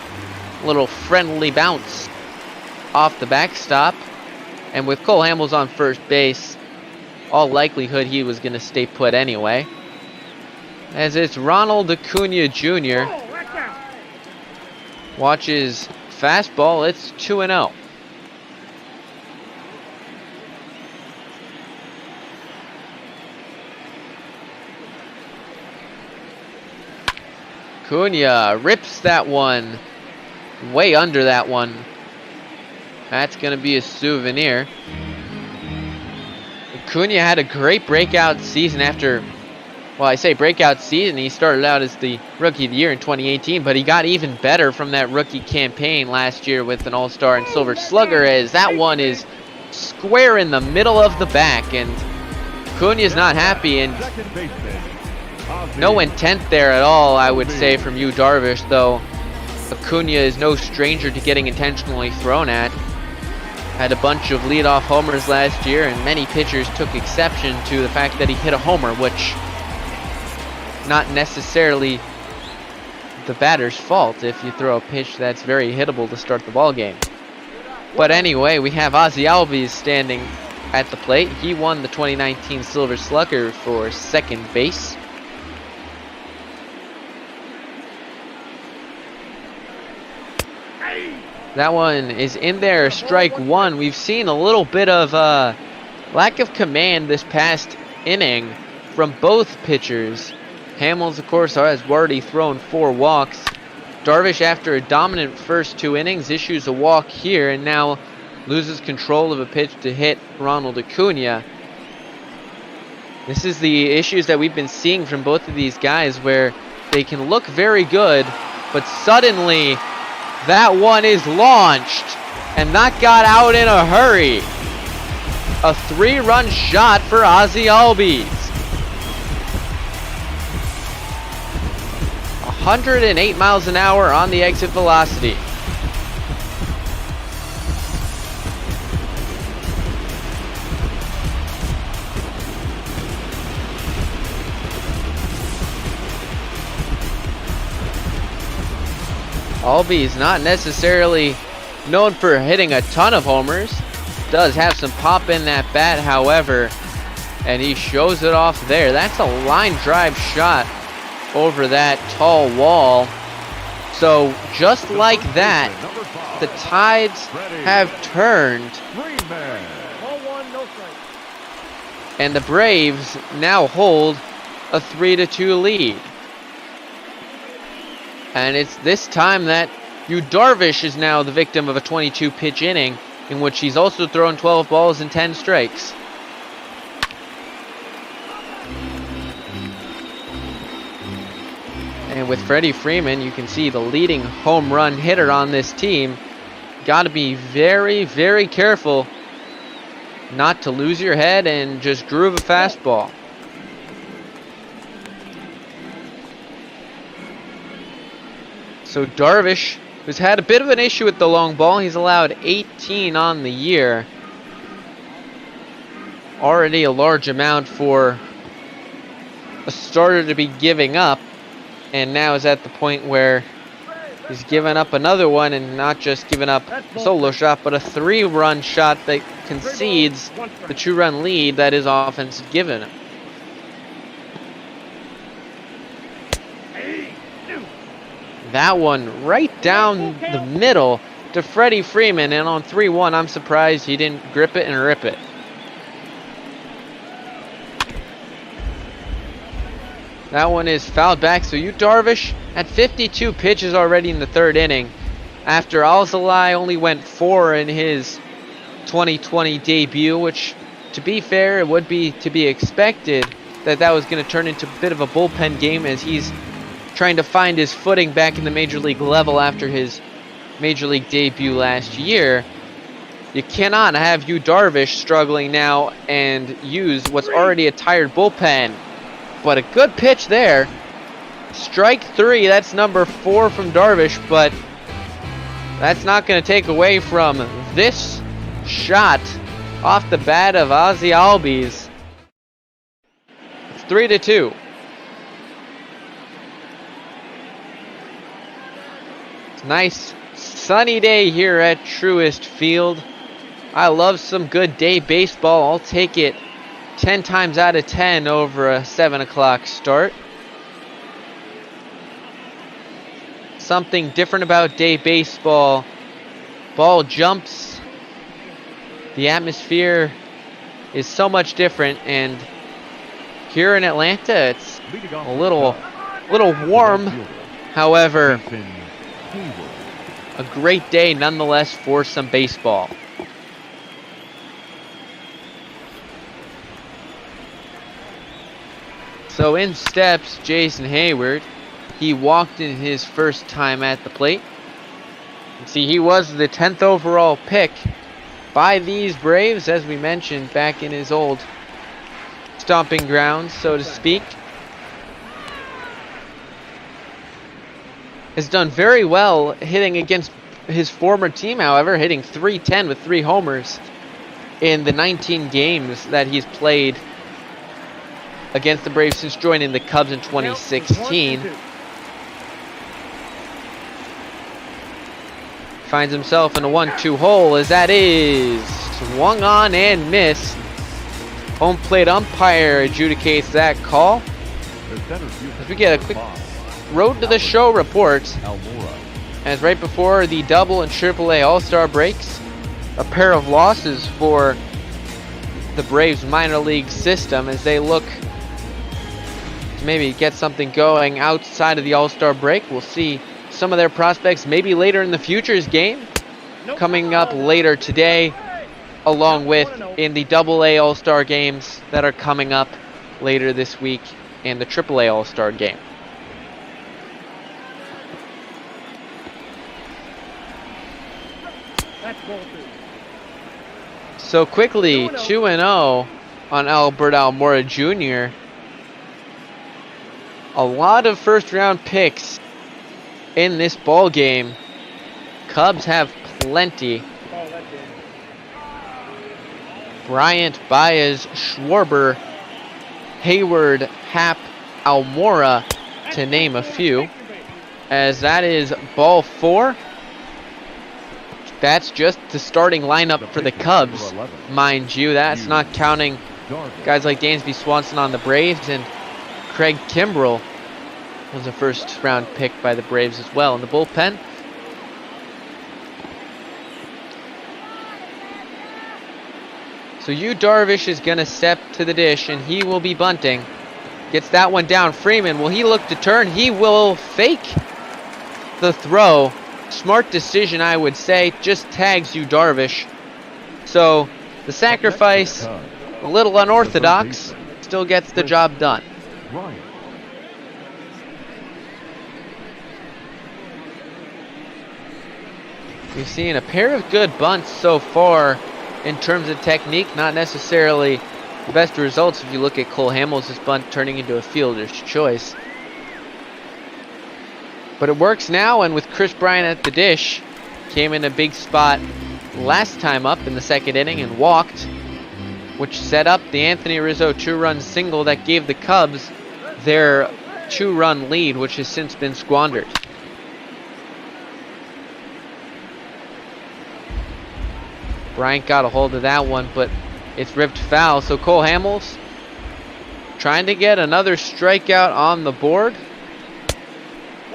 a little friendly bounce off the backstop. And with Cole Hamels on first base, all likelihood he was going to stay put anyway. As it's Ronald Acuna Jr. Watches fastball, it's 2-0. Acuna rips that one way under that one. That's going to be a souvenir. Acuna had a great breakout season after, well, I say breakout season. He started out as the Rookie of the Year in 2018, but he got even better from that rookie campaign last year with an All-Star and Silver Slugger, as that one is square in the middle of the back, and Acuna's not happy, and no intent there at all, I would say, from you, Darvish, though Acuna is no stranger to getting intentionally thrown at. Had a bunch of leadoff homers last year, and many pitchers took exception to the fact that he hit a homer, which not necessarily the batter's fault if you throw a pitch that's very hittable to start the ball game. But anyway, we have Ozzie Albies standing at the plate. He won the 2019 Silver Slugger for second base. That one is in there, strike one. We've seen a little bit of lack of command this past inning from both pitchers. Hamels, of course, has already thrown 4 walks. Darvish, after a dominant first 2 innings, issues a walk here and now loses control of a pitch to hit Ronald Acuna. This is the issues that we've been seeing from both of these guys, where they can look very good, but suddenly that one is launched, and that got out in a hurry. A 3-run shot for Ozzie Albies. 108 miles an hour on the exit velocity. Albies not necessarily known for hitting a ton of homers. Does have some pop in that bat, however, and he shows it off there. That's a line drive shot over that tall wall. So just like that, the tides have turned, and the Braves now hold a 3-2 lead. And it's this time that Yu Darvish is now the victim of a 22-pitch inning, in which he's also thrown 12 balls and 10 strikes. And with Freddie Freeman, you can see the leading home run hitter on this team. Got to be very, very careful not to lose your head and just groove a fastball. So Darvish, who's had a bit of an issue with the long ball, he's allowed 18 on the year. Already a large amount for a starter to be giving up. And now is at the point where he's given up another one, and not just given up a solo shot, but a 3-run shot that concedes the 2-run lead that his offense has given him. That one right down the middle to Freddie Freeman, and on 3-1, I'm surprised he didn't grip it and rip it. That one is fouled back, so Yu Darvish had 52 pitches already in the third inning, after Alzolay only went 4 in his 2020 debut, which, to be fair, it would be to be expected that was going to turn into a bit of a bullpen game, as he's trying to find his footing back in the major league level after his major league debut last year. You cannot have Yu Darvish struggling now and use what's already a tired bullpen. But a good pitch there. Strike 3, that's number 4 from Darvish, but that's not going to take away from this shot off the bat of Ozzy Albies. It's 3-2. It's a nice sunny day here at Truist Field. I love some good day baseball. I'll take it 10 times out of 10 over a 7 o'clock start. Something different about day baseball. Ball jumps. The atmosphere is so much different, and here in Atlanta it's a little warm. However, a great day nonetheless for some baseball. So in steps Jason Hayward. He walked in his first time at the plate. See, he was the 10th overall pick by these Braves, as we mentioned, back in his old stomping grounds, so to speak. Has done very well hitting against his former team, however, hitting .310 with 3 homers in the 19 games that he's played against the Braves since joining the Cubs in 2016. Finds himself in a 1-2 hole, as that is swung on and missed. Home plate umpire adjudicates that call. As we get a quick road to the show report, as right before the double and triple A All-Star breaks, a pair of losses for the Braves minor league system as they look to maybe get something going outside of the All-Star break. We'll see some of their prospects maybe later in the Futures game coming up later today, along with in the Double-A All-Star games that are coming up later this week and the Triple-A All-Star game. So quickly, 2-0 on Albert Almora Jr. A lot of first-round picks in this ball game. Cubs have plenty. Bryant, Baez, Schwarber, Hayward, Happ, Almora, to name a few. As that is ball 4. That's just the starting lineup for the Cubs, mind you. That's not counting guys like Dansby Swanson on the Braves, and Craig Kimbrell was a first-round pick by the Braves as well in the bullpen. So Yu Darvish is going to step to the dish, and he will be bunting. Gets that one down. Freeman, will he look to turn? He will fake the throw. Smart decision, I would say. Just tags Yu Darvish. So the sacrifice, a little unorthodox, still gets the job done. We've seen a pair of good bunts so far in terms of technique, not necessarily the best results if you look at Cole Hamels' bunt turning into a fielder's choice. But it works now, and with Chris Bryant at the dish, came in a big spot last time up in the second inning and walked, which set up the Anthony Rizzo 2-run single that gave the Cubs their 2-run lead, which has since been squandered. Bryant got a hold of that one, but it's ripped foul. So Cole Hamels trying to get another strikeout on the board.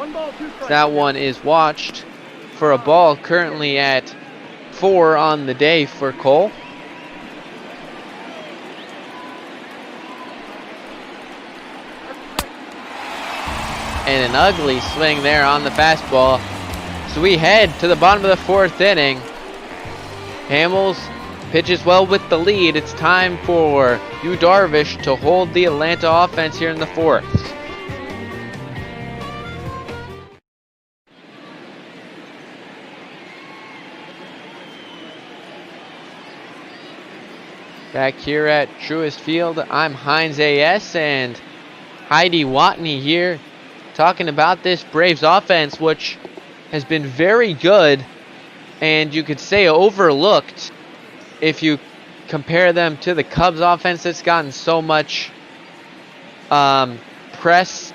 1 ball, 2 strikes. That one is watched for a ball, currently at 4 on the day for Cole. And an ugly swing there on the fastball. So we head to the bottom of the 4th inning. Hamels pitches well with the lead. It's time for Yu Darvish to hold the Atlanta offense here in the 4th. Back here at Truist Field, I'm Heinz A.S. and Heidi Watney here talking about this Braves offense, which has been very good and you could say overlooked if you compare them to the Cubs offense that's gotten so much press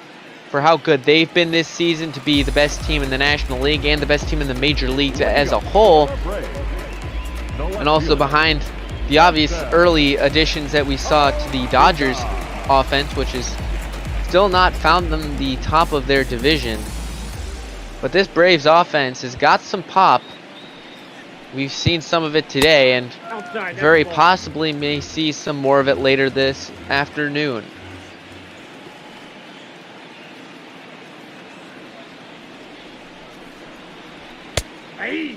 for how good they've been this season to be the best team in the National League and the best team in the major leagues as a whole, and also behind the obvious early additions that we saw to the Dodgers offense, which is still not found them the top of their division. But this Braves offense has got some pop. We've seen some of it today and very possibly may see some more of it later this afternoon. Hey.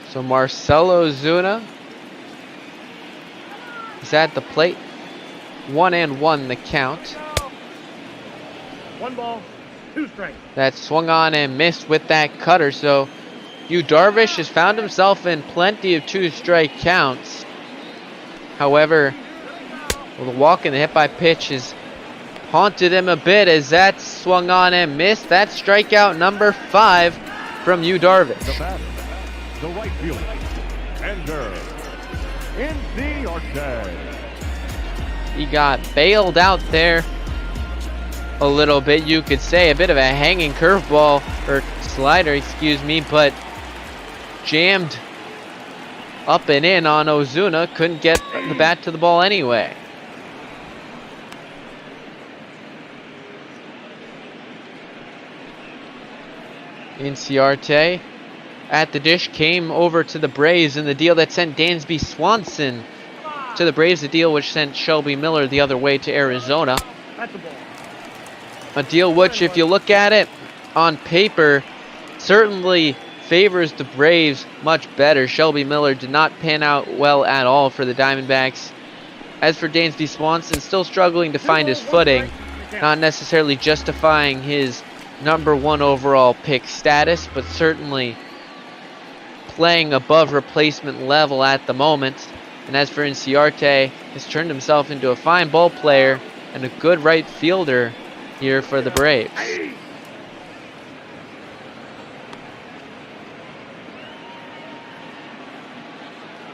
So Marcelo Zuna is at the plate. 1-1 the count. 1 ball, 2 strikes. That swung on and missed with that cutter. So Yu Darvish has found himself in plenty of 2-strike counts. However, the walk and the hit by pitch has haunted him a bit as that swung on and missed. That's strikeout number 5 from Yu Darvish. The batter, the right fielder, Ender Inciarte. He got bailed out there a little bit, you could say. A bit of a hanging curveball, or slider, excuse me, but jammed up and in on Ozuna. Couldn't get the bat to the ball anyway. Inciarte at the dish came over to the Braves in the deal that sent Dansby Swanson to the Braves, the deal which sent Shelby Miller the other way to Arizona. That's the ball. A deal which, if you look at it on paper, certainly favors the Braves much better. Shelby Miller did not pan out well at all for the Diamondbacks. As for Dansby Swanson, still struggling to find his footing, not necessarily justifying his #1 overall pick status, but certainly playing above replacement level at the moment. And as for Inciarte, has turned himself into a fine ball player and a good right fielder here for the Braves.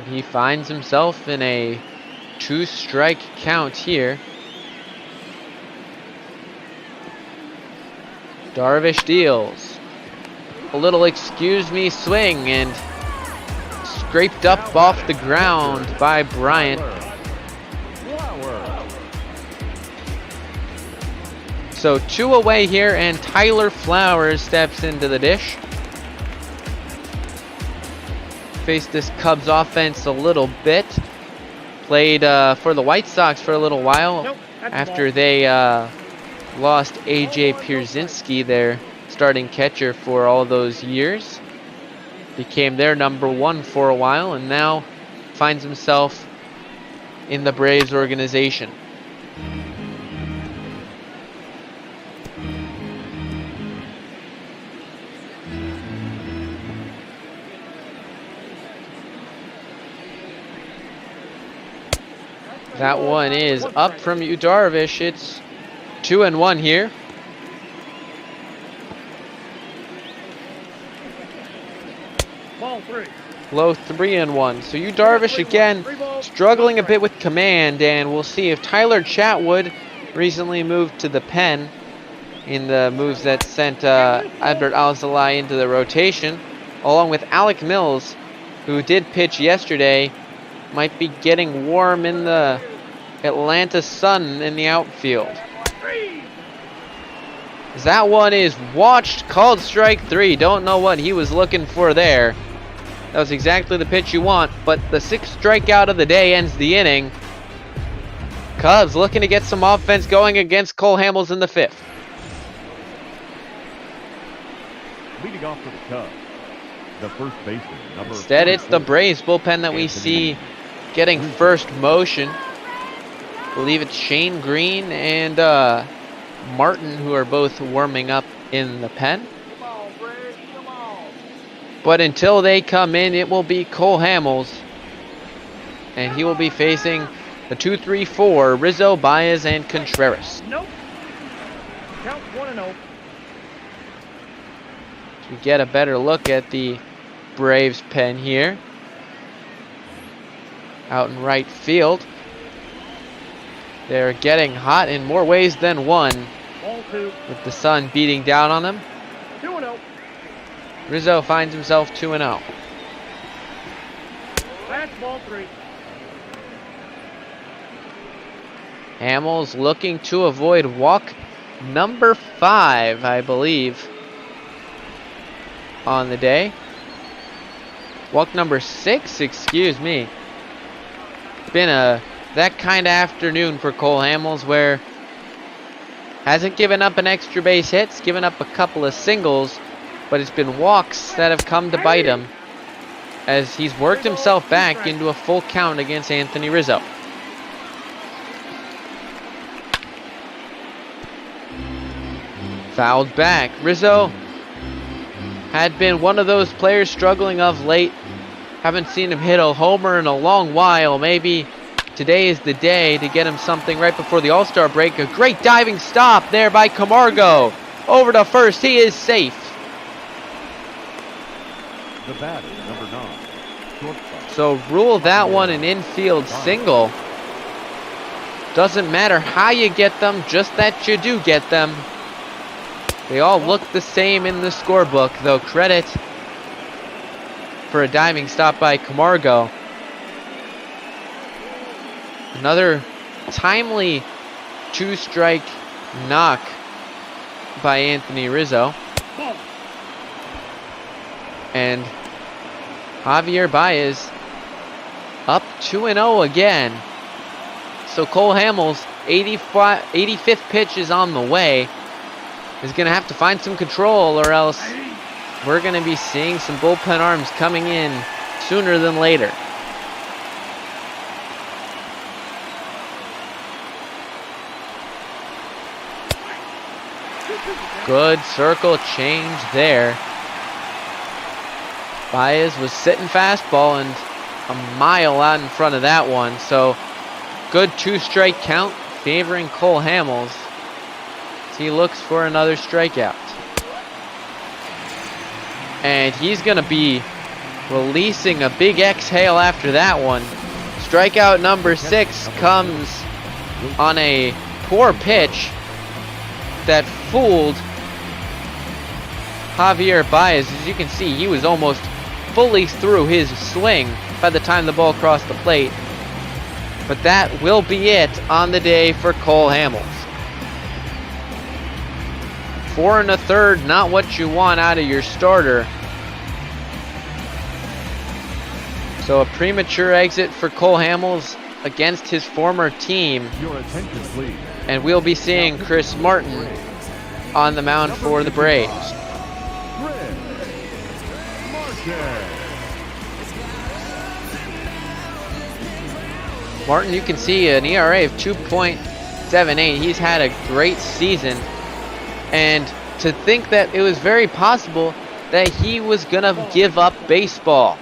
He finds himself in a 2-strike count here. Darvish deals a little excuse me swing and scraped up off the ground by Bryant. So 2 away here, and Tyler Flowers steps into the dish. Faced this Cubs offense a little bit. Played for the White Sox for a little while after they lost A.J. Pierzynski, their starting catcher, for all those years. Became their #1 for a while, and now finds himself in the Braves organization. That one is up from Yu Darvish. It's 2-1 here. Ball 3. Low 3-1. So Yu Darvish again struggling a bit with command, and we'll see if Tyler Chatwood, recently moved to the pen in the moves that sent Albert Alzolay into the rotation, along with Alec Mills, who did pitch yesterday, might be getting warm in the Atlanta sun in the outfield. That one is watched, called strike 3. Don't know what he was looking for there. That was exactly the pitch you want, but the 6th strikeout of the day ends the inning. Cubs looking to get some offense going against Cole Hamels in the 5th. Leading off for the Cubs, the first baseman, number Instead, it's the Braves bullpen that we see getting first motion. I believe it's Shane Green and Martin who are both warming up in the pen. But until they come in, it will be Cole Hamels. And he will be facing the 2-3-4, Rizzo, Baez, and Contreras. Nope. Count 1-0. We get a better look at the Braves pen here. Out in right field. They're getting hot in more ways than one. Ball 2. With the sun beating down on them. 2-0. Rizzo finds himself 2-0. That's ball 3. Hamels looking to avoid walk number 5, I believe, on the day. Walk number 6, excuse me. It's been that kind of afternoon for Cole Hamels where hasn't given up an extra base hits, given up a couple of singles, but it's been walks that have come to bite him as he's worked himself back into a full count against Anthony Rizzo. Fouled back. Rizzo had been one of those players struggling of late. Haven't seen him hit a homer in a long while. Maybe today is the day to get him something right before the All-Star break. A great diving stop there by Camargo. Over to first. He is safe. The batter, number 9, shortstop. So rule that one an infield single. Doesn't matter how you get them, just that you do get them. They all look the same in the scorebook, though credit for a diving stop by Camargo. Another timely 2-strike knock by Anthony Rizzo. And Javier Baez up 2-0 again. So Cole Hamels, 85th pitch is on the way. Is going to have to find some control, or else we're going to be seeing some bullpen arms coming in sooner than later. Good circle change there. Baez was sitting fastball and a mile out in front of that one, so good 2-strike count favoring Cole Hamels. He looks for another strikeout. And he's going to be releasing a big exhale after that one. Strikeout number 6 comes on a poor pitch that fooled Javier Baez. As you can see, he was almost fully through his swing by the time the ball crossed the plate. But that will be it on the day for Cole Hamels. 4 1/3, not what you want out of your starter. So a premature exit for Cole Hamels against his former team. Your attention, please. And we'll be seeing Chris Martin on the mound for the Braves. Martin, you can see an ERA of 2.78. He's had a great season. And to think that it was very possible that he was going to give up baseball.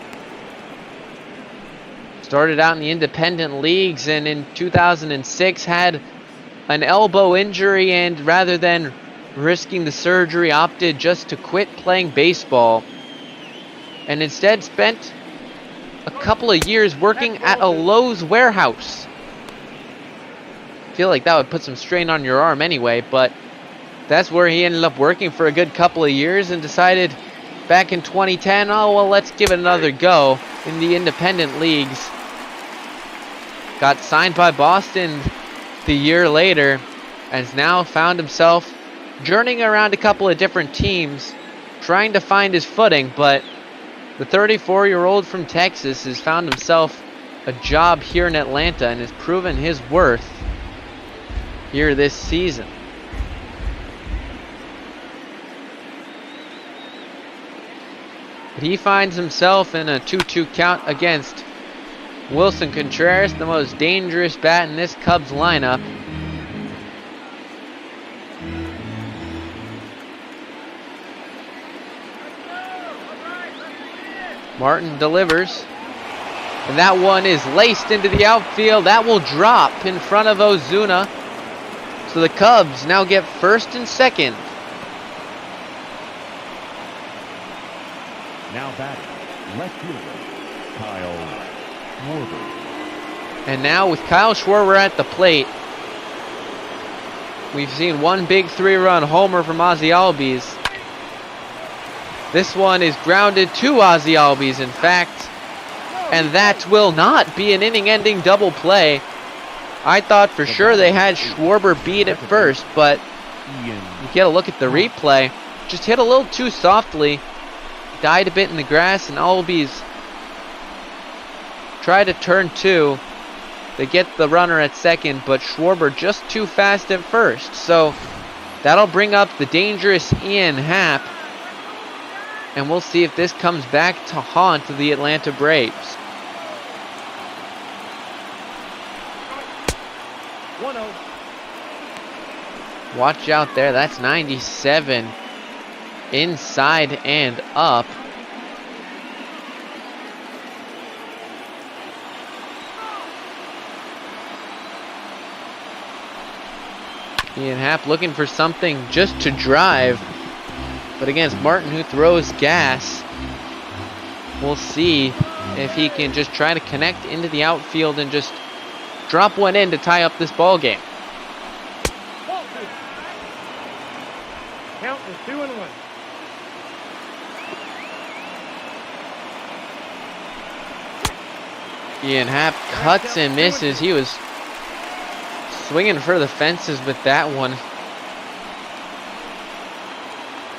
Started out in the independent leagues and in 2006 had an elbow injury, and rather than risking the surgery opted just to quit playing baseball and instead spent a couple of years working at a Lowe's warehouse. I feel like that would put some strain on your arm anyway, but that's where he ended up working for a good couple of years and decided back in 2010, oh, well, let's give it another go in the independent leagues. Got signed by Boston the year later and has now found himself journeying around a couple of different teams, trying to find his footing, but the 34-year-old from Texas has found himself a job here in Atlanta and has proven his worth here this season. But he finds himself in a 2-2 count against Wilson Contreras, the most dangerous bat in this Cubs lineup. Martin delivers, and that one is laced into the outfield. That will drop in front of Ozuna. So the Cubs now get first and second. Now batting, left fielder, Kyle Schwarber. And now with Kyle Schwarber at the plate, we've seen one big 3-run homer from Ozzy Albies. This one is grounded to Ozzy Albies, in fact, and that will not be an inning-ending double play. I thought for sure they had Schwarber beat at first, but you get a look at the replay. Just hit a little too softly, died a bit in the grass, and Albies tried to turn two. They get the runner at second, but Schwarber just too fast at first. So that'll bring up the dangerous Ian Happ. And we'll see if this comes back to haunt the Atlanta Braves. 1-0. Watch out there. That's 97. Inside and up. Ian Happ looking for something just to drive. But against Martin, who throws gas, we'll see if he can just try to connect into the outfield and just drop one in to tie up this ball game. Count is 2-1. Ian Happ cuts and misses. He was swinging for the fences with that one.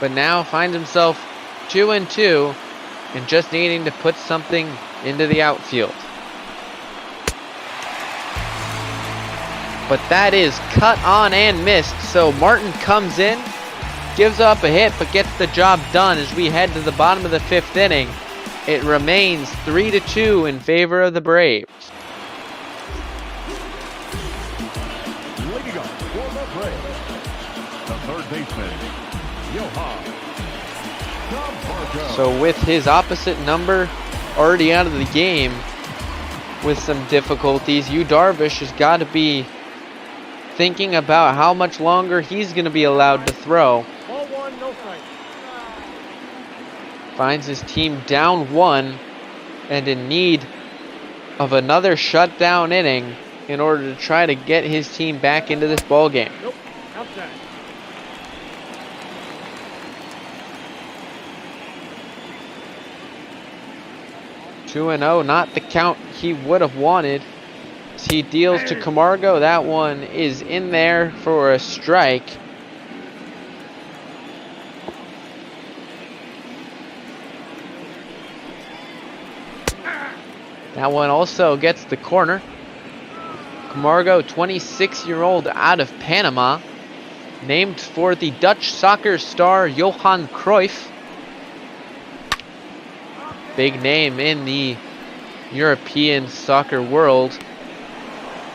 But now finds himself 2-2 and just needing to put something into the outfield. But that is cut on and missed. So Martin comes in, gives up a hit, but gets the job done as we head to the bottom of the 5th inning. It remains 3-2 in favor of the Braves. Leading up for the Braves, the third baseman, So with his opposite number already out of the game with some difficulties, Darvish has got to be thinking about how much longer he's going to be allowed to throw. Ball 1, no strike. Finds his team down 1 and in need of another shutdown inning in order to try to get his team back into this ball game. Nope, outside. Two 2-0, not the count he would have wanted. As he deals to Camargo, that one is in there for a strike. That one also gets the corner. Camargo, 26-year-old out of Panama, named for the Dutch soccer star Johan Cruyff. Big name in the European soccer world.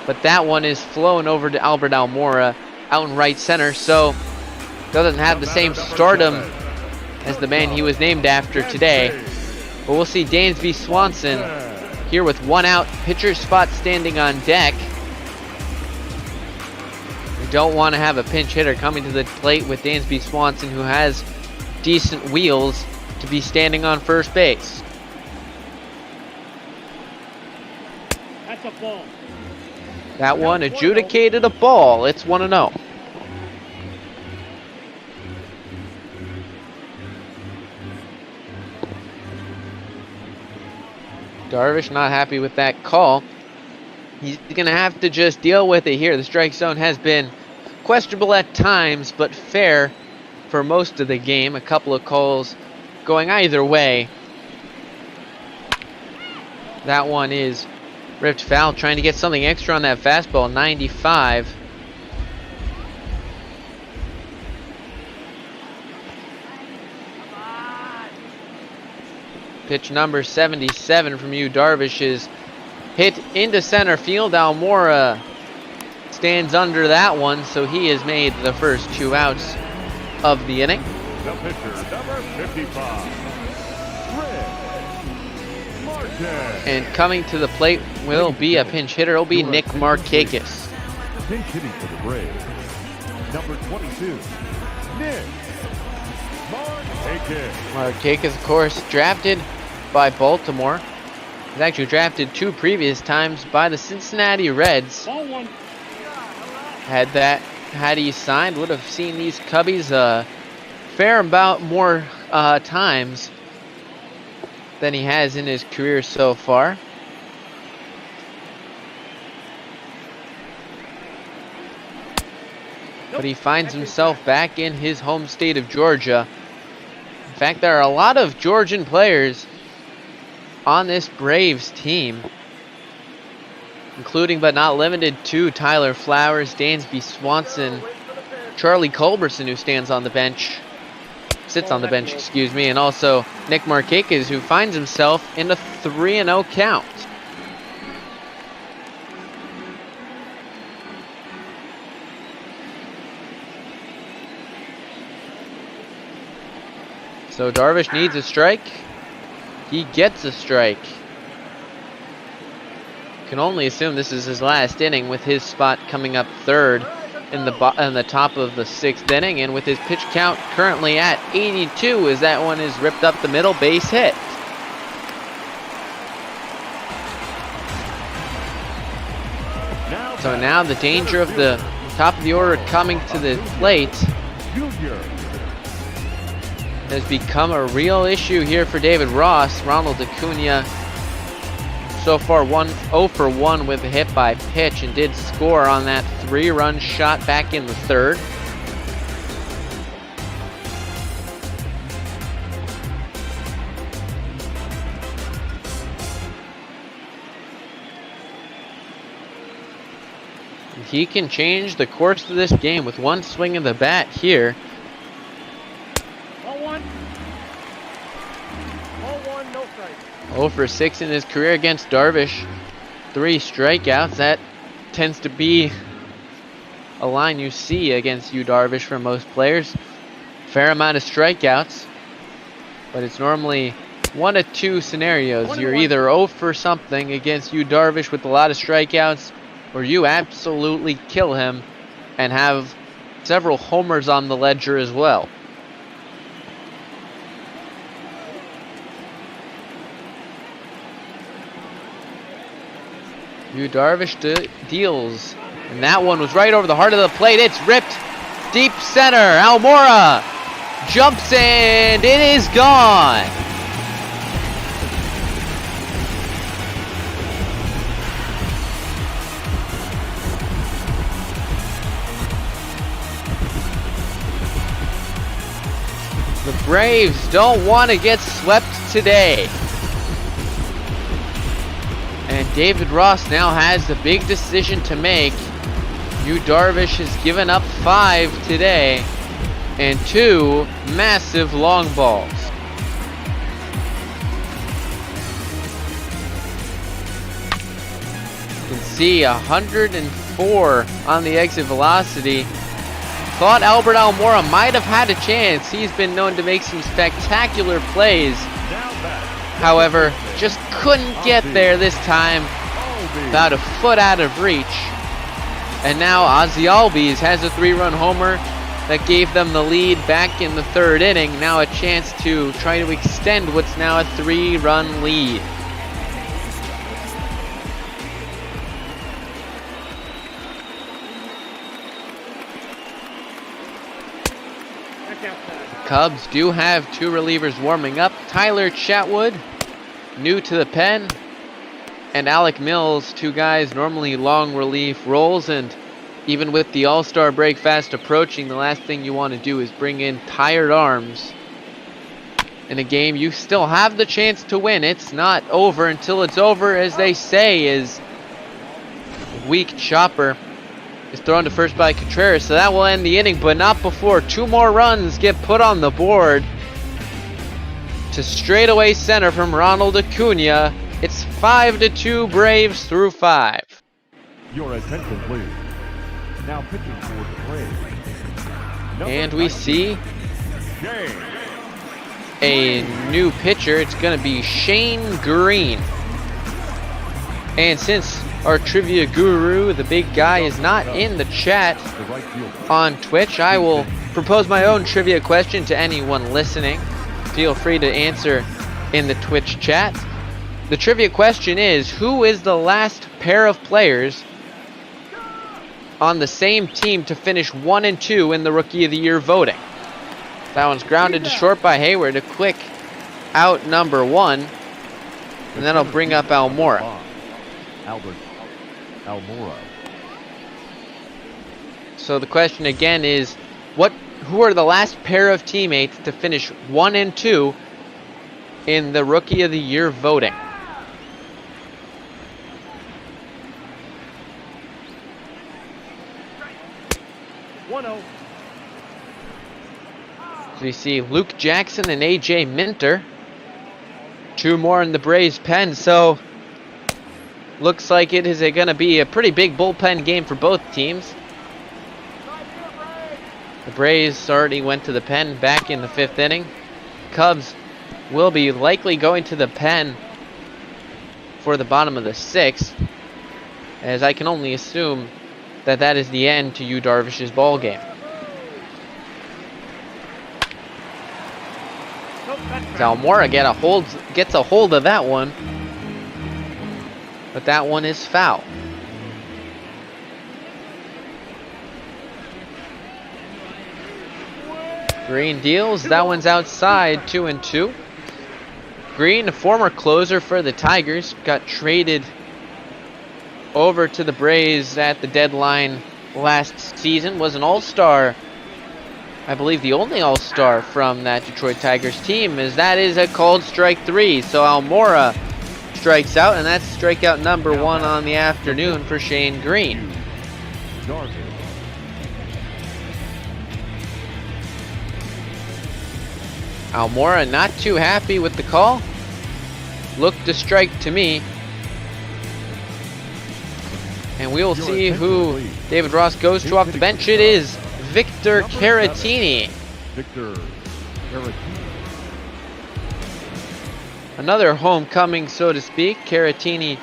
But that one is flown over to Albert Almora out in right center, so doesn't have the same stardom as the man he was named after today. But we'll see Dansby Swanson here with 1 out, pitcher spot standing on deck. We don't want to have a pinch hitter coming to the plate with Dansby Swanson, who has decent wheels, to be standing on first base. That's a ball. That one adjudicated a ball. It's 1-0. Darvish not happy with that call. He's going to have to just deal with it here. The strike zone has been questionable at times, but fair for most of the game. A couple of calls going either way. That one is ripped foul, trying to get something extra on that fastball, 95. Pitch number 77 from Yu Darvish is hit into center field. Almora stands under that one, so he has made the first 2 outs of the inning. The pitcher, number 55, And coming to the plate will be a pinch hitter. It'll be Nick Markakis. pinch hitting for the Braves, number 22, Nick Markakis. Markakis, of course, drafted by Baltimore. He's actually drafted 2 previous times by the Cincinnati Reds. Had he signed, would have seen these Cubbies a fair amount more times than he has in his career so far. But he finds himself back in his home state of Georgia. In fact, there are a lot of Georgian players on this Braves team, including but not limited to Tyler Flowers, Dansby Swanson, Charlie Culberson, who sits on the bench, excuse me, and also Nick Markakis, who finds himself in a 3-0 count. So Darvish needs a strike. He gets a strike. Can only assume this is his last inning, with his spot coming up third in the top of the 6th inning, and with his pitch count currently at 82, as that one is ripped up the middle, base hit. So now the danger of the top of the order coming to the plate has become a real issue here for David Ross. Ronald Acuna so far 0 for 1 with a hit by pitch, and did score on that 3-run shot back in the 3rd. He can change the course of this game with one swing of the bat here. 0 for 6 in his career against Darvish. 3 strikeouts. That tends to be a line you see against Yu Darvish for most players. Fair amount of strikeouts, but it's normally 1 of 2 scenarios. You're either 0 for something against Yu Darvish with a lot of strikeouts, or you absolutely kill him and have several homers on the ledger as well. Yu Darvish deals, and that one was right over the heart of the plate. It's ripped deep center. Almora jumps, and it is gone. The Braves don't want to get swept today. And David Ross now has the big decision to make. Yu Darvish has given up 5 today, and 2 massive long balls. You can see 104 on the exit velocity. Thought Albert Almora might have had a chance. He's been known to make some spectacular plays. However, just couldn't get there this time. About a foot out of reach. And now Ozzie Albies has a 3-run homer that gave them the lead back in the 3rd inning. Now a chance to try to extend what's now a 3-run lead. Cubs do have 2 relievers warming up. Tyler Chatwood, new to the pen, and Alec Mills, 2 guys normally long relief roles, and Even with the All-Star break fast approaching, the last thing you want to do is bring in tired arms in a game you still have the chance to win. It's not over until it's over, as they say, is weak chopper is thrown to first by Contreras, so that will end the inning, but not before 2 more runs get put on the board to straightaway center from Ronald Acuna. It's 5-2 Braves through 5. Your attention, please. Now pitching for the Braves. And we see a new pitcher. It's going to be Shane Green. And since our trivia guru, the big guy, is not in the chat on Twitch, I will propose my own trivia question to anyone listening. Feel free to answer in the Twitch chat. The trivia question is, who is the last pair of players on the same team to finish 1 and 2 in the Rookie of the Year voting? That one's grounded to short by Hayward. A quick out number 1. And then I'll bring up Almora. Albert Almora. So the question again is, who are the last pair of teammates to finish 1 and 2 in the Rookie of the Year voting? So we see Luke Jackson and AJ Minter. 2 more in the Braves pen, so looks like it is going to be a pretty big bullpen game for both teams. The Braves already went to the pen back in the 5th inning. Cubs will be likely going to the pen for the bottom of the 6th, as I can only assume that that is the end to Yu Darvish's ball game. Almora gets a hold of that one, but that one is foul. Green deals. That one's outside. 2-2. Green, a former closer for the Tigers, got traded over to the Braves at the deadline last season. Was an all-star, I believe the only all-star from that Detroit Tigers team, as that is a called strike 3. So Almora strikes out, and that's strikeout number 1 on the afternoon for Shane Green. Almora not too happy with the call. Looked a strike to me. And we will see who David Ross goes to off the bench. It is Victor Caratini. Another homecoming, so to speak. Caratini,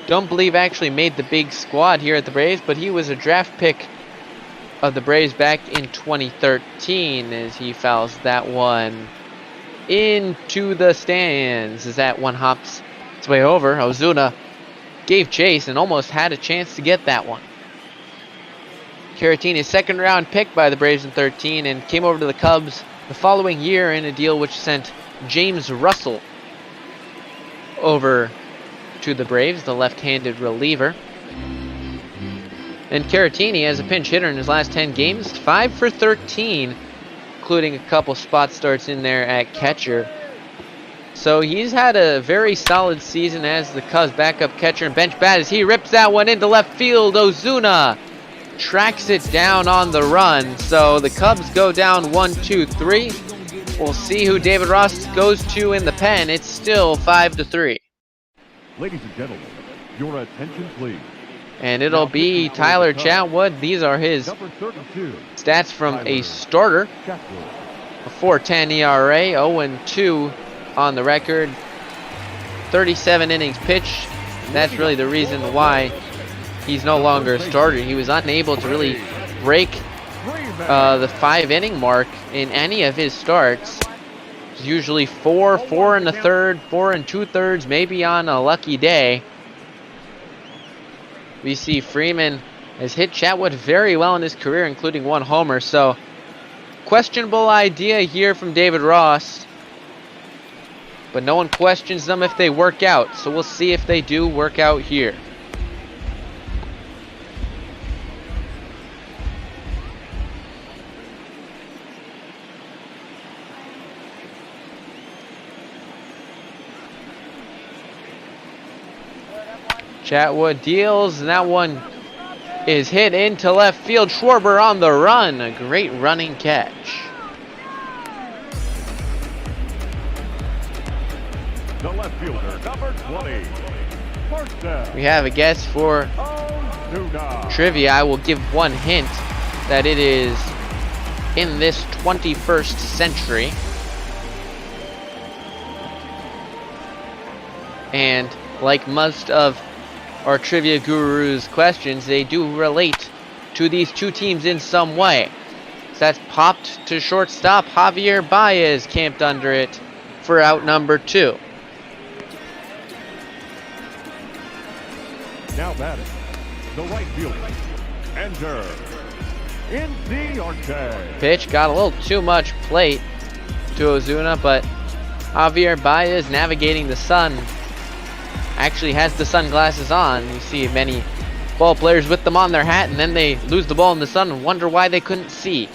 don't believe actually made the big squad here at the Braves, but he was a draft pick of the Braves back in 2013 as he fouls that one into the stands as that one hops its way over. Ozuna gave chase and almost had a chance to get that one. Caratini, 2nd round pick by the Braves in 13, and came over to the Cubs the following year in a deal which sent James Russell over to the Braves, the left-handed reliever. And Caratini, as a pinch hitter in his last 10 games, 5 for 13, including a couple spot starts in there at catcher. So he's had a very solid season as the Cubs backup catcher and bench bat as he rips that one into left field. Ozuna tracks it down on the run. So the Cubs go down 1-2-3. We'll see who David Ross goes to in the pen. It's still 5-3. Ladies and gentlemen, your attention please. And it'll be Tyler Chatwood. These are his stats from a starter. A 4.10 ERA, 0-2 on the record. 37 innings pitched. And that's really the reason why he's no longer a starter. He was unable to really break the 5-inning mark in any of his starts. It's usually 4, 4 1/3, 4 2/3, maybe on a lucky day. We see Freeman has hit Chatwood very well in his career, including 1 homer. So, questionable idea here from David Ross. But no one questions them if they work out. So we'll see if they do work out here. Chatwood deals, and that one is hit into left field. Schwarber on the run. A great running catch. The left fielder, number 20. First down. We have a guess for trivia. I will give one hint that it is in this 21st century. And like most of our trivia guru's questions, they do relate to these two teams in some way. So that's popped to shortstop. Javier Baez camped under it for out number 2. Now batting, the right fielder, enter Arte. Pitch got a little too much plate to Ozuna, but Javier Baez navigating the sun. Actually has the sunglasses on. You see many ball players with them on their hat, and then they lose the ball in the sun and wonder why they couldn't see.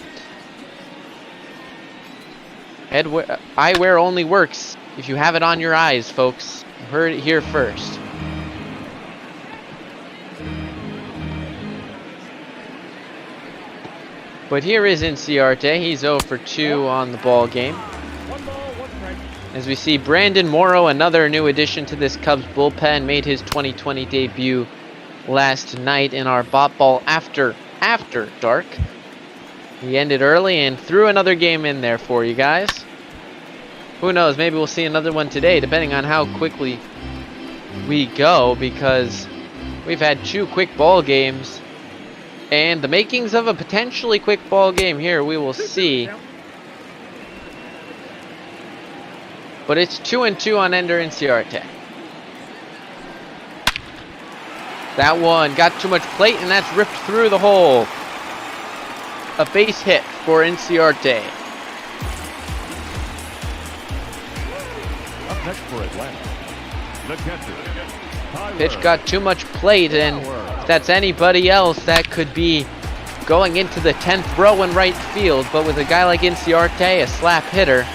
Eyewear only works if you have it on your eyes, folks. You heard it here first. But here is Arte. He's 0 for 2 on the ball game. As we see Brandon Morrow, another new addition to this Cubs bullpen, made his 2020 debut last night in our Bot Ball After Dark. He ended early and threw another game in there for you guys. Who knows, maybe we'll see another one today, depending on how quickly we go, because we've had 2 quick ball games. And the makings of a potentially quick ball game here, we will see. But it's 2-2 on Ender Arte. That one got too much plate, and that's ripped through the hole. A base hit for Arte. Up next for Atlanta, the catcher. Pitch got too much plate, and if that's anybody else, that could be going into the 10th row in right field. But with a guy like Arte, a slap hitter,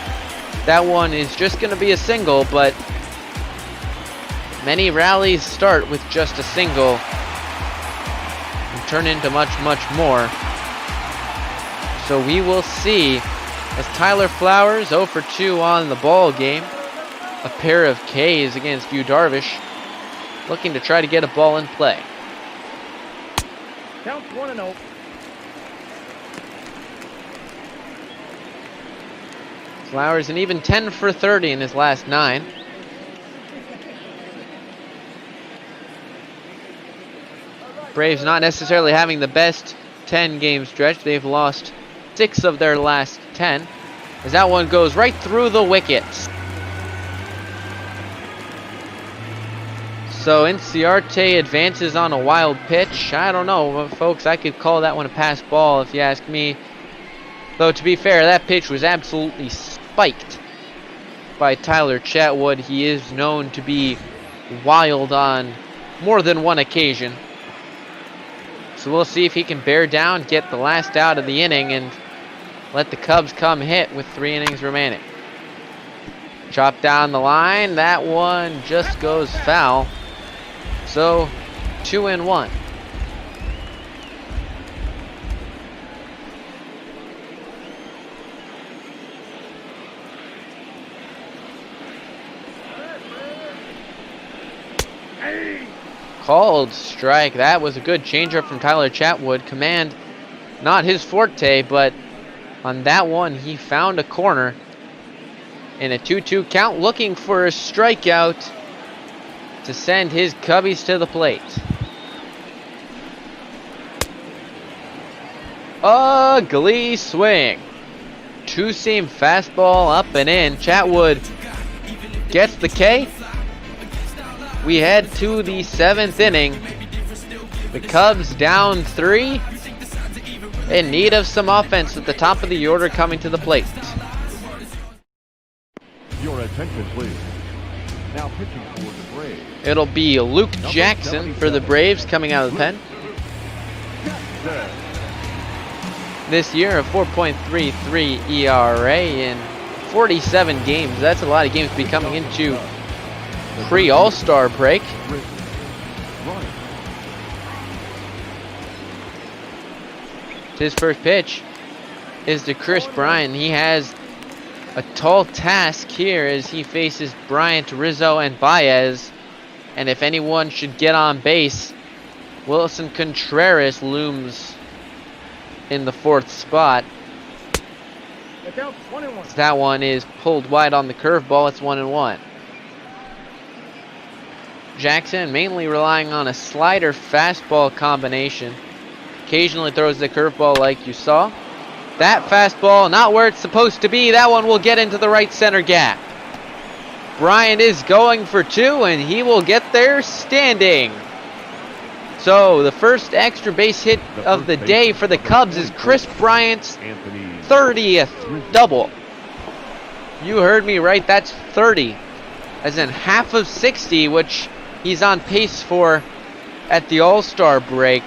that one is just going to be a single, but many rallies start with just a single and turn into much, much more. So we will see as Tyler Flowers 0 for 2 on the ball game. A pair of Ks against Yu Darvish, looking to try to get a ball in play. Count 1-0. Flowers an even 10 for 30 in his last 9. Braves not necessarily having the best 10-game stretch. They've lost 6 of their last 10. As that one goes right through the wickets. So Arte advances on a wild pitch. I don't know, folks. I could call that one a pass ball if you ask me. Though, to be fair, that pitch was absolutely spiked by Tyler Chatwood. He is known to be wild on more than one occasion. So we'll see if he can bear down, get the last out of the inning, and let the Cubs come hit with 3 innings remaining. Chop down the line. That one just goes foul. So 2-1. Called strike. That was a good changeup from Tyler Chatwood. Command, not his forte, but on that one he found a corner. In a 2-2 count, looking for a strikeout to send his Cubbies to the plate. Ugly swing. Two-seam fastball up and in. Chatwood gets the K. We head to the 7th inning. The Cubs down 3. In need of some offense at the top of the order coming to the plate. Your attention, please. Now pitching for the Braves. It'll be Luke Jackson for the Braves coming out of the pen. This year, a 4.33 ERA in 47 games. That's a lot of games to be coming into pre-All-Star break. His first pitch is to Chris Bryant. He has a tall task here as he faces Bryant, Rizzo, and Baez. And if anyone should get on base, Wilson Contreras looms in the 4th spot. That one is pulled wide on the curveball. It's 1-1. Jackson mainly relying on a slider fastball combination. Occasionally throws the curveball like you saw. That fastball not where it's supposed to be. That one will get into the right center gap. Bryant is going for 2, and he will get there standing. So the first extra base hit of the day for the Cubs is Chris Bryant's 30th double. You heard me right, that's 30. As in half of 60, which he's on pace for at the All-Star break.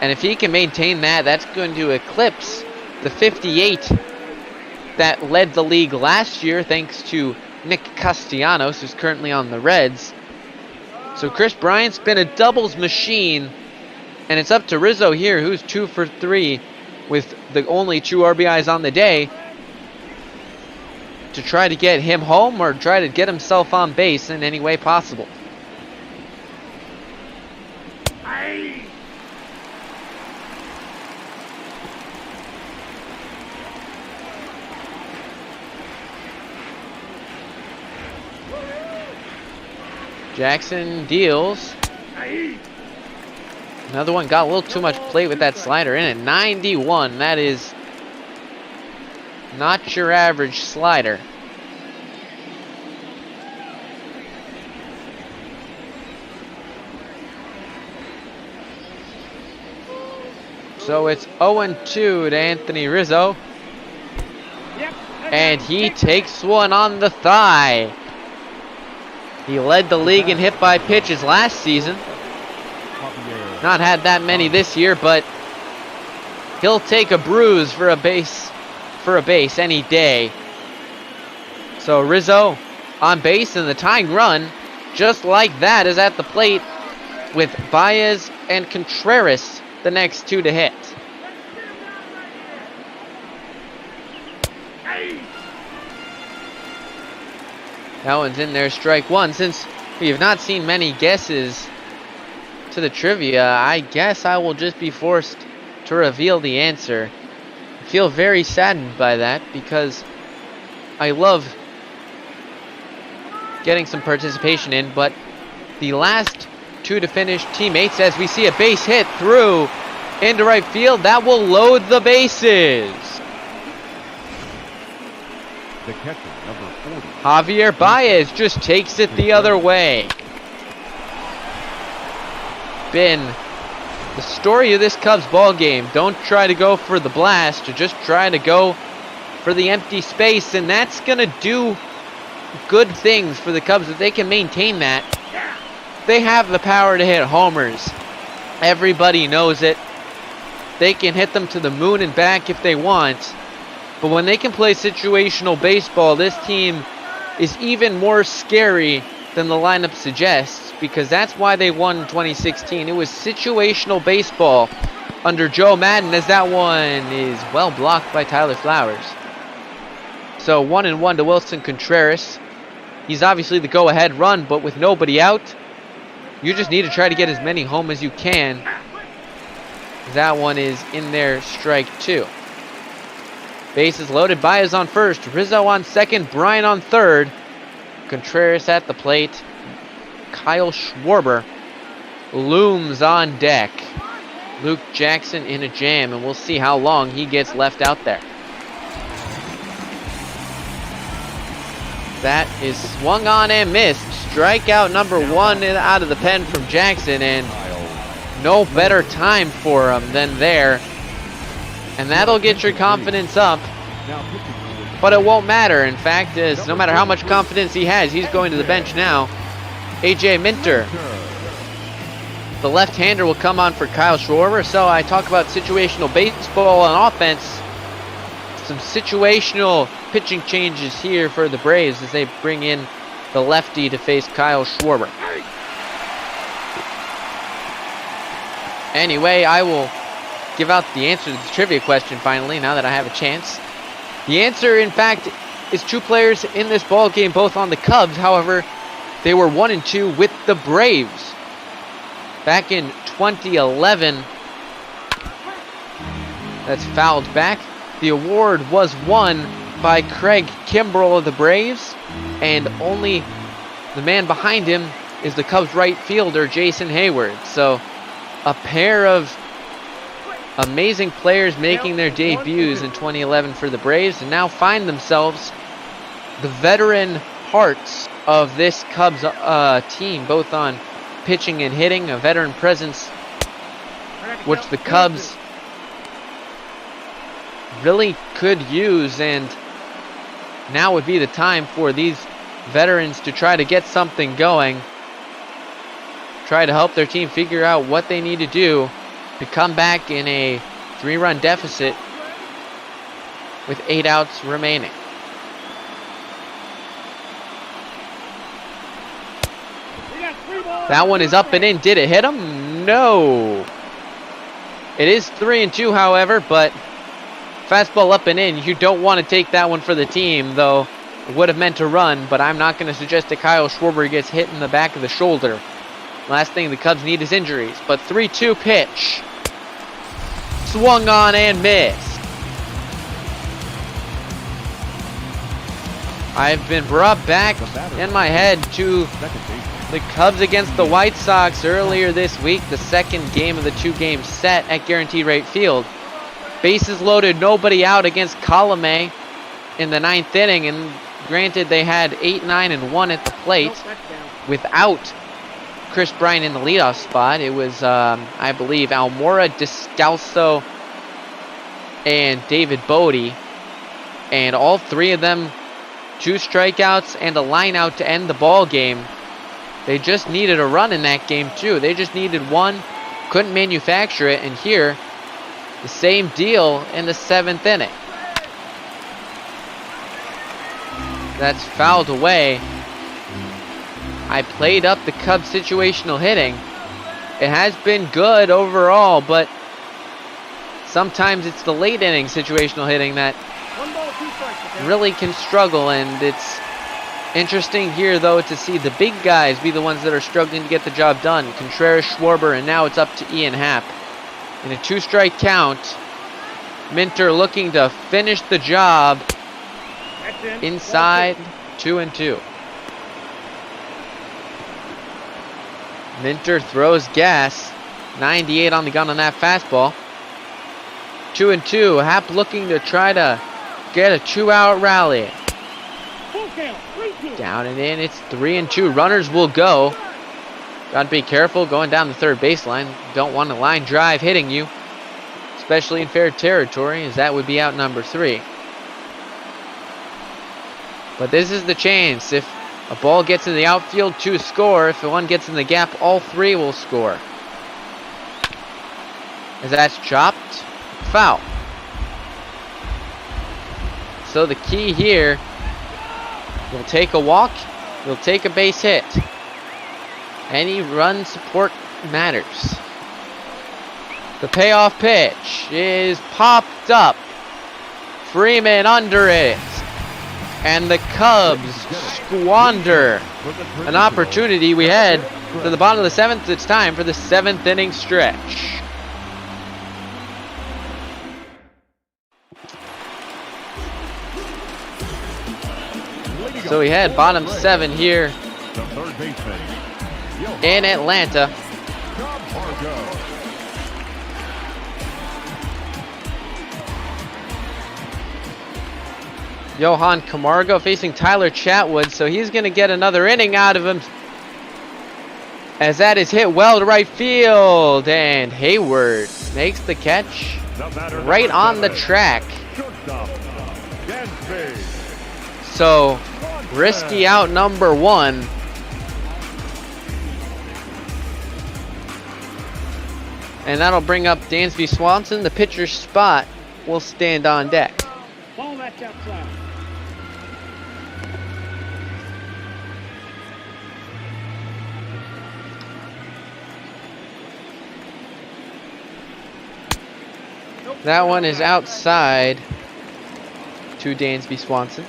And if he can maintain that, that's going to eclipse the 58 that led the league last year, thanks to Nick Castellanos, who's currently on the Reds. So Chris Bryant's been a doubles machine, and it's up to Rizzo here, who's 2 for 3 with the only 2 RBIs on the day, to try to get him home or try to get himself on base in any way possible. Jackson deals. Another one got a little too much play with that slider in it. 91. That is not your average slider. So it's 0-2 to Anthony Rizzo. And he takes one on the thigh. He led the league in hit by pitches last season. Not had that many this year, but he'll take a bruise for a base any day. So Rizzo on base, and the tying run, just like that, is at the plate with Baez and Contreras, the next 2 to hit. That one's in there, strike 1. Since we have not seen many guesses to the trivia, I guess I will just be forced to reveal the answer. I feel very saddened by that because I love getting some participation in, but the last 2 to finish teammates, as we see a base hit through into right field, that will load the bases. The catcher, number 40. Javier Baez just takes it the other way. Been the story of this Cubs ball game. Don't try to go for the blast, or just try to go for the empty space, and that's gonna do good things for the Cubs if they can maintain that. They have the power to hit homers. Everybody knows it. They can hit them to the moon and back if they want. But when they can play situational baseball, this team is even more scary than the lineup suggests, because that's why they won in 2016. It was situational baseball under Joe Madden, as that one is well blocked by Tyler Flowers. So 1-1 to Wilson Contreras. He's obviously the go-ahead run, but with nobody out, you just need to try to get as many home as you can. That one is in there, strike 2. Bases loaded, Baez on first, Rizzo on second, Bryant on third. Contreras at the plate. Kyle Schwarber looms on deck. Luke Jackson in a jam, and we'll see how long he gets left out there. That is swung on and missed. Strikeout number 1 out of the pen from Jackson, and no better time for him than there. And that'll get your confidence up. But it won't matter. In fact, as no matter how much confidence he has, he's going to the bench now. AJ Minter, the left-hander, will come on for Kyle Schwarber. So I talk about situational baseball on offense. Some situational pitching changes here for the Braves as they bring in the lefty to face Kyle Schwarber. Anyway, I will give out the answer to the trivia question finally, now that I have a chance. The answer, in fact, is 2 players in this ball game, both on the Cubs. However, they were 1 and 2 with the Braves. Back in 2011, that's fouled back. The award was won by Craig Kimbrell of the Braves, and only the man behind him is the Cubs right fielder, Jason Hayward. So a pair of amazing players making their debuts in 2011 for the Braves, and now find themselves the veteran hearts of this Cubs team, both on pitching and hitting, a veteran presence which the Cubs really could use, and now would be the time for these veterans to try to get something going, try to help their team figure out what they need to do to come back in a 3-run deficit with 8 outs remaining. That one is up and in. Did it hit him? No. It is 3-2, however, but fastball up and in. You don't want to take that one for the team, though it would have meant a run, but I'm not going to suggest that Kyle Schwarber gets hit in the back of the shoulder. Last thing the Cubs need is injuries, but 3-2 pitch. Swung on and missed. I've been brought back in my head to the Cubs against the White Sox earlier this week, the second game of the 2-game set at Guaranteed Rate Field. Bases loaded, nobody out against Colomé in the 9th inning, and granted they had 8, 9, and 1 at the plate without Chris Bryant in the leadoff spot. It was, I believe, Almora, Descalso, and David Bodie, and all 3 of them 2 strikeouts and a line out to end the ball game. They just needed a run in that game too. They just needed one, couldn't manufacture it, and here, the same deal in the 7th inning. That's fouled away. I played up the Cubs' situational hitting. It has been good overall, but sometimes it's the late inning situational hitting that really can struggle, and it's interesting here, though, to see the big guys be the ones that are struggling to get the job done. Contreras, Schwarber, and now it's up to Ian Happ. In a 2-strike count, Minter looking to finish the job inside 2-2. Minter throws gas. 98 on the gun on that fastball. 2-2. Happ looking to try to get a 2-out rally. Down and in. It's 3-2. Runners will go. Gotta be careful going down the third baseline. Don't want a line drive hitting you, especially in fair territory, as that would be out number 3. But this is the chance. If a ball gets in the outfield, 2 score. If one gets in the gap, all 3 will score. As that's chopped, foul. So the key here, we'll take a walk, we'll take a base hit. Any run support matters. The payoff pitch is popped up. Freeman under it. And the Cubs squander an opportunity. We head to the bottom of the 7th. It's time for the 7th inning stretch. So we had bottom 7 here in Atlanta. Johan Camargo facing Tyler Chatwood, so he's going to get another inning out of him, as that is hit well to right field, and Hayward makes the catch right on the track. So risky out number 1. And that'll bring up Dansby Swanson. The pitcher's spot will stand on deck. Ball that's outside. That one is outside to Dansby Swanson.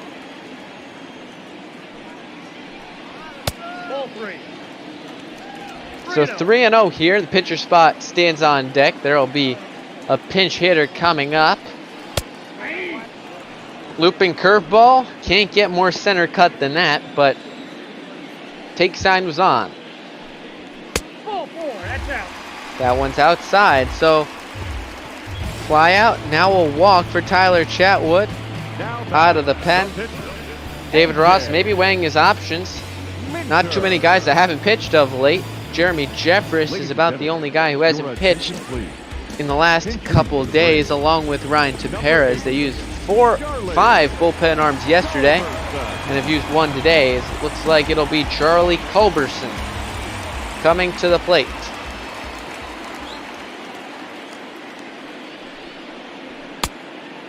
Ball 3. So 3-0 here. The pitcher spot stands on deck. There will be a pinch hitter coming up. Looping curveball. Can't get more center cut than that, but take sign was on. Ball 4. That's out. That one's outside, so fly out. Now a walk for Tyler Chatwood out of the pen. David Ross maybe weighing his options. Not too many guys that haven't pitched of late. Jeremy Jeffress is about the only guy who hasn't pitched in the last couple of days, along with Ryan Temperas. They used 5 bullpen arms yesterday and have used 1 today. It looks like it'll be Charlie Culberson coming to the plate.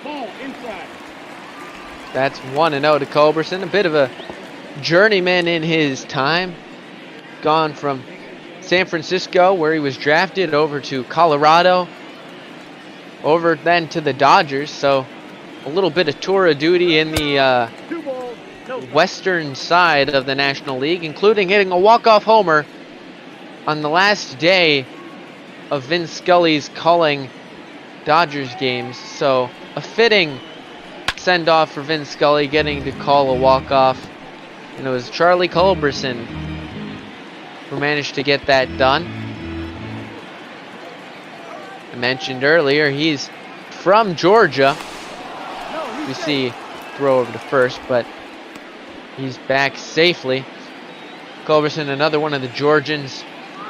Ball inside. That's 1-0 to Culberson. A bit of a journeyman in his time. Gone from San Francisco, where he was drafted, over to Colorado, over then to the Dodgers. So a little bit of tour of duty in the western side of the National League, including hitting a walk-off homer on the last day of Vin Scully's calling Dodgers games. So a fitting send-off for Vin Scully, getting to call a walk-off. And it was Charlie Culberson who managed to get that done. I mentioned earlier, he's from Georgia. You see throw over to first, but he's back safely. Culberson, another one of the Georgians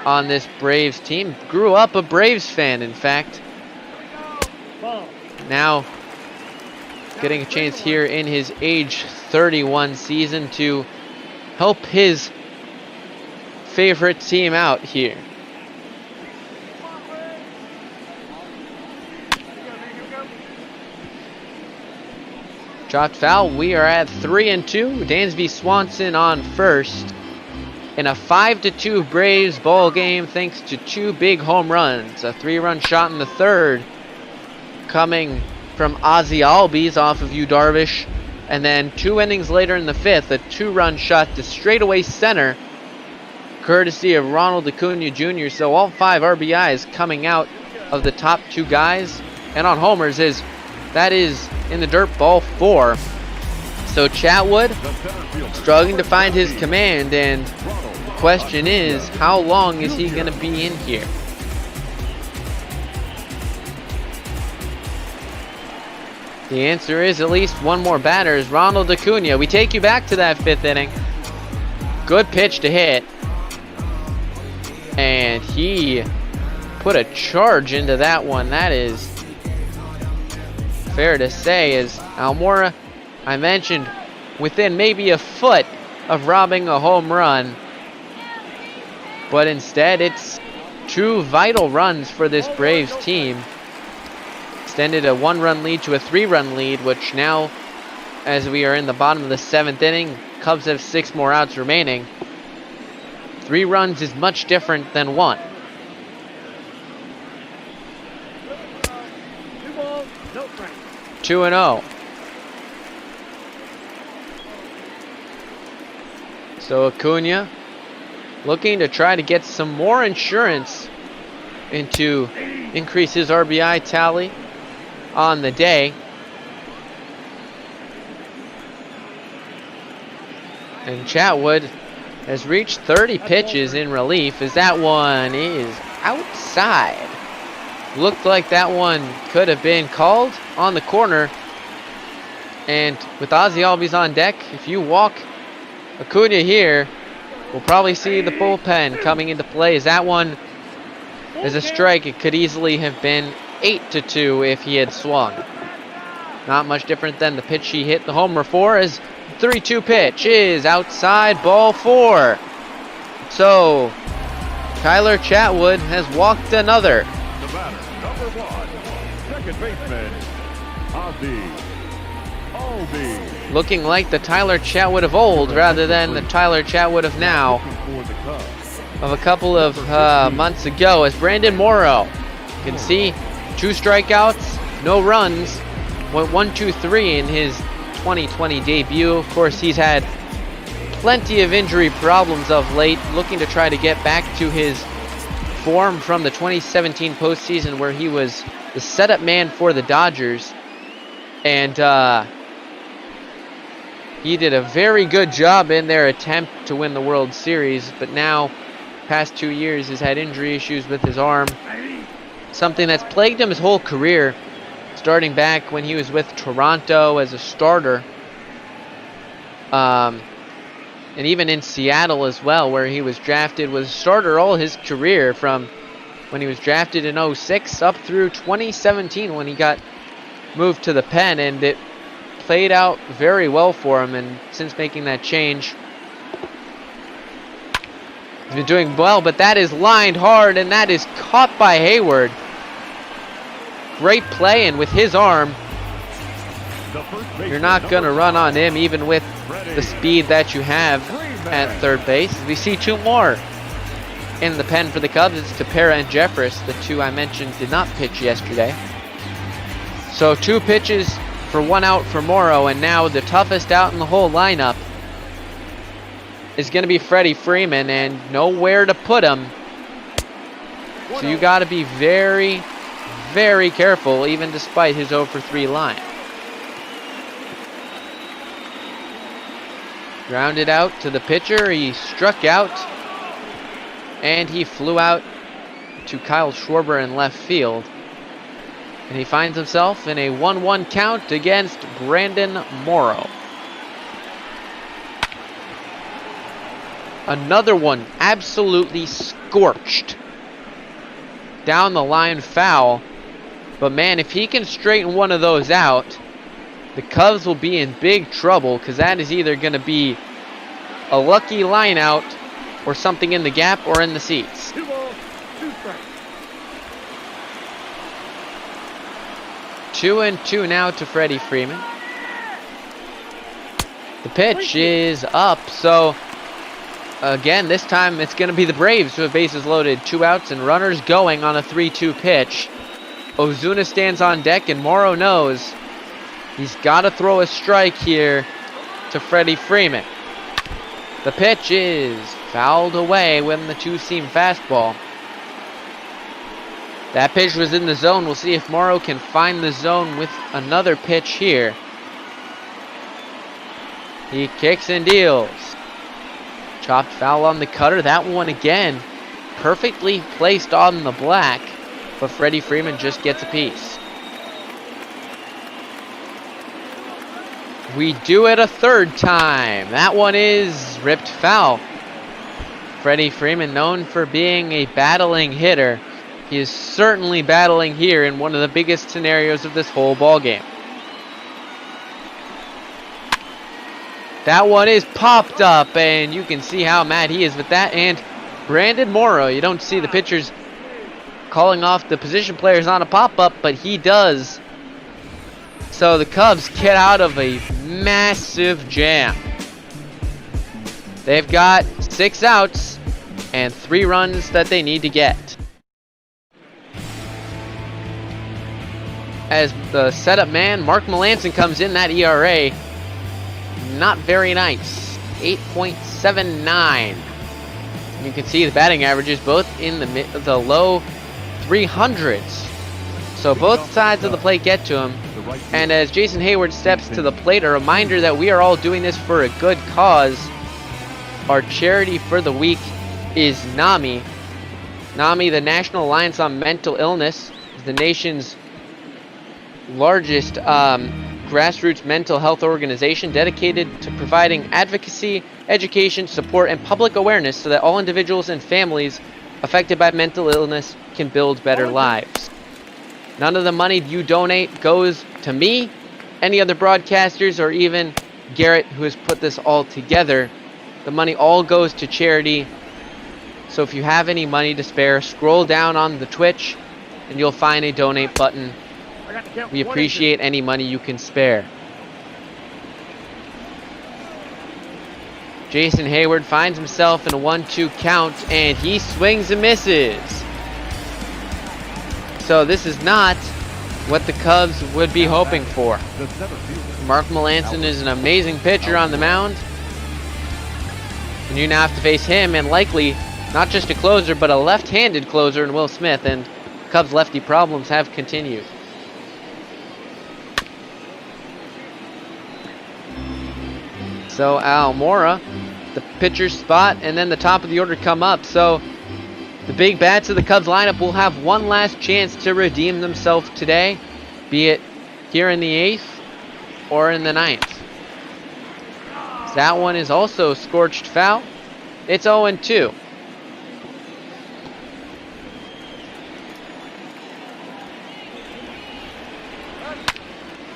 on this Braves team. Grew up a Braves fan, in fact. Now getting a chance here in his age 31 season to help his favorite team out here. Chopped foul. We are at 3-2. Dansby Swanson on first in a 5-2 Braves ball game, thanks to 2 big home runs. A 3-run shot in the third coming from Ozzie Albies off of Yu Darvish, and then 2 innings later in the 5th, a 2-run shot to straightaway center, courtesy of Ronald Acuna Jr. So all 5 RBIs coming out of the top 2 guys, and on homers that is in the dirt, ball 4. So Chatwood struggling to find his command, and the question is, how long is he going to be in here? The answer is at least one more batter is Ronald Acuna. We take you back to that 5th inning. Good pitch to hit. And he put a charge into that one. That is fair to say, as Almora, I mentioned, within maybe a foot of robbing a home run. But instead, it's 2 vital runs for this Braves team. Extended a 1-run lead to a 3-run lead, which now, as we are in the bottom of the 7th inning, Cubs have 6 more outs remaining. 3 runs is much different than 1. 2-0. So Acuna looking to try to get some more insurance and to increase his RBI tally on the day. And Chatwood has reached 30 pitches in relief, as that one is outside. Looked like that one could have been called on the corner. And with Ozzie Albies on deck, if you walk Acuna here, we'll probably see the bullpen coming into play. As that one is a strike, it could easily have been 8-2 if he had swung. Not much different than the pitch he hit the homer for, as 3-2 pitch is outside, ball 4. So Tyler Chatwood has walked another. The batter, number 1, second baseman, Ozzie Albies. Looking like the Tyler Chatwood of old rather than the Tyler Chatwood of now, of a couple of months ago, as Brandon Morrow, you can see 2 strikeouts, no runs, went 1-2-3 in his 2020 debut. Of course, he's had plenty of injury problems of late, looking to try to get back to his form from the 2017 postseason where he was the setup man for the Dodgers. And he did a very good job in their attempt to win the World Series, but now, past 2 years, has had injury issues with his arm. Something that's plagued him his whole career, starting back when he was with Toronto as a starter. And even in Seattle as well, where he was drafted, was a starter all his career from when he was drafted in 06 up through 2017 when he got moved to the pen, and it played out very well for him. And since making that change, he's been doing well, but that is lined hard, and that is caught by Hayward. Great play, and with his arm, you're not going to run on him, even with the speed that you have at third base. We see two more in the pen for the Cubs. It's Tepera and Jeffress. The two I mentioned did not pitch yesterday. So 2 pitches for 1 out for Morrow, and now the toughest out in the whole lineup is going to be Freddie Freeman, and nowhere to put him. So you got to be very, very careful, even despite his 0 for 3 line. Grounded out to the pitcher. He struck out, and he flew out to Kyle Schwarber in left field. And he finds himself in a 1-1 count against Brandon Morrow. Another one absolutely scorched. Down the line foul. But man, if he can straighten one of those out, the Cubs will be in big trouble, because that is either going to be a lucky line out or something in the gap or in the seats. 2 balls, 2 strikes. 2-2 now to Freddie Freeman. The pitch is up, so again, this time it's going to be the Braves who have bases loaded, 2 outs and runners going on a 3-2 pitch. Ozuna stands on deck, and Morrow knows he's got to throw a strike here to Freddie Freeman. The pitch is fouled away when the 2-seam fastball. That pitch was in the zone. We'll see if Morrow can find the zone with another pitch here. He kicks and deals. Chopped foul on the cutter. That one again perfectly placed on the black, but Freddie Freeman just gets a piece. We do it a third time. That one is ripped foul. Freddie Freeman, known for being a battling hitter, he is certainly battling here in one of the biggest scenarios of this whole ball game. That one is popped up, and you can see how mad he is with that. And Brandon Morrow, you don't see the pitchers calling off the position players on a pop-up, but he does. So the Cubs get out of a massive jam. They've got 6 outs and 3 runs that they need to get. As the setup man, Mark Melancon comes in. That ERA, not very nice, 8.79. You can see the batting averages both in the low 300s. So both sides of the plate get to him. And as Jason Hayward steps to the plate, a reminder that we are all doing this for a good cause. Our charity for the week is NAMI. NAMI, the National Alliance on Mental Illness, is the nation's largest grassroots mental health organization dedicated to providing advocacy, education, support, and public awareness so that all individuals and families affected by mental illness can build better lives. None of the money you donate goes to me, any other broadcasters, or even Garrett, who has put this all together. The money all goes to charity. So if you have any money to spare, scroll down on the Twitch and you'll find a donate button. We appreciate any money you can spare. Jason Hayward finds himself in a 1-2 count, and he swings and misses. So this is not what the Cubs would be hoping for. The center fielder. Mark Melancon is an amazing pitcher on the mound. And you now have to face him and likely not just a closer, but a left-handed closer in Will Smith. And Cubs lefty problems have continued. So Almora, the pitcher's spot, and then the top of the order come up. So the big bats of the Cubs lineup will have one last chance to redeem themselves today, be it here in the 8th or in the 9th. So that one is also scorched foul. It's 0-2.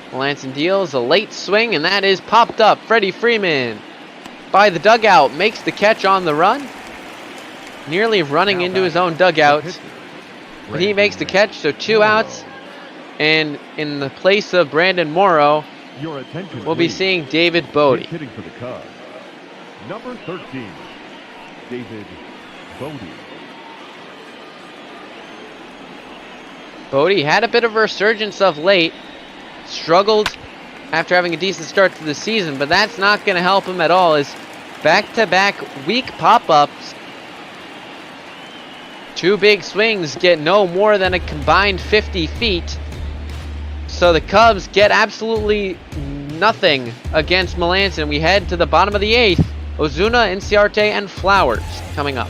Melanson deals a late swing, and that is popped up. Freddie Freeman by the dugout makes the catch on the run. Nearly running into his own dugout. But he makes the catch, so 2 outs. And in the place of Brandon Morrow, we'll be seeing David Bodie. Hitting for the Cubs. Number 13, David Bodie. Bodie had a bit of a resurgence of late. Struggled after having a decent start to the season, but that's not going to help him at all. As back-to-back weak pop-ups, 2 big swings get no more than a combined 50 feet. So the Cubs get absolutely nothing against Melanson. We head to the bottom of the 8th. Ozuna, Inciarte, and Flowers coming up.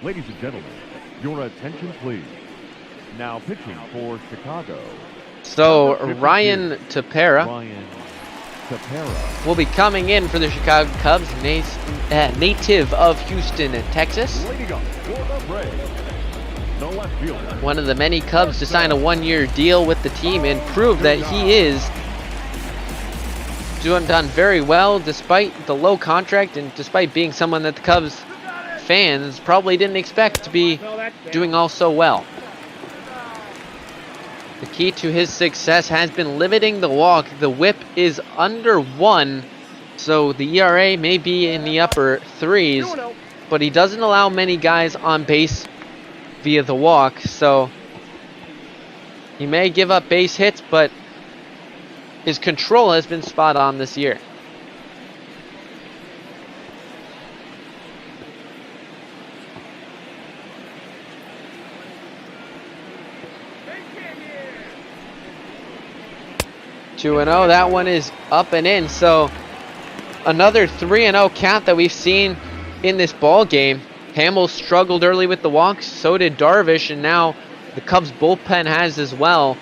Ladies and gentlemen, your attention please. Now pitching for Chicago. So Ryan Tepera will be coming in for the Chicago Cubs, native of Houston, Texas. Leading up for the Braves, the left fielder. One of the many Cubs to sign a 1-year deal with the team and prove that he is done very well despite the low contract and despite being someone that the Cubs fans probably didn't expect to be doing all so well. The key to his success has been limiting the walk. The whip is under 1, so the ERA may be in the upper 3s, but he doesn't allow many guys on base via the walk, so he may give up base hits, but his control has been spot on this year. Two and 0. That one is up and in. So another 3-0 count that we've seen in this ball game. Hamels struggled early with the walks. So did Darvish, and now the Cubs bullpen has as well.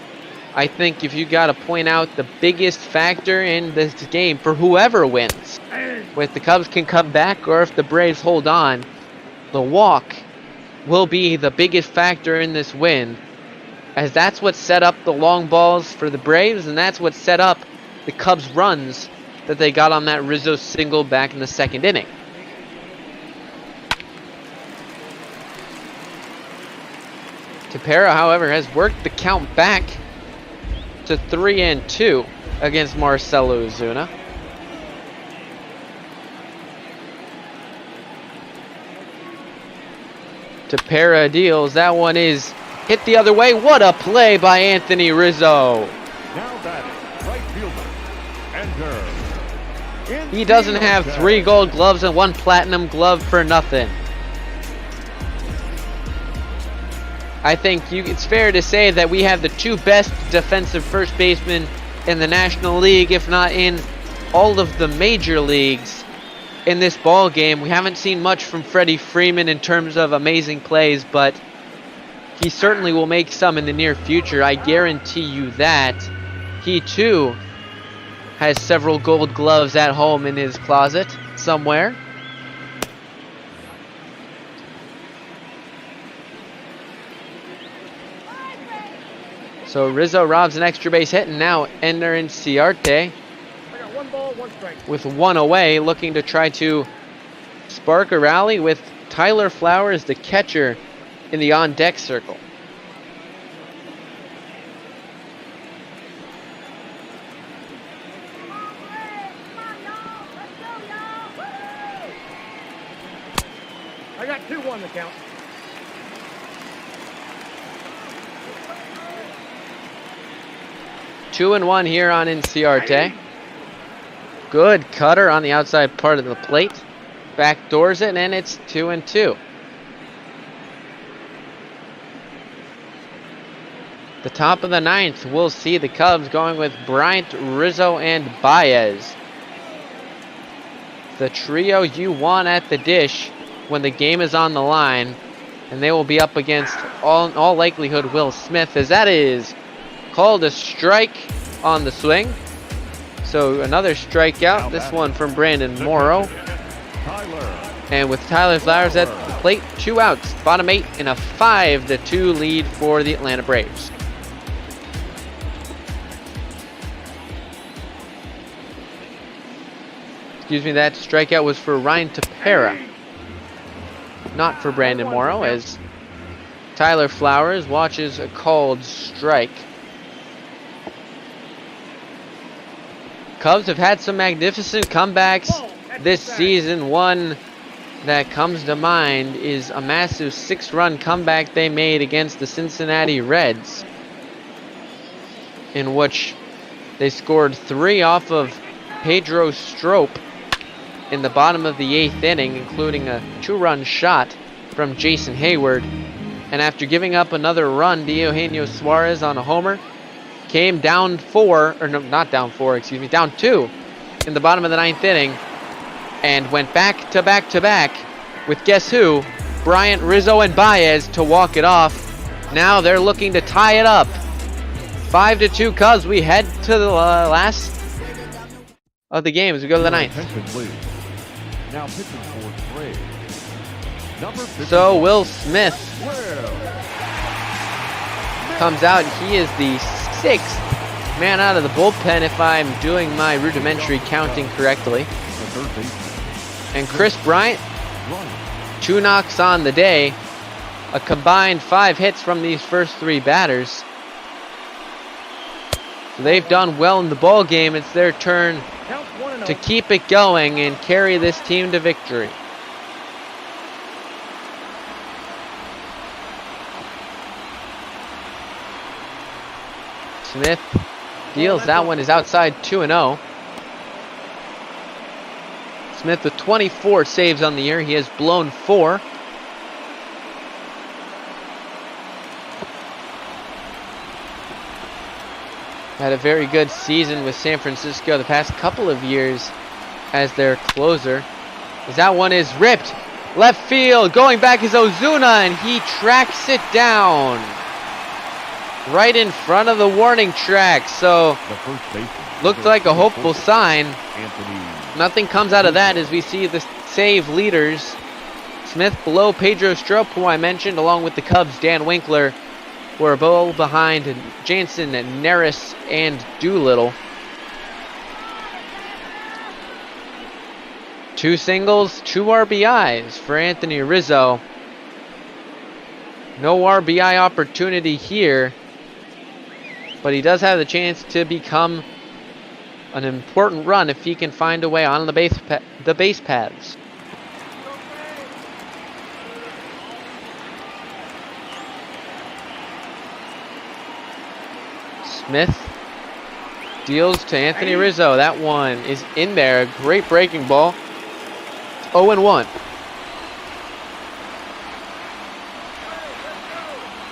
I think if you got to point out the biggest factor in this game for whoever wins, if the Cubs can come back or if the Braves hold on, the walk will be the biggest factor in this win, as that's what set up the long balls for the Braves, and that's what set up the Cubs' runs that they got on that Rizzo single back in the 2nd inning. Tepera, however, has worked the count back to 3-2 against Marcelo Ozuna. Tepera deals. That one is hit the other way. What a play by Anthony Rizzo. Now batting, right fielder, enter. He doesn't have 3 gold gloves and 1 platinum glove for nothing. I think it's fair to say that we have the 2 best defensive first basemen in the National League, if not in all of the major leagues in this ball game. We haven't seen much from Freddie Freeman in terms of amazing plays, but he certainly will make some in the near future. I guarantee you that. He too has several gold gloves at home in his closet somewhere. So Rizzo robs an extra base hit, and now Ender Inciarte with 1 away, looking to try to spark a rally with Tyler Flowers, the catcher, in the on-deck circle. I got 2-1 to count. 2-1 here on Inciarte. Good cutter on the outside part of the plate. Backdoors it, and it's 2-2. The top of the ninth, we'll see the Cubs going with Bryant, Rizzo, and Baez. The trio you want at the dish when the game is on the line, and they will be up against all likelihood Will Smith, as that is called a strike on the swing. So another strikeout, this one from Brandon Morrow. And with Tyler Flowers at the plate, 2 outs, bottom 8 in a 5-2 lead for the Atlanta Braves. Excuse me, that strikeout was for Ryan Tepera, not for Brandon Morrow, as Tyler Flowers watches a called strike. Cubs have had some magnificent comebacks this season. One that comes to mind is a massive 6-run comeback they made against the Cincinnati Reds, in which they scored 3 off of Pedro Strop in the bottom of the 8th inning, including a 2-run shot from Jason Hayward. And after giving up another run, Eugenio Suarez on a homer, came down 4, or no, not down 4, excuse me, down 2 in the bottom of the 9th inning, and went back to back to back with guess who? Bryant, Rizzo, and Baez to walk it off. Now they're looking to tie it up. 5-2 Cubs. We head to the last of the game as we go to the 9th. Now pitching for Braves. So Will Smith comes out. He is the 6th man out of the bullpen, if I'm doing my rudimentary counting correctly. And Chris Bryant, 2 knocks on the day, a combined 5 hits from these first 3 batters. So they've done well in the ball game. It's their turn to keep it going and carry this team to victory. Smith deals. That one is outside 2-0. Smith with 24 saves on the year. He has blown 4. Had a very good season with San Francisco the past couple of years as their closer. As that one is ripped. Left field. Going back is Ozuna, and he tracks it down right in front of the warning track. So looked like a hopeful sign. Nothing comes out of that as we see the save leaders. Smith below Pedro Strop, who I mentioned, along with the Cubs' Dan Winkler, who are both behind Jansen, Neris, and Doolittle. 2 singles, 2 RBIs for Anthony Rizzo. No RBI opportunity here, but he does have the chance to become an important run if he can find a way on the base paths. Smith deals to Anthony Rizzo. That one is in there. Great breaking ball. 0-1.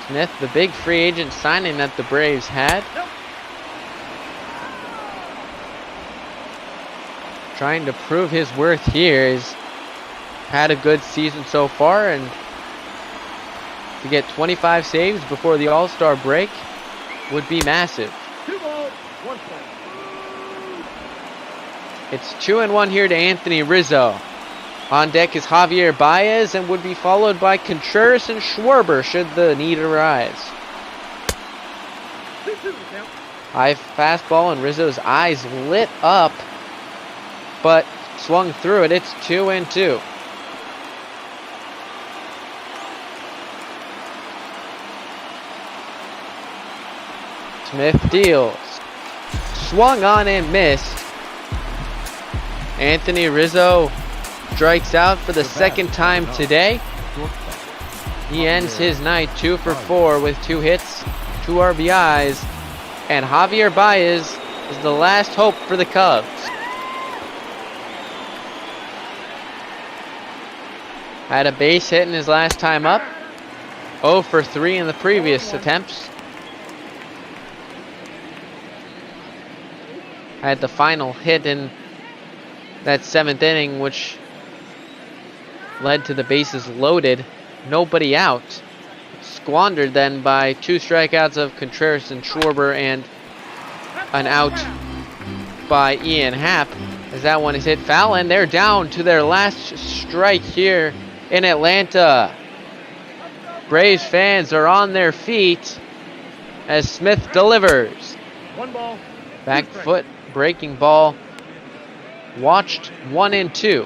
Smith, the big free agent signing that the Braves had. Trying to prove his worth here. He's had a good season so far, and to get 25 saves before the All-Star break would be massive. It's 2-1 here to Anthony Rizzo. On deck is Javier Baez, and would be followed by Contreras and Schwarber should the need arise. High fastball, and Rizzo's eyes lit up, but swung through it. It's 2-2. Smith deals. Swung on and missed. Anthony Rizzo strikes out for the 2nd time today. He ends his night 2 for 4 with 2 hits, 2 RBIs, And Javier Baez is the last hope for the Cubs. Had a base hit in his last time up. 0 for 3 in the previous attempts. Had the final hit in that 7th inning, which led to the bases loaded. Nobody out. Squandered then by 2 strikeouts of Contreras and Schwarber and an out by Ian Happ, as that one is hit foul, and they're down to their last strike here in Atlanta. Braves fans are on their feet as Smith delivers. 1 ball. Back foot breaking ball. Watched 1 and 2.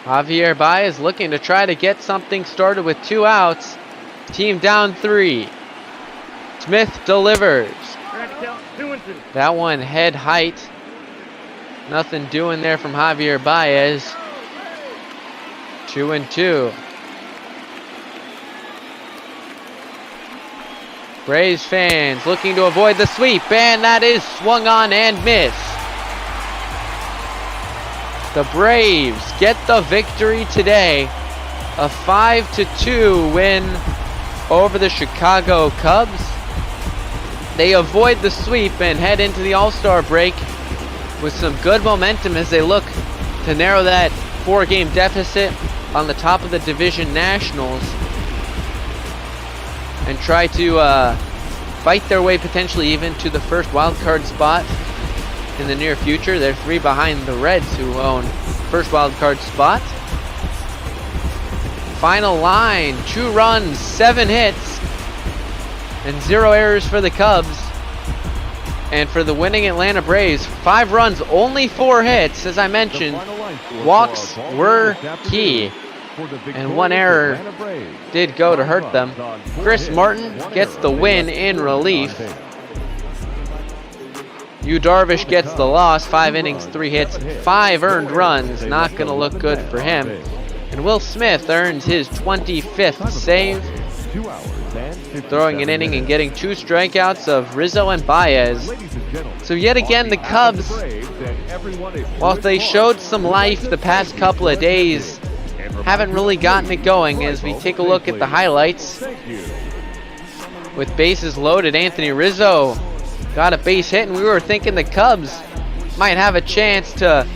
Javier Baez looking to try to get something started with 2 outs. Team down 3. Smith delivers. That one head height. Nothing doing there from Javier Baez. 2 and 2. Braves fans looking to avoid the sweep, and that is swung on and missed. The Braves get the victory today. A 5-2 win over the Chicago Cubs. They avoid the sweep and head into the All-Star break with some good momentum as they look to narrow that 4-game deficit on the top of the division Nationals and try to fight their way potentially even to the first wild card spot in the near future. They're 3 behind the Reds, who own first wild card spot. Final line, 2 runs, 7 hits, and 0 errors for the Cubs. And for the winning Atlanta Braves, 5 runs, only 4 hits. As I mentioned, walks were key, and 1 error did go to hurt them. Chris Martin gets the win in relief. Yu Darvish gets the loss. 5 innings, 3 hits, 5 earned runs. Not going to look good for him. And Will Smith earns his 25th save, throwing an inning and getting 2 strikeouts of Rizzo and Baez. So yet again, the Cubs, while they showed some life the past couple of days, haven't really gotten it going. As we take a look at the highlights, with bases loaded, Anthony Rizzo got a base hit, and we were thinking the Cubs might have a chance to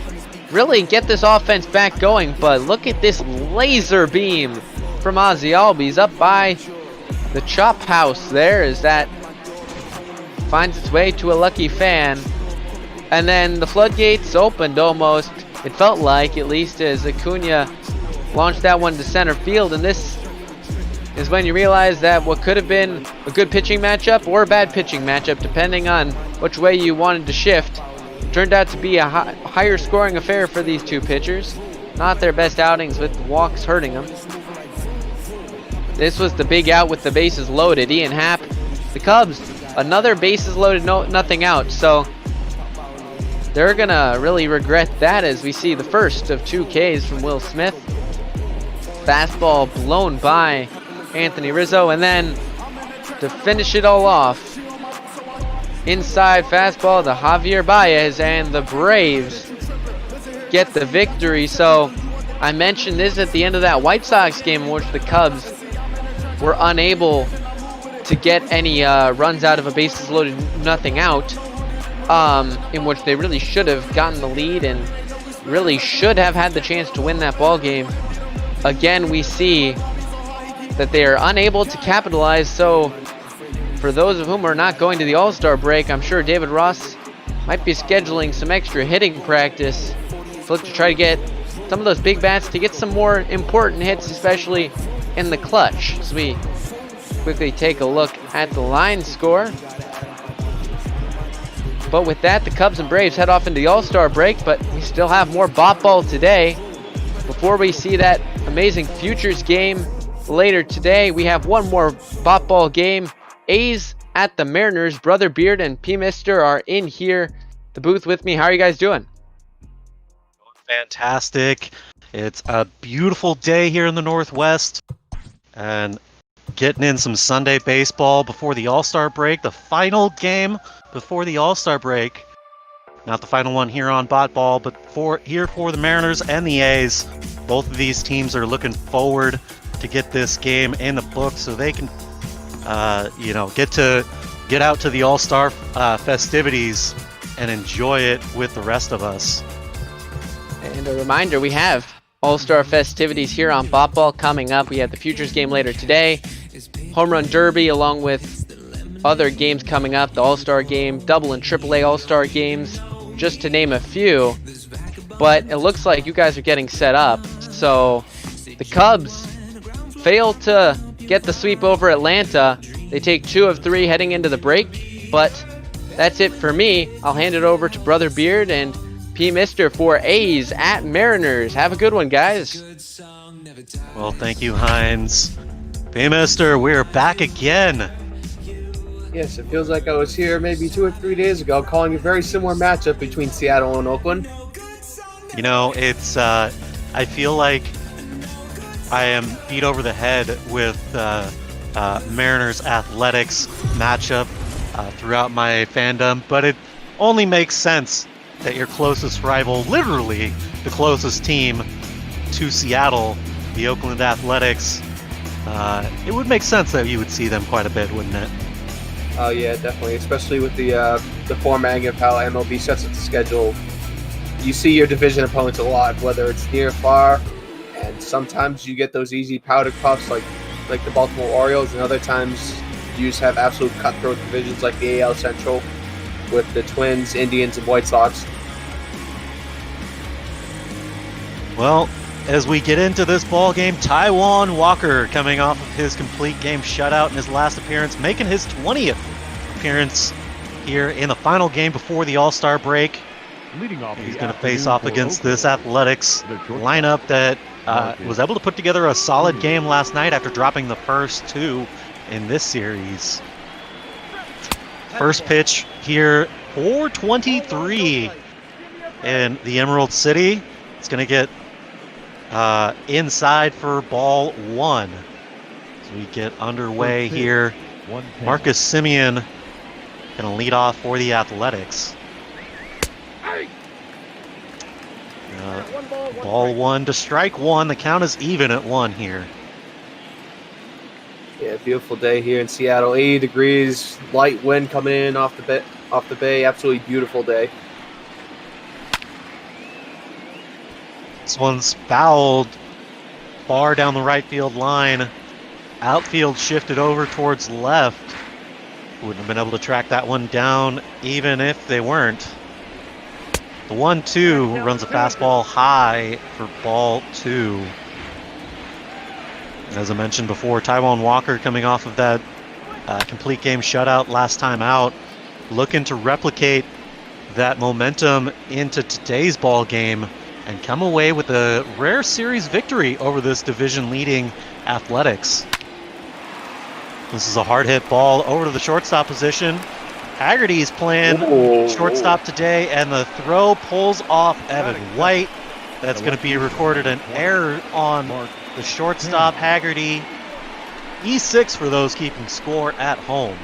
really get this offense back going, but look at this laser beam from Ozzie Albies up by the chop house there, as that finds its way to a lucky fan. And then the floodgates opened almost, it felt like, at least, as Acuna launched that one to center field. And this is when you realize that what could have been a good pitching matchup or a bad pitching matchup, depending on which way you wanted to shift, turned out to be a higher scoring affair for these 2 pitchers. Not their best outings, with the walks hurting them. This was the big out with the bases loaded. Ian Happ, the Cubs, another bases loaded, nothing out. So they're going to really regret that, as we see the first of 2 Ks from Will Smith. Fastball blown by Anthony Rizzo, and then to finish it all off, inside fastball to Javier Baez, and the Braves get the victory. So I mentioned this at the end of that White Sox game, in which the Cubs were unable to get any runs out of a bases loaded, nothing out, in which they really should have gotten the lead and really should have had the chance to win that ball game. Again, we see that they are unable to capitalize. So for those of whom are not going to the All-Star break, I'm sure David Ross might be scheduling some extra hitting practice to look to try to get some of those big bats to get some more important hits, especially in the clutch. So we quickly take a look at the line score. But with that, the Cubs and Braves head off into the All-Star break, but we still have more bop ball today. Before we see that amazing Futures game later today, we have one more bop ball game. A's at the Mariners. Brother Beard and P. Mister are in here, the booth with me. How are you guys doing? Fantastic. It's a beautiful day here in the Northwest, and getting in some Sunday baseball before the All-Star break, the final game before the All-Star break. Not the final one here on Bot Ball, but for the Mariners and the A's. Both of these teams are looking forward to get this game in the book so they can, get out to the All-Star festivities and enjoy it with the rest of us. And a reminder, we have All-Star festivities here on Bot Ball coming up. We have the Futures game later today, Home Run Derby, along with other games coming up, the All-Star game, double and AAA All-Star games, just to name a few. But it looks like you guys are getting set up. So the Cubs failed to get the sweep over Atlanta. They take 2 of 3 heading into the break. But that's it for me. I'll hand it over to Brother Beard and P. Mister for A's at Mariners. Have a good one, guys. Well, thank you, Hines. P. Mister, we're back again. Yes, it feels like I was here maybe 2 or 3 days ago calling a very similar matchup between Seattle and Oakland. You know, it's, I feel like I am beat over the head with Mariners Athletics matchup throughout my fandom, but it only makes sense that your closest rival, literally the closest team to Seattle, the Oakland Athletics, it would make sense that you would see them quite a bit, wouldn't it? Oh yeah, definitely, especially with the formatting of how MLB sets up the schedule. You see your division opponents a lot, whether it's near or far, and sometimes you get those easy powder puffs like the Baltimore Orioles, and other times you just have absolute cutthroat divisions like the AL Central with the Twins, Indians, and White Sox. Well, as we get into this ball game, Taijuan Walker coming off of his complete game shutout in his last appearance, making his 20th appearance here in the final game before the All-Star break. Leading off, he's going to face off against this Athletics lineup that was able to put together a solid game last night after dropping the first 2 in this series. First pitch here, 4:23 in the Emerald City. It's going to get inside for ball 1. As we get underway here, Marcus Semien going to lead off for the Athletics. Ball 1 to strike 1. The count is even at 1 here. Yeah, beautiful day here in Seattle. 80 degrees, light wind coming in off the bay. Absolutely beautiful day. This one's fouled far down the right field line. Outfield shifted over towards left. Wouldn't have been able to track that one down even if they weren't. The 1-2 runs a fastball high for ball 2. As I mentioned before, Taijuan Walker coming off of that complete game shutout last time out, looking to replicate that momentum into today's ball game and come away with a rare series victory over this division-leading Athletics. This is a hard hit ball over to the shortstop position. Haggerty's playing shortstop today, and the throw pulls off Evan White. That's going to be recorded an error on the shortstop, Haggerty. E6 for those keeping score at home.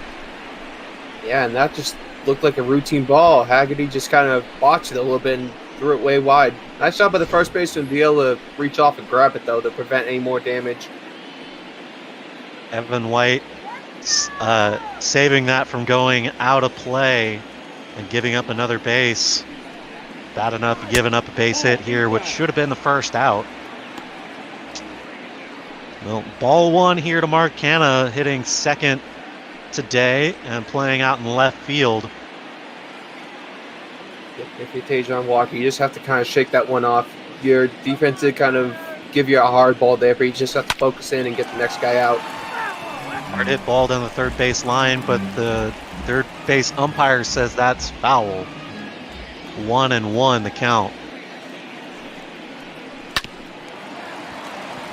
Yeah, and that just looked like a routine ball. Haggerty just kind of botched it a little bit and threw it way wide. Nice job by the first baseman to be able to reach off and grab it, though, to prevent any more damage. Evan White saving that from going out of play and giving up another base. Bad enough giving up a base hit here, which should have been the first out. Well, ball 1 here to Mark Canha, hitting second today and playing out in left field. If you're Taijuan Walker, you just have to kind of shake that one off. Your defense did kind of give you a hard ball there, but you just have to focus in and get the next guy out. Hard hit ball down the third base line, but the third base umpire says that's foul. 1-1 the count.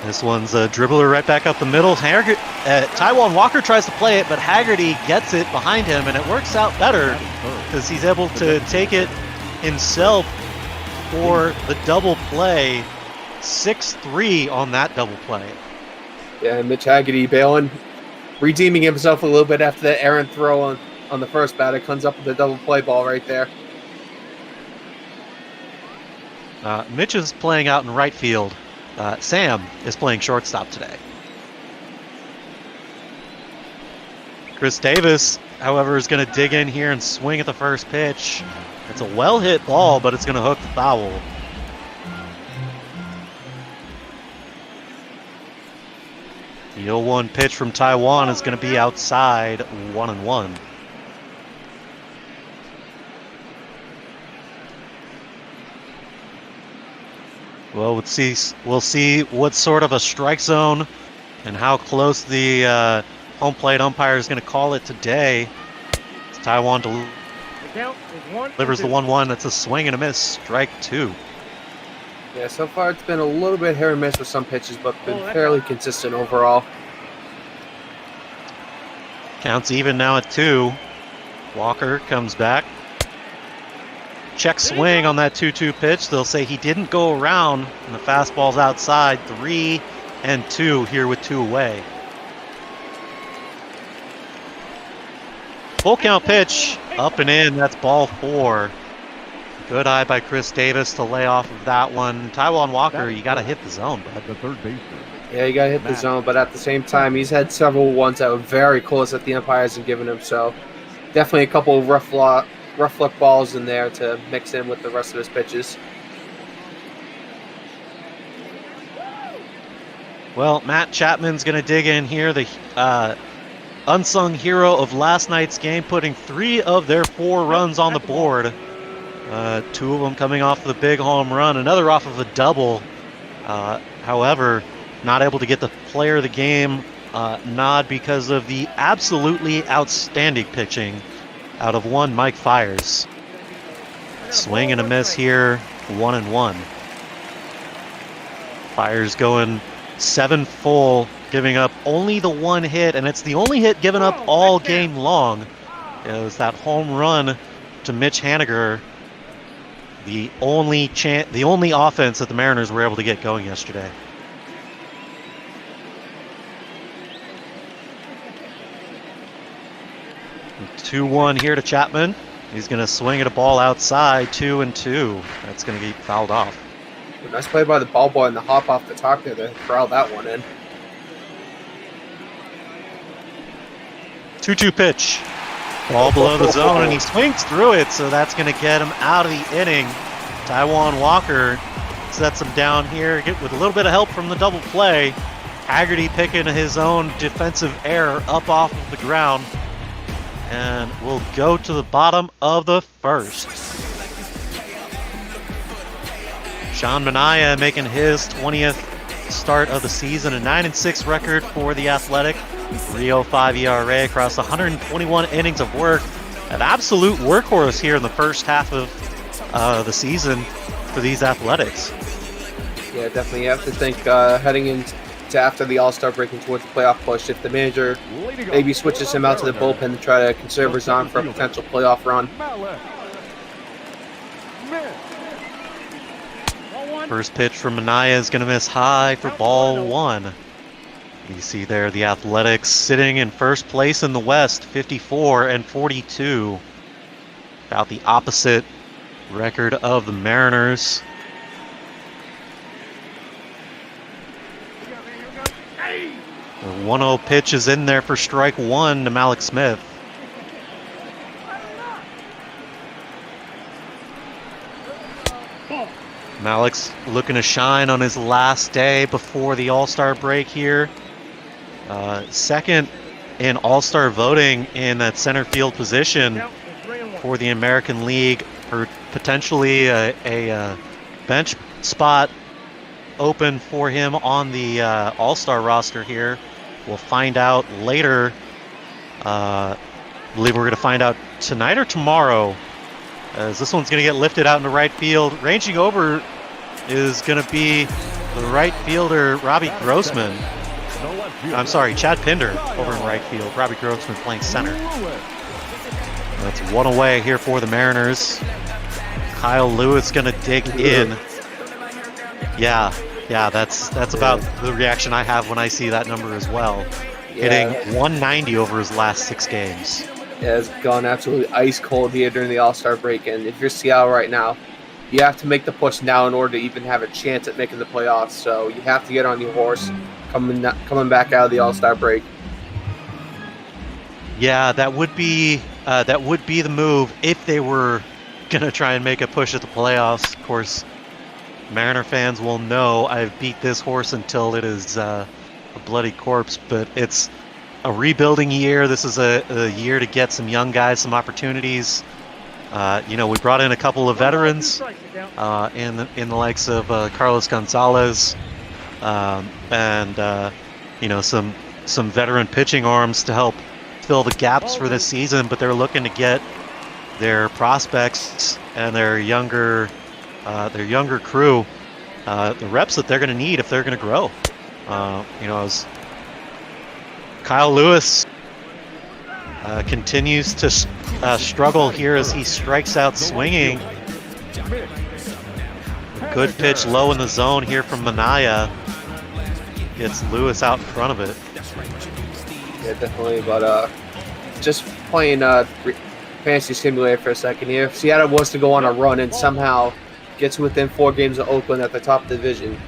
This one's a dribbler right back up the middle. Taijuan Walker tries to play it, but Haggerty gets it behind him, and it works out better because he's able to take it himself for the double play. 6-3 on that double play. Yeah, Mitch Haggerty bailing, redeeming himself a little bit after that errant throw on the first batter. Comes up with a double play ball right there. Mitch is playing out in right field. Sam is playing shortstop today. Chris Davis, however, is going to dig in here and swing at the first pitch. It's a well-hit ball, but it's going to hook the foul. The 0-1 pitch from Taiwan is going to be outside, 1-1. Well, we'll see what sort of a strike zone and how close the home plate umpire is going to call it today. As Taiwan delivers the 1-1. That's a swing and a miss, strike 2. Yeah, so far it's been a little bit hit or miss with some pitches, but been fairly consistent overall. Counts even now at 2. Walker comes back. Check swing on that 2-2 pitch. They'll say he didn't go around, and the fastball's outside. 3-2 here with 2 away. Full count pitch, up and in. That's ball 4. Good eye by Chris Davis to lay off of that one. Taiwan Walker, you got to hit the zone, bud. The third baseman. Yeah, you got to hit the zone, but at the same time, he's had several ones that were very close that the umpire hasn't given him. So definitely a couple of rough luck balls in there to mix in with the rest of his pitches. Well, Matt Chapman's going to dig in here, the unsung hero of last night's game, putting 3 of their 4 runs on the board. 2 of them coming off the big home run, another off of a double. However, not able to get the player of the game nod because of the absolutely outstanding pitching out of one Mike Fiers. Swing and a miss here, 1-1. Fiers going 7 full, giving up only the 1 hit, and it's the only hit given up all game long. It was that home run to Mitch Haniger, the only offense that the Mariners were able to get going yesterday. And 2-1 here to Chapman. He's going to swing at a ball outside, 2-2. That's going to get fouled off. Nice play by the ball boy and the hop off the top there to corral that one in. 2-2 pitch. Ball below the zone, and he swings through it, so that's going to get him out of the inning. Taiwan Walker sets him down here with a little bit of help from the double play. Haggerty picking his own defensive error up off of the ground. And we'll go to the bottom of the first. Sean Manaea making his 20th start of the season, a 9-6 record for the Athletic. 3.05 ERA across 121 innings of work. An absolute workhorse here in the first half of the season for these Athletics. Yeah, definitely. You have to think heading into after the All-Star break and towards the playoff push, if the manager maybe switches him out to the bullpen to try to conserve his arm for a potential playoff run. First pitch from Manaea is going to miss high for ball 1. You see there the Athletics sitting in first place in the West, 54-42. About the opposite record of the Mariners. The 1-0 pitch is in there for strike 1 to Malik Smith. Malik's looking to shine on his last day before the All-Star break here. Second in All-Star voting in that center field position for the American League, for potentially a bench spot open for him on the All-Star roster here. We'll find out later. I believe we're going to find out tonight or tomorrow, as this one's going to get lifted out into right field. Ranging over is going to be the right fielder, Robbie Grossman. I'm sorry, Chad Pinder over in right field. Robbie Grossman playing center. That's 1 away here for the Mariners. Kyle Lewis going to dig in. Yeah, Yeah, that's about the reaction I have when I see that number as well. Hitting 190 over his last 6 games. Yeah, it's gone absolutely ice cold here during the All-Star break, and if you're Seattle right now, you have to make the push now in order to even have a chance at making the playoffs. So you have to get on your horse coming back out of the All-Star break. Yeah, that would be the move if they were gonna try and make a push at the playoffs. Of course, Mariner fans will know I've beat this horse until it is a bloody corpse. But it's a rebuilding year. This is a year to get some young guys some opportunities. We brought in a couple of veterans in the likes of Carlos Gonzalez and some veteran pitching arms to help fill the gaps for this season. But they're looking to get their prospects and their younger crew the reps that they're going to need if they're going to grow. As Kyle Lewis continues to struggle here as he strikes out swinging. Good pitch low in the zone here from Manaea. Gets Lewis out in front of it. Yeah, definitely. But just playing Fantasy Simulator for a second here. If Seattle was to go on a run and somehow gets within 4 games of Oakland at the top of the division,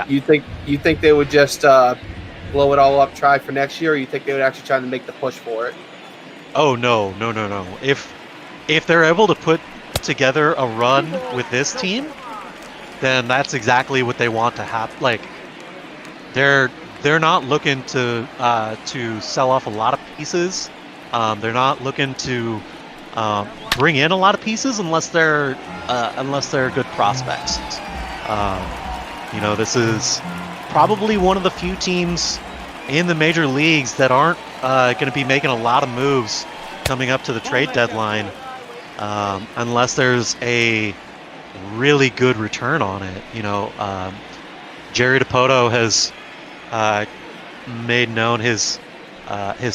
you think they would just blow it all up, try for next year, or you think they would actually try to make the push for it? Oh no. If they're able to put together a run with this team, then that's exactly what they want to have. Like, they're not looking to sell off a lot of pieces. They're not looking to bring in a lot of pieces unless they're good prospects. This is probably one of the few teams in the major leagues that aren't going to be making a lot of moves coming up to the trade deadline unless there's a really good return on it. Jerry DiPoto has made known his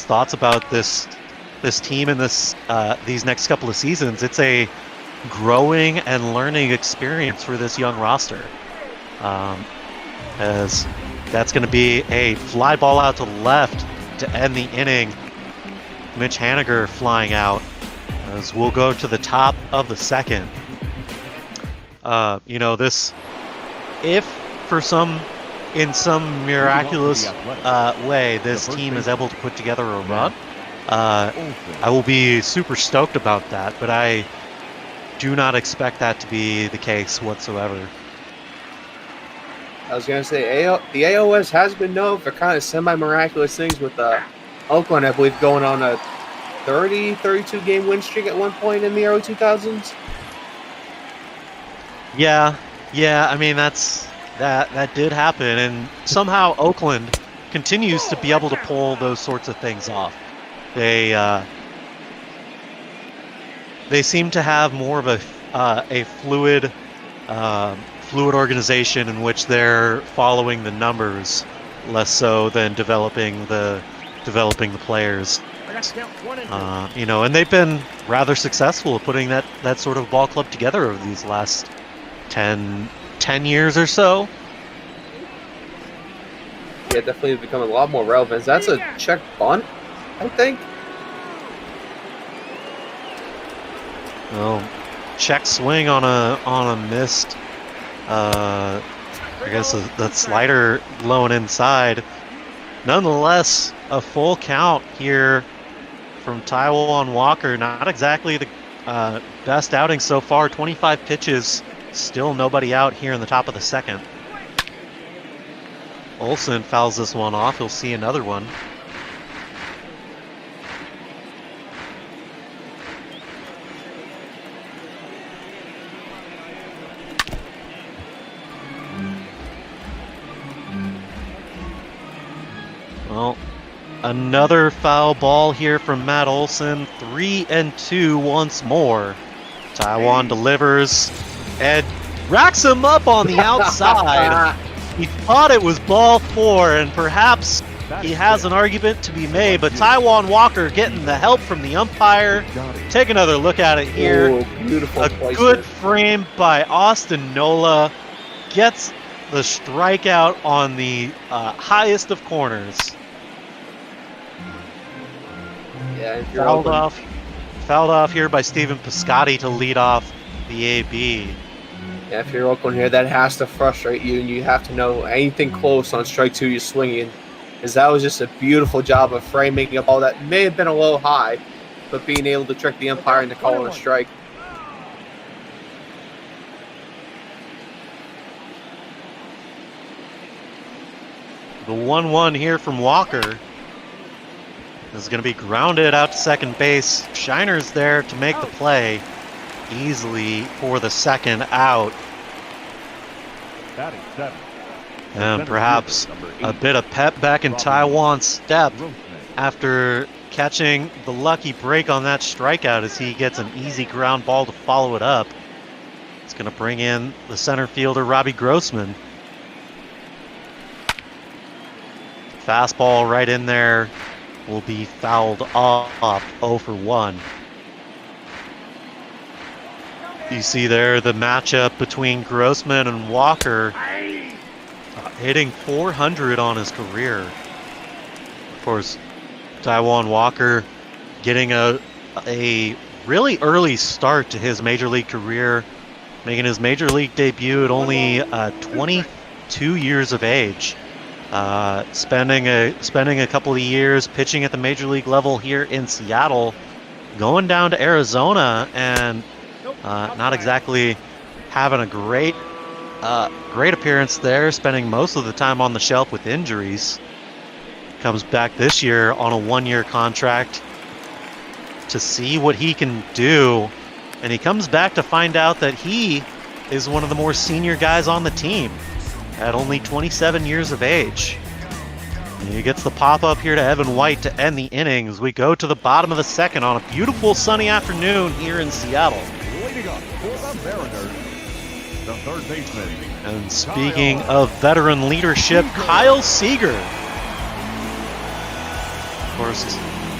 thoughts about this team and these next couple of seasons. It's a growing and learning experience for this young roster. As that's going to be a fly ball out to the left to end the inning. Mitch Haniger flying out as we'll go to the top of the second. If for in some miraculous way this team is able to put together a run, I will be super stoked about that, but I do not expect that to be the case whatsoever. I was going to say, the AOS has been known for kind of semi-miraculous things with Oakland, I believe, going on a 32 game win streak at one point in the early 2000s. Yeah. I mean, that did happen, and somehow Oakland continues to be able to pull those sorts of things off. They seem to have more of a fluid organization in which they're following the numbers less so than developing the players. And they've been rather successful at putting that sort of ball club together over these last 10 years or so. Yeah, definitely becoming a lot more relevant. That's a check bunt, I think. Well, check swing on a missed. I guess the slider low and inside. Nonetheless, a full count here from Taijuan Walker. Not exactly the best outing so far. 25 pitches, still nobody out here in the top of the second. Olsen fouls this one off. He'll see another one. Well, another foul ball here from Matt Olsen. 3-2 once more. Taijuan delivers. Ed racks him up on the outside. He thought it was ball 4, and perhaps he has an argument to be made, but Taijuan Walker getting the help from the umpire. Take another look at it here. Ooh, beautiful a placement. Good frame by Austin Nola. Gets the strikeout on the highest of corners. Yeah, if you're Fouled off here by Stephen Piscotty to lead off the AB. Yeah, if you're Oakland here, that has to frustrate you, and you have to know anything close on strike two you're swinging. Because that was just a beautiful job of framing a ball that may have been a little high, but being able to trick the umpire into calling a strike. The 1-1 here from Walker is going to be grounded out to second base. Shiner's there to make the play easily for the second out. And perhaps a bit of pep back in Taiwan's step after catching the lucky break on that strikeout as he gets an easy ground ball to follow it up. It's going to bring in the center fielder, Robbie Grossman. Fastball right in there will be fouled off 0 for 1. You see there the matchup between Grossman and Walker, hitting 400 on his career. Of course, Taijuan Walker getting a really early start to his major league career, making his major league debut at only 22 years of age. Spending a couple of years pitching at the major league level here in Seattle, going down to Arizona and not exactly having a great appearance there, spending most of the time on the shelf with injuries. Comes back this year on a 1-year contract to see what he can do, and he comes back to find out that he is one of the more senior guys on the team at only 27 years of age. And he gets the pop-up here to Evan White to end the innings. We go to the bottom of the second on a beautiful sunny afternoon here in Seattle. Leading up for the Mariners, the third baseman. And speaking of veteran leadership, Kyle Seager. Of course,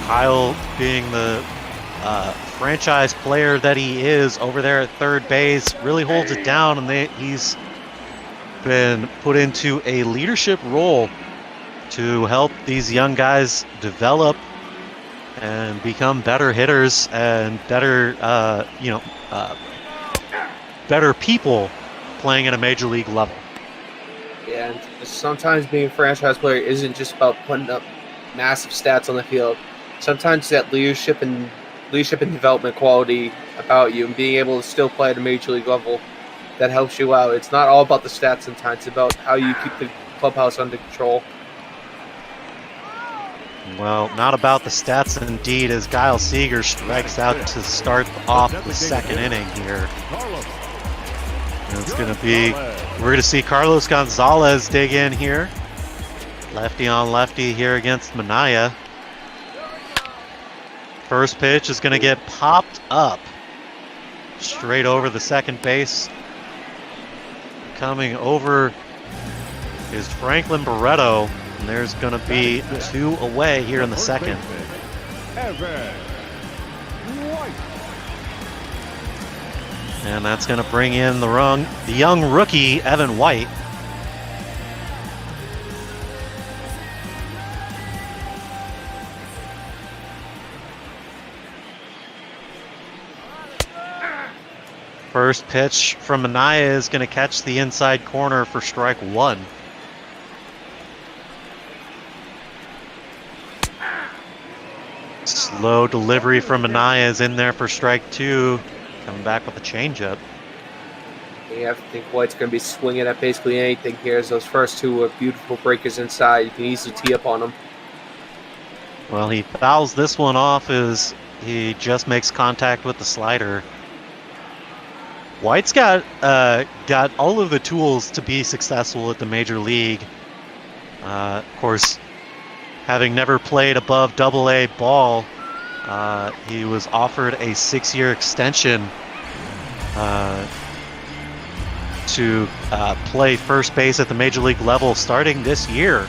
Kyle being the franchise player that he is over there at third base, really holds it down, and he's been put into a leadership role to help these young guys develop and become better hitters and better, better people playing at a major league level. Yeah, and sometimes being a franchise player isn't just about putting up massive stats on the field. Sometimes that leadership and development quality about you and being able to still play at a major league level that helps you out. It's not all about the stats sometimes. It's about how you keep the clubhouse under control. Well, not about the stats indeed, as Kyle Seager strikes out to start off the second inning here. And it's going to be, we're going to see Carlos Gonzalez dig in here. Lefty on lefty here against Manaea. First pitch is going to get popped up straight over the second base. Coming over is Franklin Barreto, and there's going to be 2 away here in the second. And that's going to bring in the young rookie, Evan White. First pitch from Manaea is going to catch the inside corner for strike 1. Slow delivery from Manaea is in there for strike 2. Coming back with a changeup. You have to think White's going to be swinging at basically anything here, as those first 2 are beautiful breakers inside. You can easily tee up on them. Well, he fouls this one off as he just makes contact with the slider. White's got all of the tools to be successful at the major league. Of course, having never played above AA ball, he was offered a 6-year extension to play first base at the major league level starting this year.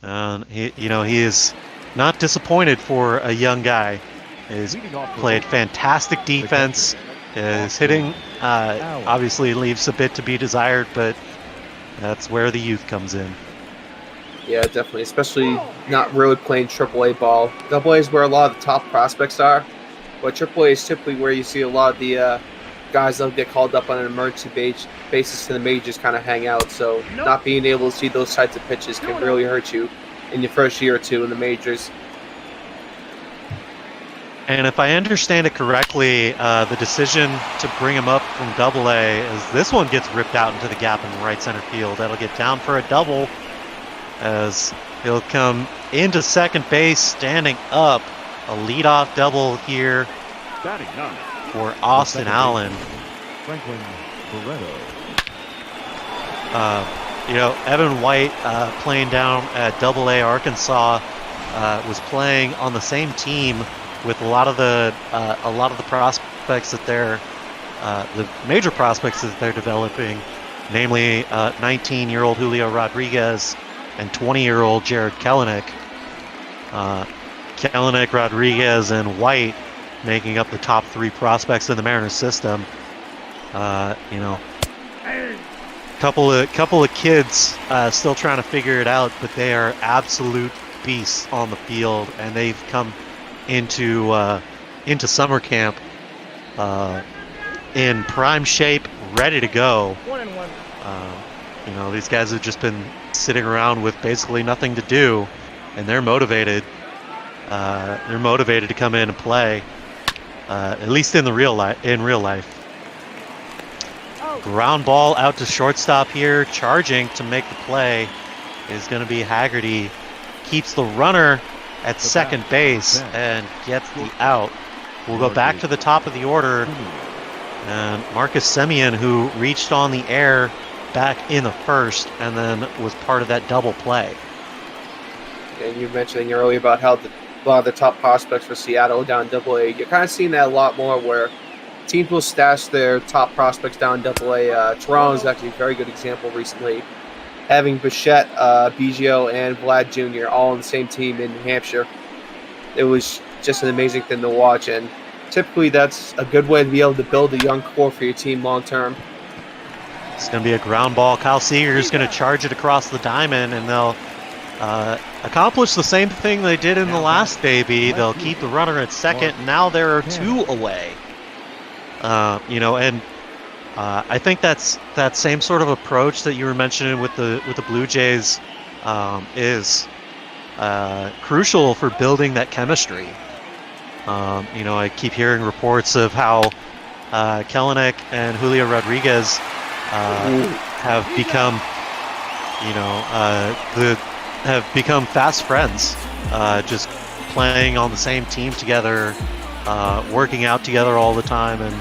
And he is not disappointed for a young guy. He's played fantastic defense. His hitting obviously leaves a bit to be desired, but That's where the youth comes in. Yeah, definitely. Especially not really playing AAA ball. AA is where a lot of the top prospects are, but AAA is typically where you see a lot of the guys that get called up on an emergency basis to the majors kind of hang out. So not being able to see those types of pitches can really hurt you in your first year or two in the majors. And if I understand it correctly, the decision to bring him up from AA is this one gets ripped out into the gap in right center field. That'll get down for a double as he'll come into second base standing up. A leadoff double here for Austin Allen. Franklin Barreto. Evan White playing down at AA Arkansas was playing on the same team with a lot of the prospects that they're the major prospects that they're developing, namely 19-year-old Julio Rodriguez and 20-year-old Jared Kelenic. Kelenic, Rodriguez, and White making up the top 3 prospects in the Mariners system. Couple of kids still trying to figure it out, but they are absolute beasts on the field, and they've come into summer camp in prime shape, ready to go. These guys have just been sitting around with basically nothing to do, and they're motivated. They're motivated to come in and play, at least in real life. Ground ball out to shortstop here, charging to make the play is going to be Haggerty. Keeps the runner at second base and gets the out. We'll go back to the top of the order. And Marcus Semien, who reached on the air back in the first and then was part of that double play. And you mentioned earlier about how a lot of the top prospects for Seattle down AA. You're kind of seeing that a lot more where teams will stash their top prospects down AA. Toronto is actually a very good example recently. Having Bichette, Biggio, and Vlad Jr. all on the same team in New Hampshire. It was just an amazing thing to watch, and typically that's a good way to be able to build a young core for your team long term. It's going to be a ground ball. Kyle Seager is going to charge it across the diamond, and they'll accomplish the same thing they did in the last baby. They'll keep the runner at second. Now there are 2 away. I think that's that same sort of approach that you were mentioning with the Blue Jays is crucial for building that chemistry. I keep hearing reports of how Kelenic and Julio Rodriguez have become fast friends, just playing on the same team together, working out together all the time, and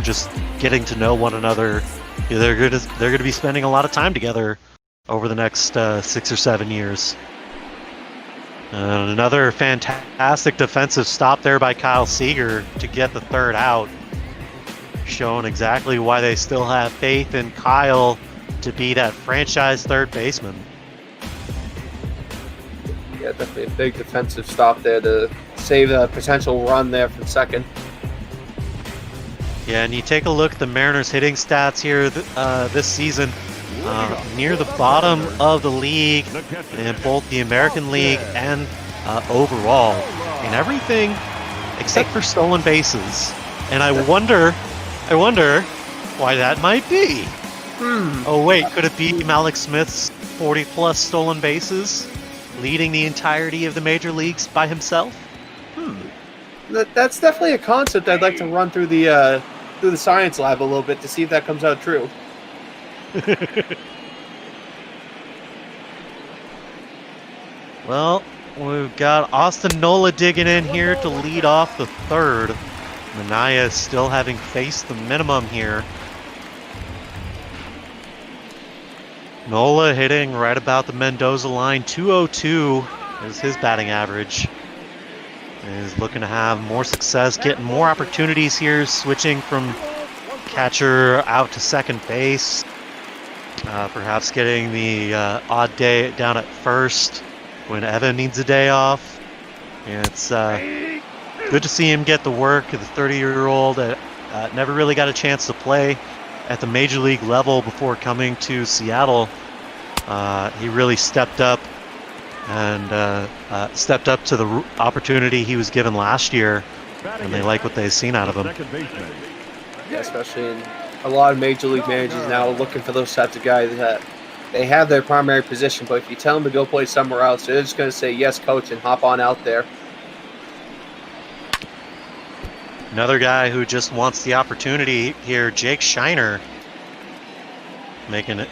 just getting to know one another. They're going to be spending a lot of time together over the next 6 or 7 years. And another fantastic defensive stop there by Kyle Seager to get the third out, showing exactly why they still have faith in Kyle to be that franchise third baseman. Yeah, definitely a big defensive stop there to save a potential run there from second. Yeah, and you take a look at the Mariners' hitting stats here this season, near the bottom of the league in both the American League and overall, in everything except for stolen bases. And I wonder why that might be. Oh wait, could it be Malik Smith's 40+ stolen bases, leading the entirety of the major leagues by himself? That's definitely a concept I'd like to run through the science lab a little bit to see if that comes out true. Well, we've got Austin Nola digging in here to lead off the third. Manaea still having faced the minimum here. Nola hitting right about the Mendoza line. 202 is his batting average. Is looking to have more success, getting more opportunities here, switching from catcher out to second base. Perhaps getting the odd day down at first when Evan needs a day off. And it's good to see him get the work. The 30-year-old never really got a chance to play at the major league level before coming to Seattle. He really stepped up and stepped up to the opportunity he was given last year, and they like what they've seen out of him. Yeah, especially in a lot of major league managers now looking for those types of guys that they have their primary position, but if you tell them to go play somewhere else, they're just going to say, yes, coach, and hop on out there. Another guy who just wants the opportunity here, Jake Shiner, making it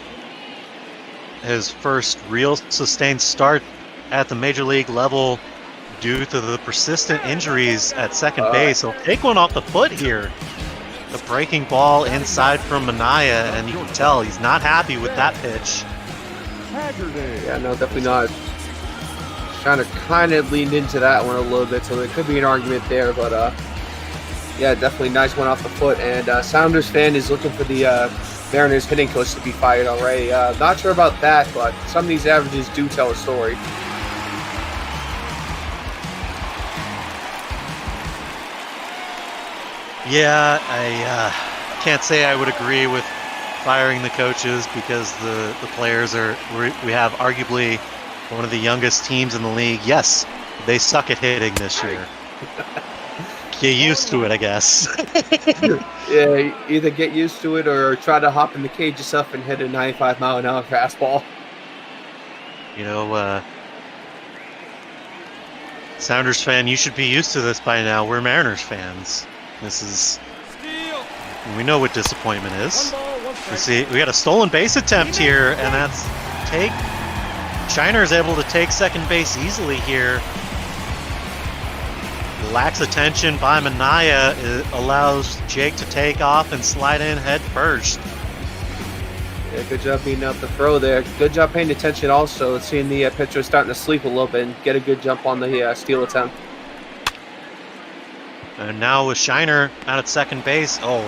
his first real sustained start at the major league level due to the persistent injuries at second base. He'll take one off the foot here. The breaking ball inside from Manaea, and you can tell he's not happy with that pitch. Yeah, no, definitely not. Shiner kind of leaned into that one a little bit, so there could be an argument there, but yeah, definitely nice one off the foot. And Sounders fan is looking for the Mariners hitting coach to be fired already. Not sure about that, but some of these averages do tell a story. Yeah, I can't say I would agree with firing the coaches because the players we have arguably one of the youngest teams in the league. Yes, they suck at hitting this year. Get used to it, I guess. Yeah, either get used to it or try to hop in the cage yourself and hit a 95-mile-an-hour fastball. You know, Sounders fan, you should be used to this by now. We're Mariners fans. We know what disappointment is. We got a stolen base attempt here, and that's Shiner is able to take second base easily here. Lacks attention by Manaea. It allows Jake to take off and slide in head first. Yeah, good job beating out the throw there. Good job paying attention also, seeing the pitcher starting to sleep a little bit and get a good jump on the steal attempt. And now with Shiner out at second base. Oh,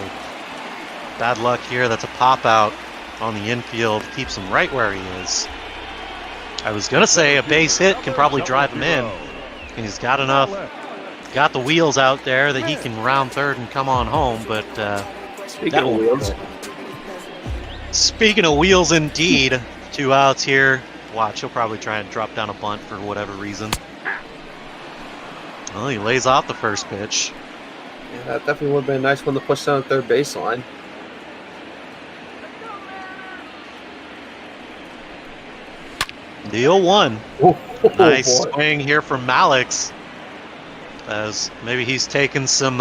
bad luck here. That's a pop out on the infield. Keeps him right where he is. I was going to say a base hit can probably drive him in. And he's got got the wheels out there that he can round third and come on home. But speaking of wheels. Speaking of wheels, indeed. 2 outs here. Watch, he'll probably try and drop down a bunt for whatever reason. Well, he lays off the first pitch. Yeah, that definitely would have been a nice one to push down the third baseline. The 0-1. Nice boy. Swing here from Malix. As maybe he's taken some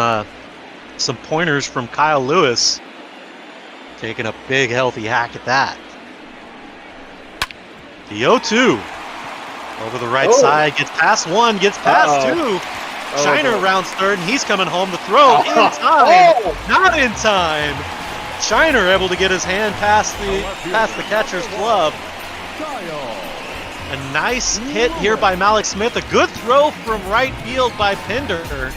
pointers from Kyle Lewis. Taking a big healthy hack at that. The 0-2. Over the right side, gets past one, gets past two. Shiner rounds third, and he's coming home to throw in time. Not in time. Shiner able to get his hand past the catcher's glove. A nice hit here by Malik Smith. A good throw from right field by Pinder.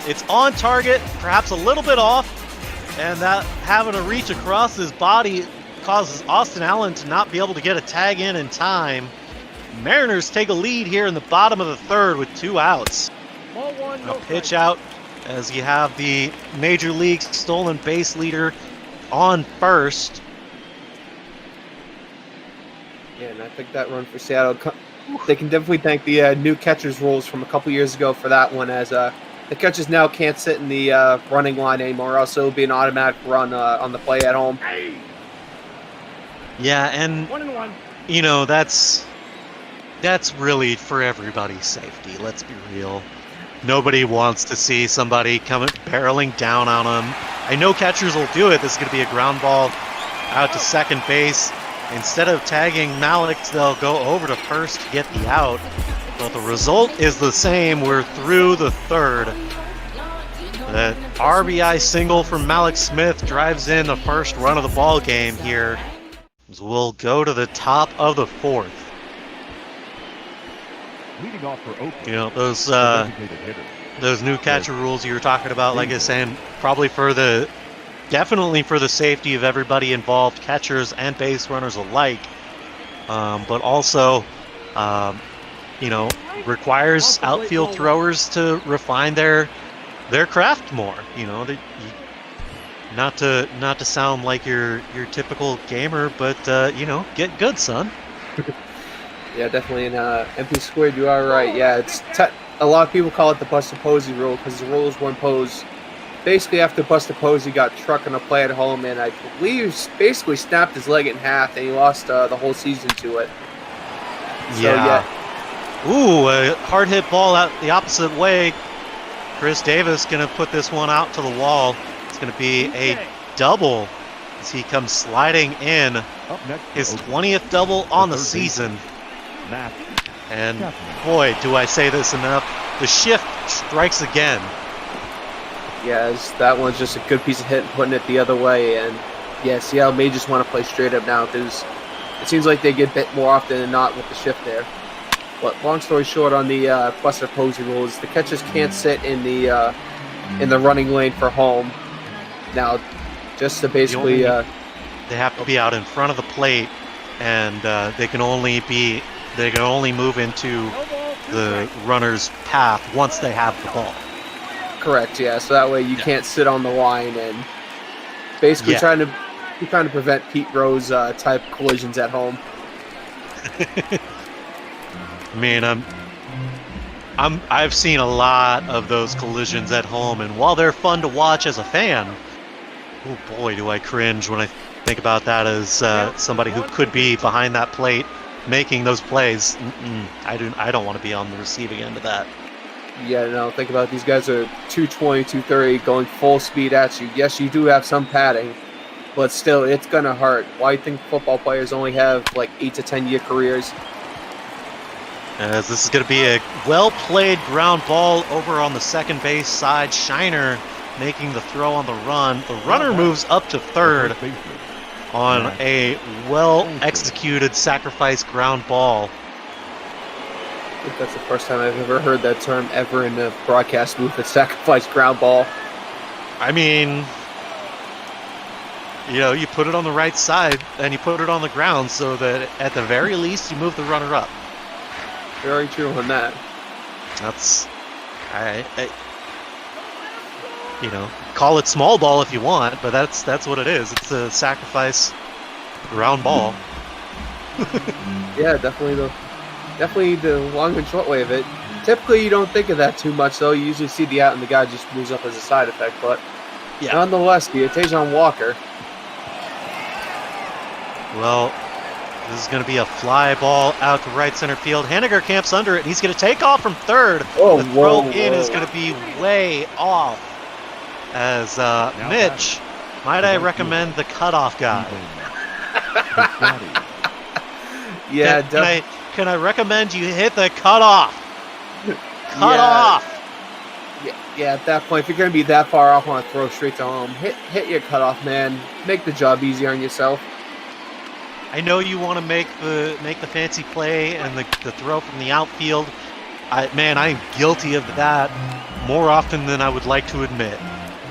It's on target, perhaps a little bit off, and that having to reach across his body causes Austin Allen to not be able to get a tag in time. Mariners take a lead here in the bottom of the third with 2 outs. A pitch out as you have the Major League stolen base leader on first. Yeah, and I think that run for Seattle, they can definitely thank the new catcher's rules from a couple years ago for that one, as the catchers now can't sit in the running line anymore, or else it'll be an automatic run on the play at home. Yeah, and 1-1. You know, that's really for everybody's safety. Let's be real. Nobody wants to see somebody coming barreling down on them. I know catchers will do it. This is going to be a ground ball out to second base. Instead of tagging Malik, they'll go over to first to get the out. But the result is the same. We're through the third. That RBI single from Malik Smith drives in the first run of the ball game here. We'll go to the top of the fourth. Leading off for Oakland. You know, those new catcher rules you were talking about, like I was saying, probably definitely for the safety of everybody involved, catchers and base runners alike. But also, you know, requires outfield throwers to refine their craft more. You know, not to sound like your typical gamer, but get good, son. Yeah, definitely. In MP squared, you are right. Yeah, a lot of people call it the Buster Posey rule because the rules were imposed basically after Buster Posey got trucked on a play at home, and I believe basically snapped his leg in half, and he lost the whole season to it. So, yeah. Ooh, a hard hit ball out the opposite way. Chris Davis going to put this one out to the wall. It's going to be a double as he comes sliding in. His 20th double on the season. And boy, do I say this enough. The shift strikes again. Yes, that one's just a good piece of hit and putting it the other way. And yeah, Seattle may just want to play straight up now because it seems like they get bit more often than not with the shift there. But long story short, on the Buster Posey rules, the catchers can't sit in the running lane for home. Now, just to basically, they have to be out in front of the plate, and they can only move into the runner's path once they have the ball. Correct. Yeah. So that way you can't sit on the line and basically trying to prevent Pete Rose type collisions at home. I mean, I've seen a lot of those collisions at home, and while they're fun to watch as a fan, oh boy, do I cringe when I think about that as somebody who could be behind that plate making those plays. I don't want to be on the receiving end of that. Yeah, no, think about it. These guys are 220, 230 going full speed at you. Yes, you do have some padding, but still, it's going to hurt. Why do you think football players only have like 8 to 10 year careers? As this is going to be a well-played ground ball over on the second base side. Shiner making the throw on the run. The runner moves up to third on a well-executed sacrifice ground ball. I think that's the first time I've ever heard that term ever in the broadcast booth, a sacrifice ground ball. I mean, you put it on the right side and you put it on the ground so that at the very least you move the runner up. Very true on that. That's, call it small ball if you want, but that's what it is. It's a sacrifice ground ball. Yeah, definitely the long and short way of it. Typically, you don't think of that too much, though. You usually see the out and the guy just moves up as a side effect, but nonetheless, the Tajon Walker. Well, this is going to be a fly ball out to right center field. Haniger camps under it, and he's going to take off from third. The throw in is going to be way off. As Mitch, might I recommend the cutoff guy? Yeah, can I recommend you hit the cutoff? Cutoff. Yeah, at that point, if you're going to be that far off on a throw straight to home, hit your cutoff, man. Make the job easier on yourself. I know you want to make the fancy play and the throw from the outfield. I'm guilty of that more often than I would like to admit.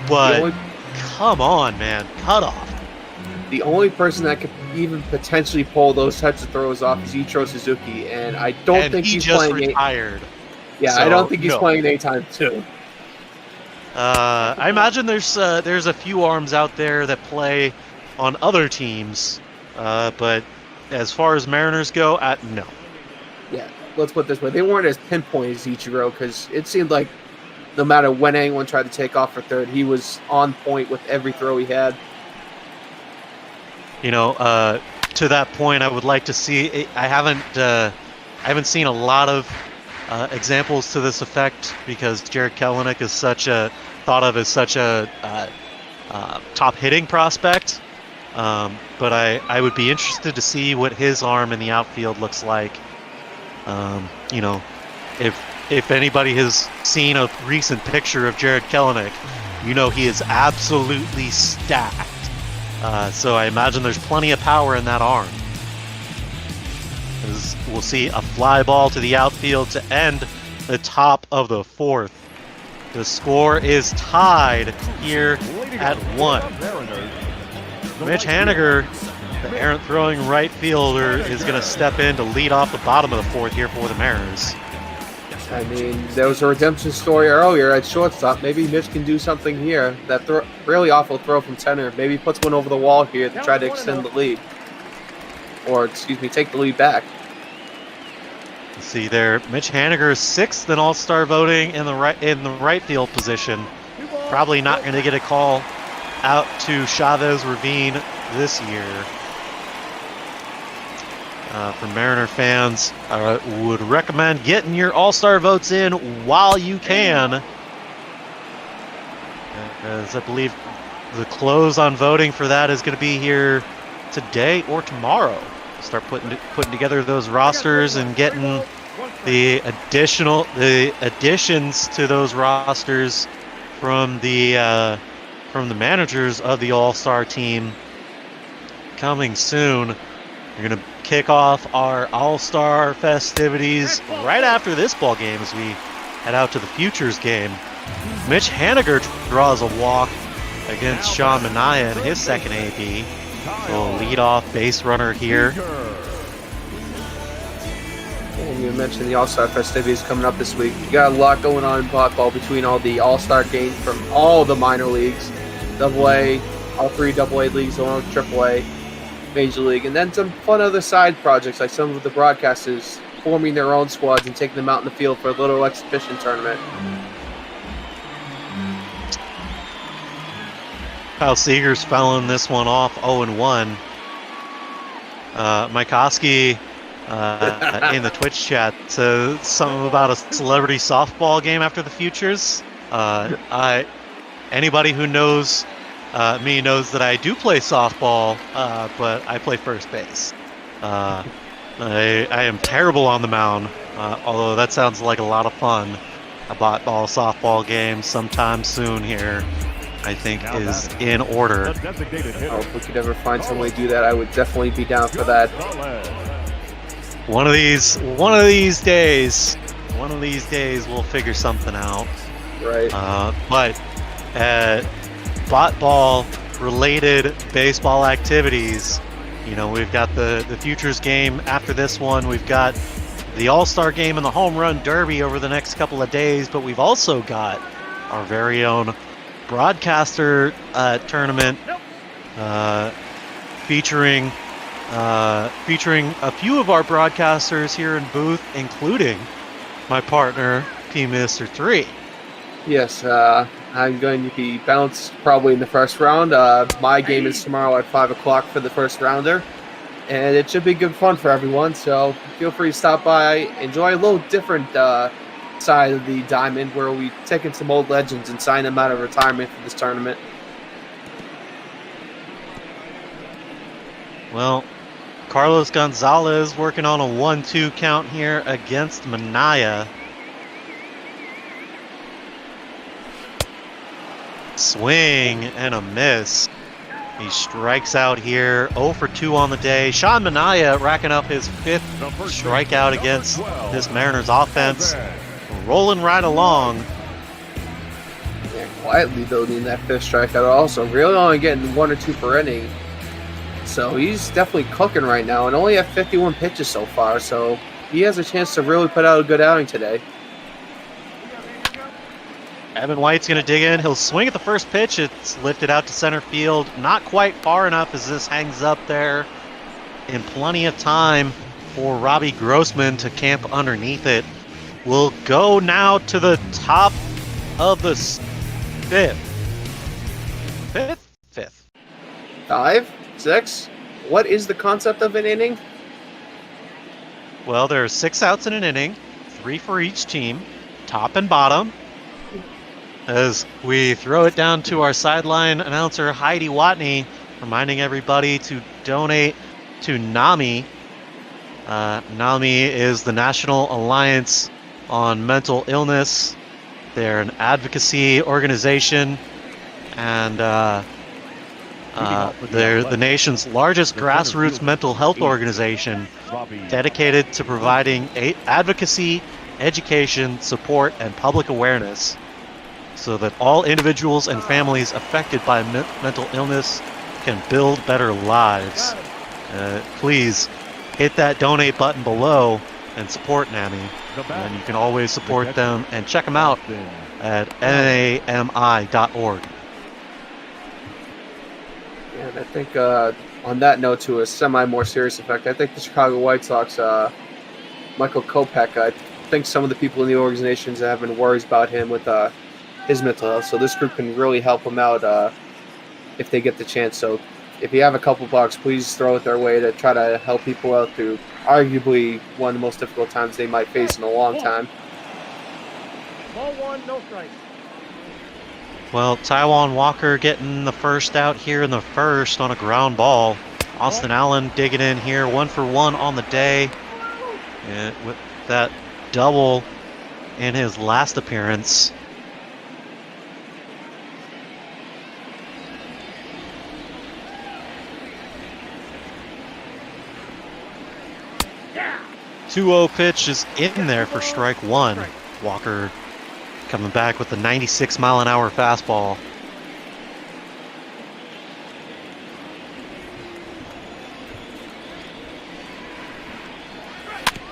But come on, man, cut off. The only person that could even potentially pull those types of throws off is Ichiro Suzuki, and I don't think he's just playing. Retired. Yeah, so, I don't think he's playing anytime soon. I imagine there's a few arms out there that play on other teams, but as far as Mariners go, no. Yeah, let's put it this way: they weren't as pinpoint as Ichiro because it seemed like no matter when anyone tried to take off for third, he was on point with every throw he had. To that point, I would like to see. I haven't seen a lot of examples to this effect because Jared Kelenic is thought of as such a top hitting prospect. But I would be interested to see what his arm in the outfield looks like. If anybody has seen a recent picture of Jared Kelenic, he is absolutely stacked. So I imagine there's plenty of power in that arm. We'll see a fly ball to the outfield to end the top of the fourth. The score is tied here at 1. Mitch Haniger, the errant throwing right fielder, is going to step in to lead off the bottom of the fourth here for the Mariners. I mean, there was a redemption story earlier at shortstop. Maybe Mitch can do something here. That really awful throw from center. Maybe puts one over the wall here to try to extend the lead. Or, excuse me, take the lead back. Let's see there, Mitch Haniger is 6th in All-Star voting in the right field position. Probably not going to get a call out to Chavez Ravine this year. For Mariner fans, I would recommend getting your All-Star votes in while you can, as I believe the close on voting for that is going to be here today or tomorrow. Start putting together those rosters and getting the additions to those rosters from the managers of the All-Star team coming soon. We're going to kick off our All-Star festivities right after this ball game as we head out to the Futures game. Mitch Haniger draws a walk against Sean Manaea in his second AB. So lead-off base runner here. And you mentioned the All-Star festivities coming up this week. You got a lot going on in ball between all the All-Star games from all the minor leagues, AA, all 3 AA leagues along with AAA, Major League, and then some fun other side projects like some of the broadcasters forming their own squads and taking them out in the field for a little exhibition tournament. Kyle Seager's fouling this one off 0-1. Mike Oski in the Twitch chat says something about a celebrity softball game after the Futures. Anybody who knows me knows that I do play softball, but I play first base. I am terrible on the mound, although that sounds like a lot of fun. A ball softball game sometime soon here, I think, is in order. If we could ever find some way to do that, I would definitely be down for that. One of these days, we'll figure something out. Right. But bot ball related baseball activities, we've got the Futures game after this one. We've got the All-Star game and the Home Run Derby over the next couple of days, but we've also got our very own broadcaster tournament featuring a few of our broadcasters here in booth, including my partner P-Mister 3. Yes, I'm going to be bounced probably in the first round. My game is tomorrow at 5 o'clock for the first rounder, and it should be good fun for everyone, so feel free to stop by, enjoy a little different side of the diamond where we take in some old legends and sign them out of retirement for this tournament. Well, Carlos Gonzalez working on a 1-2 count here against Manaea. Swing and a miss. He strikes out here, 0 for 2 on the day. Sean Manaea racking up his 5th strikeout against this Mariners offense. Rolling right along. Yeah, quietly building that 5th strikeout also. Really only getting 1 or 2 per inning. So he's definitely cooking right now and only have 51 pitches so far. So he has a chance to really put out a good outing today. Evan White's going to dig in. He'll swing at the first pitch. It's lifted out to center field. Not quite far enough as this hangs up there. And plenty of time for Robbie Grossman to camp underneath it. We'll go now to the top of the 5th. 5? 6? What is the concept of an inning? Well, there are 6 outs in an inning. 3 for each team. Top and bottom. As we throw it down to our sideline announcer, Heidi Watney, reminding everybody to donate to NAMI. NAMI is the National Alliance on Mental Illness. They're an advocacy organization, and they're the nation's largest grassroots mental health organization dedicated to providing advocacy, education, support, and public awareness, so that all individuals and families affected by mental illness can build better lives. Please hit that donate button below and support NAMI. And you can always support them and check them out at nami.org. Yeah, and I think on that note, to a more serious effect, I think the Chicago White Sox, Michael Kopech, I think some of the people in the organizations have been worried about him with his mental health. So this group can really help him out if they get the chance. So if you have a couple bucks, please throw it their way to try to help people out through arguably one of the most difficult times they might face in a long time. Ball one, no strike. Well, Taijuan Walker getting the first out here in the first on a ground ball. Austin Allen digging in here, 1 for 1 on the day. And with that double in his last appearance. Yeah. 2-0 pitch is in there for strike one. Walker coming back with the 96-mile-an-hour fastball.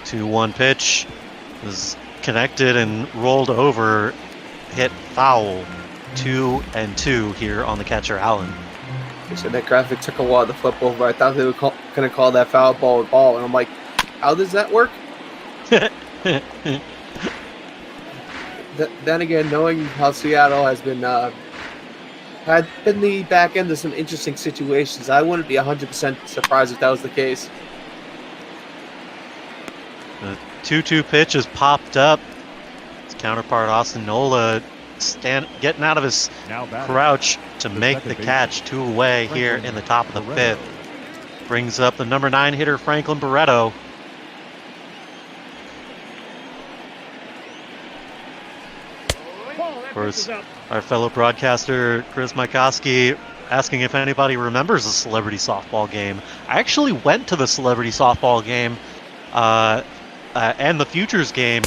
Two-one pitch is connected and rolled over, hit foul. 2-2 here on the catcher Allen. So that graphic took a while to flip over. I thought they were going to call that foul ball a ball, and I'm like, how does that work? Then again, knowing how Seattle has been had been the back end of some interesting situations, I wouldn't be 100% surprised if that was the case. The 2-2 pitch has popped up. His counterpart Austin Nola getting out of his crouch to make the catch. 2 away here in the top of the 5th. Brings up the number 9 hitter Franklin Barreto. Of course, our fellow broadcaster Chris Mikoski asking if anybody remembers the celebrity softball game. I actually went to the celebrity softball game and the Futures game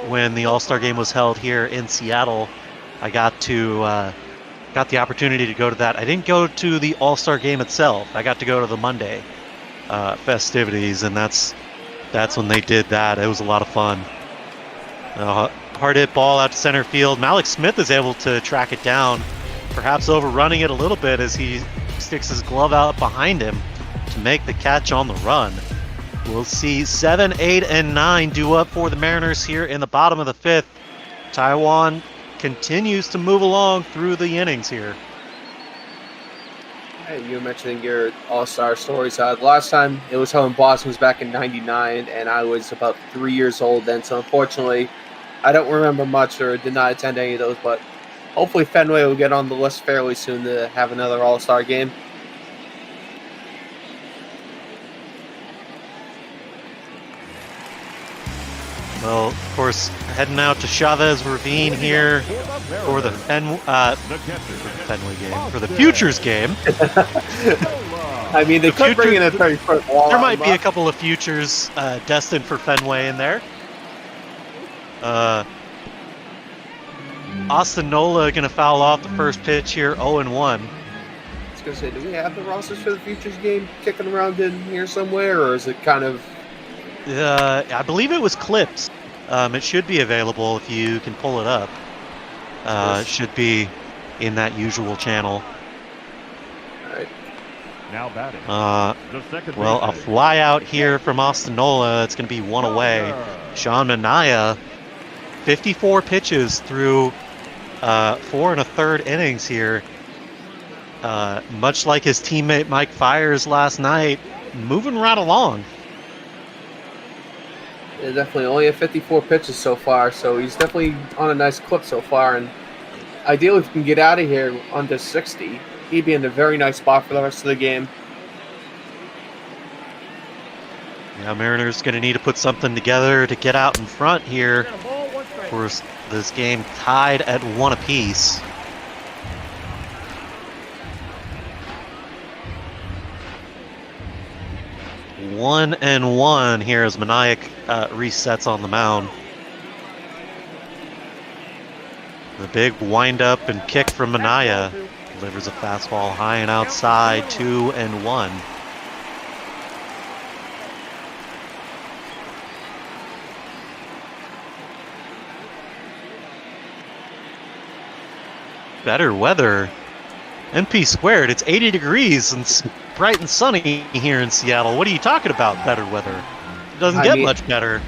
when the All-Star game was held here in Seattle. I got the opportunity to go to that. I didn't go to the All-Star game itself. I got to go to the Monday festivities, and that's when they did that. It was a lot of fun. Hard hit ball out to center field. Malik Smith is able to track it down, perhaps overrunning it a little bit as he sticks his glove out behind him to make the catch on the run. We'll see 7, 8, and 9 due up for the Mariners here in the bottom of the 5th. Taijuan continues to move along through the innings here. Hey, you were mentioning your All-Star stories. Last time it was held in Boston was back in '99, and I was about 3 years old then. So unfortunately, I don't remember much or did not attend any of those. But hopefully Fenway will get on the list fairly soon to have another All-Star game. Well, of course, heading out to Chavez Ravine here for the Fenway game, for the Futures game. I mean, they could bring in a 30-foot wall. There might be a couple of Futures destined for Fenway in there. Austin Nola going to foul off the first pitch here, 0-1. I was going to say, do we have the rosters for the Futures game kicking around in here somewhere, or is it kind of... I believe it was clipped. It should be available if you can pull it up. It should be in that usual channel. All right. Now batting. Well, a fly out here from Austin Nola. It's going to be 1 away. Sean Manaea, 54 pitches through 4 1/3 innings here. Much like his teammate Mike Fiers last night, moving right along. Yeah, definitely only at 54 pitches so far, so he's definitely on a nice clip so far. And ideally, if he can get out of here under 60, he'd be in a very nice spot for the rest of the game. Yeah, Mariners going to need to put something together to get out in front here. Of course, this game tied at 1 apiece. One and one here as Manaea resets on the mound. The big windup and kick from Manaea delivers a fastball high and outside, 2-1. better weather. NP squared, it's 80 degrees and it's bright and sunny here in Seattle. What are you talking about, better weather? It doesn't get much better.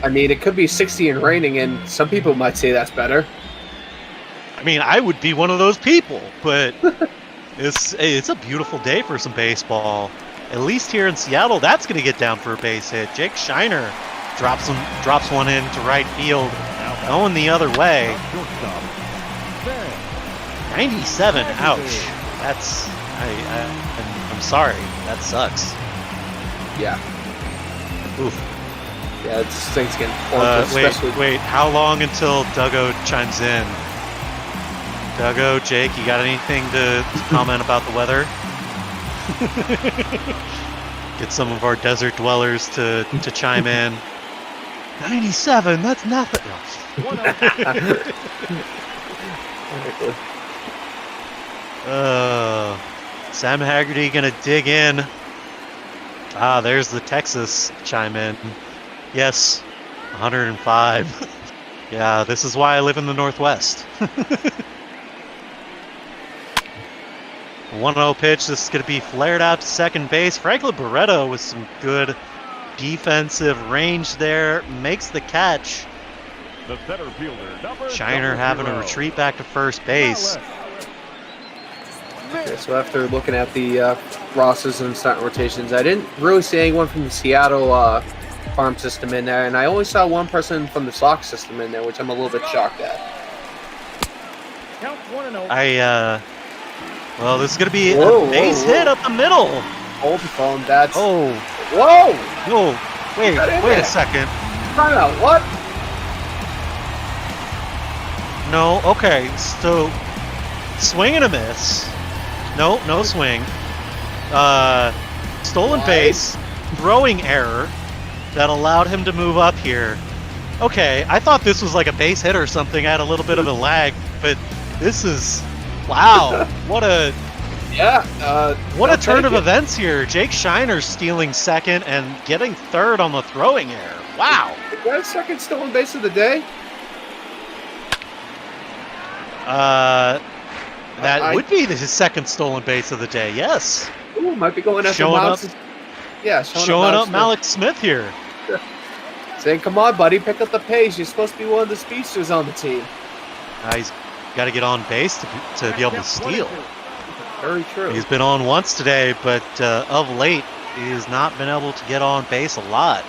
I mean, it could be 60 and raining, and some people might say that's better. I mean, I would be one of those people, but it's a beautiful day for some baseball. At least here in Seattle, that's going to get down for a base hit. Jake Shiner drops one into right field, going the other way. 97, ouch. That's I'm sorry, that sucks. Yeah. Oof. Yeah, this thing's getting wait, how long until Duggo chimes in? Duggo, Jake, you got anything to comment about the weather? Get some of our desert dwellers to chime in. 97, that's nothing. Sam Haggerty gonna dig in. There's the Texas chime in. Yes, 105. Yeah, this is why I live in the Northwest. 1-0 pitch. This is going to be flared out to second base. Franklin Barreto with some good defensive range there. Makes the catch. The center fielder, Shiner having a retreat back to first base. Okay, so after looking at the rosters and starting rotations, I didn't really see anyone from the Seattle farm system in there, and I only saw one person from the Sox system in there, which I'm a little bit shocked at. Count 1-0. Well, this is going to be a base hit up the middle. Hold the phone, that's... Oh. Whoa! No, wait a second. Time out, what? No, okay, so swing and a miss. No swing. Stolen base, throwing error that allowed him to move up here. Okay, I thought this was like a base hit or something. I had a little bit of a lag, but this is... Wow, what a turn of events here. Jake Shiner stealing second and getting third on the throwing error. Wow. Is that second stolen base of the day? That would be his second stolen base of the day, yes. Ooh, might be going after Malik. Yeah, showing up Malik Smith here. Saying, come on, buddy, pick up the pace. You're supposed to be one of the speedsters on the team. He's got to get on base to be able to steal. Very true. He's been on once today, but of late, he has not been able to get on base a lot.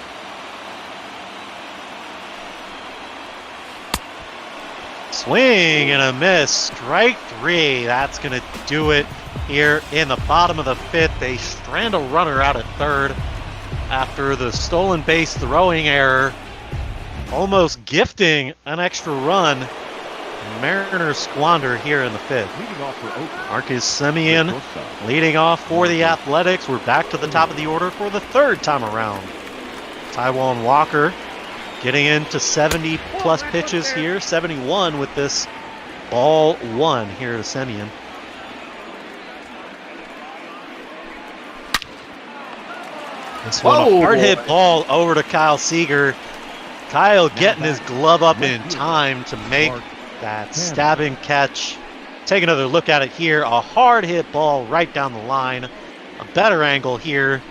Swing and a miss. Strike three. That's going to do it here in the bottom of the fifth. They strand a runner out at third after the stolen base throwing error, almost gifting an extra run. Mariners squander here in the fifth. Marcus Semien leading off for the Athletics. We're back to the top of the order for the third time around. Taijuan Walker getting into 70 plus pitches here. 71 with this ball one here to Semien. This one a hard hit ball over to Kyle Seager. Kyle getting his glove up in time to make that stabbing catch. Take another look at it here. A hard hit ball right down the line. A better angle here.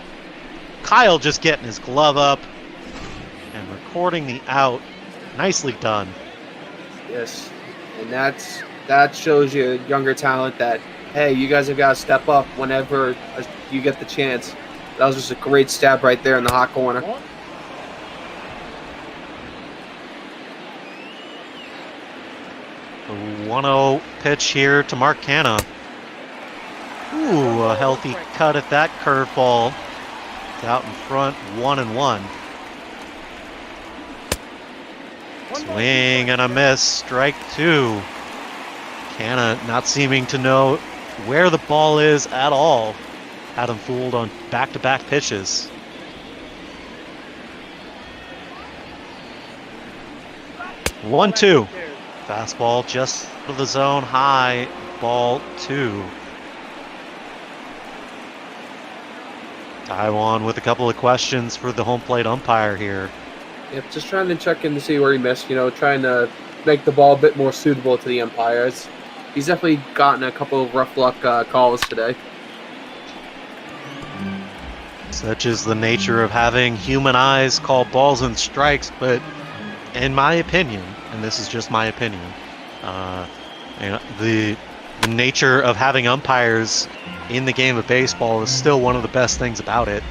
Kyle just getting his glove up and recording the out. Nicely done. Yes, and that shows you younger talent that, hey, you guys have got to step up whenever you get the chance. That was just a great stab right there in the hot corner. The 1-0 pitch here to Mark Canha. Ooh, a healthy cut at that curveball. It's out in front, 1-1. Swing and a miss, strike two. Canha not seeming to know where the ball is at all. Had him fooled on back-to-back pitches. One-two. Fastball just to the zone, high, ball two. Taijuan with a couple of questions for the home plate umpire here. Yep, just trying to check in to see where he missed, trying to make the ball a bit more suitable to the umpires. he's definitely gotten a couple of rough luck calls today. Such is the nature of having human eyes call balls and strikes, but in my opinion, and this is just my opinion, the nature of having umpires in the game of baseball is still one of the best things about it.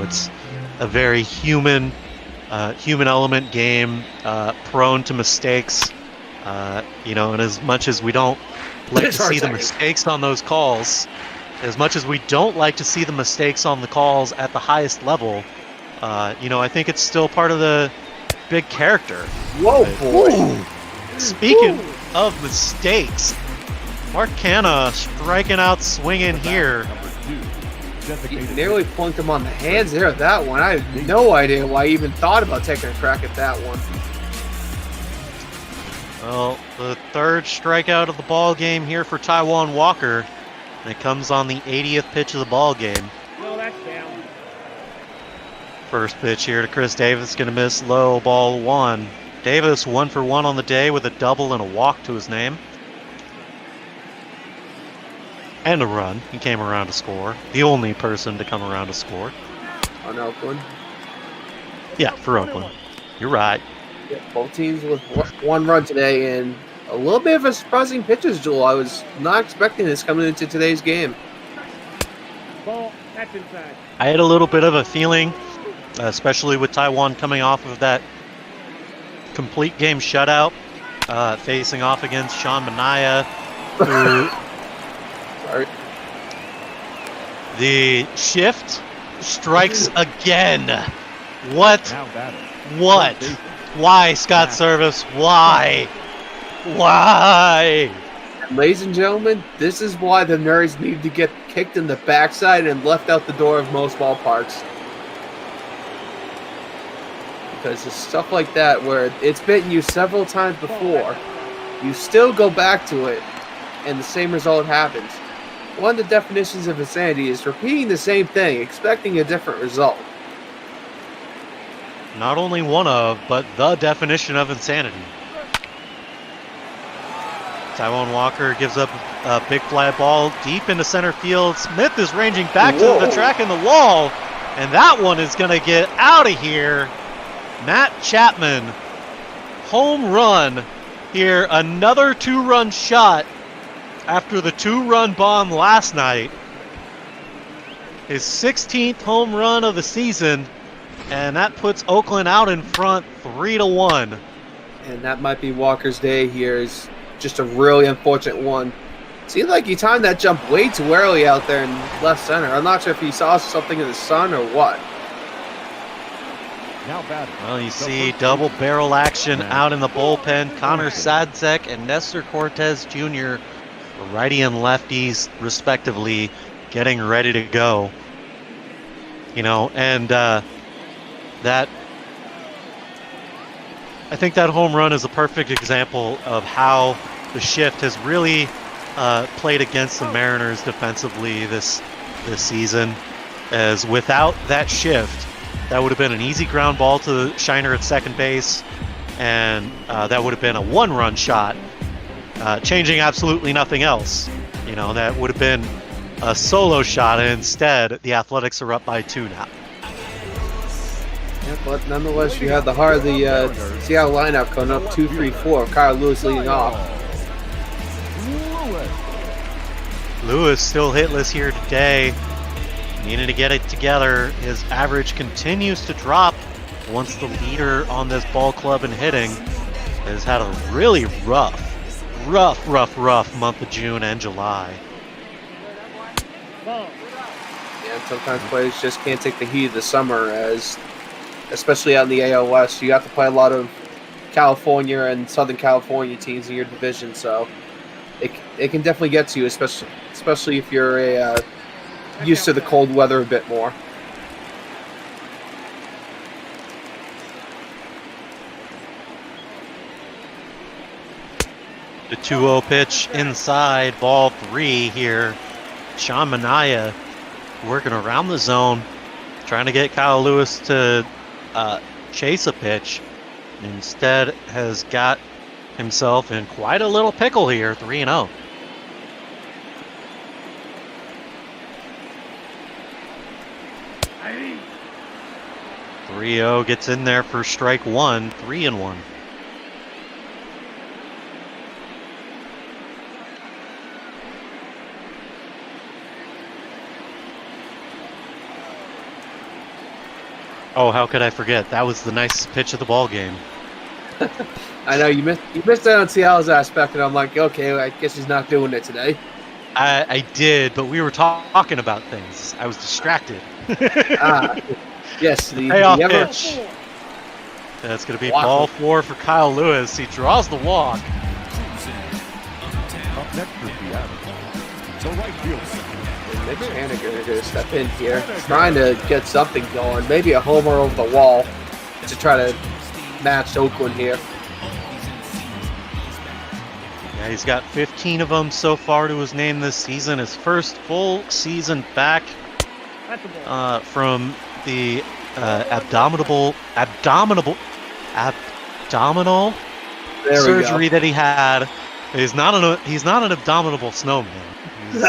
It's a very human element game, prone to mistakes. And as much as we don't like to see the mistakes on those calls, as much as we don't like to see the mistakes on the calls at the highest level, I think it's still part of the big character. Whoa, boy! Ooh. Speaking of mistakes, Mark Canha striking out swinging here. He nearly flunked him on the hands there. That one, I have no idea why he even thought about taking a crack at that one. Well, the third strikeout of the ball game here for Taijuan Walker. And it comes on the 80th pitch of the ball game. No, that's down. First pitch here to Chris Davis, going to miss low, ball 1. Davis 1 for 1 on the day with a double and a walk to his name. And a run. He came around to score. The only person to come around to score. On Oakland? Yeah, for Oakland. You're right. Yeah, both teams with 1 run today, and a little bit of a surprising pitches duel. I was not expecting this coming into today's game. Ball, that's inside. I had a little bit of a feeling, especially with Taijuan coming off of that complete game shutout, facing off against Sean Manaea, who Sorry. The shift strikes again. What? What? Why, Scott Service? Why? Why? Ladies and gentlemen, this is why the nerds need to get kicked in the backside and left out the door of most ballparks. Because it's stuff like that where it's bitten you several times before, you still go back to it, and the same result happens. One of the definitions of insanity is repeating the same thing, expecting a different result. Not only one of, but the definition of insanity. Taijuan Walker gives up a big fly ball deep into center field. Smith is ranging back to the track and the wall, and that one is going to get out of here. Matt Chapman, home run here. Another 2-run shot after the 2-run bomb last night. His 16th home run of the season, and that puts Oakland out in front 3-1. And that might be Walker's day here. Is just a really unfortunate one. Seemed like he timed that jump way too early out there in left center. I'm not sure if he saw something in the sun or what. Well, you see double barrel action out in the bullpen. Connor Sadzek and Nestor Cortez Jr., righty and lefties respectively, getting ready to go. And that, I think that home run is a perfect example of how the shift has really played against the Mariners defensively this season. As without that shift, that would have been an easy ground ball to Shiner at second base, and that would have been a 1-run shot, changing absolutely nothing else. That would have been a solo shot, and instead the Athletics are up by 2 now. Yeah, but nonetheless, you have the heart of the Seattle lineup coming up 2-3-4. Kyle Lewis leading off. Lewis still hitless here today. Needing to get it together. His average continues to drop once the leader on this ball club in hitting has had a really rough month of June and July. Yeah, and sometimes players just can't take the heat of the summer, especially out in the AL West. You have to play a lot of California and Southern California teams in your division, so it can definitely get to you, especially if you're used to the cold weather a bit more. The 2-0 pitch inside, ball 3 here. Sean Manaea working around the zone, trying to get Kyle Lewis to chase a pitch. Instead has got himself in quite a little pickle here, 3-0. Hey. 3-0 gets in there for strike one, 3-1. Oh, how could I forget? That was the nicest pitch of the ball game. I know you missed out on Seattle's aspect, and I'm like, okay, I guess he's not doing it today. I did, but we were talking about things. I was distracted. Yes, the payoff pitch. That's going to be ball 4 for Kyle Lewis. He draws the walk. Up next for Seattle, the right fielder. Mitch Haniger going to step in here, trying to get something going. Maybe a homer over the wall to try to match Oakland here. Yeah, he's got 15 of them so far to his name this season. His first full season back from the abdominal surgery that he had. He's not an abdominal snowman. He's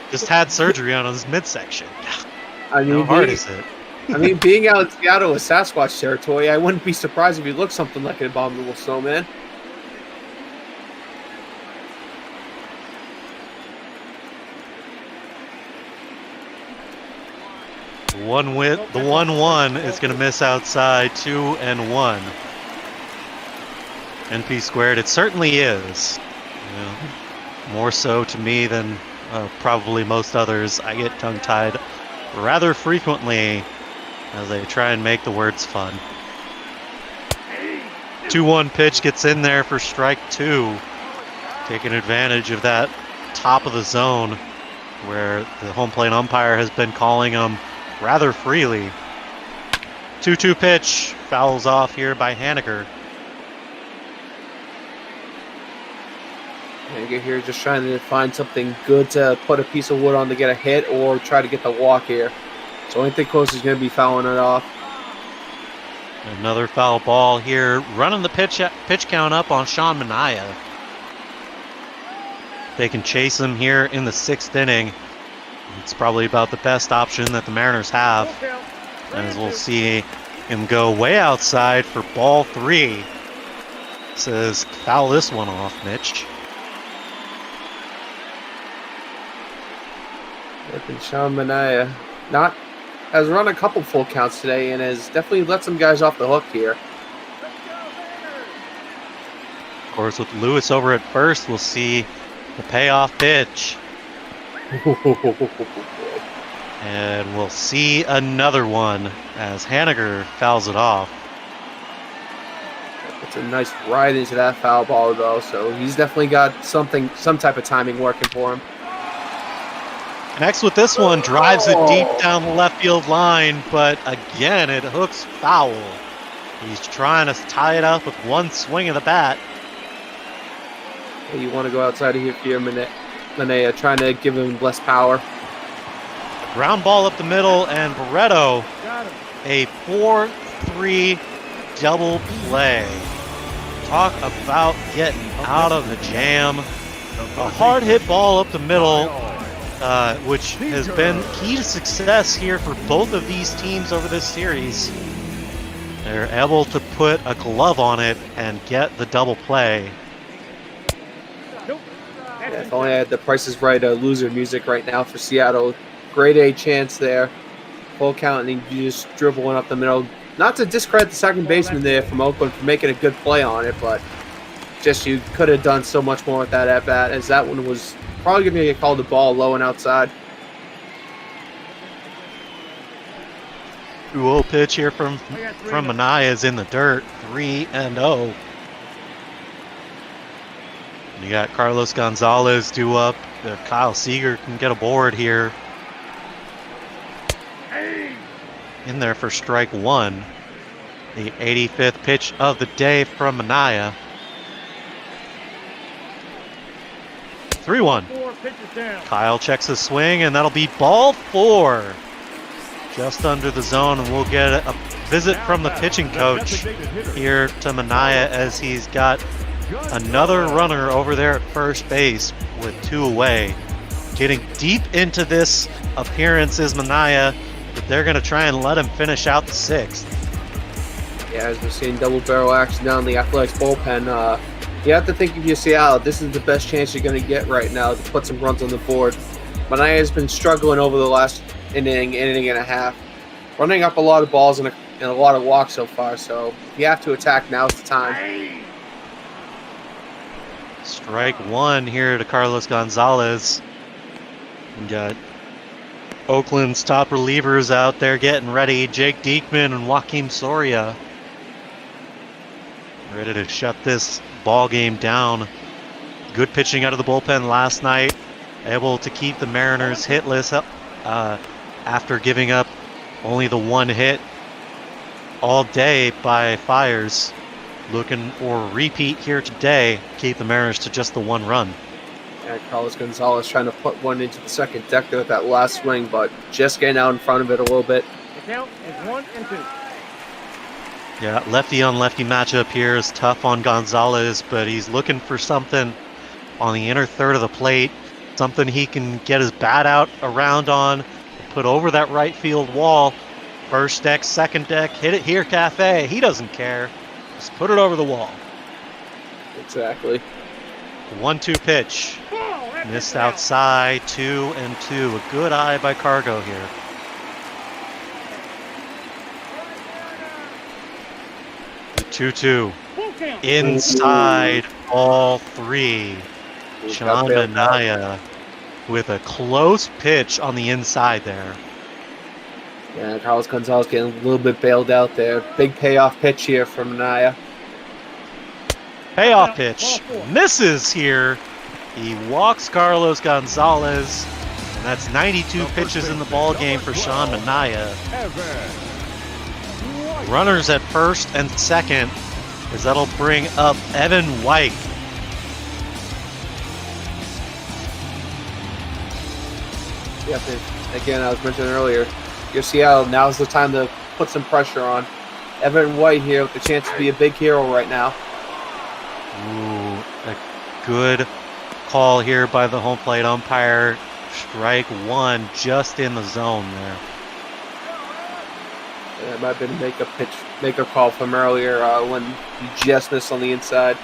just had surgery on his midsection. I mean, how hard is it? I mean, being out in Seattle with Sasquatch territory, I wouldn't be surprised if he looked something like an abominable snowman. The 1-1 is going to miss outside, 2-1. NP squared, it certainly is. You know, more so to me than probably most others. I get tongue-tied rather frequently as I try and make the words fun. 2-1 pitch gets in there for strike 2. Taking advantage of that top of the zone where the home plate umpire has been calling him rather freely. 2-2 pitch, fouls off here by Haniger. Haniger here just trying to find something good to put a piece of wood on to get a hit or try to get the walk here. So I think Close is going to be fouling it off. Another foul ball here, running the pitch count up on Sean Manaea. They can chase him here in the 6th inning. It's probably about the best option that the Mariners have. As we'll see him go way outside for ball 3. Says, foul this one off, Mitch. And Sean Manaea has run a couple full counts today and has definitely let some guys off the hook here. Of course, with Lewis over at first, we'll see the payoff pitch. And we'll see another one as Haniger fouls it off. It's a nice ride into that foul ball, though, so he's definitely got some type of timing working for him. Next with this one, drives it deep down the left field line, but again, it hooks foul. He's trying to tie it up with one swing of the bat. You want to go outside of here for your Manaea, trying to give him less power. Ground ball up the middle, and Barreto, a 4-3 double play. Talk about getting out of the jam. A hard hit ball up the middle, which has been key to success here for both of these teams over this series. They're able to put a glove on it and get the double play. Yeah, if only I had the Price is Right loser music right now for Seattle. Grade A chance there. Full count, and you just dribble one up the middle. Not to discredit the second baseman there from Oakland for making a good play on it, but just you could have done so much more with that at bat, as that one was probably going to get called the ball low and outside. 2-0 pitch here from Manaea is in the dirt. 3-0. You got Carlos Gonzalez due up. Kyle Seager can get aboard here. In there for strike 1. The 85th pitch of the day from Manaea. 3-1. Kyle checks his swing, and that'll be ball 4. Just under the zone, and we'll get a visit from the pitching coach here to Manaea as he's got another runner over there at first base with 2 away. Getting deep into this appearance is Manaea, but they're going to try and let him finish out the 6th. Yeah, as we're seeing double barrel action down the Athletics bullpen, you have to think if you're Seattle, this is the best chance you're going to get right now to put some runs on the board. Manaea has been struggling over the last inning and a half, running up a lot of balls and a lot of walks so far, so if you have to attack, now's the time. Strike 1 here to Carlos Gonzalez. We got Oakland's top relievers out there getting ready. Jake Diekman and Joaquin Soria ready to shut this ball game down. Good pitching out of the bullpen last night. Able to keep the Mariners hitless after giving up only the 1 hit all day by Fiers. Looking for a repeat here today. Keep the Mariners to just the 1 run. Yeah, Carlos Gonzalez trying to put one into the second deck there with that last swing, but just getting out in front of it a little bit. The count is 1 and 2. Yeah, lefty on lefty matchup here is tough on Gonzalez, but he's looking for something on the inner third of the plate, something he can get his bat out around on, put over that right field wall. First deck, second deck, hit it here, Cafe. He doesn't care. Just put it over the wall. Exactly. 1-2 pitch. Missed outside, 2-2. A good eye by Cargo here. The 2-2. Inside all 3. Sean Manaea with a close pitch on the inside there. Yeah, Carlos Gonzalez getting a little bit bailed out there. Big payoff pitch here from Manaea. Payoff pitch. Misses here. He walks Carlos Gonzalez. And that's 92 pitches in the ball game for Sean Manaea. Runners at first and second, as that'll bring up Evan White. Yeah, again, I was mentioning earlier, your Seattle, now's the time to put some pressure on. Evan White here with the chance to be a big hero right now. Ooh, a good call here by the home plate umpire. Strike 1 just in the zone there. Yeah, it might have been a make-up call from earlier when he just missed on the inside.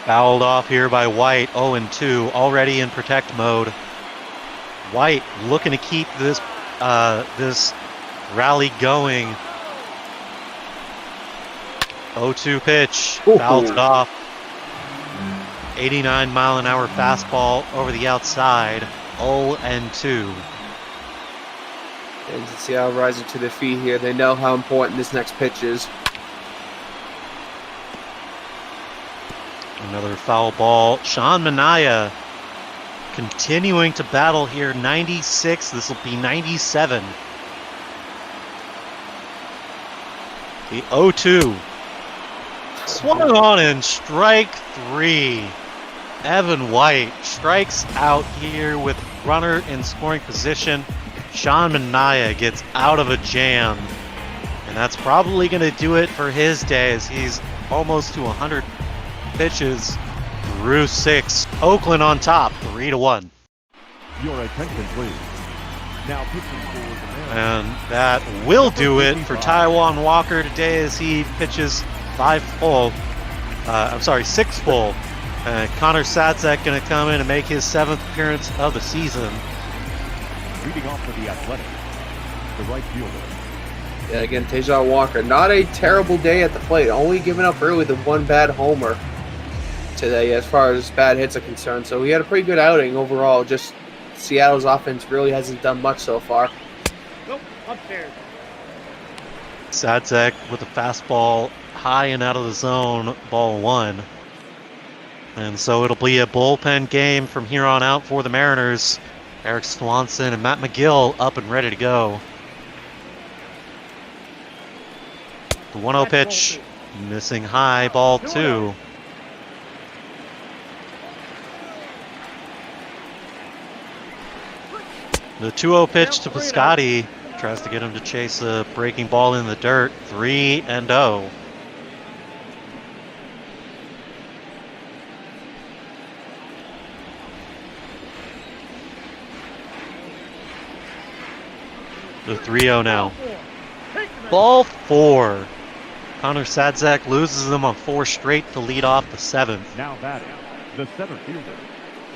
Fouled off here by White, 0-2, already in protect mode. White looking to keep this this rally going. 0-2 pitch, fouls it off. 89-mile-an-hour fastball over the outside, 0-2. And Seattle rising to their feet here. They know how important this next pitch is. Another foul ball. Sean Manaea continuing to battle here. 96. This will be 97. The 0-2. Swung on in strike 3. Evan White strikes out here with runner in scoring position. Sean Manaea gets out of a jam. And that's probably going to do it for his day, as he's almost to 100 pitches through 6. Oakland on top, 3-1. Your attention, please. Now pitching for the Mariners. And that will do it for Taijuan Walker today, as he pitches 6 full. Connor Sadzak going to come in and make his 7th appearance of the season. Leading off for the Athletics, the right fielder. Yeah, again, Taijuan Walker, not a terrible day at the plate. Only giving up really the 1 bad homer today as far as bad hits are concerned. So he had a pretty good outing overall. Just Seattle's offense really hasn't done much so far. Nope, upstairs. Sadzak with a fastball high and out of the zone, ball 1. And so it'll be a bullpen game from here on out for the Mariners. Eric Swanson and Matt McGill up and ready to go. The 1-0 pitch, missing high, ball 2. The 2-0 pitch to Piscotti, tries to get him to chase a breaking ball in the dirt, 3-0. The 3-0 now. Ball 4. Connor Sadzak loses them on 4 straight to lead off the 7th. Now batting, the center fielder.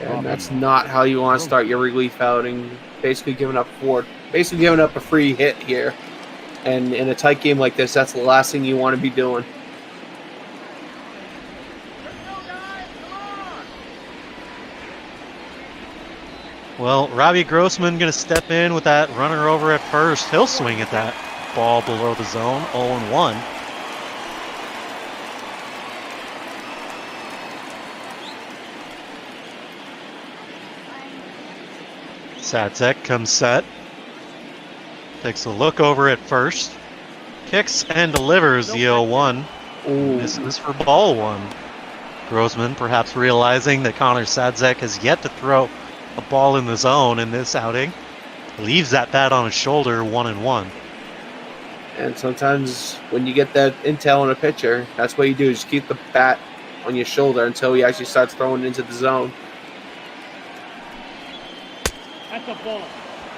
And that's not how you want to start your relief outing. Basically giving up a free hit here. And in a tight game like this, that's the last thing you want to be doing. Well, Robbie Grossman going to step in with that runner over at first. He'll swing at that ball below the zone, 0-1. Sadzek comes set. Takes a look over at first. Kicks and delivers the 0-1. This is for ball 1. Grossman perhaps realizing that Connor Sadzek has yet to throw a ball in the zone in this outing. Leaves that bat on his shoulder, 1-1. And sometimes when you get that intel on a pitcher, that's what you do, is keep the bat on your shoulder until he actually starts throwing into the zone. That's a ball.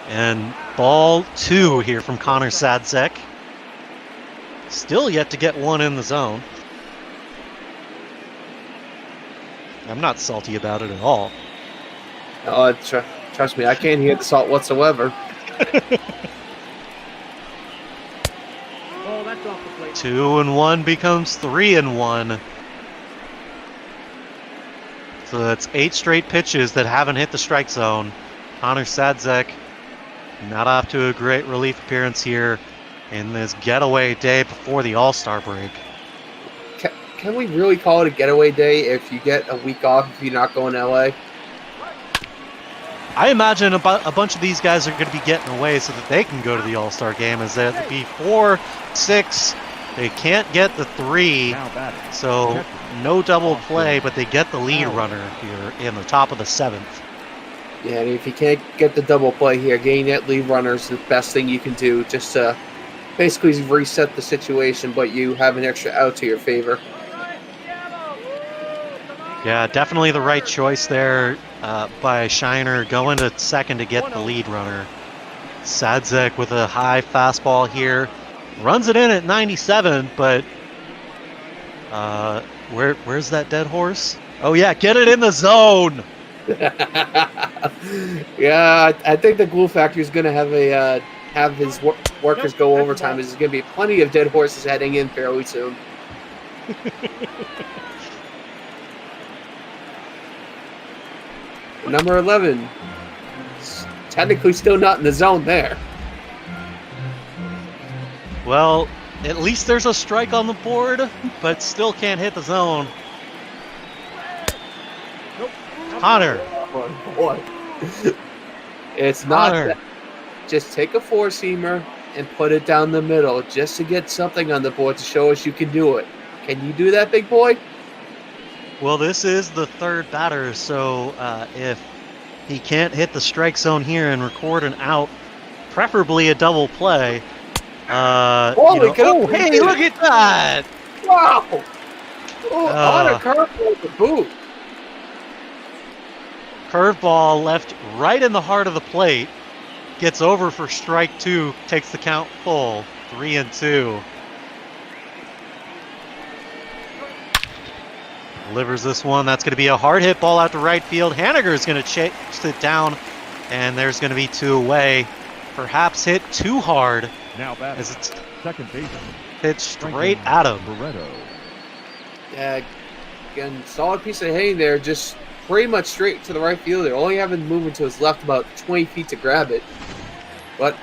And ball 2 here from Connor Sadzek. Still yet to get one in the zone. I'm not salty about it at all. Oh, trust me, I can't hear the salt whatsoever. Oh, that's off the plate. 2-1 becomes 3-1. So that's 8 straight pitches that haven't hit the strike zone. Connor Sadzek not off to a great relief appearance here in this getaway day before the All-Star break. Can we really call it a getaway day if you get a week off if you're not going to LA? I imagine a bunch of these guys are going to be getting away so that they can go to the All-Star game. As that be 4, 6, they can't get the 3, so no double play, but they get the lead runner here in the top of the 7th. Yeah, and if you can't get the double play here, getting that lead runner is the best thing you can do, just to basically reset the situation, but you have an extra out to your favor. Yeah, definitely the right choice there by Shiner, going to second to get the lead runner. Sadzek with a high fastball here. Runs it in at 97, but where's that dead horse? Oh yeah, get it in the zone! Yeah, I think the Glue Factory is going to have his workers go overtime. There's going to be plenty of dead horses heading in fairly soon. Number 11, technically still not in the zone there. Well, at least there's a strike on the board, but still can't hit the zone. Connor. Oh, boy. It's not that. Just take a 4-seamer and put it down the middle just to get something on the board to show us you can do it. Can you do that, big boy? Well, this is the 3rd batter, so if he can't hit the strike zone here and record an out, preferably a double play. Hey, look at that! Wow! On a curveball to boot. Curveball left right in the heart of the plate. Gets over for strike 2, takes the count full. 3-2. Delivers this one. That's going to be a hard hit ball out to right field. Haniger is going to chase it down, and there's going to be 2 away. Perhaps hit too hard. Now batting, as it's second baseman. Hit straight at him. Yeah, again, solid piece of hitting there. Just pretty much straight to the right fielder. Only having to move into his left about 20 feet to grab it. But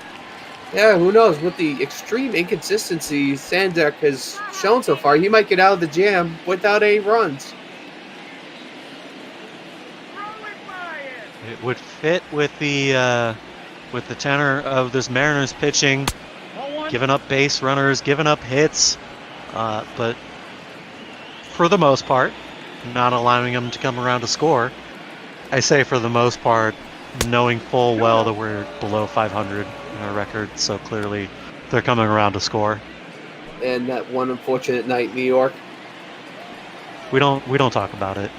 yeah, who knows? With the extreme inconsistency Sandek has shown so far, he might get out of the jam without any runs. It would fit with the tenor of this Mariners pitching, giving up base runners, giving up hits, but for the most part, not allowing them to come around to score. I say for the most part, knowing full well that we're below 500 in our record, so clearly they're coming around to score. And that one unfortunate night in New York. We don't talk about it.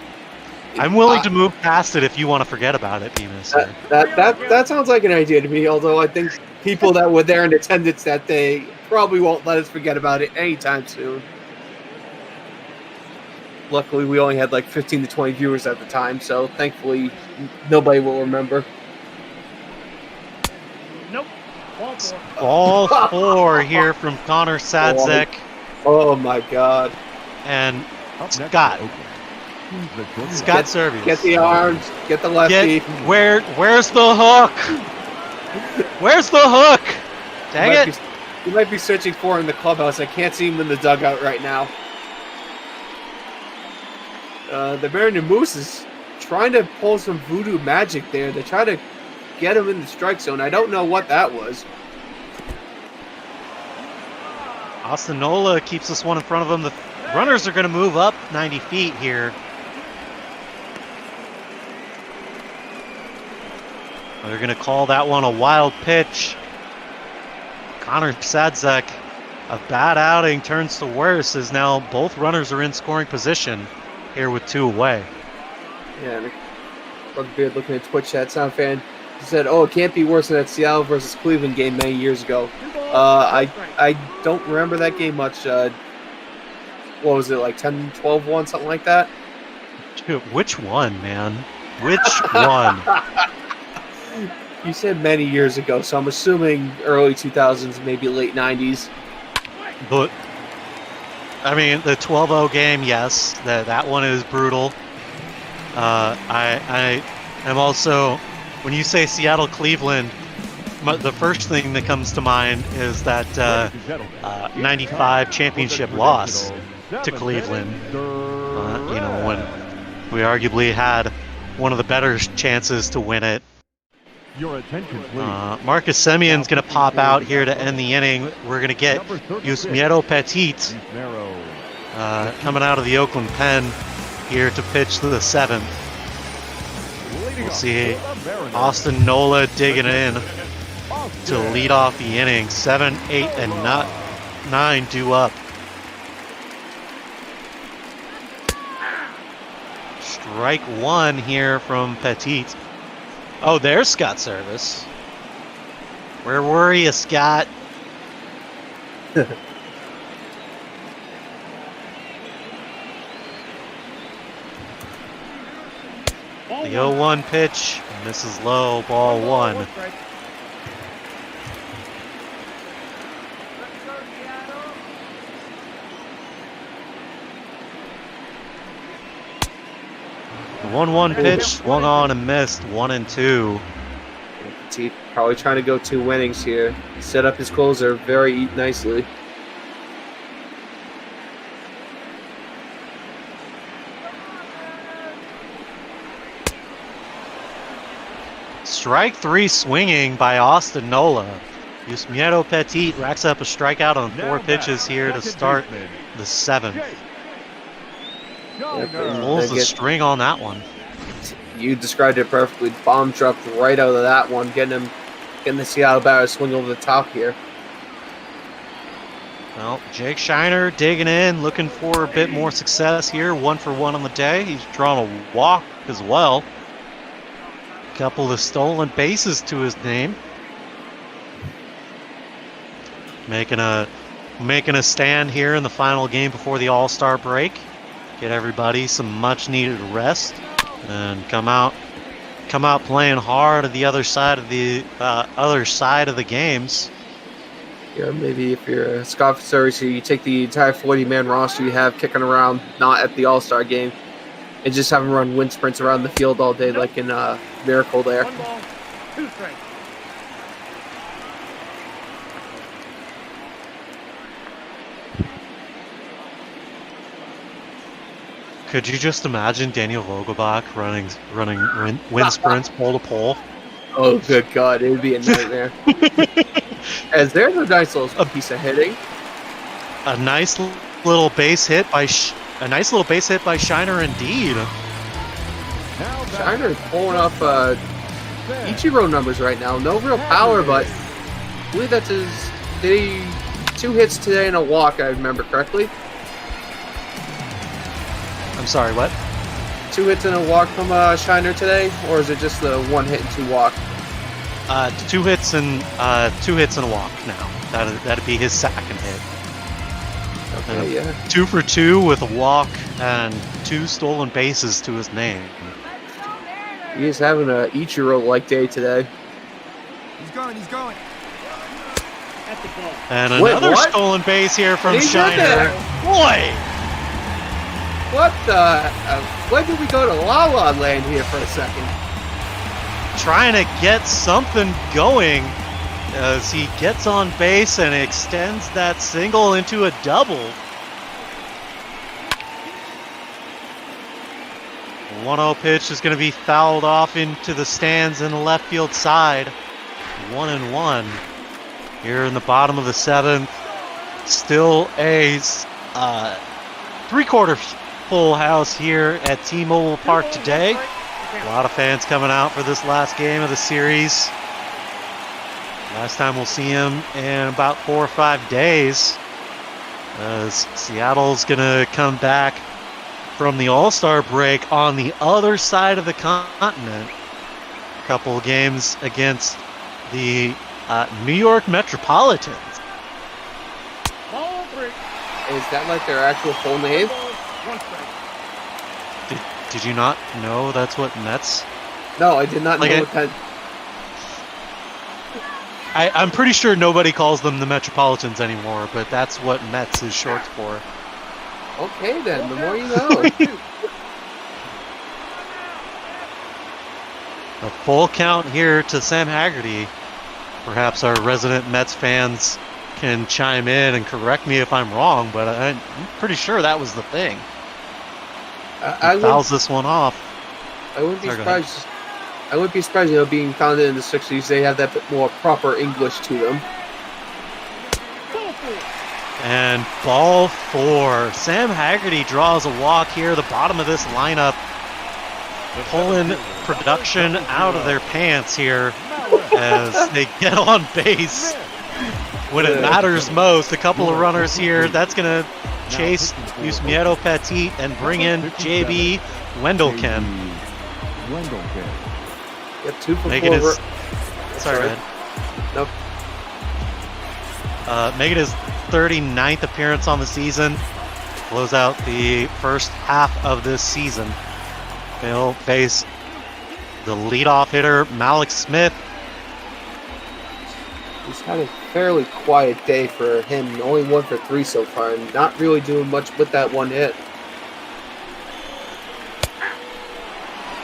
I'm willing to move past it if you want to forget about it, Bemis. That sounds like an idea to me, although I think people that were there in attendance that day probably won't let us forget about it anytime soon. Luckily, we only had like 15 to 20 viewers at the time, so thankfully nobody will remember. Nope. Ball 4 here from Connor Sadzek. Oh my God. And Scott. Scott Servius. Get the arms. Get the lefty. Where's the hook? Where's the hook? Dang it. You might be searching for him in the clubhouse. I can't see him in the dugout right now. The Maryland Moose is trying to pull some voodoo magic there to try to get him in the strike zone. I don't know what that was. Austin Nola keeps this one in front of him. The runners are going to move up 90 feet here. They're going to call that one a wild pitch. Connor Sadzek, a bad outing turns to worse as now both runners are in scoring position here with 2 away. Yeah, Rugbeard looking at Twitch chat. Sound fan said, "Oh, it can't be worse than that Seattle versus Cleveland game many years ago." I don't remember that game much. What was it, like 10-12-1, something like that? Dude, which one, man? Which one? You said many years ago, so I'm assuming early 2000s, maybe late 90s. But I mean, the 12-0 game, yes, that one is brutal. I am also, when you say Seattle-Cleveland, the first thing that comes to mind is that 95 championship loss to Cleveland. You know, when we arguably had one of the better chances to win it. Your attention, please. Marcus Semion's going to pop out here to end the inning. We're going to get Yusmiero Petit coming out of the Oakland pen here to pitch to the 7th. We'll see Austin Nola digging in to lead off the inning. 7, 8, and 9 due up. Strike 1 here from Petit. Oh, there's Scott Service. Where were you, Scott? The 0-1 pitch, misses low, ball 1. The 1-1 pitch, swung on and missed, 1 and 2. Petit probably trying to go 2 innings here. Set up his closer very nicely. Strike 3 swinging by Austin Nola. Yusmiero Petit racks up a strikeout on 4 pitches here to start the 7th. Pulls the string on that one. You described it perfectly. Bomb dropped right out of that one, getting the Seattle batter swing over the top here. Well, Jake Shiner digging in, looking for a bit more success here. 1 for 1 on the day. He's drawn a walk as well. A couple of stolen bases to his name. Making a stand here in the final game before the All-Star break. Get everybody some much-needed rest and come out playing hard at the other side of the games. Yeah, maybe if you're a Scott Service, you take the entire 40-man roster you have kicking around, not at the All-Star game, and just have them run wind sprints around the field all day, like in Miracle there. 1 ball, 2 strikes. Could you just imagine Daniel Vogelbach running wind sprints pole to pole? Oh, good God, it would be a nightmare. As there's a nice little piece of hitting. A nice little base hit by Shiner indeed. Shiner is pulling off Ichiro numbers right now. No real power, but I believe that's his 2 hits today and a walk, I remember correctly. I'm sorry, what? 2 hits and a walk from Shiner today, or is it just the 1 hit and 2 walk? 2 hits and a walk now. That'd be his second hit. Okay, yeah. 2 for 2 with a walk and 2 stolen bases to his name. He is having a Ichiro-like day today. He's going. At the ball. And Wait, another what? stolen base here from He did Shiner. that. Boy! What the? When did we go to La La Land here for a second? Trying to get something going as he gets on base and extends that single into a double. 1-0 pitch is going to be fouled off into the stands in the left field side. 1-1 here in the bottom of the 7th. Still a 3/4 full house here at T-Mobile Park today. A lot of fans coming out for this last game of the series. Last time we'll see him in about 4 or 5 days, as Seattle's going to come back from the All-Star break on the other side of the continent. A couple of games against the New York Metropolitans. Ball 3. Is that like their actual full name? Did you not know that's what Mets? No, I did not know what that. I'm pretty sure nobody calls them the Metropolitans anymore, but that's what Mets is short for. Okay, then. The more you know. A full count here to Sam Haggerty. Perhaps our resident Mets fans can chime in and correct me if I'm wrong, but I'm pretty sure that was the thing. I fouls this one off. I wouldn't be surprised. I wouldn't be surprised, being founded in the 60s, they have that bit more proper English to them. And ball 4. Sam Haggerty draws a walk here, the bottom of this lineup, pulling production out of their pants here as they get on base when it matters most. A couple of runners here. That's going to chase Yusmiero Petit and bring in JB Wendelken. Yep, 2 for Making 4. Sorry, man. Nope. Making his 39th appearance on the season. Close out the first half of this season. He'll face the leadoff hitter, Malik Smith. He's had a fairly quiet day for him. Only 1 for 3 so far, and not really doing much with that 1 hit.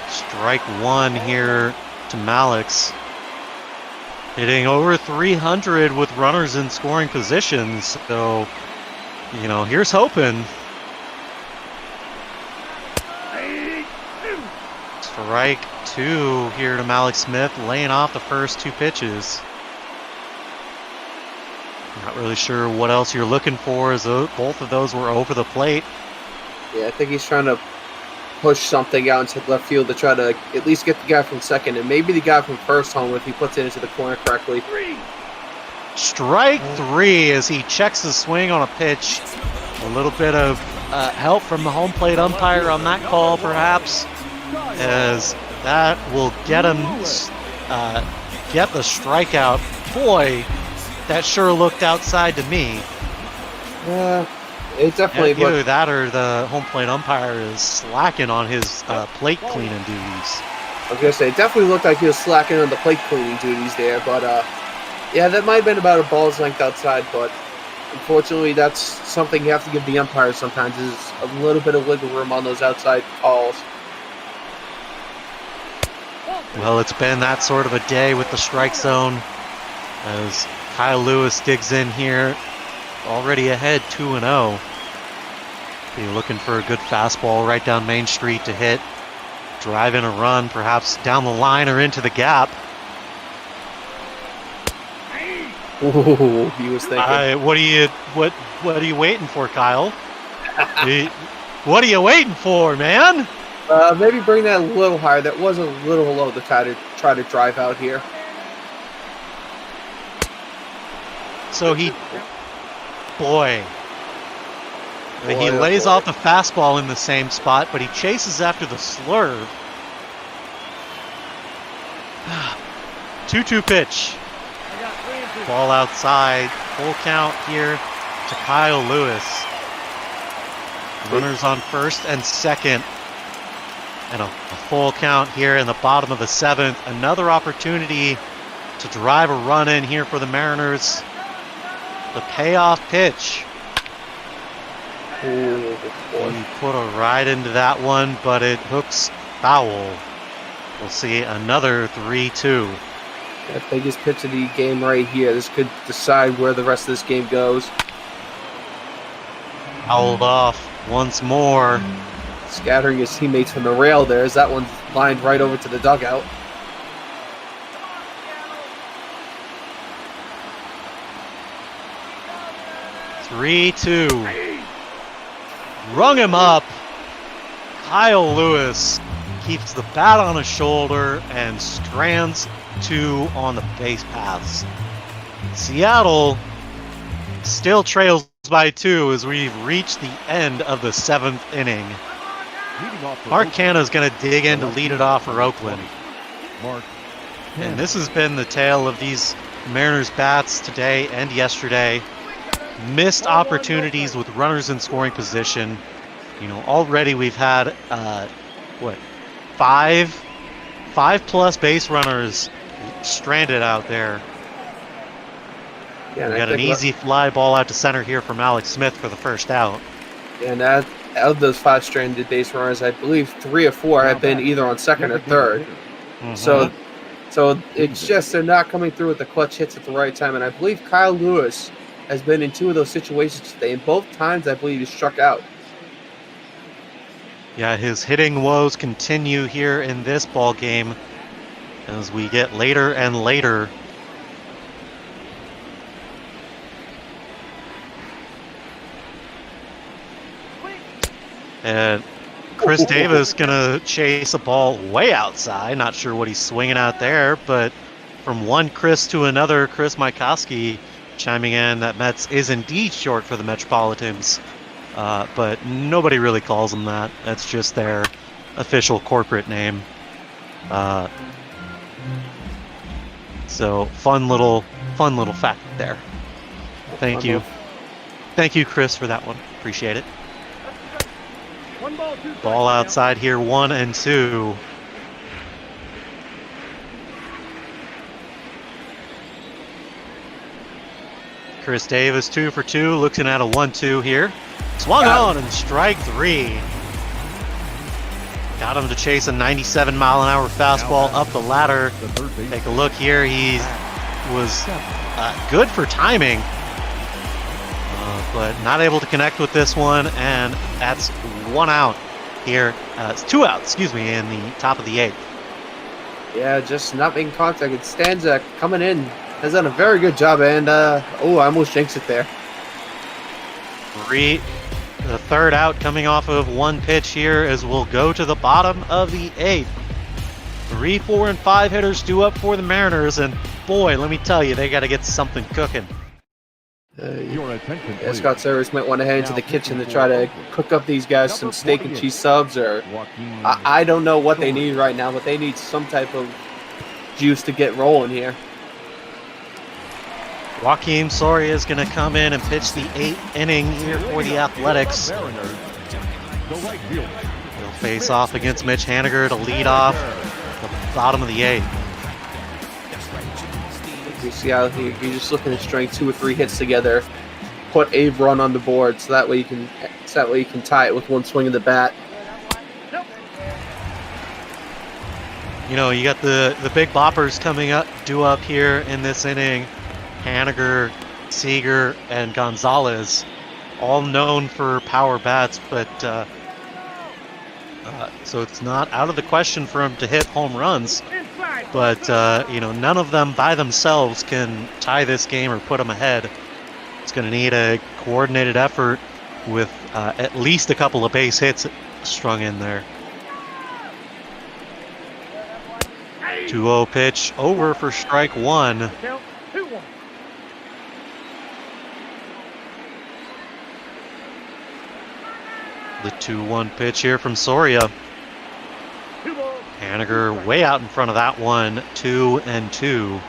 Strike 1 here to Malix. Hitting over 300 with runners in scoring positions. So, here's hoping. Strike 2 here to Malik Smith, laying off the first 2 pitches. Not really sure what else you're looking for, as both of those were over the plate. Yeah, I think he's trying to push something out into left field to try to at least get the guy from second and maybe the guy from first home if he puts it into the corner correctly. Strike 3 as he checks the swing on a pitch. A little bit of help from the home plate umpire on that call, perhaps, as that will get him get the strikeout. Boy, that sure looked outside to me. It definitely. Either that or the home plate umpire is slacking on his plate cleaning duties. I was gonna say, it definitely looked like he was slacking on the plate cleaning duties there, but yeah, that might have been about a ball's length outside. But unfortunately, that's something you have to give the umpires sometimes, is a little bit of wiggle room on those outside calls. Well, it's been that sort of a day with the strike zone, as Kyle Lewis digs in here, already ahead 2-0. Be looking for a good fastball right down Main Street to hit. Drive in a run, perhaps down the line or into the gap. Ooh, he was thinking. What are you waiting for, Kyle? What are you waiting for, man? Maybe bring that a little higher. That was a little low to try to drive out here. So he lays off the fastball in the same spot, but he chases after the slurve. 2-2 pitch. Ball outside. Full count here to Kyle Lewis. Runners on first and second. And a full count here in the bottom of the 7th. Another opportunity to drive a run in here for the Mariners. The payoff pitch. Ooh, He put a ride into that one, but it hooks foul. We'll see another 3-2. That biggest pitch of the game right here. This could decide where the rest of this game goes. Fouled off once more. Scattering his teammates from the rail there as that one's lined right over to the dugout. Three-two. Rung him up. Kyle Lewis keeps the bat on his shoulder and strands 2 on the base paths. Seattle still trails by 2 as we've reached the end of the 7th inning. Mark Canha's going to dig in to lead it off for Oakland. And this has been the tale of these Mariners bats today and yesterday. Missed opportunities with runners in scoring position. You know, already we've had, five plus base runners stranded out there. Yeah, we got an easy fly ball out to center here from Alex Smith for the first out. And out of those 5 stranded base runners, I believe 3 or 4 have been either on second or third. Mm-hmm. So it's just they're not coming through with the clutch hits at the right time. And I believe Kyle Lewis has been in 2 of those situations today. And both times, I believe he struck out. Yeah, his hitting woes continue here in this ball game as we get later and later. And Chris Davis gonna chase a ball way outside. Not sure what he's swinging out there, but from one Chris to another, Chris Mikoski chiming in that Mets is indeed short for the Metropolitans. But nobody really calls them that. That's just their official corporate name. So fun little fact there. Thank you, Chris, for that one. Appreciate it. Ball outside here, 1 and 2. Chris Davis 2 for 2, looking at a 1-2 here. Swung on and strike 3. Got him to chase a 97-mile-an-hour fastball up the ladder. Take a look here. He was good for timing, but not able to connect with this one, and that's 1 out here. It's 2 outs, excuse me, in the top of the 8th. Yeah, just not making contact. It's Stanzak coming in. Has done a very good job, and I almost jinxed it there. The 3rd out coming off of 1 pitch here as we'll go to the bottom of the 8th. 3, 4, and 5 hitters due up for the Mariners, and boy, let me tell you, they got to get something cooking. Scott Service might want to head into the kitchen to try to cook up these guys some steak and cheese subs, or I don't know what they need right now, but they need some type of juice to get rolling here. Joaquin Soria is going to come in and pitch the 8th inning here for the Athletics. He'll face off against Mitch Haniger to lead off the bottom of the 8th. You see how you're just looking to string 2 or 3 hits together, put a run on the board, so that way you can tie it with 1 swing of the bat. You know, you got the big boppers coming up, due up here in this inning. Haniger, Seager, and Gonzalez, all known for power bats, but so it's not out of the question for him to hit home runs. But none of them by themselves can tie this game or put them ahead. It's going to need a coordinated effort with at least a couple of base hits strung in there. 2-0 pitch over for strike 1. The 2-1 pitch here from Soria. Haniger way out in front of that one, 2-2.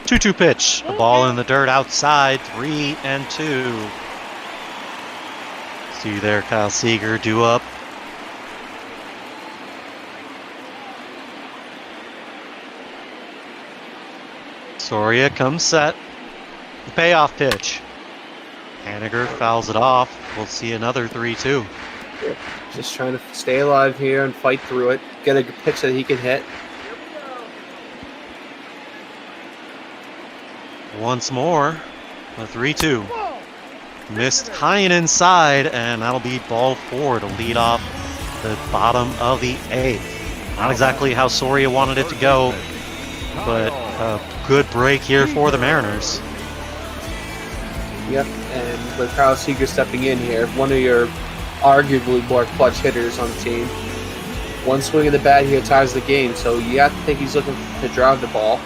Two-two pitch. The ball in the dirt outside, 3-2. See there, Kyle Seager due up. Soria comes set. The payoff pitch. Haniger fouls it off. We'll see another 3-2. Just trying to stay alive here and fight through it. Get a pitch that he can hit. Once more, a 3-2. Missed high and inside, and that'll be ball 4 to lead off the bottom of the 8th. Not exactly how Soria wanted it to go, but a good break here for the Mariners. Yep, and with Kyle Seager stepping in here, one of your arguably more clutch hitters on the team. One swing of the bat here ties the game, so you have to think he's looking to drive the ball.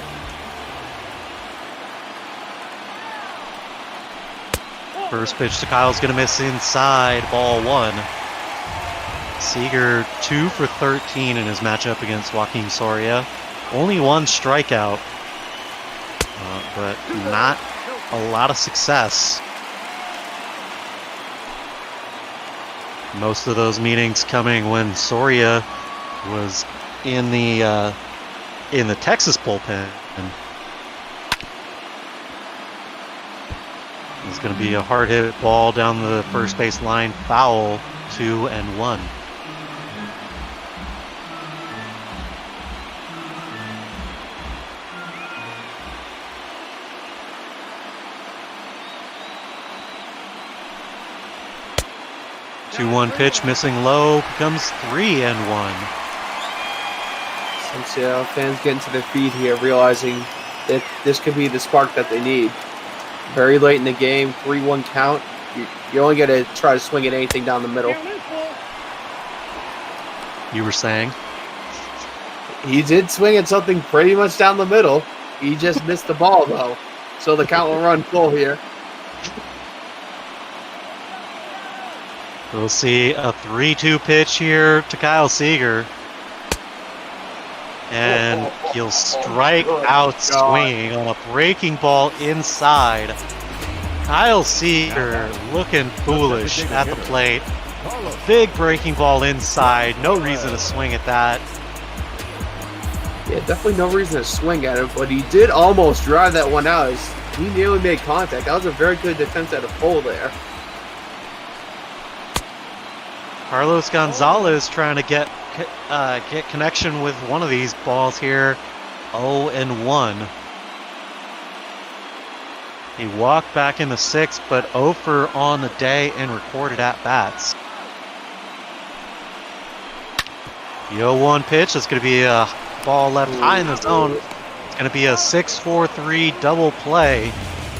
First pitch to Kyle's going to miss inside, ball 1. Seager 2 for 13 in his matchup against Joaquin Soria. Only 1 strikeout, but not a lot of success. Most of those meetings coming when Soria was in the Texas bullpen. It's going to be a hard hit ball down the first base line, foul, 2-1. Two-one pitch missing low, becomes 3-1. Some Seattle fans getting to their feet here, realizing that this could be the spark that they need. Very late in the game, 3-1 count. You only got to try to swing at anything down the middle. You were saying? He did swing at something pretty much down the middle. He just missed the ball, though. So the count will run full here. We'll see a 3-2 pitch here to Kyle Seager. And he'll strike out swinging on a breaking ball inside. Kyle Seager looking foolish at the plate. Big breaking ball inside. No reason to swing at that. Yeah, definitely no reason to swing at it, but he did almost drive that one out. He nearly made contact. That was a very good defense at a pole there. Carlos Gonzalez trying to get connection with one of these balls here. 0-1. He walked back in the 6th, but 0 for on the day in recorded at-bats. The 0-1 pitch is going to be a ball left high in the zone. It's going to be a 6-4-3 double play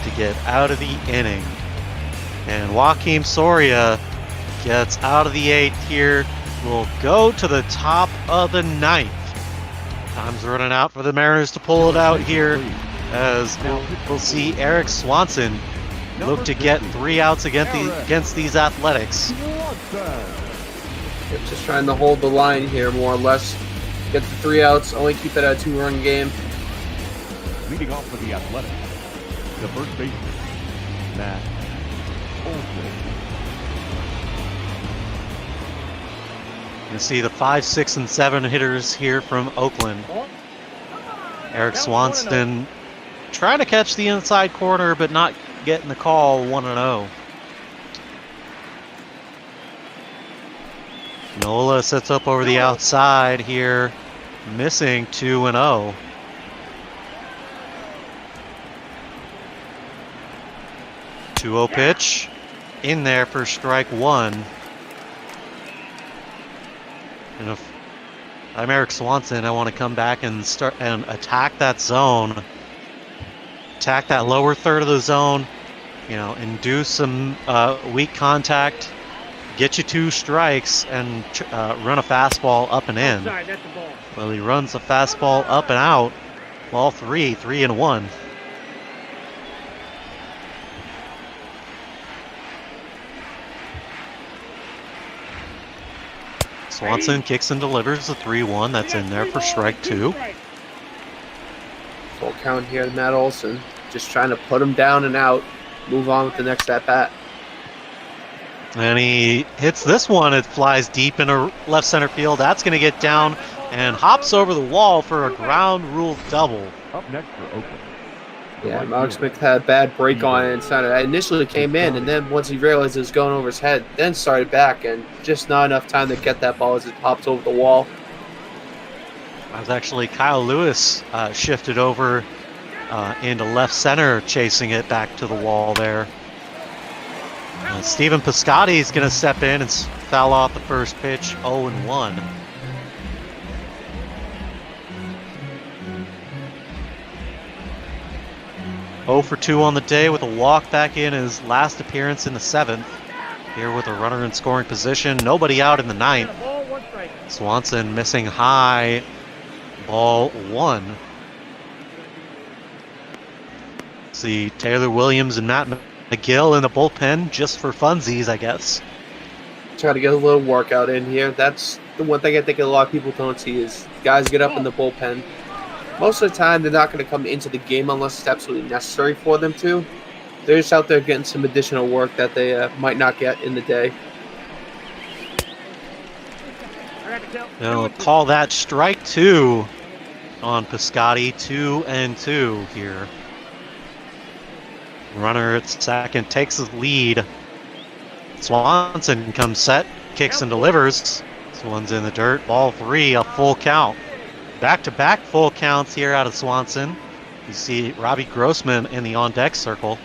to get out of the inning. And Joaquin Soria gets out of the 8th here. Will go to the top of the 9th. Time's running out for the Mariners to pull it out here, as we'll see Eric Swanson look to get 3 outs against these Athletics. Yep, just trying to hold the line here, more or less. Get the 3 outs, only keep it a 2-run game. Leading off for the Athletics, the first baseman, Matt. You see the 5, 6, and 7 hitters here from Oakland. Eric Swanson trying to catch the inside corner, but not getting the call. 1-0. Nola sets up over the outside here, missing 2-0. Two-0 pitch in there for strike 1. And if I'm Eric Swanson, I want to come back and start and attack that zone, attack that lower third of the zone, induce some weak contact, get you 2 strikes, and run a fastball up and in. Well, he runs a fastball up and out. Ball 3-1. Swanson kicks and delivers the 3-1. That's in there for strike 2. Full count here to Matt Olson. Just trying to put him down and out. Move on with the next at-bat. And he hits this one. It flies deep into left center field. That's going to get down and hops over the wall for a ground rule double. Up next for Oakland. Yeah, Mark Smith had a bad break on it inside. It initially came in, and then once he realized it was going over his head, then started back, and just not enough time to get that ball as it pops over the wall. That was actually Kyle Lewis shifted over into left center, chasing it back to the wall there. Stephen Piscotty is going to step in and foul off the first pitch, 0-1. Oh for 2 on the day with a walk back in his last appearance in the 7th. Here with a runner in scoring position. Nobody out in the 9th. Swanson missing high. Ball 1. See Taylor Williams and Matt McGill in the bullpen just for funsies, I guess. Try to get a little workout in here. That's the one thing I think a lot of people don't see is guys get up in the bullpen. Most of the time, they're not going to come into the game unless it's absolutely necessary for them to. They're just out there getting some additional work that they might not get in the day. They'll call that strike 2 on Piscotty. 2-2 here. Runner at second takes the lead. Swanson comes set, kicks and delivers. This one's in the dirt. Ball 3, a full count. Back-to-back full counts here out of Swanson. You see Robbie Grossman in the on-deck circle.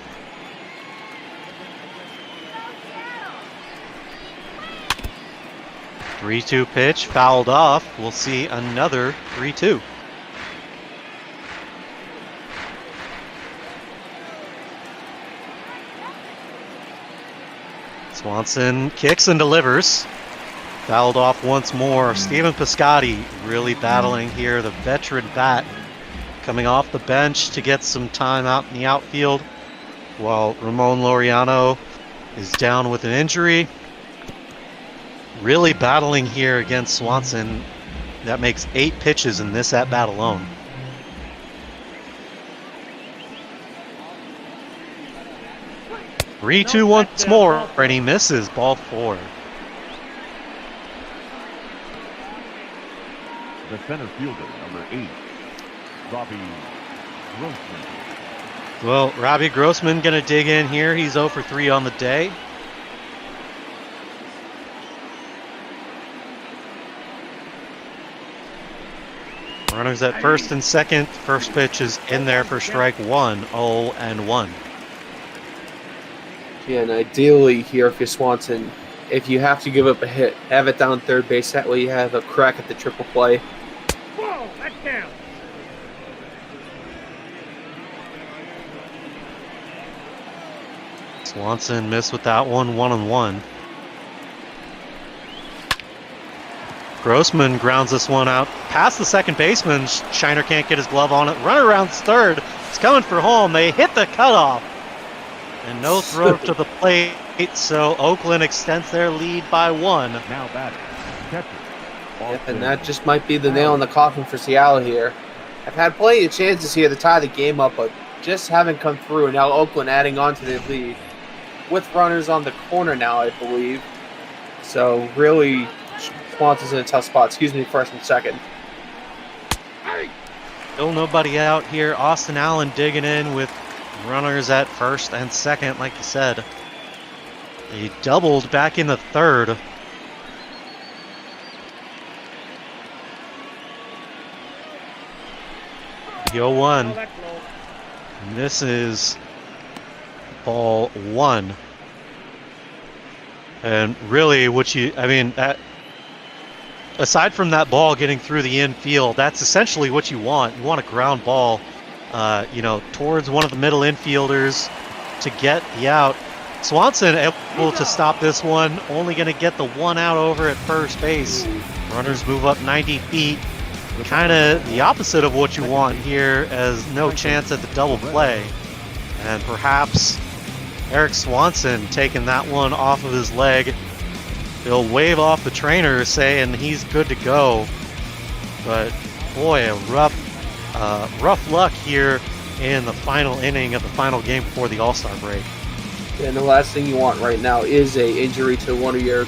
Three-two pitch, fouled off. We'll see another 3-2. Swanson kicks and delivers. Fouled off once more. Stephen Piscotty really battling here. The veteran bat coming off the bench to get some time out in the outfield, while Ramon Laureano is down with an injury. Really battling here against Swanson. That makes 8 pitches in this at-bat alone. Three-two once more, and he misses. Ball 4. The center fielder, number 8, Robbie Grossman. Well, Robbie Grossman going to dig in here. He's 0 for 3 on the day. Runners at first and second. First pitch is in there for strike 1. 0-1. Yeah, and ideally here if you're Swanson, if you have to give up a hit, have it down third base. That way you have a crack at the triple play. Whoa, that's down. Swanson missed with that one, 1-1. Grossman grounds this one out past the second baseman. Shiner can't get his glove on it. Runner rounds third. It's coming for home. They hit the cutoff. And no throw to the plate, so Oakland extends their lead by 1. Now batting, catcher. Yep, and that just might be the nail in the coffin for Seattle here. I've had plenty of chances here to tie the game up, but just haven't come through. And now Oakland adding on to their lead with runners on the corner now, I believe. So really, Swanson's in a tough spot. Excuse me, first and second. Still nobody out here. Austin Allen digging in with runners at first and second, like you said. He doubled back in the third. Yo 1. This is ball 1. And really, aside from that ball getting through the infield, that's essentially what you want. You want a ground ball, towards one of the middle infielders to get the out. Swanson able to stop this one, only going to get the 1 out over at first base. Runners move up 90 feet. Kind of the opposite of what you want here, as no chance at the double play. And perhaps Eric Swanson taking that one off of his leg He'll wave off the trainer saying he's good to go. But boy, a rough luck here in the final inning of the final game before the All-Star break. And the last thing you want right now is a injury to one of your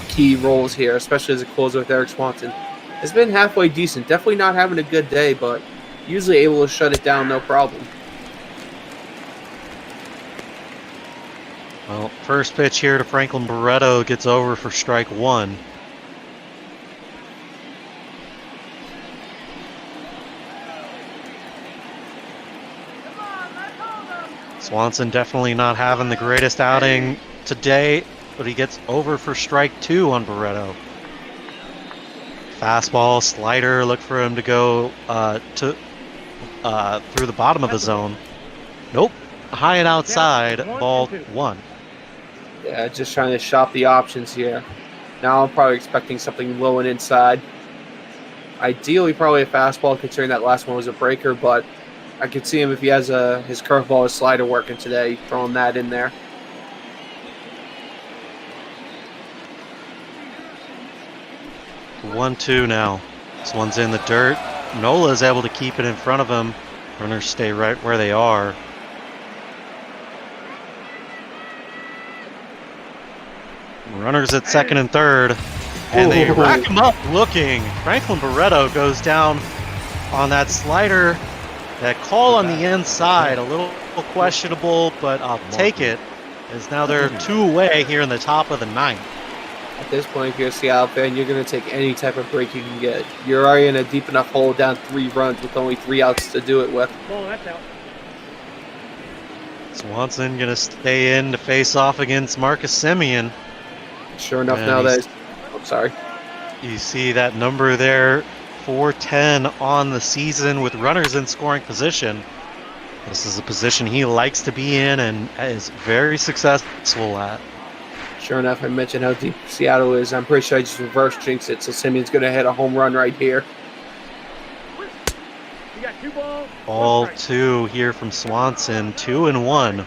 key roles here, especially as a closer with Erik Swanson. It's been halfway decent. Definitely not having a good day, but usually able to shut it down no problem. Well, first pitch here to Franklin Barreto gets over for strike one. Swanson definitely not having the greatest outing today, but he gets over for strike two on Barreto. Fastball, slider, look for him to go through the bottom of the zone. Nope, high and outside, ball one. Yeah, just trying to shop the options here. Now I'm probably expecting something low and inside. Ideally, probably a fastball, considering that last one was a breaker, but I could see him if he has his curveball or slider working today, throwing that in there. One-two now. This one's in the dirt. Nola is able to keep it in front of him. Runners stay right where they are. Runners at second and third. And they rack him up looking. Franklin Barreto goes down on that slider. That call on the inside, a little questionable, but I'll take it, as now they're two away here in the top of the ninth. At this point, if you're a Seattle fan, you're going to take any type of break you can get. You're already in a deep enough hole down 3 runs with only 3 outs to do it with. Oh, that's out. Swanson going to stay in to face off against Marcus Semien. Sure enough, now that sorry. You see that number there, 410 on the season with runners in scoring position. This is a position he likes to be in and is very successful at. Sure enough, I mentioned how deep Seattle is. I'm pretty sure I just reverse jinxed it, so Simeon's going to hit a home run right here. You got 2 balls. Ball 2 here from Swanson, 2-1.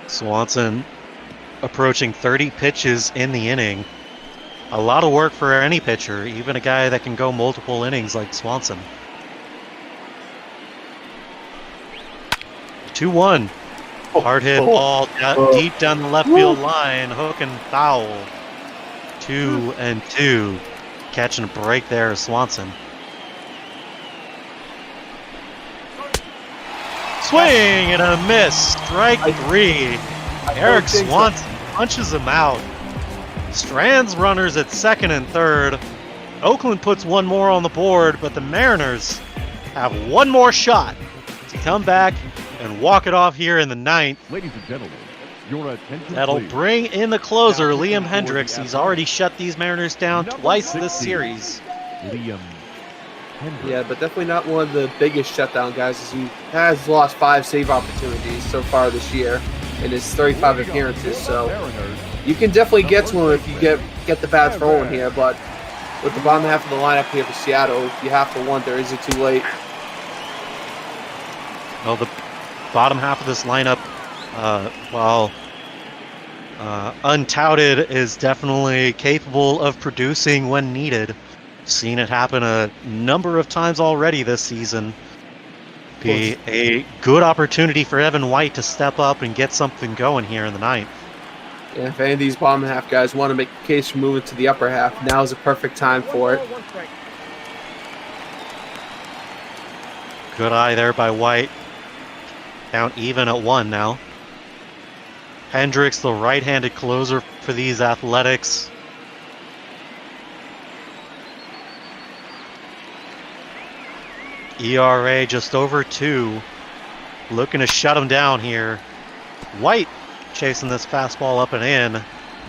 Swanson approaching 30 pitches in the inning. A lot of work for any pitcher, even a guy that can go multiple innings like Swanson. 2-1. Hard hit ball deep down the left field line, hook and foul. 2-2. Catching a break there is Swanson. Swing and a miss. Strike 3. Erik Swanson punches him out. Strands runners at second and third. Oakland puts one more on the board, but the Mariners have one more shot to come back and walk it off here in the ninth. Ladies and gentlemen, your attention That'll please. bring in the closer, Liam Hendriks. He's already shut these Mariners down twice this series. Liam Hendriks. Yeah, but definitely not one of the biggest shutdown guys, as he has lost 5 save opportunities so far this year in his 35 appearances. So you can definitely get to him if you get the bats rolling here, but with the bottom half of the lineup here for Seattle, you have to wonder, is it too late? Well, the bottom half of this lineup, while untouted, is definitely capable of producing when needed. Seen it happen a number of times already this season. Be a good opportunity for Evan White to step up and get something going here in the ninth. Yeah, if any of these bottom half guys want to make a case for moving to the upper half, now is a perfect time for it. Good eye there by White. Count even at 1 now. Hendriks, the right-handed closer for these Athletics. ERA just over 2. Looking to shut him down here. White chasing this fastball up and in.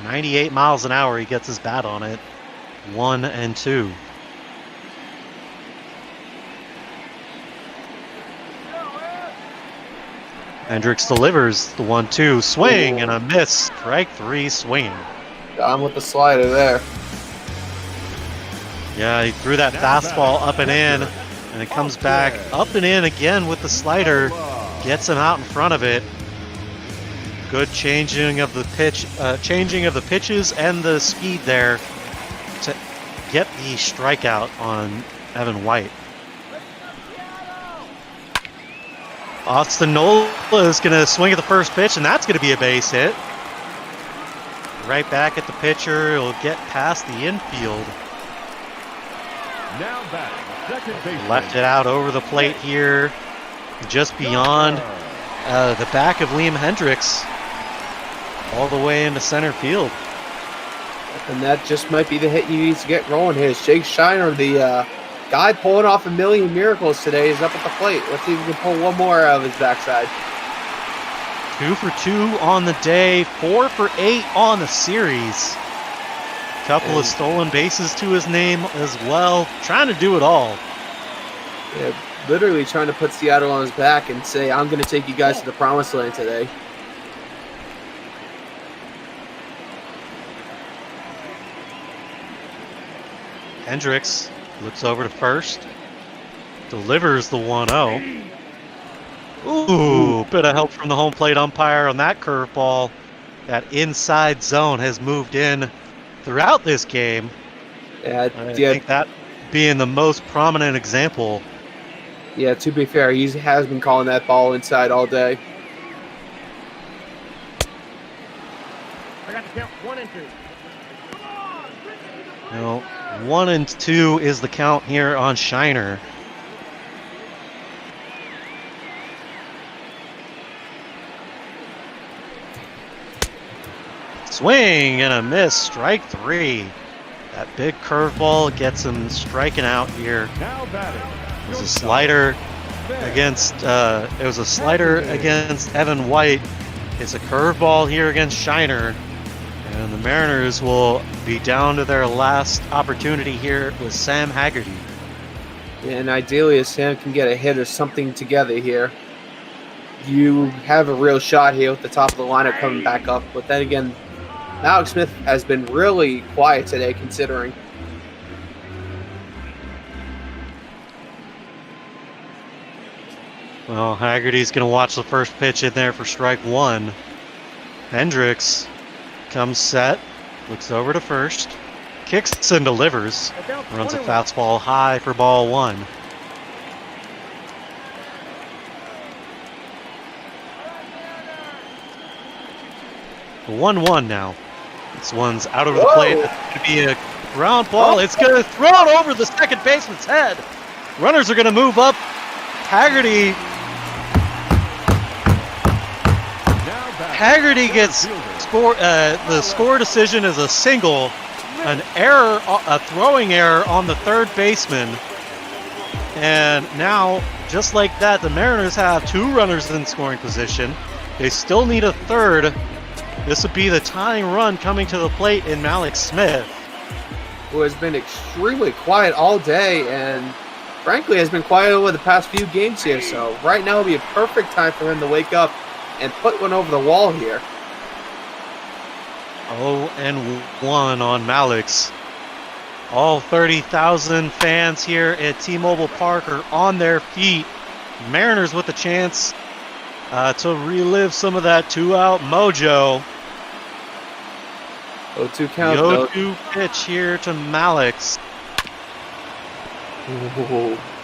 98 miles an hour, he gets his bat on it. 1-2. Hendriks delivers the 1-2. Swing and a miss. Strike 3 swing. I'm with the slider there. Yeah, he threw that fastball up and in, and it comes back up and in again with the slider. Gets him out in front of it. Good changing of the pitches and the speed there to get the strikeout on Evan White. Austin Nola is going to swing at the first pitch, and that's going to be a base hit. Right back at the pitcher. It'll get past the infield. Now back, second baseman. Left it out over the plate here, just beyond the back of Liam Hendricks, all the way into center field. And that just might be the hit you need to get rolling here. Jake Shiner, the guy pulling off a million miracles today, is up at the plate. Let's see if we can pull one more out of his backside. 2 for 2 on the day, 4 for 8 on the series. Couple of stolen bases to his name as well. Trying to do it all. Yeah, literally trying to put Seattle on his back and say, I'm going to take you guys to the promised land today. Hendricks looks over to first. Delivers the 1-0. Ooh, bit of help from the home plate umpire on that curveball. That inside zone has moved in throughout this game. I think that being the most prominent example. Yeah, to be fair, he has been calling that ball inside all day. I got to count 1 and 2. You know, 1 and 2 is the count here on Shiner. Swing and a miss, strike 3. That big curveball gets him striking out here. It was a slider against Evan White. It's a curveball here against Shiner, and the Mariners will be down to their last opportunity here with Sam Haggerty. Yeah, and ideally, if Sam can get a hit or something together here, you have a real shot here with the top of the lineup coming back up. But then again, Alex Smith has been really quiet today, considering. Well, Haggerty's going to watch the first pitch in there for strike 1. Hendricks comes set, looks over to first, kicks and delivers, runs a fastball high for ball 1. The 1-1 now. This one's out over the plate. It's going to be a ground ball. It's going to throw it over the second baseman's head. Runners are going to move up. Haggerty gets the score decision is a single, an error, a throwing error on the third baseman. And now, just like that, the Mariners have 2 runners in scoring position. They still need a third. This would be the tying run coming to the plate in Alex Smith, who has been extremely quiet all day and frankly has been quiet over the past few games here. So right now would be a perfect time for him to wake up and put one over the wall here. 0-1 on Malix. All 30,000 fans here at T-Mobile Park are on their feet. Mariners with a chance to relive some of that 2-out mojo. 0-2 count. 0-2 pitch here to Malix.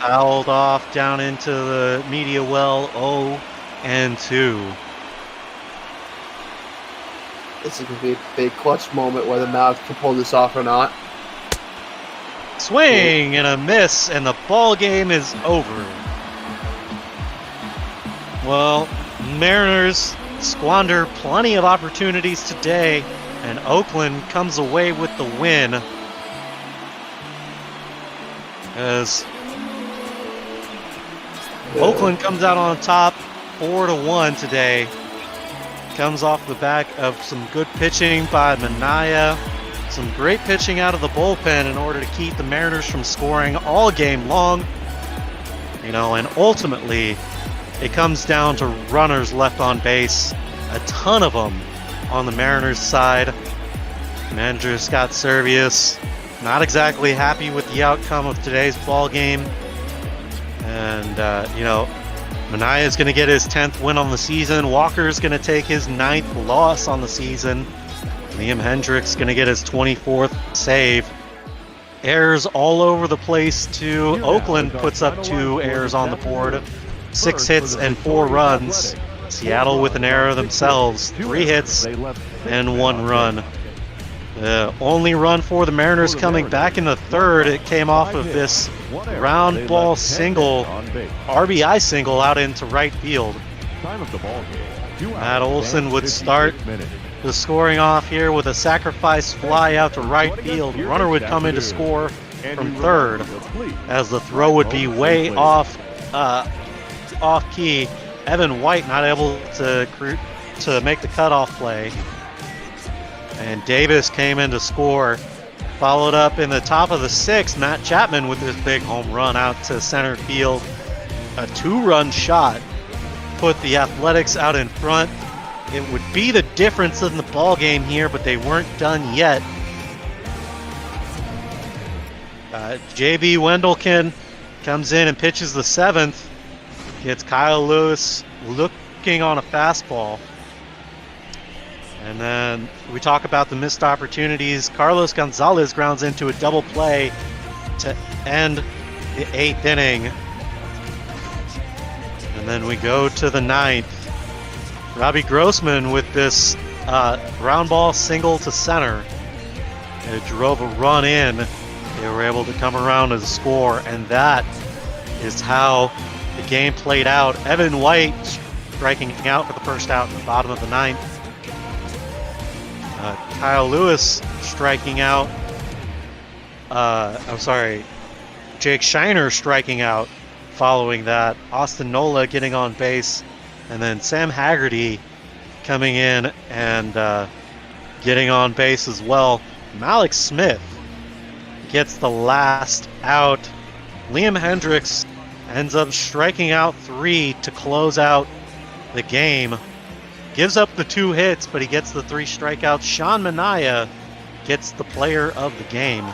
Fouled off down into the media well. 0-2. This is going to be a big clutch moment whether Malix can pull this off or not. Swing and a miss, and the ball game is over. Well, Mariners squander plenty of opportunities today, and Oakland comes away with the win. As Oakland comes out on top 4-1 today. Comes off the back of some good pitching by Manaea. Some great pitching out of the bullpen in order to keep the Mariners from scoring all game long. You know, and ultimately, it comes down to runners left on base. A ton of them on the Mariners side. Manager Scott Servius not exactly happy with the outcome of today's ball game. And, you know, Manaea is going to get his 10th win on the season. Walker is going to take his 9th loss on the season. Liam Hendriks going to get his 24th save. Errors all over the place too. Oakland puts up 2 errors on the board. 6 hits and 4 runs. Seattle with an error themselves. 3 hits and 1 run. The only run for the Mariners coming back in the 3rd, it came off of this round ball single, RBI single out into right field. Matt Olson would start the scoring off here with a sacrifice fly out to right field. Runner would come in to score from 3rd as the throw would be way off key. Evan White not able to make the cutoff play. And Davis came in to score. Followed up in the top of the 6th, Matt Chapman with his big home run out to center field. A 2-run shot put the Athletics out in front. It would be the difference in the ball game here, but they weren't done yet. J.B. Wendelken comes in and pitches the 7th. Gets Kyle Lewis looking on a fastball. And then we talk about the missed opportunities. Carlos Gonzalez grounds into a double play to end the 8th inning. And then we go to the 9th. Robbie Grossman with this ground ball single to center. It drove a run in. They were able to come around to score, and that is how the game played out. Evan White striking out for the first out in the bottom of the 9th. Kyle Lewis striking out. Jake Shiner striking out following that. Austin Nola getting on base. And then Sam Haggerty coming in and getting on base as well. Malik Smith gets the last out. Liam Hendriks ends up striking out 3 to close out the game. Gives up the 2 hits, but he gets the 3 strikeouts. Sean Manaea gets the player of the game.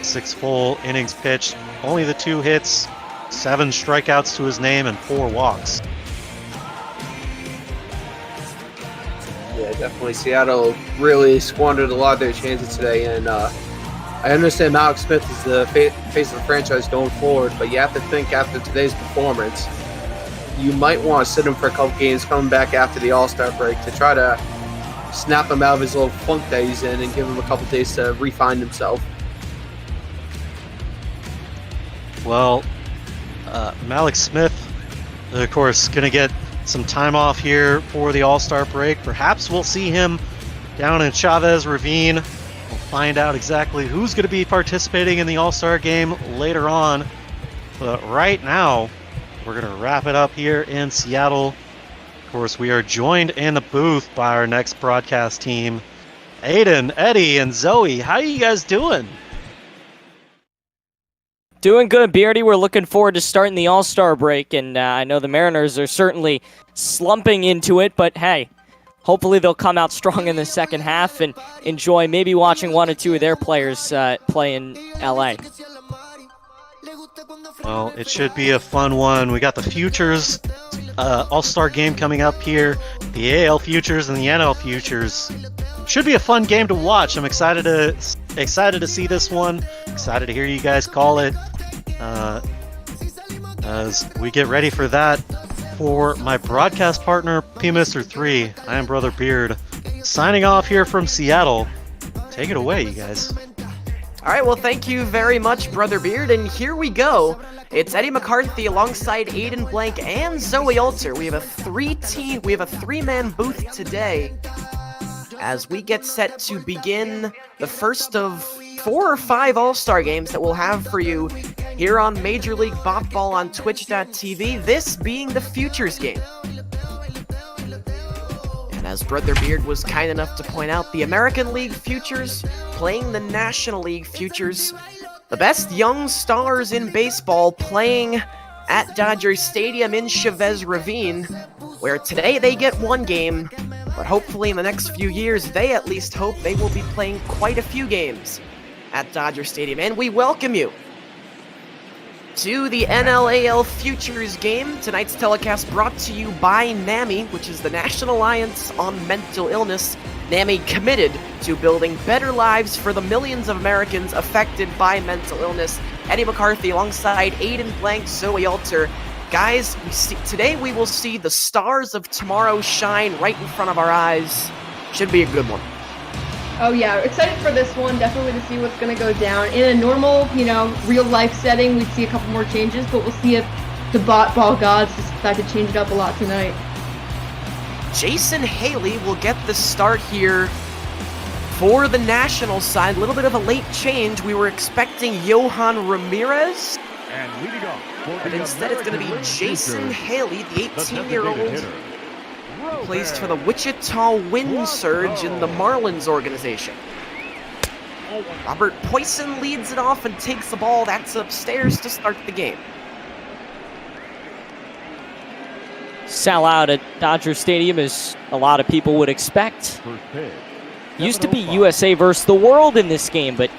6 full innings pitched, only the 2 hits, 7 strikeouts to his name, and 4 walks. Yeah, definitely. Seattle really squandered a lot of their chances today, and I understand Malik Smith is the face of the franchise going forward, but you have to think after today's performance, you might want to sit him for a couple games coming back after the All-Star break to try to snap him out of his little funk that he's in and give him a couple days to refine himself. Well, Malik Smith, of course, going to get some time off here for the All-Star break. Perhaps we'll see him down in Chavez Ravine. We'll find out exactly who's going to be participating in the All-Star game later on. But right now, we're going to wrap it up here in Seattle. Of course, we are joined in the booth by our next broadcast team, Aiden, Eddie, and Zoe. How are you guys doing? Doing good, Beardy. We're looking forward to starting the All-Star break, and I know the Mariners are certainly slumping into it, but hey, hopefully they'll come out strong in the second half and enjoy maybe watching 1 or 2 of their players play in LA. Well, it should be a fun one. We got the Futures All-Star game coming up here, the AL Futures and the NL Futures. Should be a fun game to watch. I'm excited to see this one. Excited to hear you guys call it as we get ready for that. For my broadcast partner, P-Mister3, I am Brother Beard, signing off here from Seattle. Take it away, you guys. All right, well, thank you very much, Brother Beard, and here we go. It's Eddie McCarthy alongside Aiden Blank and Zoe Alter. We have a 3-man booth today as we get set to begin the first of 4 or 5 All-Star games that we'll have for you here on Major League Ball on Twitch.tv, this being the Futures game. And as Brother Beard was kind enough to point out, the American League Futures playing the National League Futures, the best young stars in baseball playing at Dodger Stadium in Chavez Ravine, where today they get 1 game, but hopefully in the next few years, they at least hope they will be playing quite a few games at Dodger Stadium. And we welcome you to the NLAL Futures game. Tonight's telecast brought to you by NAMI, which is the National Alliance on Mental Illness. NAMI committed to building better lives for the millions of Americans affected by mental illness. Eddie McCarthy alongside Aiden Blank, Zoe Alter. Guys, today we will see the stars of tomorrow shine right in front of our eyes. Should be a good one. Oh yeah, excited for this one, definitely to see what's going to go down. In a normal, real life setting, we'd see a couple more changes, but we'll see if the ball gods decide to change it up a lot tonight. Jason Haley will get the start here for the national side. A little bit of a late change. We were expecting Johan Ramirez, but instead it's going to be Jason Haley, the 18-year-old. Plays for the Wichita Wind Surge in the Marlins organization. Robert Poisson leads it off and takes the ball. That's upstairs to start the game. Sell out at Dodger Stadium, as a lot of people would expect. Used to be USA versus the world in this game, but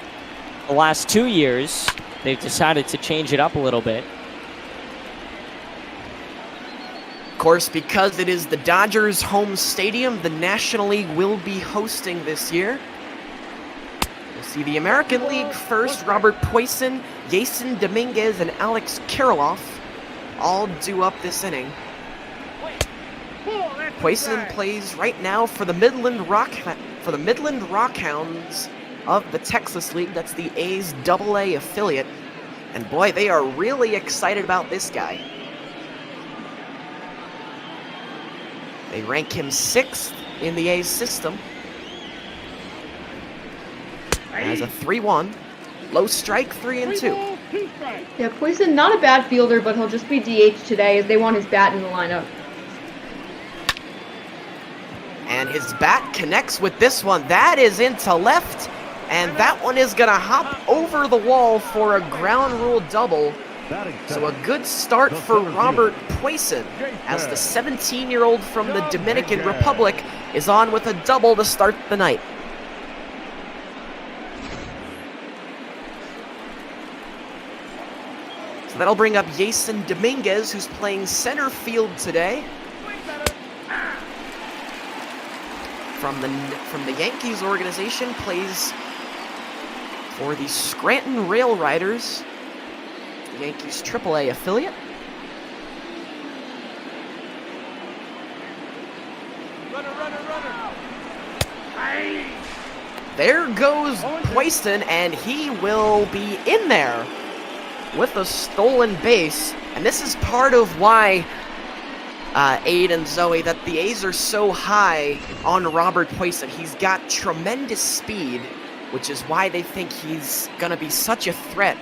the last 2 years, they've decided to change it up a little bit. Of course, because it is the Dodgers' home stadium, the National League will be hosting this year. We'll see the American League first. Robert Poisson, Jason Dominguez, and Alex Kirilloff all due up this inning. Poisson plays right now for the Midland Rockhounds of the Texas League. That's the A's AA affiliate. And boy, they are really excited about this guy. They rank him 6th in the A's system. As a 3-1. Low strike, 3-2. Yeah, Poisson, not a bad fielder, but he'll just be DH today as they want his bat in the lineup. And his bat connects with this one. That is into left, and that one is going to hop over the wall for a ground rule double. So a good start for Robert Poisson, as the 17-year-old from the Dominican Republic is on with a double to start the night. So that'll bring up Jason Dominguez, who's playing center field today. From the Yankees organization, plays for the Scranton Rail Riders, the Yankees AAA affiliate. There goes Poisson, and he will be in there with a stolen base. And this is part of why, Aid and Zoe, that the A's are so high on Robert Poisson. He's got tremendous speed, which is why they think he's going to be such a threat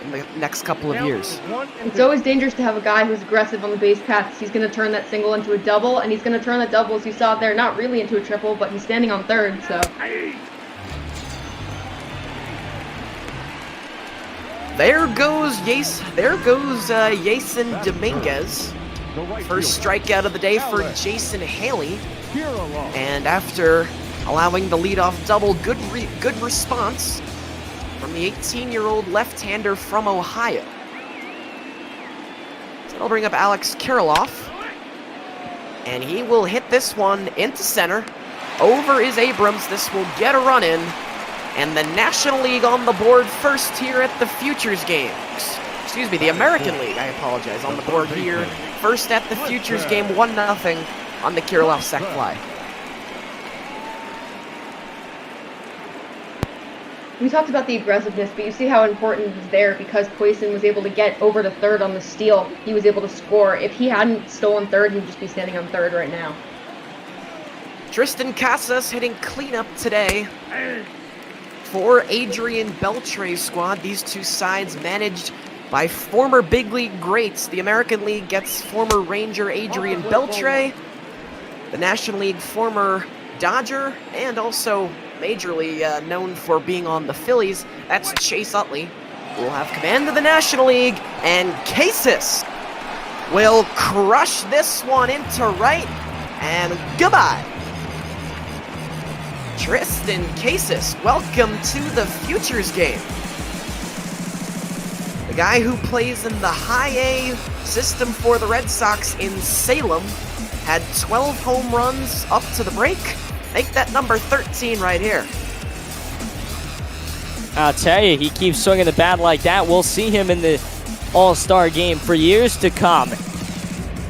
in the next couple of years. It's always dangerous to have a guy who's aggressive on the base paths. He's going to turn that single into a double, and he's going to turn that double, as you saw there, not really into a triple, but he's standing on third, so. There goes Jason Dominguez. First strikeout of the day for Jason Haley. And after allowing the leadoff double, good response from the 18-year-old left-hander from Ohio. So that'll bring up Alex Kirilloff. And he will hit this one into center. Over is Abrams. This will get a run in. And the National League on the board first here at the Futures game. Excuse me, the American League, I apologize, on the board here. First at the Futures game, 1-0 on the Kirilloff sac fly. We talked about the aggressiveness, but you see how important it is there because Poisson was able to get over to third on the steal. He was able to score. If he hadn't stolen third, he would just be standing on third right now. Tristan Casas hitting cleanup today for Adrian Beltre's squad. These two sides managed by former big league greats. The American League gets former Ranger Adrian Beltre, the National League former Dodger, and also majorly known for being on the Phillies. That's Chase Utley, who will have command of the National League, and Casas will crush this one into right, and goodbye. Tristan Casas, welcome to the Futures game. The guy who plays in the high A system for the Red Sox in Salem, had 12 home runs up to the break. Make that number 13 right here. I'll tell you, he keeps swinging the bat like that. We'll see him in the All-Star game for years to come.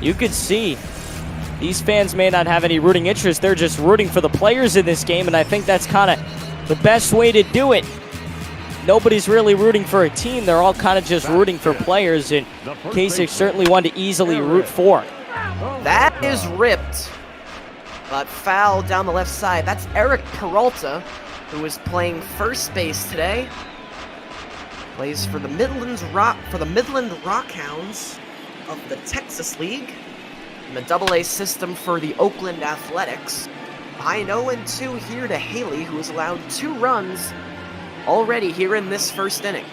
You could see these fans may not have any rooting interest. They're just rooting for the players in this game, and I think that's kind of the best way to do it. Nobody's really rooting for a team. They're all kind of just rooting for players, and Kasich certainly one to easily root for. That is ripped, but foul down the left side. That's Eric Peralta, who is playing first base today. Plays for the Midland Rockhounds of the Texas League, in the Double-A system for the Oakland Athletics. Behind 0-2 here to Haley, who has allowed 2 runs already here in this first inning.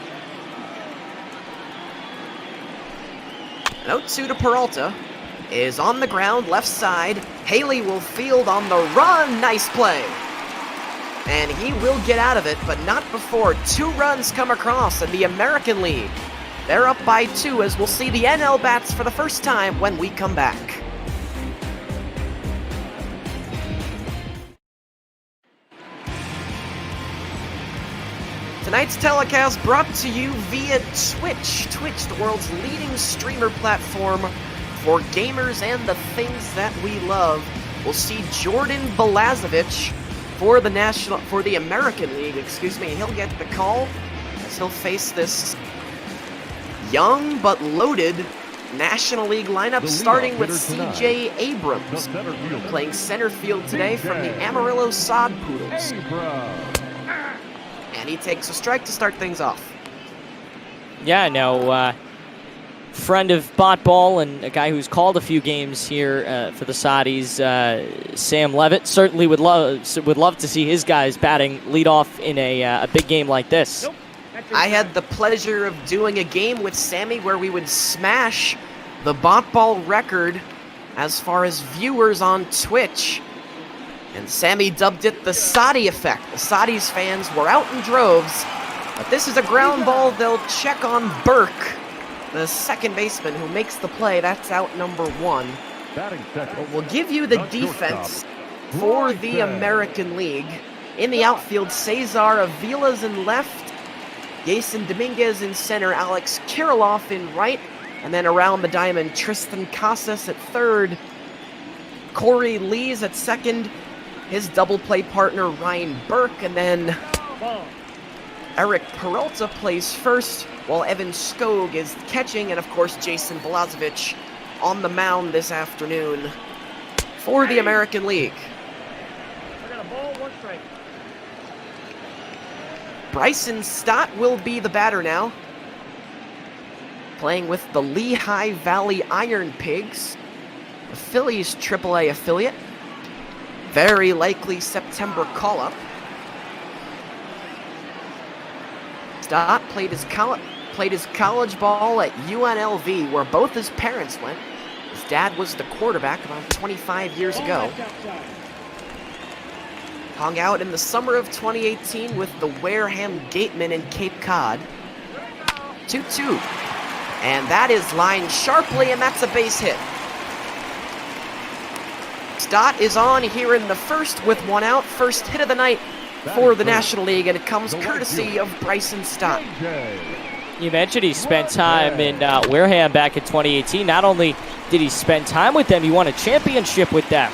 0-2 to Peralta is on the ground, left side. Haley will field on the run. Nice play. And he will get out of it, but not before 2 runs come across in the American League. They're up by 2 as we'll see the NL bats for the first time when we come back. Tonight's telecast brought to you via Twitch. Twitch, the world's leading streamer platform for gamers and the things that we love. We'll see Jordan Balazovic for the American League, He'll get the call as he'll face this young but loaded National League lineup, starting with C.J. Abrams, playing center field today from the Amarillo Sod Poodles. And he takes a strike to start things off. Yeah, no, friend of Bot Ball and a guy who's called a few games here for the Saudis, Sam Levitt, certainly would love to see his guys batting leadoff in a big game like this. I had the pleasure of doing a game with Sammy where we would smash the Bot Ball record as far as viewers on Twitch. And Sammy dubbed it the Saudi effect. The Saudis fans were out in droves, but this is a ground ball. They'll check on Burke, the second baseman who makes the play. That's out number 1. We'll give you the defense for the American League. In the outfield, Cesar Avila's in left, Jason Dominguez in center, Alex Kirilloff in right, and then around the diamond, Tristan Casas at third, Corey Lees at second, his double play partner Ryan Burke, and then Eric Peralta plays first, while Evan Skog is catching, and of course Jason Balazovic on the mound this afternoon for the American League. Bryson Stott will be the batter now, playing with the Lehigh Valley Iron Pigs, the Phillies AAA affiliate. Very likely September call-up. Stott played his college ball at UNLV, where both his parents went. His dad was the quarterback about 25 years ago. Hung out in the summer of 2018 with the Wareham Gatemen in Cape Cod. 2-2. And that is lined sharply, and that's a base hit. Stott is on here in the first with 1 out. First hit of the night for the National League, and it comes courtesy of Bryson Stott. You mentioned he spent time in Wareham back in 2018. Not only did he spend time with them, he won a championship with them.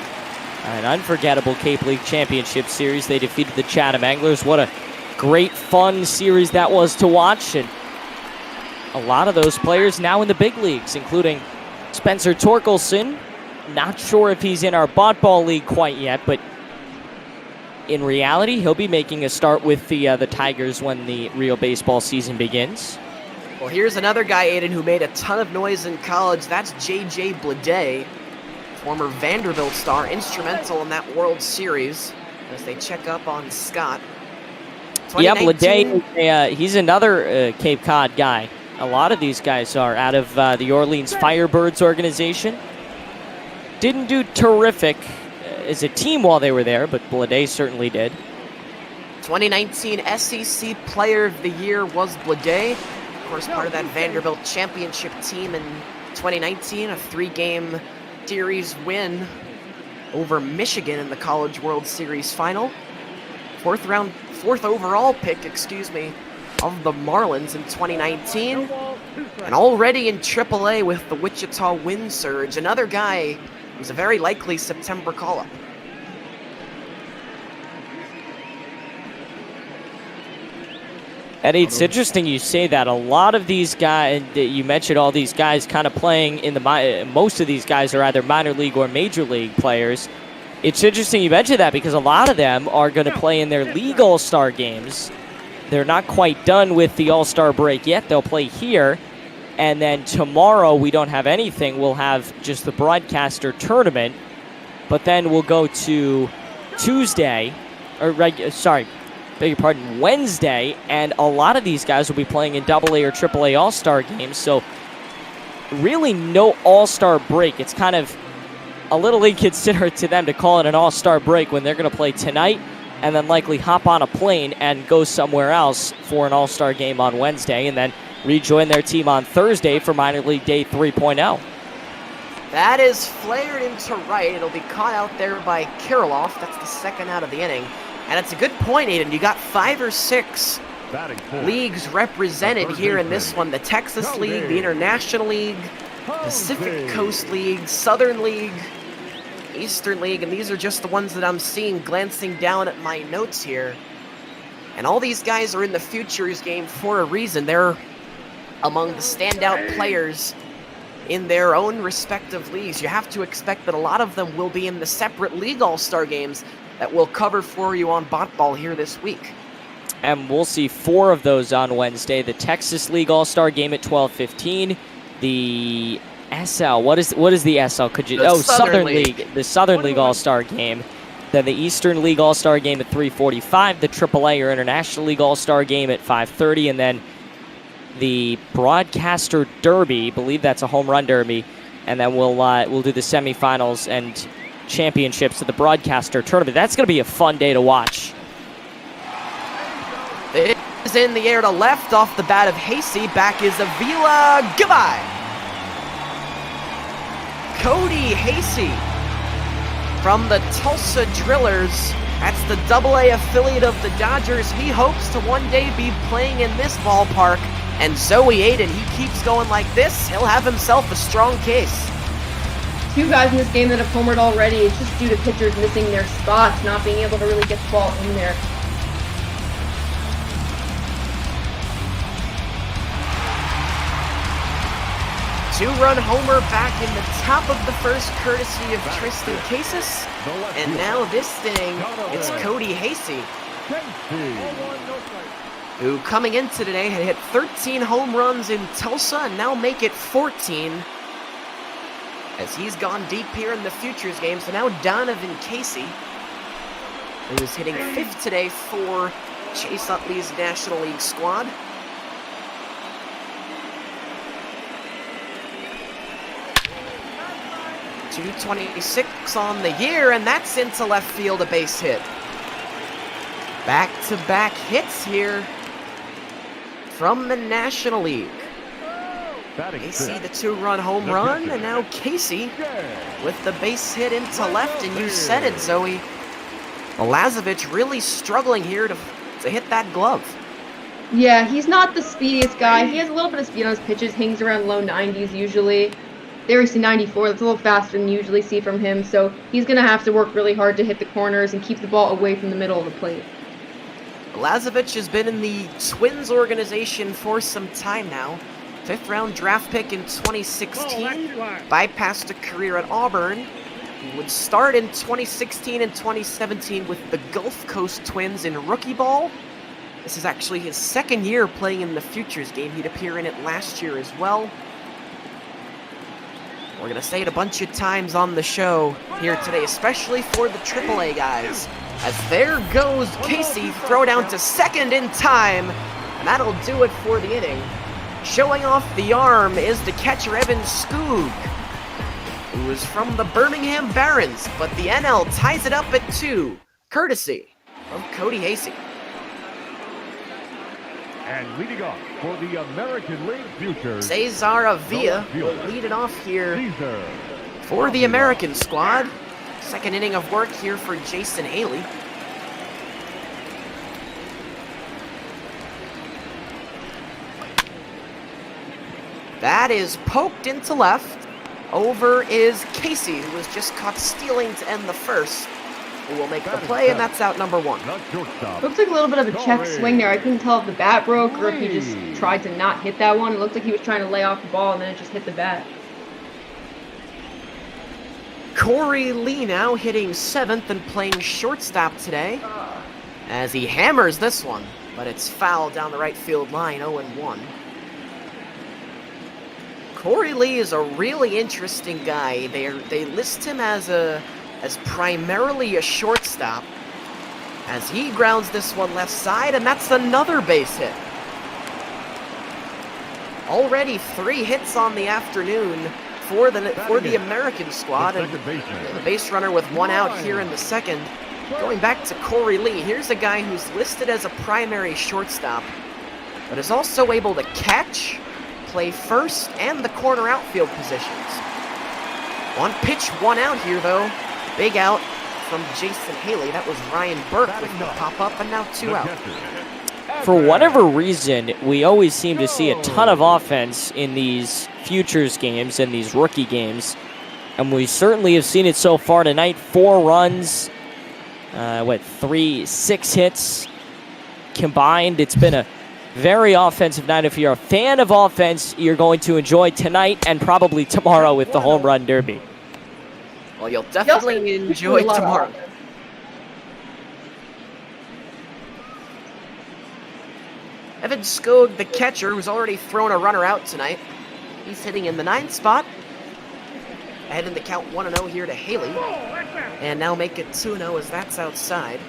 An unforgettable Cape League Championship Series. They defeated the Chatham Anglers. What a great, fun series that was to watch. And a lot of those players now in the big leagues, including Spencer Torkelson. Not sure if he's in our Bot Ball League quite yet, but in reality, he'll be making a start with the Tigers when the real baseball season begins. Well, here's another guy, Aiden, who made a ton of noise in college. That's J.J. Blade, former Vanderbilt star, instrumental in that World Series as they check up on Scott. Yeah, Blade, he's another Cape Cod guy. A lot of these guys are out of the Orleans Firebirds organization. Didn't do terrific as a team while they were there, but Blade certainly did. 2019 SEC Player of the Year was Blade. course, part of that Vanderbilt championship team in 2019, a 3-game series win over Michigan in the College World Series final. Fourth overall pick, of the Marlins in 2019. And already in AAA with the Wichita Wind Surge, another guy who's a very likely September call-up. Eddie, it's interesting you say that. A lot of these guys, you mentioned all these guys kind of playing in the, most of these guys are either minor league or major league players. It's interesting you mentioned that because a lot of them are going to play in their league all-star games. They're not quite done with the all-star break yet. They'll play here. And then tomorrow we don't have anything. We'll have just the broadcaster tournament. But then we'll go to Tuesday, Wednesday, and a lot of these guys will be playing in AA or AAA All-Star games, so really no All-Star break. It's kind of a little inconsiderate to them to call it an All-Star break when they're going to play tonight and then likely hop on a plane and go somewhere else for an All-Star game on Wednesday and then rejoin their team on Thursday for Minor League Day 3.0. That is flared into right. It'll be caught out there by Kirilloff. That's the second out of the inning. And it's a good point, Aiden. You got 5 or 6 leagues represented here in this one. The Texas League, the International League, Pacific Coast League, Southern League, Eastern League, and these are just the ones that I'm seeing glancing down at my notes here. And all these guys are in the Futures game for a reason. They're among the standout players in their own respective leagues. You have to expect that a lot of them will be in the separate league all-star games that we'll cover for you on BotBall here this week. And we'll see 4 of those on Wednesday. The Texas League All-Star game at 12:15. The SL, what is the SL? Southern League. The Southern League All-Star game. Then the Eastern League All-Star game at 3:45. The AAA or International League All-Star game at 5:30. And then the Broadcaster Derby, I believe that's a home run derby. And then we'll do the semifinals and championships of the Broadcaster Tournament. That's going to be a fun day to watch. It is in the air to left off the bat of Hasey. Back is Avila. Goodbye. Cody Hasey from the Tulsa Drillers. That's the AA affiliate of the Dodgers. He hopes to one day be playing in this ballpark. And Zoe Aiden, he keeps going like this. He'll have himself a strong case. 2 guys in this game that have homered already. It's just due to pitchers missing their spots, not being able to really get the ball in there. Two-run homer back in the top of the first, courtesy of Tristan Casas. And now this inning, it's Cody Hasey, who coming into today had hit 13 home runs in Tulsa and now make it 14. As he's gone deep here in the Futures game. So now Donovan Casey, who is hitting 5th today for Chase Utley's National League squad. .226 on the year, and that's into left field, a base hit. Back-to-back hits here from the National League. Casey, the 2-run home run, and now Casey with the base hit into left, and you said it, Zoe. Lazovic really struggling here to hit that glove. Yeah, he's not the speediest guy. He has a little bit of speed on his pitches, hangs around low 90s usually. There we see 94, that's a little faster than you usually see from him, so he's going to have to work really hard to hit the corners and keep the ball away from the middle of the plate. Lazovic has been in the Twins organization for some time now. 5th-round draft pick in 2016, bypassed a career at Auburn. He would start in 2016 and 2017 with the Gulf Coast Twins in rookie ball. This is actually his 2nd year playing in the Futures game. He'd appear in it last year as well. We're going to say it a bunch of times on the show here today, especially for the AAA guys. As there goes Casey, throw down to 2nd in time, and that'll do it for the inning. Showing off the arm is the catcher Evan Skoog, who is from the Birmingham Barons, but the NL ties it up at 2, courtesy of Cody Hasey. And leading off for the American League Futures, Cesar Avila will lead it off here for the American squad. Second inning of work here for Jason Haley. That is poked into left. Over is Casey, who was just caught stealing to end the first. Who will make the play, and that's out number 1. Looks like a little bit of a check swing there. I couldn't tell if the bat broke or if he just tried to not hit that one. It looked like he was trying to lay off the ball and then it just hit the bat. Corey Lee now hitting 7th and playing shortstop today as he hammers this one, but it's foul down the right field line, 0-1. Corey Lee is a really interesting guy. They list him as primarily a shortstop as he grounds this one left side, and that's another base hit. Already 3 hits on the afternoon for the American squad, and the base runner with 1 out here in the second. Going back to Corey Lee, here's a guy who's listed as a primary shortstop, but is also able to catch, play first, and the corner outfield positions. 1 pitch, 1 out here though. Big out from Jason Haley. That was Ryan Burke with the pop-up, and now 2 out. For whatever reason, we always seem to see a ton of offense in these futures games and these rookie games, and we certainly have seen it so far tonight. 4 runs, 6 hits combined. It's been a very offensive night. If you're a fan of offense, you're going to enjoy tonight and probably tomorrow with the home run derby. Well, you'll definitely enjoy tomorrow. Evan Skog, the catcher, who's already thrown a runner out tonight. He's hitting in the 9th spot. Ahead in the count 1-0 here to Haley. And now make it 2-0 as that's outside.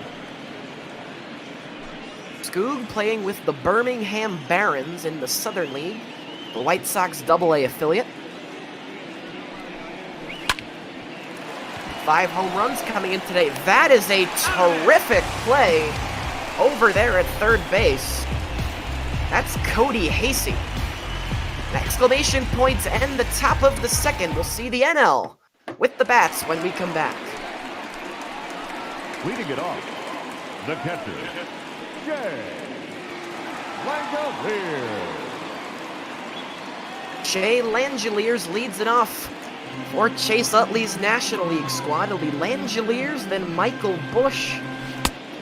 Skoog playing with the Birmingham Barons in the Southern League, the White Sox AA affiliate. 5 home runs coming in today. That is a terrific play over there at third base. That's Cody Hasey. An exclamation point to end the top of the second. We'll see the NL with the bats when we come back. Leading it off, the catcher, Jay Langeliers leads it off for Chase Utley's National League squad. It'll be Langeliers, then Michael Bush,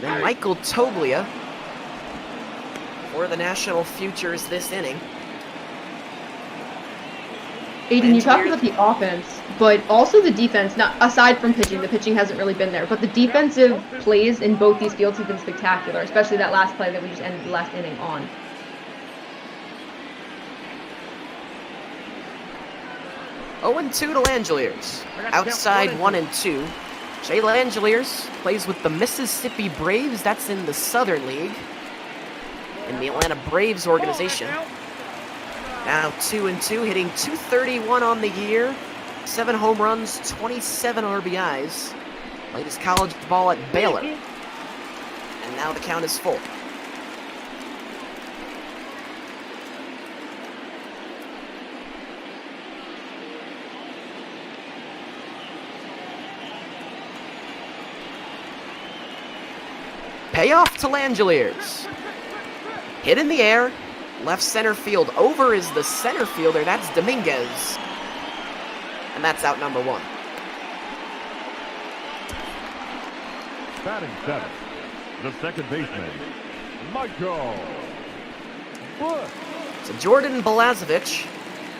then Michael Toglia for the National Futures this inning. Aiden, you talked about the offense, but also the defense. Now, aside from pitching, the pitching hasn't really been there, but the defensive plays in both these fields have been spectacular, especially that last play that we just ended the last inning on. Oh, 2 to Langeliers. Outside 1-2. Jay Langeliers plays with the Mississippi Braves. That's in the Southern League, in the Atlanta Braves organization. Now 2-2, hitting .231 on the year, 7 home runs, 27 RBIs. Played his college ball at Baylor. And now the count is full. Payoff to Langeliers. Hit in the air. Left center field. Over is the center fielder. That's Dominguez. And that's out number 1. Batting 7, the second baseman, Michael Bush. So Jordan Balazovic,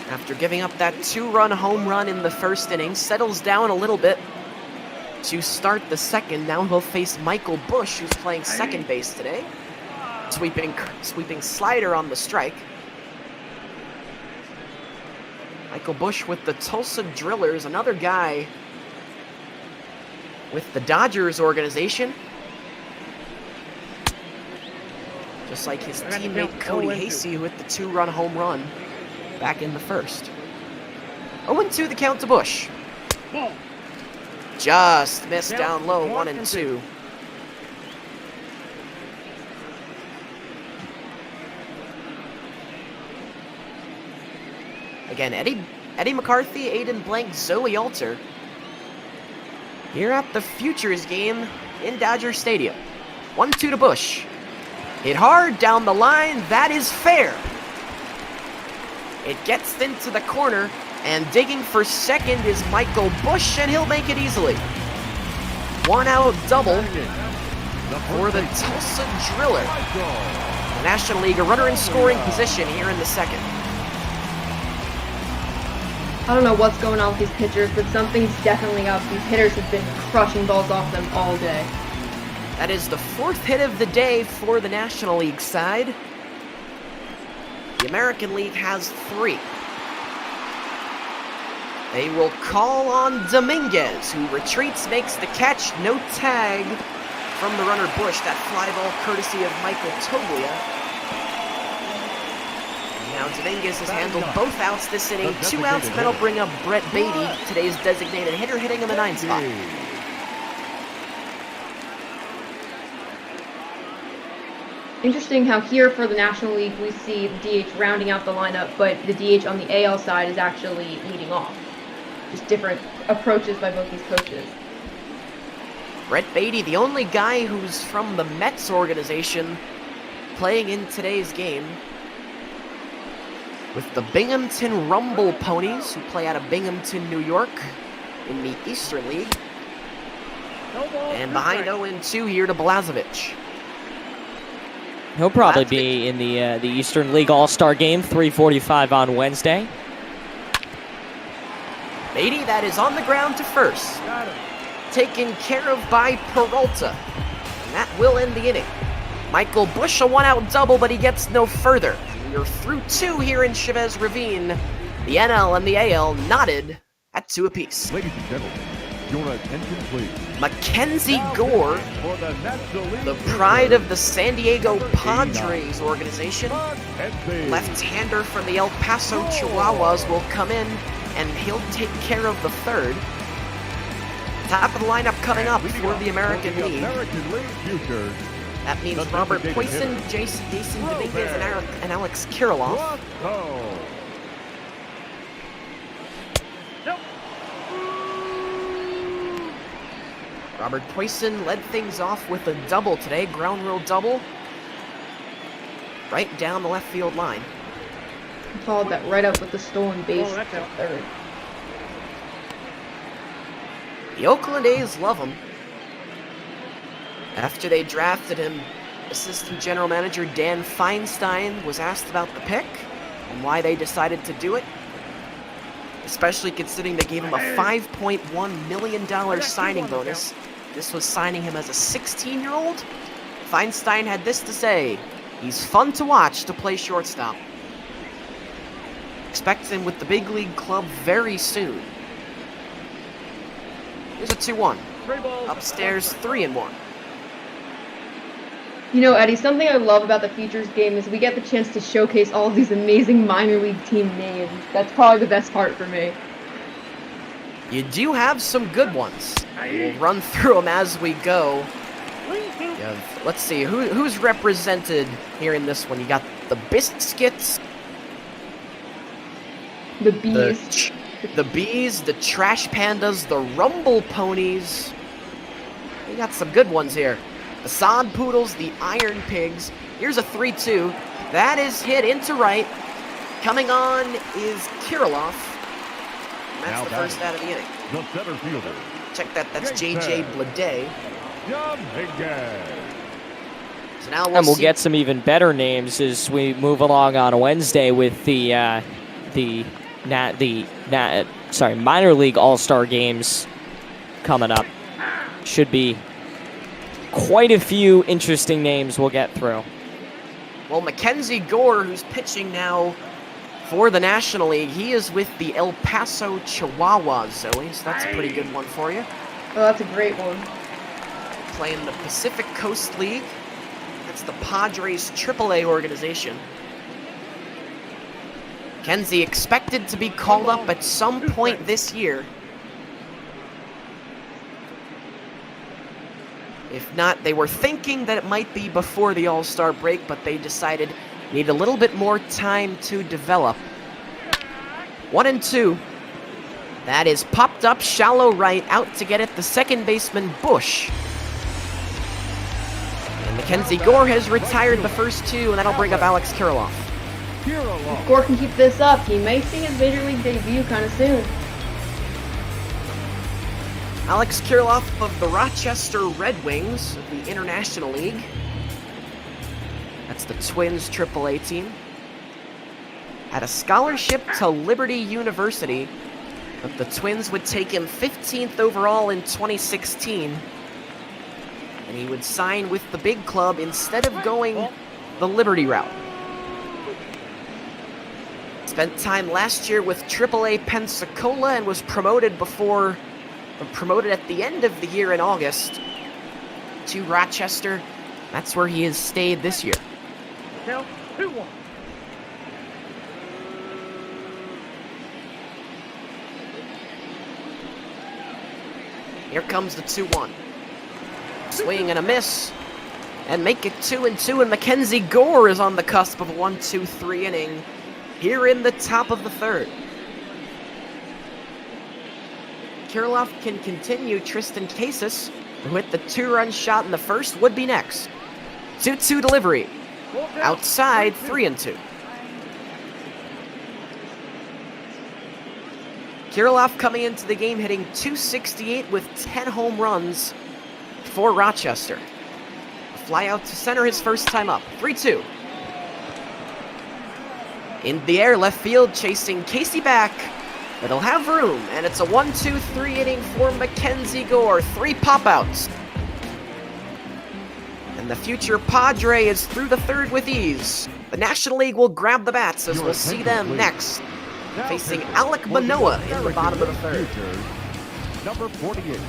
after giving up that 2-run home run in the first inning, settles down a little bit to start the second. Now he'll face Michael Bush, who's playing second base today. Sweeping slider on the strike. Michael Bush with the Tulsa Drillers, another guy with the Dodgers organization. Just like his teammate Cody Hasey with the 2-run home run back in the first. 0-2 the count to Bush. Just missed down low, 1-2. again, Eddie McCarthy, Aiden Blank, Zoe Alter. Here at the Futures game in Dodger Stadium. 1-2 to Bush. Hit hard down the line. That is fair. It gets into the corner, and digging for second is Michael Bush, and he'll make it easily. 1-out double for the Tulsa Driller. The National League, a runner in scoring position here in the second. I don't know what's going on with these pitchers, but something's definitely up. These hitters have been crushing balls off them all day. That is the 4th hit of the day for the National League side. The American League has 3. They will call on Dominguez, who retreats, makes the catch, no tag from the runner Bush. That fly ball courtesy of Michael Toglia. And now Dominguez has handled both outs this inning. 2 outs, that'll bring up Brett Beatty, today's designated hitter, hitting in the 9th spot. Interesting how here for the National League we see the DH rounding out the lineup, but the DH on the AL side is actually leading off. Just different approaches by both these coaches. Brett Beatty, the only guy who's from the Mets organization, playing in today's game with the Binghamton Rumble Ponies, who play out of Binghamton, New York, in the Eastern League. And behind 0-2 here to Blazovic. He'll probably be in the Eastern League All-Star Game, 3:45 on Wednesday. Beatty, that is on the ground to first. Taken care of by Peralta. And that will end the inning. Michael Bush, a 1-out double, but he gets no further. We're through 2 here in Chavez Ravine. The NL and the AL knotted at 2 apiece. Ladies and gentlemen, your attention please. Mackenzie Gore, the pride of the San Diego Padres organization. Left-hander from the El Paso Chihuahuas will come in, and he'll take care of the 3rd. Top of the lineup coming up for the American League. That means Robert Poisson, Jason Dominguez, and Alex Kirilloff. Robert Poisson led things off with a double today, ground rule double. Right down the left field line. He followed that right up with the stolen base for 3rd. The Oakland A's love him. After they drafted him, assistant general manager Dan Feinstein was asked about the pick and why they decided to do it. Especially considering they gave him a $5.1 million signing bonus. This was signing him as a 16-year-old. Feinstein had this to say: he's fun to watch to play shortstop. Expect him with the big league club very soon. Here's a 2-1. Upstairs, 3-1. You know, Eddie, something I love about the Futures game is we get the chance to showcase all of these amazing minor league team names. That's probably the best part for me. You do have some good ones. We'll run through them as we go. Let's see, who's represented here in this one? You got the Biscuits. The Bees. The Bees, the Trash Pandas, the Rumble Ponies. We got some good ones here. The Sod Poodles, the Iron Pigs. Here's a 3-2. That is hit into right. Coming on is Kirilloff. And that's the first out of the inning. The center fielder. Check that, that's JJ Blade. So now we'll get some even better names as we move along on Wednesday with the minor league All-Star games coming up. Should be quite a few interesting names we'll get through. Well, Mackenzie Gore, who's pitching now for the National League, he is with the El Paso Chihuahuas, Zoe, so that's a pretty good one for you. Oh, that's a great one. Playing the Pacific Coast League. That's the Padres AAA organization. Mackenzie expected to be called up at some point this year. If not, they were thinking that it might be before the All-Star break, but they decided need a little bit more time to develop. 1-2. That is popped up shallow right, out to get it the second baseman Bush. And Mackenzie Gore has retired the first two, and that'll bring up Alex Kirilloff. If Gore can keep this up, he may see his major league debut kind of soon. Alex Kirilloff of the Rochester Red Wings of the International League. That's the Twins AAA team. Had a scholarship to Liberty University, but the Twins would take him 15th overall in 2016. And he would sign with the big club instead of going the Liberty route. Spent time last year with AAA Pensacola and was promoted at the end of the year in August to Rochester. That's where he has stayed this year. Count 2-1. Here comes the 2-1. Swing and a miss. And make it 2-2, and Mackenzie Gore is on the cusp of a 1-2-3 inning here in the top of the third. Kirilloff can continue. Tristan Casas, who hit the 2-run shot in the first, would be next. 2-2 delivery. Outside, 3-2. Kirilloff coming into the game hitting .268 with 10 home runs for Rochester. A fly out to center his first time up. 3-2. In the air, left field, chasing Casey back. But he'll have room, and it's a 1-2-3 inning for Mackenzie Gore. 3 pop-outs. And the future Padre is through the third with ease. The National League will grab the bats as we'll see them next, facing Alec Manoea in the bottom of the third. Number 48,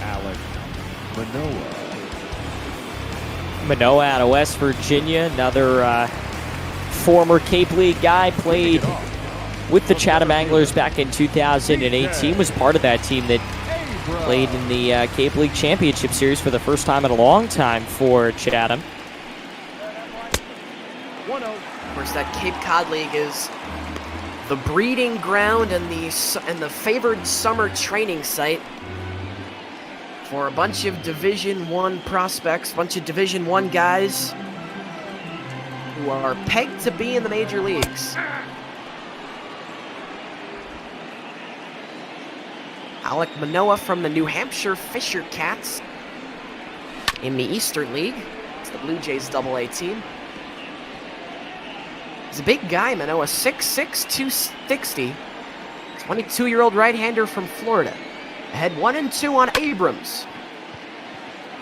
Alec Manoea. Manoea out of West Virginia, another former Cape League guy, played with the Chatham Anglers back in 2018, was part of that team that played in the Cape League Championship Series for the first time in a long time for Chatham. Of course, that Cape Cod League is the breeding ground and the favored summer training site for a bunch of Division I prospects, a bunch of Division I guys who are pegged to be in the major leagues. Alec Manoea from the New Hampshire Fisher Cats in the Eastern League. It's the Blue Jays AA team. He's a big guy, Manoea, 6'6", 260. 22-year-old right-hander from Florida. Ahead 1-2 on Abrams.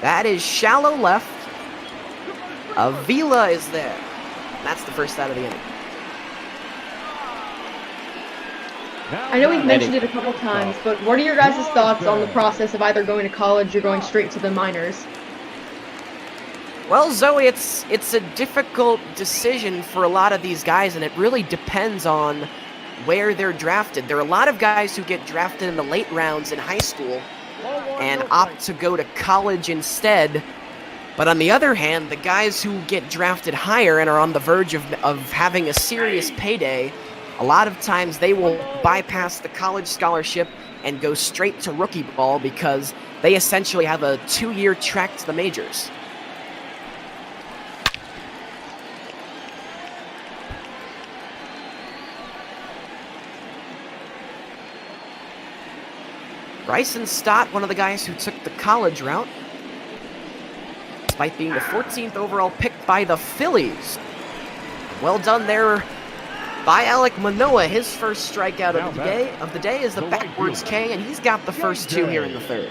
That is shallow left. Avila is there. That's the first out of the inning. I know we've mentioned it a couple times, but what are your guys' thoughts on the process of either going to college or going straight to the minors? Well, Zoe, it's a difficult decision for a lot of these guys, and it really depends on where they're drafted. There are a lot of guys who get drafted in the late rounds in high school and opt to go to college instead. But on the other hand, the guys who get drafted higher and are on the verge of having a serious payday, a lot of times they will bypass the college scholarship and go straight to rookie ball because they essentially have a 2-year track to the majors. Bryson Stott, one of the guys who took the college route, despite being the 14th overall pick by the Phillies. Well done there by Alec Manoea. His first strikeout of the day is the backwards K, and he's got the first 2 here in the third.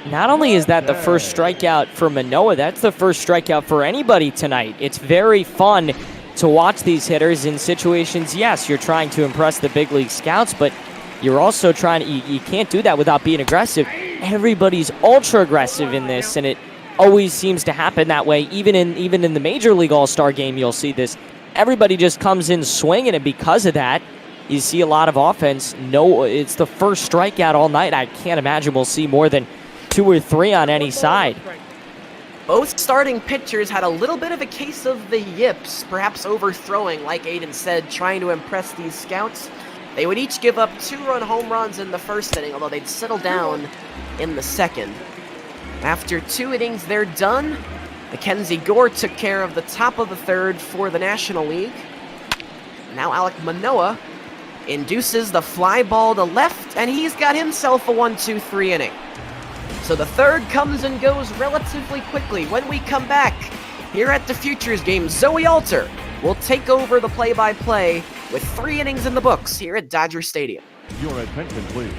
Not only is that the first strikeout for Manoea, that's the first strikeout for anybody tonight. It's very fun to watch these hitters in situations. Yes, you're trying to impress the big league scouts, but you're also trying to, you can't do that without being aggressive. Everybody's ultra aggressive in this, and it always seems to happen that way. Even in the Major League All-Star game, you'll see this. Everybody just comes in swinging, and because of that, you see a lot of offense. No, it's the first strikeout all night. I can't imagine we'll see more than 2 or 3 on any side. Both starting pitchers had a little bit of a case of the yips, perhaps overthrowing, like Aiden said, trying to impress these scouts. They would each give up 2-run home runs in the first inning, although they'd settle down in the second. After 2 innings, they're done. Mackenzie Gore took care of the top of the third for the National League. Now Alek Manoah induces the fly ball to left, and he's got himself a 1-2-3 inning. So the third comes and goes relatively quickly. When we come back here at the Futures game, Zoe Alter will take over the play-by-play with 3 innings in the books here at Dodger Stadium. Your attention, please.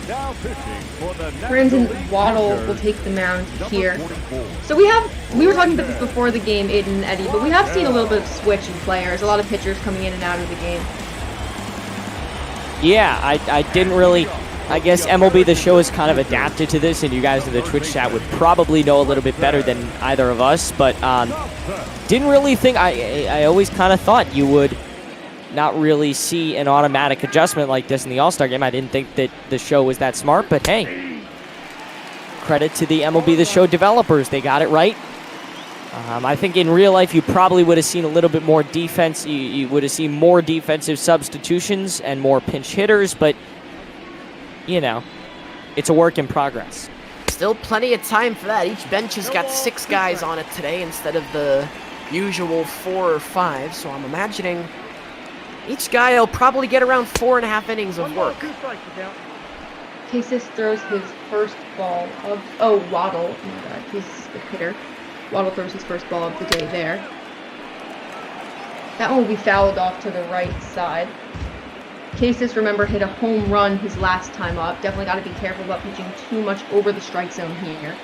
Now pitching for the Brandon Waddle will take the mound here. So we were talking about this before the game, Aiden and Eddie, but we have seen a little bit of switch in players, a lot of pitchers coming in and out of the game. Yeah, I didn't really, I guess MLB The Show has kind of adapted to this, and you guys in the Twitch chat would probably know a little bit better than either of us, but didn't really think, I always kind of thought you would not really see an automatic adjustment like this in the All-Star game. I didn't think that the show was that smart, but hey, credit to the MLB The Show developers. They got it right. I think in real life you probably would have seen a little bit more defense. You would have seen more defensive substitutions and more pinch hitters, but, you know, it's a work in progress. Still plenty of time for that. Each bench has got 6 guys on it today instead of the usual 4 or 5, so I'm imagining each guy will probably get around 4.5 innings of work. Casey throws his first ball of... Oh, Waddle. Oh my god, he's the hitter. Waddle throws his first ball of the day there. That one will be fouled off to the right side. Casey, remember, hit a home run his last time up. Definitely got to be careful about pitching too much over the strike zone here.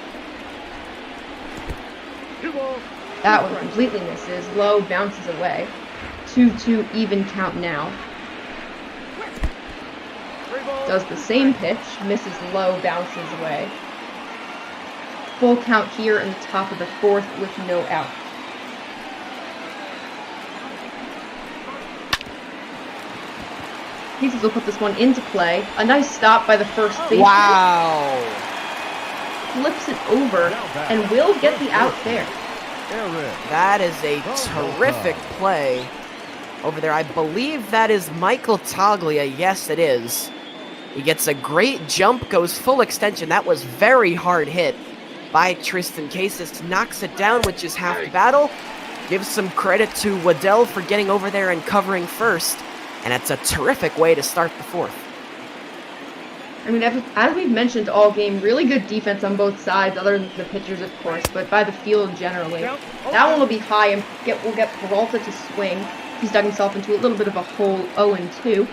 That one completely misses. Low bounces away. 2-2 even count now. Does the same pitch, misses low, bounces away. Full count here in the top of the 4th with no out. Pieces will put this one into play. A nice stop by the first baseman. Wow! Flips it over and will get the out there. That is a terrific play over there. I believe that is Michael Toglia. Yes, it is. He gets a great jump, goes full extension. That was very hard hit by Tristan Casey. Knocks it down, which is half the battle. Gives some credit to Waddell for getting over there and covering first. And it's a terrific way to start the 4th. I mean, as we've mentioned all game, really good defense on both sides, other than the pitchers, of course, but by the field generally. That one will be high and will get Peralta to swing. He's dug himself into a little bit of a hole, 0-2.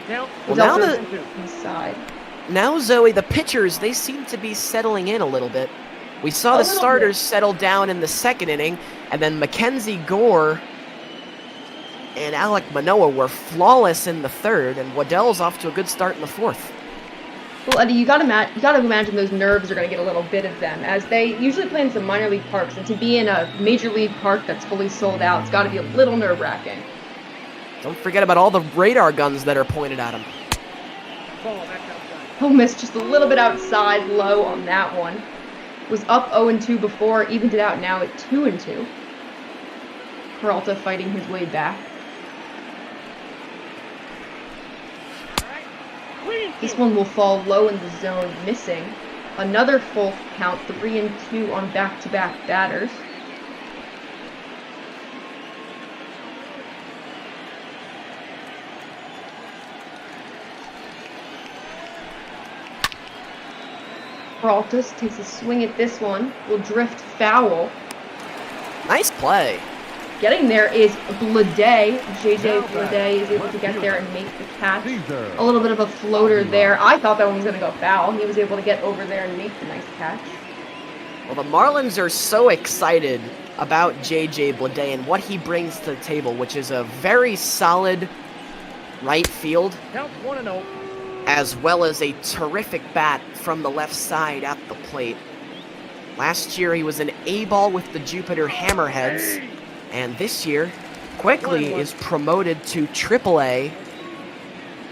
Well, now, Zoe, the pitchers, they seem to be settling in a little bit. We saw the starters settle down in the 2nd inning, and then Mackenzie Gore and Alek Manoah were flawless in the 3rd, and Waddell's off to a good start in the 4th. Well, Eddie, you gotta imagine those nerves are gonna get a little bit of them, as they usually play in some minor league parks, and to be in a major league park that's fully sold out, it's gotta be a little nerve-wracking. Don't forget about all the radar guns that are pointed at him. Oh, missed just a little bit outside, low on that one. Was up 0-2 before, evened it out now at 2-2. Peralta fighting his way back. This one will fall low in the zone, missing. Another full count, 3-2 on back-to-back batters. Peralta takes a swing at this one, will drift foul. Nice play. Getting there is Blade. JJ Blade is able to get there and make the catch. A little bit of a floater there. I thought that one was going to go foul. He was able to get over there and make the nice catch. Well, the Marlins are so excited about JJ Blade and what he brings to the table, which is a very solid right field, as well as a terrific bat from the left side at the plate. Last year, he was an A-ball with the Jupiter Hammerheads. And this year, quickly is promoted to AAA,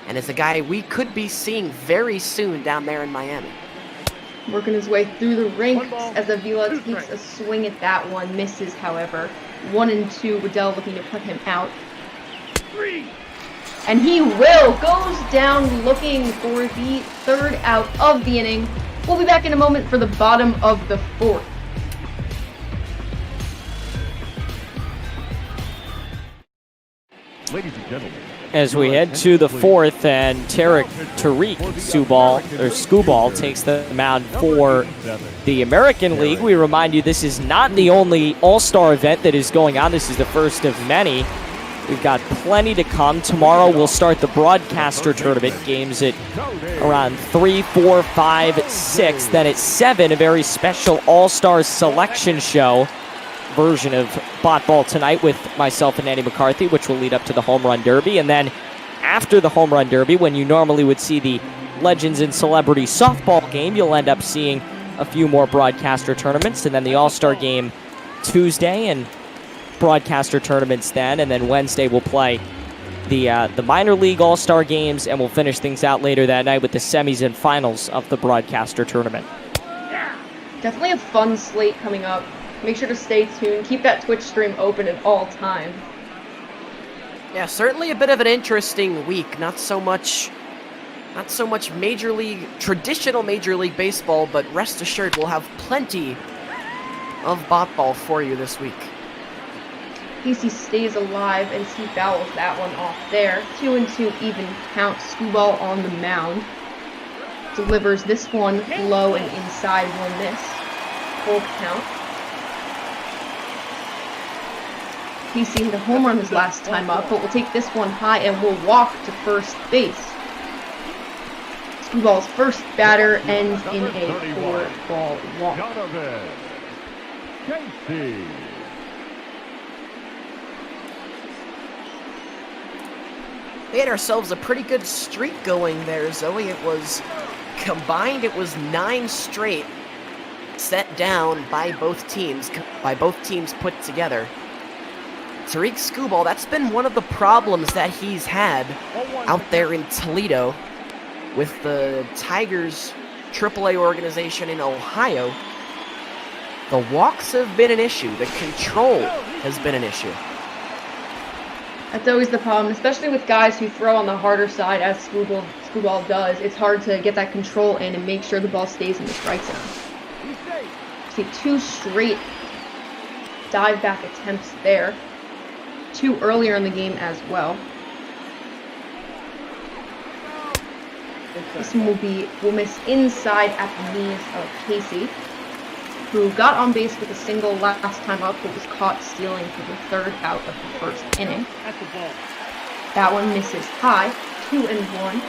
and is a guy we could be seeing very soon down there in Miami. Working his way through the ranks as Avila takes a swing at that one, misses, however. 1-2, Waddell looking to put him out. And he will. Goes down looking for the third out of the inning. We'll be back in a moment for the bottom of the fourth. Ladies and gentlemen, As we head to the fourth, and Tariq Skubal takes the mound for the American League. We remind you this is not the only All-Star event that is going on. This is the first of many. We've got plenty to come. Tomorrow we'll start the broadcaster tournament games at around 3, 4, 5, 6. Then at 7, a very special All-Star selection show version of Bot Ball tonight with myself and Andy McCarthy, which will lead up to the Home Run Derby. And then after the Home Run Derby, when you normally would see the Legends and Celebrity softball game, you'll end up seeing a few more broadcaster tournaments, and then the All-Star game Tuesday and broadcaster tournaments then, and then Wednesday we'll play the minor league All-Star games, and we'll finish things out later that night with the semis and finals of the broadcaster tournament. Definitely a fun slate coming up. Make sure to stay tuned. Keep that Twitch stream open at all times. Yeah, certainly a bit of an interesting week. Not so much traditional Major League Baseball, but rest assured we'll have plenty of Bot Ball for you this week. Casey stays alive as he fouls that one off there. 2-2 even count. Skubal on the mound. Delivers this one low and inside, will miss. Full count. Casey hit a home run his last time up, but we'll take this one high and we'll walk to first base. Skubal's first batter ends in a 4-ball walk. We had ourselves a pretty good streak going there, Zoe. It was 9 straight set down by both teams put together. Tariq Skubal, that's been one of the problems that he's had out there in Toledo with the Tigers AAA organization in Ohio. The walks have been an issue. The control has been an issue. That's always the problem, especially with guys who throw on the harder side, as Skubal does. It's hard to get that control in and make sure the ball stays in the strike zone. See 2 straight dive back attempts there. 2 earlier in the game as well. This one will miss inside at the knees of Casey, who got on base with a single last time up, but was caught stealing for the third out of the first inning. That one misses high, 2-1.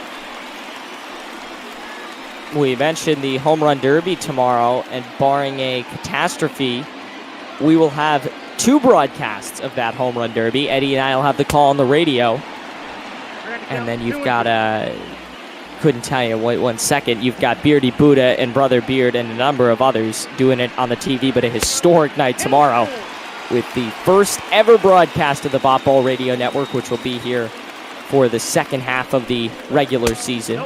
We mentioned the Home Run Derby tomorrow, and barring a catastrophe, we will have 2 broadcasts of that Home Run Derby. Eddie and I will have the call on the radio. And then you've got, couldn't tell you, wait 1 second, you've got Beardy Buddha and Brother Beard and a number of others doing it on the TV, but a historic night tomorrow with the first ever broadcast of the Bot Ball Radio Network, which will be here for the second half of the regular season.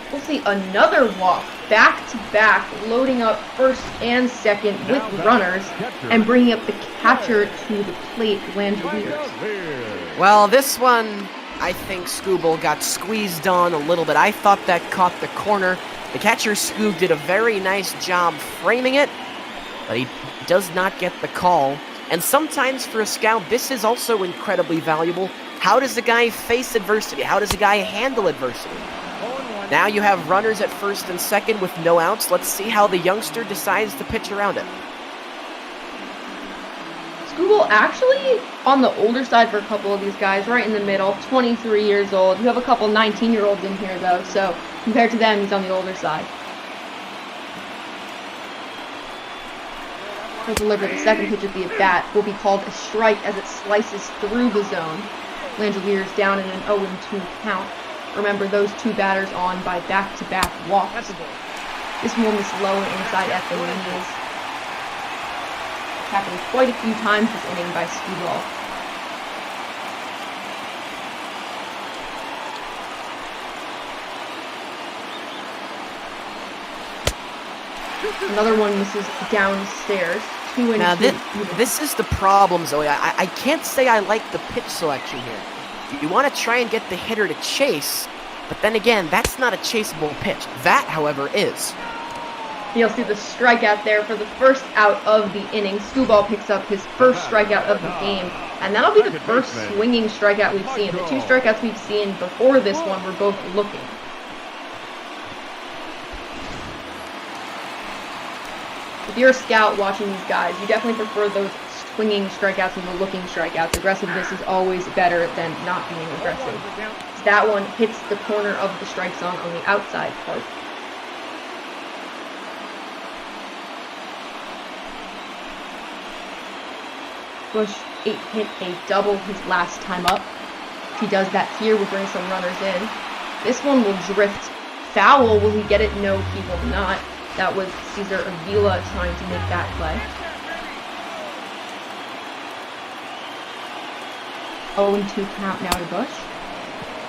We'll see another walk, back-to-back, loading up first and second with runners, and bringing up the catcher to the plate, Langeliers. Well, this one, I think Skubal got squeezed on a little bit. I thought that caught the corner. The catcher, Scoob, did a very nice job framing it, but he does not get the call. And sometimes for a scout, this is also incredibly valuable. How does a guy face adversity? How does a guy handle adversity? Now you have runners at first and second with no outs. Let's see how the youngster decides to pitch around it. Skubal actually on the older side for a couple of these guys, right in the middle, 23 years old. You have a couple 19-year-olds in here, though, so compared to them, he's on the older side. He'll deliver the second pitch of the at-bat. Will be called a strike as it slices through the zone. Langeliers down in an 0-2 count. Remember, those 2 batters on by back-to-back walks. This one is low and inside at the knees. Happened quite a few times this inning by Skubal. Another one misses downstairs. 2-2. Now this is the problem, Zoe. I can't say I like the pitch selection here. You want to try and get the hitter to chase, but then again, that's not a chaseable pitch. That, however, is. You'll see the strikeout there for the first out of the inning. Skubal picks up his first strikeout of the game, and that'll be the first swinging strikeout we've seen. The 2 strikeouts we've seen before this one were both looking. If you're a scout watching these guys, you definitely prefer those swinging strikeouts and the looking strikeouts. Aggressiveness is always better than not being aggressive. So that one hits the corner of the strike zone on the outside part. Bush hit a double his last time up. If he does that here, we'll bring some runners in. This one will drift foul. Will he get it? No, he will not. That was Cesar Avila trying to make that play. 0-2 count now to Bush.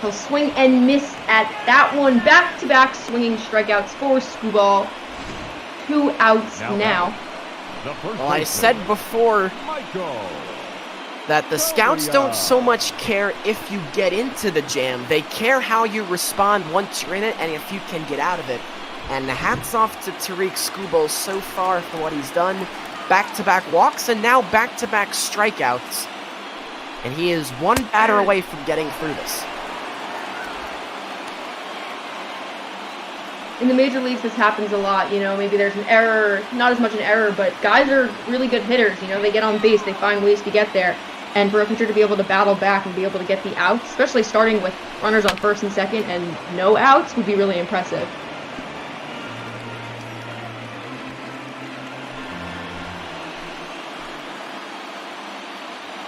He'll swing and miss at that one. Back-to-back swinging strikeouts for Skubal. 2 outs now. Well, I said before that the scouts don't so much care if you get into the jam. They care how you respond once you're in it and if you can get out of it. And hats off to Tarik Skubal so far for what he's done. Back-to-back walks and now back-to-back strikeouts. And he is one batter away from getting through this. In the major leagues, this happens a lot. You know, maybe there's an error, not as much an error, but guys are really good hitters. You know, they get on base, they find ways to get there. And for a pitcher to be able to battle back and be able to get the outs, especially starting with runners on first and second and no outs, would be really impressive.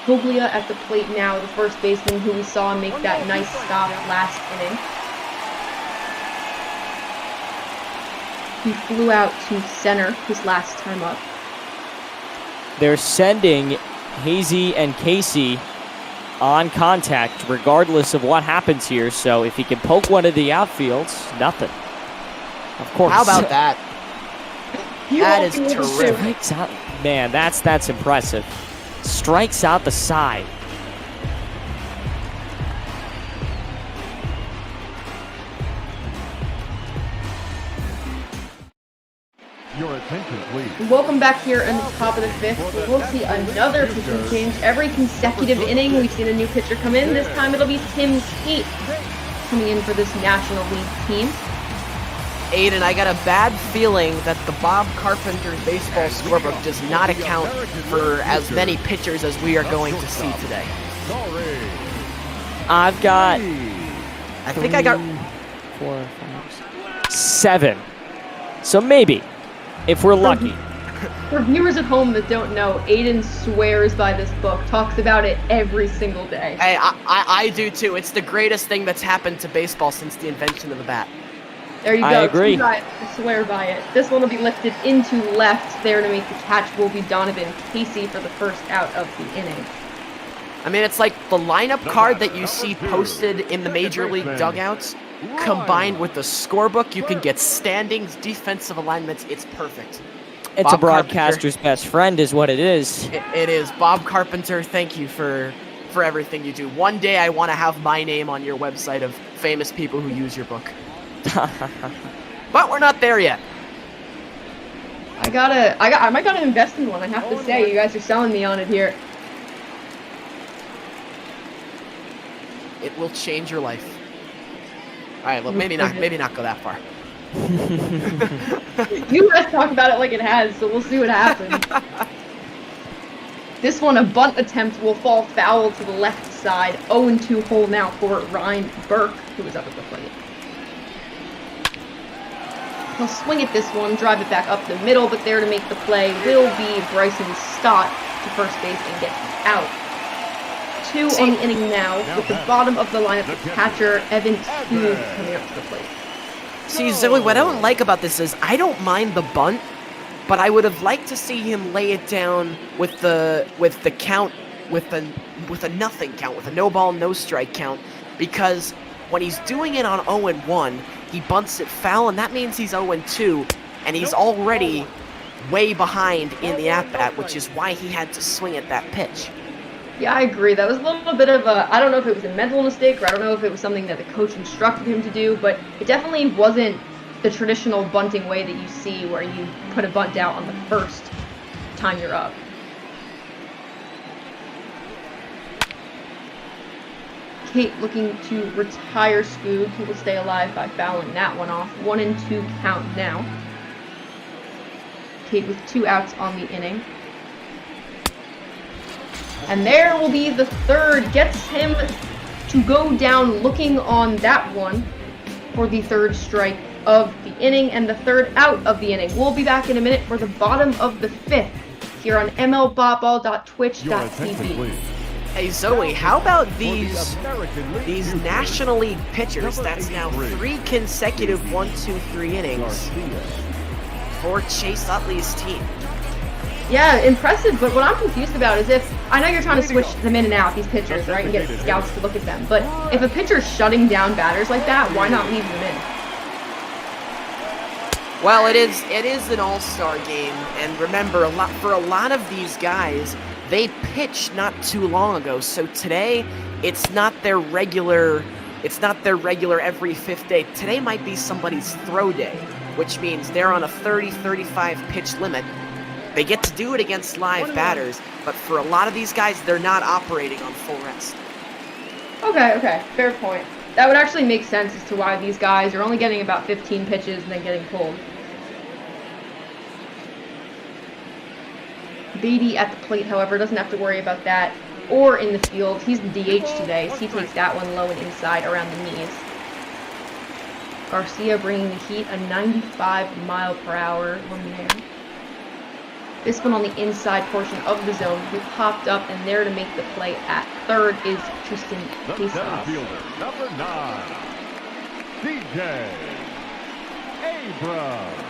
Puglia at the plate now, the first baseman who we saw make that nice stop last inning. He flew out to center his last time up. They're sending Hazy and Casey on contact regardless of what happens here, so if he can poke one of the outfields, nothing. Of course. How about that? That is terrific. Strikes out. Man, that's impressive. Strikes out the side. Your attention, please. Welcome back here in the top of the 5th. We'll see another pitching change. Every consecutive inning, we've seen a new pitcher come in. This time it'll be Tim Tate coming in for this National League team. Aiden, I got a bad feeling that the Bob Carpenter baseball scorebook does not account for as many pitchers as we are going to see today. I've got... I think I got... 4, 5, 7. So maybe, if we're lucky. For viewers at home that don't know, Aiden swears by this book, talks about it every single day. Hey, I do too. It's the greatest thing that's happened to baseball since the invention of the bat. There you go. I agree. I swear by it. This one will be lifted into left. There to make the catch will be Donovan Casey for the first out of the inning. I mean, it's like the lineup card that you see posted in the Major League dugouts, combined with the scorebook. You can get standings, defensive alignments. It's perfect. It's Bob a broadcaster's best friend is what it is. It is. Bob Carpenter, thank you for everything you do. One day I want to have my name on your website of famous people who use your book. But we're not there yet. I might gotta invest in one, I have to say. You guys are selling me on it here. It will change your life. Alright, well, maybe not go that far. You guys talk about it like it has, so we'll see what happens. This one, a bunt attempt, will fall foul to the left side. 0-2 hole now for Ryan Burke, who is up at the plate. He'll swing at this one, drive it back up the middle, but there to make the play will be Bryson Stott to first base and get him out. 2 on the inning now, with the bottom of the lineup, the catcher, Evan Hughes, coming up to the plate. See, Zoe, what I don't like about this is I don't mind the bunt, but I would have liked to see him lay it down with the count, with a nothing count, with a no ball, no strike count, because when he's doing it on 0-1, he bunts it foul, and that means he's 0-2, and he's already way behind in the at-bat, which is why he had to swing at that pitch. Yeah, I agree. That was a little bit of a, I don't know if it was a mental mistake or I don't know if it was something that the coach instructed him to do, but it definitely wasn't the traditional bunting way that you see where you put a bunt out on the first time you're up. Kate looking to retire Scoog, who will stay alive by fouling that one off. 1-2 count now. Kate with 2 outs on the inning. And there will be the third. Gets him to go down looking on that one for the third strike of the inning and the third out of the inning. We'll be back in a minute for the bottom of the 5th here on mlbotball.twitch.tv. Hey Zoe, how about these National League pitchers? That's now 3 consecutive 1-2-3 innings for Chase Utley's team. Yeah, impressive, but what I'm confused about is if, I know you're trying to switch them in and out, these pitchers, right, and get scouts to look at them, but if a pitcher's shutting down batters like that, why not leave them in? Well, it is an all-star game, and remember, for a lot of these guys, they pitched not too long ago, so today it's not their regular every 5th day. Today might be somebody's throw day, which means they're on a 30-35 pitch limit. They get to do it against live batters, but for a lot of these guys, they're not operating on full rest. Okay, fair point. That would actually make sense as to why these guys are only getting about 15 pitches and then getting pulled. Beatty at the plate, however, doesn't have to worry about that. Or in the field. He's the DH today, so he takes that one low and inside around the knees. Garcia bringing the heat, a 95-mile-per-hour Luminaire. This one on the inside portion of the zone, who popped up and there to make the play at third is Tristan Casas. Number 9, CJ Abrams.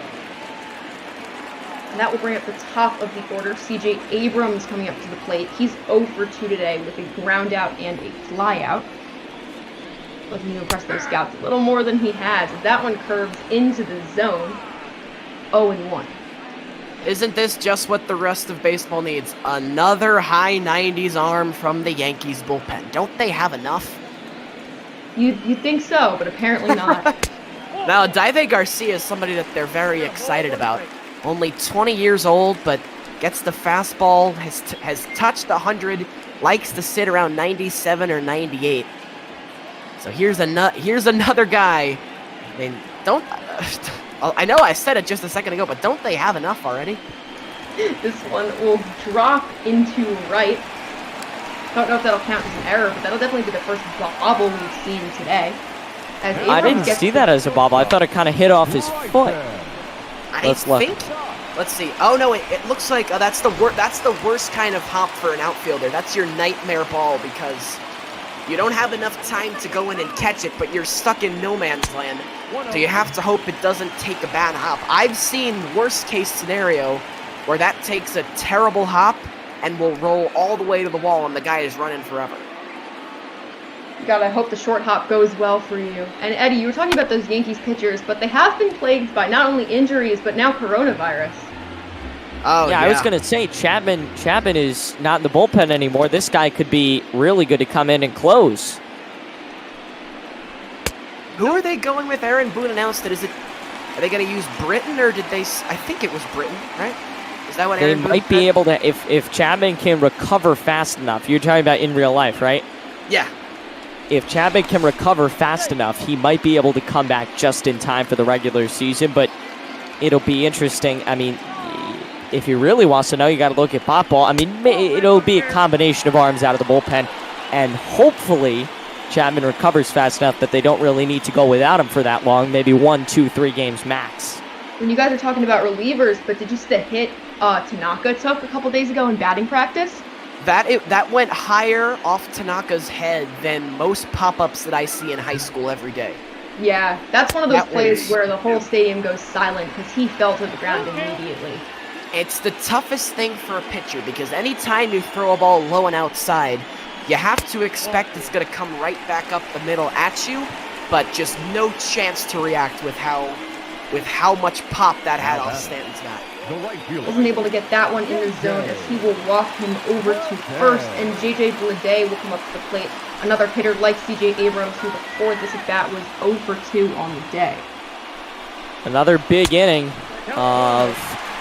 And that will bring up the top of the order. CJ Abrams coming up to the plate. He's 0 for 2 today with a ground out and a fly out. Looking to impress those scouts a little more than he has. That one curves into the zone. 0-1. Isn't this just what the rest of baseball needs? Another high 90s arm from the Yankees bullpen. Don't they have enough? You'd think so, but apparently not. Now, Daive Garcia is somebody that they're very excited about. Only 20 years old, but gets the fastball, has touched 100, likes to sit around 97 or 98. So here's another guy. I mean, I know I said it just a second ago, but don't they have enough already? This one will drop into right. Don't know if that'll count as an error, but that'll definitely be the first bobble we've seen today. I didn't see that as a bobble. I thought it kind of hit off his foot. Let's see. Oh no, it looks like that's the worst kind of hop for an outfielder. That's your nightmare ball because you don't have enough time to go in and catch it, but you're stuck in no man's land. So you have to hope it doesn't take a bad hop. I've seen worst case scenario where that takes a terrible hop and will roll all the way to the wall and the guy is running forever. You gotta hope the short hop goes well for you. And Eddie, you were talking about those Yankees pitchers, but they have been plagued by not only injuries, but now coronavirus. Oh, yeah, I was going to say, Chapman is not in the bullpen anymore. This guy could be really good to come in and close. Who are they going with? Aaron Boone announced it. Are they going to use Britton, or did they... I think it was Britton, right? Is that what Aaron Boone They might be able to... If Chapman can recover fast enough, you're talking about in real life, right? Yeah. If Chapman can recover fast enough, he might be able to come back just in time for the regular season, but it'll be interesting. I mean, if he really wants to know, you got to look at Popball. I mean, it'll be a combination of arms out of the bullpen, and hopefully Chapman recovers fast enough that they don't really need to go without him for that long, maybe 1, 2, 3 games max. When you guys are talking about relievers, but did you see the hit Tanaka took a couple days ago in batting practice? That went higher off Tanaka's head than most pop-ups that I see in high school every day. Yeah, that's one of those plays where the whole stadium goes silent because he fell to the ground immediately. It's the toughest thing for a pitcher because anytime you throw a ball low and outside, you have to expect it's going to come right back up the middle at you, but just no chance to react with how much pop that had off Stanton's bat. Wasn't able to get that one in the zone as he will walk him over to first, and JJ Bleday will come up to the plate. Another hitter like CJ Abrams, who before this at bat was 0 for 2 on the day. Another big inning of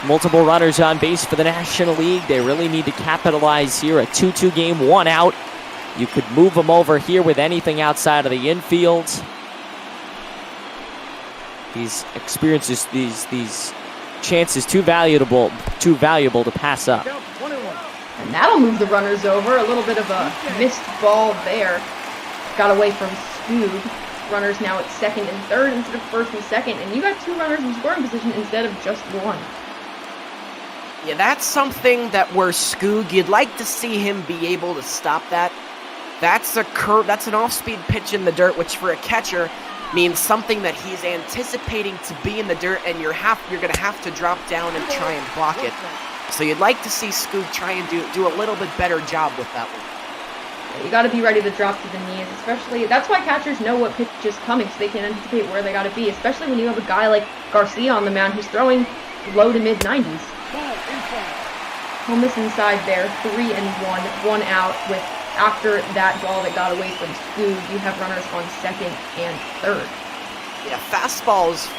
multiple runners on base for the National League. They really need to capitalize here. A 2-2 game, 1 out. You could move them over here with anything outside of the infield. These experiences, these chances too valuable to pass up. And that'll move the runners over. A little bit of a missed ball there. Got away from Scoog. Runners now at second and third instead of first and second. And you got 2 runners in scoring position instead of just 1. Yeah, that's something that where Scoog, you'd like to see him be able to stop that. That's a curve. That's an off-speed pitch in the dirt, which for a catcher means something that he's anticipating to be in the dirt, and you're going to have to drop down and try and block it. So you'd like to see Scoog try and do a little bit better job with that one. You got to be ready to drop to the knees, especially. That's why catchers know what pitch is coming, so they can anticipate where they got to be. Especially when you have a guy like Garcia on the mound who's throwing low to mid 90s. He'll miss inside there, 3-1, 1 out. With after that ball that got away from Scoog, you have runners on second and third. Yeah, fastballs,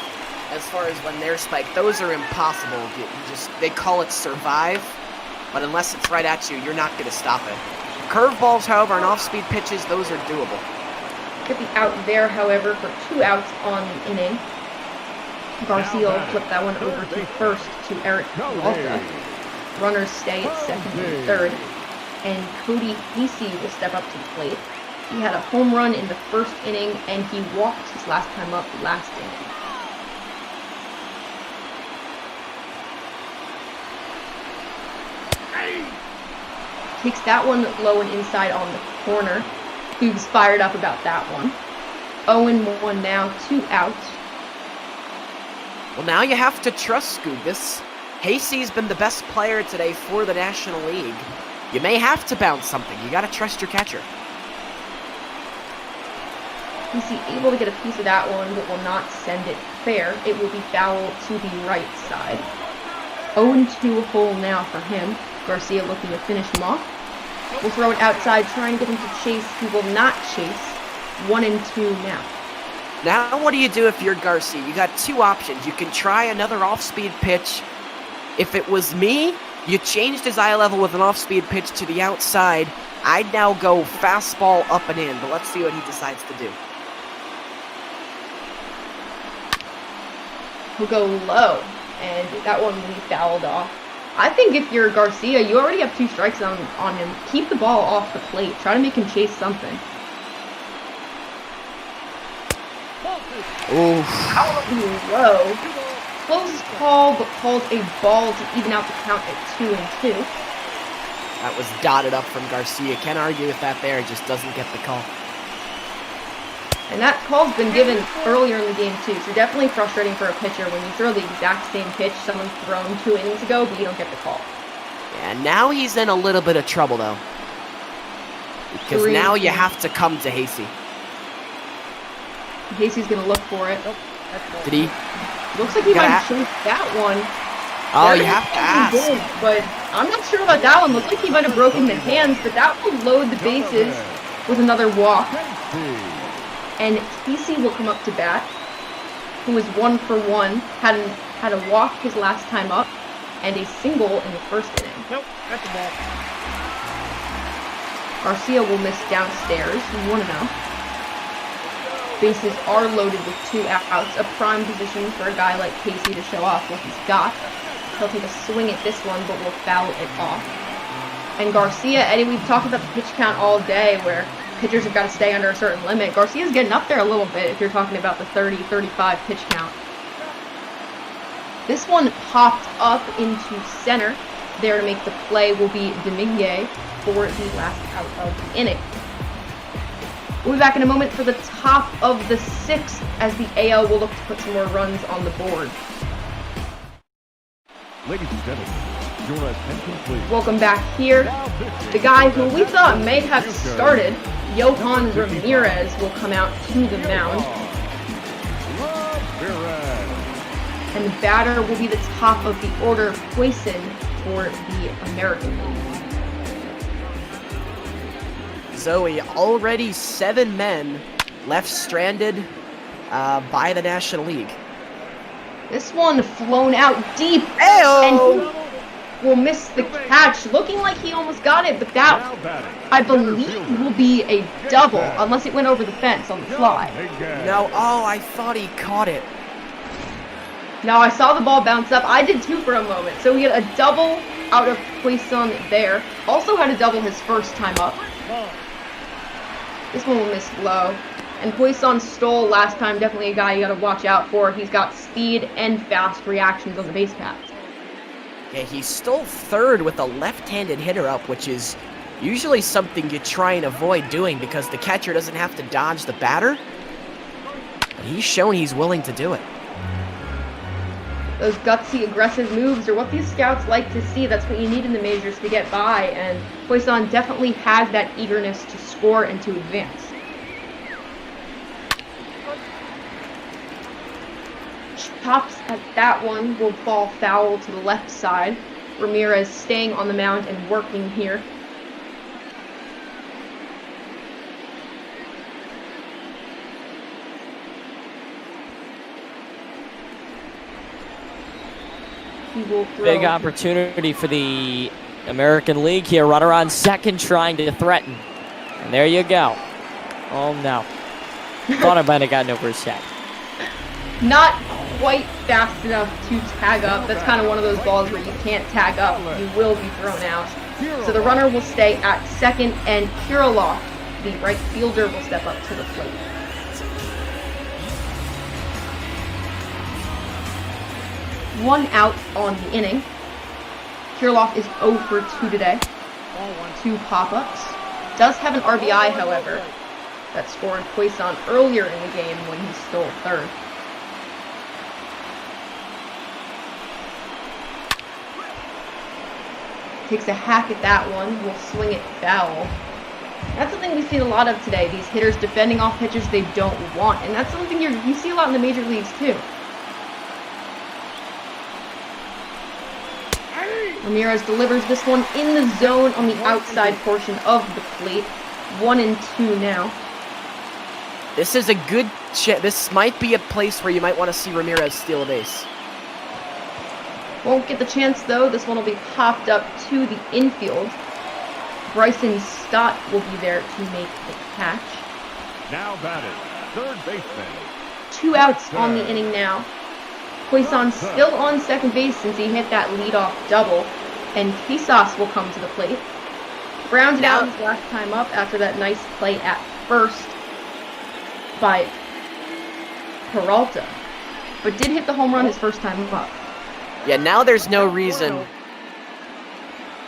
as far as when they're spiked, those are impossible. They call it survive, but unless it's right at you, you're not going to stop it. Curveballs, however, and off-speed pitches, those are doable. Get the out there, however, for 2 outs on the inning. Garcia will flip that one over to first to Eric Giolito. Runners stay at second and third. And Cody Hasey will step up to the plate. He had a home run in the first inning, and he walked his last time up last inning. Takes that one low and inside on the corner. Scoog's fired up about that one. 0-1 now, 2 outs. Well, now you have to trust Scoog. Hasey's been the best player today for the National League. You may have to bounce something. You got to trust your catcher. Hasey able to get a piece of that one, but will not send it fair. It will be foul to the right side. 0-2 hole now for him. Garcia looking to finish him off. We'll throw it outside, trying to get him to chase. He will not chase. 1-2 now. Now what do you do if you're Garcia? You got 2 options. You can try another off-speed pitch. If it was me, you changed his eye level with an off-speed pitch to the outside. I'd now go fastball up and in, but let's see what he decides to do. He'll go low, and that one will be fouled off. I think if you're Garcia, you already have 2 strikes on him. Keep the ball off the plate. Try to make him chase something. Ooh. Low. Close call, but calls a ball to even out the count at 2-2. That was dotted up from Garcia. Can't argue with that there. Just doesn't get the call. And that call's been given earlier in the game too, so definitely frustrating for a pitcher when you throw the exact same pitch someone's thrown 2 innings ago, but you don't get the call. Yeah, now he's in a little bit of trouble though. Because now you have to come to Hasey. Hasey's gonna look for it. Did he? Looks like he might have chased that one. Oh, you have to ask. Did, but I'm not sure about that one. Looks like he might have broken the hands, but that will load the bases with another walk. And Hasey will come up to bat, who was 1 for 1, had a walk his last time up, and a single in the first inning. Nope, that's a ball. Garcia will miss downstairs, 1-0. Bases are loaded with 2 outs, a prime position for a guy like Hasey to show off what he's got. He'll take a swing at this one, but will foul it off. And Garcia, Eddie, we've talked about the pitch count all day, where pitchers have got to stay under a certain limit. Garcia's getting up there a little bit if you're talking about the 30-35 pitch count. This one popped up into center. There to make the play will be Domingue for the last out of the inning. We'll be back in a moment for the top of the 6th as the AL will look to put some more runs on the board. Ladies and gentlemen, your attention please. Welcome back here. The guy who we thought may have started, Johan Ramirez, will come out to the mound. And the batter will be the top of the order, Poison, for the American League. Zoe, already 7 men left stranded by the National League. This one flown out deep, Ayo! and he will miss the catch, looking like he almost got it, but that, I believe, will be a double, unless it went over the fence on the fly. No, oh, I thought he caught it. No, I saw the ball bounce up. I did too for a moment. So we had a double out of Poisson there. Also had a double his first time up. This one will miss low. And Poisson stole last time, definitely a guy you gotta watch out for. He's got speed and fast reactions on the base paths. Yeah, he stole third with a left-handed hitter up, which is usually something you try and avoid doing because the catcher doesn't have to dodge the batter. But he's shown he's willing to do it. Those gutsy, aggressive moves are what these scouts like to see. That's what you need in the majors to get by, and Poisson definitely has that eagerness to score and to advance. Chops at that one will fall foul to the left side. Ramirez staying on the mound and working here. He will throw. Big opportunity for the American League here. Runner on second trying to threaten. And there you go. Oh no. Thought I might have gotten over his head. Not quite fast enough to tag up. That's kind of one of those balls where you can't tag up. You will be thrown out. So the runner will stay at second, and Kirilov, the right fielder, will step up to the plate. One out on the inning. Kirilov is 0 for 2 today. 2 pop-ups. Does have an RBI, however, that scored Poisson earlier in the game when he stole third. Takes a hack at that one, will swing it foul. That's something we've seen a lot of today, these hitters defending off pitches they don't want, and that's something you see a lot in the major leagues too. Ramirez delivers this one in the zone on the outside portion of the plate. 1-2 now. This is a good this might be a place where you might want to see Ramirez steal a base. Won't get the chance though. This one will be popped up to the infield. Bryson Stott will be there to make the catch. Now batted, third baseman. 2 outs on the inning now. Poisson still on second base since he hit that leadoff double, and Casas will come to the plate. Grounded out his last time up after that nice play at first by Peralta, but did hit the home run his first time up. Yeah, now there's no reason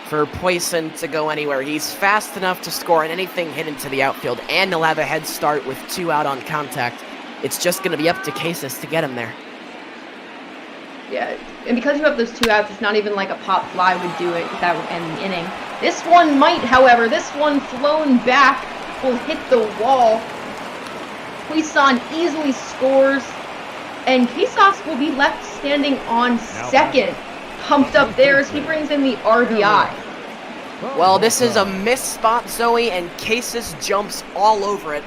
for Poisson to go anywhere. He's fast enough to score on anything hit into the outfield, and he'll have a head start with 2 out on contact. It's just going to be up to Casas to get him there. Yeah, and because you have those 2 outs, it's not even like a pop fly would do it, that would end the inning. This one might, however, this one flown back will hit the wall. Poisson easily scores, and Casas will be left standing on second. Pumped up there as he brings in the RBI. Well, this is a missed spot, Zoe, and Casas jumps all over it.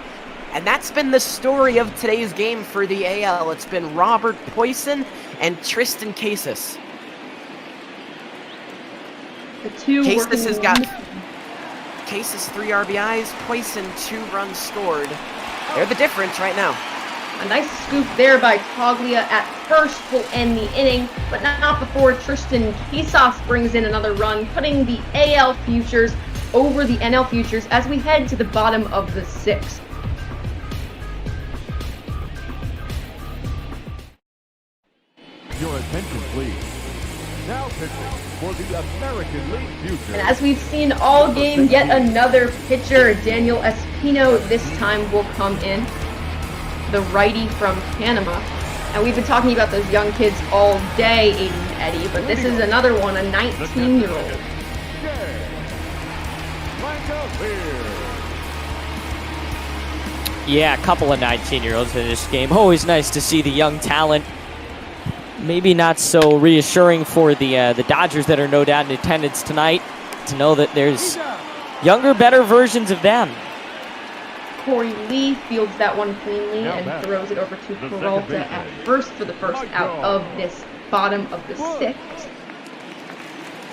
And that's been the story of today's game for the AL. It's been Robert Poisson and Tristan Casas. The two Casas has got Casas 3 RBIs, Poisson 2 runs scored. They're the difference right now. A nice scoop there by Toglia at first will end the inning, but not before Tristan Casas brings in another run, putting the AL futures over the NL futures as we head to the bottom of the 6th. Your attention, please. Now pitching for the American League future. And as we've seen all game, yet another pitcher, Daniel Espino, this time will come in. The righty from Panama. And we've been talking about those young kids all day, Aiden and Eddie, but this is another one, a 19-year-old. Yeah, a couple of 19-year-olds in this game. Always nice to see the young talent maybe not so reassuring for the Dodgers that are no doubt in attendance tonight to know that there's younger, better versions of them. Corey Lee fields that one cleanly and throws it over to Peralta at first for the first out of this bottom of the sixth.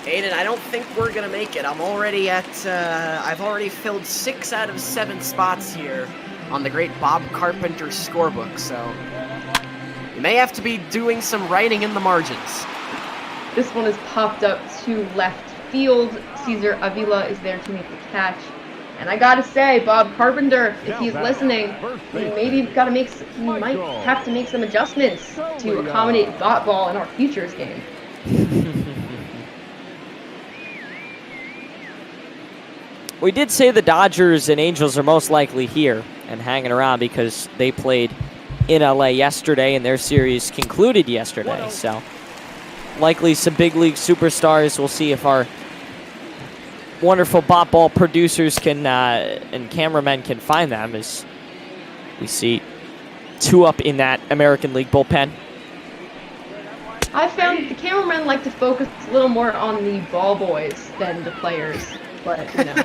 Aiden, I don't think we're gonna make it. I'm already at, I've already filled 6 out of 7 spots here on the great Bob Carpenter scorebook, so you may have to be doing some writing in the margins. This one is popped up to left field. Cesar Avila is there to make the catch. And I gotta say, Bob Carpenter, if he's listening, he might have to make some adjustments to accommodate dot ball in our futures game. We did say the Dodgers and Angels are most likely here and hanging around because they played in LA yesterday and their series concluded yesterday. So likely some big league superstars. We'll see if our wonderful bot ball producers can and cameramen can find them as we see 2 up in that American League bullpen. I found the cameramen like to focus a little more on the ball boys than the players, but you know.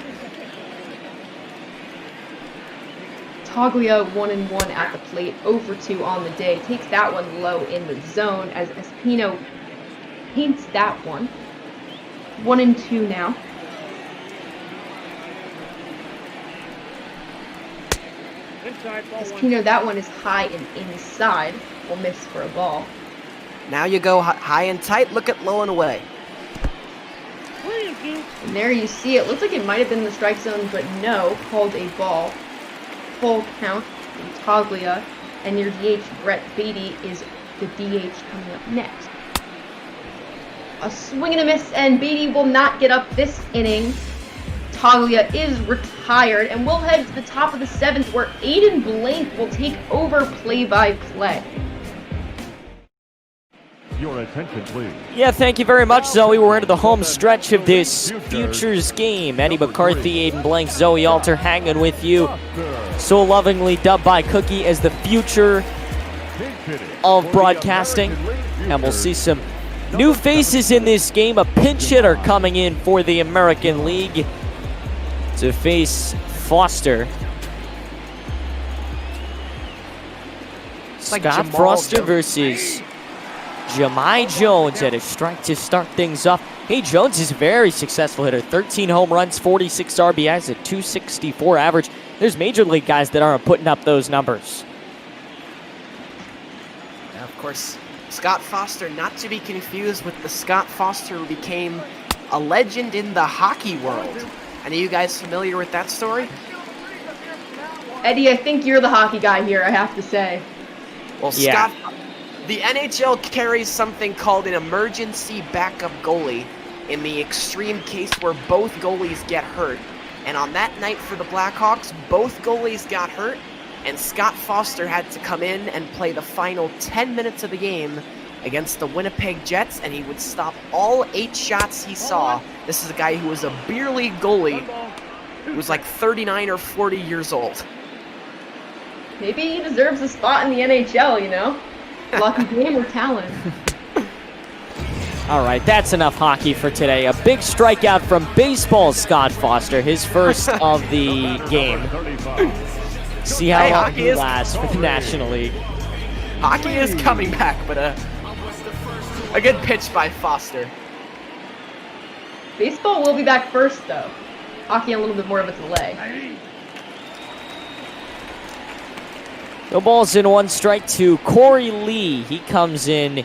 Toglia 1-1 at the plate, 0-2 on the day, takes that one low in the zone as Espino paints that one. 1-2 now. Espino, that one is high and inside. Will miss for a ball. Now you go high and tight, look at low and away. And there you see it. Looks like it might have been the strike zone, but no, called a ball. Full count from Toglia, and your DH, Brett Beatty, is the DH coming up next. A swing and a miss, and Beatty will not get up this inning. Toglia is retired, and we'll head to the top of the 7th, where Aiden Blank will take over play-by-play. Your attention, please. Yeah, thank you very much, Zoe. We're into the home stretch of this futures game. Eddie McCarthy, Aiden Blank, Zoe Alter hanging with you. So lovingly dubbed by Cookie as the future of broadcasting. And we'll see some new faces in this game. A pinch hitter coming in for the American League to face Foster. Scott Foster versus Jahmai Jones at a strike to start things off. Hey, Jones is a very successful hitter. 13 home runs, 46 RBIs, a .264 average. There's major league guys that aren't putting up those numbers. Now, of course, Scott Foster, not to be confused with the Scott Foster who became a legend in the hockey world. Any of you guys familiar with that story? Eddie, I think you're the hockey guy here, I have to say. Well, yeah. Scott, the NHL carries something called an emergency backup goalie in the extreme case where both goalies get hurt. And on that night for the Blackhawks, both goalies got hurt, and Scott Foster had to come in and play the final 10 minutes of the game against the Winnipeg Jets, and he would stop all 8 shots he saw. This is a guy who was a beer league goalie who was like 39 or 40 years old. Maybe he deserves a spot in the NHL, you know? Lucky game or talent. All right, that's enough hockey for today. A big strikeout from baseball, Scott Foster, his first of the game. See how long he lasts for the National League. Hockey is coming back, but a good pitch by Foster. Baseball will be back first, though. Hockey a little bit more of a delay. No balls in 1 strike to Corey Lee. He comes in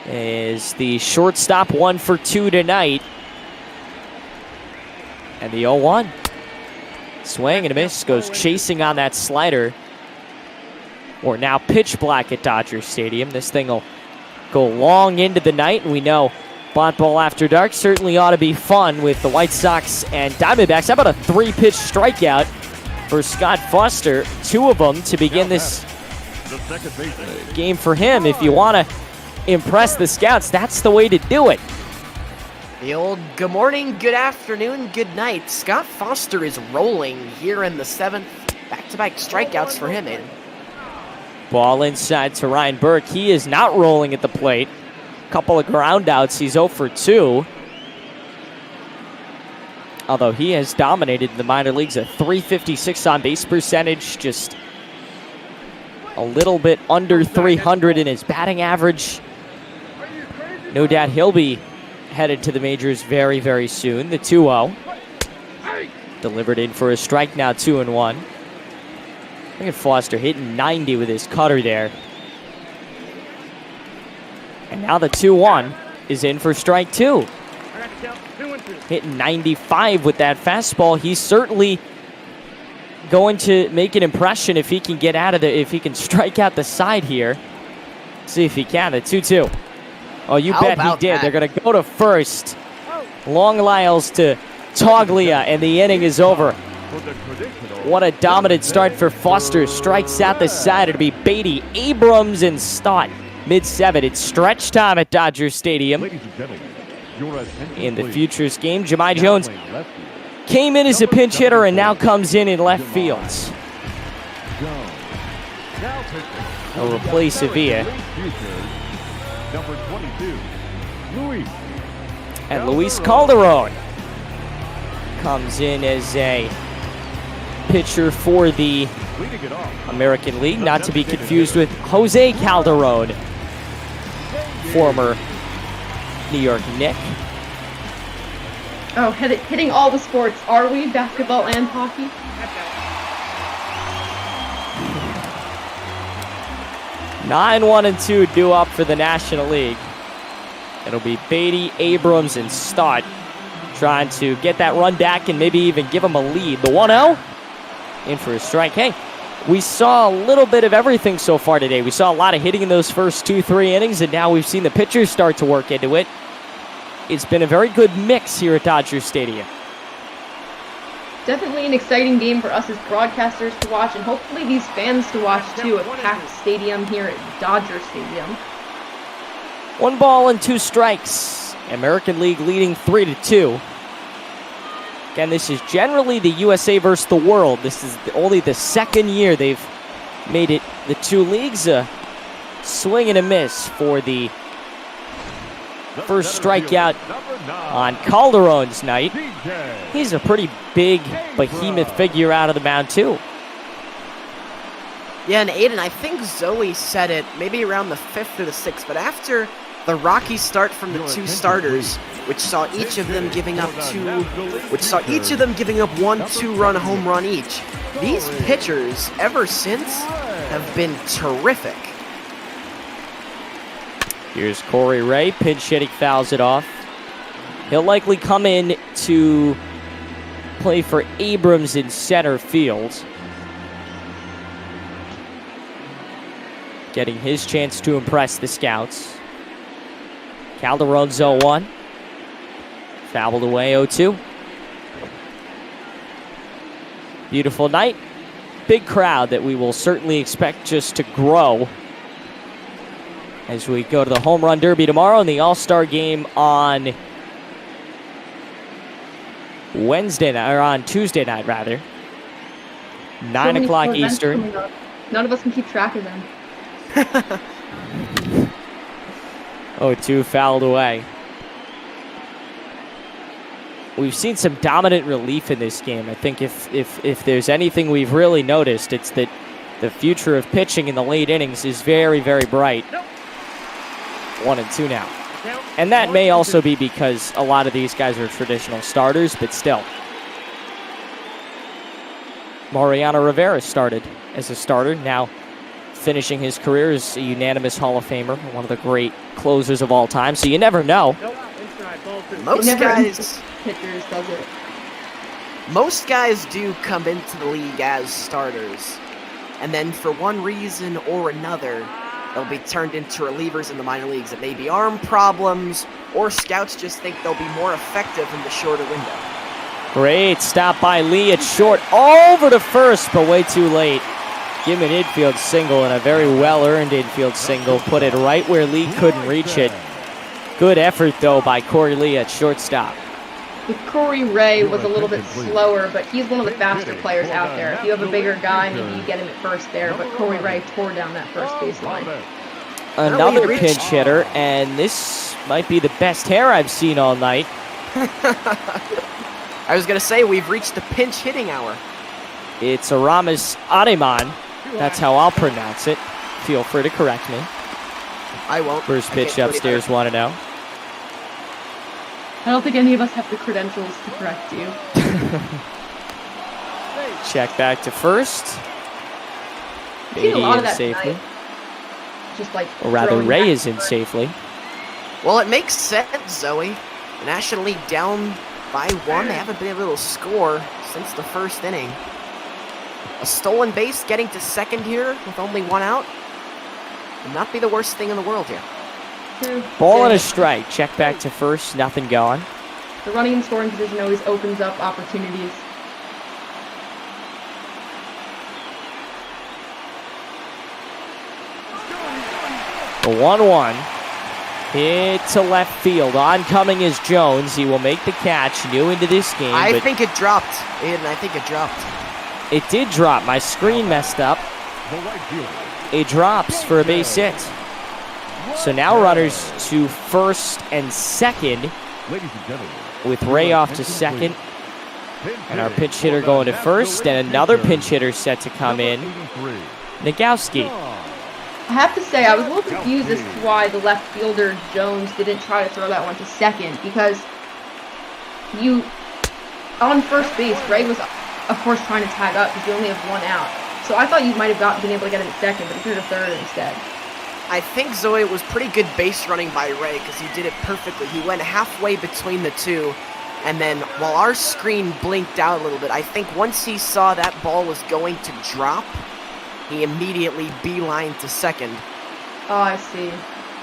as the shortstop, 1 for 2 tonight. And the 0-1. Swing and a miss, goes chasing on that slider. We're now pitch black at Dodger Stadium. This thing will go long into the night, and we know Bot Ball After Dark certainly ought to be fun with the White Sox and Diamondbacks. How about a 3-pitch strikeout for Scott Foster? 2 of them to begin this game for him. If you want to impress the scouts, that's the way to do it. The old good morning, good afternoon, good night. Scott Foster is rolling here in the 7th. Back-to-back strikeouts for him, Aiden. Ball inside to Ryan Burke. He is not rolling at the plate. Couple of ground outs. He's 0 for 2. Although he has dominated in the minor leagues, a .356 on base percentage, just a little bit under 300 in his batting average. No doubt he'll be headed to the majors very, very soon. The 2-0. Delivered in for a strike, now 2-1. Look at Foster hitting 90 with his cutter there. And now the 2-1 is in for strike 2. Hitting 95 with that fastball. He's certainly going to make an impression if he can get out of the, if he can strike out the side here. See if he can. The 2-2. Oh, you bet he did. They're going to go to first. Long Lyles to Toglia, and the inning is over. What a dominant start for Foster. Strikes out the side. It'll be Beatty, Abrams, and Stott. Mid-7. It's stretch time at Dodger Stadium. In the Futures game, Jahmai Jones came in as a pinch hitter and now comes in left field. He'll replace Sevilla. And Luis Calderon comes in as a pitcher for the American League, not to be confused with Jose Calderon, former New York Knick. Oh, hitting all the sports. Are we? Basketball and hockey? 9-1-2 due up for the National League. It'll be Beatty, Abrams, and Stott trying to get that run back and maybe even give them a lead. The 1-0 in for a strike. Hey, we saw a little bit of everything so far today. We saw a lot of hitting in those first 2-3 innings, and now we've seen the pitchers start to work into it. It's been a very good mix here at Dodger Stadium. Definitely an exciting game for us as broadcasters to watch, and hopefully these fans to watch too. A packed stadium here at Dodger Stadium. 1 ball and 2 strikes. American League leading 3-2. Again, this is generally the USA versus the world. This is only the second year they've made it the 2 leagues. A swing and a miss for the first strikeout on Calderon's night. He's a pretty big behemoth figure out of the mound, too. Yeah, and Aiden, I think Zoe said it maybe around the 5th or the 6th, but after the rocky start from the 2 starters, which saw each of them giving up 1 2-run home run each, these pitchers ever since have been terrific. Here's Corey Ray, pinch hitting, fouls it off. He'll likely come in to play for Abrams in center field. Getting his chance to impress the scouts. Calderon's 0-1. Fouled away 0-2. Beautiful night. Big crowd that we will certainly expect just to grow as we go to the Home Run Derby tomorrow and the All-Star Game on Wednesday night, or on Tuesday night, rather. 9 o'clock Eastern. None of us can keep track of them. 0-2 fouled away. We've seen some dominant relief in this game. I think if there's anything we've really noticed, it's that the future of pitching in the late innings is very, very bright. 1-2 now. And that may also be because a lot of these guys are traditional starters, but still. Mariano Rivera started as a starter, now finishing his career as a unanimous Hall of Famer, one of the great closers of all time, so you never know. Most guys pitchers does it. Most guys do come into the league as starters, and then for one reason or another, they'll be turned into relievers in the minor leagues. It may be arm problems, or scouts just think they'll be more effective in the shorter window. Great stop by Lee at short, over to first, but way too late. Give him an infield single, and a very well-earned infield single. Put it right where Lee couldn't reach it. Good effort, though, by Corey Lee at shortstop. With Corey Ray was a little bit slower, but he's one of the faster players out there. If you have a bigger guy, maybe you get him at first there, but Corey Ray tore down that first baseline. Another pinch hitter, and this might be the best hair I've seen all night. I was going to say, we've reached the pinch hitting hour. It's Aramis Ademan. That's how I'll pronounce it. Feel free to correct me. I won't. First pitch upstairs, 1-0. I don't think any of us have the credentials to correct you. Check back to first. I've seen a lot of in that safely. tonight. Just like, Or rather, throwing Ray back is to in right. safely. Well, it makes sense, Zoe. The National League down by 1. They haven't been able to score since the first inning. A stolen base getting to second here with only 1 out would not be the worst thing in the world here. Ball and a strike. Check back to first. Nothing going. The running and scoring position always opens up opportunities. The 1-1. Hit to left field. Oncoming is Jones. He will make the catch. New into this game. I think it dropped, Aiden. I think it dropped. It did drop. My screen messed up. It drops for a base hit. So now runners to first and second, with Ray off to second. And our pinch hitter going to first, and another pinch hitter set to come in, Nagowski. I have to say, I was a little confused as to why the left fielder, Jones, didn't try to throw that one to second, because on first base, Ray was, of course, trying to tag up because you only have 1 out. So I thought you might have been able to get him at second, but he threw to third instead. I think, Zoe, it was pretty good base running by Ray because he did it perfectly. He went halfway between the two, and then while our screen blinked out a little bit, I think once he saw that ball was going to drop, he immediately beelined to second. Oh, I see.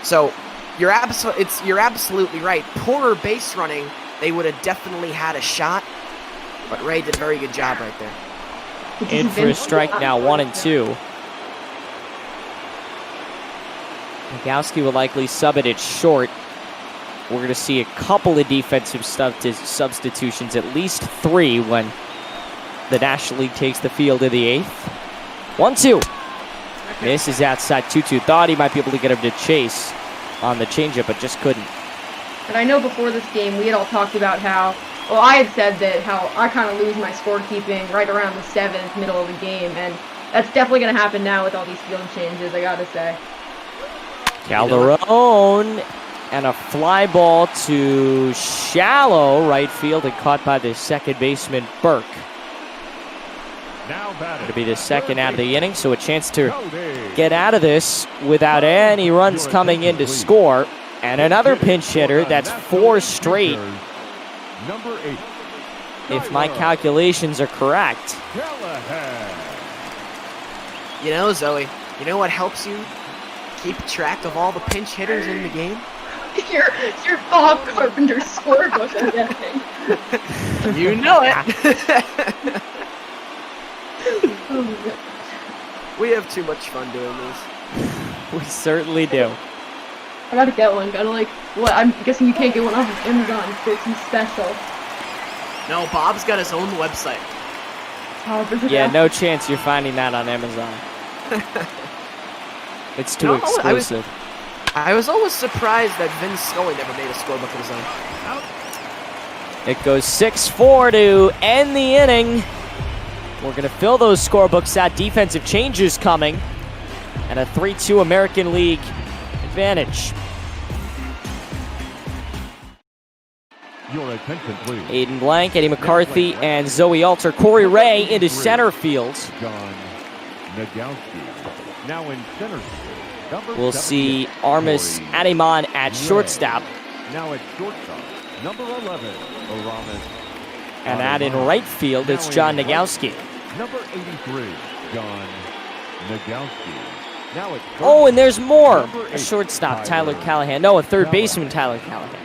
So you're absolutely right. Poorer base running, they would have definitely had a shot, but Ray did a very good job right there. In for a strike now, 1-2. Nagowski will likely sub it at short. We're going to see a couple of defensive substitutions, at least 3 when the National League takes the field to the 8th. 1-2. This is outside 2-2. Thought he might be able to get him to chase on the changeup, but just couldn't. And I know before this game, we had all talked about how, well, I had said that how I kind of lose my scorekeeping right around the 7th, middle of the game, and that's definitely going to happen now with all these field changes, I got to say. Calderon, and a fly ball to shallow right field and caught by the second baseman, Burke. Going to be the second out of the inning, so a chance to get out of this without any runs coming in to score. And another pinch hitter, that's 4 straight. If my calculations are correct. You know, Zoe, you know what helps you keep track of all the pinch hitters in the game? Your Bob Carpenter scorebook, I'm guessing. You know it. We have too much fun doing this. We certainly do. I gotta get one. What? I'm guessing you can't get one off of Amazon. It's special. No, Bob's got his own website. Yeah, no chance you're finding that on Amazon. It's too exclusive. I was always surprised that Vin Scully never made a scorebook of his own. It goes 6-4 to end the inning. We're going to fill those scorebooks out. Defensive changes coming. And a 3-2 American League advantage. Your attention, please. Aiden Blank, Eddie McCarthy, and Zoe Alter. Corey Ray into center field. John Nagowski. Now in center field. We'll see Armis Ademan at shortstop. Now at shortstop, number 11, Aramis. And out in right field, it's John Nagowski. Number 83, John Nagowski. Now at Oh, and there's more. A shortstop, Tyler Callahan. No, a third baseman, Tyler Callahan.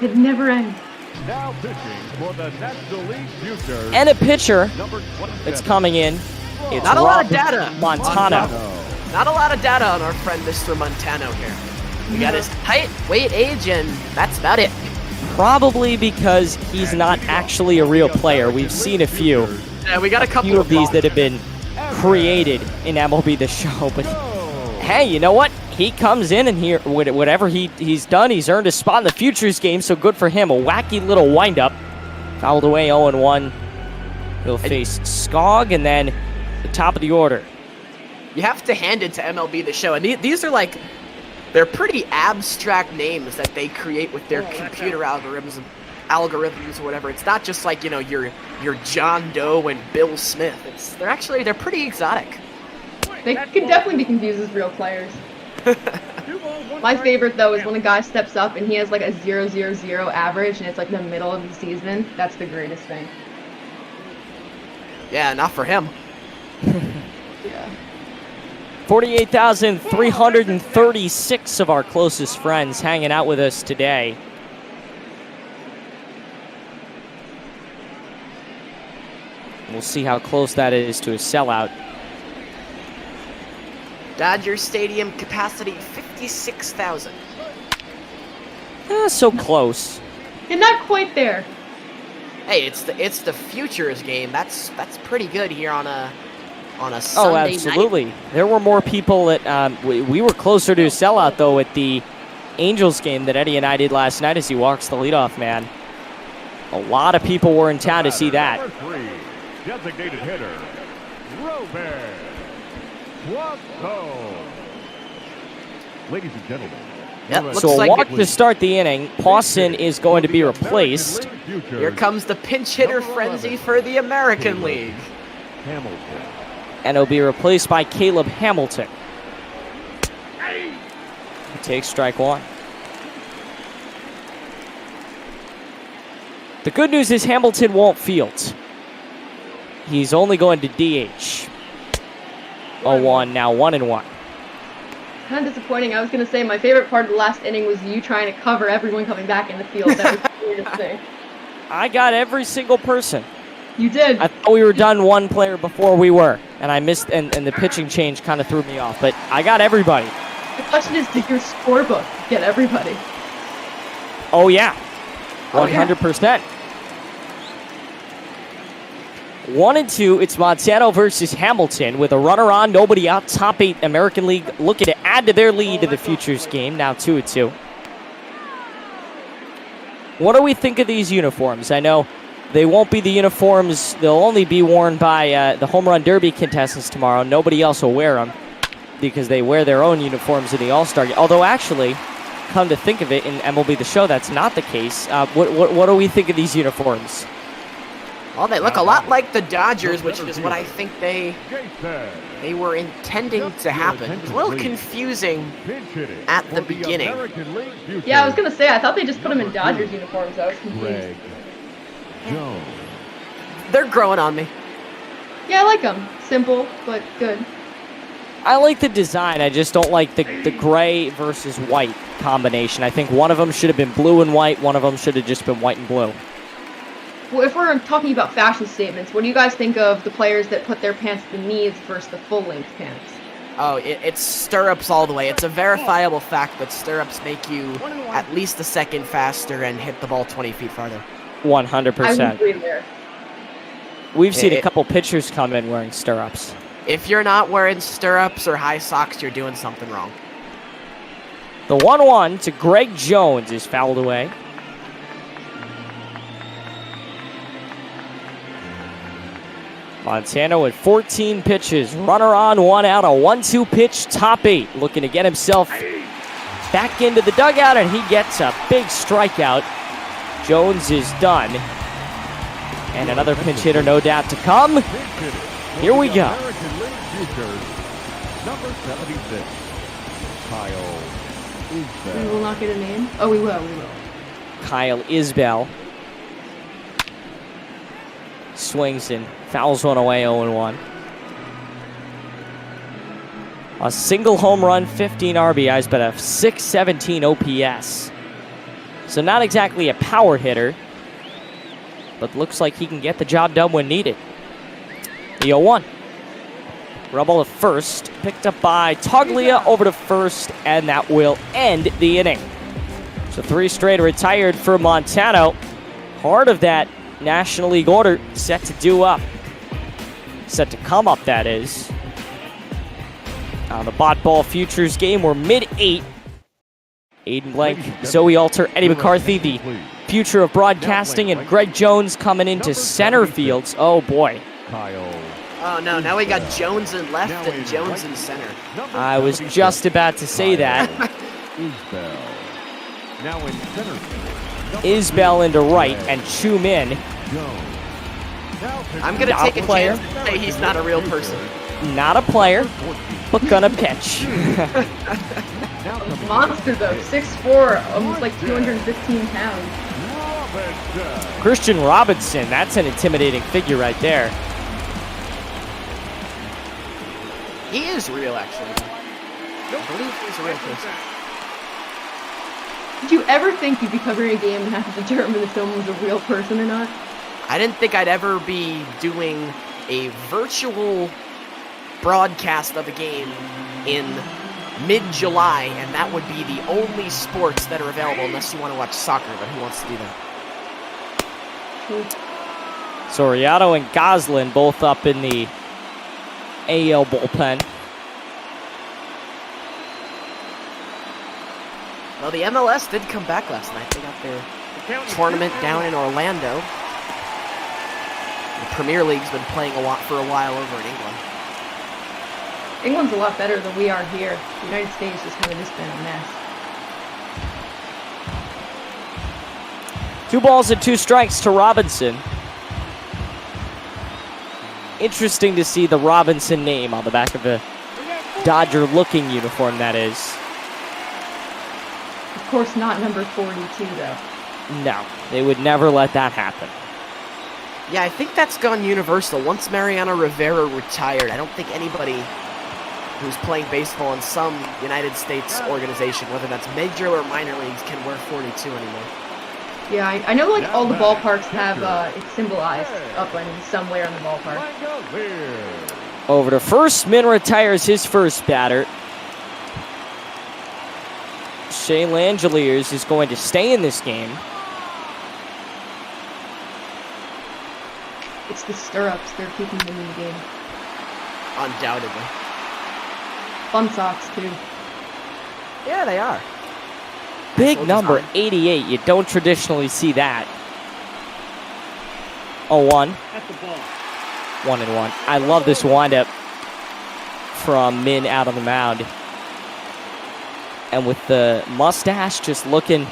It never ends. Now pitching for the National League future. And a pitcher that's coming in. It's Not a lot of Rob data. Montano. Not a lot of data on our friend Mr. Montano here. We got his height, weight, age, and that's about it. Probably because he's not actually a real player. We've seen a few. Yeah, we got a couple of these that have been created in MLB The Show. But hey, you know what? He comes in and here, whatever he's done, he's earned a spot in the Futures game, so good for him. A wacky little windup. Fouled away 0-1. He'll face Skog and then the top of the order. You have to hand it to MLB The Show. And these are like, they're pretty abstract names that they create with their computer algorithms or whatever. It's not just like, you know, your John Doe and Bill Smith. They're pretty exotic. They could definitely be confused as real players. My favorite though is when a guy steps up and he has like a 0.000 average and it's like the middle of the season. That's the greatest thing. Yeah, not for him. Yeah. 48,336 of our closest friends hanging out with us today. We'll see how close that is to a sellout. Dodger Stadium capacity 56,000. So close. You're not quite there. Hey, it's the Futures game. That's pretty good here on a Sunday Oh, absolutely. night. There were more people at, we were closer to a sellout, though, at the Angels game that Eddie and I did last night as he walks the leadoff man. A lot of people were in town to see that. Number 3, designated hitter, Robert Waco. Ladies and gentlemen. So a walk to start the inning. Pawson is going to be replaced. Here comes the pinch hitter frenzy for the American League. And he'll be replaced by Caleb Hamilton. He takes strike one. The good news is Hamilton won't field. He's only going to DH. 0-1, now 1-1. Kind of disappointing. I was going to say my favorite part of the last inning was you trying to cover everyone coming back in the field. That was the weirdest thing. I got every single person. You did. I thought we were done one player before we were, and I missed, and the pitching change kind of threw me off, but I got everybody. The question is, did your scorebook get everybody? Oh, yeah. 100%. 1-2, it's Montano versus Hamilton with a runner on, nobody out. Top 8 American League looking to add to their lead in the Futures game, now 2-2. What do we think of these uniforms? I know they won't be the uniforms, they'll only be worn by the Home Run Derby contestants tomorrow. Nobody else will wear them because they wear their own uniforms in the All-Star game. Although actually, come to think of it, in MLB The Show, that's not the case. What do we think of these uniforms? Well, they look a lot like the Dodgers, which is what I think they were intending to happen. It was a little confusing at the beginning. Yeah, I was going to say, I thought they just put them in Dodgers uniforms. I was confused. They're growing on me. Yeah, I like them. Simple, but good. I like the design. I just don't like the gray versus white combination. I think one of them should have been blue and white. One of them should have just been white and blue. Well, if we're talking about fashion statements, what do you guys think of the players that put their pants at the knees versus the full-length pants? Oh, it's stirrups all the way. It's a verifiable fact that stirrups make you at least a second faster and hit the ball 20 feet farther. 100%. I agree there. We've seen a couple pitchers come in wearing stirrups. If you're not wearing stirrups or high socks, you're doing something wrong. The 1-1 to Greg Jones is fouled away. Montano at 14 pitches. Runner on, one out, a 1-2 pitch, top 8. Looking to get himself back into the dugout, and he gets a big strikeout. Jones is done. And another pinch hitter, no doubt, to come. Here we go. Number 76, Kyle Isbell. We will not get a name? Oh, we will. Kyle Isbell. Swings and fouls one away, 0-1. A single home run, 15 RBIs, but a .617 OPS. So not exactly a power hitter, but looks like he can get the job done when needed. The 0-1. Rubble at first, picked up by Toglia over to first, and that will end the inning. So 3 straight retired for Montano. Part of that National League order set to do up. Set to come up, that is. On the Bot Ball Futures game, we're mid-8. Aiden Blank, Zoe Alter, Eddie McCarthy, the future of broadcasting, and Greg Jones coming into center fields. Oh, boy. Oh, no. Now we got Jones in left and Jones in center. I was just about to say that. Now in center. Isbell into right and Chu Min. I'm going to take a chance and say he's not a real person. Not a player, but gonna pitch. Monster, though. 6'4", almost like 215 pounds. Christian Robinson, that's an intimidating figure right there. He is real, actually. I believe he's a real person. Did you ever think you'd be covering a game and have to determine if someone was a real person or not? I didn't think I'd ever be doing a virtual broadcast of a game in mid-July, and that would be the only sports that are available unless you want to watch soccer, but who wants to do that? Soriano and Goslin both up in the AL bullpen. Well, the MLS did come back last night. They got their tournament down in Orlando. The Premier League's been playing for a while over in England. England's a lot better than we are here. The United States has kind of just been a mess. 2 balls and 2 strikes to Robinson. Interesting to see the Robinson name on the back of a Dodger-looking uniform, that is. Of course, not number 42, though. No, they would never let that happen. Yeah, I think that's gone universal. Once Mariano Rivera retired, I don't think anybody who's playing baseball in some United States organization, whether that's major or minor leagues, can wear 42 anymore. Yeah, I know like all the ballparks have it symbolized up in somewhere in the ballpark. Over to first, Min retires his first batter. Shea Langeliers is going to stay in this game. It's the stirrups, they're keeping him in the game. Undoubtedly. Fun socks, too. Yeah, they are. Big number, 88. You don't traditionally see that. 0-1. 1-1. I love this windup from Min out on the mound. And with the mustache just looking,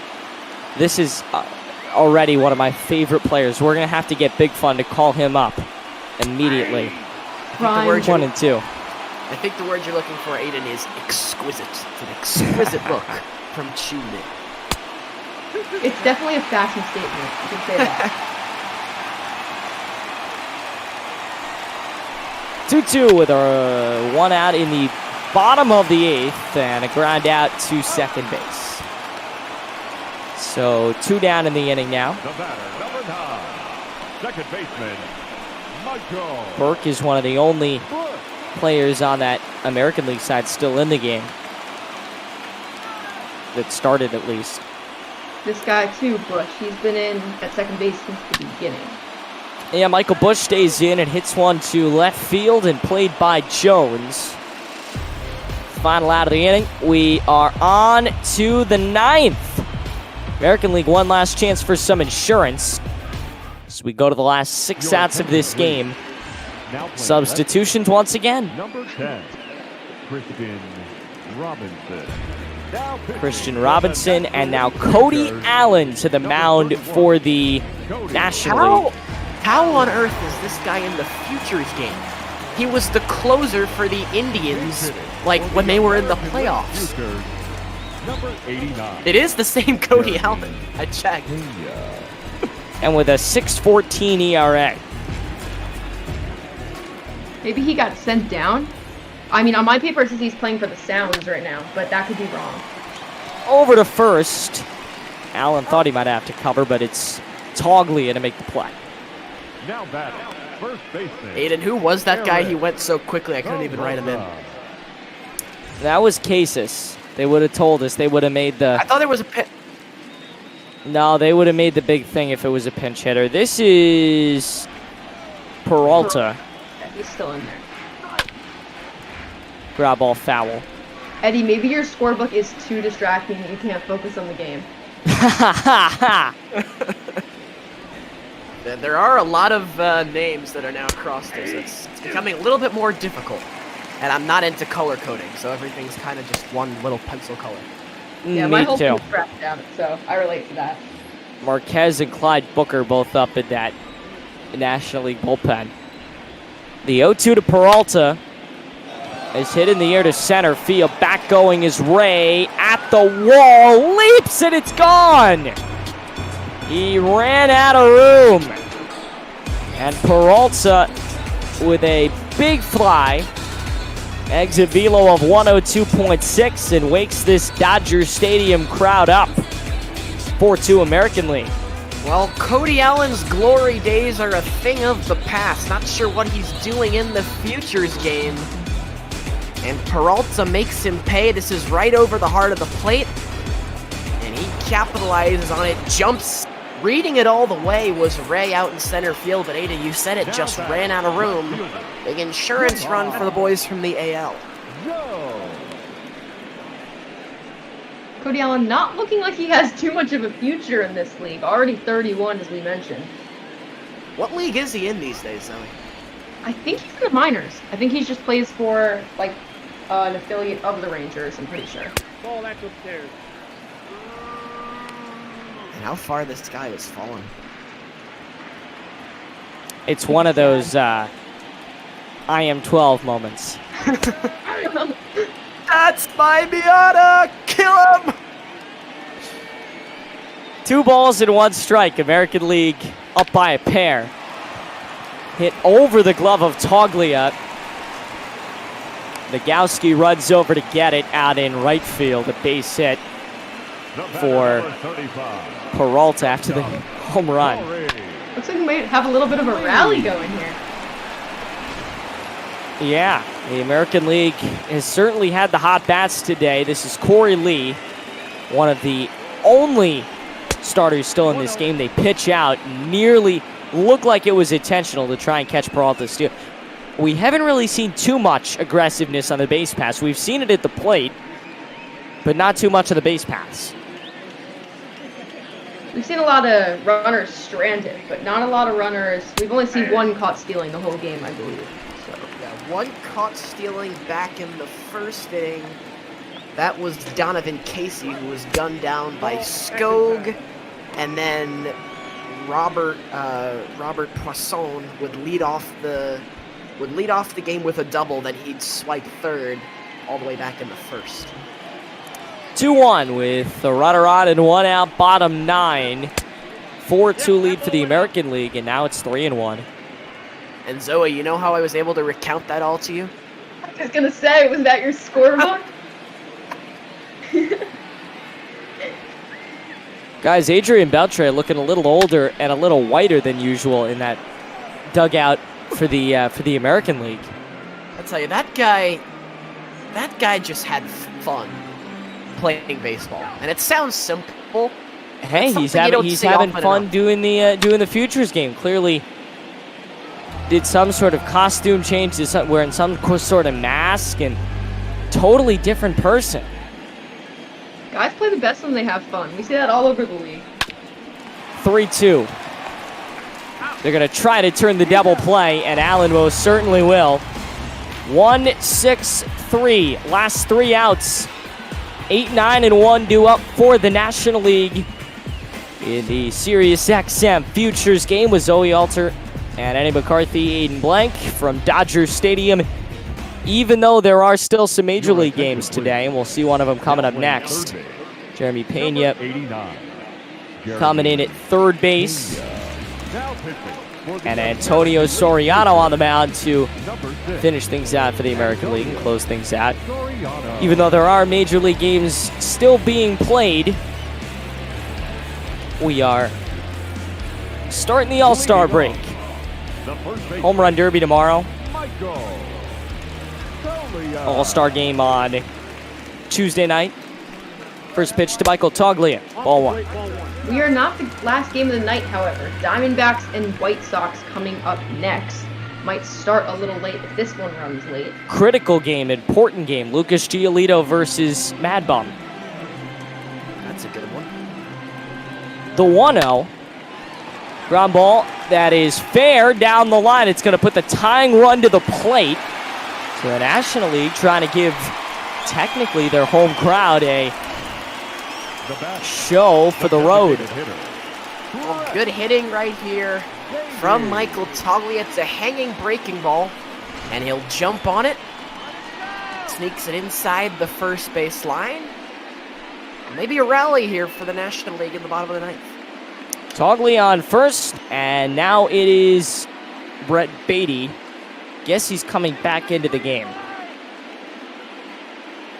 this is already one of my favorite players. We're going to have to get Big Fun to call him up immediately. 1 and 2. I think the word you're looking for, Aiden, is exquisite. It's an exquisite look from Chu Min. It's definitely a fashion statement. You can say that. 2-2 with a 1 out in the bottom of the 8th and a ground out to second base. So 2 down in the inning now. The batter, number 9, second baseman, Michael. Burke is one of the only players on that American League side still in the game. That started at least. This guy too, Bush, he's been in at second base since the beginning. Yeah, Michael Bush stays in and hits one to left field and played by Jones. Final out of the inning. We are on to the 9th. American League, one last chance for some insurance. So we go to the last 6 outs of this game. Substitutions once again. Number 10, Christian Robinson. Christian Robinson and now Cody Allen to the mound for the National League. How on earth is this guy in the Futures game? He was the closer for the Indians, like when they were in the playoffs. Number 89. It is the same Cody Allen. I checked. And with a 6.14 ERA. Maybe he got sent down? I mean, on my paper it says he's playing for the Sounds right now, but that could be wrong. Over to first. Allen thought he might have to cover, but it's Toglia to make the play. Now batting, first baseman. Aiden, who was that guy? He went so quickly I couldn't even write him in. That was Casas. They would have told us. They would have made the... I thought there was a pit. No, they would have made the big thing if it was a pinch hitter. This is Peralta. Yeah, he's still in there. Ground ball foul. Eddie, maybe your scorebook is too distracting and you can't focus on the game. There are a lot of names that are now across this. It's becoming a little bit more difficult. And I'm not into color coding, so everything's kind of just one little pencil color. Yeah, my whole team's scratched out, so I relate to that. Marquez and Clyde Booker both up in that National League bullpen. The 0-2 to Peralta is hit in the air to center field. Back going is Ray at the wall. Leaps and it's gone. He ran out of room. And Peralta with a big fly. Exit velo of 102.6 and wakes this Dodger Stadium crowd up. 4-2 American League. Well, Cody Allen's glory days are a thing of the past. Not sure what he's doing in the futures game. And Peralta makes him pay. This is right over the heart of the plate. And he capitalizes on it, jumps. Reading it all the way was Ray out in center field, but Ada, you said it, just ran out of room. Big insurance run for the boys from the AL. Cody Allen not looking like he has too much of a future in this league. Already 31, as we mentioned. What league is he in these days, Zoe? I think he's in the minors. I think he just plays for, like, an affiliate of the Rangers, I'm pretty sure. Ball that's upstairs. And how far this guy has fallen. It's one of those I am 12 moments. That's my Maeda! Kill him! 2 balls and 1 strike. American League up by a pair. Hit over the glove of Toglia. Nagowski runs over to get it out in right field. A base hit for Peralta after the home run. Looks like we might have a little bit of a rally going here. Yeah, the American League has certainly had the hot bats today. This is Corey Lee, one of the only starters still in this game. They pitch out, nearly looked like it was intentional to try and catch Peralta steal. We haven't really seen too much aggressiveness on the base pass. We've seen it at the plate, but not too much of the base pass. We've seen a lot of runners stranded, but not a lot of runners. We've only seen 1 caught stealing the whole game, I believe. So. Yeah, 1 caught stealing back in the first inning. That was Donovan Casey, who was gunned down by Skog, and then Robert Poisson would lead off the game with a double. Then he'd swipe third all the way back in the first. 2-1 with the runner on and 1 out, bottom 9. 4-2 lead for the American League, and now it's 3-1. And Zoe, you know how I was able to recount that all to you? I was gonna say, was that your scorebook? Guys, Adrian Beltre looking a little older and a little whiter than usual in that dugout for the American League. I'll tell you, that guy just had fun playing baseball, and it sounds simple. Hey, he's having fun doing the futures game. Clearly, did some sort of costume change, wearing some sort of mask, and totally different person. Guys play the best when they have fun. We see that all over the league. 3-2. They're going to try to turn the double play, and Allen most certainly will. 1-6-3. Last 3 outs. 8-9-1 due up for the National League in the Sirius XM Futures game with Zoe Alter and Eddie McCarthy, Aiden Blank from Dodger Stadium. Even though there are still some Major League games today, and we'll see one of them coming up next. Jeremy Pena coming in at third base. And Antonio Soriano on the mound to finish things out for the American League and close things out. Even though there are Major League games still being played, we are starting the All-Star break. Home Run Derby tomorrow. All-Star game on Tuesday night. First pitch to Michael Toglia. Ball 1. We are not the last game of the night, however. Diamondbacks and White Sox coming up next. Might start a little late if this one runs late. Critical game, important game. Lucas Giolito versus Mad Bum. That's a good one. The 1-0. Ground ball that is fair down the line. It's going to put the tying run to the plate. So the National League trying to give technically their home crowd a show for the road. Well, good hitting right here from Michael Toglia. It's a hanging breaking ball, and he'll jump on it. Sneaks it inside the first base line. Maybe a rally here for the National League in the bottom of the ninth. Toglia on first, and now it is Brett Beatty. Guess he's coming back into the game.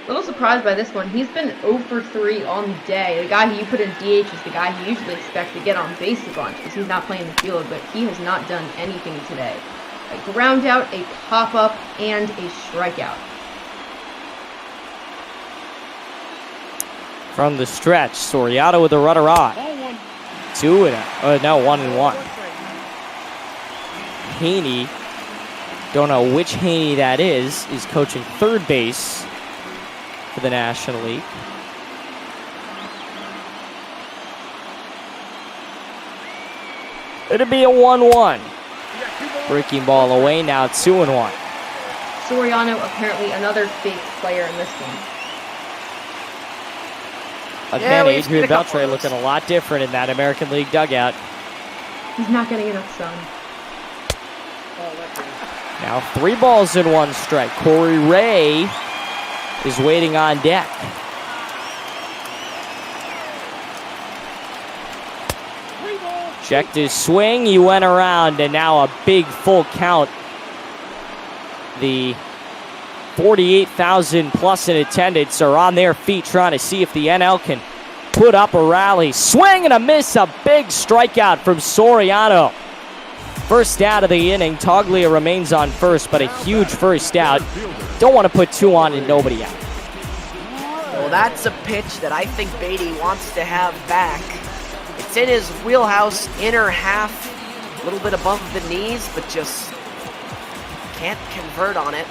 A little surprised by this one. He's been 0 for 3 on the day. The guy who you put in DH is the guy you usually expect to get on base a bunch because he's not playing the field, but he has not done anything today. A ground out, a pop-up, and a strikeout. From the stretch, Soriano with a runner on. 1-1. Haney, don't know which Haney that is coaching third base for the National League. It'll be a 1-1. Breaking ball away, now 2-1. Soriano, apparently another fake player in this one. Again, Adrian Beltre looking a lot different in that American League dugout. He's not getting enough sun. Now 3 balls and 1 strike. Corey Ray is waiting on deck. Checked his swing, he went around, and now a big full count. The 48,000 plus in attendance are on their feet trying to see if the NL can put up a rally. Swing and a miss, a big strikeout from Soriano. First out of the inning, Toglia remains on first, but a huge first out. Don't want to put 2 on and nobody out. Well, that's a pitch that I think Beatty wants to have back. It's in his wheelhouse, inner half, a little bit above the knees, but just can't convert on it.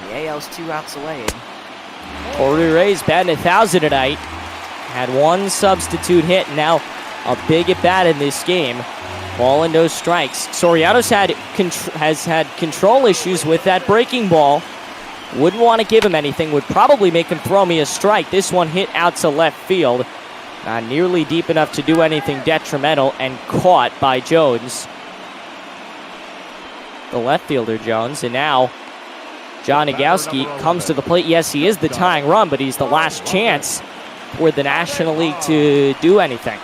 The AL's 2 outs away. Corey Ray's batting 1,000 tonight. Had 1 substitute hit, and now a big at bat in this game. Ball and no strikes. Soriano's has had control issues with that breaking ball. Wouldn't want to give him anything. Would probably make him throw me a strike. This one hit out to left field. Not nearly deep enough to do anything detrimental, and caught by Jones. The left fielder, Jones. And now John Nagowski comes to the plate. Yes, he is the tying run, but he's the last chance for the National League to do anything.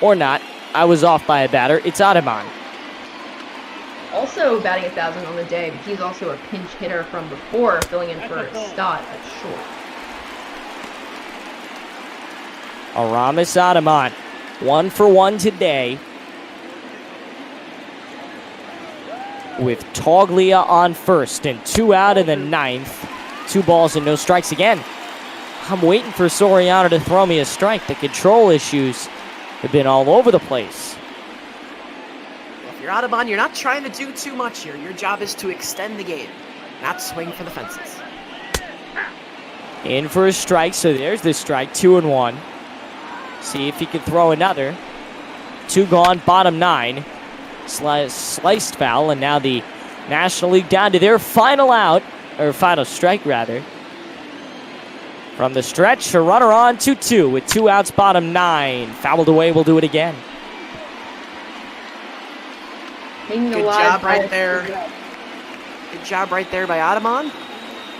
Or not. I was off by a batter. It's Adaman. Also batting 1,000 on the day, but he's also a pinch hitter from before, filling in for Stott at short. Aramis Adaman, 1 for 1 today. With Toglia on first and 2 out in the 9th. 2 balls and no strikes again. I'm waiting for Soriano to throw me a strike. The control issues have been all over the place. If you're Audubon, you're not trying to do too much here. Your job is to extend the game, not swing for the fences. In for a strike, so there's the strike, 2-1. See if he can throw another. 2 gone, bottom 9. Sliced foul, and now the National League down to their final out, or final strike rather. From the stretch, a runner on 2-2 with 2 outs, bottom 9. Fouled away, we'll do it again. Good job right there. Good job right there by Audubon.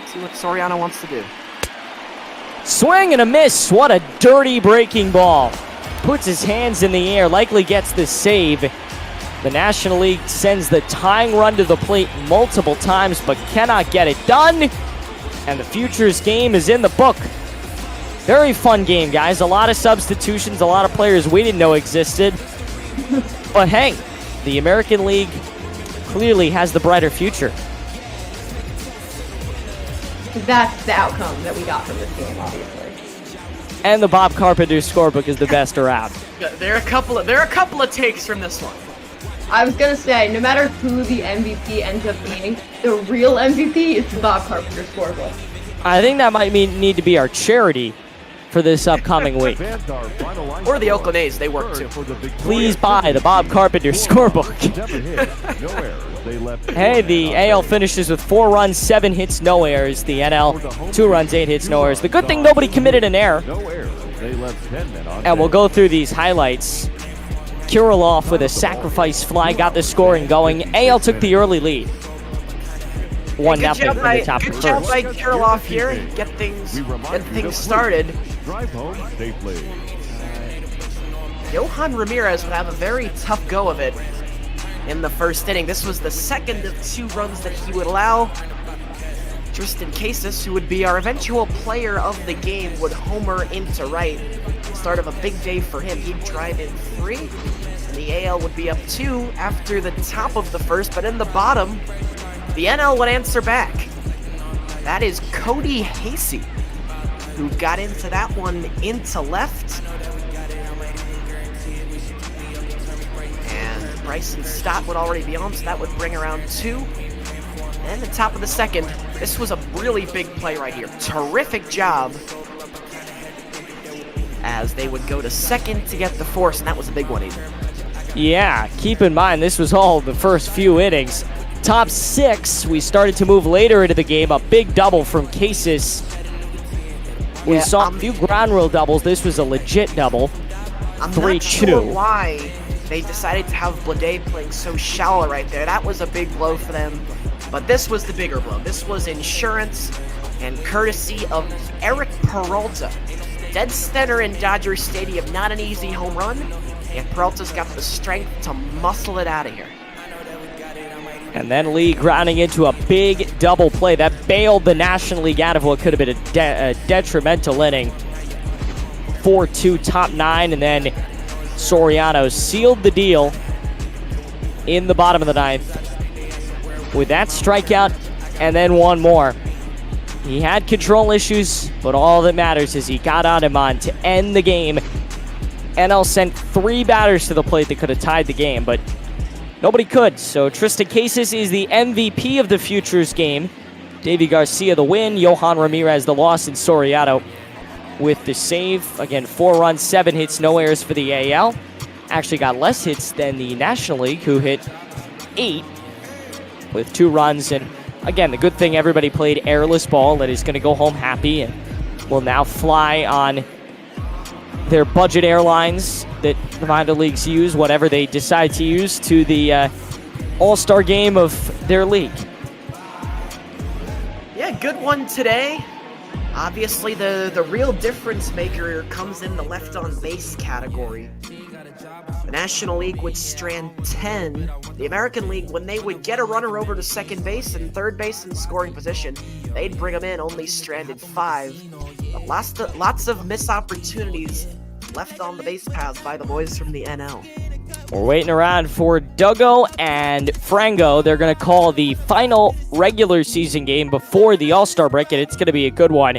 See what Soriano wants to do. Swing and a miss. What a dirty breaking ball. Puts his hands in the air, likely gets the save. The National League sends the tying run to the plate multiple times, but cannot get it done. And the Futures game is in the book. Very fun game, guys. A lot of substitutions, a lot of players we didn't know existed. But hey, the American League clearly has the brighter future. because that's the outcome that we got from this game, obviously. And the Bob Carpenter scorebook is the best around. There are a couple of takes from this one. I was gonna say, no matter who the MVP ends up being, the real MVP is the Bob Carpenter scorebook. I think that might need to be our charity for this upcoming week. Or the Oakland A's, they work too. Please buy the Bob Carpenter scorebook. Hey, the AL finishes with 4 runs, 7 hits, no errors. The NL, 2 runs, 8 hits, no errors. The good thing, nobody committed an error. And we'll go through these highlights. Kirilloff with a sacrifice fly got the scoring going. AL took the early lead. 1-0 in the top of the first. Good job by first. Kirilloff here. Get things started. Johan Ramirez would have a very tough go of it in the first inning. This was the second of 2 runs that he would allow. Tristan Casas, who would be our eventual player of the game, would homer into right. Start of a big day for him. He'd drive in 3, and the AL would be up 2 after the top of the first, but in the bottom, the NL would answer back. That is Cody Hasey, who got into that one into left. And Bryson Stott would already be on, so that would bring around 2. And the top of the second, this was a really big play right here. Terrific job. As they would go to second to get the force, and that was a big one even. Yeah, keep in mind, this was all the first few innings. Top 6, we started to move later into the game. A big double from Casas. We saw a few ground rule doubles. This was a legit double. I'm 3-2. not sure why they decided to have Blade playing so shallow right there. That was a big blow for them. But this was the bigger blow. This was insurance and courtesy of Eric Peralta. Dead center in Dodger Stadium. Not an easy home run. And Peralta's got the strength to muscle it out of here. And then Lee grounding into a big double play that bailed the National League out of what could have been a detrimental inning. 4-2 top 9, and then Soriano sealed the deal in the bottom of the 9th with that strikeout and then one more. He had control issues, but all that matters is he got on him on to end the game. NL sent 3 batters to the plate that could have tied the game, but nobody could. So Tristan Casas is the MVP of the Futures game. Davy Garcia the win, Johan Ramirez the loss, and Soriano with the save. Again, 4 runs, 7 hits, no errors for the AL. Actually got less hits than the National League, who hit 8 with 2 runs. And again, the good thing, everybody played airless ball that is going to go home happy and will now fly on their budget airlines that the minor leagues use, whatever they decide to use, to the all-star game of their league. Yeah, good one today. Obviously, the real difference maker comes in the left on base category. The National League would strand 10. The American League, when they would get a runner over to second base and third base in scoring position, they'd bring them in, only stranded 5. But lots of missed opportunities left on the base paths by the boys from the NL. We're waiting around for Duggo and Frango. They're going to call the final regular season game before the All-Star break, and it's going to be a good one.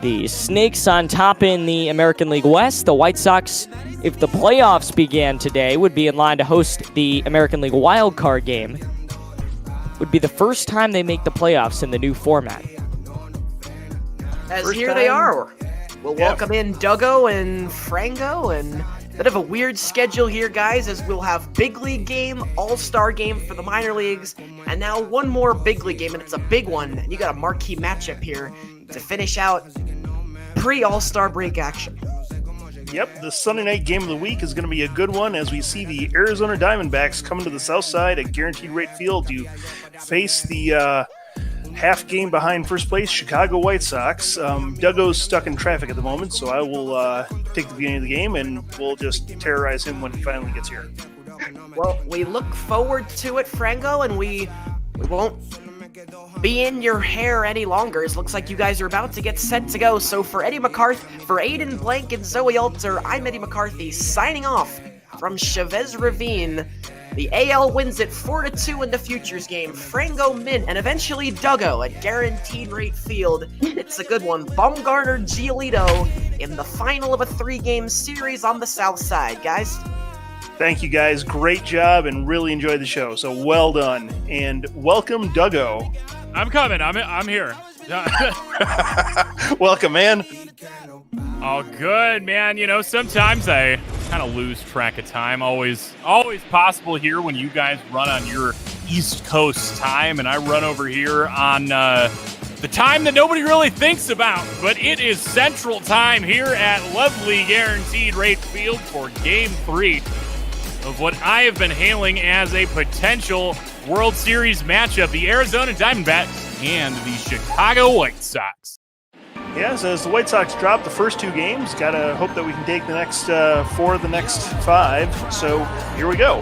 The Snakes on top in the American League West. The White Sox, if the playoffs began today, would be in line to host the American League Wild Card game. Would be the first time they make the playoffs in the new format. As First here time. they are. We'll welcome in Duggo and Frango, and a bit of a weird schedule here, guys, as we'll have big league game, all-star game for the minor leagues, and now one more big league game, and it's a big one. And you got a marquee matchup here to finish out pre-all-star break action. Yep, the Sunday night game of the week is going to be a good one as we see the Arizona Diamondbacks coming to the south side at Guaranteed Rate Field to face the half game behind first place Chicago White Sox. Duggo's stuck in traffic at the moment, so I will take the beginning of the game and we'll just terrorize him when he finally gets here. Well, we look forward to it, Frango, and we won't be in your hair any longer. It looks like you guys are about to get set to go. So for Eddie McCarthy, for Aiden Blank and Zoe Alter, I'm Eddie McCarthy signing off from Chavez Ravine. The AL wins it 4-2 in the Futures game. Frango, Min, and eventually Duggo at Guaranteed Rate Field. It's a good one. Bumgarner, Giolito in the final of a 3-game series on the south side, guys. Thank you, guys. Great job and really enjoyed the show. So well done. And welcome, Duggo. I'm coming. I'm here. Welcome, man. Oh, good, man. You know, sometimes I kind of lose track of time. Always possible here when you guys run on your East Coast time, and I run over here on the time that nobody really thinks about. But it is Central Time here at lovely Guaranteed Rate Field for Game 3 of what I have been hailing as a potential World Series matchup, the Arizona Diamondbacks and the Chicago White Sox. Yes, as the White Sox drop the first 2 games, gotta hope that we can take the next 4 of the next 5. So here we go.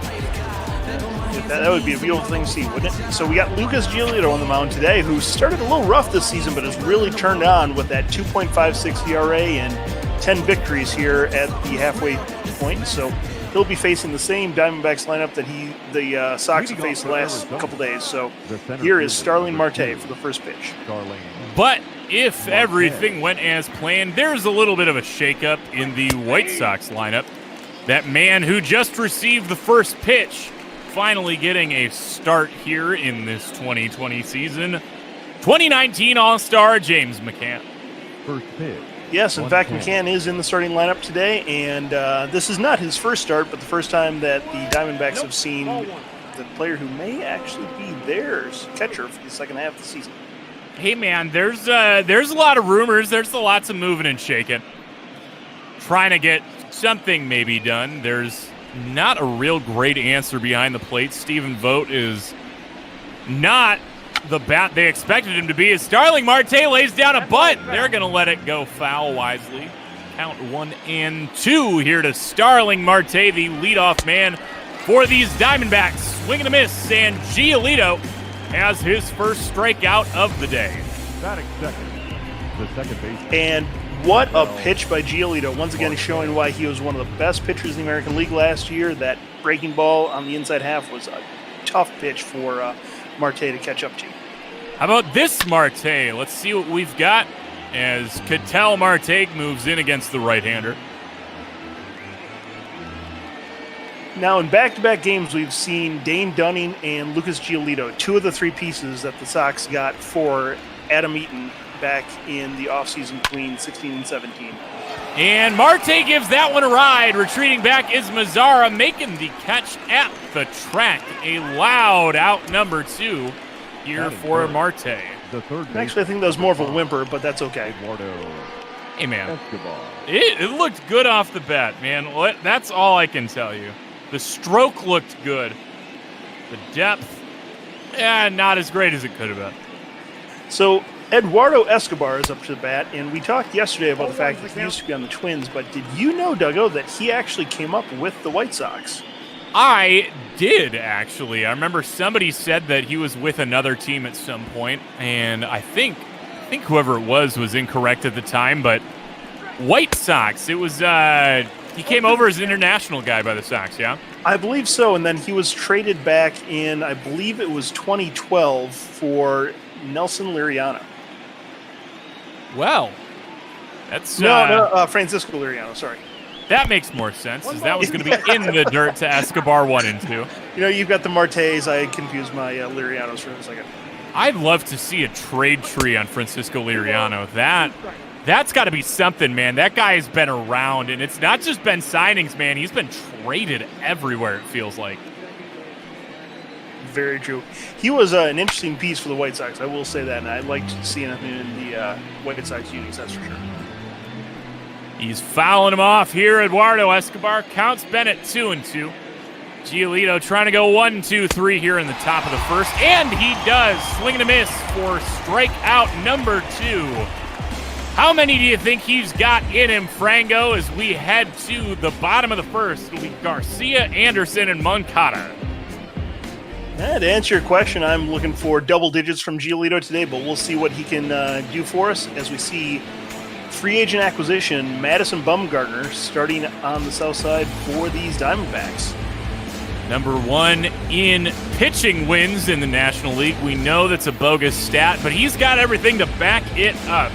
That would be a beautiful thing to see, wouldn't it? So we got Lucas Giolito on the mound today, who started a little rough this season, but has really turned on with that 2.56 ERA and 10 victories here at the halfway point. So he'll be facing the same Diamondbacks lineup that the Sox have faced the last couple days. So here is Starling Marte for the first pitch. But if everything went as planned, there's a little bit of a shakeup in the White Sox lineup. That man who just received the first pitch finally getting a start here in this 2020 season. 2019 All-Star James McCann. First pitch. Yes, in fact, McCann is in the starting lineup today, and this is not his first start, but the first time that the Diamondbacks have seen the player who may actually be theirs catcher for the second half of the season. Hey, man, there's a lot of rumors. There's lots of moving and shaking. Trying to get something maybe done. There's not a real great answer behind the plate. Stephen Vogt is not the bat they expected him to be. As Starling Marte lays down a bunt, they're going to let it go foul wisely. Count 1-2 here to Starling Marte, the leadoff man for these Diamondbacks. Swing and a miss, and Giolito has his first strikeout of the day. Batting second, the second base. And what a pitch by Giolito. Once again, showing why he was one of the best pitchers in the American League last year. That breaking ball on the inside half was a tough pitch for Marte to catch up to. How about this Marte? Let's see what we've got as Ketel Marte moves in against the right-hander. Now, in back-to-back games, we've seen Dane Dunning and Lucas Giolito, 2 of the 3 pieces that the Sox got for Adam Eaton back in the offseason between 16 and 17. And Marte gives that one a ride. Retreating back is Mazzara, making the catch at the track. A loud out number 2 here for Marte. Actually, I think that was more of a whimper, but that's okay. Hey, man. It looked good off the bat, man. That's all I can tell you. The stroke looked good. The depth, not as great as it could have been. So Eduardo Escobar is up to the bat, and we talked yesterday about the fact that he used to be on the Twins, but did you know, Duggo, that he actually came up with the White Sox? I did, actually. I remember somebody said that he was with another team at some point, and I think whoever it was incorrect at the time, but White Sox, it was, he came over as an international guy by the Sox, yeah? I believe so, and then he was traded back in, I believe it was 2012 for Nelson Liriano. Well, that's... Francisco Liriano, sorry. That makes more sense, as that was going to be in the dirt to Escobar 1 and 2. You know, you've got the Martes. I confused my Lirianos for a second. I'd love to see a trade tree on Francisco Liriano. That's got to be something, man. That guy has been around, and it's not just been signings, man. He's been traded everywhere, it feels like. Very true. He was an interesting piece for the White Sox, I will say that, and I liked seeing him in the White Sox unis, that's for sure. He's fouling him off here. Eduardo Escobar counts Bennett 2-2. Giolito trying to go 1-2-3 here in the top of the first, and he does. Swing and a miss for strikeout number 2. How many do you think he's got in him, Frango, as we head to the bottom of the first? It'll be Garcia, Anderson, and Moncada. To answer your question, I'm looking for double digits from Giolito today, but we'll see what he can do for us as we see free agent acquisition Madison Bumgarner starting on the south side for these Diamondbacks. Number 1 in pitching wins in the National League. We know that's a bogus stat, but he's got everything to back it up.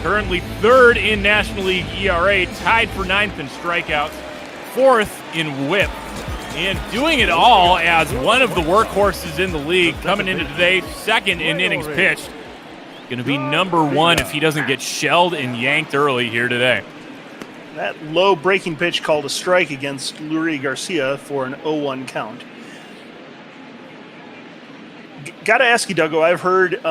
Currently 3rd in National League ERA, tied for 9th in strikeouts, 4th in WHIP, and doing it all as one of the workhorses in the league, coming into today, 2nd in innings pitched. Going to be number 1 if he doesn't get shelled and yanked early here today. That low breaking pitch called a strike against Lurie Garcia for an 0-1 count. Got to ask you, Duggo, I've heard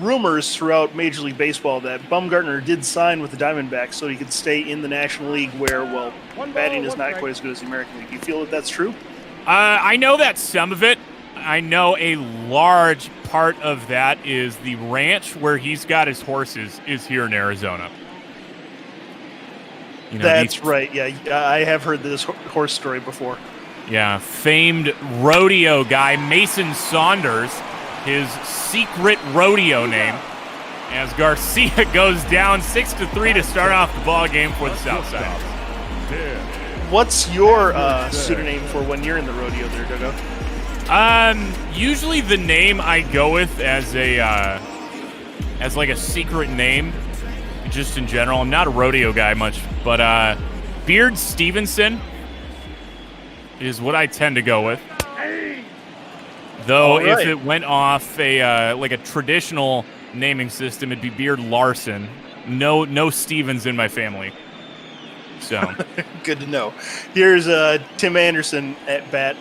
rumors throughout Major League Baseball that Bumgarner did sign with the Diamondbacks so he could stay in the National League where, well, batting is not quite as good as the American League. Do you feel that that's true? I know that some of it. I know a large part of that is the ranch where he's got his horses is here in Arizona. You know, that's right. Yeah, I have heard this horse story before. Yeah, famed rodeo guy Mason Saunders, his secret rodeo name, as Garcia goes down 6-3 to start off the ball game for the South Side. What's your pseudonym for when you're in the rodeo there, Duggo? Usually the name I go with as like a secret name, just in general. I'm not a rodeo guy much, but Beard Stevenson is what I tend to go with. Though right. If it went off a like a traditional naming system, it'd be Beard Larson. No Stevens in my family. So good to know. Here's Tim Anderson at bat,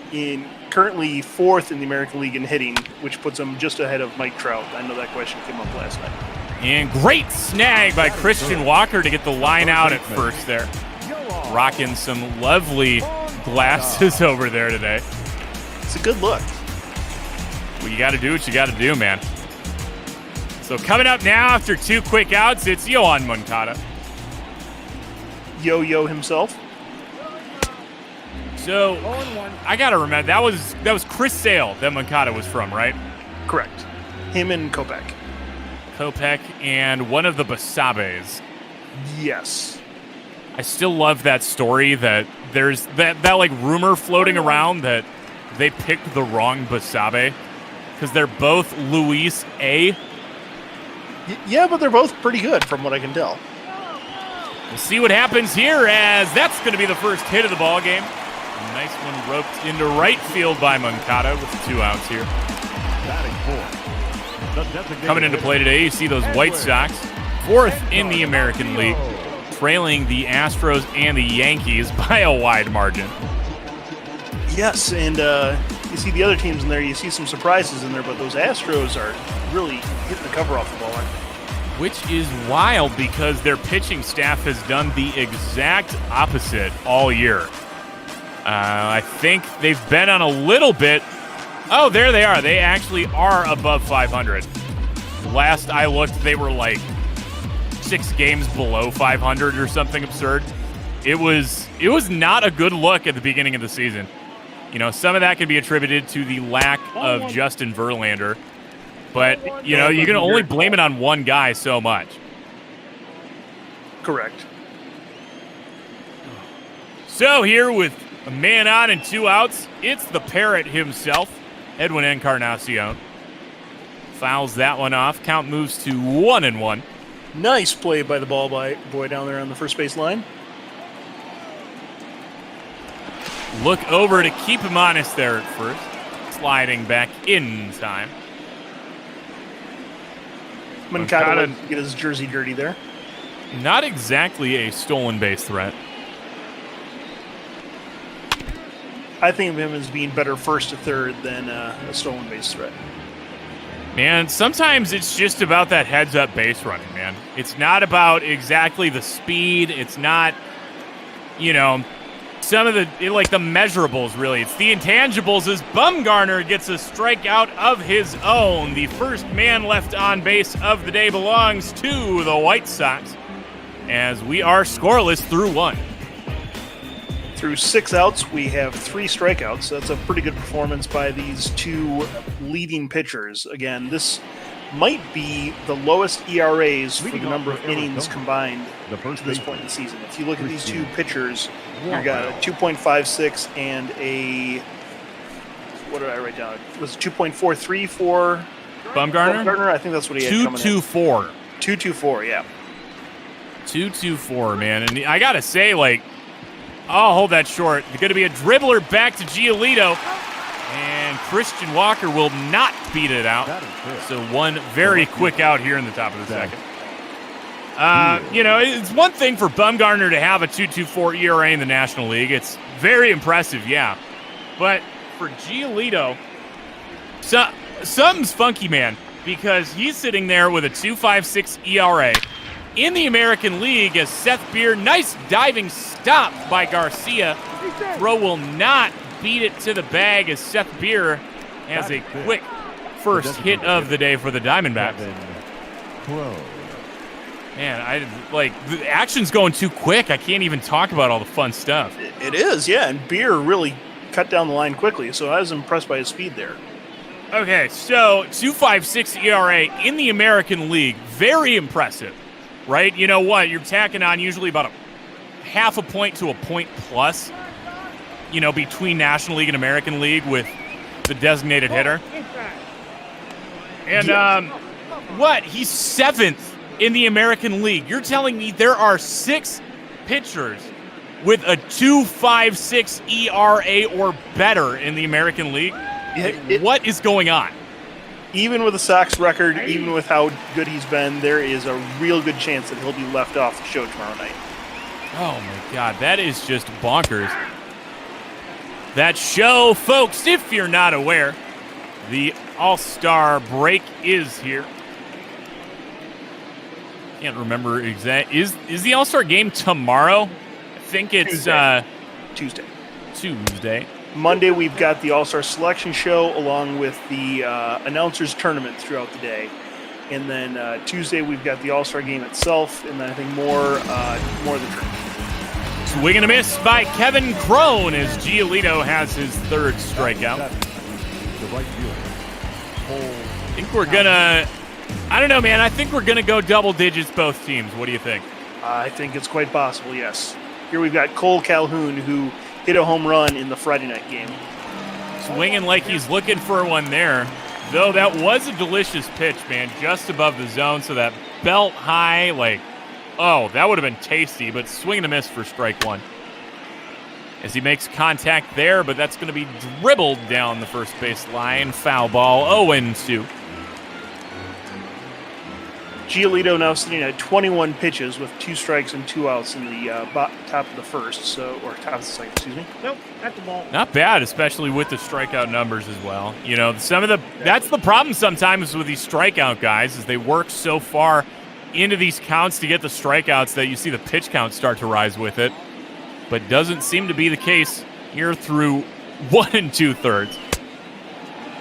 currently 4th in the American League in hitting, which puts him just ahead of Mike Trout. I know that question came up last night. And great snag by Christian Walker to get the line out at first there. Rocking some lovely glasses over there today. It's a good look. Well, you got to do what you got to do, man. So coming up now after 2 quick outs, it's Yoan Moncada. Yo-Yo himself. So I got to remember, that was Chris Sale that Moncada was from, right? Correct. Him and Kopech. Kopech and one of the Basabes. Yes. I still love that story that there's that like rumor floating around that they picked the wrong Basabe because they're both Luis A. Yeah, but they're both pretty good from what I can tell. We'll see what happens here as that's going to be the first hit of the ball game. A nice one roped into right field by Moncada with 2 outs here. Coming into play today, you see those White Sox, 4th in the American League, trailing the Astros and the Yankees by a wide margin. Yes, and you see the other teams in there, you see some surprises in there, but those Astros are really hitting the cover off the ball. Which is wild because their pitching staff has done the exact opposite all year. I think they've been on a little bit. Oh, there they are. They actually are above 500. Last I looked, they were like 6 games below 500 or something absurd. It was not a good look at the beginning of the season. You know, some of that can be attributed to the lack of Justin Verlander. But, you know, you can only blame it on one guy so much. Correct. So here with a man on and 2 outs, it's the Parrot himself, Edwin Encarnacion. Fouls that one off. Count moves to 1-1. Nice play by the ball boy down there on the first base line. Look over to keep him honest there at first. Sliding back in time. Moncada get his jersey dirty there. Not exactly a stolen base threat. I think of him as being better first to third than a stolen base threat. Man, sometimes it's just about that heads-up base running, man. It's not about exactly the speed. It's not, you know, some of the measurables, really. It's the intangibles as Bumgarner gets a strikeout of his own. The first man left on base of the day belongs to the White Sox as we are scoreless through 1. Through 6 outs, we have 3 strikeouts. That's a pretty good performance by these 2 leading pitchers. Again, this might be the lowest ERAs for the number of innings combined to this point in the season. If you look at these 2 pitchers, you've got a 2.56 and a what did I write down? It was 2.43 for Bumgarner? I think that's what he had coming in. 224. 224, yeah. 224, man. And I got to say, like, I'll hold that short. It's going to be a dribbler back to Giolito. And Christian Walker will not beat it out. So one very quick out here in the top of the second. You know, it's one thing for Bumgarner to have a 2.24 ERA in the National League. It's very impressive, yeah. But for Giolito, something's funky, man, because he's sitting there with a 2.56 ERA in the American League as Seth Beer, nice diving stop by Garcia. Throw will not beat it to the bag as Seth Beer has a quick first hit of the day for the Diamondbacks. Man, the action's going too quick. I can't even talk about all the fun stuff. It is, yeah, and Beer really cut down the line quickly, so I was impressed by his speed there. Okay, so 2.56 ERA in the American League, very impressive, right? You know what? You're tacking on usually about a half a point to a point plus, you know, between National League and American League with the designated hitter. And what? He's 7th in the American League. You're telling me there are 6 pitchers with a 2.56 ERA or better in the American League? What is going on? Even with the Sox record, even with how good he's been, there is a real good chance that he'll be left off the show tomorrow night. Oh, my God. That is just bonkers. That show, folks, if you're not aware, the All-Star break is here. Can't remember exactly. Is the All-Star game tomorrow? I think it's Tuesday. Monday, we've got the All-Star Selection Show along with the announcers tournament throughout the day. And then Tuesday, we've got the All-Star game itself, and then I think more of the drink. Swing and a miss by Kevin Crone as Giolito has his 3rd strikeout. I think we're going to... I don't know, man. I think we're going to go double digits both teams. What do you think? I think it's quite possible, yes. Here we've got Cole Calhoun, who hit a home run in the Friday night game. Swinging like he's looking for one there. Though that was a delicious pitch, man, just above the zone. So that belt high, like, oh, that would have been tasty. But swing and a miss for strike one. As he makes contact there, but that's going to be dribbled down the first base line. Foul ball, 0-2. Giolito now sitting at 21 pitches with 2 strikes and 2 outs in the top of the first, or top of the second, excuse me. Nope, at the ball. Not bad, especially with the strikeout numbers as well. You know, that's the problem sometimes with these strikeout guys is they work so far into these counts to get the strikeouts that you see the pitch count start to rise with it. But doesn't seem to be the case here through 1 2/3.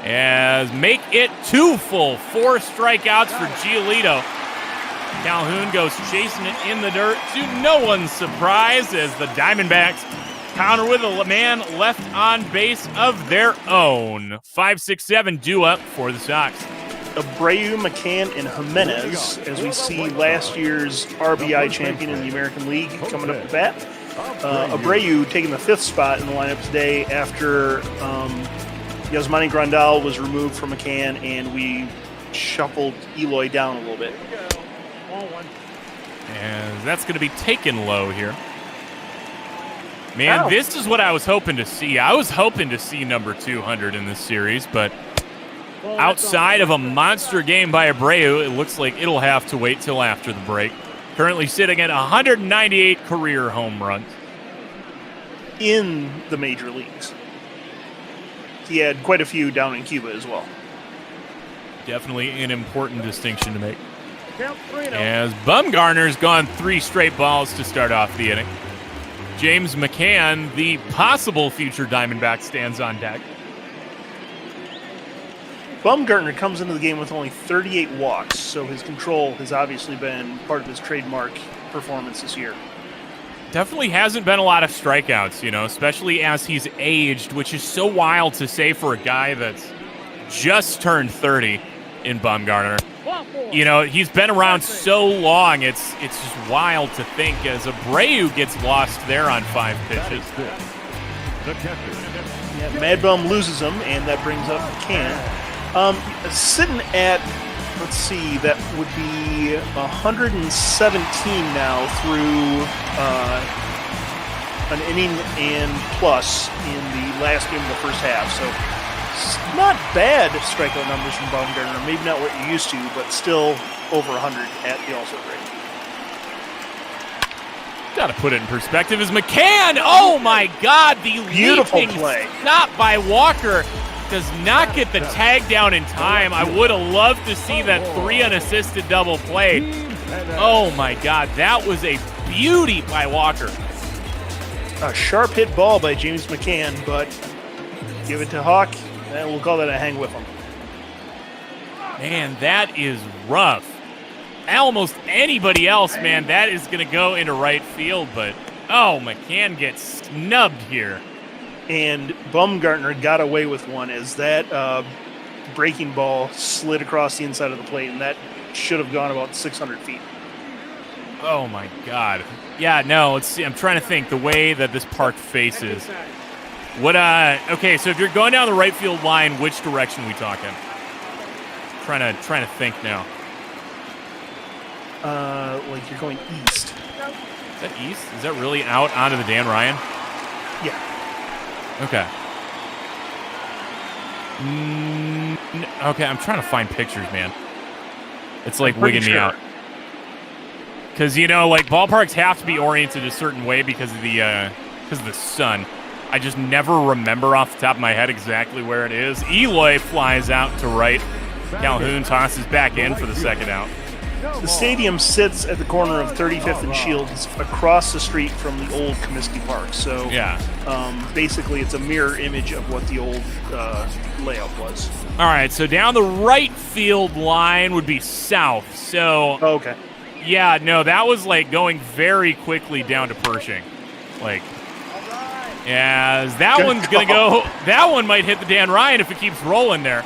As make it 2 full, 4 strikeouts for Giolito. Calhoun goes chasing it in the dirt to no one's surprise as the Diamondbacks counter with a man left on base of their own. 5-6-7 due up for the Sox. Abreu, McCann, and Jimenez, as we see last year's RBI champion in the American League coming up to bat. Abreu taking the 5th spot in the lineup today after Yasmani Grandal was removed from McCann, and we shuffled Eloy down a little bit. And that's going to be taken low here. Man, This is what I was hoping to see. I was hoping to see number 200 in this series, but outside of a monster game by Abreu, it looks like it'll have to wait till after the break. Currently sitting at 198 career home runs. In the major leagues. He had quite a few down in Cuba as well. Definitely an important distinction to make. As Bumgarner's gone 3 straight balls to start off the inning. James McCann, the possible future Diamondback, stands on deck. Bumgarner comes into the game with only 38 walks, so his control has obviously been part of his trademark performance this year. Definitely hasn't been a lot of strikeouts, you know, especially as he's aged, which is so wild to say for a guy that's just turned 30 in Bumgarner. You know, he's been around so long, it's just wild to think as Abreu gets lost there on 5 pitches. Yeah, Mad Bum loses him, and that brings up McCann. Sitting at, let's see, that would be 117 now through an inning and plus in the last game of the first half. So not bad strikeout numbers from Bumgarner. Maybe not what you're used to, but still over 100 at the All-Star break. Got to put it in perspective. Is McCann? Oh my God! The beautiful play. Stop by Walker does not get the tag down in time. I would have loved to see that 3 unassisted double play. Oh my God, that was a beauty by Walker. A sharp hit ball by James McCann, but give it to Hawk, and we'll call that a hang with him. Man, that is rough. Almost anybody else, man, that is going to go into right field, but oh, McCann gets snubbed here. And Bumgarner got away with one as that breaking ball slid across the inside of the plate, and that should have gone about 600 feet. Oh my God. Yeah, no, I'm trying to think the way that this park faces. Okay, so if you're going down the right field line, which direction are we talking? Trying to think now. Like you're going east. Is that east? Is that really out onto the Dan Ryan? Yeah. Okay. Okay, I'm trying to find pictures, man. It's like wigging me out. Because, like ballparks have to be oriented a certain way because of the sun. I just never remember off the top of my head exactly where it is. Eloy flies out to right. Calhoun tosses back in for the second out. The stadium sits at the corner of 35th and Shields across the street from the old Comiskey Park. So yeah, basically it's a mirror image of what the old layout was. All right, so down the right field line would be south. So okay. Yeah, no, that was like going very quickly down to Pershing. Like, as that one's going to go, that one might hit the Dan Ryan if it keeps rolling there.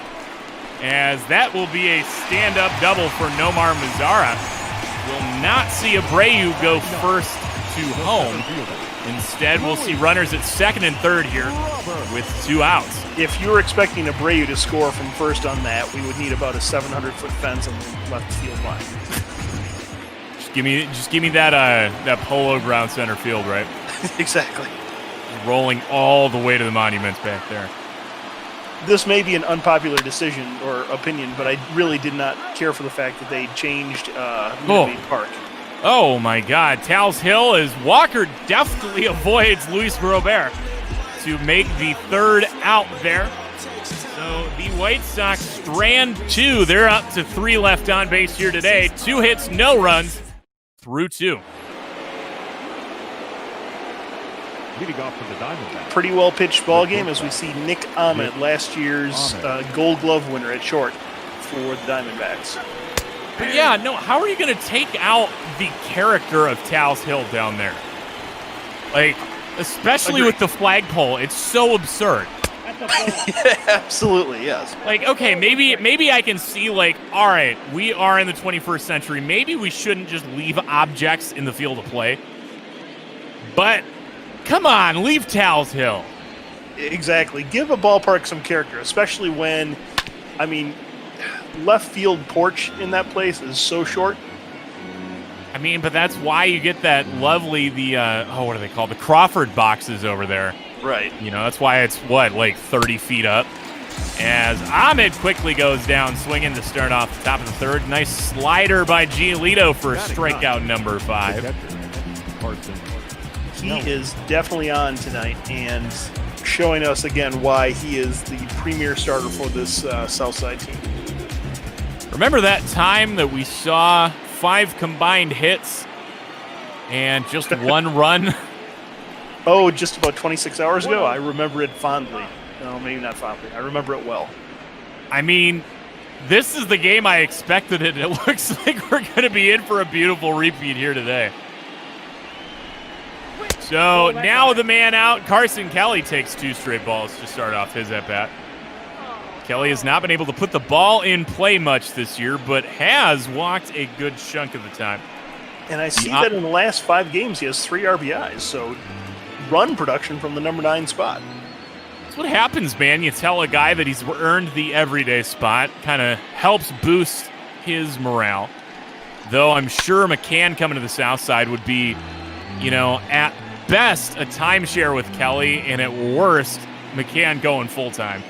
As that will be a stand-up double for Nomar Mazara. Will not see Abreu go first to home. Instead, we'll see runners at second and third here with 2 outs. If you were expecting Abreu to score from first on that, we would need about a 700-foot fence on the left field line. Just give me that polo ground center field, right? Exactly. Rolling all the way to the monuments back there. This may be an unpopular decision or opinion, but I really did not care for the fact that they changed Minute Park. Oh my God. Towles Hill as Walker deftly avoids Luis Robert to make the third out there. So the White Sox strand 2. They're up to 3 left on base here today. 2 hits, no runs through 2. Leading off for the Diamondbacks. Pretty well pitched ball game as we see Nick Ahmed, last year's Gold Glove winner at short for the Diamondbacks. But yeah, no, how are you going to take out the character of Towles Hill down there? Like, especially with the flagpole, it's so absurd. Yeah, absolutely, yes. Like, okay, maybe I can see, like, all right, we are in the 21st century. Maybe we shouldn't just leave objects in the field of play. But come on, leave Towles Hill. Exactly. Give a ballpark some character, especially when, I mean, left field porch in that place is so short. I mean, but that's why you get that lovely, what are they called? The Crawford boxes over there. Right. That's why it's, like 30 feet up. As Ahmed quickly goes down, swinging to start off the top of the third. Nice slider by Giolito for strikeout number 5. He is definitely on tonight and showing us again why he is the premier starter for this Southside team. Remember that time that we saw 5 combined hits and just 1 run? Oh, just about 26 hours ago? I remember it fondly. No, maybe not fondly. I remember it well. I mean, this is the game I expected it. It looks like we're going to be in for a beautiful repeat here today. So now the man out. Carson Kelly takes 2 straight balls to start off his at-bat. Kelly has not been able to put the ball in play much this year, but has walked a good chunk of the time. And I see that in the last 5 games he has 3 RBIs, so run production from the number 9 spot. That's what happens, man. You tell a guy that he's earned the everyday spot, kind of helps boost his morale. Though I'm sure McCann coming to the south side would be, at best a timeshare with Kelly, and at worst, McCann going full-time.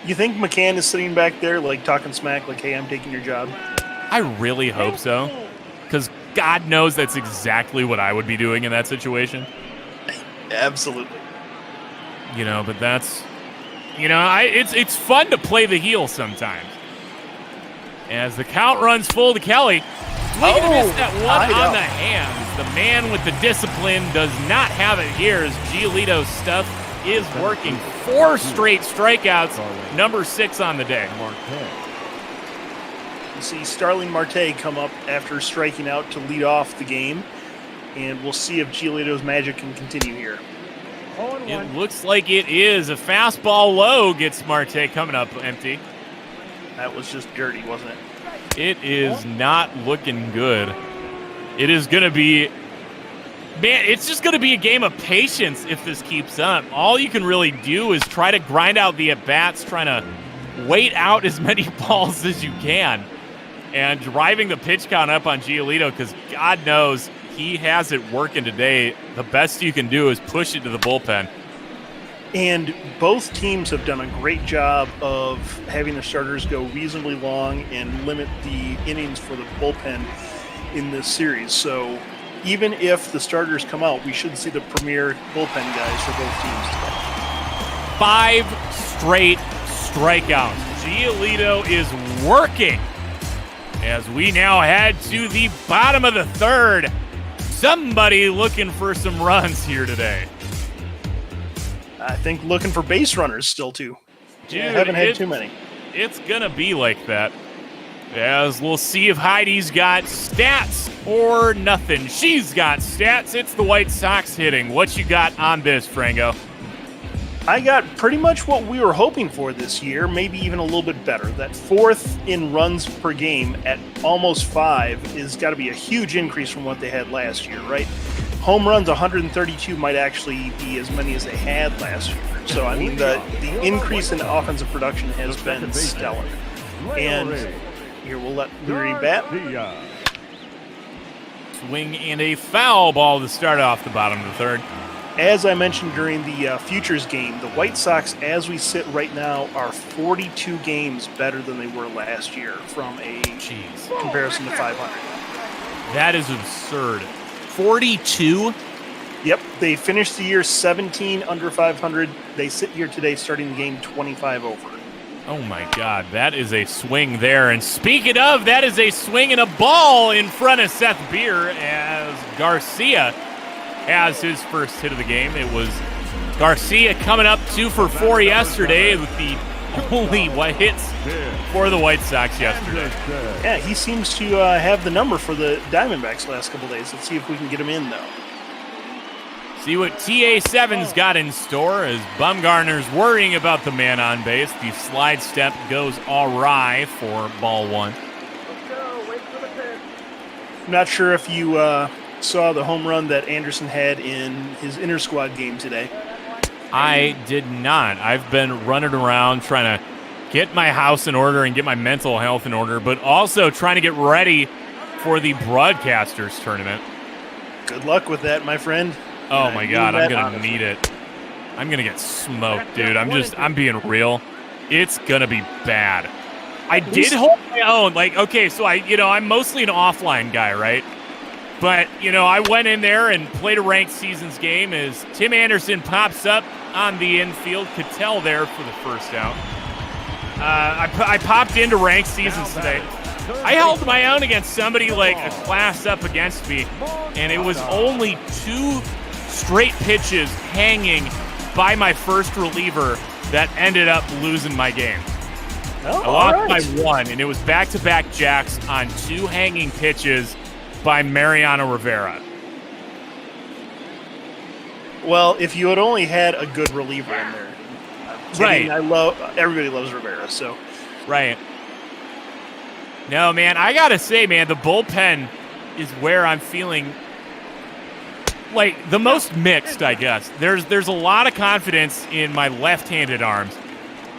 You think McCann is sitting back there, like, talking smack, like, hey, I'm taking your job? I really hope so, because God knows that's exactly what I would be doing in that situation. Absolutely. But that's, it's fun to play the heel sometimes. As the count runs full to Kelly, swing and a miss that one on the hands. The man with the discipline does not have it here as Giolito's stuff is working. 4 straight strikeouts, number 6 on the day. You see Starling Marte come up after striking out to lead off the game, and we'll see if Giolito's magic can continue here. It looks like it is. A fastball low gets Marte coming up empty. That was just dirty, wasn't it? It is not looking good. It is going to be... Man, it's just going to be a game of patience if this keeps up. All you can really do is try to grind out the at-bats, trying to wait out as many balls as you can, and driving the pitch count up on Giolito, because God knows he has it working today. The best you can do is push it to the bullpen. And both teams have done a great job of having their starters go reasonably long and limit the innings for the bullpen in this series. So even if the starters come out, we should see the premier bullpen guys for both teams today. 5 straight strikeouts. Giolito is working as we now head to the bottom of the 3rd. Somebody looking for some runs here today. I think looking for base runners still, too. Dude, I haven't had too many. It's going to be like that. As we'll see if Heidi's got stats or nothing. She's got stats. It's the White Sox hitting. What you got on this, Frango? I got pretty much what we were hoping for this year, maybe even a little bit better. That 4th in runs per game at almost 5 is got to be a huge increase from what they had last year, right? Home runs, 132, might actually be as many as they had last year. So, I mean, the increase in offensive production has been stellar. And here, we'll let Lurie bat. Swing and a foul ball to start off the bottom of the 3rd. As I mentioned during the Futures game, the White Sox, as we sit right now, are 42 games better than they were last year from a comparison to 500. That is absurd. 42? Yep, they finished the year 17 under 500. They sit here today starting the game 25 over. Oh my God, that is a swing there. And speaking of, that is a swing and a ball in front of Seth Beer as Garcia has his first hit of the game. It was Garcia coming up 2 for 4 yesterday with the only hits for the White Sox yesterday. Yeah, he seems to have the number for the Diamondbacks last couple days. Let's see if we can get him in, though. See what TA7's got in store as Bumgarner's worrying about the man on base. The slide step goes awry for ball 1. I'm not sure if you saw the home run that Anderson had in his inter-squad game today. I did not. I've been running around trying to get my house in order and get my mental health in order, but also trying to get ready for the Broadcasters tournament. Good luck with that, my friend. Oh my God, I'm going to need it. I'm going to get smoked, dude. I'm being real. It's going to be bad. I did hold my own. Okay, so I'm mostly an offline guy, right? But, I went in there and played a ranked seasons game as Tim Anderson pops up on the infield. Cattell there for the first out. I popped into ranked seasons today. I held my own against somebody like a class up against me, and it was only 2 straight pitches hanging by my first reliever that ended up losing my game. I lost by 1, and it was back-to-back jacks on 2 hanging pitches by Mariano Rivera. Well, if you had only had a good reliever in there. Right. Everybody loves Rivera, so. Right. No, man, I got to say, man, the bullpen is where I'm feeling like the most mixed, I guess. There's a lot of confidence in my left-handed arms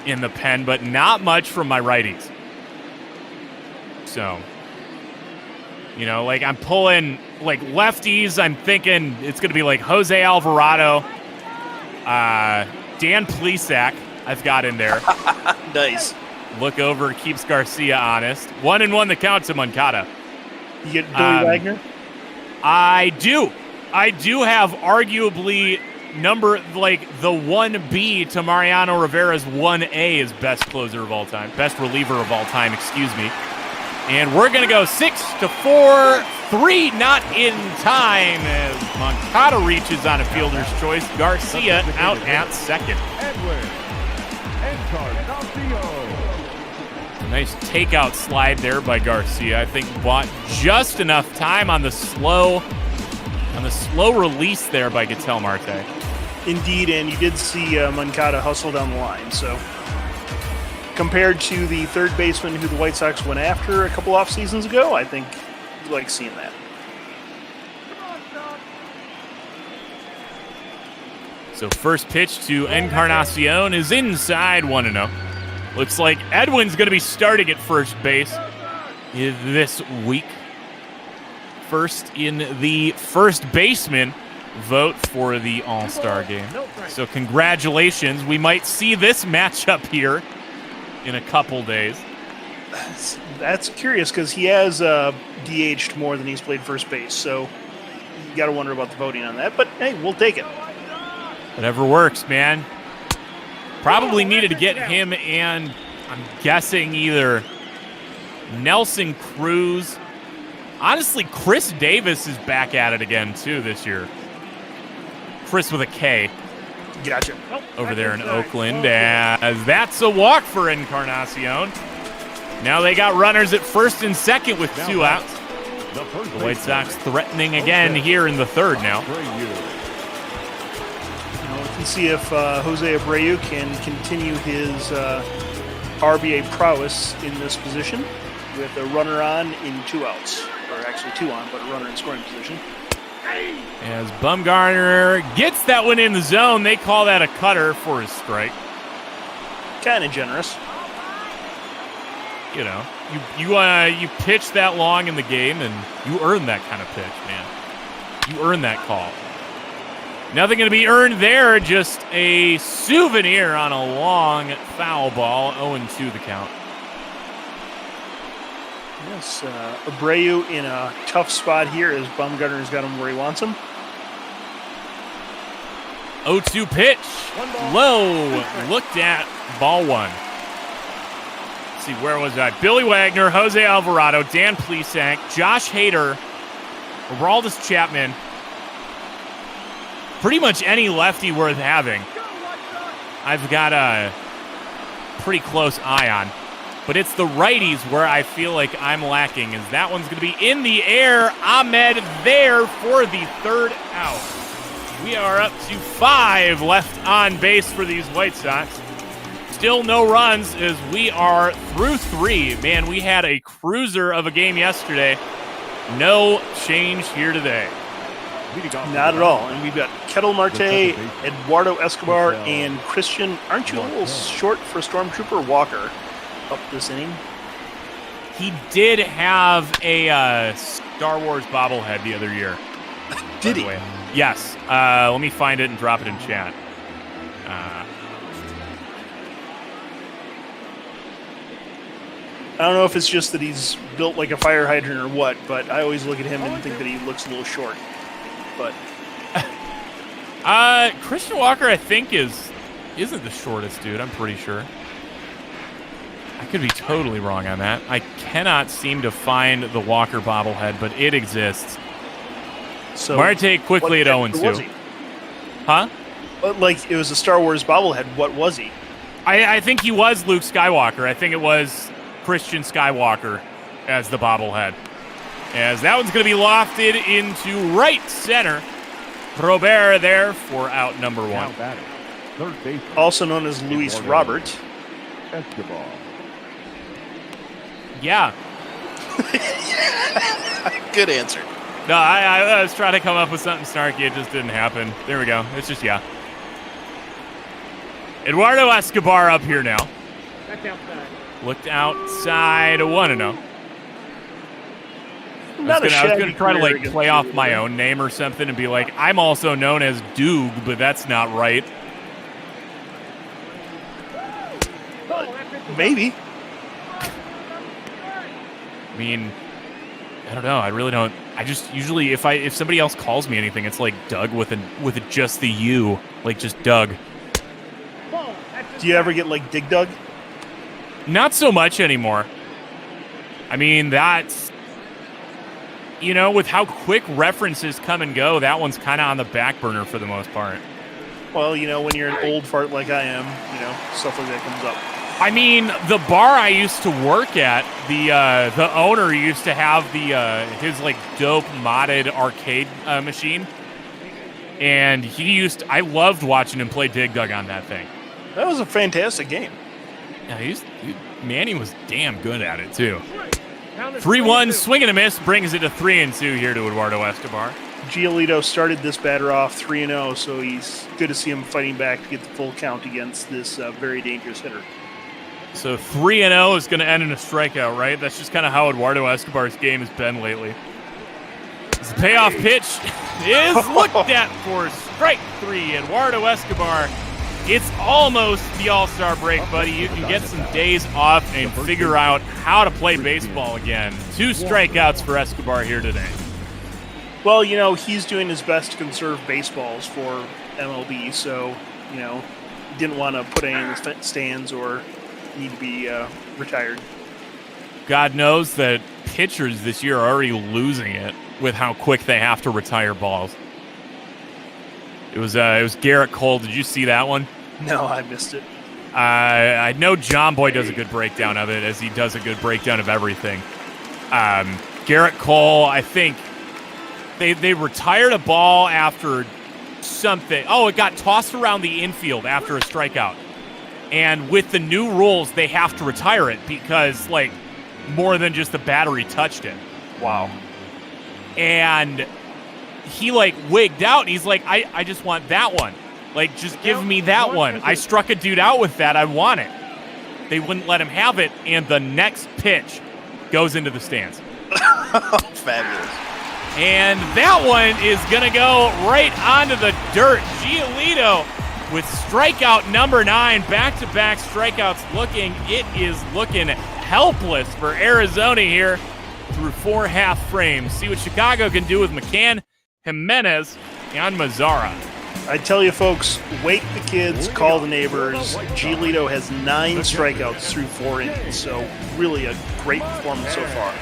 in the pen, but not much from my righties. So, you know, like I'm pulling like lefties. I'm thinking it's going to be like Jose Alvarado, Dan Plesac. I've got in there. Nice. Look over, keeps Garcia honest. 1-1 the count to Moncada. You get Billy Wagner? I do. I do have arguably the 1B to Mariano Rivera's 1A as best closer of all time. Best reliever of all time, excuse me. And we're going to go 6-4, 3 not in time as Moncada reaches on a fielder's choice. Garcia out at second. A nice takeout slide there by Garcia. I think bought just enough time on the slow release there by Ketel Marte. Indeed, and you did see Moncada hustle down the line. So compared to the third baseman who the White Sox went after a couple off seasons ago, I think you like seeing that. So first pitch to Encarnacion is inside 1-0. Looks like Edwin's going to be starting at first base this week. First in the first baseman vote for the All-Star game. So congratulations. We might see this matchup here in a couple days. That's curious because he has DH'd more than he's played first base. So you got to wonder about the voting on that. But hey, we'll take it. Whatever works, man. Probably needed to get him and I'm guessing either Nelson Cruz. Honestly, Chris Davis is back at it again, too, this year. Chris with a K. Gotcha. Over there in Oakland, as that's a walk for Encarnacion. Now they got runners at first and second with 2 outs. The White Sox threatening again here in the third now. Let's see if Jose Abreu can continue his RBA prowess in this position with a runner on in 2 outs. Or actually 2 on, but a runner in scoring position. As Bumgarner gets that one in the zone, they call that a cutter for his strike. Kind of generous. You know, you pitch that long in the game, and you earn that kind of pitch, man. You earn that call. Nothing going to be earned there, just a souvenir on a long foul ball. 0-2 the count. Yes, Abreu in a tough spot here as Bumgarner's got him where he wants him. 0-2 pitch. Low. Looked at. Ball 1. Let's see, where was that? Billy Wagner, Jose Alvarado, Dan Plesac, Josh Hader, Aroldis Chapman. Pretty much any lefty worth having, I've got a pretty close eye on. But it's the righties where I feel like I'm lacking, as that one's going to be in the air. Ahmed there for the third out. We are up to 5 left on base for these White Sox. Still no runs as we are through 3. Man, we had a cruiser of a game yesterday. No change here today. Not at all. And we've got Ketel Marte, Eduardo Escobar, and Christian. Aren't you a little short for Stormtrooper Walker up this inning? He did have a Star Wars bobblehead the other year. Did he? Yes. Let me find it and drop it in chat. I don't know if it's just that he's built like a fire hydrant or what, but I always look at him and think that he looks a little short. But Christian Walker, I think, isn't the shortest dude. I'm pretty sure. I could be totally wrong on that. I cannot seem to find the Walker bobblehead, but it exists. So Marte quickly at 0-2. Huh? Like, it was a Star Wars bobblehead. What was he? I think he was Luke Skywalker. I think it was Christian Skywalker as the bobblehead. As that one's going to be lofted into right center. Robert there for out number 1. Also known as Luis Robert. Escobar. Yeah. Good answer. No, I was trying to come up with something snarky. It just didn't happen. There we go. It's just, yeah. Eduardo Escobar up here now. That's outside. Looked outside 1-0. I was going to try to like play off my own name or something and be like, I'm also known as Doog, but that's not right. Maybe. I mean, I don't know. I really don't. I just usually, if somebody else calls me anything, it's like Doug with just the U, like just Doug. Do you ever get like Dig Dug? Not so much anymore. I mean, that's, you know, with how quick references come and go, that one's kind of on the back burner for the most part. Well, you know, when you're an old fart like I am, you know, stuff like that comes up. I mean, the bar I used to work at, the owner used to have his like dope modded arcade machine, and I loved watching him play Dig Dug on that thing. That was a fantastic game. Yeah, Manny was damn good at it too. 3-1, swing and a miss, brings it to 3-2 here to Eduardo Escobar. Giolito started this batter off 3-0, so he's good to see him fighting back to get the full count against this very dangerous hitter. So 3-0 is going to end in a strikeout, right? That's just kind of how Eduardo Escobar's game has been lately. The payoff pitch is looked at for strike 3. Eduardo Escobar, it's almost the All-Star break, buddy. You can get some days off and figure out how to play baseball again. 2 strikeouts for Escobar here today. Well, you know, he's doing his best to conserve baseballs for MLB, so, you know, didn't want to put any in the stands or need to be retired. God knows that pitchers this year are already losing it with how quick they have to retire balls. It was Garrett Cole. Did you see that one? No, I missed it. I know John Boy does a good breakdown of it, as he does a good breakdown of everything. Garrett Cole, I think they retired a ball after something. Oh, it got tossed around the infield after a strikeout. And with the new rules, they have to retire it because, like, more than just the battery touched it. Wow. And he, like, wigged out. And he's like, I just want that one. Like, just give me that one. I struck a dude out with that. I want it. They wouldn't let him have it. And the next pitch goes into the stands. Fabulous. And that one is going to go right onto the dirt. Giolito with strikeout number 9, back-to-back strikeouts it is looking helpless for Arizona here through 4 half frames. See what Chicago can do with McCann, Jimenez, and Mazzara. I tell you, folks, wake the kids, call the neighbors. Giolito has 9 strikeouts through 4 innings, so really a great performance so far.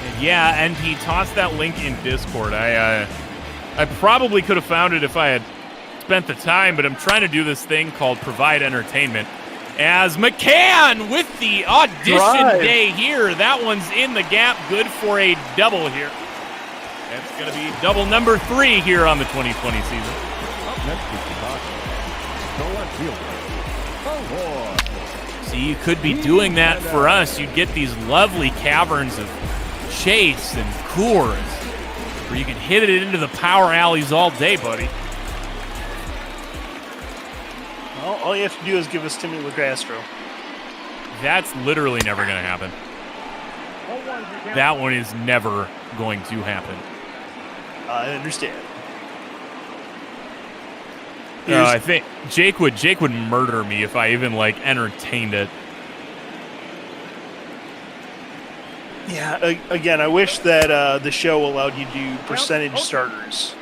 And yeah, and he tossed that link in Discord. I probably could have found it if I had spent the time, but I'm trying to do this thing called Provide Entertainment. As McCann with the audition day here. That one's in the gap. Good for a double here. That's going to be double number 3 here on the 2020 season. See, you could be doing that for us. You'd get these lovely caverns of Chase and Coors where you can hit it into the power alleys all day, buddy. Well, all you have to do is give us Timmy LaCastro. That's literally never going to happen. That one is never going to happen. I understand. No, I think Jake would murder me if I even like entertained it. Yeah, again, I wish that the show allowed you to do percentage starters.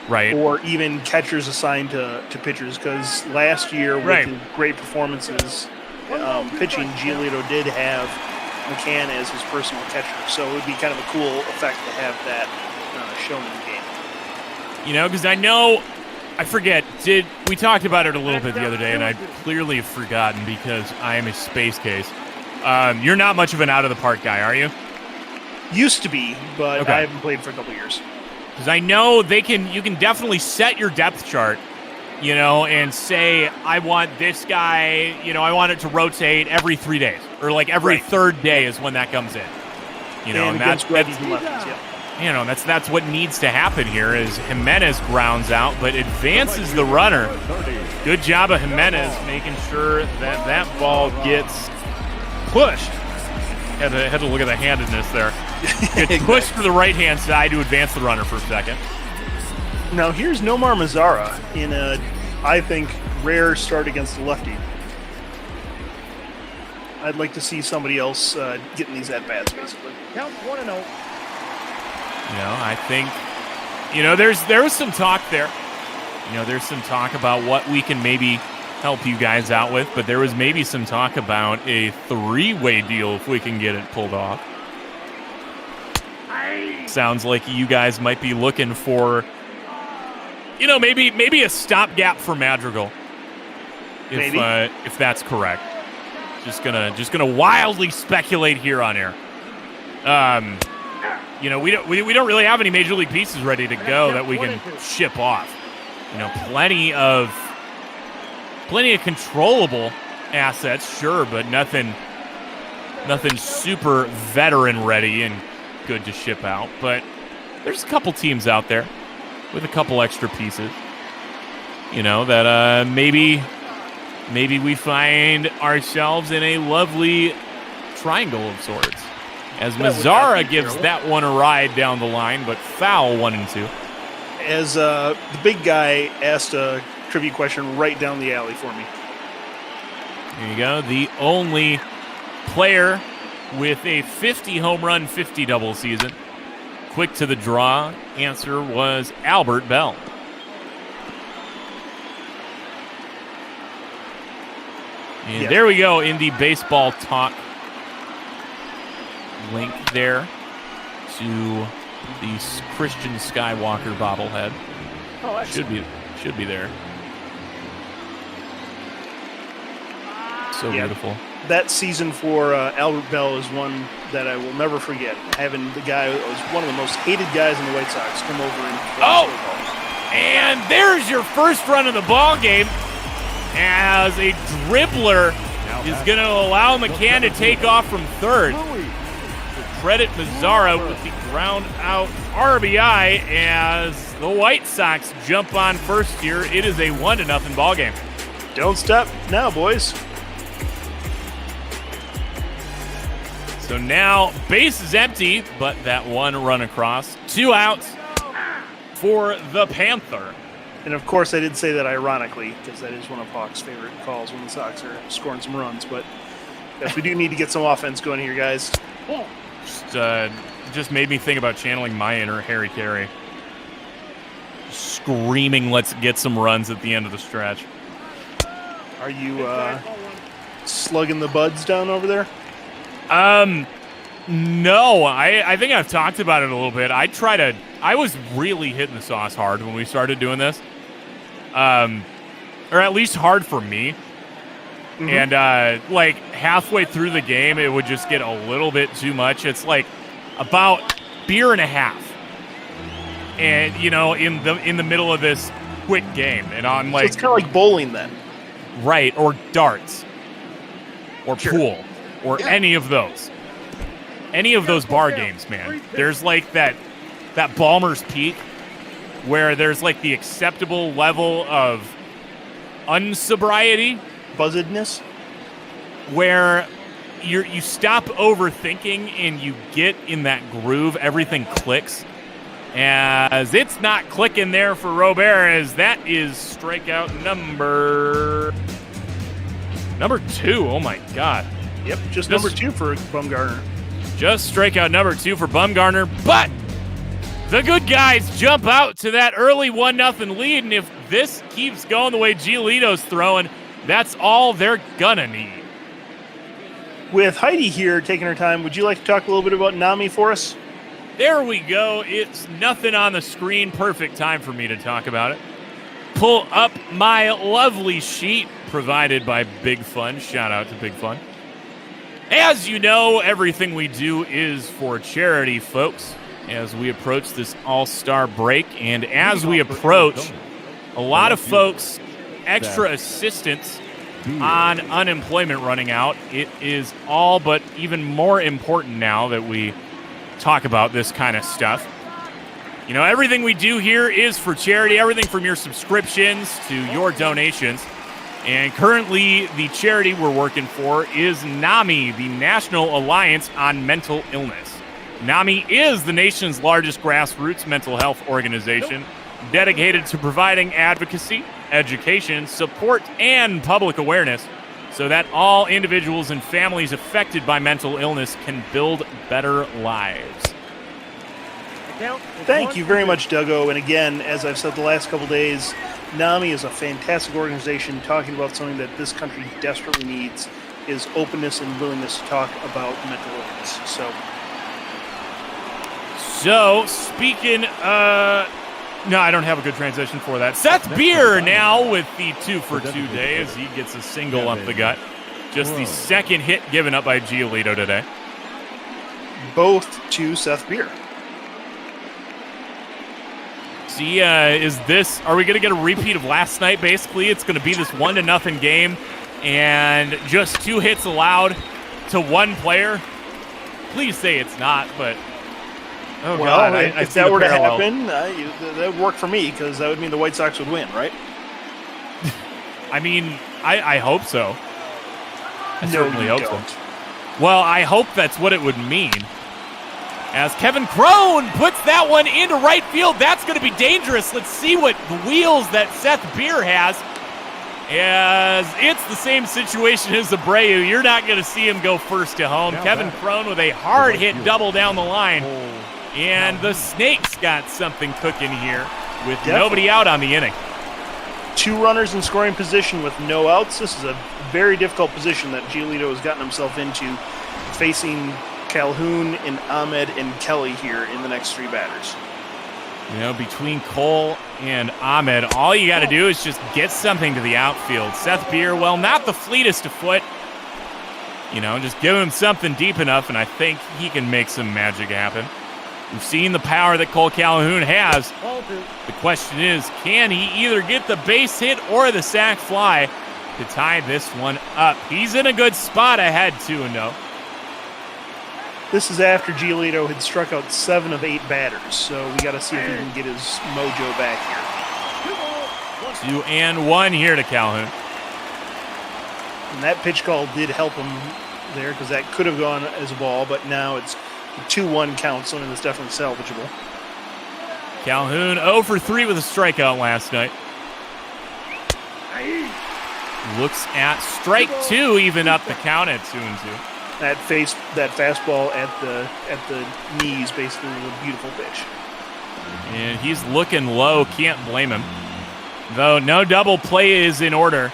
Right. Or even catchers assigned to pitchers, because last year with the great performances pitching, Giolito did have McCann as his personal catcher, so it would be kind of a cool effect to have that shown in the game. You know, because I forget, we talked about it a little bit the other day, and I clearly have forgotten because I am a space case. You're not much of an out-of-the-park guy, are you? Used to be, but I haven't played for a couple years. Because I know you can definitely set your depth chart, you know, and say, I want this guy, you know, I want it to rotate every 3 days. Or like every third day is when that comes in. You know, and against righties and lefties, yeah. You know, that's what needs to happen here is Jimenez grounds out, but advances the runner. Good job of Jimenez making sure that ball gets pushed. Had to look at the handedness there. Get pushed to the right-hand side to advance the runner for a second. Now here's Nomar Mazara in a, I think, rare start against the lefty. I'd like to see somebody else getting these at-bats, basically. Count 1-0. You know, I think, you know, there was some talk there. You know, there's some talk about what we can maybe help you guys out with, but there was maybe some talk about a 3-way deal if we can get it pulled off. Sounds like you guys might be looking for, you know, maybe a stopgap for Madrigal, if that's correct. Just gonna wildly speculate here on air. You know, we don't really have any major league pieces ready to go that we can ship off. You know, plenty of controllable assets, sure, but nothing super veteran ready and good to ship out. But there's a couple teams out there with a couple extra pieces. You know, that maybe we find ourselves in a lovely triangle of sorts. As Mazara gives that one a ride down the line, but foul 1 and 2. As the big guy asked a trivia question right down the alley for me. There you go. The only player with a 50 home run, 50 double season. Quick to the draw. Answer was Albert Bell. And there we go in the baseball talk link there to the Christian Skywalker bobblehead. Oh, should be there. So beautiful. That season for Albert Bell is one that I will never forget. Having the guy who was one of the most hated guys in the White Sox come over and and there's your first run of the ball game as a dribbler is going to allow McCann to take off from third. Credit Mazara with the ground out RBI as the White Sox jump on first here. It is a 1-0 ball game. Don't stop now, boys. So now base is empty, but that one run across. 2 outs for the Panther. And of course, I did say that ironically, because that is one of Hawk's favorite calls when the Sox are scoring some runs. But yes, we do need to get some offense going here, guys. Just made me think about channeling my inner Harry Carey. Screaming, let's get some runs at the end of the stretch. Are you slugging the buds down over there? No, I think I've talked about it a little bit. I was really hitting the sauce hard when we started doing this. Or at least hard for me. Mm-hmm. And like halfway through the game, it would just get a little bit too much. It's like about beer and a half. And, you know, in the middle of this quick game. And I'm like... So it's kind of like bowling then. Right, or darts. Or pool. Or any of those. Any of those bar games, man. There's like that Balmer's Peak where there's like the acceptable level of unsobriety. Buzzedness. Where you stop overthinking and you get in that groove. Everything clicks. As it's not clicking there for Robert, as that is strikeout number 2. Oh my God. Yep, just number 2 for Bumgarner. Just strikeout number 2 for Bumgarner, but the good guys jump out to that early 1-0 lead, and if this keeps going the way Giolito's throwing, that's all they're gonna need. With Heidi here taking her time, would you like to talk a little bit about Nami for us? There we go. It's nothing on the screen. Perfect time for me to talk about it. Pull up my lovely sheet provided by Big Fun. Shout out to Big Fun. As you know, everything we do is for charity, folks, as we approach this all-star break. And as we approach, a lot of folks, extra assistance on unemployment running out. It is all but even more important now that we talk about this kind of stuff. You know, everything we do here is for charity, everything from your subscriptions to your donations. And currently, the charity we're working for is NAMI, the National Alliance on Mental Illness. NAMI is the nation's largest grassroots mental health organization dedicated to providing advocacy, education, support, and public awareness so that all individuals and families affected by mental illness can build better lives. Thank you very much, Duggo. And again, as I've said the last couple days, NAMI is a fantastic organization talking about something that this country desperately needs, is openness and willingness to talk about mental illness. So speaking, no, I don't have a good transition for that. Seth Beer now with the 2 for 2 day as he gets a single up the gut. Just the second hit given up by Giolito today. Both to Seth Beer. See, are we going to get a repeat of last night, basically? It's going to be this 1-0 game, and just 2 hits allowed to one player? Please say it's not, but... Oh, well, God, if that were to happen, that would work for me, because that would mean the White Sox would win, right? I mean, I hope so. I No, certainly you hope don't. so. Well, I hope that's what it would mean. As Kevin Crone puts that one into right field, that's going to be dangerous. Let's see what wheels that Seth Beer has. As it's the same situation as Abreu. You're not going to see him go first to home. Kevin Crone with a hard hit double down the line. And the Snakes got something cooking here with nobody out on the inning. 2 runners in scoring position with no outs. This is a very difficult position that Giolito has gotten himself into, facing Calhoun and Ahmed and Kelly here in the next 3 batters. You know, between Cole and Ahmed, all you got to do is just get something to the outfield. Seth Beer, well, not the fleetest of foot. You know, just give him something deep enough, and I think he can make some magic happen. We've seen the power that Cole Calhoun has. The question is, can he either get the base hit or the sac fly to tie this one up? He's in a good spot ahead 2-0. This is after Giolito had struck out 7 of 8 batters, so we got to see if he can get his mojo back here. 2-1 here to Calhoun. And that pitch call did help him there, because that could have gone as a ball, but now it's a 2-1 count, something that's definitely salvageable. Calhoun 0 for 3 with a strikeout last night. Looks at strike 2, even up the count at 2-2. That fastball at the knees, basically, was a beautiful pitch. And he's looking low, can't blame him. Though no double play is in order.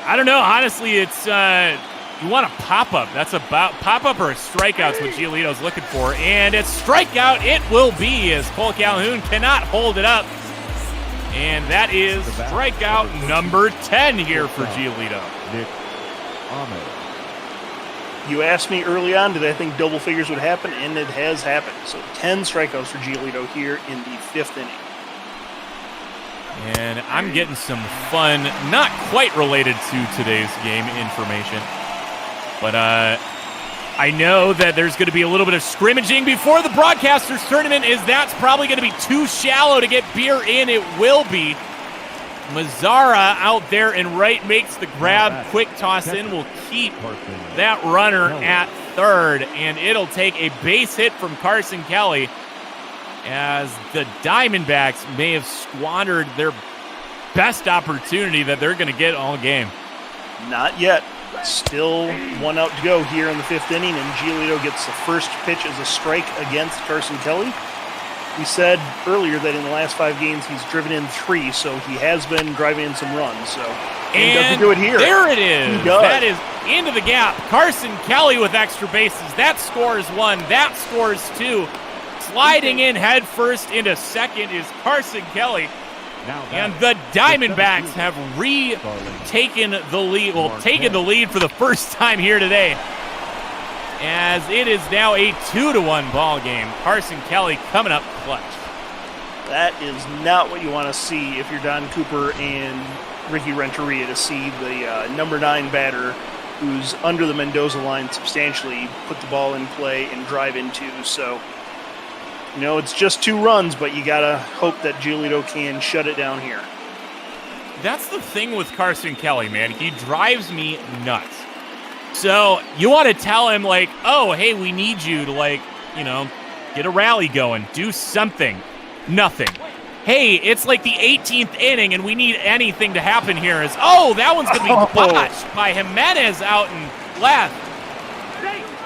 I don't know, honestly, it's you want a pop-up. That's about pop-up or a strikeout's what Giolito's looking for. And it's strikeout it will be, as Cole Calhoun cannot hold it up. And that is strikeout number 10 here for Giolito. You asked me early on, did I think double figures would happen? And it has happened. So 10 strikeouts for Giolito here in the 5th inning. And I'm getting some fun, not quite related to today's game information. But I know that there's going to be a little bit of scrimmaging before the Broadcasters Tournament, as that's probably going to be too shallow to get Beer in. It will be. Mazzara out there and right makes the grab. Quick toss in will keep that runner at third, and it'll take a base hit from Carson Kelly, as the Diamondbacks may have squandered their best opportunity that they're going to get all game. Not yet. Still 1 out to go here in the 5th inning, and Giolito gets the first pitch as a strike against Carson Kelly. We said earlier that in the last 5 games he's driven in 3, so he has been driving in some runs. So and doesn't do it here. There it is. He does. That is into the gap. Carson Kelly with extra bases. That scores 1. That scores 2. Sliding in head first into second is Carson Kelly. And the Diamondbacks have taken the lead. Well, taken the lead for the first time here today, as it is now a 2-1 ball game. Carson Kelly coming up clutch. That is not what you want to see if you're Don Cooper and Ricky Renteria, to see the number 9 batter who's under the Mendoza line substantially, put the ball in play and drive into. So, it's just 2 runs, but you got to hope that Giolito can shut it down here. That's the thing with Carson Kelly, man. He drives me nuts. So you want to tell him, like, oh, hey, we need you to, get a rally going. Do something. Nothing. Hey, it's like the 18th inning, and we need anything to happen here. That one's going to be botched by Jimenez out in left.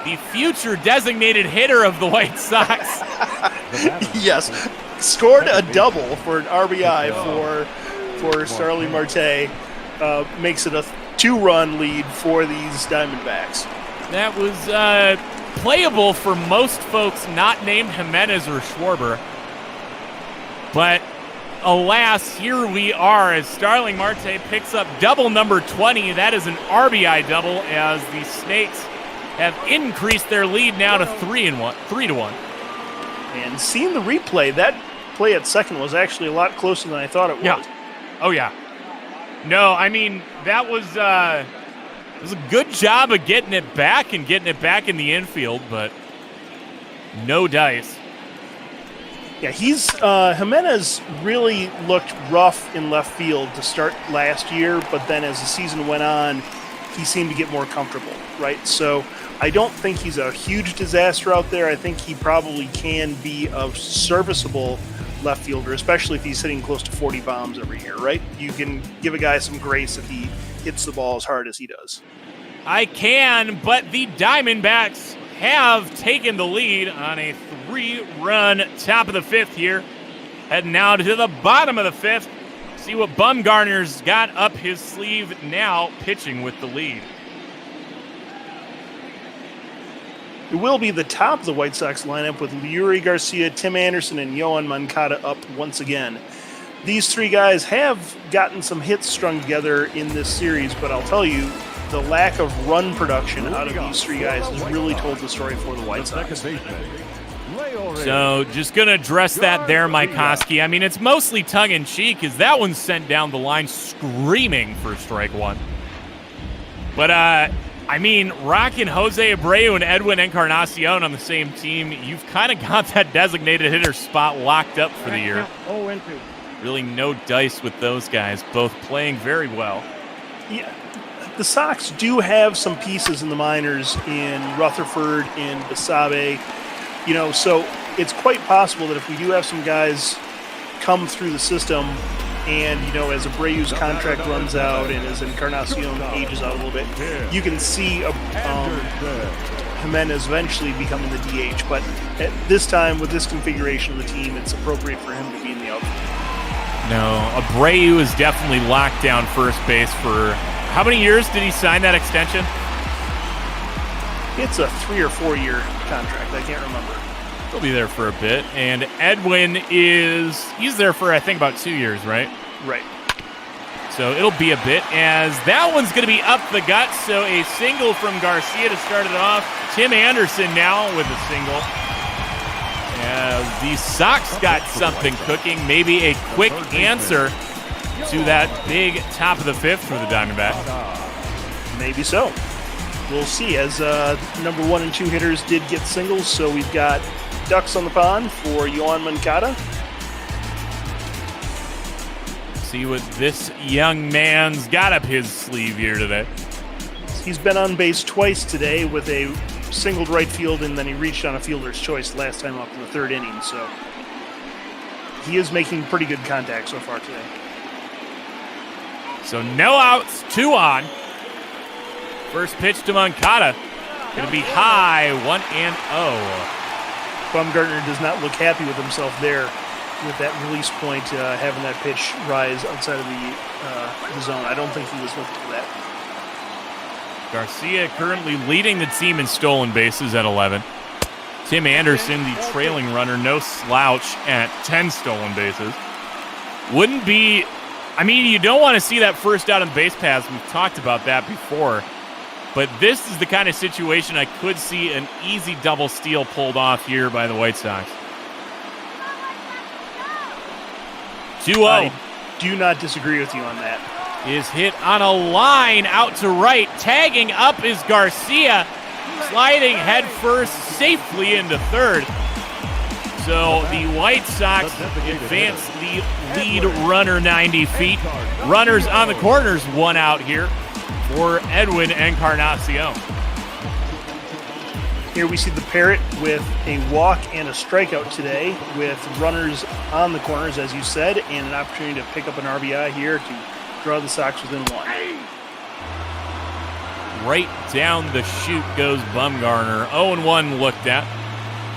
The future designated hitter of the White Sox. Yes. Scored a double for an RBI for Starling Marte. Makes it a 2-run lead for these Diamondbacks. That was playable for most folks not named Jimenez or Schwarber. But alas, here we are as Starling Marte picks up double number 20. That is an RBI double as the Snakes have increased their lead now to 3-1. And seeing the replay, that play at second was actually a lot closer than I thought it was. Yeah. Oh, yeah. No, I mean, that was a good job of getting it back and getting it back in the infield, but no dice. Yeah, Jimenez really looked rough in left field to start last year, but then as the season went on, he seemed to get more comfortable, right? So I don't think he's a huge disaster out there. I think he probably can be a serviceable left fielder, especially if he's hitting close to 40 bombs every year, right? You can give a guy some grace if he hits the ball as hard as he does. I can, but the Diamondbacks have taken the lead on a 3-run top of the 5th here. Heading now to the bottom of the 5th. See what Bumgarner's got up his sleeve now, pitching with the lead. It will be the top of the White Sox lineup with Yuri Garcia, Tim Anderson, and Yohan Moncada up once again. These 3 guys have gotten some hits strung together in this series, but I'll tell you, the lack of run production out of these 3 guys has really told the story for the White Sox. So just going to address that there, Mike Hosky. I mean, it's mostly tongue-in-cheek as that one's sent down the line screaming for strike 1. But, rocking Jose Abreu and Edwin Encarnacion on the same team, you've kind of got that designated hitter spot locked up for the year. Really no dice with those guys, both playing very well. Yeah, the Sox do have some pieces in the minors in Rutherford and Basabe. So it's quite possible that if we do have some guys come through the system and, as Abreu's contract runs out and as Encarnacion ages out a little bit, you can see Jimenez eventually becoming the DH. But at this time, with this configuration of the team, it's appropriate for him to be in the outfield. No, Abreu is definitely locked down first base for... How many years did he sign that extension? It's a 3 or 4 year contract. I can't remember. He'll be there for a bit. And Edwin he's there for, I think, about 2 years, right? Right. So it'll be a bit, as that one's going to be up the gut. So a single from Garcia to start it off. Tim Anderson now with a single. The Sox got something cooking. Maybe a quick answer to that big top of the 5th for the Diamondbacks. Maybe so. We'll see, as number 1 and 2 hitters did get singles, so we've got ducks on the pond for Yohan Moncada. See what this young man's got up his sleeve here today. He's been on base twice today with a singled right field, and then he reached on a fielder's choice last time up in the 3rd inning, so he is making pretty good contact so far today. So no outs, 2 on. First pitch to Moncada. Going to be high, 1-0. Bumgarner does not look happy with himself there with that release point, having that pitch rise outside of the zone. I don't think he was looking for that. Garcia currently leading the team in stolen bases at 11. Tim Anderson, the trailing runner, no slouch at 10 stolen bases. Wouldn't be... you don't want to see that first out on base pass. We've talked about that before. But this is the kind of situation I could see an easy double steal pulled off here by the White Sox. 2-0. I do not disagree with you on that. is hit on a line out to right. Tagging up is Garcia, sliding headfirst safely into third. So the White Sox advance the lead runner 90 feet. Runners on the corners, one out here for Edwin Encarnacion. Here we see the Parrot with a walk and a strikeout today, with runners on the corners, as you said, and an opportunity to pick up an RBI here to draw the Sox within one. Right down the chute goes Bumgarner. 0-1 looked at.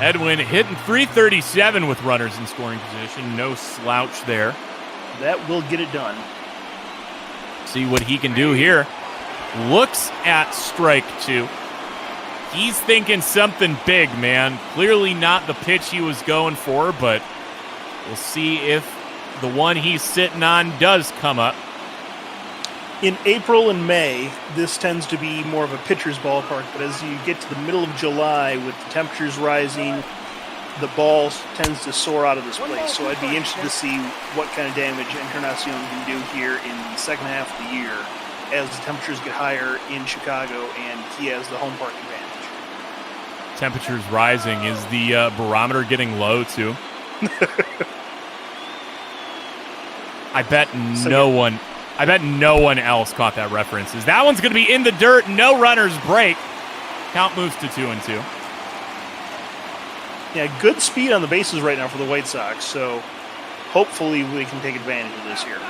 Edwin hitting .337 with runners in scoring position. No slouch there. That will get it done. See what he can do here. Looks at strike two. He's thinking something big, man. Clearly not the pitch he was going for, but we'll see if the one he's sitting on does come up. In April and May, this tends to be more of a pitcher's ballpark, but as you get to the middle of July, with the temperatures rising, the ball tends to soar out of this place. So I'd be interested to see what kind of damage Encarnacion can do here in the second half of the year as the temperatures get higher in Chicago and he has the home park advantage. Temperatures rising. Is the barometer getting low, too? I bet no one else caught that reference. That one's going to be in the dirt. No runners break. Count moves to 2-2. Yeah, good speed on the bases right now for the White Sox, so hopefully we can take advantage of this here.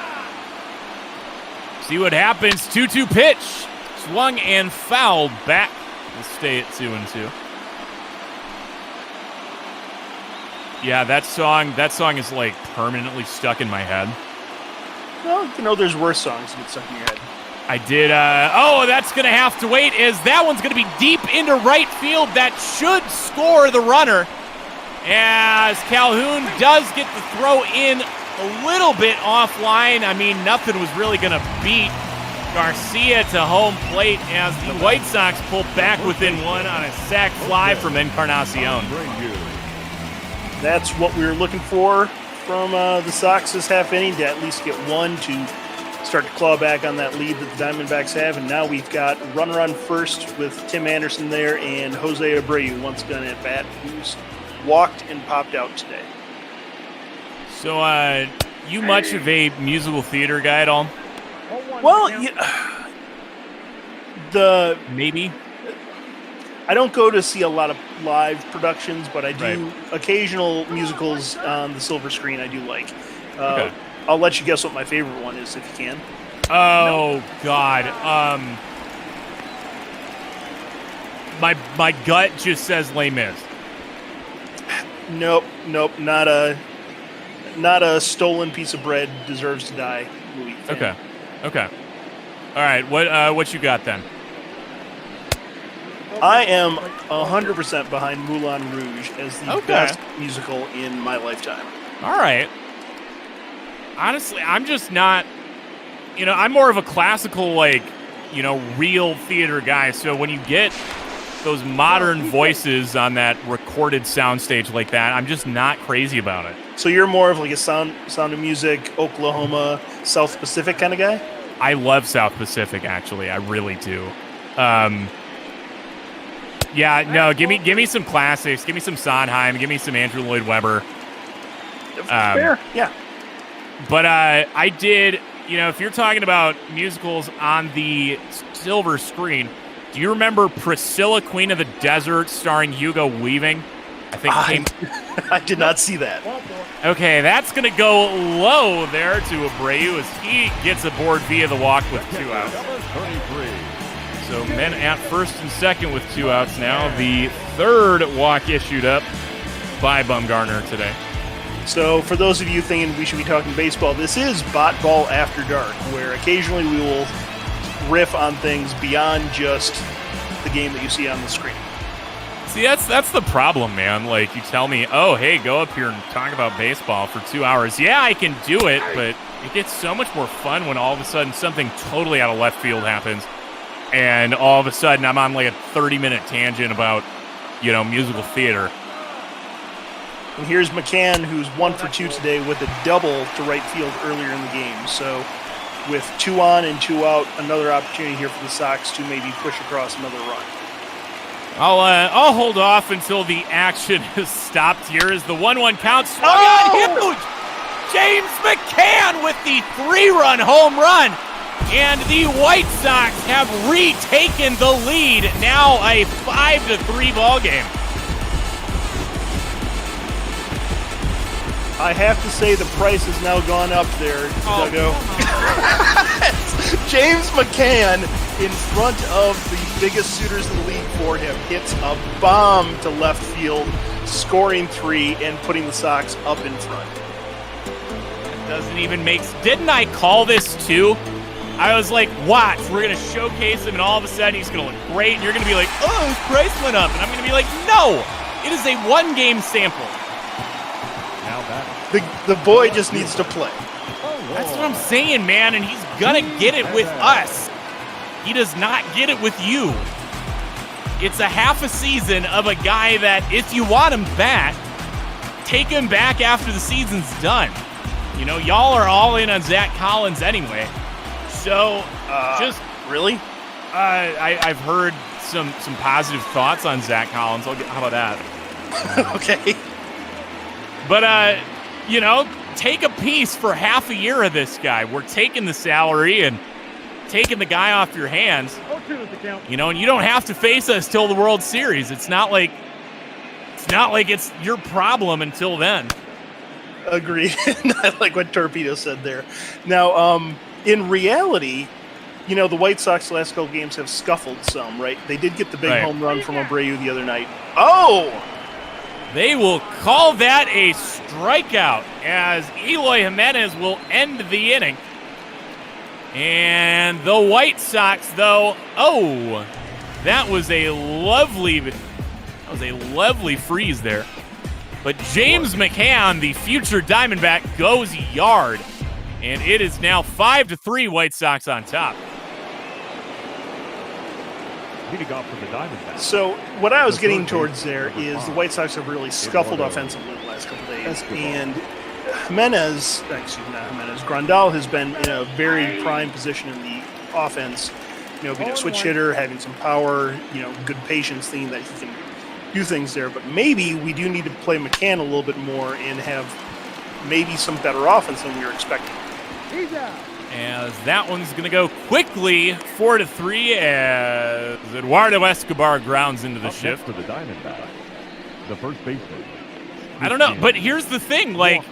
See what happens. 2-2 pitch. Swung and fouled back. We'll stay at 2-2. Yeah, that song is like permanently stuck in my head. Well, there's worse songs that get stuck in your head. I did. That's going to have to wait, as that one's going to be deep into right field. That should score the runner, as Calhoun does get the throw in a little bit offline. I mean, nothing was really going to beat Garcia to home plate, as the White Sox pull back within one on a sac fly from Encarnacion. That's what we were looking for from the Sox this half inning, to at least get one to start to claw back on that lead that the Diamondbacks have. And now we've got runner on first with Tim Anderson there and Jose Abreu once again at bat, who's walked and popped out today. So, you much of a musical theater guy at all? Well, maybe. I don't go to see a lot of live productions, but I do occasional musicals on the silver screen I do like. Okay. I'll let you guess what my favorite one is if you can. Oh, God. My gut just says Les Mis. Nope. Not a stolen piece of bread deserves to die movie. Okay. All right. What you got then? I am 100% behind Moulin Rouge as the best musical in my lifetime. All right. Honestly, I'm just not, I'm more of a classical, real theater guy. So when you get those modern voices on that recorded soundstage like that, I'm just not crazy about it. So you're more of like a Sound of Music, Oklahoma, South Pacific kind of guy? I love South Pacific, actually. I really do. Yeah, no, give me some classics. Give me some Sondheim. Give me some Andrew Lloyd Webber. Fair, yeah. But I did, if you're talking about musicals on the silver screen, do you remember Priscilla, Queen of the Desert, starring Hugo Weaving? I think I did not see that. Okay, that's going to go low there to Abreu as he gets aboard via the walk with 2 outs. So men at first and second with 2 outs now. The third walk issued up by Bumgarner today. So for those of you thinking we should be talking baseball, this is Bot Ball After Dark, where occasionally we will riff on things beyond just the game that you see on the screen. See, that's the problem, man. Like, you tell me, oh, hey, go up here and talk about baseball for 2 hours. Yeah, I can do it, but it gets so much more fun when all of a sudden something totally out of left field happens, and all of a sudden I'm on like a 30-minute tangent about, musical theater. And here's McCann, who's 1 for 2 today with a double to right field earlier in the game. So with 2 on and 2 out, another opportunity here for the Sox to maybe push across another run. I'll hold off until the action is stopped here as the 1-1 count swung on huge. James McCann with the 3-run home run. And the White Sox have retaken the lead. Now a 5-3 ball game. I have to say the price has now gone up there, Duggo. James McCann, in front of the biggest suitors in the league for him, hits a bomb to left field, scoring 3 and putting the Sox up in front. It doesn't even make... Didn't I call this too? I was like, watch, we're going to showcase him, and all of a sudden he's going to look great, and you're going to be like, oh, his price went up. And I'm going to be like, no, it is a 1-game sample. The boy just needs to play. That's what I'm saying, man, and he's going to get it with us. He does not get it with you. It's a half a season of a guy that, if you want him back, take him back after the season's done. You know, y'all are all in on Zach Collins anyway. So, just... Really? I've heard some positive thoughts on Zach Collins. How about that? Okay. But, you know, take a piece for half a year of this guy. We're taking the salary and taking the guy off your hands. You know, and you don't have to face us till the World Series. It's not like it's your problem until then. Agreed. I like what Torpedo said there. Now, in reality, you know, the White Sox the last couple games have scuffled some, right? They did get the big home run from Abreu the other night. Oh! They will call that a strikeout as Eloy Jimenez will end the inning. And the White Sox, though, that was a lovely freeze there. But James McCann, the future Diamondback, goes yard. And it is now 5-3 White Sox on top. Leading off for the Diamondbacks. So what I was getting towards there is the White Sox have really scuffled offensively the last couple days, and Grandal has been in a very prime position in the offense. You know, being a switch hitter, having some power, you know, good patience, thinking that he can do things there. But maybe we do need to play McCann a little bit more and have maybe some better offense than we were expecting. As that one's going to go quickly, 4-3, as Eduardo Escobar grounds into the shift. For the Diamondbacks, the first baseman. I don't know, but here's the thing, like,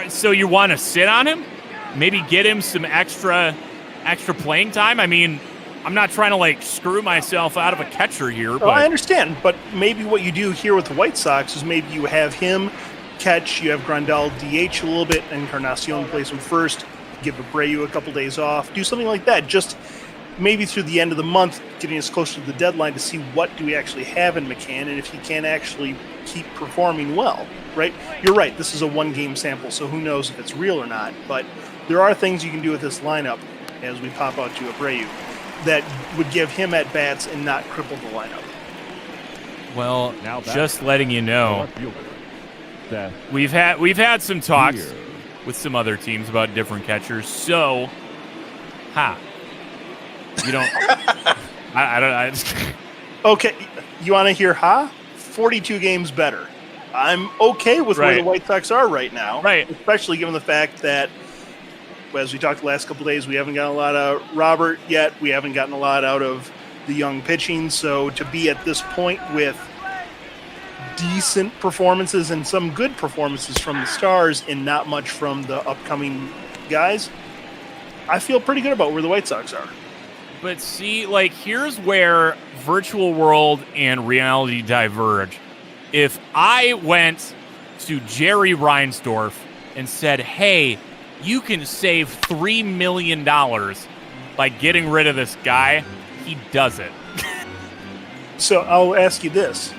so you want to sit on him? Maybe get him some extra playing time? I mean, I'm not trying to, like, screw myself out of a catcher here. But I understand, but maybe what you do here with the White Sox is maybe you have him catch, you have Grandal DH a little bit, and Encarnacion plays him first, give Abreu a couple days off, do something like that, just maybe through the end of the month, getting us close to the deadline to see what do we actually have in McCann and if he can actually keep performing well, right? You're right, this is a 1-game sample, so who knows if it's real or not, but there are things you can do with this lineup as we pop out to Abreu that would give him at-bats and not cripple the lineup. Well, just letting you know, we've had some talks with some other teams about different catchers. So, you don't. I just. Okay, you want to hear 42 games better. I'm okay with where the White Sox are right now. Right. Especially given the fact that, as we talked the last couple of days, we haven't gotten a lot out of Robert yet. We haven't gotten a lot out of the young pitching. So to be at this point with decent performances and some good performances from the stars and not much from the upcoming guys, I feel pretty good about where the White Sox are. But see, like, here's where virtual world and reality diverge. If I went to Jerry Reinsdorf and said, hey, you can save $3 million by getting rid of this guy, he does it. So I'll ask you this.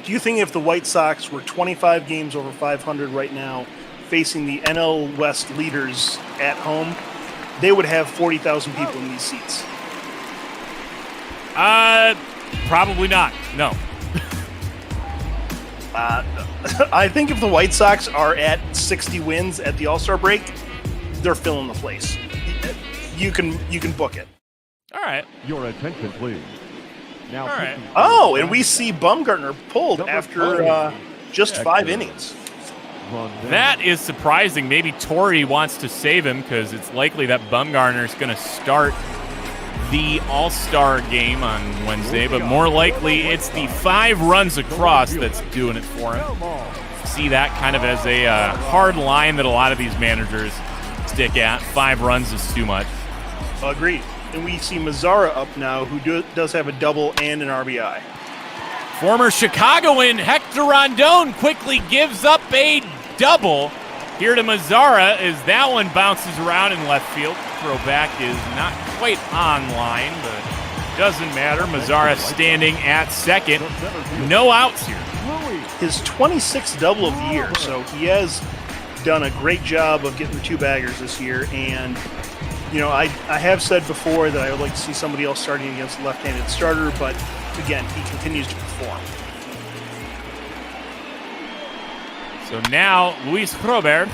Do you think if the White Sox were 25 games over 500 right now, facing the NL West leaders at home, they would have 40,000 people in these seats? Probably not. No. I think if the White Sox are at 60 wins at the All-Star break, they're filling the place. You can book it. All right. Your attention, please. Now, all right. Oh, and we see Bumgarner pulled after just 5 innings. That is surprising. Maybe Torrey wants to save him because it's likely that Bumgarner is going to start the All-Star game on Wednesday, but more likely it's the 5 runs across that's doing it for him. See that kind of as a hard line that a lot of these managers stick at. 5 runs is too much. Agreed. And we see Mazzara up now, who does have a double and an RBI. Former Chicagoan Hector Rondon quickly gives up a double here to Mazzara as that one bounces around in left field. Throwback is not quite on line, but doesn't matter. Mazzara standing at second. No outs here. His 26th double of the year, so he has done a great job of getting the 2 baggers this year. And, you know, I have said before that I would like to see somebody else starting against a left-handed starter, but again, he continues to perform. So now, Luis Robert,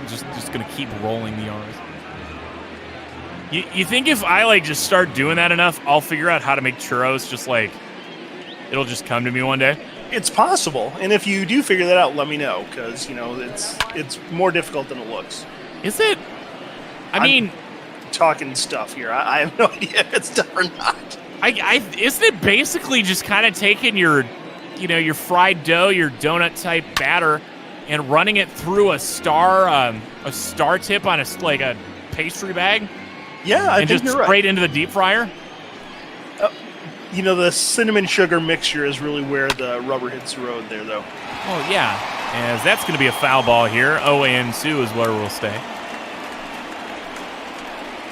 just going to keep rolling the R's. You think if I, just start doing that enough, I'll figure out how to make churros just, it'll just come to me one day? It's possible. And if you do figure that out, let me know, because, you know, it's more difficult than it looks. Is it? I'm talking stuff here. I have no idea if it's done or not. Isn't it basically just kind of taking your fried dough, your donut-type batter, and running it through a star tip on a pastry bag? Yeah, I and think just you're straight right. into the deep fryer? You know, the cinnamon sugar mixture is really where the rubber hits the road there, though. Oh, yeah. As that's going to be a foul ball here. 0-2 is where we'll stay.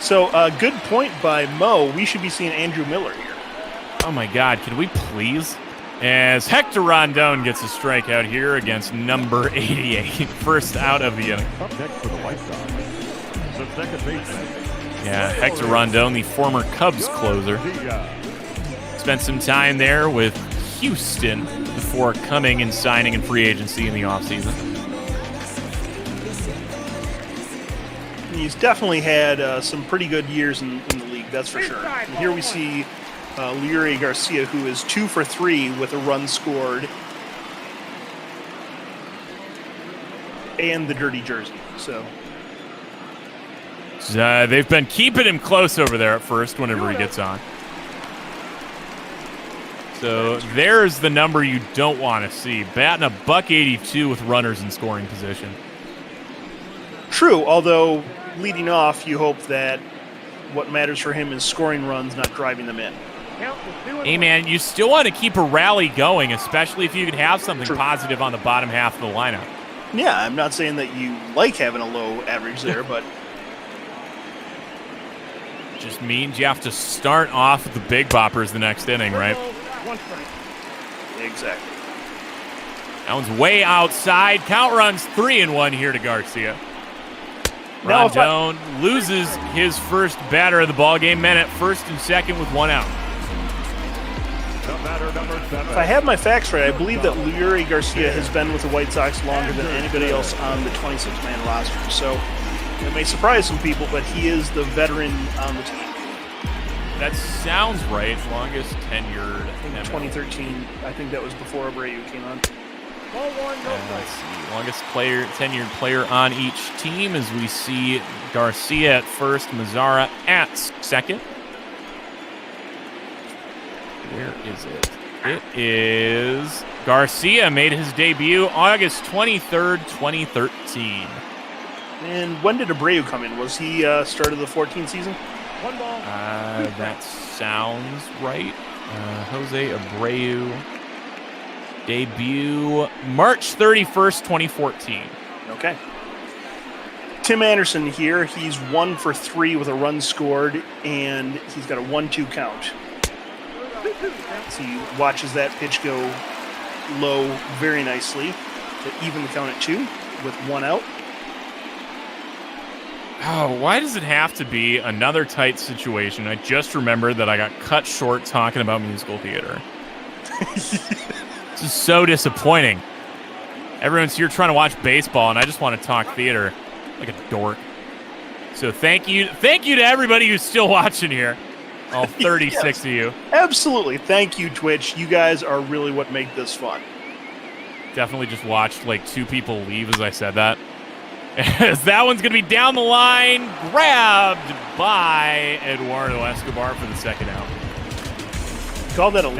So, good point by Mo. We should be seeing Andrew Miller here. Oh, my God. Could we please? As Hector Rondon gets a strikeout here against number 88. First out of the inning. Up next for the White Sox, the second baseman. Yeah, Hector Rondon, the former Cubs closer. Spent some time there with Houston before coming and signing in free agency in the offseason. He's definitely had some pretty good years in the league, that's for sure. And here we see Leury Garcia, who is 2 for 3 with a run scored and the dirty jersey. So they've been keeping him close over there at first whenever he gets on. So there's the number you don't want to see. Batting a .182 with runners in scoring position. True, although leading off, you hope that what matters for him is scoring runs, not driving them in. Hey, man, you still want to keep a rally going, especially if you could have something positive on the bottom half of the lineup. Yeah, I'm not saying that you like having a low average there, but just means you have to start off with the big boppers the next inning, right? Exactly. That one's way outside. Count runs 3-1 here to Garcia. Rondon loses his first batter of the ballgame, men at first and second with 1 out. If I have my facts right, I believe that Leury Garcia has been with the White Sox longer than anybody else on the 26-man roster. So it may surprise some people, but he is the veteran on the team. That sounds right. Longest tenured. In 2013, I think that was before Abreu came on. Let's see. Longest tenured player on each team as we see Garcia at first, Mazzara at second. Where is it? It is Garcia made his debut August 23rd, 2013. And when did Abreu come in? Was he start of the 14 season? That sounds right. Jose Abreu debut March 31st, 2014. Okay. Tim Anderson here. He's 1 for 3 with a run scored, and he's got a 1-2 count. So he watches that pitch go low very nicely to even the count at 2 with 1 out. Oh, why does it have to be another tight situation? I just remembered that I got cut short talking about musical theater. This is so disappointing. Everyone's here trying to watch baseball, and I just want to talk theater. like a dork. So thank you to everybody who's still watching here. All 36 Yes. of you. Absolutely. Thank you, Twitch. You guys are really what make this fun. Definitely just watched like 2 people leave as I said that. As that one's going to be down the line, grabbed by Eduardo Escobar for the second out. Call that a line.